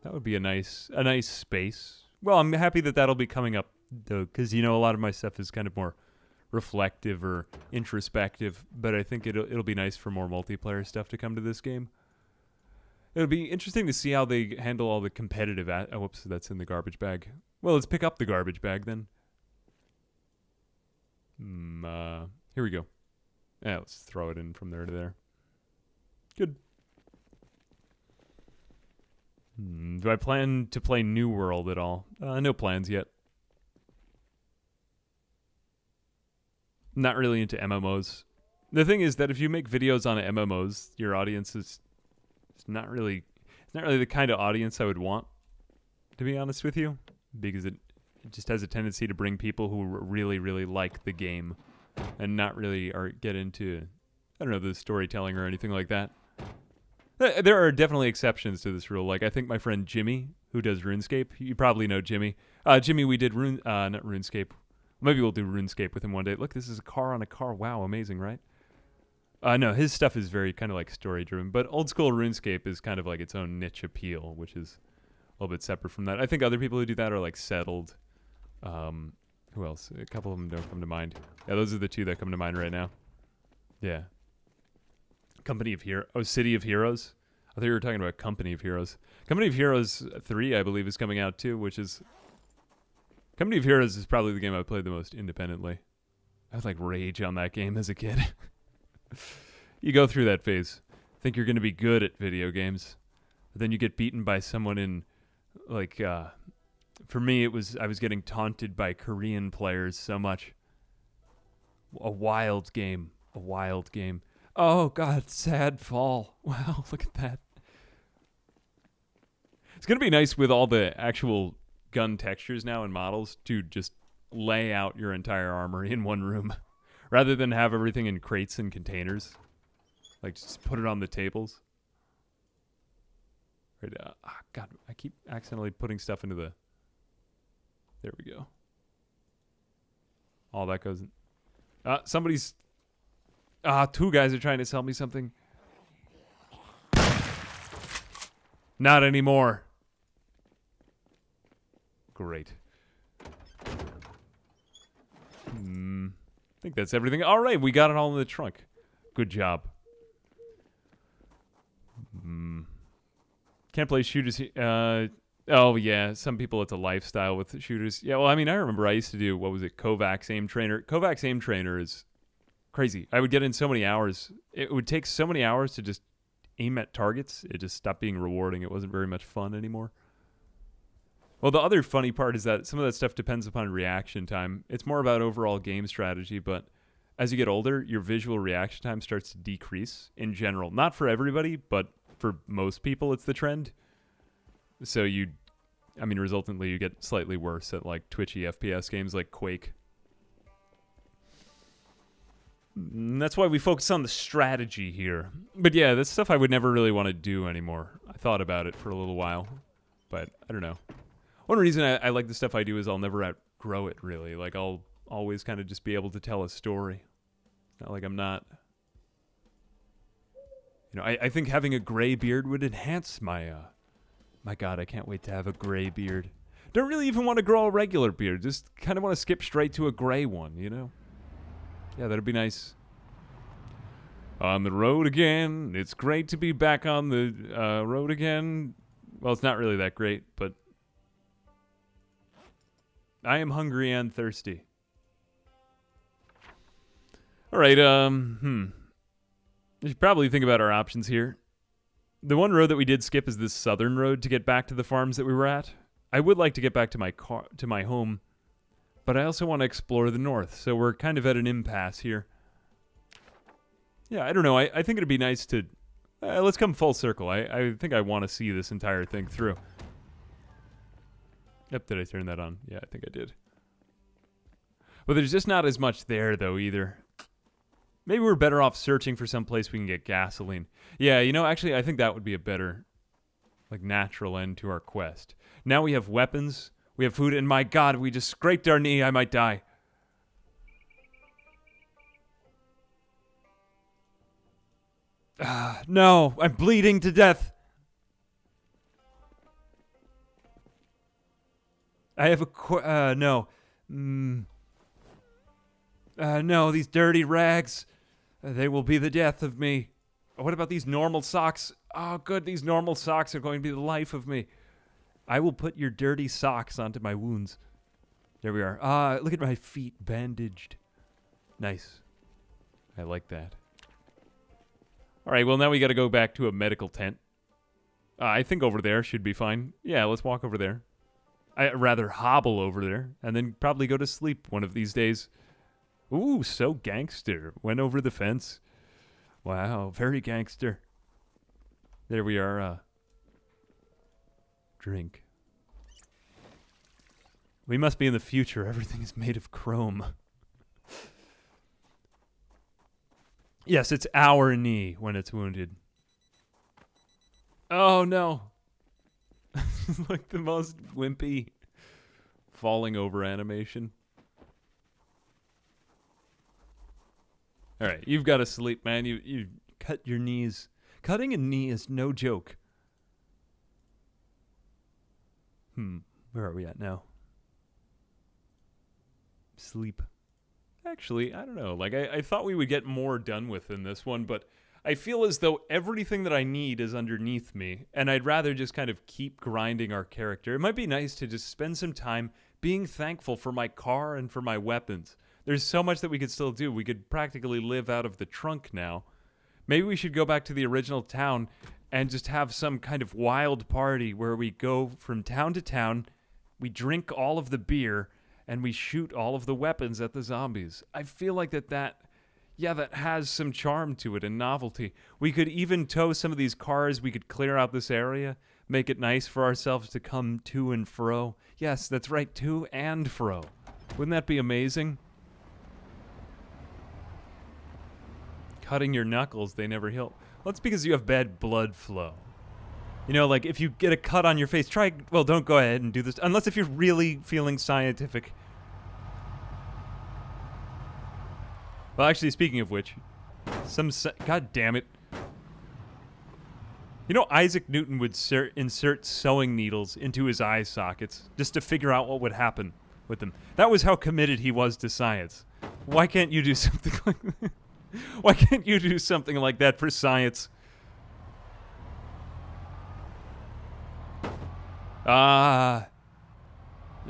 that would be a nice space. Well, I'm happy that that'll be coming up, though, because, you know, a lot of my stuff is kind of more reflective or introspective, but I think it'll be nice for more multiplayer stuff to come to this game. It'll be interesting to see how they handle all the competitive... whoops, that's in the garbage bag. Well, let's pick up the garbage bag, then. Here we go. Yeah, let's throw it in from there to there. Good. Do I plan to play New World at all? No plans yet. Not really into MMOs. The thing is that if you make videos on MMOs, your audience is not really the kind of audience I would want, to be honest with you, because it just has a tendency to bring people who really, really like the game and not really get into, I don't know, the storytelling or anything like that. There are definitely exceptions to this rule. Like, I think my friend Jimmy, who does RuneScape, you probably know Jimmy. Jimmy, we did not RuneScape. Maybe we'll do RuneScape with him one day. Look, this is a car on a car. Wow, amazing, right? No, his stuff is very kind of like story-driven, but old school RuneScape is kind of like its own niche appeal, which is a little bit separate from that. I think other people who do that are like settled. Who else? A couple of them don't come to mind. Yeah, those are the two that come to mind right now. Yeah. Company of Heroes. Oh, City of Heroes. I thought you were talking about Company of Heroes. Company of Heroes 3, I believe, is coming out too, which is... Company of Heroes is probably the game I played the most independently. I would like rage on that game as a kid. You go through that phase. Think you're going to be good at video games. But then you get beaten by someone in, like, for me, I was getting taunted by Korean players so much. A wild game. A wild game. Oh, God, sad fall. Wow, look at that. It's going to be nice with all the actual gun textures now and models to just lay out your entire armory in one room rather than have everything in crates and containers. Like, just put it on the tables. Right, God, I keep accidentally putting stuff into the... There we go. All that goes in. Somebody's... two guys are trying to sell me something. Not anymore. Great. I think that's everything. All right, we got it all in the trunk. Good job. Can't play shooters. Oh, yeah. Some people, it's a lifestyle with shooters. Yeah, well, I mean, I remember I used to do, what was it, Kovacs Aim Trainer. Kovacs Aim Trainer is crazy. I would get in so many hours. It would take so many hours to just aim at targets. It just stopped being rewarding. It wasn't very much fun anymore. Well, the other funny part is that some of that stuff depends upon reaction time. It's more about overall game strategy, but as you get older, your visual reaction time starts to decrease in general. Not for everybody, but for most people, it's the trend. So resultantly, you get slightly worse at like twitchy FPS games like Quake. And that's why we focus on the strategy here. But yeah, that's stuff I would never really want to do anymore. I thought about it for a little while, but I don't know. One reason I like the stuff I do is I'll never outgrow it, really. Like, I'll always kind of just be able to tell a story. Not like I'm not... You know, I think having a gray beard would enhance my... My God, I can't wait to have a gray beard. Don't really even want to grow a regular beard. Just kind of want to skip straight to a gray one, you know? Yeah, that'd be nice. On the road again. It's great to be back on the road again. Well, it's not really that great, but... I am hungry and thirsty. All right, we should probably think about our options here. The one road that we did skip is this southern road to get back to the farms that we were at. I would like to get back to my home, but I also want to explore the north, so we're kind of at an impasse here. Yeah, I don't know. I think it'd be nice to... let's come full circle. I think I want to see this entire thing through. Yep, did I turn that on? Yeah, I think I did. But there's just not as much there, though, either. Maybe we're better off searching for some place we can get gasoline. Yeah, you know, actually, I think that would be a better, like, natural end to our quest. Now we have weapons, we have food, and my God, we just scraped our knee, I might die. No, I'm bleeding to death. I have a no. No, these dirty rags. They will be the death of me. What about these normal socks? Oh, good, these normal socks are going to be the life of me. I will put your dirty socks onto my wounds. There we are. Look at my feet bandaged. Nice. I like that. All right, well, now we got to go back to a medical tent. I think over there should be fine. Yeah, let's walk over there. I'd rather hobble over there and then probably go to sleep one of these days. Ooh, so gangster. Went over the fence. Wow, very gangster. There we are. Drink. We must be in the future. Everything is made of chrome. Yes, it's our knee when it's wounded. Oh, no. Like the most wimpy falling over animation. All right, you've got to sleep, man. You cut your knees. Cutting a knee is no joke. Where are we at now? Sleep. Actually, I don't know. Like, I thought we would get more done with in this one, but I feel as though everything that I need is underneath me, and I'd rather just kind of keep grinding our character. It might be nice to just spend some time being thankful for my car and for my weapons. There's so much that we could still do. We could practically live out of the trunk now. Maybe we should go back to the original town and just have some kind of wild party where we go from town to town, we drink all of the beer, and we shoot all of the weapons at the zombies. I feel like that has some charm to it and novelty. We could even tow some of these cars. We could clear out this area, make it nice for ourselves to come to and fro. Yes, that's right, to and fro. Wouldn't that be amazing? Cutting your knuckles, they never heal. Well, that's because you have bad blood flow. You know, like if you get a cut on your face, don't go ahead and do this. Unless if you're really feeling scientific. Well, actually, speaking of which, God damn it. You know, Isaac Newton would insert sewing needles into his eye sockets just to figure out what would happen with them. That was how committed he was to science. Why can't you do something like that? Why can't you do something like that for science? I'm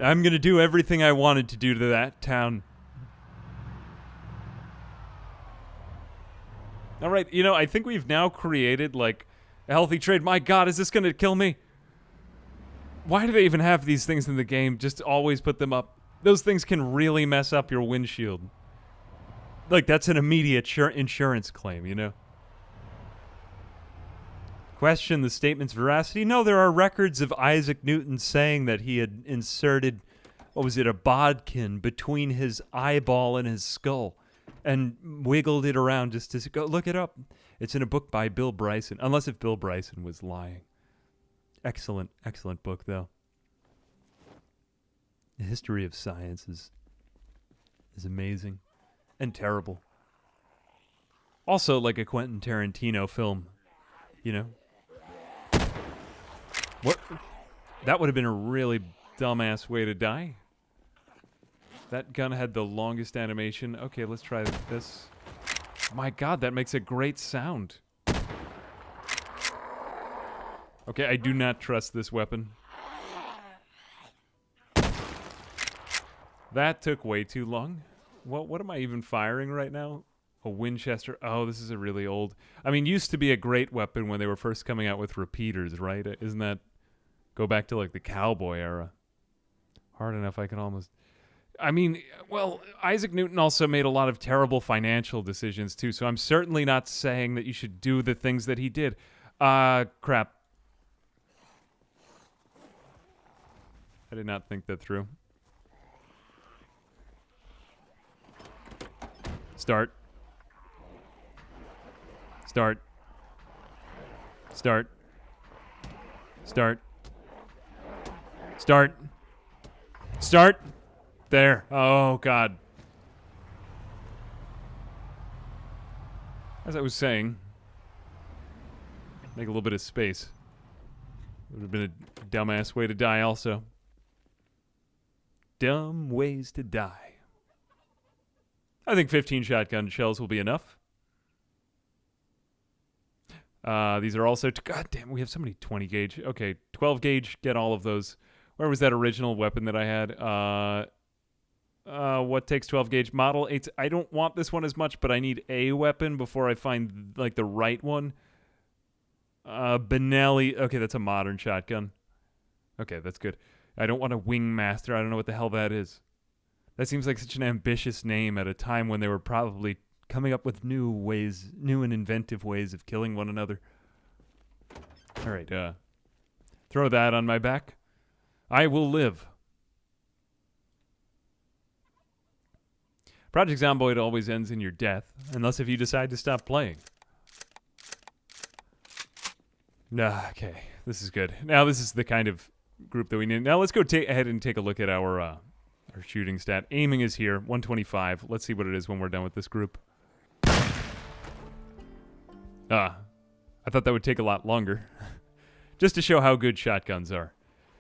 gonna do everything I wanted to do to that town. All right, you know, I think we've now created, like, a healthy trade. My God, is this gonna kill me? Why do they even have these things in the game? Just always put them up. Those things can really mess up your windshield. Like, that's an immediate insurance claim, you know? Question the statement's veracity? No, there are records of Isaac Newton saying that he had inserted, a bodkin between his eyeball and his skull and wiggled it around just to go look it up. It's in a book by Bill Bryson, unless if Bill Bryson was lying. Excellent, excellent book, though. The history of science is amazing. And terrible. Also like a Quentin Tarantino film, you know? What? That would have been a really dumbass way to die. That gun had the longest animation. Okay, let's try this. My God, that makes a great sound. Okay, I do not trust this weapon. That took way too long. What am I even firing right now? A Winchester. Oh, this is a really old. I mean, used to be a great weapon when they were first coming out with repeaters, right? Isn't that go back to like the cowboy era? Hard enough I can almost. I mean, well, Isaac Newton also made a lot of terrible financial decisions too, so I'm certainly not saying that you should do the things that he did. Crap. I did not think that through. Start. Start. Start. Start. Start. Start. There. Oh, God. As I was saying, make a little bit of space. Would have been a dumbass way to die also. Dumb ways to die. I think 15 shotgun shells will be enough. These are also... God damn, we have so many 20 gauge. Okay, 12 gauge, get all of those. Where was that original weapon that I had? What takes 12 gauge? Model 8. I don't want this one as much, but I need a weapon before I find, like, the right one. Benelli. Okay, that's a modern shotgun. Okay, that's good. I don't want a Wingmaster. I don't know what the hell that is. That seems like such an ambitious name at a time when they were probably coming up with new and inventive ways of killing one another. All right, throw that on my back. I will live. Project Zomboid always ends in your death, unless if you decide to stop playing. Okay, this is good. Now this is the kind of group that we need. Now let's go ahead and take a look at our shooting stat. Aiming is here, 125. Let's see what it is when we're done with this group. I thought that would take a lot longer. Just to show how good shotguns are.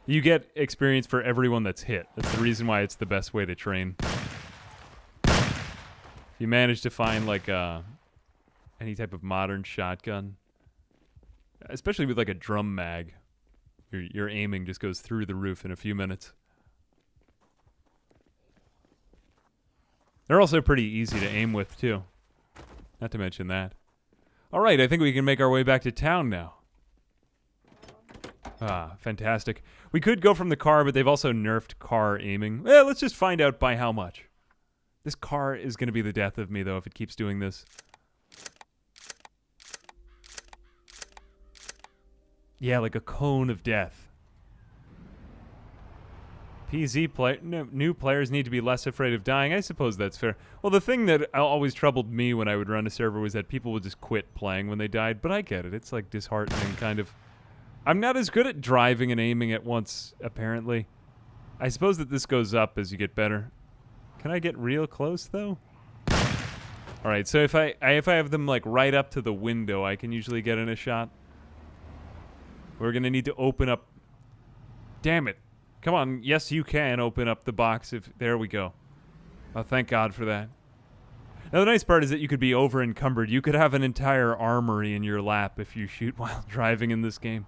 You get experience for everyone that's hit. That's the reason why it's the best way to train. If you manage to find, like, any type of modern shotgun, especially with, like, a drum mag, your aiming just goes through the roof in a few minutes. They're also pretty easy to aim with, too. Not to mention that. Alright, I think we can make our way back to town now. Fantastic. We could go from the car, but they've also nerfed car aiming. Well, let's just find out by how much. This car is going to be the death of me, though, if it keeps doing this. Yeah, like a cone of death. New players need to be less afraid of dying. I suppose that's fair. Well, the thing that always troubled me when I would run a server was that people would just quit playing when they died, but I get it. It's like disheartening, kind of. I'm not as good at driving and aiming at once, apparently. I suppose that this goes up as you get better. Can I get real close, though? Alright, so if I have them, like, right up to the window, I can usually get in a shot. We're gonna need to open up... Damn it. Come on, yes, you can open up the box if... There we go. Oh, thank God for that. Now, the nice part is that you could be over-encumbered. You could have an entire armory in your lap if you shoot while driving in this game.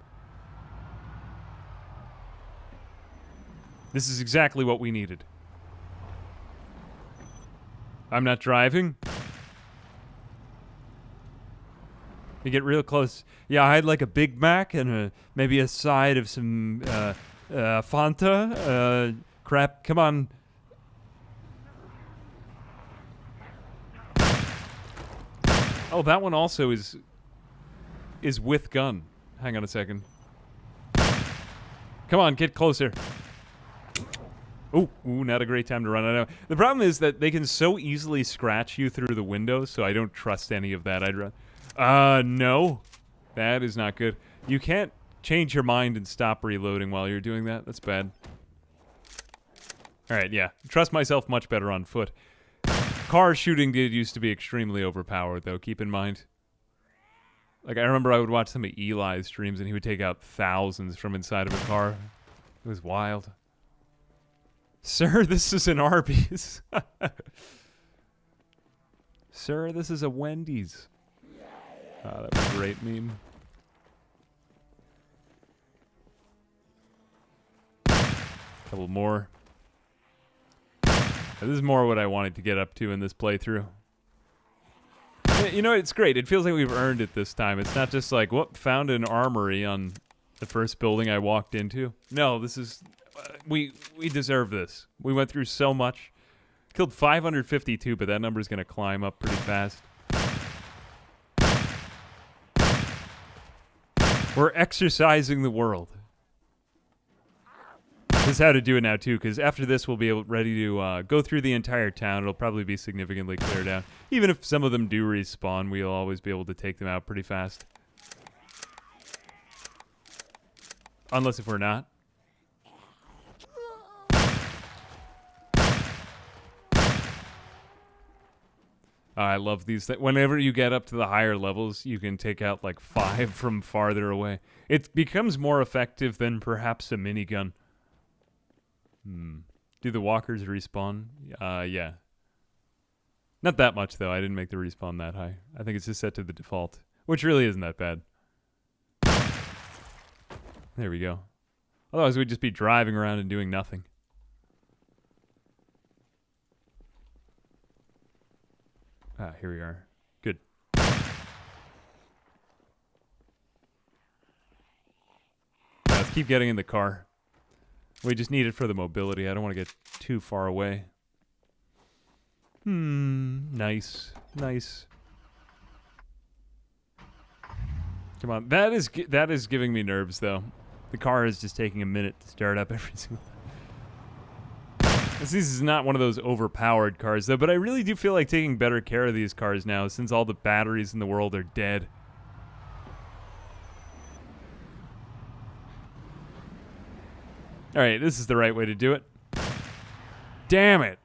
This is exactly what we needed. I'm not driving. You get real close. Yeah, I had like a Big Mac and maybe a side of some Fanta. Crap, come on. Oh, that one also is with gun. Hang on a second. Come on, get closer. Ooh, not a great time to run. I know. The problem is that they can so easily scratch you through the window, so I don't trust any of that. I'd run. No. That is not good. You can't change your mind and stop reloading while you're doing that. That's bad. Alright, yeah. Trust myself much better on foot. Car shooting did used to be extremely overpowered, though. Keep in mind. Like, I remember I would watch some of Eli's streams, and he would take out thousands from inside of a car. It was wild. Sir, this is an Arby's. Sir, this is a Wendy's. That was a great meme. Couple more. This is more what I wanted to get up to in this playthrough. You know, it's great. It feels like we've earned it this time. It's not just like, whoop, found an armory on the first building I walked into. No, this is... we deserve this. We went through so much. Killed 552, but that number's going to climb up pretty fast. We're exercising the world. This is how to do it now, too, because after this, we'll be ready to go through the entire town. It'll probably be significantly cleared out. Even if some of them do respawn, we'll always be able to take them out pretty fast. Unless if we're not. I love these things. Whenever you get up to the higher levels, you can take out like 5 from farther away. It becomes more effective than perhaps a minigun. Do the walkers respawn? Yeah. Not that much, though. I didn't make the respawn that high. I think it's just set to the default, which really isn't that bad. There we go. Otherwise, we'd just be driving around and doing nothing. Here we are. Good. Let's keep getting in the car. We just need it for the mobility. I don't want to get too far away. Nice. Nice. Come on. That is giving me nerves, though. The car is just taking a minute to start up every single time. This is not one of those overpowered cars, though, but I really do feel like taking better care of these cars now, since all the batteries in the world are dead. Alright, this is the right way to do it. Damn it!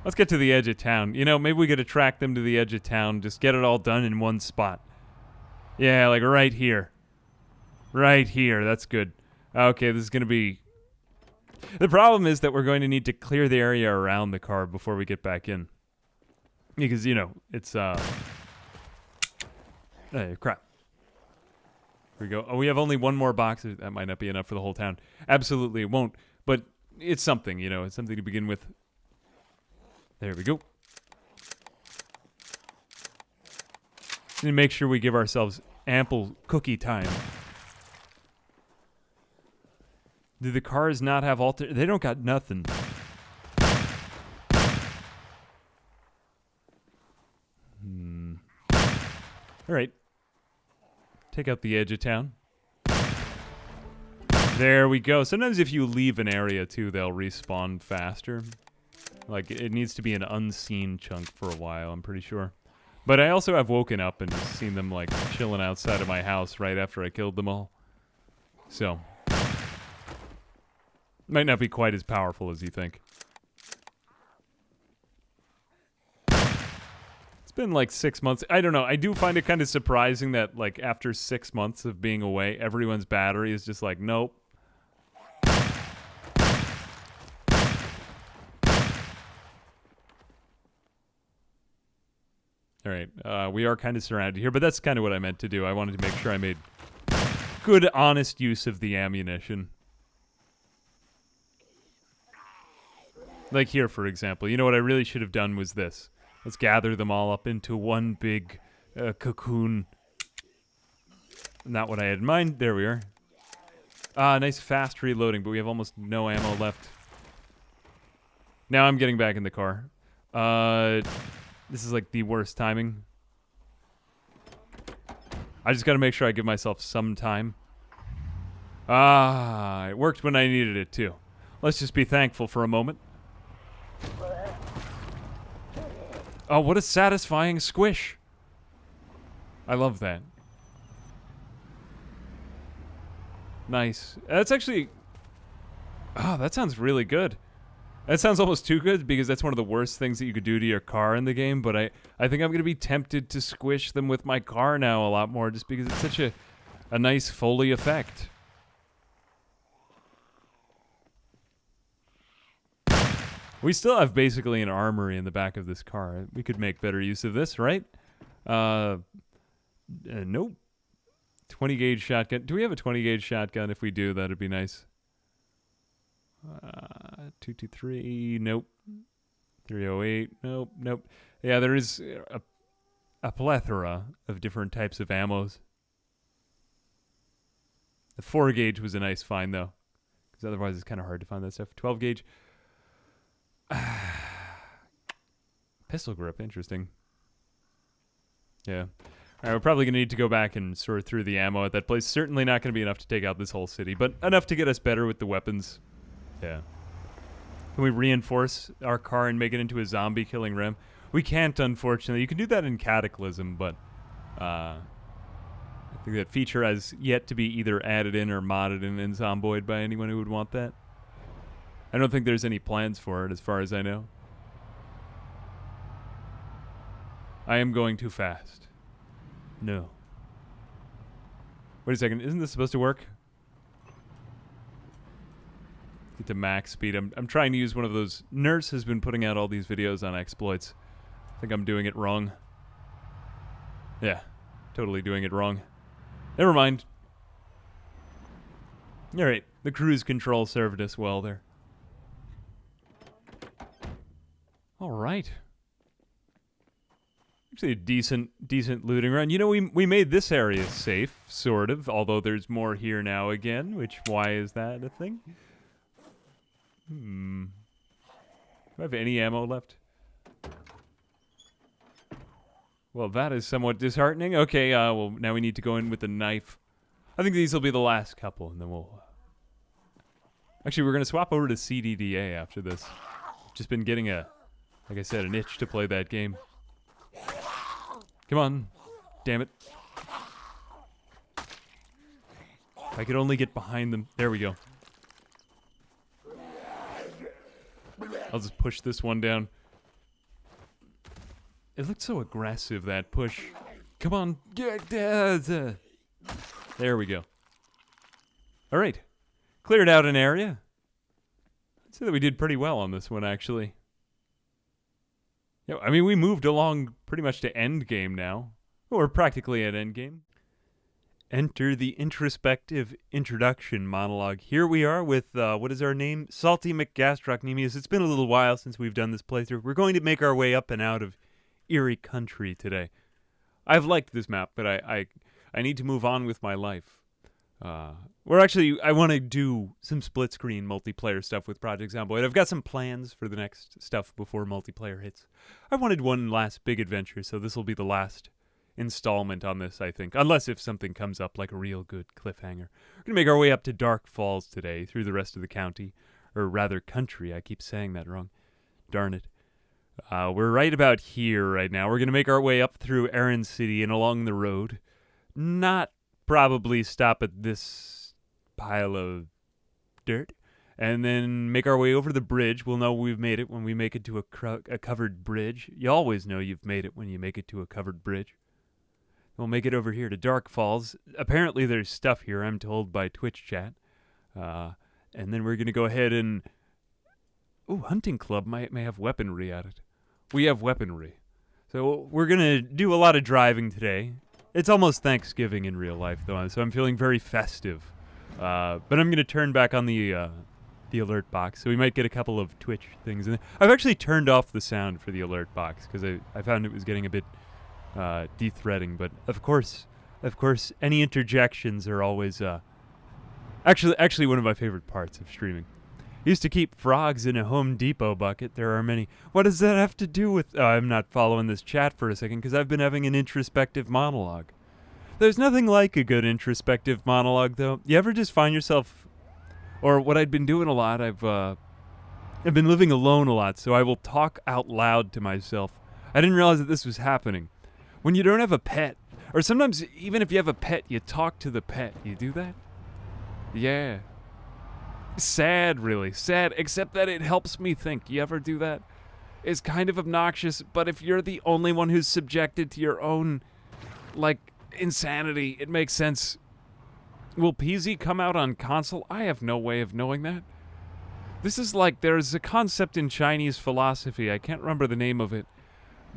Let's get to the edge of town. You know, maybe we could attract them to the edge of town. Just get it all done in one spot. Yeah, like right here. Right here. That's good. Okay, this is going to be... The problem is that we're going to need to clear the area around the car before we get back in. Because, you know, it's... Hey, crap. Here we go. Oh, we have only one more box. That might not be enough for the whole town. Absolutely, it won't. But it's something, you know. It's something to begin with. There we go. And make sure we give ourselves ample cookie time. Do the cars not have alter... They don't got nothing. All right. Take out the edge of town. There we go. Sometimes if you leave an area, too, they'll respawn faster. Like, it needs to be an unseen chunk for a while, I'm pretty sure. But I also have woken up and just seen them, like, chilling outside of my house right after I killed them all. So... Might not be quite as powerful as you think. It's been like 6 months. I don't know. I do find it kind of surprising that, like, after 6 months of being away, everyone's battery is just like, nope. All right. We are kind of surrounded here, but that's kind of what I meant to do. I wanted to make sure I made good, honest use of the ammunition. Like here, for example. You know what I really should have done was this. Let's gather them all up into one big cocoon. Not what I had in mind. There we are. Nice fast reloading, but we have almost no ammo left. Now I'm getting back in the car. This is like the worst timing. I just gotta make sure I give myself some time. It worked when I needed it too. Let's just be thankful for a moment. Oh, what a satisfying squish. I love that. Nice. That's actually... Oh, that sounds really good. That sounds almost too good because that's one of the worst things that you could do to your car in the game, but I think I'm going to be tempted to squish them with my car now a lot more just because it's such a nice Foley effect. We still have basically an armory in the back of this car. We could make better use of this, right? Nope. 20 gauge shotgun. Do we have a 20 gauge shotgun? If we do, that'd be nice. 223. Nope. 308. Nope. Nope. Yeah, there is a plethora of different types of ammos. The 4 gauge was a nice find, though. Because otherwise it's kind of hard to find that stuff. 12 gauge. Pistol grip, interesting. Yeah. Alright, we're probably going to need to go back and sort through the ammo at that place. Certainly not going to be enough to take out this whole city, but enough to get us better with the weapons. Yeah. Can we reinforce our car and make it into a zombie killing rim? We can't, unfortunately. You can do that in Cataclysm, but I think that feature has yet to be either added in or modded in Zomboid by anyone who would want that. I don't think there's any plans for it, as far as I know. I am going too fast. No. Wait a second, isn't this supposed to work? Get to max speed. I'm trying to use one of those. Nurse has been putting out all these videos on exploits. I think I'm doing it wrong. Yeah, totally doing it wrong. Never mind. Alright, the cruise control served us well there. Alright. Actually a decent looting run. You know, we made this area safe, sort of, although there's more here now again, which, why is that a thing? Do I have any ammo left? Well, that is somewhat disheartening. Okay, well, now we need to go in with the knife. I think these will be the last couple, and then we'll... Actually, we're going to swap over to CDDA after this. Just been getting like I said, an itch to play that game. Come on. Damn it. If I could only get behind them. There we go. I'll just push this one down. It looked so aggressive, that push. Come on. There we go. All right. Cleared out an area. I'd say that we did pretty well on this one, actually. Yeah, I mean, we moved along pretty much to end game now. We're practically at end game. Enter the introspective introduction monologue. Here we are with, what is our name? Salty McGastrocknemius. It's been a little while since we've done this playthrough. We're going to make our way up and out of Eerie country today. I've liked this map, but I need to move on with my life. I want to do some split screen multiplayer stuff with Project Zomboid. I've got some plans for the next stuff before multiplayer hits. I wanted one last big adventure, so this will be the last installment on this, I think. Unless if something comes up like a real good cliffhanger. We're going to make our way up to Dark Falls today through the rest of the county. Or rather country. I keep saying that wrong. Darn it. We're right about here right now. We're going to make our way up through Erin City and along the road. Not probably stop at this pile of dirt. And then make our way over the bridge. We'll know we've made it when we make it to a covered bridge. You always know you've made it when you make it to a covered bridge. We'll make it over here to Dark Falls. Apparently there's stuff here, I'm told by Twitch chat. And then we're going to go ahead and... Ooh, Hunting Club may have weaponry at it. We have weaponry. So we're going to do a lot of driving today. It's almost Thanksgiving in real life, though, so I'm feeling very festive. But I'm going to turn back on the alert box, so we might get a couple of Twitch things. And I've actually turned off the sound for the alert box, because I found it was getting a bit... de-threading, but of course, any interjections are always, actually one of my favorite parts of streaming. Used to keep frogs in a Home Depot bucket. There are many. What does that have to do with... I'm not following this chat for a second, because I've been having an introspective monologue. There's nothing like a good introspective monologue, though. You ever just find yourself... Or what I've been doing a lot, I've been living alone a lot, so I will talk out loud to myself. I didn't realize that this was happening. When you don't have a pet, or sometimes even if you have a pet, you talk to the pet. You do that? Yeah. Sad, really. Sad, except that it helps me think. You ever do that? It's kind of obnoxious, but if you're the only one who's subjected to your own, insanity, it makes sense. Will PZ come out on console? I have no way of knowing that. This is there's a concept in Chinese philosophy, I can't remember the name of it,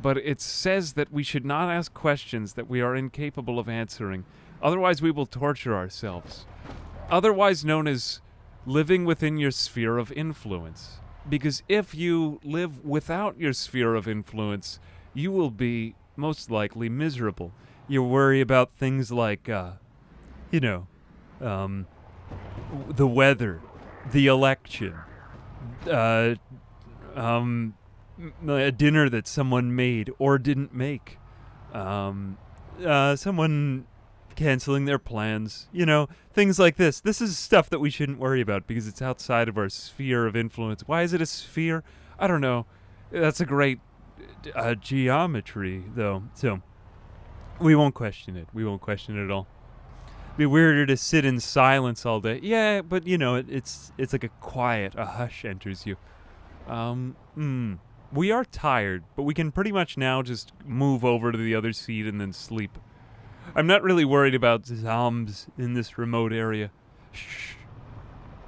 but it says that we should not ask questions that we are incapable of answering. Otherwise, we will torture ourselves. Otherwise known as living within your sphere of influence. Because if you live without your sphere of influence, you will be most likely miserable. You worry about things like, the weather, the election, a dinner that someone made or didn't make, someone canceling their plans, things like this. This is stuff that we shouldn't worry about because it's outside of our sphere of influence. Why is it a sphere? I don't know. That's a great geometry, though. So we won't question it. We won't question it at all. It'd be weirder to sit in silence all day. Yeah, but it's like a quiet, a hush enters you. We are tired, but we can pretty much now just move over to the other seat and then sleep. I'm not really worried about zombs in this remote area. Shh.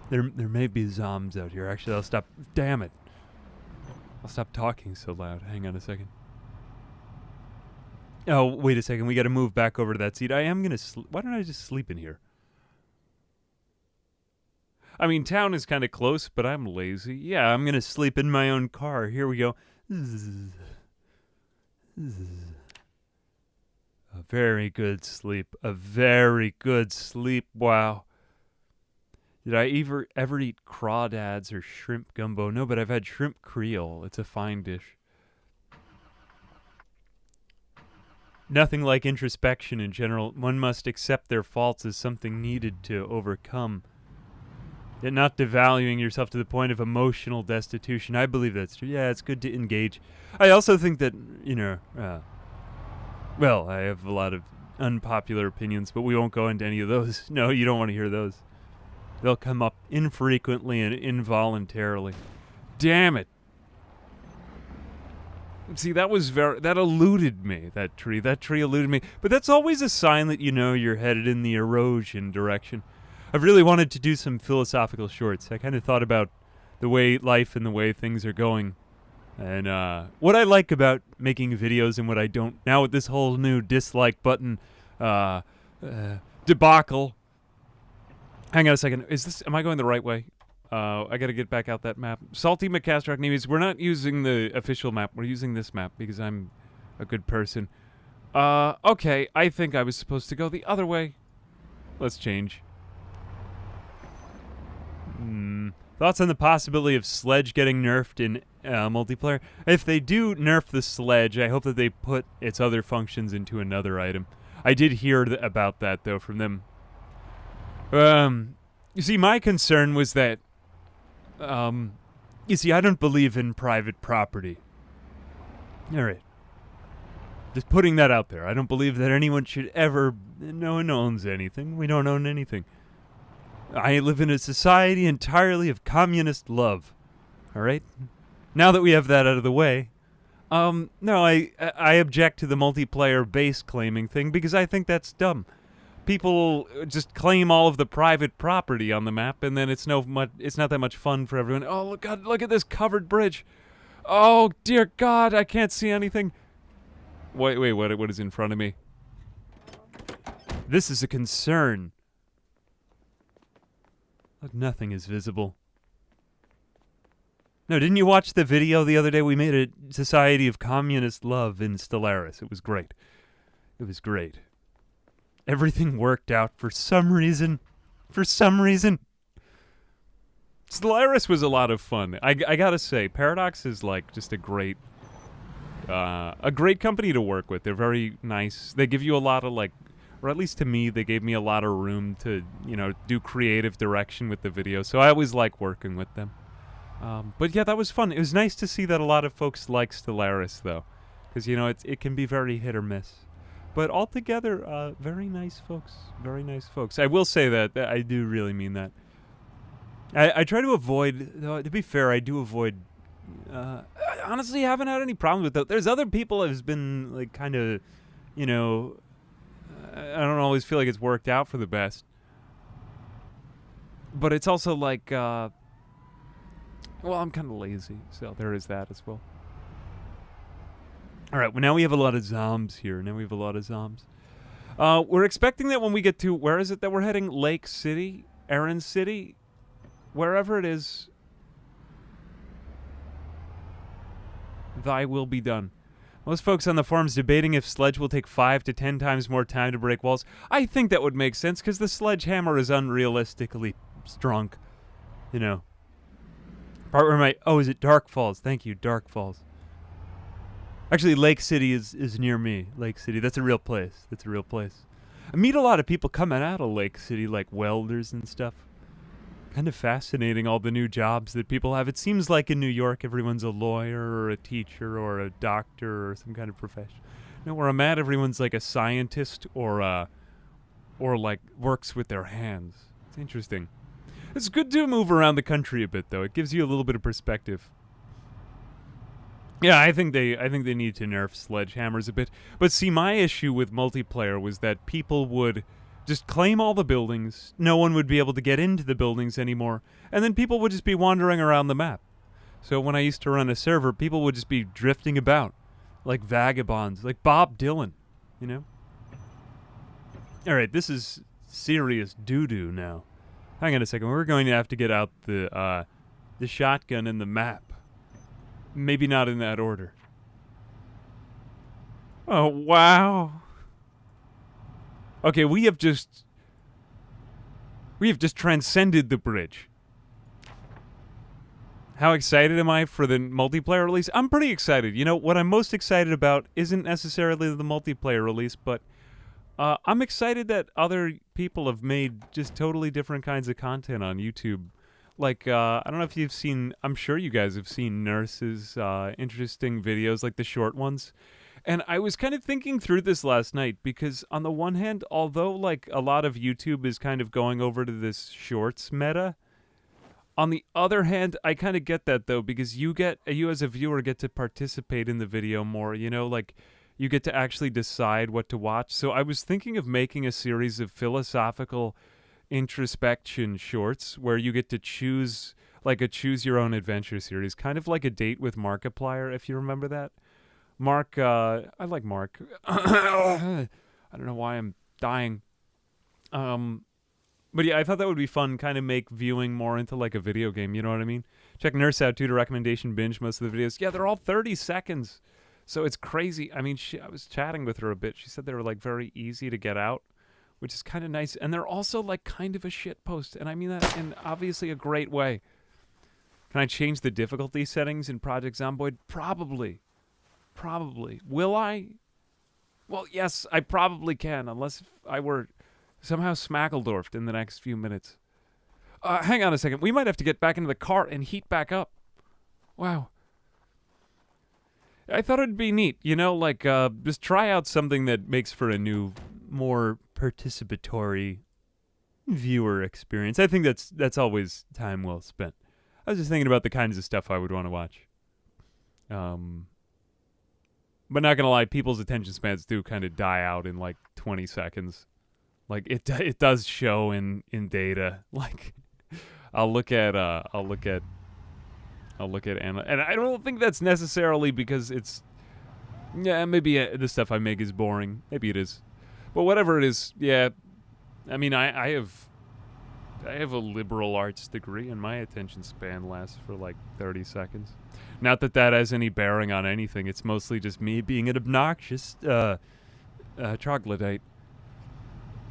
There may be zombs out here. Actually, I'll stop. Damn it. I'll stop talking so loud. Hang on a second. Oh, wait a second. We got to move back over to that seat. I am going to why don't I just sleep in here? I mean, town is kind of close, but I'm lazy. Yeah, I'm going to sleep in my own car. Here we go. A very good sleep. A very good sleep. Wow. Did I ever eat crawdads or shrimp gumbo? No, but I've had shrimp creole. It's a fine dish. Nothing like introspection in general. One must accept their faults as something needed to overcome. Yet not devaluing yourself to the point of emotional destitution. I believe that's true. Yeah, it's good to engage. I also think that, well, I have a lot of unpopular opinions, but we won't go into any of those. No, you don't want to hear those. They'll come up infrequently and involuntarily. Damn it. See, that eluded me, that tree. That tree eluded me. But that's always a sign that you know you're headed in the erosion direction. I've really wanted to do some philosophical shorts. I kind of thought about the way life and the way things are going. And what I like about making videos and what I don't. Now with this whole new dislike button debacle. Hang on a second. Am I going the right way? I gotta get back out that map. Salty McCastrock Nevies. We're not using the official map. We're using this map because I'm a good person. Okay. I think I was supposed to go the other way. Let's change. Thoughts on the possibility of Sledge getting nerfed in multiplayer? If they do nerf the Sledge, I hope that they put its other functions into another item. I did hear about that, though, from them. You see, my concern was that, you see, I don't believe in private property. Alright. Just putting that out there. I don't believe that anyone should ever... No one owns anything. We don't own anything. I live in a society entirely of communist love. Alright? Now that we have that out of the way... no, I object to the multiplayer base claiming thing because I think that's dumb. People just claim all of the private property on the map, and then it's not that much fun for everyone. Oh, God, look at this covered bridge. Oh, dear God, I can't see anything. Wait, what is in front of me? This is a concern. Look, nothing is visible. No, didn't you watch the video the other day? We made a society of communist love in Stellaris. It was great. It was great. Everything worked out for some reason. For some reason. Stellaris was a lot of fun. I gotta say, Paradox is like just a great company to work with. They're very nice. They give you a lot of like, or at least to me, they gave me a lot of room to, you know, do creative direction with the video. So I always like working with them. But yeah, that was fun. It was nice to see that a lot of folks like Stellaris, though. Because, you know, it can be very hit or miss. But altogether, very nice folks. Very nice folks. I will say that. I do really mean that. I try to avoid, though, to be fair, I do avoid, I honestly haven't had any problems with that. There's other people who's been, like, kind of, you know, I don't always feel like it's worked out for the best. But it's also like, well, I'm kind of lazy, so there is that as well. All right, well, now we have a lot of zombs here. We're expecting that when we get to, where is it that we're heading? Lake City? Aaron City? Wherever it is, thy will be done. Most folks on the forums debating if Sledge will take 5 to 10 times more time to break walls. I think that would make sense, because the sledgehammer is unrealistically strong. You know. Part where is it Dark Falls? Thank you, Dark Falls. Actually, Lake City is near me. Lake City, that's a real place. I meet a lot of people coming out of Lake City, like welders and stuff. Kind of fascinating, all the new jobs that people have. It seems like in New York, everyone's a lawyer or a teacher or a doctor or some kind of profession. No, where I'm at, everyone's like a scientist or like works with their hands. It's interesting. It's good to move around the country a bit, though. It gives you a little bit of perspective. Yeah, I think they need to nerf sledgehammers a bit. But see, my issue with multiplayer was that people would just claim all the buildings. No one would be able to get into the buildings anymore. And then people would just be wandering around the map. So when I used to run a server, people would just be drifting about like vagabonds, like Bob Dylan, you know? All right, this is serious doo-doo now. Hang on a second. We're going to have to get out the shotgun and the map. Maybe not in that order. Oh, wow. Okay, we have just transcended the bridge. How excited am I for the multiplayer release? I'm pretty excited. You know, what I'm most excited about isn't necessarily the multiplayer release, but I'm excited that other people have made just totally different kinds of content on YouTube. Like, I don't know if you've seen, I'm sure you guys have seen Nurse's interesting videos, like the short ones. And I was kind of thinking through this last night because on the one hand, although like a lot of YouTube is kind of going over to this shorts meta, On the other hand, I kind of get that though, because you as a viewer get to participate in the video more, you know, like you get to actually decide what to watch. So I was thinking of making a series of philosophical introspection shorts where you get to choose, like a choose your own adventure series, kind of like a Date with Markiplier, if you remember that. Mark, I like Mark. I don't know why I'm dying. But yeah, I thought that would be fun, kind of make viewing more into like a video game, you know what I mean? Check Nurse out too to recommendation binge most of the videos. Yeah, they're all 30 seconds. So it's crazy. I mean, I was chatting with her a bit. She said they were like very easy to get out, which is kind of nice. And they're also like kind of a shit post. And I mean that in obviously a great way. Can I change the difficulty settings in Project Zomboid? Probably. Will I? Well, yes, I probably can, unless I were somehow smackledorfed in the next few minutes. Hang on a second. We might have to get back into the car and heat back up. Wow. I thought it'd be neat, you know, like just try out something that makes for a new, more participatory viewer experience. I think that's always time well spent. I was just thinking about the kinds of stuff I would want to watch. But not gonna lie, people's attention spans do kind of die out in like 20 seconds. Like it does show in data. Like I'll look at Anna, and I don't think that's necessarily because it's maybe the stuff I make is boring. Maybe it is, but whatever it is, yeah. I mean, I have a liberal arts degree, and my attention span lasts for like 30 seconds. Not that has any bearing on anything. It's mostly just me being an obnoxious troglodyte.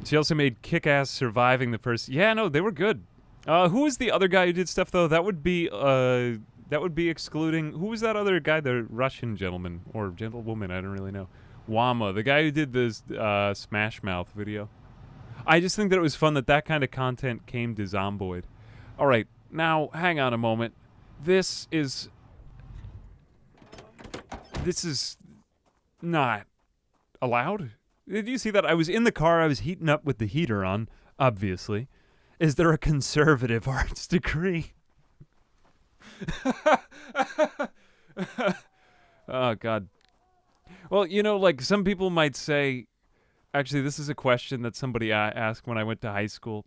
She also made Kick-Ass Surviving the first. Yeah, no, they were good. Who was the other guy who did stuff though? That would be excluding. Who was that other guy? The Russian gentleman or gentlewoman? I don't really know. Wama, the guy who did this Smash Mouth video. I just think that it was fun that kind of content came to Zomboid. All right, now hang on a moment. This is not allowed. Did you see that? I was in the car. I was heating up with the heater on, obviously. Is there a conservative arts degree? Oh, God. Well, you know, like some people might say, actually, this is a question that somebody asked when I went to high school.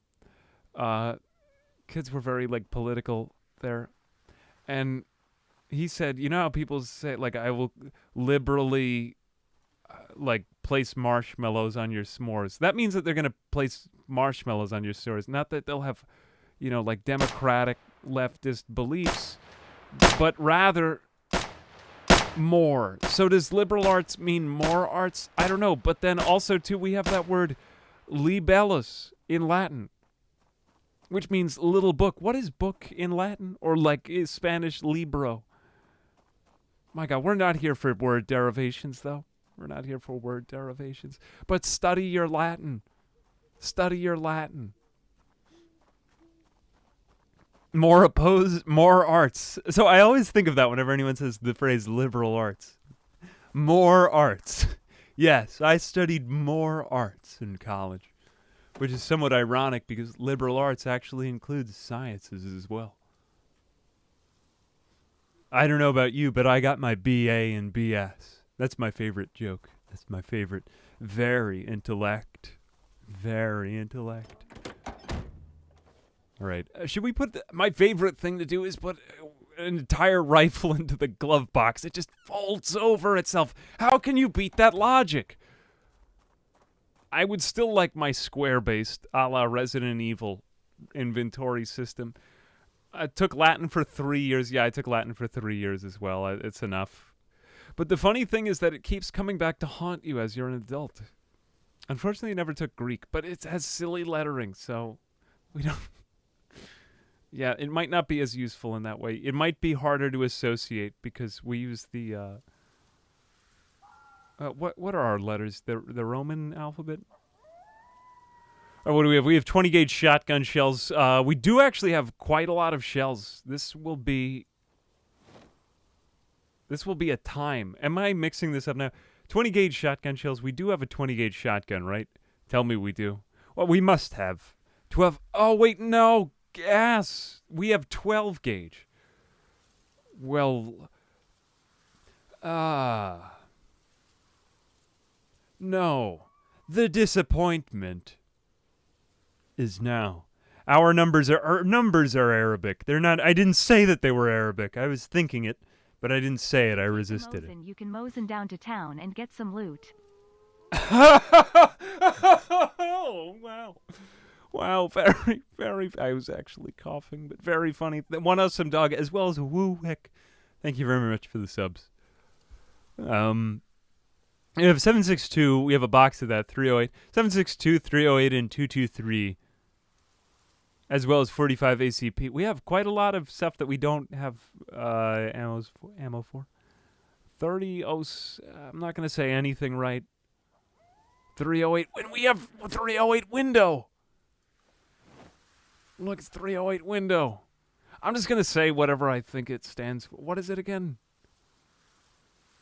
Kids were very, like, political there. And he said, you know how people say, like, I will liberally, like, place marshmallows on your s'mores. That means that they're going to place marshmallows on your s'mores. Not that they'll have, you know, like, democratic leftist beliefs, but rather more. So does liberal arts mean more arts? I don't know. But then also, too, we have that word libellus in Latin, which means little book. What is book in Latin? Or like is Spanish libro? My God, we're not here for word derivations, though. We're not here for word derivations. But study your Latin. Study your Latin. More arts. So I always think of that whenever anyone says the phrase liberal arts. More arts. Yes, I studied more arts in college, which is somewhat ironic because liberal arts actually includes sciences as well. I don't know about you, but I got my BA and BS. That's my favorite joke. That's my favorite. Very intellect. Very intellect. All right. Should we put... my favorite thing to do is put an entire rifle into the glove box. It just folds over itself. How can you beat that logic? I would still like my square-based, a la Resident Evil inventory system. I took Latin for 3 years. Yeah, I took Latin for 3 years as well. It's enough. But the funny thing is that it keeps coming back to haunt you as you're an adult. Unfortunately, I never took Greek, but it has silly lettering, so we don't... Yeah, it might not be as useful in that way. It might be harder to associate because we use the... what are our letters? The Roman alphabet? Oh, what do we have? We have 20 gauge shotgun shells. We do actually have quite a lot of shells. This will be a time. Am I mixing this up now? 20 gauge shotgun shells. We do have a 20 gauge shotgun, right? Tell me we do. Well, we must have. 12. Oh, wait, no. gas. We have 12 gauge. Well, no. The disappointment is now. Our numbers are Arabic. They're not. I didn't say that they were Arabic. I was thinking it, but I didn't say it. I resisted it. You can Mosin down to town and get some loot. Oh, wow. Wow, very, very, I was actually coughing, but very funny. One awesome dog, as well as Woo Heck. Thank you very much for the subs. We have 762, we have a box of that, 308. 762, 308, and 223. As well as 45 ACP. We have quite a lot of stuff that we don't have ammo for. 30, I'm not going to say anything right. 308, when we have 308 window. Look, it's 308 window. I'm just going to say whatever I think it stands for. What is it again?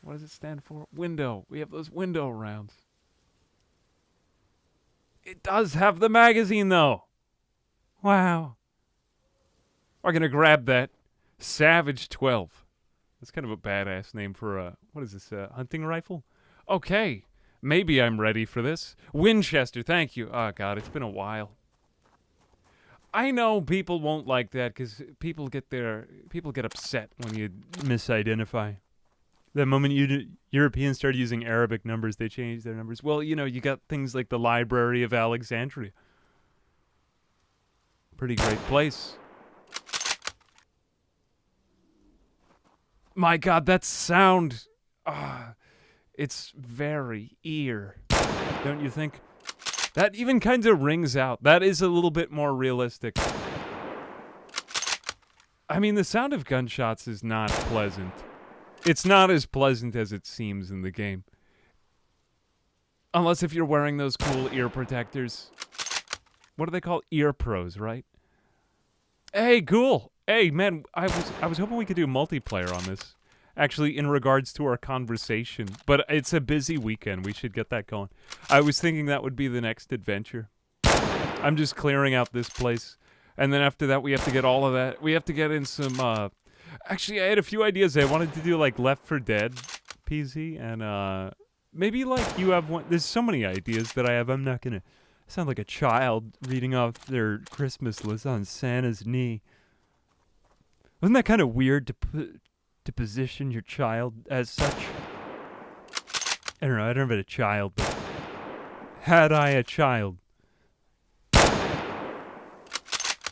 What does it stand for? Window. We have those window rounds. It does have the magazine, though. Wow. We're going to grab that. Savage 12. That's kind of a badass name for a, what is this, a hunting rifle? Okay. Maybe I'm ready for this. Winchester, thank you. Oh, God, it's been a while. I know people won't like that because people get upset when you misidentify. The moment Europeans started using Arabic numbers, they changed their numbers. Well, you know, you got things like the Library of Alexandria. Pretty great place. My God, that sound. It's very ear. Don't you think? That even kind of rings out. That is a little bit more realistic. I mean, the sound of gunshots is not pleasant. It's not as pleasant as it seems in the game. Unless if you're wearing those cool ear protectors. What do they call? Ear pros, right? Hey, cool. Hey, man, I was hoping we could do multiplayer on this. Actually, in regards to our conversation. But it's a busy weekend. We should get that going. I was thinking that would be the next adventure. I'm just clearing out this place. And then after that, we have to get all of that. We have to get in some, Actually, I had a few ideas. I wanted to do, like, Left 4 Dead PZ. And, maybe, like, you have one. There's so many ideas that I have. I'm not gonna sound like a child reading off their Christmas list on Santa's knee. Wasn't that kind of weird to position your child as such? I don't know. I don't have a child, but had I a child?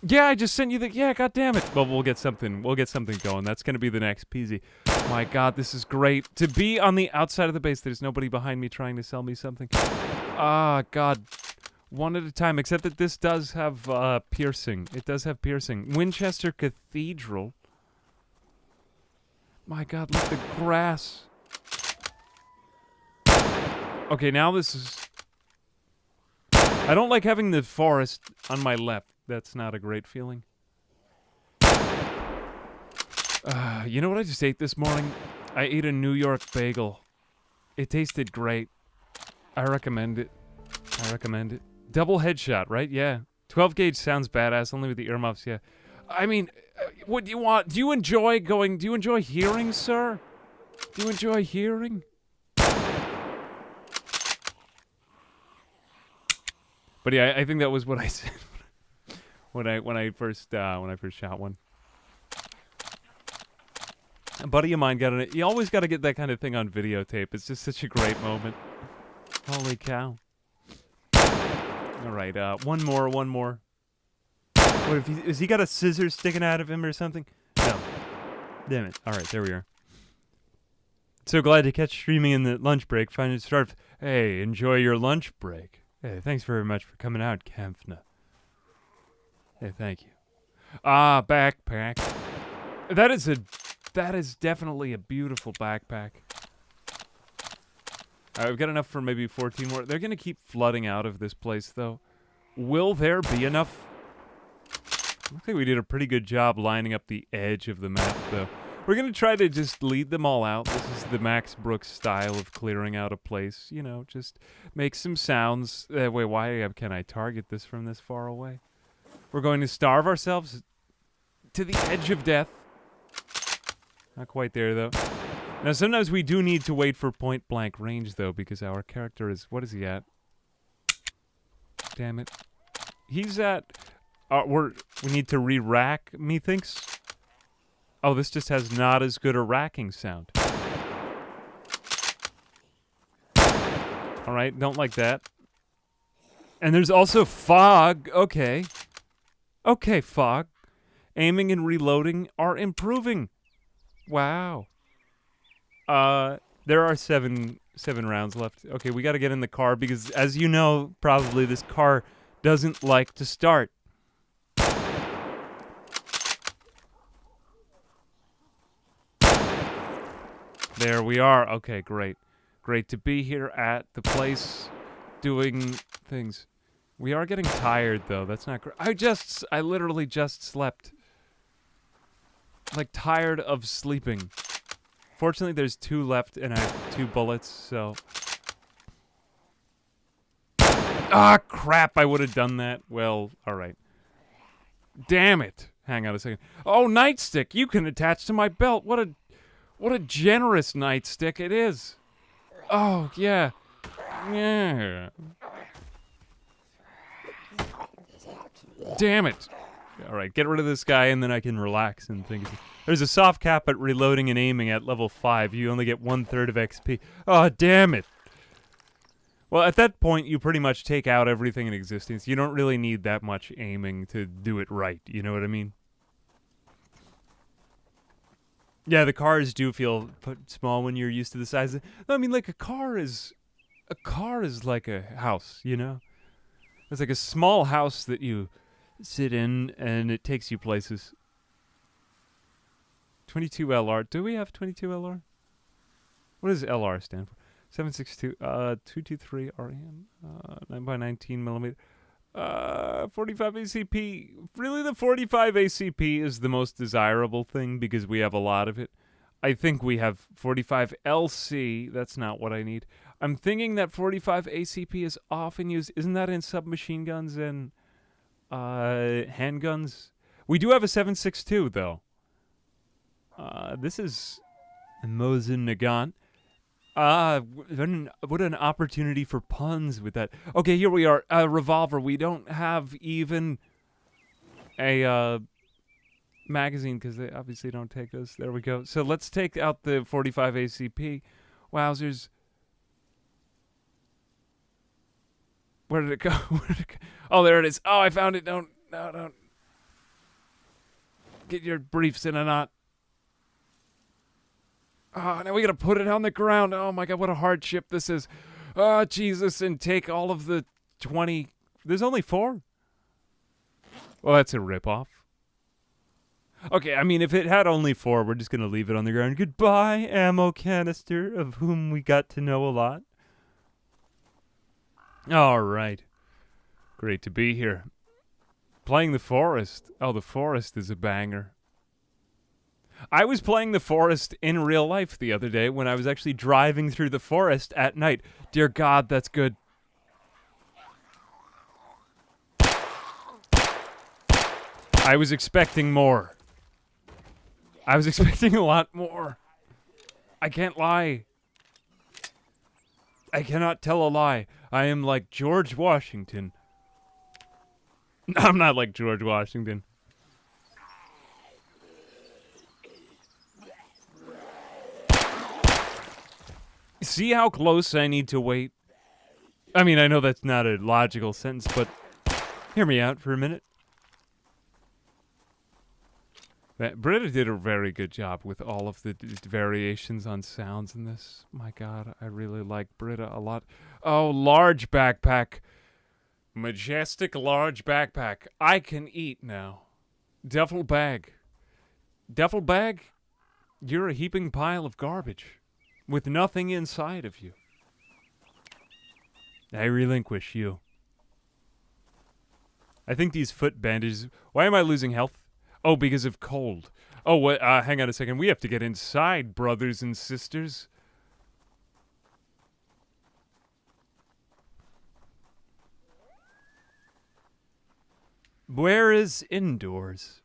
Yeah, I just sent you the. Yeah, goddammit. Well, we'll get something going. That's gonna be the next PZ. My God, this is great to be on the outside of the base. There's nobody behind me trying to sell me something. God. One at a time. Except that this does have piercing. It does have piercing. Winchester Cathedral. My God, look at the grass. Okay, now this is... I don't like having the forest on my left. That's not a great feeling. You know what I just ate this morning? I ate a New York bagel. It tasted great. I recommend it. Double headshot, right? Yeah. 12 gauge sounds badass, only with the earmuffs, yeah. I mean... What do you want? Do you enjoy hearing, sir? Do you enjoy hearing? But yeah, I think that was what I said when I first shot one. A buddy of mine got it. You always got to get that kind of thing on videotape. It's just such a great moment. Holy cow. All right, one more. What if has he got a scissor sticking out of him or something? No. Damn it. All right, there we are. So glad to catch streaming in the lunch break. Find it start. Hey, enjoy your lunch break. Hey, thanks very much for coming out, Kempfna. Hey, thank you. Backpack. That is definitely a beautiful backpack. All right, we've got enough for maybe 14 more. They're gonna keep flooding out of this place, though. Will there be enough? I think we did a pretty good job lining up the edge of the map, though. We're going to try to just lead them all out. This is the Max Brooks style of clearing out a place. You know, just make some sounds. Wait, why can I target this from this far away? We're going to starve ourselves to the edge of death. Not quite there, though. Now, sometimes we do need to wait for point-blank range, though, because our character is... What is he at? Damn it. He's at... we need to re-rack, methinks? Oh, this just has not as good a racking sound. Alright, don't like that. And there's also fog. Okay. Okay, fog. Aiming and reloading are improving. Wow. There are seven rounds left. Okay, we gotta get in the car because, as you know, probably this car doesn't like to start. There we are. Okay, great. Great to be here at the place doing things. We are getting tired, though. That's not great. I literally just slept. Like, tired of sleeping. Fortunately, there's 2 left, and I have 2 bullets, so... Ah, crap! I would have done that. Well, alright. Damn it! Hang on a second. Oh, nightstick! You can attach to my belt! What a generous nightstick it is! Oh, yeah. Yeah. Damn it! Alright, get rid of this guy, and then I can relax and think... There's a soft cap at reloading and aiming at level 5. You only get 1/3 of XP. Oh, damn it. Well, at that point, you pretty much take out everything in existence. You don't really need that much aiming to do it right. You know what I mean? Yeah, the cars do feel small when you're used to the size. I mean, like, a car is like a house, you know? It's like a small house that you sit in, and it takes you places. 22 LR. Do we have 22 LR? What does LR stand for? 762, 223 REM, 9x19 millimeter, 45 ACP. Really, the 45 ACP is the most desirable thing because we have a lot of it. I think we have 45 LC. That's not what I need. I'm thinking that 45 ACP is often used. Isn't that in submachine guns and handguns? We do have a 762 though. This is Mosin Nagant. What an opportunity for puns with that. Okay, here we are. A revolver. We don't have even a magazine because they obviously don't take those. There we go. So let's take out the 45 ACP. Wowzers. Where did it go? Oh, there it is. Oh, I found it. Don't. Get your briefs in a knot. Oh, now we gotta put it on the ground. Oh my god, what a hardship this is. Oh, Jesus, and take all of the 20. There's only 4? Well, that's a ripoff. Okay, I mean, if it had only 4, we're just gonna leave it on the ground. Goodbye, ammo canister, of whom we got to know a lot. Alright. Great to be here. Playing the forest. Oh, the forest is a banger. I was playing the forest in real life the other day when I was actually driving through the forest at night. Dear God, that's good. I was expecting more. I was expecting a lot more. I can't lie. I cannot tell a lie. I am like George Washington. I'm not like George Washington. See how close I need to wait? I mean, I know that's not a logical sentence, but hear me out for a minute. Britta did a very good job with all of the variations on sounds in this. My God, I really like Britta a lot. Oh, large backpack. Majestic large backpack. I can eat now. Duffel bag. Duffel bag? You're a heaping pile of garbage. With nothing inside of you. I relinquish you. I think these foot bandages... Why am I losing health? Oh, because of cold. Oh, what? Hang on a second. We have to get inside, brothers and sisters. Where is indoors?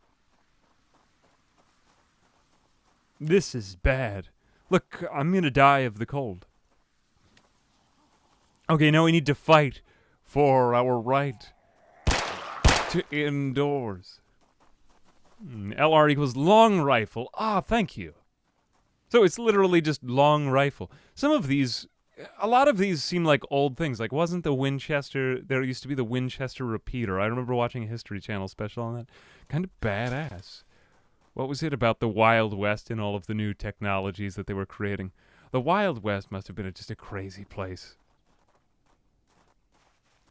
This is bad. Look, I'm gonna die of the cold. Okay, now we need to fight for our right to indoors. LR equals long rifle. Ah, thank you. So it's literally just long rifle. Some of these, a lot of these seem like old things. Like, wasn't the Winchester, there used to be the Winchester repeater. I remember watching a History Channel special on that. Kind of badass. What was it about the Wild West and all of the new technologies that they were creating? The Wild West must have been just a crazy place.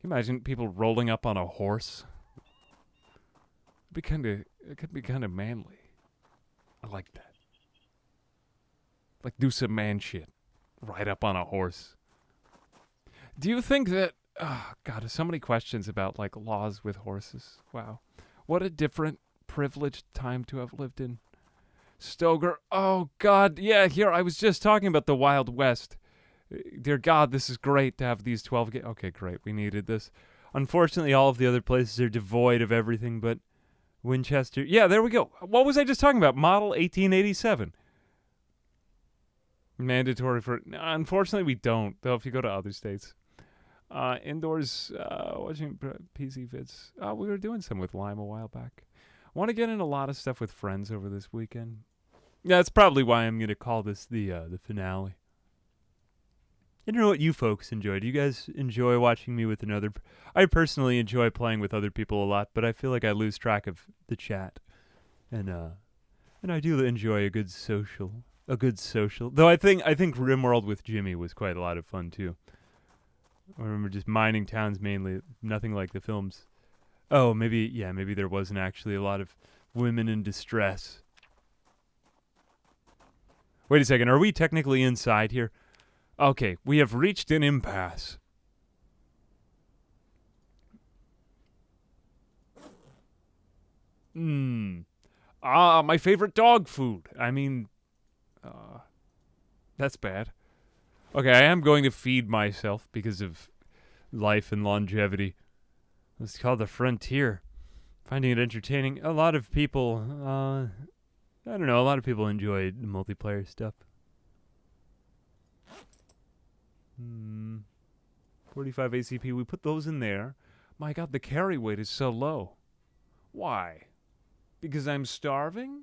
Can you imagine people rolling up on a horse? It could be kind of manly. I like that. Like, do some man shit. Ride up on a horse. Do you think that... Oh, God, there's so many questions about, like, laws with horses. Wow. What a different, privileged time to have lived in. Stoker. Oh, God. Yeah, here, I was just talking about the Wild West. Dear God, this is great to have these 12... Okay, great. We needed this. Unfortunately, all of the other places are devoid of everything, but Winchester... Yeah, there we go. What was I just talking about? Model 1887. Mandatory for... Unfortunately, we don't, though, if you go to other states. Indoors, watching PC vids. We were doing some with Lime a while back. I want to get in a lot of stuff with friends over this weekend. Yeah, that's probably why I'm going to call this the finale. I don't know what you folks enjoy. Do you guys enjoy watching me with another... I personally enjoy playing with other people a lot, but I feel like I lose track of the chat. And I do enjoy a good social... Though I think RimWorld with Jimmy was quite a lot of fun too. I remember just mining towns mainly, nothing like the films. Oh, maybe there wasn't actually a lot of women in distress. Wait a second, are we technically inside here? Okay, we have reached an impasse. My favorite dog food. I mean... that's bad. Okay, I am going to feed myself because of life and longevity. It's called the frontier. Finding it entertaining. A lot of people, I don't know, a lot of people enjoy multiplayer stuff. 45 ACP, we put those in there. My God, the carry weight is so low. Why? Because I'm starving?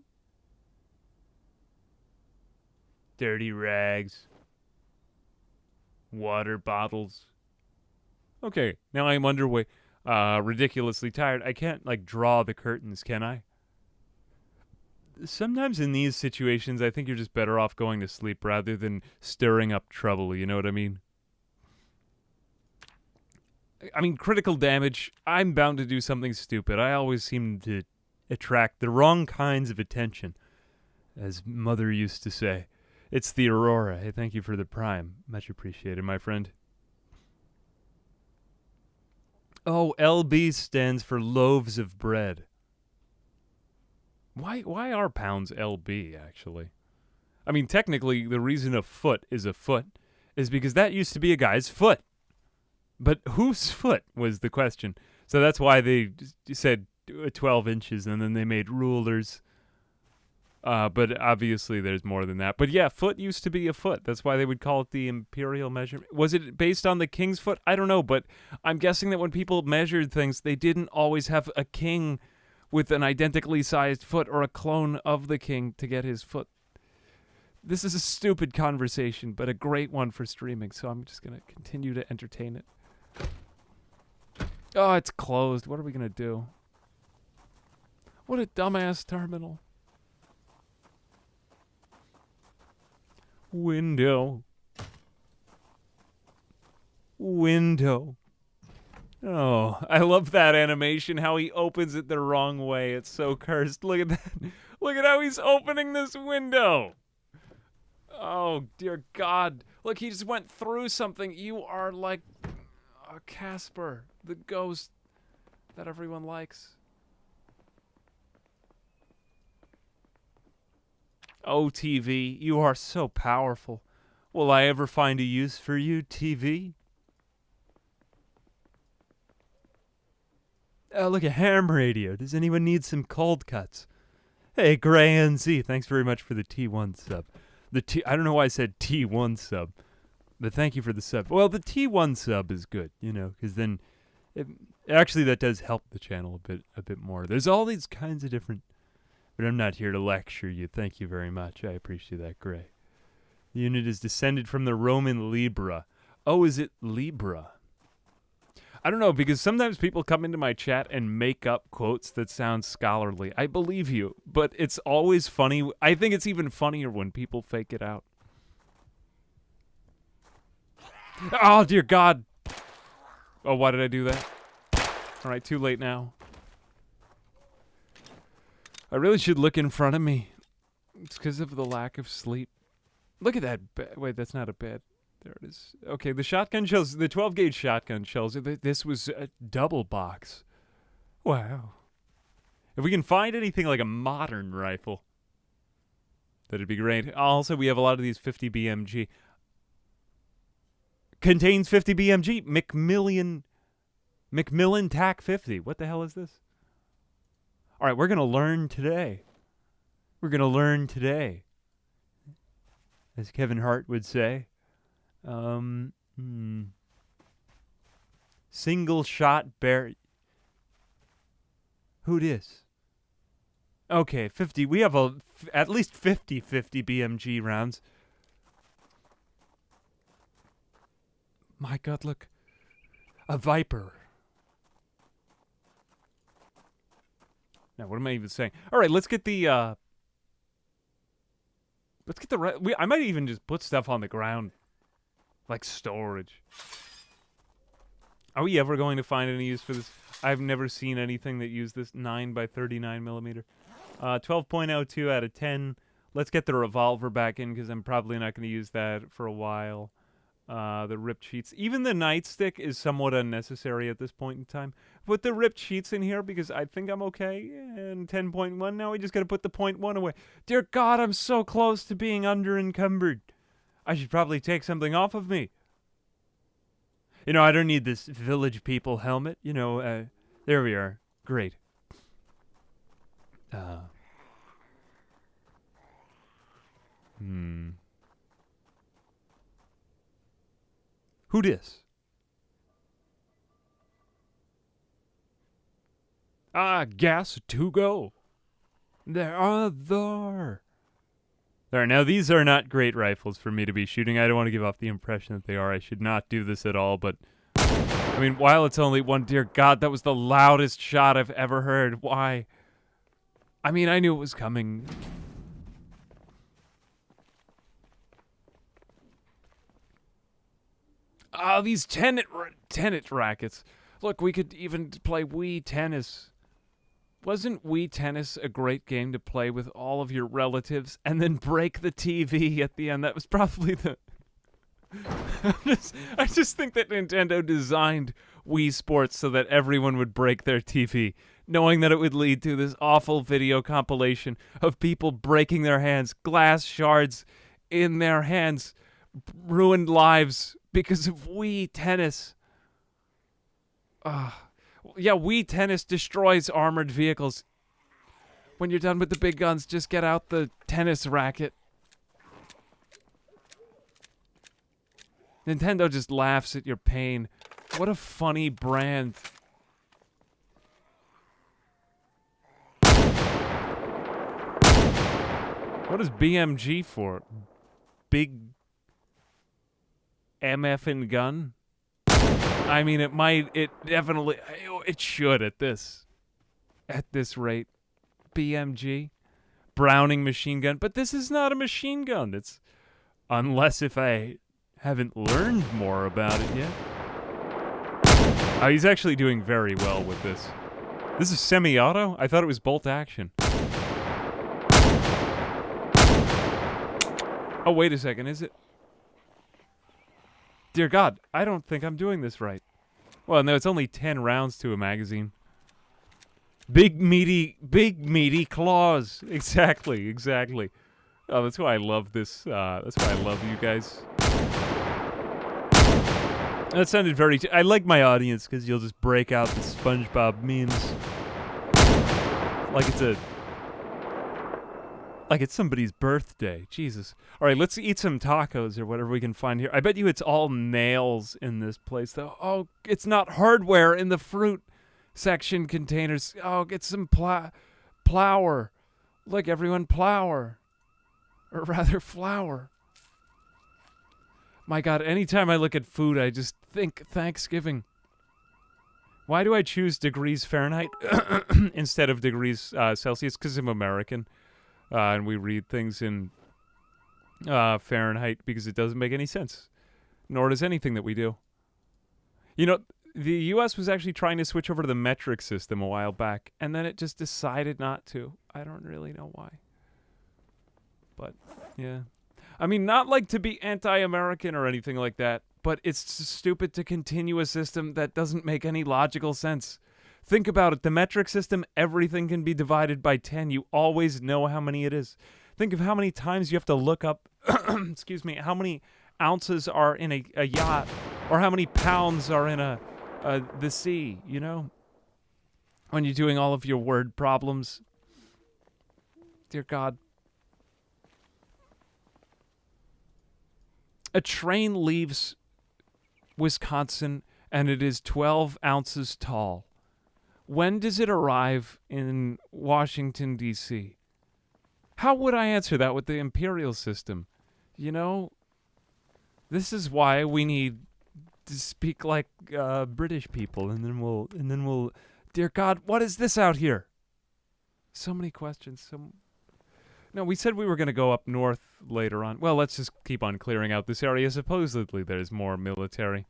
Dirty rags. Water bottles. Okay, now I'm underway. Ridiculously tired. I can't, like, draw the curtains, can I? Sometimes in these situations, I think you're just better off going to sleep rather than stirring up trouble, you know what I mean? I mean, critical damage, I'm bound to do something stupid. I always seem to attract the wrong kinds of attention, as Mother used to say. It's the Aurora. Hey, thank you for the prime. Much appreciated, my friend. Oh, LB stands for loaves of bread. Why are pounds LB, actually? I mean, technically, the reason a foot is because that used to be a guy's foot. But whose foot was the question. So that's why they said 12 inches, and then they made rulers. But obviously there's more than that. But yeah, foot used to be a foot. That's why they would call it the imperial measurement. Was it based on the king's foot? I don't know, but I'm guessing that when people measured things, they didn't always have a king with an identically sized foot or a clone of the king to get his foot. This is a stupid conversation, but a great one for streaming, so I'm just going to continue to entertain it. Oh, it's closed. What are we going to do? What a dumbass terminal. Window. Oh, I love that animation, how he opens it the wrong way. It's so cursed. Look at that. Look at how he's opening this window. Oh, dear God. Look, he just went through something. You are like Casper, the ghost that everyone likes. Oh, TV, you are so powerful. Will I ever find a use for you, TV? Oh, look at ham radio. Does anyone need some cold cuts? Hey, Gray NZ, thanks very much for the T1 sub. I don't know why I said T1 sub, but thank you for the sub. Well, the T1 sub is good, you know, because then actually that does help the channel a bit more. There's all these kinds of different, but I'm not here to lecture you. Thank you very much. I appreciate that, Gray. The unit is descended from the Roman Libra. Oh, is it Libra? I don't know, because sometimes people come into my chat and make up quotes that sound scholarly. I believe you, but it's always funny. I think it's even funnier when people fake it out. Oh, dear God. Oh, why did I do that? All right, too late now. I really should look in front of me. It's because of the lack of sleep. Look at that. Wait, that's not a bed. There it is. Okay, the shotgun shells, the 12-gauge shotgun shells, this was a double box. Wow. If we can find anything like a modern rifle, that'd be great. Also, we have a lot of these 50 BMG. Contains 50 BMG. Macmillan TAC 50. What the hell is this? All right, we're going to learn today. We're going to learn today. As Kevin Hart would say. Single shot bear. Who dis? Okay, 50. We have at least 50 BMG rounds. My God, look. A Viper. Now, what am I even saying? All right, let's get the I might even just put stuff on the ground. Like storage. Are we ever going to find any use for this? I've never seen anything that used this 9x39 millimeter. 12.02 out of 10. Let's get the revolver back in because I'm probably not going to use that for a while. The ripped sheets. Even the nightstick is somewhat unnecessary at this point in time. Put the ripped sheets in here because I think I'm okay. And 10.1 now we just got to put the 0.1 away. Dear God, I'm so close to being underencumbered. I should probably take something off of me. You know, I don't need this Village People helmet. You know, there we are. Great. Who dis? Gas to go. There are there. There, now these are not great rifles for me to be shooting. I don't want to give off the impression that they are. I should not do this at all, but I mean, while it's only one, dear God, that was the loudest shot I've ever heard. Why? I mean, I knew it was coming. Ah, these tennis rackets. Look, we could even play Wii Tennis. Wasn't Wii Tennis a great game to play with all of your relatives and then break the TV at the end? That was probably the... I just think that Nintendo designed Wii Sports so that everyone would break their TV, knowing that it would lead to this awful video compilation of people breaking their hands, glass shards in their hands, ruined lives because of Wii Tennis. Yeah, Wii Tennis destroys armored vehicles. When you're done with the big guns, just get out the tennis racket. Nintendo just laughs at your pain. What a funny brand. What is BMG for? Big MFing gun? I mean, it definitely, it should at this rate. BMG, Browning machine gun, but this is not a machine gun. It's, unless if I haven't learned more about it yet. Oh, he's actually doing very well with this. This is semi-auto? I thought it was bolt action. Oh, wait a second, is it? Dear God, I don't think I'm doing this right. Well, no, it's only 10 rounds to a magazine. Big meaty claws. Exactly. Oh, that's why I love this. That's why I love you guys. That sounded very... I like my audience because you'll just break out the SpongeBob memes. Like it's somebody's birthday. Jesus. All right, let's eat some tacos or whatever we can find here. I bet you it's all nails in this place, though. Oh, it's not hardware in the fruit section containers. Oh, get some flour. Look, everyone, flour. Or rather, flour. My God, anytime I look at food, I just think Thanksgiving. Why do I choose degrees Fahrenheit instead of degrees Celsius? Because I'm American. And we read things in Fahrenheit because it doesn't make any sense. Nor does anything that we do. You know, the U.S. was actually trying to switch over to the metric system a while back, and then it just decided not to. I don't really know why. But, yeah. I mean, not like to be anti-American or anything like that, but it's stupid to continue a system that doesn't make any logical sense. Think about it. The metric system, everything can be divided by 10. You always know how many it is. Think of how many times you have to look up, excuse me, how many ounces are in a yacht, or how many pounds are in the sea, you know? When you're doing all of your word problems. Dear God. A train leaves Wisconsin, and it is 12 ounces tall. When does it arrive in Washington, D.C.? How would I answer that with the imperial system? You know, this is why we need to speak like British people, and then we'll. Dear God, what is this out here? So many questions. No, we said we were going to go up north later on. Well, let's just keep on clearing out this area. Supposedly, there's more military.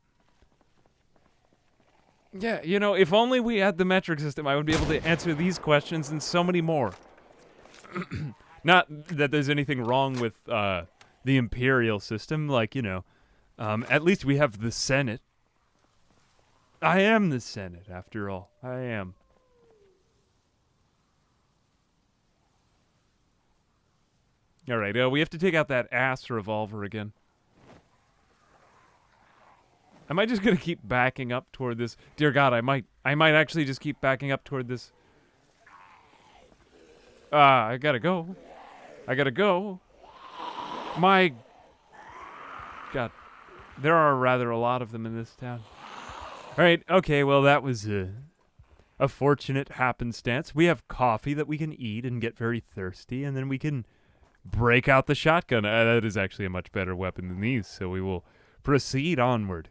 Yeah, you know, if only we had the metric system, I would be able to answer these questions and so many more. Not that there's anything wrong with the imperial system, like, you know, at least we have the Senate. I am the Senate, after all. I am. All right, we have to take out that ass revolver again. Am I just gonna keep backing up toward this? Dear God, I might actually just keep backing up toward this. I gotta go. My God, there are rather a lot of them in this town. All right, okay, well that was a fortunate happenstance. We have coffee that we can eat and get very thirsty, and then we can break out the shotgun. That is actually a much better weapon than these, so we will proceed onward.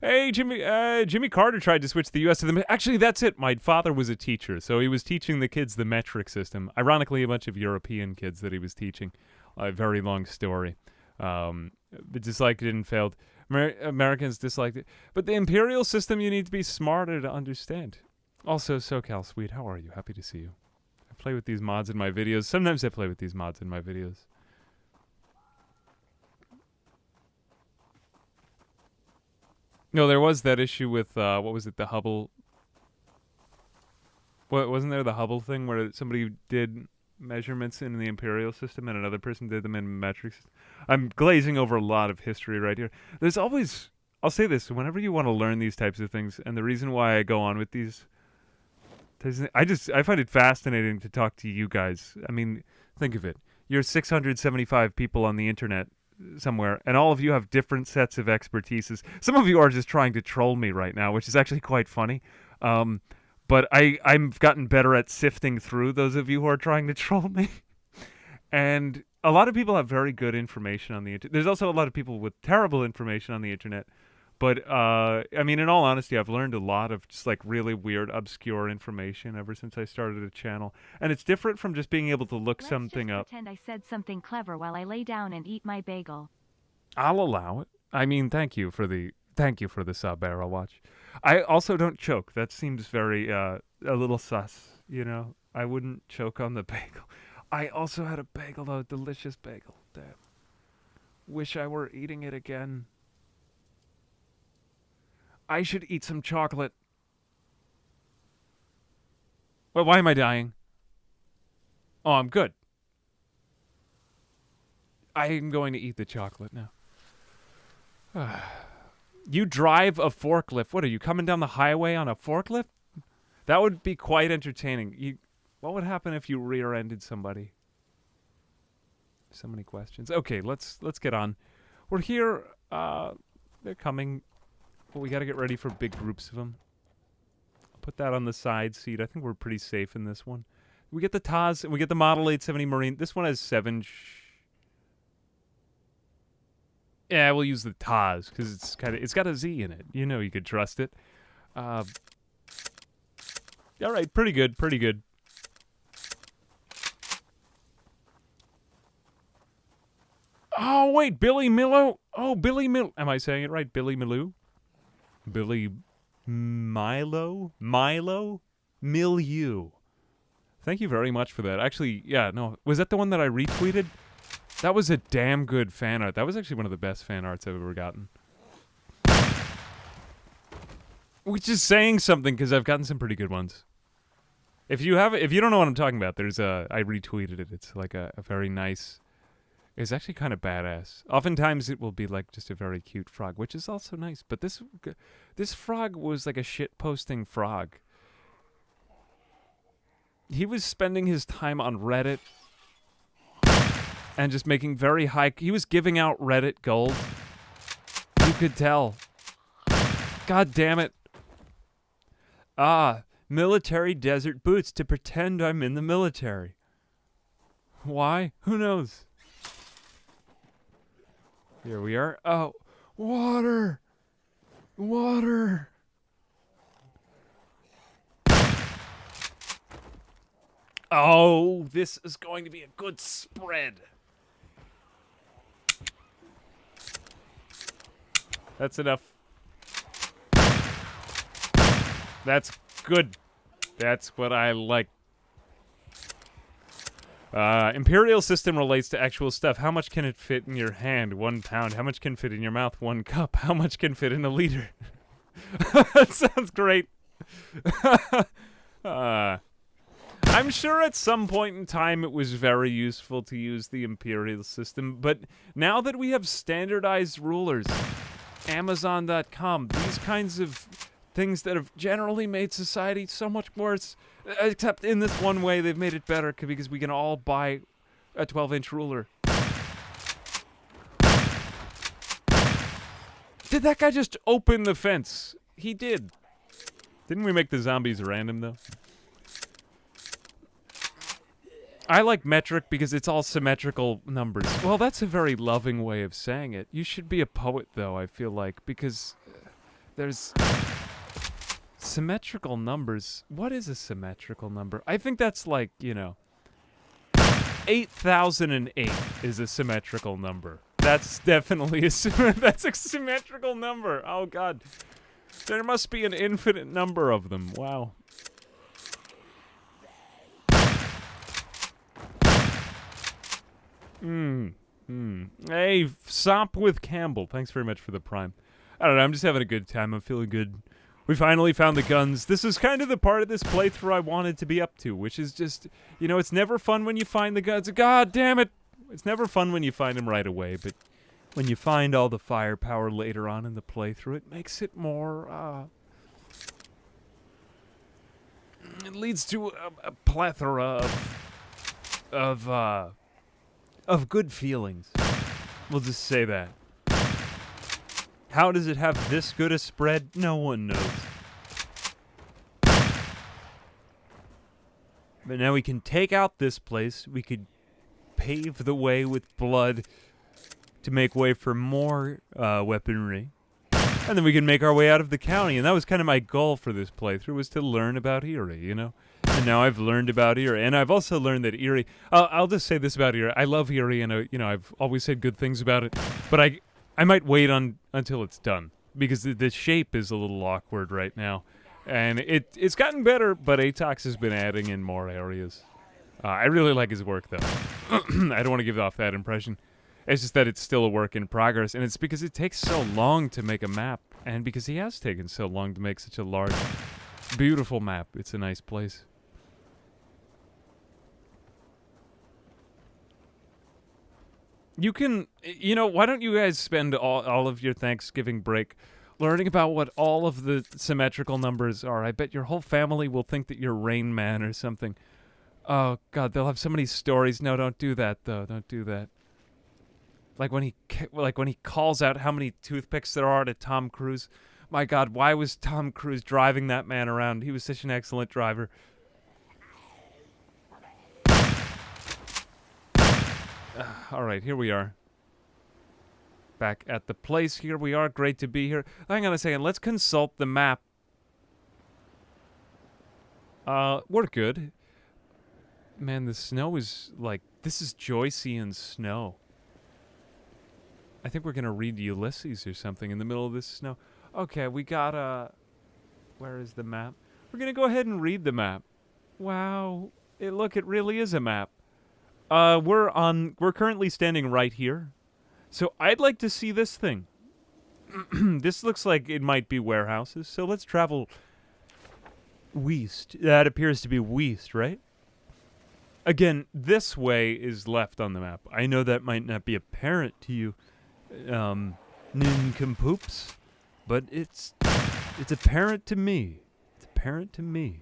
Hey, Jimmy Carter tried to switch the U.S. to the... Actually, that's it. My father was a teacher, so he was teaching the kids the metric system. Ironically, a bunch of European kids that he was teaching. A very long story. But disliked it and failed. Americans disliked it. But the imperial system, you need to be smarter to understand. Also, SoCal Sweet, how are you? Happy to see you. I play with these mods in my videos. Sometimes I play with these mods in my videos. No, there was that issue with, what was it, the Hubble... Wasn't there the Hubble thing where somebody did measurements in the imperial system and another person did them in metric system? I'm glazing over a lot of history right here. There's always... I'll say this, whenever you want to learn these types of things, and the reason why I go on with these... I find it fascinating to talk to you guys. I mean, think of it. You're 675 people on the internet somewhere, and all of you have different sets of expertises. Some of you are just trying to troll me right now, which is actually quite funny. But I've gotten better at sifting through those of you who are trying to troll me. And a lot of people have very good information on the internet. There's also a lot of people with terrible information on the internet. But, I mean, in all honesty, I've learned a lot of just, like, really weird, obscure information ever since I started a channel. And it's different from just being able to look something up. Let's just pretend I said something clever while I lay down and eat my bagel. I'll allow it. I mean, thank you for the sub, Barrel Watch. I also don't choke. That seems very, a little sus, you know? I wouldn't choke on the bagel. I also had a bagel, though. Delicious bagel. Damn. Wish I were eating it again. I should eat some chocolate. Well, why am I dying? Oh, I'm good. I am going to eat the chocolate now. You drive a forklift. What, are you coming down the highway on a forklift? That would be quite entertaining. What would happen if you rear-ended somebody? So many questions. Okay, let's get on. We're here. They're coming. But we got to get ready for big groups of them. I'll put that on the side seat. I think we're pretty safe in this one. We get the Taz, and we get the Model 870 Marine. This one has 7. Yeah, we'll use the Taz because it's got a Z in it. You know, you could trust it. All right, pretty good, pretty good. Oh wait, Billy Milo. Oh, Billy Mil. Am I saying it right? Billy Milou. Billy Milo. Milieu. Thank you very much for that. Actually, yeah, no, was that the one that I retweeted? That was a damn good fan art. That was actually one of the best fan arts I've ever gotten. Which is saying something because I've gotten some pretty good ones. If you don't know what I'm talking about, there's I retweeted it. It's like a very nice. It's actually kind of badass. Oftentimes it will be like just a very cute frog, which is also nice. But this frog was like a shit posting frog. He was spending his time on Reddit and just making very high. He was giving out Reddit gold. You could tell. God damn it. Military desert boots to pretend I'm in the military. Why? Who knows? Here we are. Oh, water. Water. Oh, this is going to be a good spread. That's enough. That's good. That's what I like. Imperial system relates to actual stuff. How much can it fit in your hand? 1 pound. How much can fit in your mouth? 1 cup. How much can fit in a liter? That sounds great. I'm sure at some point in time it was very useful to use the imperial system, but now that we have standardized rulers, Amazon.com, these kinds of things that have generally made society so much worse, except in this one way they've made it better because we can all buy a 12-inch ruler. Did that guy just open the fence? He did. Didn't we make the zombies random, though? I like metric because it's all symmetrical numbers. Well, that's a very loving way of saying it. You should be a poet, though, I feel like, because there's symmetrical numbers. What is a symmetrical number? I think that's like, 8,008 is a symmetrical number. That's definitely that's a symmetrical number. Oh, God. There must be an infinite number of them. Wow. Hey, Sop with Campbell. Thanks very much for the prime. I don't know, I'm just having a good time. I'm feeling good. We finally found the guns. This is kind of the part of this playthrough I wanted to be up to, which is just, it's never fun when you find the guns. God damn it! It's never fun when you find them right away, but when you find all the firepower later on in the playthrough, it makes it more, it leads to a plethora of good feelings. We'll just say that. How does it have this good a spread? No one knows. But now we can take out this place. We could pave the way with blood to make way for more weaponry. And then we can make our way out of the county. And that was kind of my goal for this playthrough, was to learn about Eerie, And now I've learned about Eerie. And I've also learned that Eerie... I'll just say this about Eerie. I love Eerie, and, I've always said good things about it. But I might wait until it's done, because the shape is a little awkward right now. And it's gotten better, but Atox has been adding in more areas. I really like his work, though. I don't want to give off that impression. It's just that it's still a work in progress, and it's because it takes so long to make a map, and because he has taken so long to make such a large, beautiful map. It's a nice place. You can, why don't you guys spend all of your Thanksgiving break Learning about what all of the symmetrical numbers are. I bet your whole family will think that you're Rain Man or something. Oh, God, they'll have so many stories. No, don't do that, though. Don't do that. Like when he calls out how many toothpicks there are to Tom Cruise. My God, why was Tom Cruise driving that man around? He was such an excellent driver. All right, here we are. Back at the place. Here we are. Great to be here. Hang on a second. Let's consult the map. We're good. Man, the snow is like... This is Joycean snow. I think we're gonna read Ulysses or something in the middle of this snow. Okay, we got, where is the map? We're gonna go ahead and read the map. Wow. Look, it really is a map. We're currently standing right here. So I'd like to see this thing. This looks like it might be warehouses, so let's travel west. That appears to be west, right? Again, this way is left on the map. I know that might not be apparent to you, nincompoops, but it's apparent to me. It's apparent to me.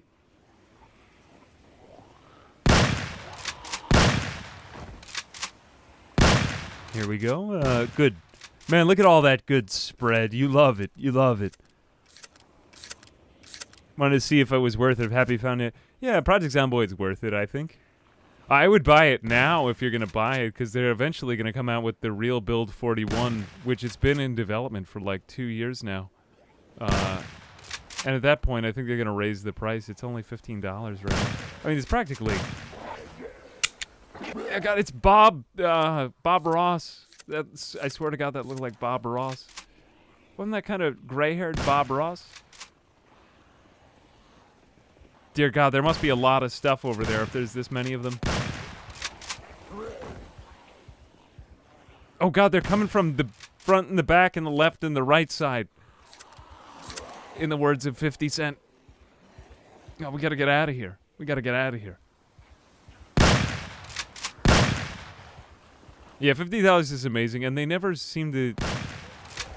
Here we go. Good. Man, look at all that good spread. You love it. You love it. Wanted to see if it was worth it. Happy found it. Yeah, Project Zomboid's worth it, I think. I would buy it now if you're going to buy it, because they're eventually going to come out with the real Build 41, which has been in development for like 2 years now. And at that point, I think they're going to raise the price. It's only $15 right now. I mean, it's practically... Oh God, it's Bob Ross. I swear to God, that looked like Bob Ross. Wasn't that kind of gray-haired Bob Ross? Dear God, there must be a lot of stuff over there if there's this many of them. Oh God, they're coming from the front and the back and the left and the right side. In the words of 50 Cent. Oh, we gotta get out of here. We gotta get out of here. Yeah, $50 is amazing, and they never seem to...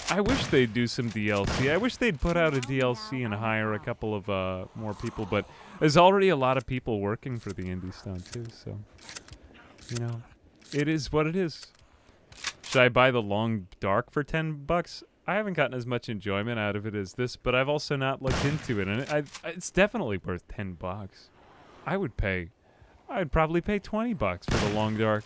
I wish they'd do some DLC. I wish they'd put out a DLC and hire a couple of more people, but there's already a lot of people working for the indie stuff too, so... You know, it is what it is. Should I buy the Long Dark for $10? I haven't gotten as much enjoyment out of it as this, but I've also not looked into it, and it's definitely worth $10. I'd probably pay $20 for the Long Dark.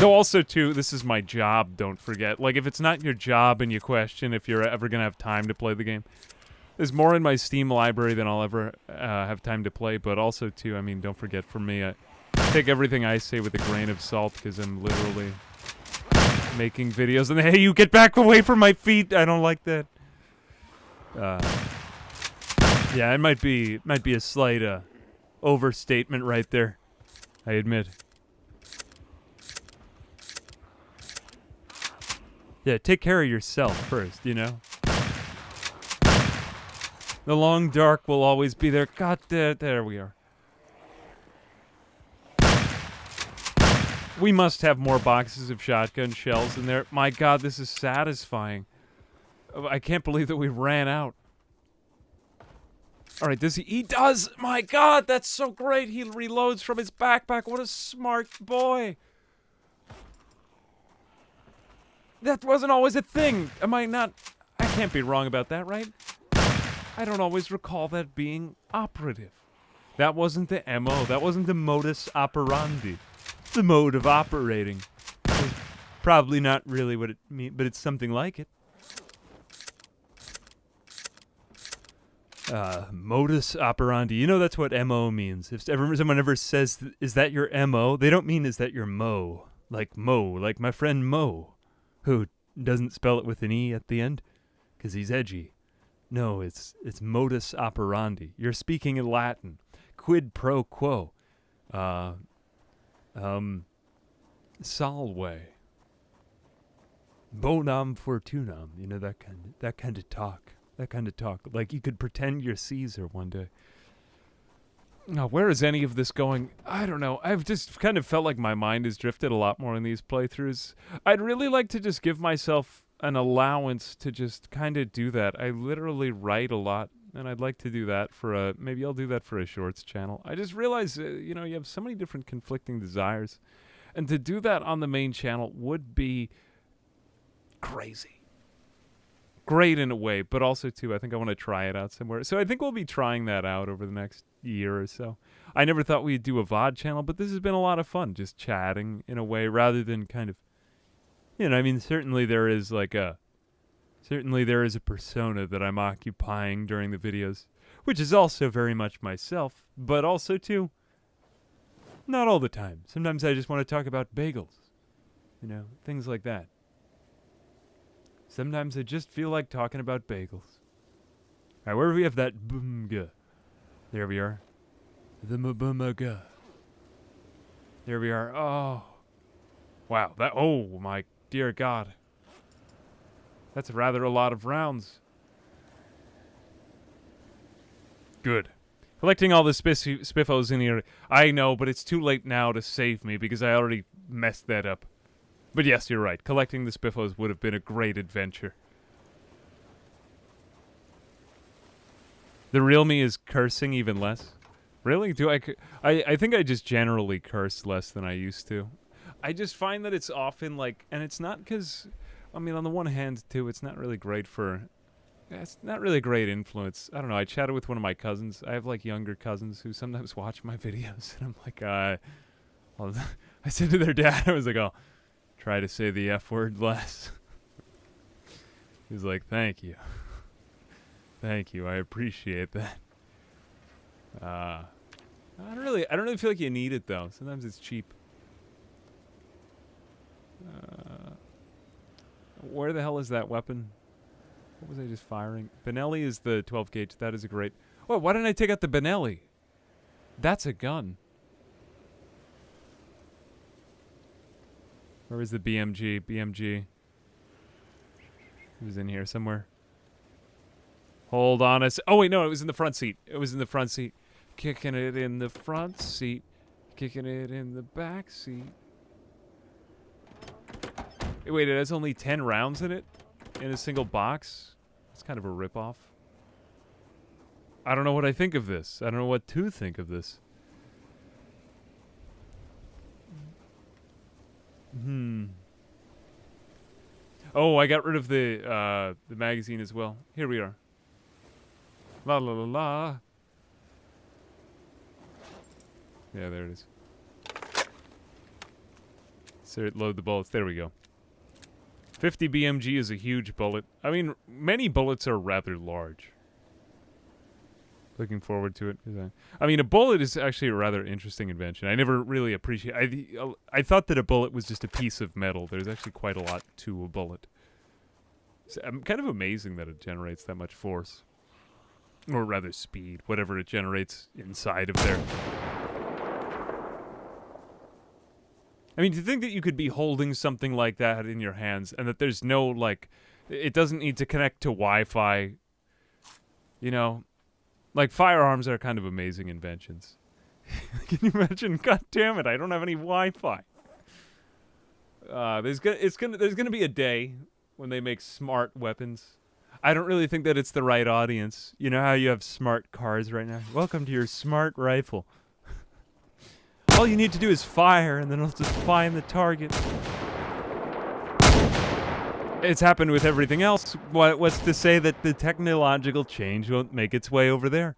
Though also, too, this is my job, don't forget. Like, if it's not your job and you question if you're ever going to have time to play the game, there's more in my Steam library than I'll ever have time to play. But also, too, I mean, don't forget, for me, I take everything I say with a grain of salt because I'm literally making videos. And, hey, you get back away from my feet! I don't like that. Yeah, it might be a slight overstatement right there, I admit. Yeah, take care of yourself first, you know? The Long Dark will always be there. God, there we are. We must have more boxes of shotgun shells in there. My God, this is satisfying. I can't believe that we ran out. All right, does he does! My God, that's so great! He reloads from his backpack. What a smart boy! That wasn't always a thing. I can't be wrong about that, right? I don't always recall that being operative. That wasn't the MO. That wasn't the modus operandi. The mode of operating. It's probably not really what it means, but it's something like it. Modus operandi. You know that's what MO means. If someone ever says, is that your MO? They don't mean, is that your Mo? Like my friend Mo. Who doesn't spell it with an E at the end? Because he's edgy. No, it's modus operandi. You're speaking in Latin. Quid pro quo. Salve. Bonum fortunam. You know, that kind of talk. That kind of talk. Like you could pretend you're Caesar one day. Now, where is any of this going? I don't know. I've just kind of felt like my mind has drifted a lot more in these playthroughs. I'd really like to just give myself an allowance to just kind of do that. I literally write a lot, and I'd like to do that for a... Maybe I'll do that for a shorts channel. I just realize, you know, you have so many different conflicting desires. And to do that on the main channel would be crazy. Great in a way, but also, too, I think I want to try it out somewhere. So I think we'll be trying that out over the next year or so. I never thought we'd do a VOD channel, but this has been a lot of fun, just chatting in a way rather than kind of, you know, I mean, certainly there is a persona that I'm occupying during the videos, which is also very much myself, but also, too, not all the time. Sometimes I just want to talk about bagels, you know, things like that. Sometimes I just feel like talking about bagels. All right, where do we have that boomga? There we are. The boomga. There we are. Oh. Wow. That. Oh, my dear God. That's rather a lot of rounds. Good. Collecting all the spiffos in here. I know, but it's too late now to save me because I already messed that up. But yes, you're right. Collecting the spiffos would have been a great adventure. The real me is cursing even less. Really? I think I just generally curse less than I used to. I just find that it's often like, and it's not because, I mean, on the one hand, too, it's not really great for, it's not really a great influence. I don't know. I chatted with one of my cousins. I have like younger cousins who sometimes watch my videos, and I'm like, I said to their dad, I was like, oh, try to say the F word less. He's like, thank you. Thank you. I appreciate that. I don't really feel like you need it though. Sometimes it's cheap. Where the hell is that weapon? What was I just firing? Benelli is the 12 gauge. That is a great... Oh, why didn't I take out the Benelli? That's a gun. Where is the BMG? BMG. It was in here somewhere. Hold on a Oh, wait, no, it was in the front seat. It was in the front seat. Kicking it in the front seat. Kicking it in the back seat. Wait, it has only 10 rounds in it? In a single box? It's kind of a ripoff. I don't know what I think of this. I don't know what to think of this. Oh, I got rid of the magazine as well. Here we are. La la la la. Yeah, there it is. So load the bullets. There we go. 50 BMG is a huge bullet. I mean, many bullets are rather large. Looking forward to it. I mean, a bullet is actually a rather interesting invention. I never really appreciate. I thought that a bullet was just a piece of metal. There's actually quite a lot to a bullet. So I'm kind of amazing that it generates that much force, or rather speed, whatever it generates inside of there. I mean, to think that you could be holding something like that in your hands, and that there's no like, it doesn't need to connect to Wi-Fi. You know. Like, firearms are kind of amazing inventions. Can you imagine? God damn it, I don't have any Wi-Fi. There's gonna be a day when they make smart weapons. I don't really think that it's the right audience. You know how you have smart cars right now? Welcome to your smart rifle. All you need to do is fire, and then it'll just find the target. It's happened with everything else. What's to say that the technological change won't make its way over there?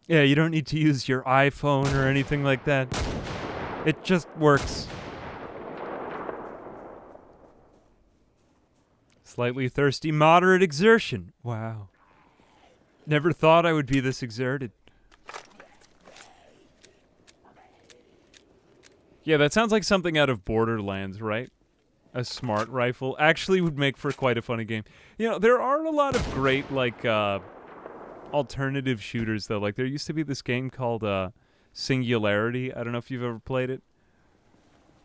Yeah, you don't need to use your iPhone or anything like that. It just works. Slightly thirsty, moderate exertion. Wow. Never thought I would be this exerted. Yeah, that sounds like something out of Borderlands, right? A smart rifle actually would make for quite a funny game. You know, there aren't a lot of great, like, alternative shooters, though. Like, there used to be this game called Singularity. I don't know if you've ever played it.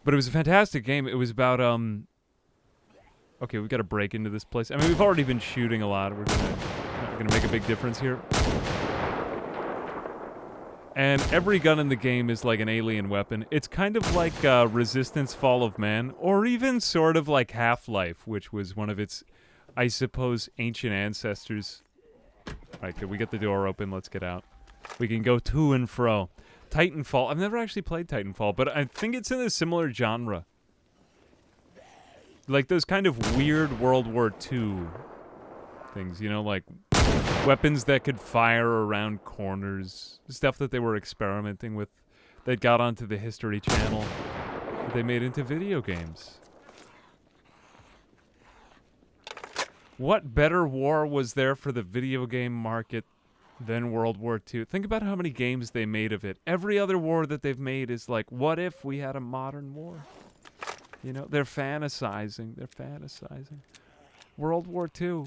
But it was a fantastic game. It was about, Okay, we've got to break into this place. I mean, we've already been shooting a lot. We're gonna make a big difference here. And every gun in the game is like an alien weapon. It's kind of like Resistance Fall of Man, or even sort of like Half-Life, which was one of its, I suppose, ancient ancestors. Alright, good. We get the door open. Let's get out. We can go to and fro. Titanfall. I've never actually played Titanfall, but I think it's in a similar genre. Like those kind of weird World War II things, you know, like weapons that could fire around corners, stuff that they were experimenting with that got onto the History Channel that they made into video games. What better war was there for the video game market than World War II? Think about how many games they made of it. Every other war that they've made is like, what if we had a modern war? You know, they're fantasizing. They're fantasizing. World War II.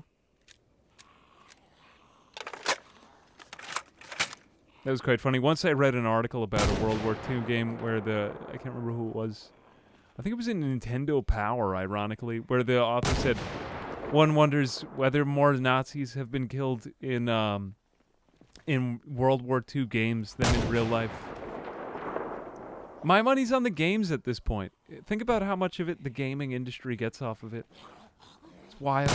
That was quite funny. Once I read an article about a World War II game where I can't remember who it was. I think it was in Nintendo Power, ironically, where the author said, one wonders whether more Nazis have been killed in World War II games than in real life. My money's on the games at this point. Think about how much of it the gaming industry gets off of it. It's wild.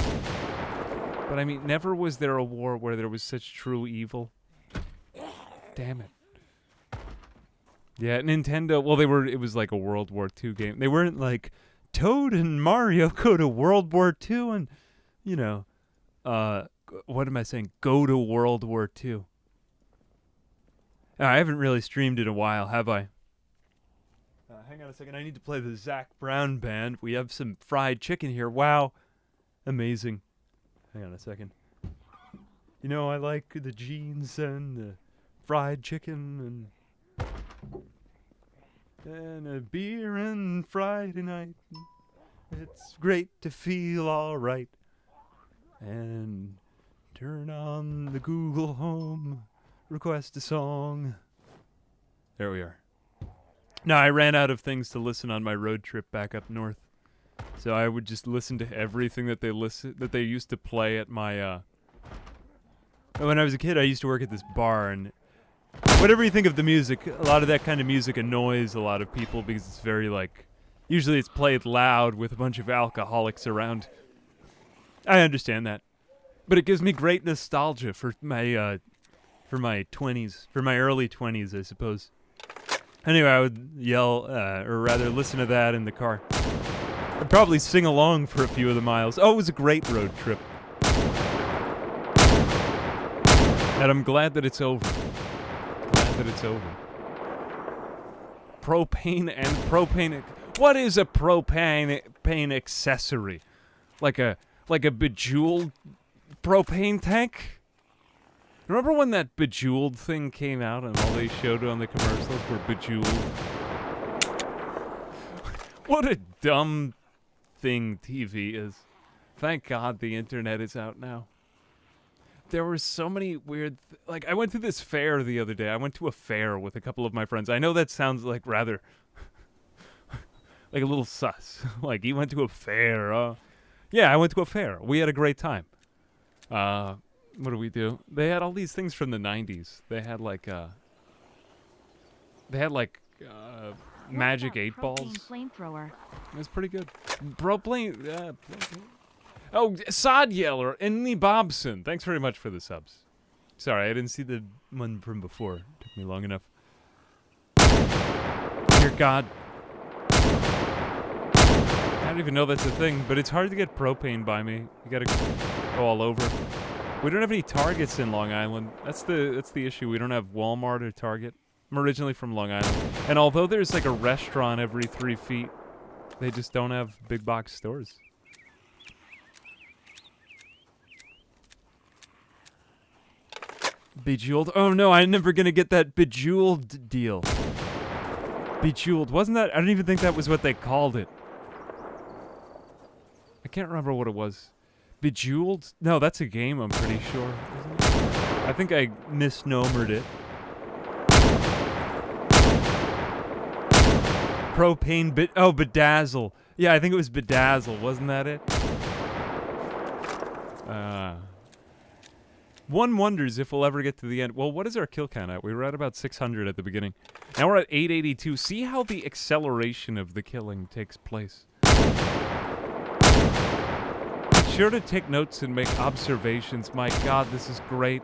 But I mean, never was there a war where there was such true evil. Damn it. Yeah, Nintendo, well, it was like a World War II game. They weren't like, Toad and Mario go to World War II and, you know, what am I saying? Go to World War II. I haven't really streamed in a while, have I? Hang on a second, I need to play the Zac Brown Band. We have some fried chicken here. Wow. Amazing. Hang on a second. You know, I like the jeans and the fried chicken and a beer and Friday night. It's great to feel all right. And turn on the Google Home, request a song. There we are. No, I ran out of things to listen on my road trip back up north. So I would just listen to everything that they used to play at my when I was a kid, I used to work at this bar, and whatever you think of the music, a lot of that kind of music annoys a lot of people because it's very like, usually it's played loud with a bunch of alcoholics around. I understand that. But it gives me great nostalgia for my 20s, for my early 20s, I suppose. Anyway, I would yell, or rather listen to that in the car. I'd probably sing along for a few of the miles. Oh, it was a great road trip. And I'm glad that it's over. Glad that it's over. Propane and propane. What is a propane accessory? Like a Bejeweled propane tank? Remember when that Bejeweled thing came out and all they showed on the commercials were Bejeweled? What a dumb thing TV is. Thank God the internet is out now. There were so many weird... like, I went to this fair the other day. I went to a fair with a couple of my friends. I know that sounds like rather... like a little sus. Like, you went to a fair, Yeah, I went to a fair. We had a great time. What do we do? They had all these things from the 90s. They had like magic 8 balls. Flamethrower. It was pretty good. Oh, Sod Yeller and Lee Bobson. Thanks very much for the subs. Sorry, I didn't see the one from before. It took me long enough. Dear God. I don't even know that's a thing, but it's hard to get propane by me. You gotta go all over. We don't have any Targets in Long Island. That's the issue. We don't have Walmart or Target. I'm originally from Long Island. And although there's like a restaurant every 3 feet, they just don't have big box stores. Bejeweled. Oh no, I'm never gonna get that Bejeweled deal. Bejeweled. Wasn't that? I don't even think that was what they called it. I can't remember what it was. Bejeweled? No, that's a game, I'm pretty sure. Isn't it? I think I misnomered it. Propane Bedazzle. Yeah, I think it was Bedazzle. Wasn't that it? One wonders if we'll ever get to the end. Well, what is our kill count at? We were at about 600 at the beginning. Now we're at 882. See how the acceleration of the killing takes place. Be sure to take notes and make observations. My God, this is great.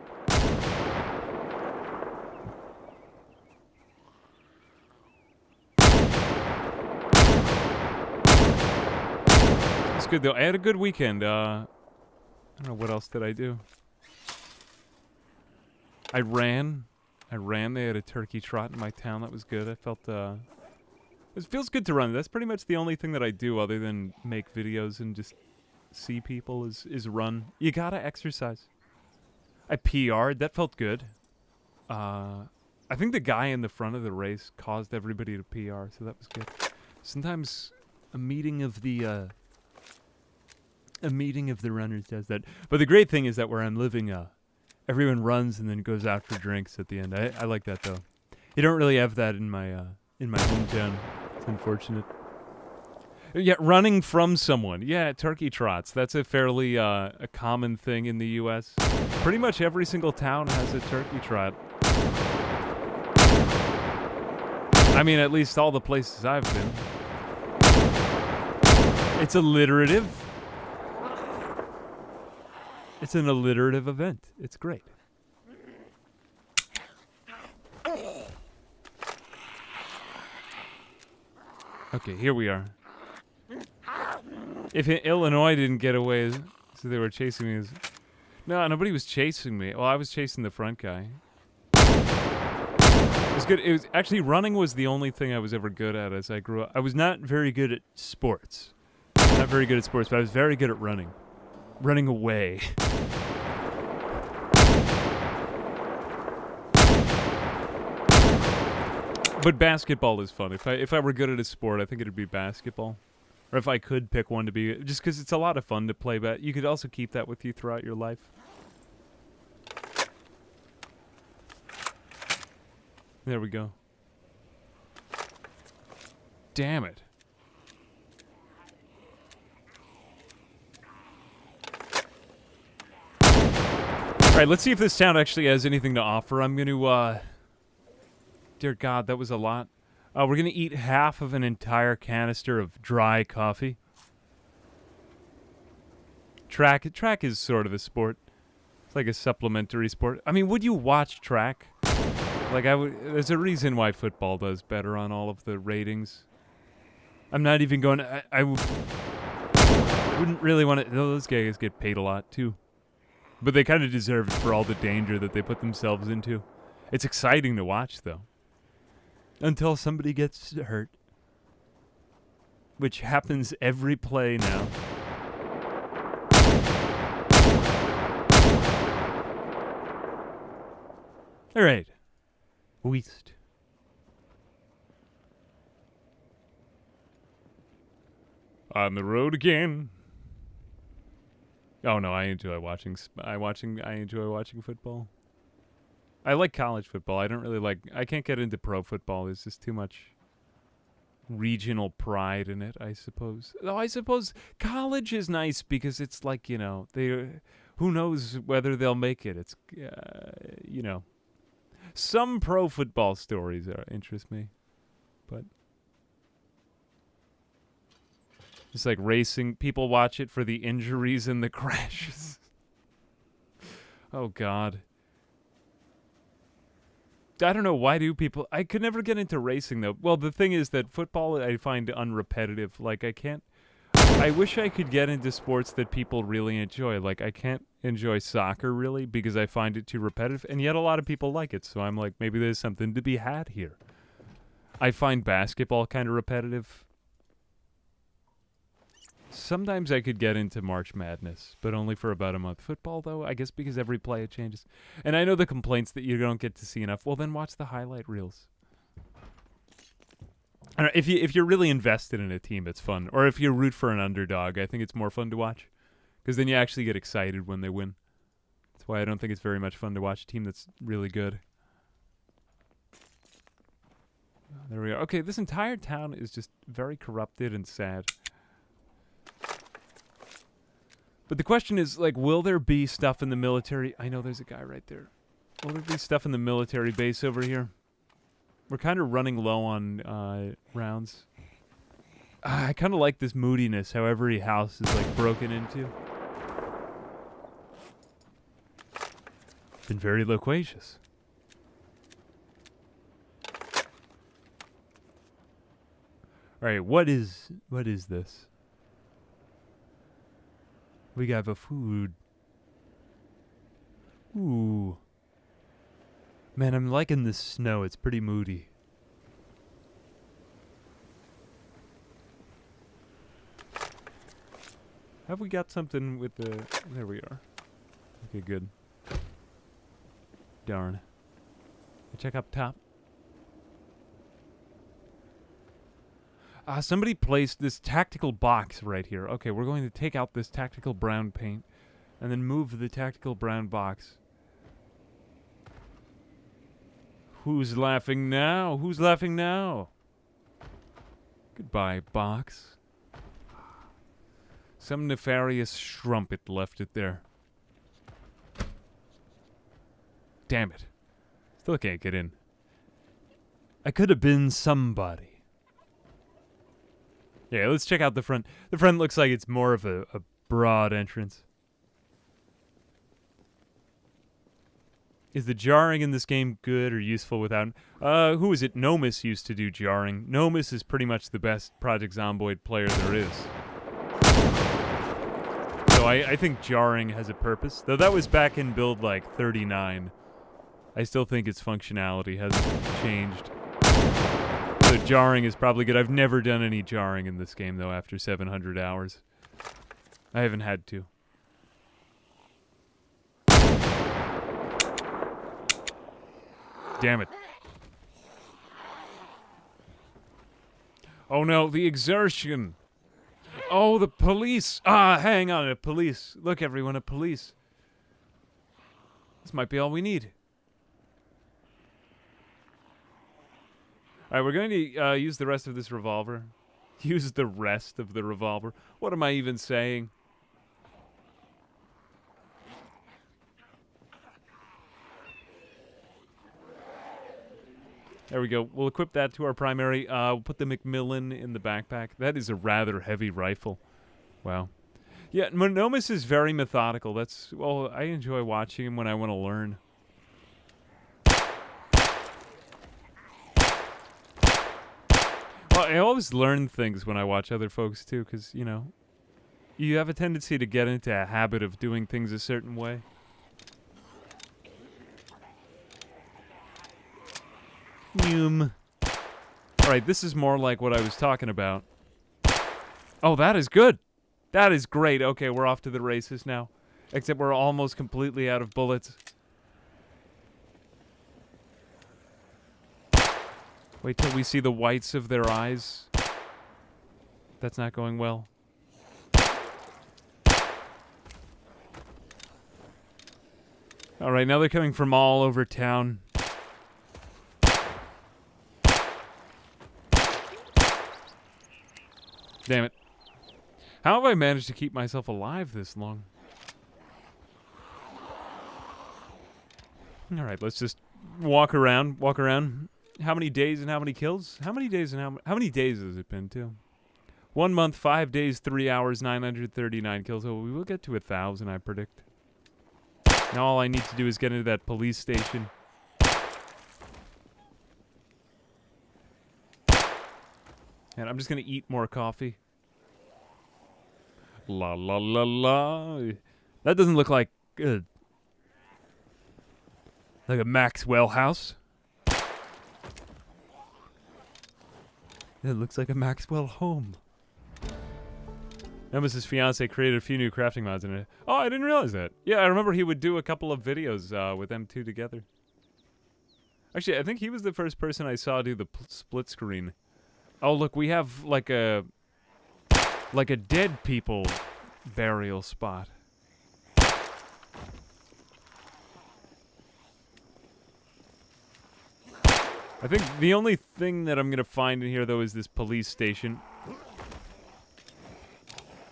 It's good though. I had a good weekend. I don't know, what else did I do? I ran. They had a turkey trot in my town. That was good. I felt, it feels good to run. That's pretty much the only thing that I do other than make videos and just see people is run. You gotta exercise. I PR'd. That felt good. I think the guy in the front of the race caused everybody to PR, so that was good. Sometimes a meeting of the runners does that. But the great thing is that where I'm living, everyone runs and then goes out for drinks at the end. I like that though. You don't really have that in my hometown. It's unfortunate. Yeah, running from someone. Yeah, turkey trots. That's a fairly a common thing in the U.S. Pretty much every single town has a turkey trot. I mean, at least all the places I've been. It's alliterative. It's an alliterative event. It's great. Okay, here we are. If Illinois didn't get away, so they were chasing me. No, nobody was chasing me. Well, I was chasing the front guy. It was good. It was actually running was the only thing I was ever good at as I grew up. I was not very good at sports. Not very good at sports, but I was very good at running. Running away. But basketball is fun. If I were good at a sport, I think it'd be basketball. Or if I could pick one to be, just because it's a lot of fun to play, but you could also keep that with you throughout your life. There we go. Damn it. Alright, let's see if this town actually has anything to offer. I'm going to, dear God, that was a lot. We're going to eat half of an entire canister of dry coffee. Track is sort of a sport. It's like a supplementary sport. I mean, would you watch track? Like, there's a reason why football does better on all of the ratings. I'm not even going to, I wouldn't really want to, those guys get paid a lot too. But they kind of deserve it for all the danger that they put themselves into. It's exciting to watch, though. Until somebody gets hurt. Which happens every play now. Alright. West. On the road again. Oh no, I enjoy watching football. I like college football. I don't really like, I can't get into pro football. There's just too much regional pride in it, I suppose. Though I suppose college is nice because it's like, you know, who knows whether they'll make it. It's, you know, some pro football stories interest me, but it's like racing. People watch it for the injuries and the crashes. Oh, God. I don't know, why do people... I could never get into racing, though. Well, the thing is that football I find unrepetitive. Like, I can't... I wish I could get into sports that people really enjoy. Like, I can't enjoy soccer, really, because I find it too repetitive. And yet a lot of people like it, so I'm like, maybe there's something to be had here. I find basketball kind of repetitive. Sometimes I could get into March Madness, but only for about a month. Football, though, I guess because every play it changes. And I know the complaints that you don't get to see enough. Well, then watch the highlight reels. I don't know, if you're really invested in a team, it's fun. Or if you root for an underdog, I think it's more fun to watch. Because then you actually get excited when they win. That's why I don't think it's very much fun to watch a team that's really good. There we are. Okay, this entire town is just very corrupted and sad. But the question is, like, will there be stuff in the military? I know there's a guy right there. Will there be stuff in the military base over here? We're kind of running low on rounds. I kind of like this moodiness, how every house is, like, broken into. Been very loquacious. Alright, what is this? We got a food. Ooh. Man, I'm liking this snow. It's pretty moody. Have we got something with the... There we are. Okay, good. Darn. Check up top. Somebody placed this tactical box right here. Okay, we're going to take out this tactical brown paint and then move the tactical brown box. Who's laughing now? Who's laughing now? Goodbye, box. Some nefarious strumpet left it there. Damn it. Still can't get in. I could have been somebody. Yeah, let's check out the front. The front looks like it's more of a broad entrance. Is the jarring in this game good or useful without... who is it? Nomus used to do jarring. Nomus is pretty much the best Project Zomboid player there is. So I think jarring has a purpose. Though that was back in build like 39. I still think its functionality hasn't changed. So jarring is probably good. I've never done any jarring in this game, though, after 700 hours. I haven't had to. Damn it. Oh no, the exertion. Oh, the police. Hang on, a police. Look, everyone, a police. This might be all we need. Alright, we're going to use the rest of this revolver. Use the rest of the revolver. What am I even saying? There we go. We'll equip that to our primary. We'll put the Macmillan in the backpack. That is a rather heavy rifle. Wow. Yeah, Nomus is very methodical. That's... Well, I enjoy watching him when I want to learn. I always learn things when I watch other folks, too, because, you know, you have a tendency to get into a habit of doing things a certain way. Alright, this is more like what I was talking about. Oh, that is good. That is great. Okay, we're off to the races now. Except we're almost completely out of bullets. Wait till we see the whites of their eyes. That's not going well. Alright, now they're coming from all over town. Damn it. How have I managed to keep myself alive this long? Alright, let's just walk around. How many days and how many kills? How many days and how many days has it been, too? 1 month, 5 days, 3 hours, 939 kills. So we will get to 1,000, I predict. Now all I need to do is get into that police station. And I'm just going to eat more coffee. La la la la. That doesn't look like good. Like a Maxwell house. It looks like a Maxwell home. Nemesis' fiance created a few new crafting mods in it. Oh, I didn't realize that. Yeah, I remember he would do a couple of videos with them two together. Actually, I think he was the first person I saw do the split screen. Oh, look, we have like a dead people burial spot. I think the only thing that I'm going to find in here, though, is this police station.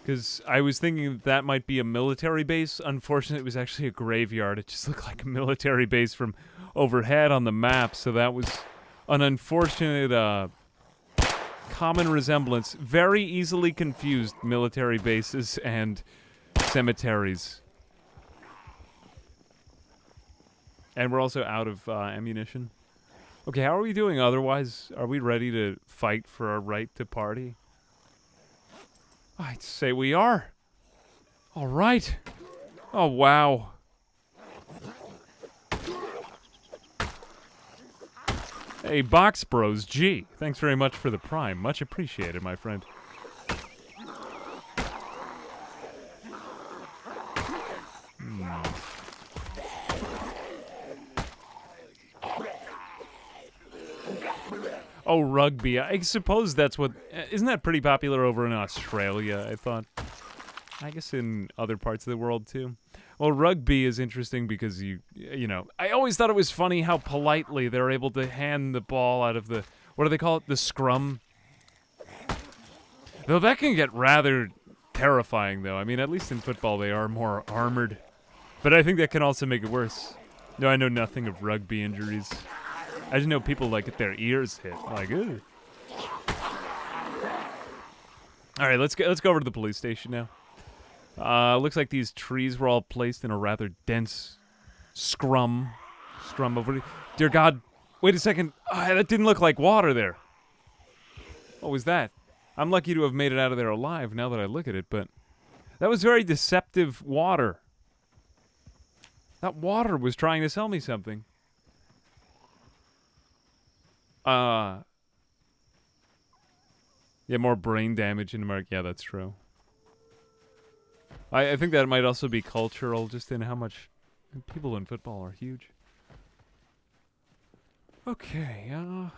Because I was thinking that might be a military base. Unfortunately, it was actually a graveyard. It just looked like a military base from overhead on the map. So that was an unfortunate common resemblance. Very easily confused military bases and cemeteries. And we're also out of ammunition. Okay, how are we doing otherwise? Are we ready to fight for our right to party? I'd say we are. All right. Oh, wow. Hey, Box Bros, G. Thanks very much for the prime. Much appreciated, my friend. Oh, rugby. I suppose that's what... Isn't that pretty popular over in Australia, I thought? I guess in other parts of the world, too. Well, rugby is interesting because you know... I always thought it was funny how politely they're able to hand the ball out of the... What do they call it? The scrum? Though that can get rather terrifying, though. I mean, at least in football, they are more armored. But I think that can also make it worse. No, I know nothing of rugby injuries. I just know people like get their ears hit. Like, ooh. All right, let's go over to the police station now. Looks like these trees were all placed in a rather dense scrum over. Dear God, wait a second. That didn't look like water there. What was that? I'm lucky to have made it out of there alive now that I look at it, but that was very deceptive water. That water was trying to sell me something. Yeah, more brain damage in America. Yeah, that's true. I think that might also be cultural, just in how much people in football are huge. Okay, Or,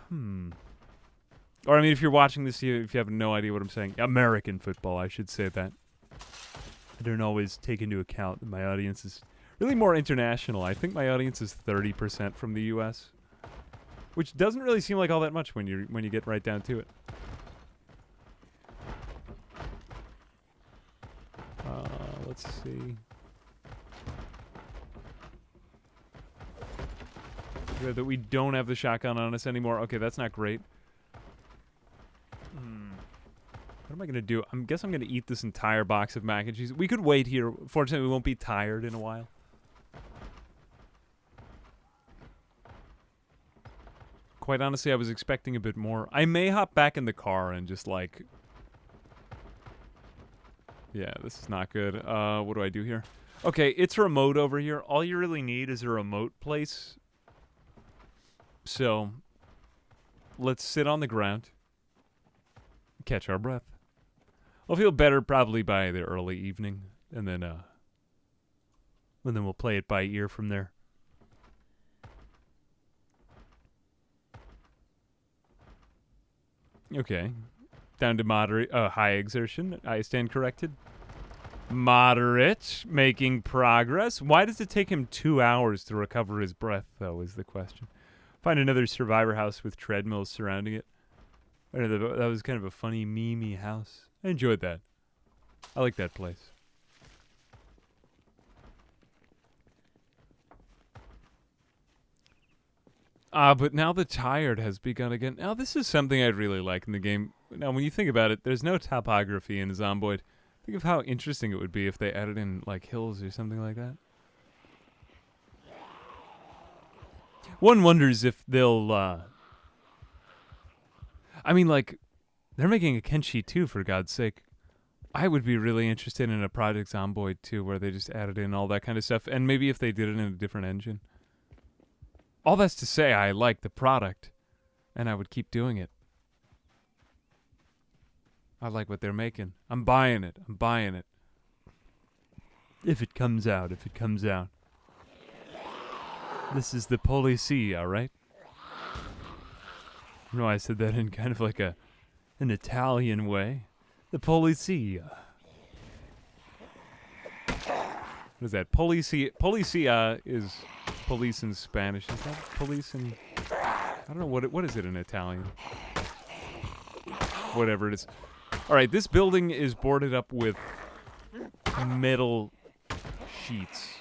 I mean, if you're watching this, if you have no idea what I'm saying, American football, I should say that. I don't always take into account that my audience is really more international. I think my audience is 30% from the U.S., which doesn't really seem like all that much when you get right down to it. Let's see. That we don't have the shotgun on us anymore. Okay, that's not great. What am I gonna do? I guess I'm gonna eat this entire box of mac and cheese. We could wait here. Fortunately, we won't be tired in a while. Quite honestly, I was expecting a bit more. I may hop back in the car and just like... Yeah, this is not good. What do I do here? Okay, it's remote over here. All you really need is a remote place. So, let's sit on the ground. Catch our breath. I'll feel better probably by the early evening. And then we'll play it by ear from there. Okay. Down to moderate, high exertion. I stand corrected. Moderate. Making progress. Why does it take him 2 hours to recover his breath, though, is the question. Find another survivor house with treadmills surrounding it. That was kind of a funny, meme-y house. I enjoyed that. I like that place. But now the tired has begun again. Now, this is something I'd really like in the game. Now, when you think about it, there's no topography in Zomboid. Think of how interesting it would be if they added in, like, hills or something like that. One wonders if they'll, I mean, like, they're making a Kenshi 2, for God's sake. I would be really interested in a Project Zomboid 2 where they just added in all that kind of stuff. And maybe if they did it in a different engine. All that's to say, I like the product, and I would keep doing it. I like what they're making. I'm buying it. I'm buying it. If it comes out, if it comes out. This is the Polizia, right? No, I said that in kind of like an Italian way. The Polizia. What is that? Policia is police in Spanish. Is that police in... I don't know, what is it in Italian? Whatever it is. All right, this building is boarded up with metal sheets.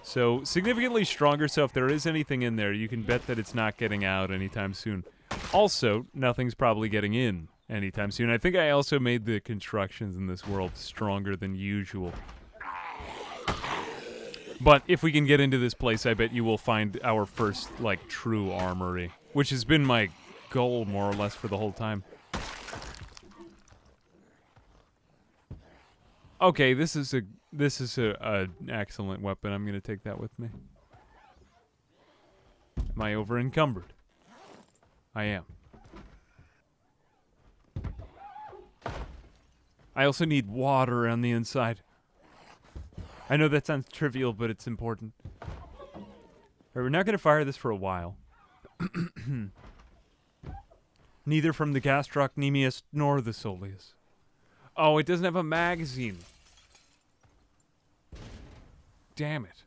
So significantly stronger, so if there is anything in there, you can bet that it's not getting out anytime soon. Also, nothing's probably getting in anytime soon. I think I also made the constructions in this world stronger than usual. But if we can get into this place, I bet you will find our first, like, true armory, which has been my goal, more or less, for the whole time. Okay, this is an excellent weapon. I'm gonna take that with me. Am I over encumbered? I am. I also need water on the inside. I know that sounds trivial, but it's important. Alright, we're not gonna fire this for a while. Neither from the Gastrocnemius nor the Soleus. Oh, it doesn't have a magazine. Damn it.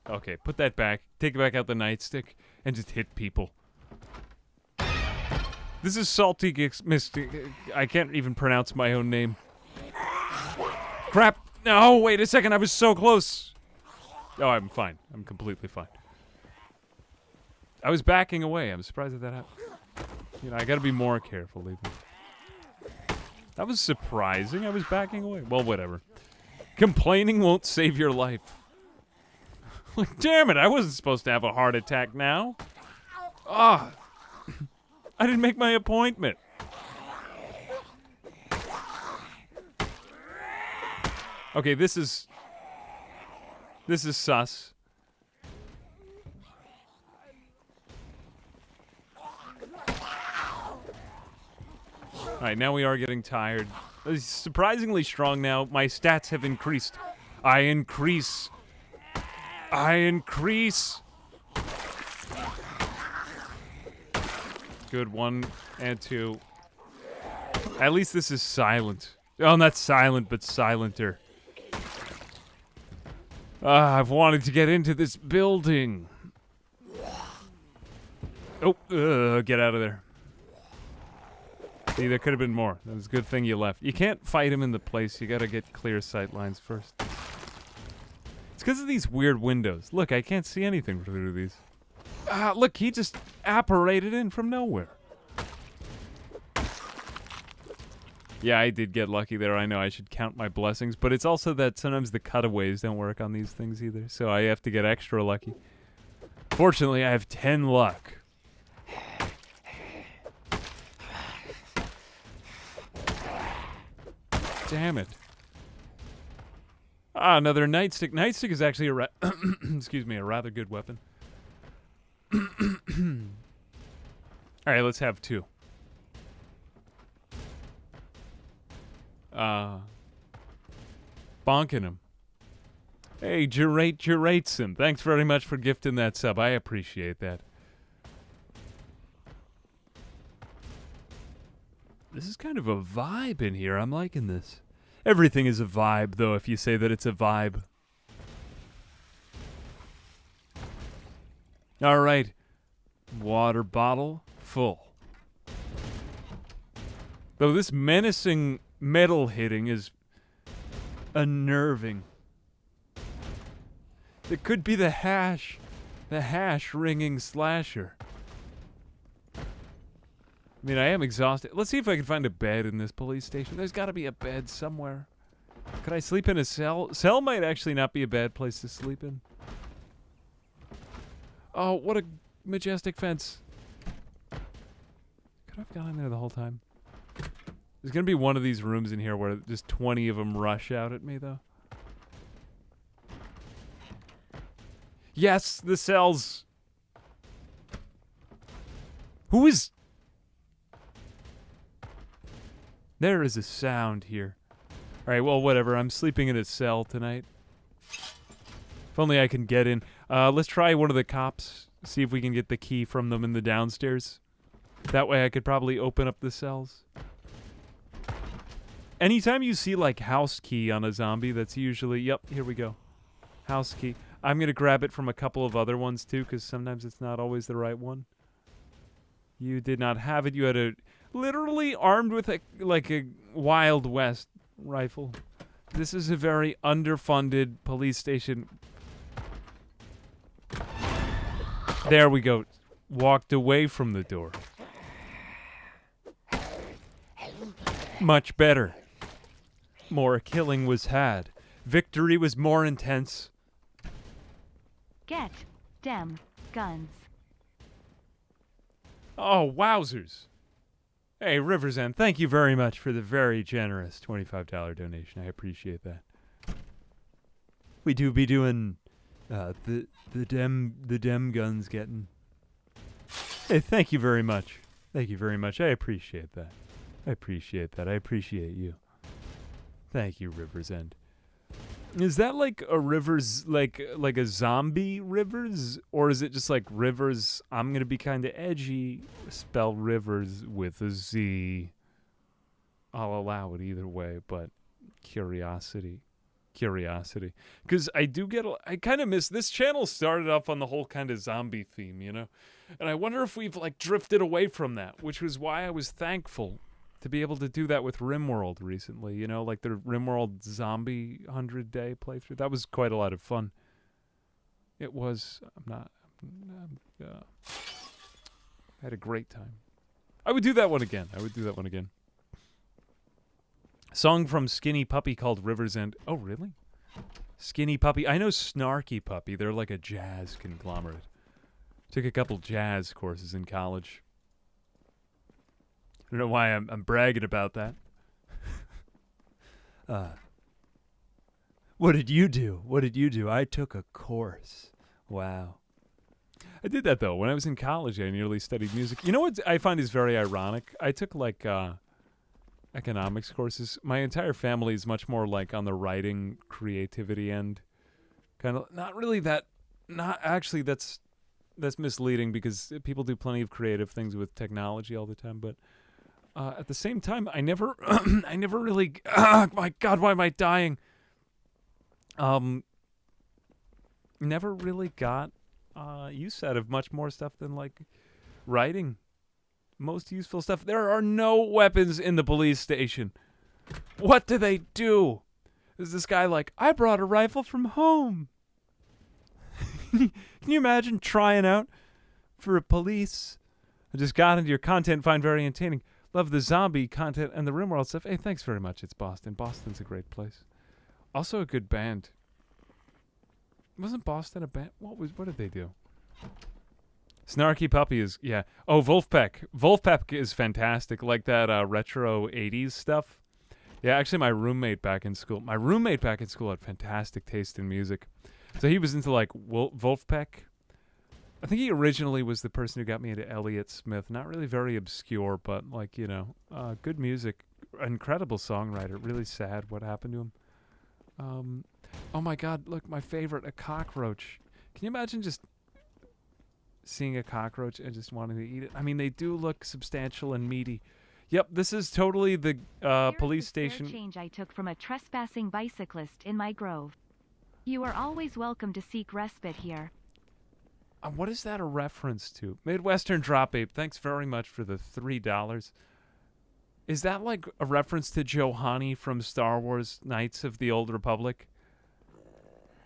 Okay, put that back. Take back out the nightstick and just hit people. This is Salty Mystic. I can't even pronounce my own name. Crap. No, wait a second. I was so close. Oh, I'm fine. I'm completely fine. I was backing away. I'm surprised that happened. You know, I gotta be more careful, even. That was surprising. I was backing away. Well, whatever. Complaining won't save your life. Like, damn it, I wasn't supposed to have a heart attack now. Ah. I didn't make my appointment. Okay, this is sus. Alright, now we are getting tired. He's surprisingly strong now. My stats have increased. I increase. Good, 1 and 2. At least this is silent. Oh, not silent, but silenter. I've wanted to get into this building. Oh, get out of there. See, there could have been more. That was a good thing you left. You can't fight him in the place. You gotta get clear sight lines first. It's because of these weird windows. Look, I can't see anything through these. Look, he just apparated in from nowhere. Yeah, I did get lucky there. I know I should count my blessings, but it's also that sometimes the cutaways don't work on these things either, so I have to get extra lucky. Fortunately, I have 10 luck. Damn it. Another nightstick. Nightstick is actually a excuse me, a rather good weapon. Alright, let's have 2. Bonking him. Hey, Geratson. Thanks very much for gifting that sub. I appreciate that. This is kind of a vibe in here. I'm liking this. Everything is a vibe, though, if you say that it's a vibe. All right. Water bottle full. Though this menacing metal hitting is unnerving. It could be the hash ringing slasher. I mean, I am exhausted. Let's see if I can find a bed in this police station. There's got to be a bed somewhere. Could I sleep in a cell? Cell might actually not be a bad place to sleep in. Oh, what a majestic fence. Could I have gone in there the whole time? There's going to be one of these rooms in here where just 20 of them rush out at me, though. Yes, the cells. Who is... There is a sound here. Alright, well, whatever. I'm sleeping in a cell tonight. If only I can get in. Let's try one of the cops. See if we can get the key from them in the downstairs. That way I could probably open up the cells. Anytime you see, like, house key on a zombie, that's usually... Yep, here we go. House key. I'm going to grab it from a couple of other ones, too, because sometimes it's not always the right one. You did not have it. You had a... Literally armed with a Wild West rifle. This is a very underfunded police station. There we go. Walked away from the door. Much better. More killing was had. Victory was more intense. Get dem guns. Oh, wowzers. Hey, Rivers End, thank you very much for the very generous $25 donation. I appreciate that. We do be doing the dem guns getting. Hey, thank you very much. Thank you very much. I appreciate that. I appreciate that. I appreciate you. Thank you, Rivers End. Is that like a Rivers, like a zombie Rivers? Or is it just like Rivers, I'm going to be kind of edgy, spell Rivers with a Z? I'll allow it either way, but curiosity. Because I kind of miss, this channel started off on the whole kind of zombie theme, you know? And I wonder if we've like drifted away from that, which was why I was thankful to be able to do that with RimWorld recently, you know, like the RimWorld Zombie 100-day playthrough. That was quite a lot of fun. It was. I had a great time. I would do that one again. Song from Skinny Puppy called Rivers End. Oh, really? Skinny Puppy. I know Snarky Puppy. They're like a jazz conglomerate. Took a couple jazz courses in college. I don't know why I'm bragging about that. What did you do? I took a course. Wow. I did that, though. When I was in college, I nearly studied music. You know what I find is very ironic? I took, like, economics courses. My entire family is much more, like, on the writing, creativity end. Kind of, not really that, not actually, that's misleading because people do plenty of creative things with technology all the time, but at the same time, I never really, my God, why am I dying? Never really got use out of much more stuff than like writing. Most useful stuff. There are no weapons in the police station. What do they do? Is this guy like, I brought a rifle from home? Can you imagine trying out for a police? I just got into your content, find very entertaining. Love the zombie content and the RimWorld stuff. Hey, thanks very much. It's Boston. Boston's a great place. Also a good band. Wasn't Boston a band? What did they do? Snarky Puppy is, yeah. Oh, Wolfpack. Wolfpack is fantastic. Like that retro 80s stuff. Yeah, actually my roommate back in school had fantastic taste in music. So he was into like Wolfpack. I think he originally was the person who got me into Elliott Smith. Not really very obscure, but like, you know, good music. Incredible songwriter. Really sad what happened to him. Oh my God, look, my favorite, a cockroach. Can you imagine just seeing a cockroach and just wanting to eat it? I mean, they do look substantial and meaty. Yep, this is totally the police station. Here's the spare change I took from a trespassing bicyclist in my grove. You are always welcome to seek respite here. What is that a reference to? Midwestern Drop Ape, thanks very much for the $3. Is that like a reference to Johanny from Star Wars Knights of the Old Republic?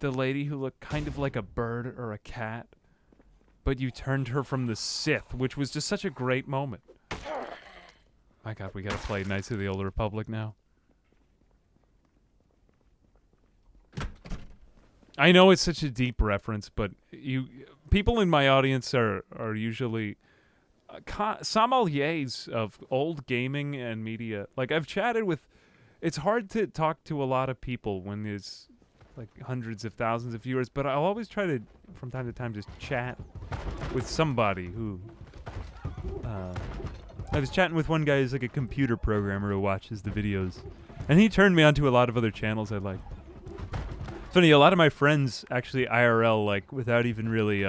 The lady who looked kind of like a bird or a cat, but you turned her from the Sith, which was just such a great moment. My God, we gotta play Knights of the Old Republic now. I know it's such a deep reference, but people in my audience are usually sommeliers of old gaming and media. Like I've chatted with, it's hard to talk to a lot of people when there's like hundreds of thousands of viewers, but I'll always try to, from time to time, just chat with somebody who, I was chatting with one guy who's like a computer programmer who watches the videos, and he turned me onto a lot of other channels I like. Funny, a lot of my friends actually IRL, like without even really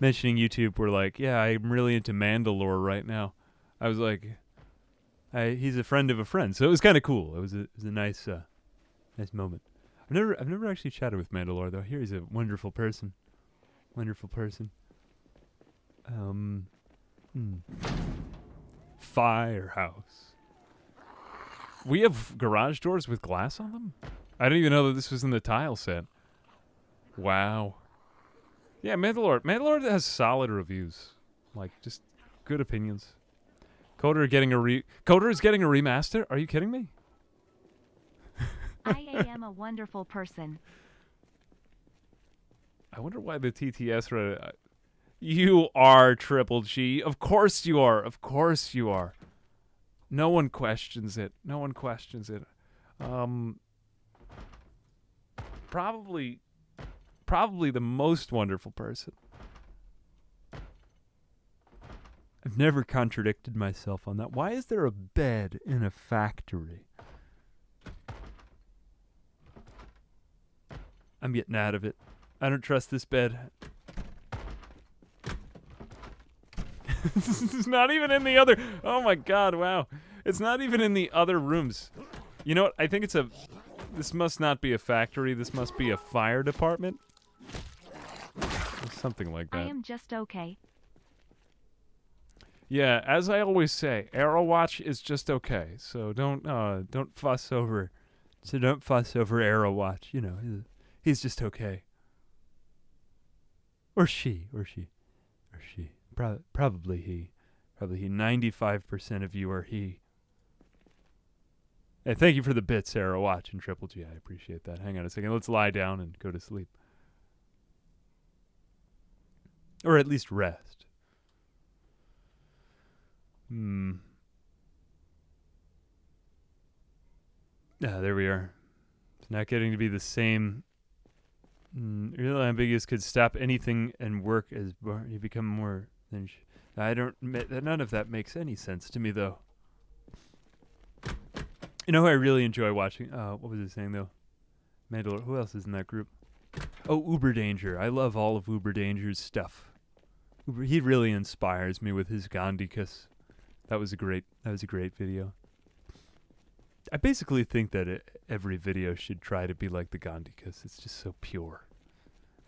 mentioning YouTube, were like, yeah, I'm really into Mandalore right now. I was like, he's a friend of a friend, so it was kind of cool. It was a nice moment. I've never actually chatted with Mandalore though. Here he's a wonderful person. Firehouse. We have garage doors with glass on them? I didn't even know that this was in the tile set. Wow. Yeah, Mandalore. Mandalore has solid reviews. Like, just good opinions. Coder is getting a remaster? Are you kidding me? I am a wonderful person. I wonder why the TTS read it. You are Triple G. Of course you are. Of course you are. No one questions it. No one questions it. Probably the most wonderful person. I've never contradicted myself on that. Why is there a bed in a factory? I'm getting out of it. I don't trust this bed. It's not even in the other. Oh my god, wow. It's not even in the other rooms. You know what? I think this must not be a factory. This must be a fire department. Or something like that. I am just okay. Yeah, as I always say, Aerowatch is just okay. So don't fuss over. So don't fuss over Aerowatch. You know, he's just okay. Or she. Probably he. 95% of you are he. Hey, thank you for the bits, Aerowatch and Triple G. I appreciate that. Hang on a second. Let's lie down and go to sleep. Or at least rest. There we are. It's not getting to be the same. Real ambiguous could stop anything and work as you become more than. None of that makes any sense to me, though. You know who I really enjoy watching? What was it saying though? Mandalore. Who else is in that group? Oh, Uber Danger. I love all of Uber Danger's stuff. He really inspires me with his Gandhikas. That was a great video. I basically think that every video should try to be like the Gandhikas. It's just so pure.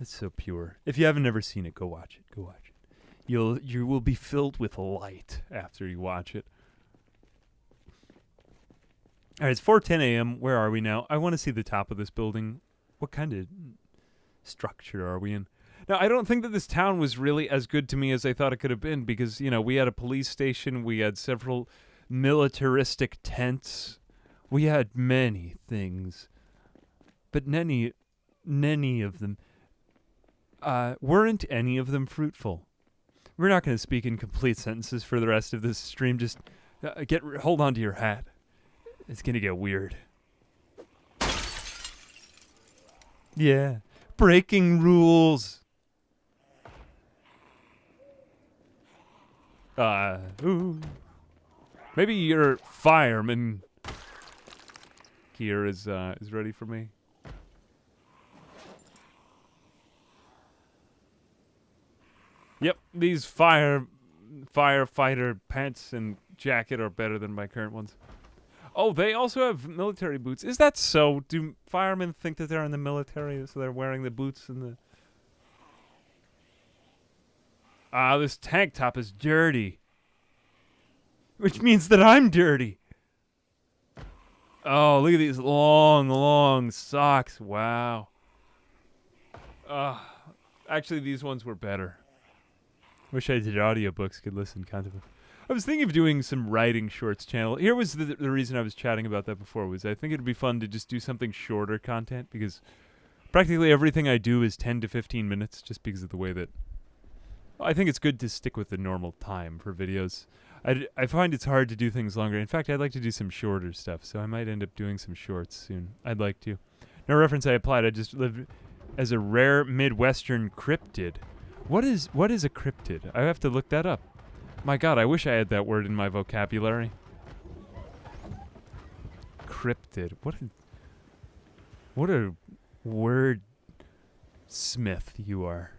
It's so pure. If you haven't ever seen it, go watch it. Go watch it. You will be filled with light after you watch it. All right, it's 4:10 a.m. Where are we now? I want to see the top of this building. What kind of structure are we in? Now, I don't think that this town was really as good to me as I thought it could have been because, you know, we had a police station. We had several militaristic tents. We had many things. But many of them weren't any of them fruitful. We're not going to speak in complete sentences for the rest of this stream. Just hold on to your hat. It's going to get weird. Yeah. Breaking rules. Maybe your fireman here is ready for me. Yep, these firefighter pants and jacket are better than my current ones. Oh, they also have military boots. Is that so? Do firemen think that they're in the military, so they're wearing the boots and the... This tank top is dirty. Which means that I'm dirty. Oh, look at these long socks. Wow. Actually, these ones were better. Wish I did audiobooks, could listen kind of. I was thinking of doing some writing shorts channel. Here was the reason I was chatting about that before, was I think it'd be fun to just do something shorter content, because practically everything I do is 10 to 15 minutes, just because of the way that... I think it's good to stick with the normal time for videos. I find it's hard to do things longer. In fact, I'd like to do some shorter stuff, so I might end up doing some shorts soon. I'd like to. No reference I applied. I just lived as a rare Midwestern cryptid. What is a cryptid? I have to look that up. My God, I wish I had that word in my vocabulary. Cryptid. What a word smith you are.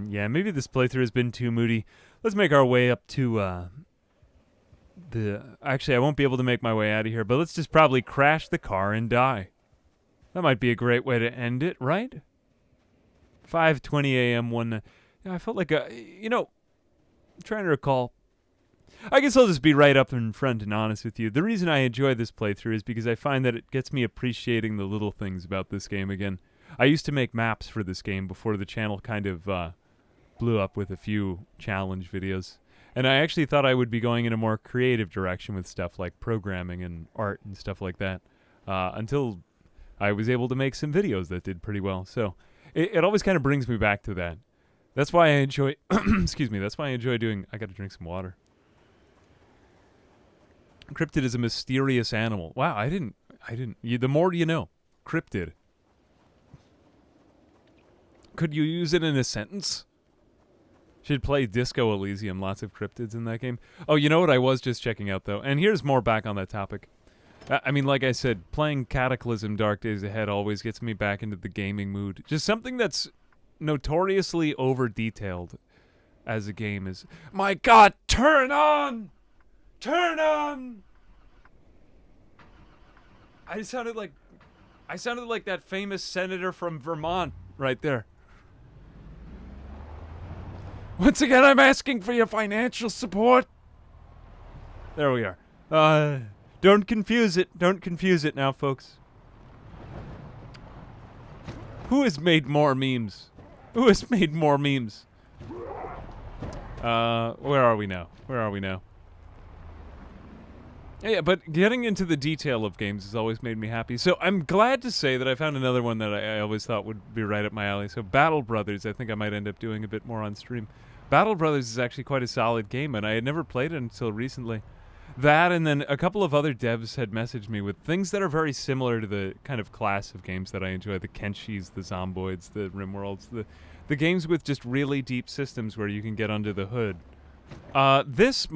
Yeah, maybe this playthrough has been too moody. Let's make our way up to Actually, I won't be able to make my way out of here, but let's just probably crash the car and die. That might be a great way to end it, right? 5:20 a.m. one night. Yeah, I felt like I'm trying to recall. I guess I'll just be right up in front and honest with you. The reason I enjoy this playthrough is because I find that it gets me appreciating the little things about this game again. I used to make maps for this game before the channel kind of blew up with a few challenge videos. And I actually thought I would be going in a more creative direction with stuff like programming and art and stuff like that until I was able to make some videos that did pretty well. So it always kind of brings me back to that. That's why I enjoy, excuse me, that's why I enjoy doing, I gotta drink some water. Cryptid is a mysterious animal. Wow, I didn't, the more you know. Cryptid. Could you use it in a sentence? Should play Disco Elysium, lots of cryptids in that game. Oh, you know what I was just checking out, though? And here's more back on that topic. I mean, like I said, playing Cataclysm Dark Days Ahead always gets me back into the gaming mood. Just something that's notoriously over-detailed as a game is... My God, turn on! Turn on! I sounded like that famous senator from Vermont right there. Once again, I'm asking for your financial support. There we are. Don't confuse it. Don't confuse it now, folks. Who has made more memes? Who has made more memes? Where are we now? Where are we now? Yeah, but getting into the detail of games has always made me happy. So I'm glad to say that I found another one that I always thought would be right up my alley. So Battle Brothers, I think I might end up doing a bit more on stream. Battle Brothers is actually quite a solid game, and I had never played it until recently. That, and then a couple of other devs had messaged me with things that are very similar to the kind of class of games that I enjoy. The Kenshis, the Zomboids, the Rimworlds, the games with just really deep systems where you can get under the hood. This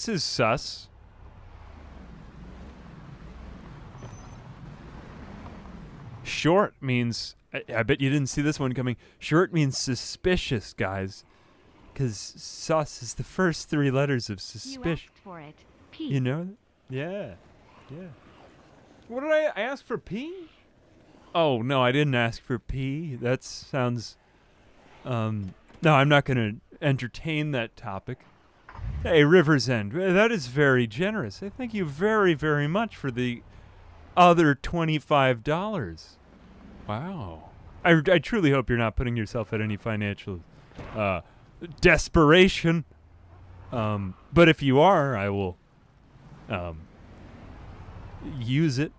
is sus. Short means, I bet you didn't see this one coming. Short means suspicious, guys. Because sus is the first three letters of suspicion. You asked for it. P. You know that? Yeah. Yeah. What did I ask for P? Oh, no, I didn't ask for P. That sounds... No, I'm not going to entertain that topic. Hey, River's End, that is very generous. I thank you very, very much for the other $25. Wow. I truly hope you're not putting yourself at any financial desperation. But if you are, I will use it.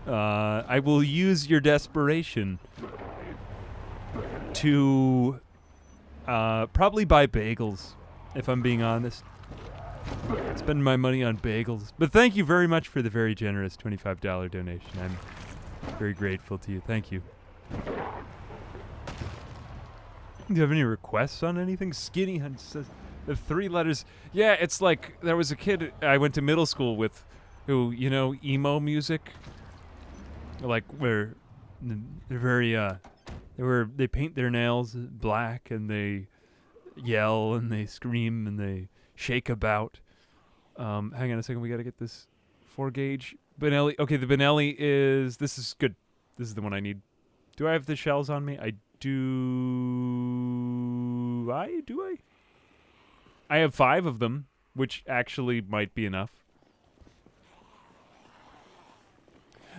I will use your desperation to probably buy bagels, if I'm being honest. Spending my money on bagels. But thank you very much for the very generous $25 donation. I'm very grateful to you. Thank you. Do you have any requests on anything? Skinny Hunt says the three letters. Yeah, it's like there was a kid I went to middle school with who, you know, emo music. Like where they're very they paint their nails black and they yell and they scream and they shake about. Hang on a second, we gotta get this 4-gauge. Benelli. Okay, the Benelli is... This is good. This is the one I need. Do I have the shells on me? I do... Do I? I have 5 of them, which actually might be enough.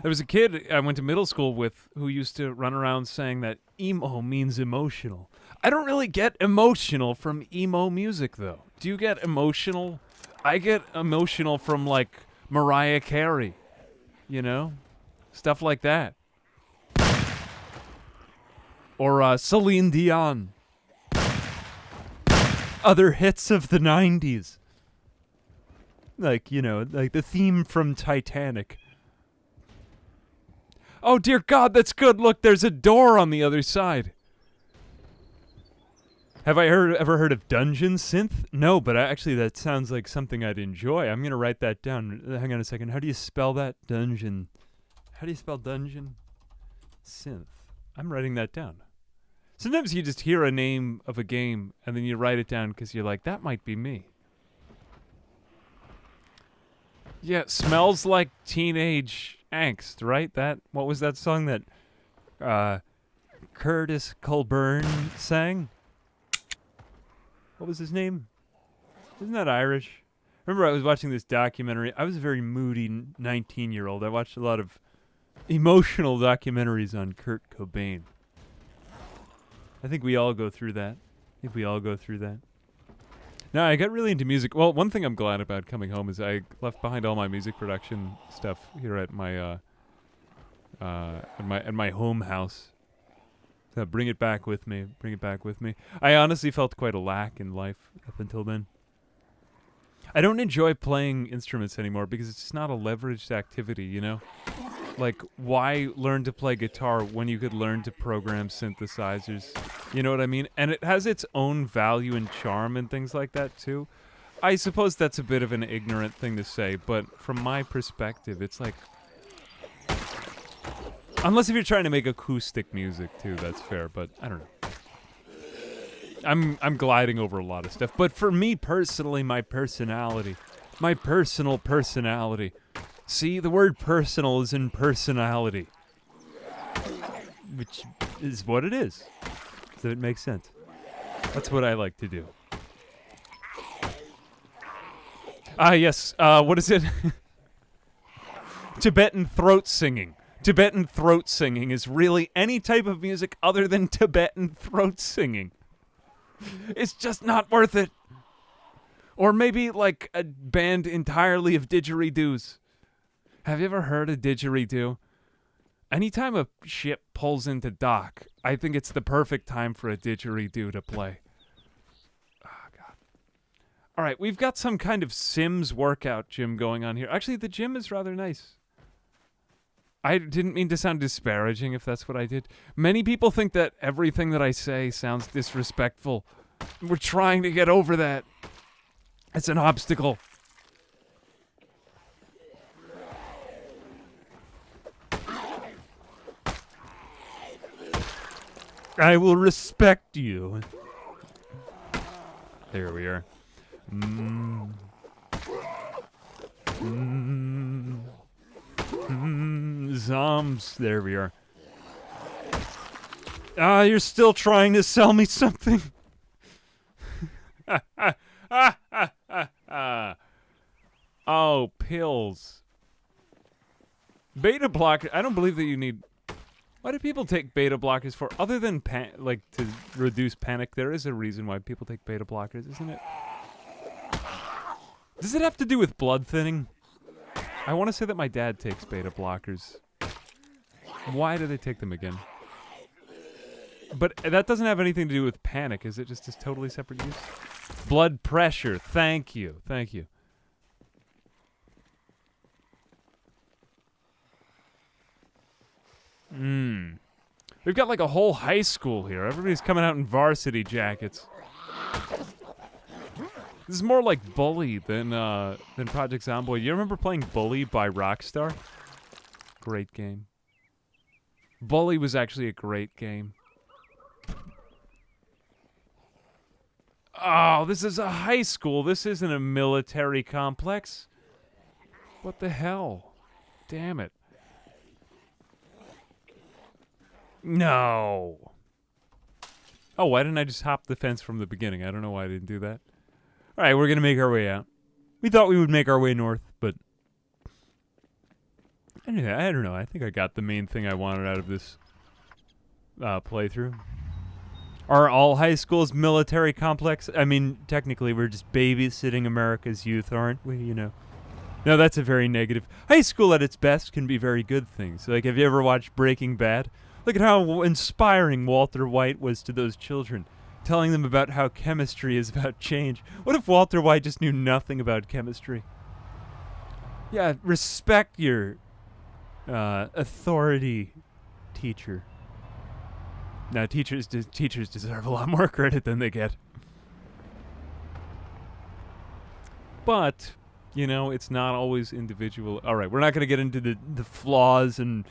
There was a kid I went to middle school with who used to run around saying that emo means emotional. I don't really get emotional from emo music, though. Do you get emotional? I get emotional from, like, Mariah Carey. You know? Stuff like that. Or Celine Dion. Other hits of the 90s. Like, you know, like the theme from Titanic. Oh, dear God, that's good. Look, there's a door on the other side. Have I ever heard of dungeon synth? No, but actually that sounds like something I'd enjoy. I'm going to write that down. Hang on a second. How do you spell that? Dungeon. How do you spell dungeon? Synth. I'm writing that down. Sometimes you just hear a name of a game and then you write it down because you're like, that might be me. Yeah, Smells Like Teenage Angst, right? What was that song that Curtis Colburn sang. What was his name? Isn't that Irish? Remember I was watching this documentary. I was a very moody 19-year-old. I watched a lot of emotional documentaries on Kurt Cobain. I think we all go through that. Now, I got really into music. Well, one thing I'm glad about coming home is I left behind all my music production stuff here at my home house. So bring it back with me. I honestly felt quite a lack in life up until then. I don't enjoy playing instruments anymore because it's just not a leveraged activity, you know? Like, why learn to play guitar when you could learn to program synthesizers? You know what I mean? And it has its own value and charm and things like that, too. I suppose that's a bit of an ignorant thing to say, but from my perspective, it's like... Unless if you're trying to make acoustic music, too, that's fair, but I don't know. I'm gliding over a lot of stuff. But for me personally, my personal personality... See, the word personal is in personality. Which is what it is. So it makes sense. That's what I like to do. Yes. What is it? Tibetan throat singing. Tibetan throat singing is really any type of music other than Tibetan throat singing. It's just not worth it. Or maybe like a band entirely of didgeridoos. Have you ever heard a didgeridoo? Anytime a ship pulls into dock, I think it's the perfect time for a didgeridoo to play. Oh, God. All right, we've got some kind of Sims workout gym going on here. Actually, the gym is rather nice. I didn't mean to sound disparaging if that's what I did. Many people think that everything that I say sounds disrespectful. We're trying to get over that. It's an obstacle. I will respect you. There we are. Zombs. There we are. You're still trying to sell me something? Oh, pills. Beta blocker. I don't believe that you need... Why do people take beta blockers for? Other than to reduce panic, there is a reason why people take beta blockers, isn't it? Does it have to do with blood thinning? I want to say that my dad takes beta blockers. Why do they take them again? But that doesn't have anything to do with panic, is it? Just a totally separate use? Blood pressure. Thank you. We've got like a whole high school here. Everybody's coming out in varsity jackets. This is more like Bully than Project Zomboid. You remember playing Bully by Rockstar? Great game. Bully was actually a great game. Oh, this is a high school. This isn't a military complex. What the hell? Damn it. No. Oh, why didn't I just hop the fence from the beginning? I don't know why I didn't do that. All right, we're going to make our way out. We thought we would make our way north, but... Anyway, I don't know. I think I got the main thing I wanted out of this playthrough. Are all high schools military complex? I mean, technically, we're just babysitting America's youth, aren't we? You know. No, that's a very negative... High school at its best can be very good things. Like, have you ever watched Breaking Bad? Look at how inspiring Walter White was to those children, telling them about how chemistry is about change. What if Walter White just knew nothing about chemistry? Yeah, respect your authority, teacher. Now, teachers deserve a lot more credit than they get. But, you know, it's not always individual. All right, we're not going to get into the flaws and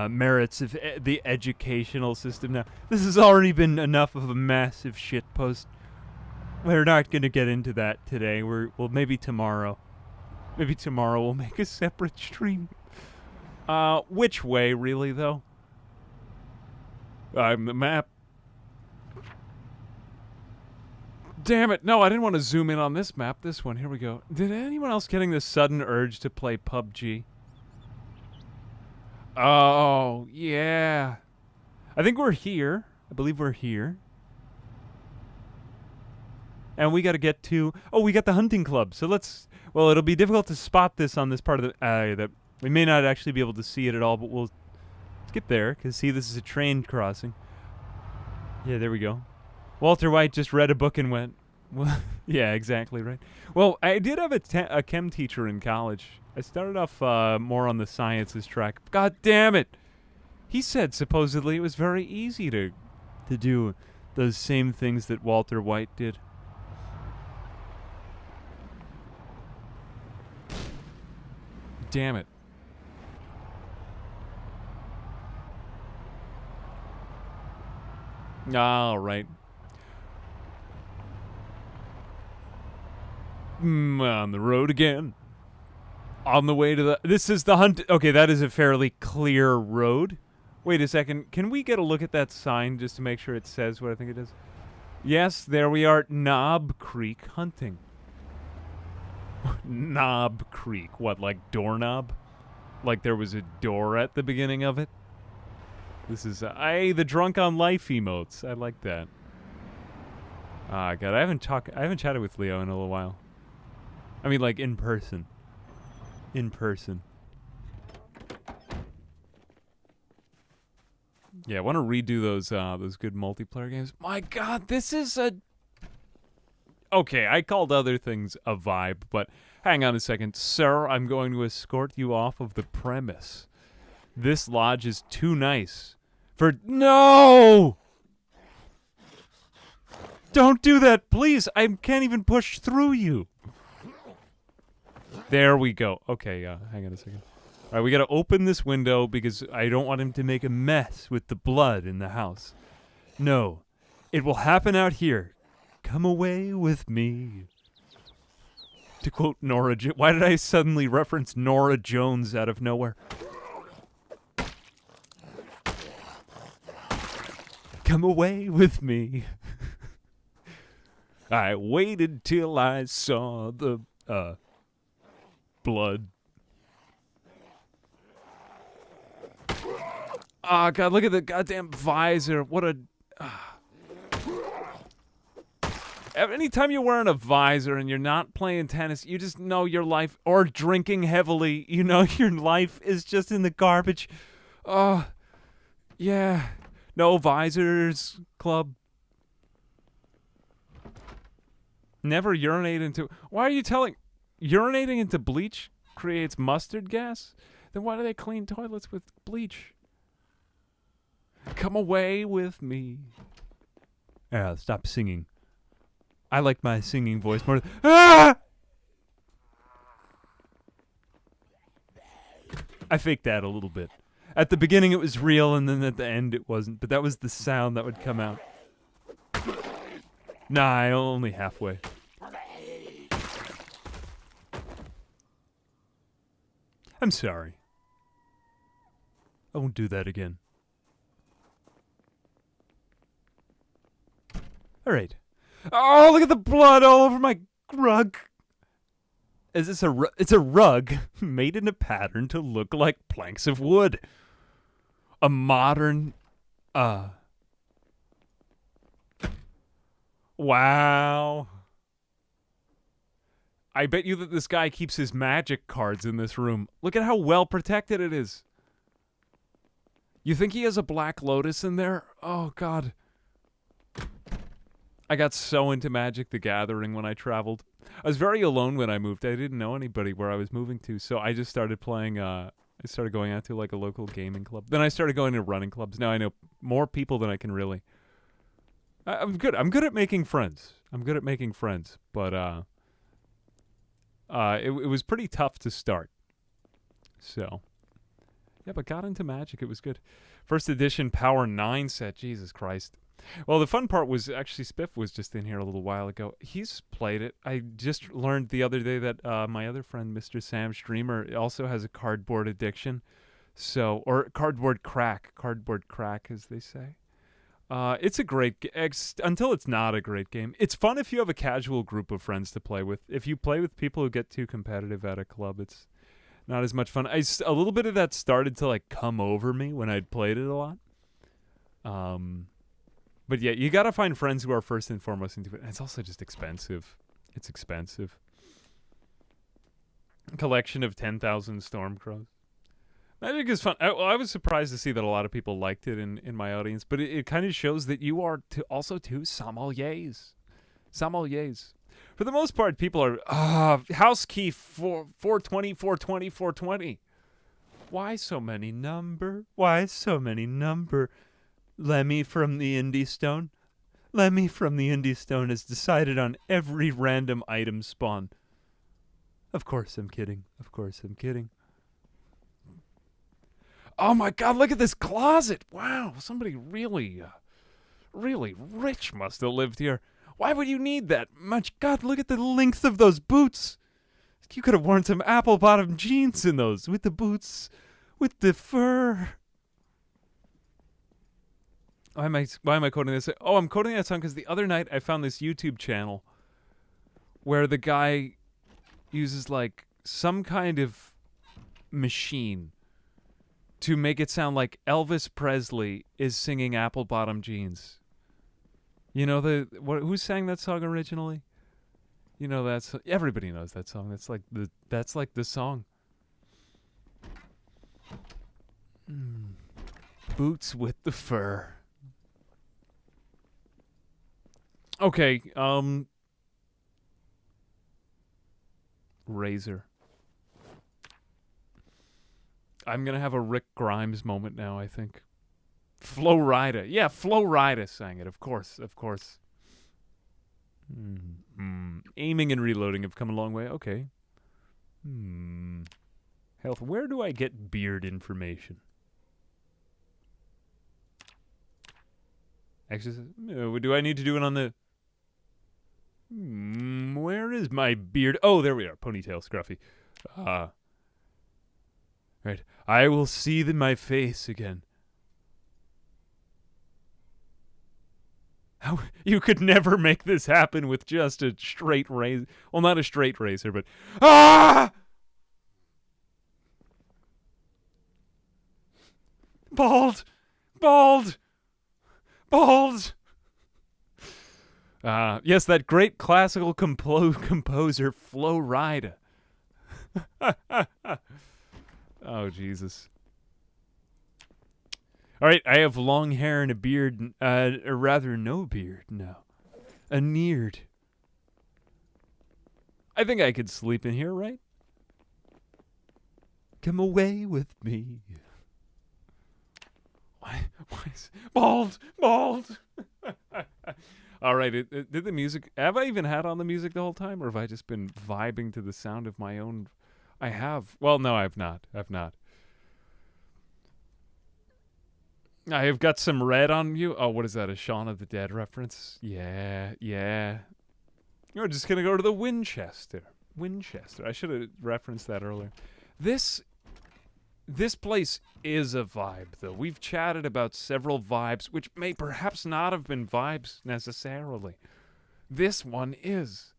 merits of the educational system now. This has already been enough of a massive shitpost. We're not going to get into that today. Well, maybe tomorrow. Maybe tomorrow we'll make a separate stream. Which way, really, though? I'm the map. Damn it. No, I didn't want to zoom in on this map. This one. Here we go. Did anyone else getting this sudden urge to play PUBG? Oh, yeah. I think we're here. I believe we're here. And we got to get to... Oh, we got the hunting club. So let's... Well, it'll be difficult to spot this on this part of the... that we may not actually be able to see it at all, but we'll skip there. Because, see, this is a train crossing. Yeah, there we go. Walter White just read a book and went... Well, yeah, exactly right. Well, I did have a chem teacher in college. I started off more on the sciences track. God damn it! He said supposedly it was very easy to do those same things that Walter White did. Damn it. All right. On the road again. On the way to the... This is the hunt... Okay, that is a fairly clear road. Wait a second. Can we get a look at that sign just to make sure it says what I think it is? Yes, there we are. Knob Creek Hunting. Knob Creek. What, like doorknob? Like there was a door at the beginning of it? This is... the drunk on life emotes. I like that. Ah, God, I haven't chatted with Leo in a little while. I mean, like, in person. In person. Yeah, I want to redo those good multiplayer games. My God, this is a... Okay, I called other things a vibe, but hang on a second. Sir, I'm going to escort you off of the premise. This lodge is too nice for... No! Don't do that, please. I can't even push through you. There we go. Okay, hang on a second. All right, we got to open this window because I don't want him to make a mess with the blood in the house. No, it will happen out here. Come away with me. To quote Nora why did I suddenly reference Nora Jones out of nowhere? Come away with me. I waited till I saw the blood. Oh, God, look at the goddamn visor. What a... Anytime you're wearing a visor and you're not playing tennis, you just know your life, or drinking heavily, you know your life is just in the garbage. Oh, yeah. No visors club. Never urinate into... Why are you telling... Urinating into bleach creates mustard gas? Then why do they clean toilets with bleach? Come away with me. Stop singing. I like my singing voice more. Ah! I faked that a little bit. At the beginning it was real, and then at the end it wasn't. But that was the sound that would come out. Nah, only halfway. I'm sorry. I won't do that again. All right. Oh, look at the blood all over my rug. Is this it's a rug made in a pattern to look like planks of wood. A modern, Wow. I bet you that this guy keeps his magic cards in this room. Look at how well protected it is. You think he has a Black Lotus in there? Oh, God. I got so into Magic the Gathering when I traveled. I was very alone when I moved. I didn't know anybody where I was moving to, so I just started playing, I started going out to like a local gaming club. Then I started going to running clubs. Now I know more people than I can really... I'm good. I'm good at making friends. But, it was pretty tough to start. So, yeah, but got into Magic. It was good. First edition Power 9 set. Jesus Christ. Well, the fun part was actually Spiff was just in here a little while ago. He's played it. I just learned the other day that my other friend, Mr. Sam Streamer, also has a cardboard addiction. So, or cardboard crack, as they say. It's a great until it's not a great game. It's fun if you have a casual group of friends to play with. If you play with people who get too competitive at a club, it's not as much fun. A little bit of that started to like come over me when I'd played it a lot. But yeah, you gotta find friends who are first and foremost into it. And it's also just expensive. It's expensive. A collection of 10,000 Stormcrows. Magic is fun. I was surprised to see that a lot of people liked it in my audience, but it kind of shows that you are also two sommeliers. Sommeliers. For the most part, people are, house key 420, 420, 420. Why so many number? Why so many number? Lemmy from the Indie Stone? Lemmy from the Indie Stone has decided on every random item spawn. Of course I'm kidding. Of course I'm kidding. Oh my god, look at this closet! Wow, somebody really rich must have lived here. Why would you need that much? God, look at the length of those boots! You could have worn some apple-bottom jeans in those, with the boots, with the fur. Why am I quoting this? Oh, I'm quoting that song because the other night I found this YouTube channel where the guy uses, like, some kind of machine to make it sound like Elvis Presley is singing Apple Bottom Jeans. You know who sang that song originally? You know everybody knows that song. That's like the song. Boots with the fur. Okay, Razor. I'm going to have a Rick Grimes moment now, I think. Flo Rida. Yeah, Flo Rida sang it, of course. Aiming and reloading have come a long way. Okay. Health. Where do I get beard information? Actually, do I need to do it on the... where is my beard? Oh, there we are. Ponytail Scruffy. Right. I will see my face again. How you could never make this happen with just a straight razor. Well, not a straight razor, but bald. Yes, that great classical composer Flo Rida. Oh, Jesus. All right, I have long hair and a beard, or rather no beard now. A neared. I think I could sleep in here, right? Come away with me. Why is... Bald! All right, did the music... Have I even had on the music the whole time, or have I just been vibing to the sound of my own... I have. Well, no, I've not. I have got some red on you. Oh, what is that? A Shaun of the Dead reference? Yeah. We're just going to go to the Winchester. I should have referenced that earlier. This place is a vibe, though. We've chatted about several vibes, which may perhaps not have been vibes necessarily. This one is.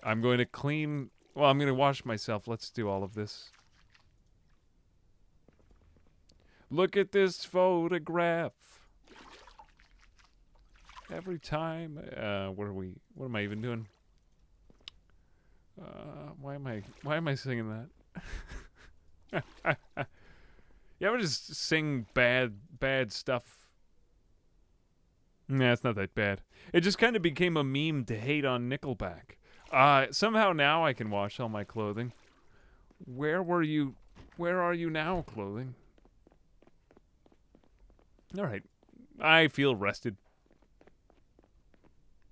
I'm going to clean... Well, I'm going to wash myself. Let's do all of this. Look at this photograph. Every time... what am I even doing? Why am I singing that? You ever just sing bad stuff? Nah, it's not that bad. It just kind of became a meme to hate on Nickelback. Somehow now I can wash all my clothing. Where are you now, clothing? Alright. I feel rested.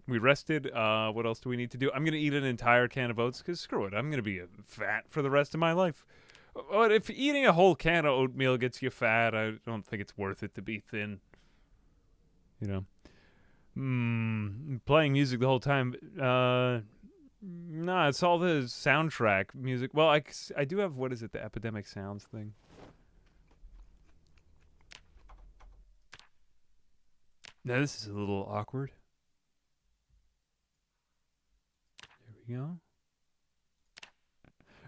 We rested. What else do we need to do? I'm going to eat an entire can of oats, because screw it. I'm going to be fat for the rest of my life. But if eating a whole can of oatmeal gets you fat, I don't think it's worth it to be thin. You know? Playing music the whole time. Nah, it's all the soundtrack music. Well, I do have, what is it, the Epidemic Sounds thing. Now this is a little awkward. There we go.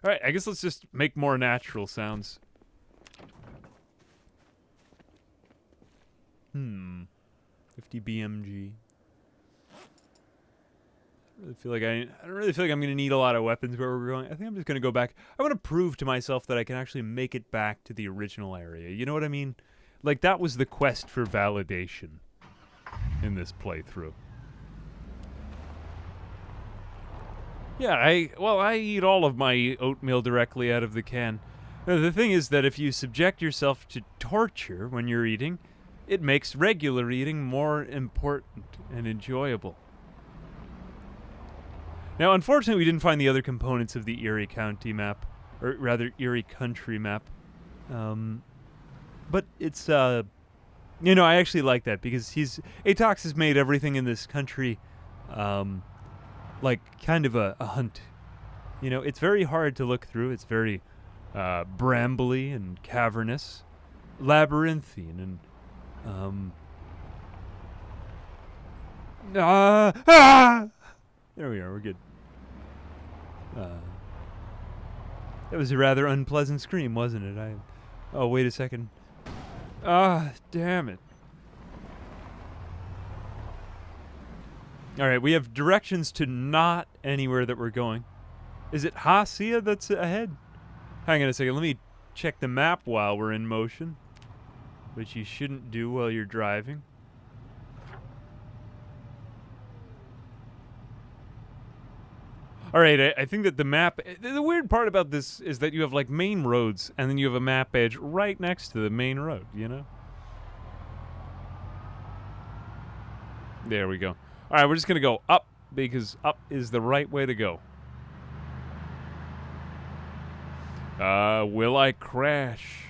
All right, I guess let's just make more natural sounds. 50 BMG. I don't really feel like I'm going to need a lot of weapons where we're going. I think I'm just going to go back. I want to prove to myself that I can actually make it back to the original area. You know what I mean? Like, that was the quest for validation in this playthrough. Yeah, I eat all of my oatmeal directly out of the can. Now, the thing is that if you subject yourself to torture when you're eating, it makes regular eating more important and enjoyable. Now, unfortunately, we didn't find the other components of the Eerie County map, or rather, Eerie Country map. But it's, I actually like that because Atox has made everything in this country, like kind of a hunt. You know, it's very hard to look through. It's very brambly and cavernous, labyrinthine, and there we are. We're good. That was a rather unpleasant scream, wasn't it? Oh, wait a second. Damn it. All right, we have directions to not anywhere that we're going. Is it Hacia that's ahead? Hang on a second. Let me check the map while we're in motion, which you shouldn't do while you're driving. All right, I think that the map... The weird part about this is that you have, like, main roads, and then you have a map edge right next to the main road, you know? There we go. All right, we're just going to go up, because up is the right way to go. Will I crash?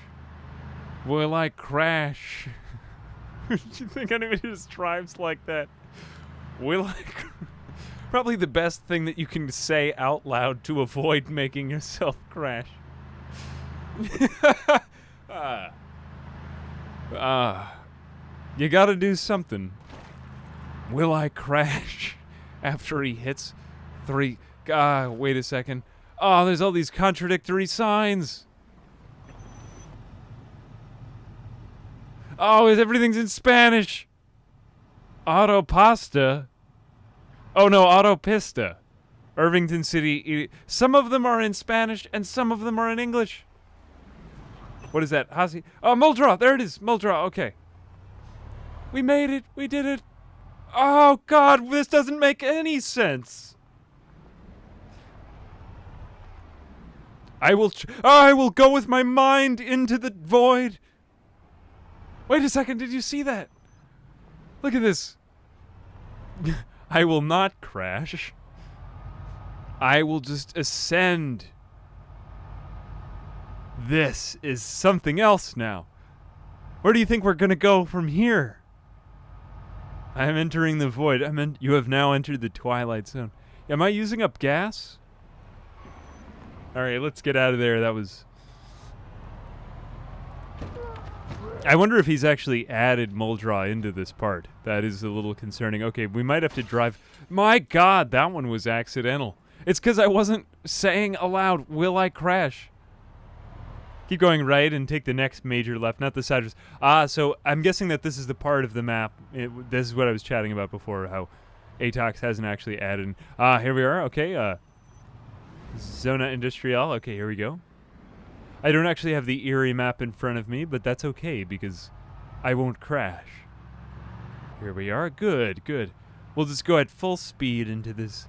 Will I crash? Do you think anybody just drives like that? Will I crash? Probably the best thing that you can say out loud to avoid making yourself crash. You gotta do something. Will I crash after he hits 3? Wait a second. Oh, there's all these contradictory signs. Oh, everything's in Spanish. Autopasta. Oh no, Autopista. Irvington City. Some of them are in Spanish and some of them are in English. What is that? Hasi? Oh, Muldra. There it is. Muldra. Okay. We made it. We did it. Oh God, this doesn't make any sense. I will go with my mind into the void. Wait a second. Did you see that? Look at this. I will not crash. I will just ascend. This is something else now. Where do you think we're gonna go from here? I am entering the void. You have now entered the Twilight Zone. Am I using up gas? Alright, let's get out of there. That was... I wonder if he's actually added Muldra into this part. That is a little concerning. Okay, we might have to drive... My God, that one was accidental. It's because I wasn't saying aloud, will I crash? Keep going right and take the next major left, not the side. So I'm guessing that this is the part of the map. This is what I was chatting about before, how Atox hasn't actually added... here we are, okay. Zona Industrial, okay, here we go. I don't actually have the Eerie map in front of me, but that's okay, because I won't crash. Here we are. Good, good. We'll just go at full speed into this.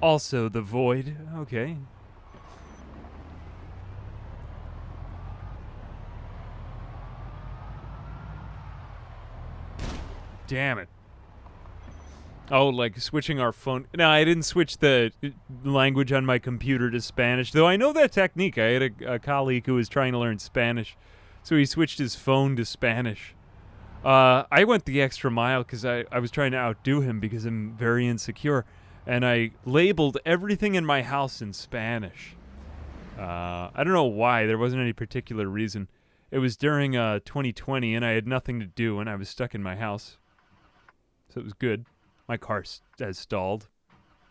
Also, the void. Okay. Damn it. Oh, like switching our phone. No, I didn't switch the language on my computer to Spanish, though I know that technique. I had a colleague who was trying to learn Spanish, so he switched his phone to Spanish. I went the extra mile because I was trying to outdo him because I'm very insecure, and I labeled everything in my house in Spanish. I don't know why. There wasn't any particular reason. It was during 2020, and I had nothing to do, and I was stuck in my house. So it was good. My car has stalled.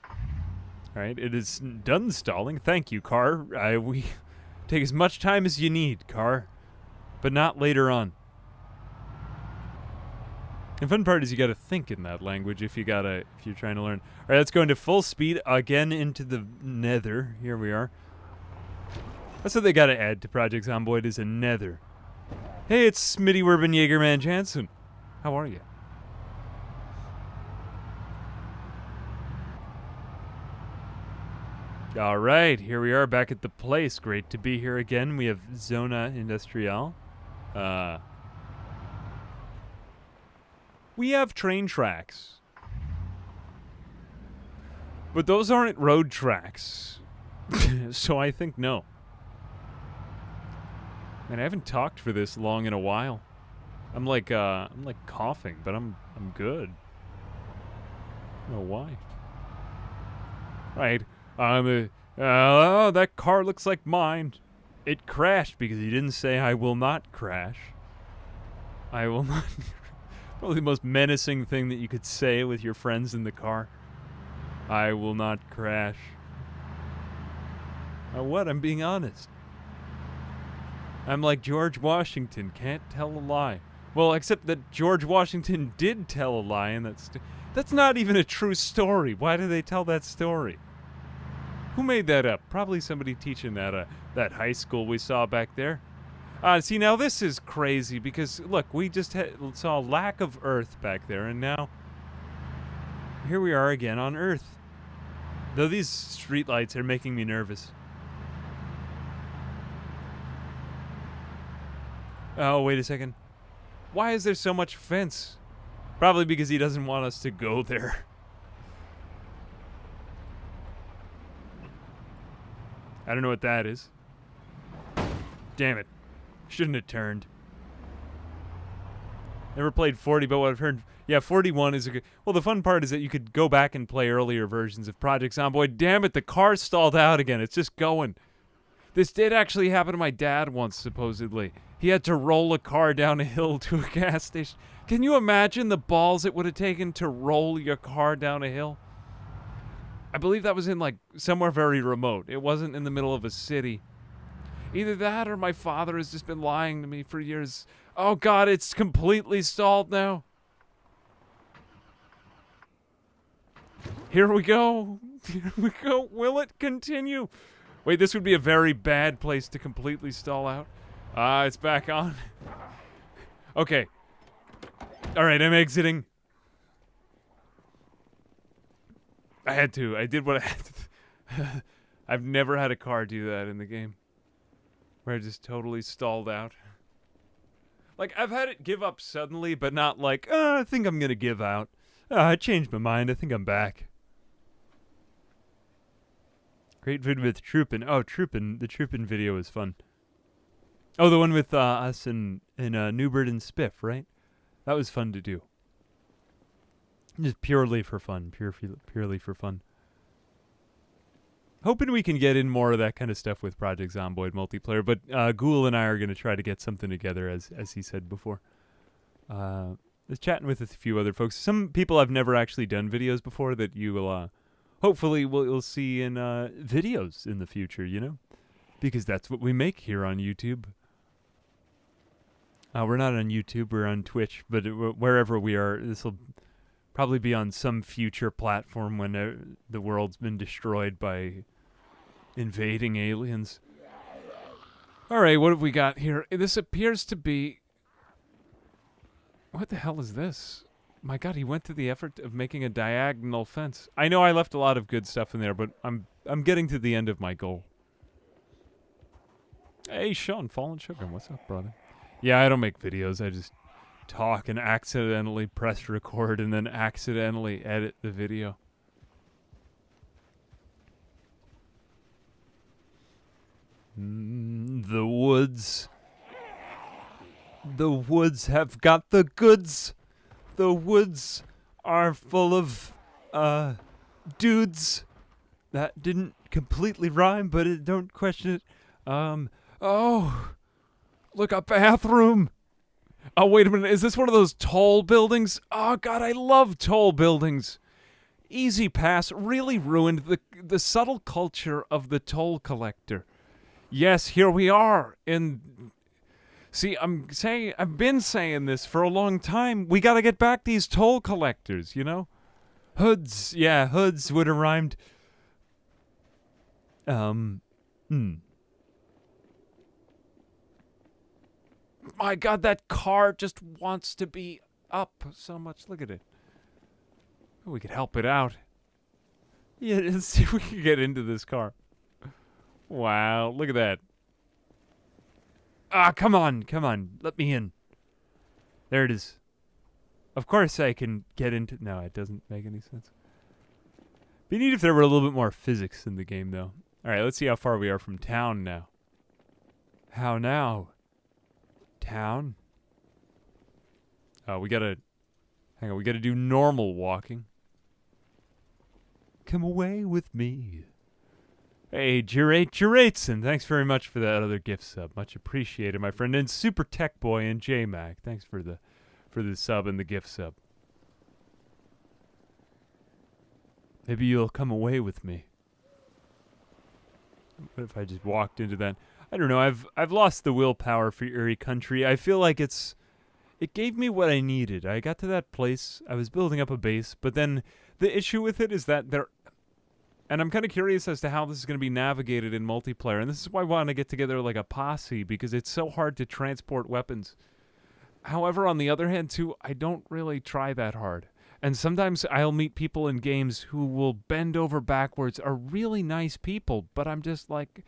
All right, it is done stalling. Thank you, car. We take as much time as you need, car, but not later on. The fun part is you got to think in that language if you're trying to learn. All right, let's go into full speed again into the nether. Here we are. That's what they got to add to Project Zomboid is a nether. Hey, it's Smitty Werben Jaegerman Jansen. How are you? All right, here we are back at the place. Great to be here again. We have Zona Industrial. We have train tracks. But those aren't road tracks. So I think no. Man, I haven't talked for this long in a while. I'm like coughing, but I'm good. I don't know why. Right. That car looks like mine. It crashed because he didn't say I will not crash. I will not. Probably the most menacing thing that you could say with your friends in the car. I will not crash. What? I'm being honest. I'm like George Washington, can't tell a lie. Well, except that George Washington did tell a lie, and that's not even a true story. Why do they tell that story? Who made that up? Probably somebody teaching that that high school we saw back there. See, now this is crazy because, look, we just saw a lack of Earth back there, and now here we are again on Earth. Though these streetlights are making me nervous. Oh, wait a second. Why is there so much fence? Probably because he doesn't want us to go there. I don't know what that is. Damn it. Shouldn't have turned. Never played 40, but what I've heard... Yeah, 41 is a good... Well, the fun part is that you could go back and play earlier versions of Project Zomboid. Damn it, the car stalled out again. It's just going. This did actually happen to my dad once, supposedly. He had to roll a car down a hill to a gas station. Can you imagine the balls it would have taken to roll your car down a hill? I believe that was in, like, somewhere very remote. It wasn't in the middle of a city. Either that or my father has just been lying to me for years. Oh, God, it's completely stalled now. Here we go. Here we go. Will it continue? Wait, this would be a very bad place to completely stall out. It's back on. Okay. All right, I'm exiting. I had to. I did what I had to. I've never had a car do that in the game. Where it just totally stalled out. Like, I've had it give up suddenly, but not like, I think I'm gonna give out. I changed my mind. I think I'm back. Great vid with Troopin. Oh, Troopin. The Troopin video was fun. Oh, the one with us and Newbert and Spiff, right? That was fun to do. Just purely for fun. Purely for fun. Hoping we can get in more of that kind of stuff with Project Zomboid multiplayer, but Ghoul and I are going to try to get something together, as he said before. I was chatting with a few other folks. Some people I've never actually done videos before that you will, hopefully we'll see in videos in the future, you know? Because that's what we make here on YouTube. We're not on YouTube, we're on Twitch, but wherever we are, this will probably be on some future platform when the world's been destroyed by invading aliens. All right, what have we got here? This appears to be... What the hell is this? My God, he went to the effort of making a diagonal fence. I know I left a lot of good stuff in there, but I'm getting to the end of my goal. Hey, Sean, Fallen Sugar, what's up, brother? Yeah, I don't make videos. I just talk and accidentally press record and then accidentally edit the video. The woods. The woods have got the goods. The woods are full of, dudes. That didn't completely rhyme, but don't question it. Oh, Look, a bathroom. Oh, wait a minute. Is this one of those toll buildings? Oh, God, I love toll buildings. Easy Pass really ruined the subtle culture of the toll collector. Yes, here we are. See, I've been saying this for a long time. We gotta get back these toll collectors, you know? Hoods. Yeah, hoods would have rhymed. My God, that car just wants to be up so much. Look at it. Oh, we could help it out. Yeah, let's see if we can get into this car. Wow, look at that. Ah, come on. Let me in. There it is. Of course I can get into... No, it doesn't make any sense. Be neat if there were a little bit more physics in the game, though. All right, let's see how far we are from town now. How now? Town? Oh, we gotta... Hang on, we gotta do normal walking. Come away with me. Hey, Juratson, thanks very much for that other gift sub. Much appreciated, my friend. And Super Tech Boy and J-Mac, thanks for the sub and the gift sub. Maybe you'll come away with me. What if I just walked into that? I don't know. I've lost the willpower for Eerie Country. I feel like it gave me what I needed. I got to that place. I was building up a base, but then the issue with it is that and I'm kind of curious as to how this is going to be navigated in multiplayer. And this is why I want to get together like a posse, because it's so hard to transport weapons. However, on the other hand, too, I don't really try that hard. And sometimes I'll meet people in games who will bend over backwards, are really nice people, but I'm just like,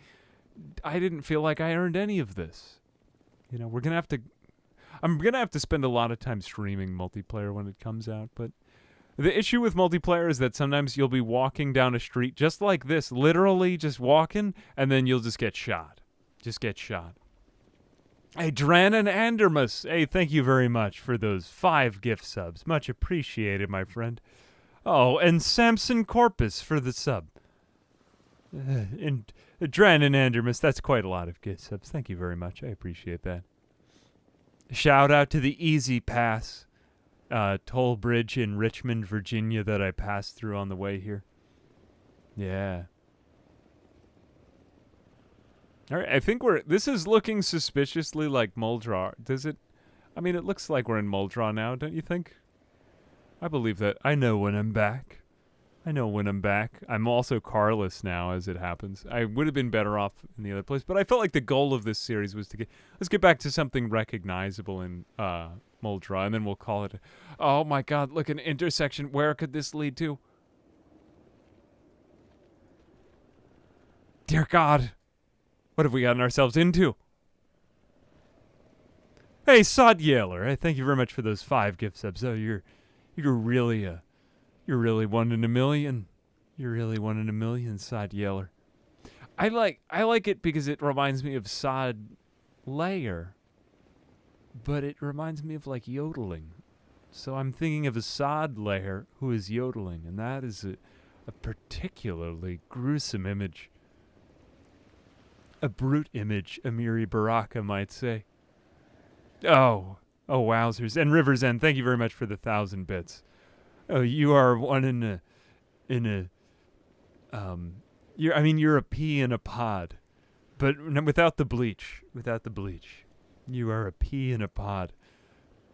I didn't feel like I earned any of this. You know, I'm going to have to spend a lot of time streaming multiplayer when it comes out, but the issue with multiplayer is that sometimes you'll be walking down a street just like this, literally just walking, and then you'll just get shot. Hey, Dran and Andermus. Hey, thank you very much for those 5 gift subs. Much appreciated, my friend. Oh, and Samson Corpus for the sub. And Dran and Andermus, that's quite a lot of gift subs. Thank you very much. I appreciate that. Shout out to the Easy Pass toll bridge in Richmond, Virginia that I passed through on the way here. Yeah. All right, I think this is looking suspiciously like Muldra. Does it? I mean, it looks like we're in Muldra now, don't you think? I believe that. I know when I'm back. I'm also carless now, as it happens. I would have been better off in the other place, but I felt like the goal of this series was let's get back to something recognizable in Muldra, and then we'll call it. Oh my God! Look, an intersection. Where could this lead to? Dear God, what have we gotten ourselves into? Hey, Sod Yeller. Hey, thank you very much for those 5 gift subs. Oh, you're really one in a million. You're really one in a million, Sod Yeller. I like it because it reminds me of Sod Layer, but it reminds me of like yodeling. So I'm thinking of a Sod Layer who is yodeling, and that is a particularly gruesome image. A brute image, Amiri Baraka might say. Oh, wowzers. And Rivers End, thank you very much for the 1,000 bits. Oh, you are one you're a pea in a pod. But without the bleach. You are a pea in a pod.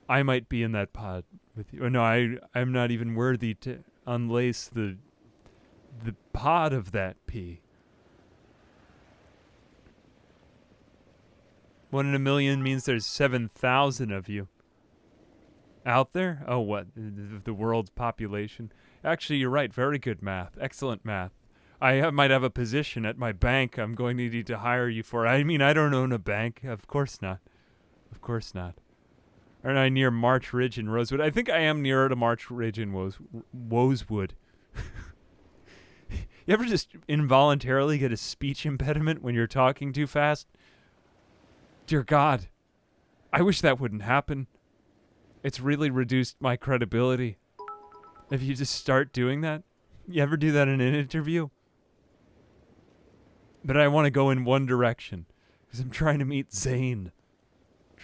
I might be in that pod with you. Oh, no, I'm not even worthy to unlace the pod of that pea. 1 in a million means there's 7,000 of you out there. Oh, what? The world's population? Actually, you're right. Very good math. Excellent math. I might have a position at my bank I'm going to need to hire you for. I mean, I don't own a bank. Of course not. Aren't I near March Ridge in Rosewood? I think I am nearer to March Ridge in Wosewood. You ever just involuntarily get a speech impediment when you're talking too fast? Dear God, I wish that wouldn't happen. It's really reduced my credibility. If you just start doing that, you ever do that in an interview? But I want to go in one direction, because I'm trying to meet Zane.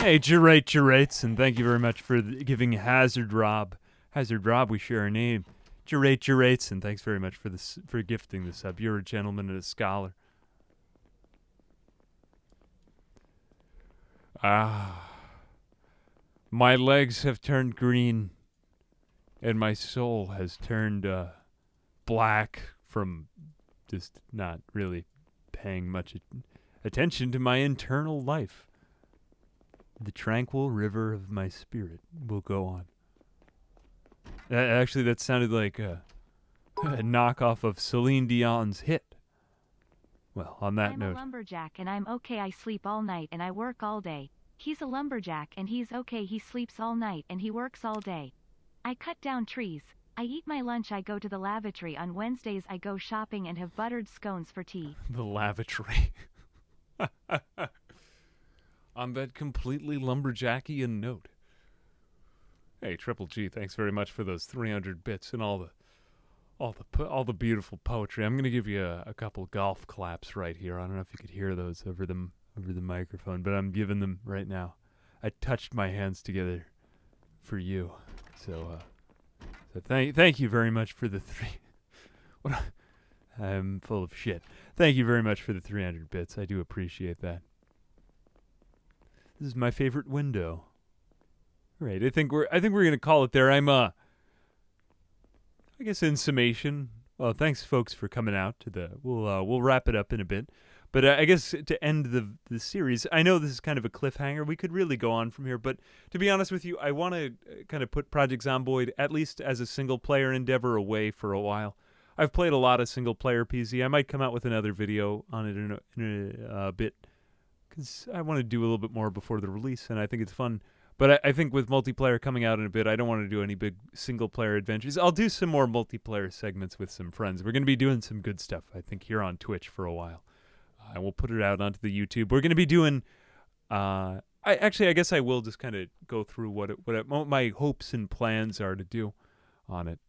Hey, Jurate, and thank you very much for giving Hazard Rob, we share a name. Jurate, and thanks very much for gifting the sub. You're a gentleman and a scholar. My legs have turned green, and my soul has turned black from just not really paying much attention to my internal life. The tranquil river of my spirit will go on. Actually, that sounded like a knockoff of Celine Dion's hit. Well, on that note. I'm a lumberjack and I'm okay. I sleep all night and I work all day. He's a lumberjack and he's okay. He sleeps all night and he works all day. I cut down trees. I eat my lunch. I go to the lavatory. On Wednesdays I go shopping and have buttered scones for tea. The lavatory. On that completely lumberjackian note. Hey, Triple G, thanks very much for those 300 bits and all the beautiful poetry. I'm gonna give you a couple golf claps right here. I don't know if you could hear those over the microphone, but I'm giving them right now. I touched my hands together for you. So thank you very much for the I'm full of shit. Thank you very much for the 300 bits. I do appreciate that. This is my favorite window. All right, I think we're gonna call it there. I guess in summation, well, thanks folks for coming out to the. We'll wrap it up in a bit, but I guess to end the series, I know this is kind of a cliffhanger. We could really go on from here, but to be honest with you, I want to kind of put Project Zomboid at least as a single player endeavor away for a while. I've played a lot of single player PC. I might come out with another video on it in a bit, because I want to do a little bit more before the release, and I think it's fun. But I think with multiplayer coming out in a bit, I don't want to do any big single-player adventures. I'll do some more multiplayer segments with some friends. We're going to be doing some good stuff, I think, here on Twitch for a while. And we'll put it out onto the YouTube. We're going to be doing... I guess I will just kind of go through what my hopes and plans are to do on it.